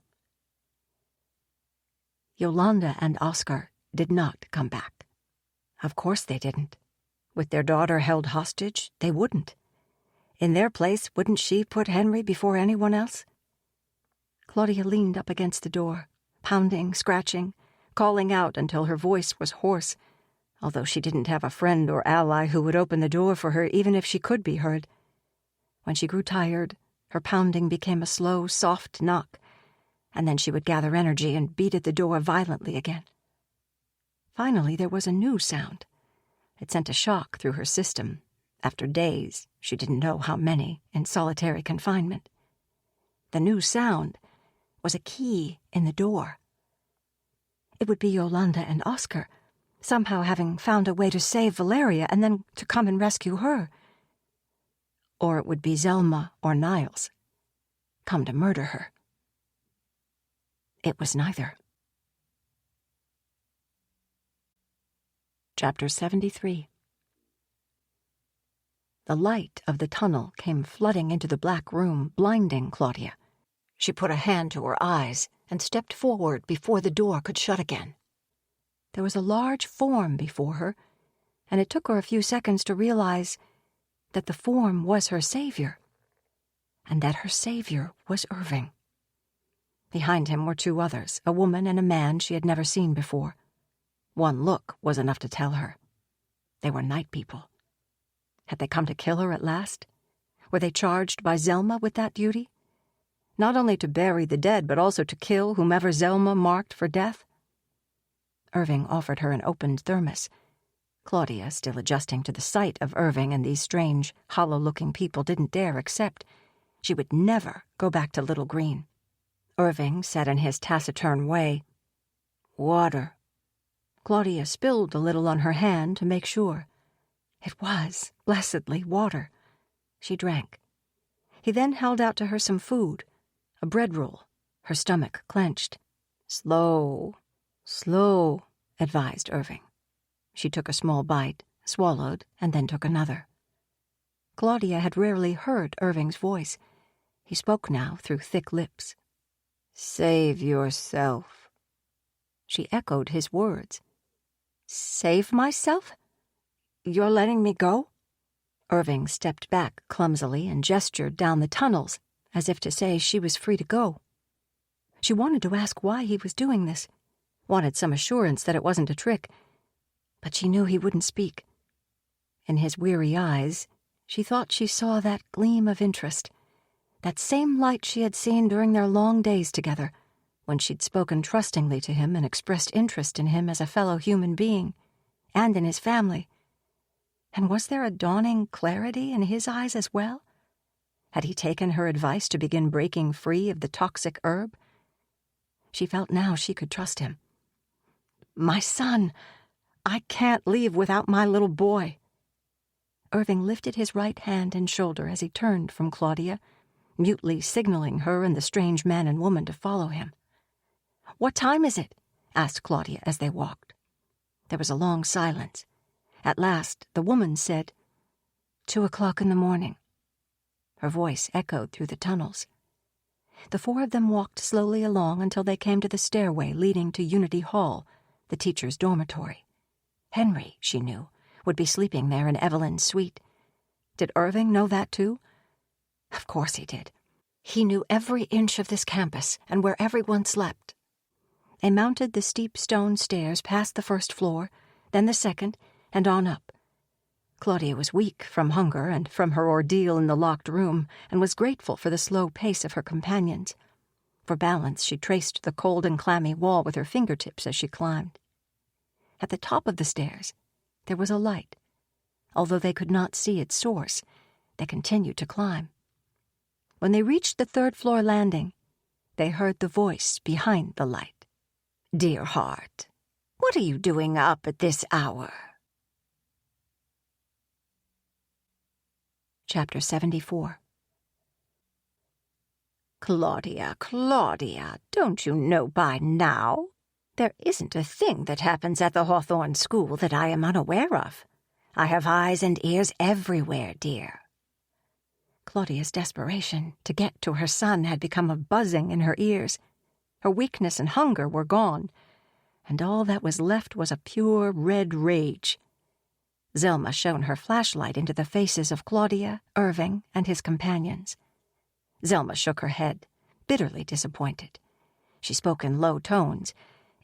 Yolanda and Oscar did not come back. Of course they didn't. With their daughter held hostage, they wouldn't. In their place, wouldn't she put Henry before anyone else? Claudia leaned up against the door, pounding, scratching, calling out until her voice was hoarse, although she didn't have a friend or ally who would open the door for her even if she could be heard. When she grew tired, her pounding became a slow, soft knock, and then she would gather energy and beat at the door violently again. Finally, there was a new sound, It sent a shock through her system, after days, she didn't know how many, in solitary confinement. The new sound was a key in the door. It would be Yolanda and Oscar, somehow having found a way to save Valeria and then to come and rescue her. Or it would be Zelma or Niles, come to murder her. It was neither. Chapter 73. The light of the tunnel came flooding into the black room, blinding Claudia. She put a hand to her eyes and stepped forward before the door could shut again. There was a large form before her, and it took her a few seconds to realize that the form was her savior, and that her savior was Irving. Behind him were two others, a woman and a man she had never seen before. One look was enough to tell her. They were night people. Had they come to kill her at last? Were they charged by Zelma with that duty? Not only to bury the dead, but also to kill whomever Zelma marked for death? Irving offered her an opened thermos. Claudia, still adjusting to the sight of Irving and these strange, hollow-looking people, didn't dare accept. She would never go back to Little Green. Irving said in his taciturn way, "Water." Claudia spilled a little on her hand to make sure. It was, blessedly, water. She drank. He then held out to her some food, a bread roll. Her stomach clenched. "Slow, slow," advised Irving. She took a small bite, swallowed, and then took another. Claudia had rarely heard Irving's voice. He spoke now through thick lips. "Save yourself." She echoed his words. "Save myself? You're letting me go?" Irving stepped back clumsily and gestured down the tunnels, as if to say she was free to go. She wanted to ask why he was doing this, wanted some assurance that it wasn't a trick, but she knew he wouldn't speak. In his weary eyes, she thought she saw that gleam of interest, that same light she had seen during their long days together, when she'd spoken trustingly to him and expressed interest in him as a fellow human being, and in his family. And was there a dawning clarity in his eyes as well? Had he taken her advice to begin breaking free of the toxic herb? She felt now she could trust him. "My son! I can't leave without my little boy." Irving lifted his right hand and shoulder as he turned from Claudia, mutely signaling her and the strange man and woman to follow him. "What time is it?" asked Claudia as they walked. There was a long silence. At last, the woman said, 2:00 in the morning. Her voice echoed through the tunnels. The four of them walked slowly along until they came to the stairway leading to Unity Hall, the teacher's dormitory. Henry, she knew, would be sleeping there in Evelyn's suite. Did Irving know that too? Of course he did. He knew every inch of this campus and where everyone slept. They mounted the steep stone stairs past the first floor, then the second, and on up. Claudia was weak from hunger and from her ordeal in the locked room, and was grateful for the slow pace of her companions. For balance, she traced the cold and clammy wall with her fingertips as she climbed. At the top of the stairs, there was a light. Although they could not see its source, they continued to climb. When they reached the third-floor landing, they heard the voice behind the light. "Dear heart, what are you doing up at this hour?" Chapter 74. "Claudia, Claudia, don't you know by now? There isn't a thing that happens at the Hawthorne School that I am unaware of. I have eyes and ears everywhere, dear." Claudia's desperation to get to her son had become a buzzing in her ears. Her weakness and hunger were gone, and all that was left was a pure red rage. Zelma shone her flashlight into the faces of Claudia, Irving, and his companions. Zelma shook her head, bitterly disappointed. She spoke in low tones.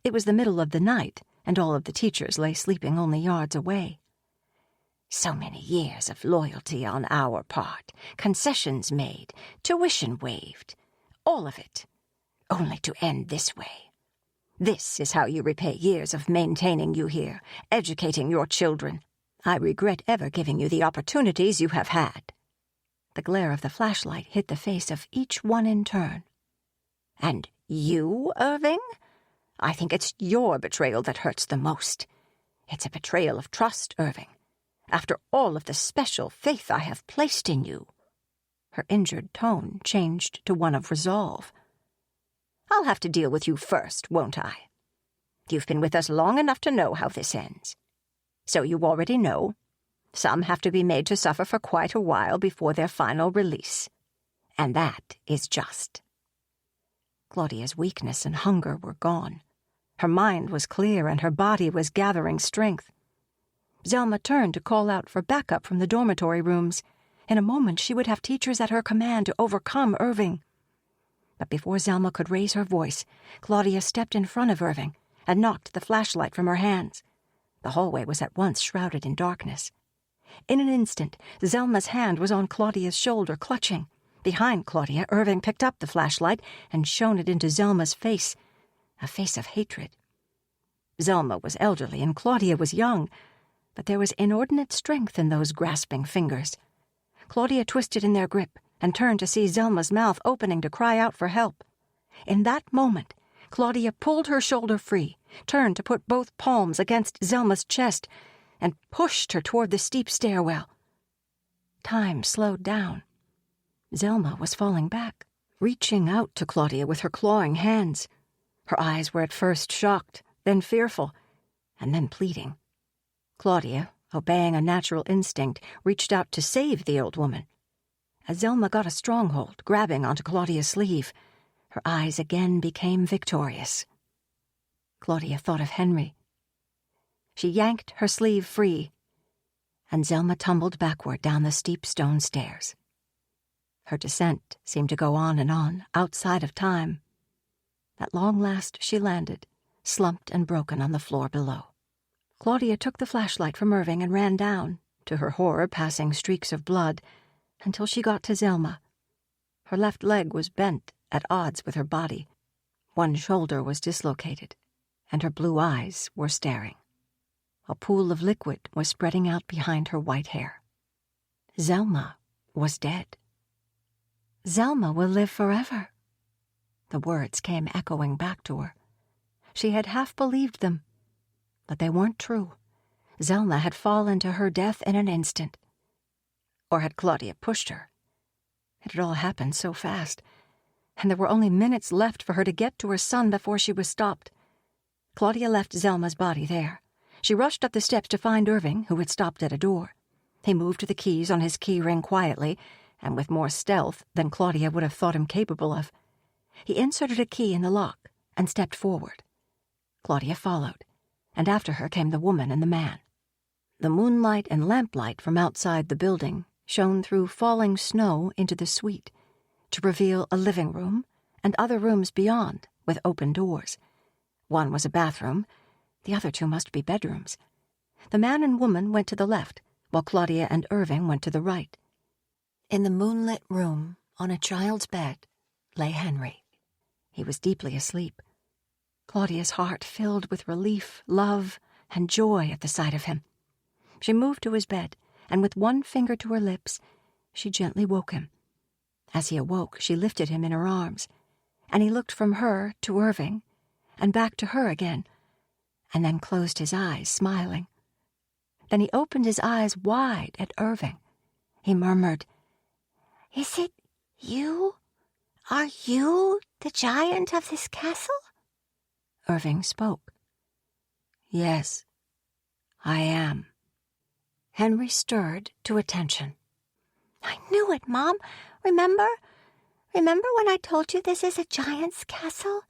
It was the middle of the night, and all of the teachers lay sleeping only yards away. "So many years of loyalty on our part, concessions made, tuition waived, all of it, only to end this way. This is how you repay years of maintaining you here, educating your children. I regret ever giving you the opportunities you have had." The glare of the flashlight hit the face of each one in turn. "And you, Irving? I think it's your betrayal that hurts the most. It's a betrayal of trust, Irving. After all of the special faith I have placed in you." Her injured tone changed to one of resolve. "I'll have to deal with you first, won't I? You've been with us long enough to know how this ends. So you already know. Some have to be made to suffer for quite a while before their final release. And that is just." Claudia's weakness and hunger were gone. Her mind was clear and her body was gathering strength. Zelma turned to call out for backup from the dormitory rooms. In a moment she would have teachers at her command to overcome Irving. But before Zelma could raise her voice, Claudia stepped in front of Irving and knocked the flashlight from her hands. The hallway was at once shrouded in darkness. In an instant, Zelma's hand was on Claudia's shoulder, clutching. Behind Claudia, Irving picked up the flashlight and shone it into Zelma's face, a face of hatred. Zelma was elderly and Claudia was young, but there was inordinate strength in those grasping fingers. Claudia twisted in their grip and turned to see Zelma's mouth opening to cry out for help. In that moment, Claudia pulled her shoulder free, turned to put both palms against Zelma's chest, and pushed her toward the steep stairwell. Time slowed down. Zelma was falling back, reaching out to Claudia with her clawing hands. Her eyes were at first shocked, then fearful, and then pleading. Claudia, obeying a natural instinct, reached out to save the old woman. As Zelma got a stronghold, grabbing onto Claudia's sleeve, her eyes again became victorious. Claudia thought of Henry. She yanked her sleeve free, and Zelma tumbled backward down the steep stone stairs. Her descent seemed to go on, outside of time. At long last she landed, slumped and broken on the floor below. Claudia took the flashlight from Irving and ran down, to her horror passing streaks of blood, until she got to Zelma. Her left leg was bent, at odds with her body. One shoulder was dislocated, and her blue eyes were staring. A pool of liquid was spreading out behind her white hair. Zelma was dead. "Zelma will live forever." The words came echoing back to her. She had half believed them, but they weren't true. Zelma had fallen to her death in an instant. Or had Claudia pushed her? It had all happened so fast, and there were only minutes left for her to get to her son before she was stopped. Claudia left Zelma's body there. She rushed up the steps to find Irving, who had stopped at a door. He moved the keys on his key ring quietly, and with more stealth than Claudia would have thought him capable of. He inserted a key in the lock and stepped forward. Claudia followed, and after her came the woman and the man. The moonlight and lamplight from outside the building shone through falling snow into the suite to reveal a living room and other rooms beyond with open doors. One was a bathroom, the other two must be bedrooms. The man and woman went to the left, while Claudia and Irving went to the right. In the moonlit room, on a child's bed, lay Henry. He was deeply asleep. Claudia's heart filled with relief, love, and joy at the sight of him. She moved to his bed, and with one finger to her lips, she gently woke him. As he awoke, she lifted him in her arms, and he looked from her to Irving, and back to her again, and then closed his eyes, smiling. Then he opened his eyes wide at Irving. He murmured, "Is it you? Are you the giant of this castle?" Irving spoke. "Yes, I am." Henry stirred to attention. "I knew it, Mom. Remember when I told you this is a giant's castle?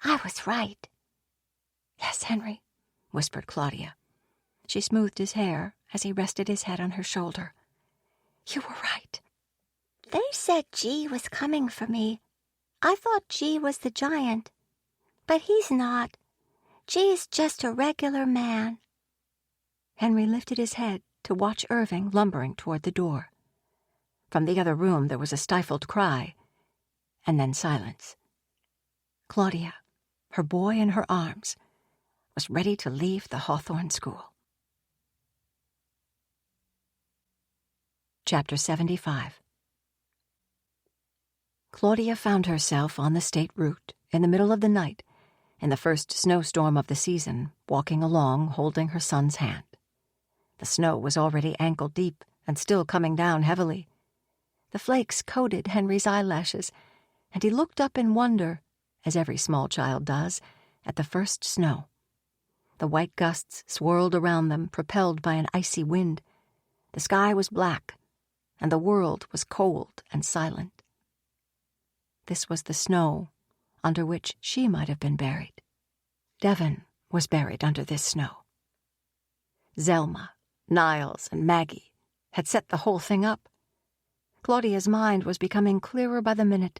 I was right." "Yes, Henry," whispered Claudia. She smoothed his hair as he rested his head on her shoulder. "You were right." "They said G was coming for me. I thought G was the giant. But he's not. G's just a regular man." Henry lifted his head to watch Irving lumbering toward the door. From the other room there was a stifled cry, and then silence. Claudia, her boy in her arms, was ready to leave the Hawthorne School. Chapter 75. Claudia found herself on the state route in the middle of the night, in the first snowstorm of the season, walking along holding her son's hand. The snow was already ankle-deep and still coming down heavily. The flakes coated Henry's eyelashes, and he looked up in wonder, as every small child does, at the first snow. The white gusts swirled around them, propelled by an icy wind. The sky was black, and the world was cold and silent. This was the snow under which she might have been buried. Devon was buried under this snow. Zelma, Niles, and Maggie had set the whole thing up. Claudia's mind was becoming clearer by the minute.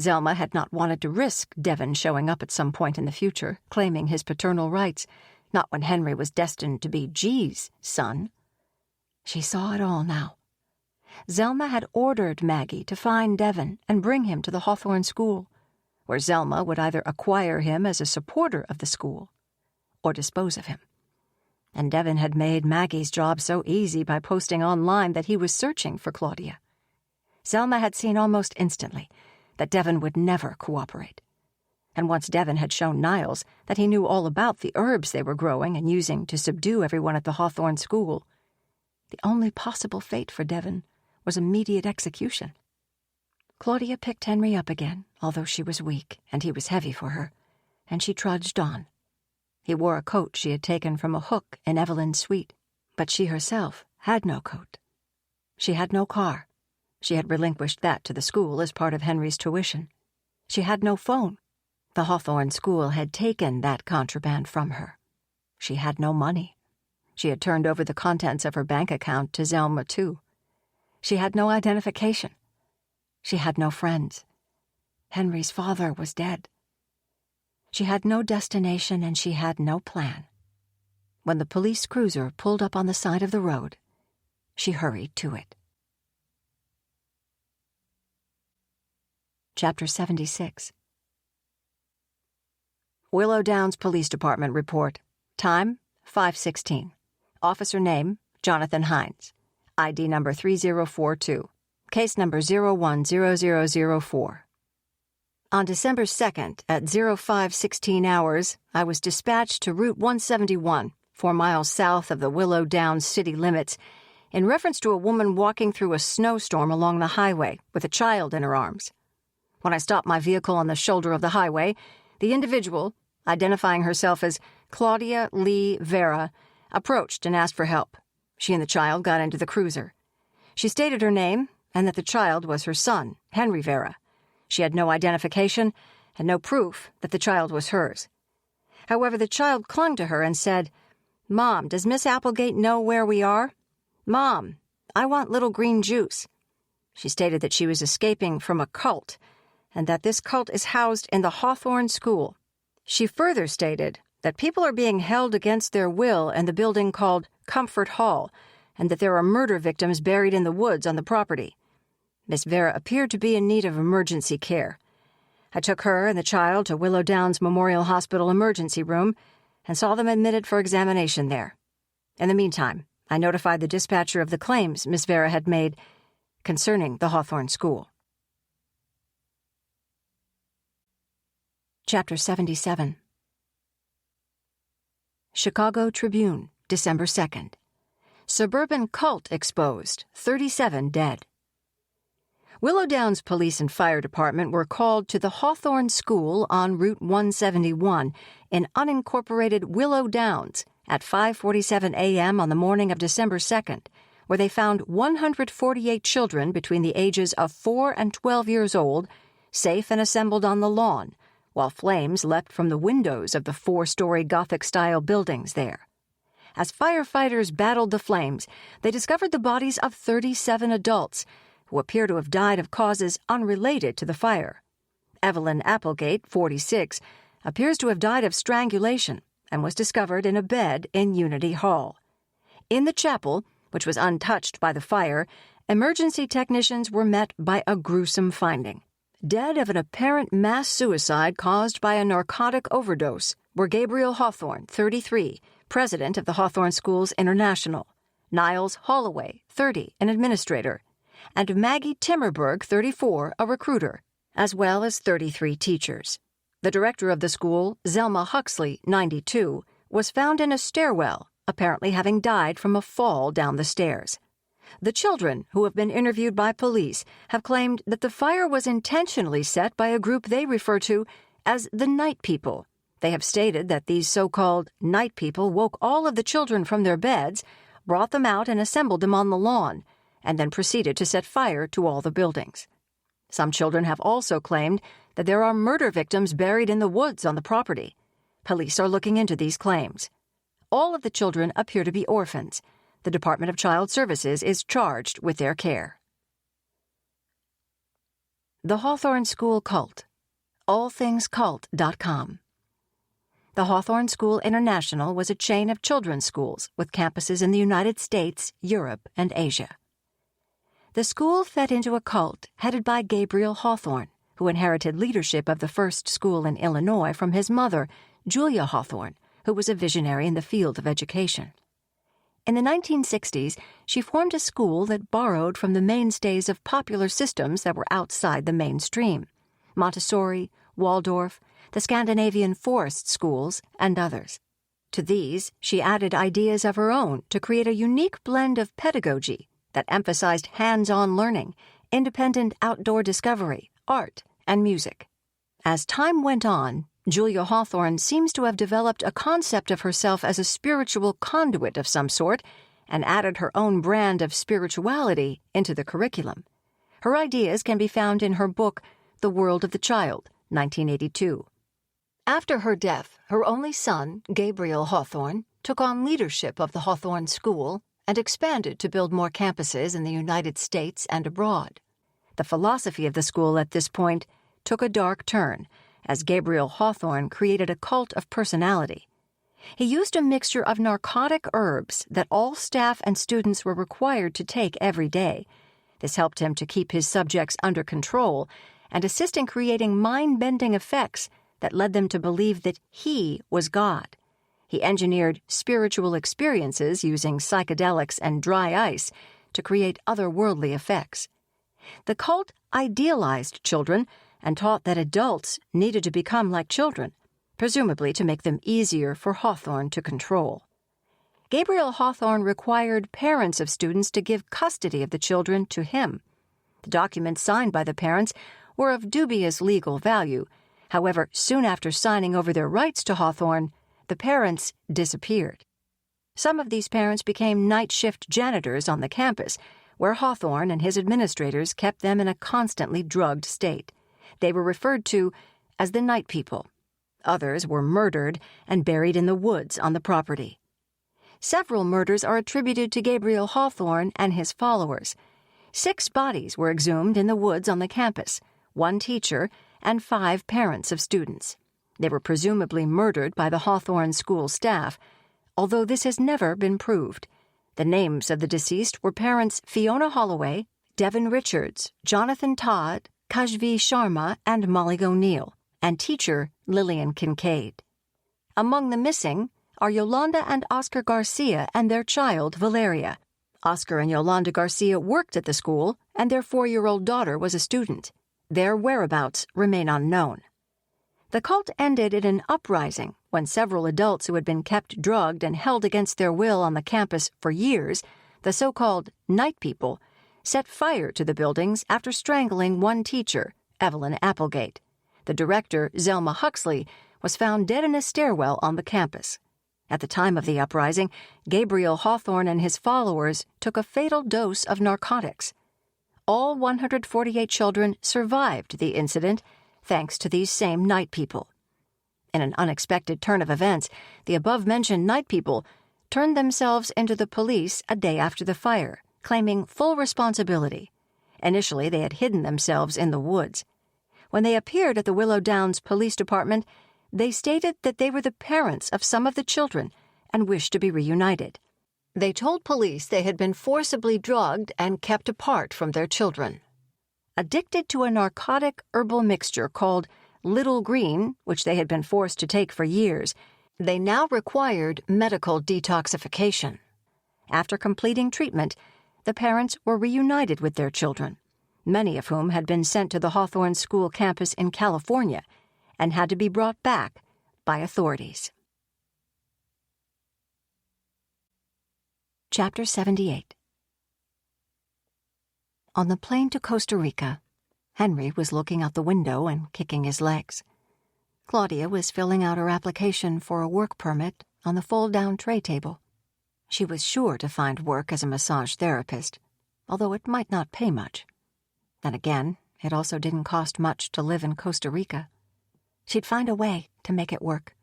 Zelma had not wanted to risk Devon showing up at some point in the future, claiming his paternal rights, not when Henry was destined to be G's son. She saw it all now. Zelma had ordered Maggie to find Devon and bring him to the Hawthorne School, where Zelma would either acquire him as a supporter of the school or dispose of him. And Devon had made Maggie's job so easy by posting online that he was searching for Claudia. Zelma had seen almost instantly that Devon would never cooperate. And once Devon had shown Niles that he knew all about the herbs they were growing and using to subdue everyone at the Hawthorne School, the only possible fate for Devon was immediate execution. Claudia picked Henry up again, although she was weak and he was heavy for her, and she trudged on. He wore a coat she had taken from a hook in Evelyn's suite, but she herself had no coat. She had no car. She had relinquished that to the school as part of Henry's tuition. She had no phone. The Hawthorne School had taken that contraband from her. She had no money. She had turned over the contents of her bank account to Zelma, too. She had no identification. She had no friends. Henry's father was dead. She had no destination and she had no plan. When the police cruiser pulled up on the side of the road, she hurried to it. Chapter 76. Willow Downs Police Department report. Time, 5:16. Officer name, Jonathan Hines. ID number 3042. Case number 010004. On December 2nd, at 05:16 hours, I was dispatched to Route 171, 4 miles south of the Willow Downs city limits, in reference to a woman walking through a snowstorm along the highway with a child in her arms. When I stopped my vehicle on the shoulder of the highway, the individual, identifying herself as Claudia Lee Vera, approached and asked for help. She and the child got into the cruiser. She stated her name and that the child was her son, Henry Vera. She had no identification and no proof that the child was hers. However, the child clung to her and said, "Mom, does Miss Applegate know where we are? Mom, I want little green juice." She stated that she was escaping from a cult and that this cult is housed in the Hawthorne School. She further stated that people are being held against their will in the building called Comfort Hall, and that there are murder victims buried in the woods on the property. Miss Vera appeared to be in need of emergency care. I took her and the child to Willow Downs Memorial Hospital emergency room and saw them admitted for examination there. In the meantime, I notified the dispatcher of the claims Miss Vera had made concerning the Hawthorne School. Chapter 77. Chicago Tribune, December 2nd. Suburban cult exposed, 37 dead. Willow Downs Police and Fire Department were called to the Hawthorne School on Route 171 in unincorporated Willow Downs at 5:47 a.m. on the morning of December 2nd, where they found 148 children between the ages of 4 and 12 years old, safe and assembled on the lawn, while flames leapt from the windows of the 4-story Gothic-style buildings there. As firefighters battled the flames, they discovered the bodies of 37 adults, who appear to have died of causes unrelated to the fire. Evelyn Applegate, 46, appears to have died of strangulation and was discovered in a bed in Unity Hall. In the chapel, which was untouched by the fire, emergency technicians were met by a gruesome finding. Dead of an apparent mass suicide caused by a narcotic overdose were Gabriel Hawthorne, 33, president of the Hawthorne Schools International, Niles Holloway, 30, an administrator, and Maggie Timmerberg, 34, a recruiter, as well as 33 teachers. The director of the school, Zelma Huxley, 92, was found in a stairwell, apparently having died from a fall down the stairs. The children, who have been interviewed by police, have claimed that the fire was intentionally set by a group they refer to as the Night People. They have stated that these so-called Night People woke all of the children from their beds, brought them out and assembled them on the lawn, and then proceeded to set fire to all the buildings. Some children have also claimed that there are murder victims buried in the woods on the property. Police are looking into these claims. All of the children appear to be orphans. The Department of Child Services is charged with their care. The Hawthorne School Cult. allthingscult.com. The Hawthorne School International was a chain of children's schools with campuses in the United States, Europe, and Asia. The school fed into a cult headed by Gabriel Hawthorne, who inherited leadership of the first school in Illinois from his mother, Julia Hawthorne, who was a visionary in the field of education. In the 1960s, she formed a school that borrowed from the mainstays of popular systems that were outside the mainstream: Montessori, Waldorf, the Scandinavian forest schools, and others. To these, she added ideas of her own to create a unique blend of pedagogy that emphasized hands-on learning, independent outdoor discovery, art, and music. As time went on, Julia Hawthorne seems to have developed a concept of herself as a spiritual conduit of some sort and added her own brand of spirituality into the curriculum. Her ideas can be found in her book, The World of the Child, 1982. After her death, her only son, Gabriel Hawthorne, took on leadership of the Hawthorne School and expanded to build more campuses in the United States and abroad. The philosophy of the school at this point took a dark turn, as Gabriel Hawthorne created a cult of personality. He used a mixture of narcotic herbs that all staff and students were required to take every day. This helped him to keep his subjects under control and assist in creating mind-bending effects that led them to believe that he was God. He engineered spiritual experiences using psychedelics and dry ice to create otherworldly effects. The cult idealized children and taught that adults needed to become like children, presumably to make them easier for Hawthorne to control. Gabriel Hawthorne required parents of students to give custody of the children to him. The documents signed by the parents were of dubious legal value. However, soon after signing over their rights to Hawthorne, the parents disappeared. Some of these parents became night shift janitors on the campus, where Hawthorne and his administrators kept them in a constantly drugged state. They were referred to as the Night People. Others were murdered and buried in the woods on the property. Several murders are attributed to Gabriel Hawthorne and his followers. 6 bodies were exhumed in the woods on the campus, 1 teacher, and 5 parents of students. They were presumably murdered by the Hawthorne school staff, although this has never been proved. The names of the deceased were parents Fiona Holloway, Devin Richards, Jonathan Todd, Kashvi Sharma, and Molly O'Neill, and teacher Lillian Kincaid. Among the missing are Yolanda and Oscar Garcia and their child Valeria. Oscar and Yolanda Garcia worked at the school, and their 4-year-old daughter was a student. Their whereabouts remain unknown. The cult ended in an uprising when several adults who had been kept drugged and held against their will on the campus for years, the so-called Night People, set fire to the buildings after strangling one teacher, Evelyn Applegate. The director, Zelma Huxley, was found dead in a stairwell on the campus. At the time of the uprising, Gabriel Hawthorne and his followers took a fatal dose of narcotics. All 148 children survived the incident, thanks to these same Night People. In an unexpected turn of events, the above-mentioned Night People turned themselves into the police a day after the fire, claiming full responsibility. Initially, they had hidden themselves in the woods. When they appeared at the Willow Downs Police Department, they stated that they were the parents of some of the children and wished to be reunited. They told police they had been forcibly drugged and kept apart from their children. Addicted to a narcotic herbal mixture called Little Green, which they had been forced to take for years, they now required medical detoxification. After completing treatment, the parents were reunited with their children, many of whom had been sent to the Hawthorne School campus in California and had to be brought back by authorities. Chapter 78. On the plane to Costa Rica, Henry was looking out the window and kicking his legs. Claudia was filling out her application for a work permit on the fold-down tray table. She was sure to find work as a massage therapist, although it might not pay much. Then again, it also didn't cost much to live in Costa Rica. She'd find a way to make it work.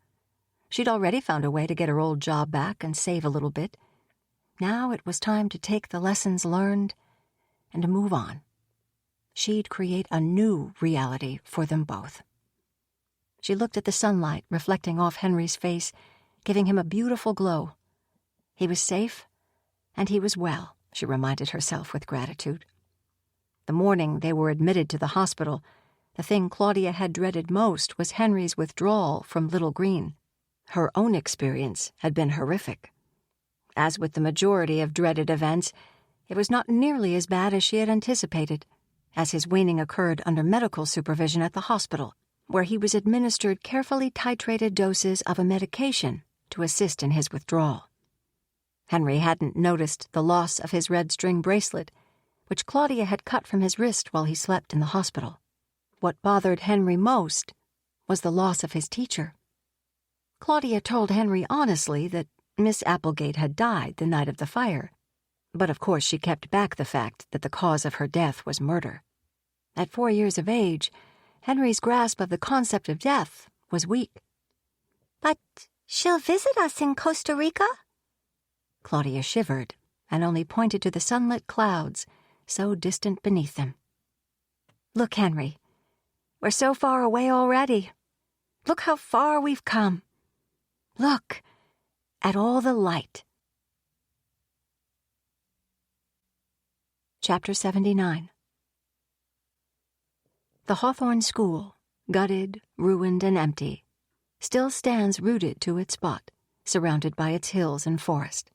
She'd already found a way to get her old job back and save a little bit. Now it was time to take the lessons learned and to move on. She'd create a new reality for them both. She looked at the sunlight reflecting off Henry's face, giving him a beautiful glow. He was safe, and he was well, she reminded herself with gratitude. The morning they were admitted to the hospital, the thing Claudia had dreaded most was Henry's withdrawal from Little Green. Her own experience had been horrific. As with the majority of dreaded events, it was not nearly as bad as she had anticipated, as his weaning occurred under medical supervision at the hospital, where he was administered carefully titrated doses of a medication to assist in his withdrawal. Henry hadn't noticed the loss of his red string bracelet, which Claudia had cut from his wrist while he slept in the hospital. What bothered Henry most was the loss of his teacher. Claudia told Henry honestly that Miss Applegate had died the night of the fire, but of course she kept back the fact that the cause of her death was murder. At 4 years of age, Henry's grasp of the concept of death was weak. "But she'll visit us in Costa Rica?" Claudia shivered and only pointed to the sunlit clouds so distant beneath them. "Look, Henry, we're so far away already. Look how far we've come. Look at all the light." Chapter 79. The Hawthorne School, gutted, ruined, and empty, still stands rooted to its spot, surrounded by its hills and forest.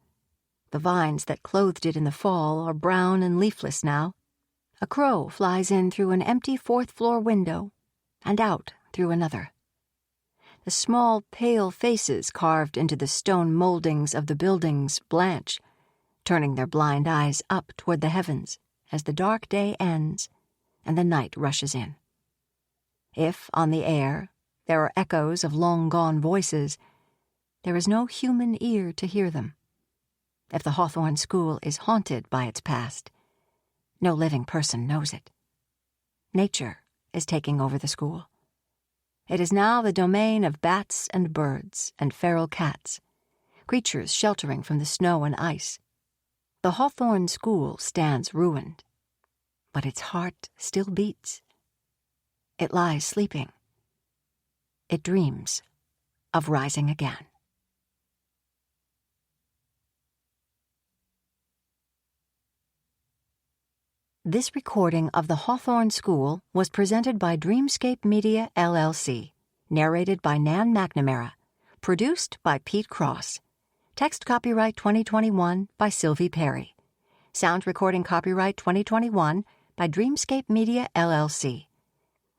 The vines that clothed it in the fall are brown and leafless now. A crow flies in through an empty fourth-floor window and out through another. The small, pale faces carved into the stone moldings of the buildings blanch, turning their blind eyes up toward the heavens as the dark day ends and the night rushes in. If, on the air, there are echoes of long-gone voices, there is no human ear to hear them. If the Hawthorne School is haunted by its past, no living person knows it. Nature is taking over the school. It is now the domain of bats and birds and feral cats, creatures sheltering from the snow and ice. The Hawthorne School stands ruined, but its heart still beats. It lies sleeping. It dreams of rising again. This recording of the Hawthorne School was presented by Dreamscape Media, LLC, narrated by Nan McNamara, produced by Pete Cross. Text copyright 2021 by Sylvie Perry. Sound recording copyright 2021 by Dreamscape Media, LLC.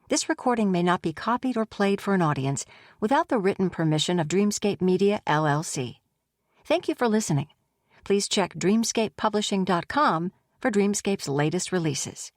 This recording may not be copied or played for an audience without the written permission of Dreamscape Media, LLC. Thank you for listening. Please check dreamscapepublishing.com for Dreamscape's latest releases.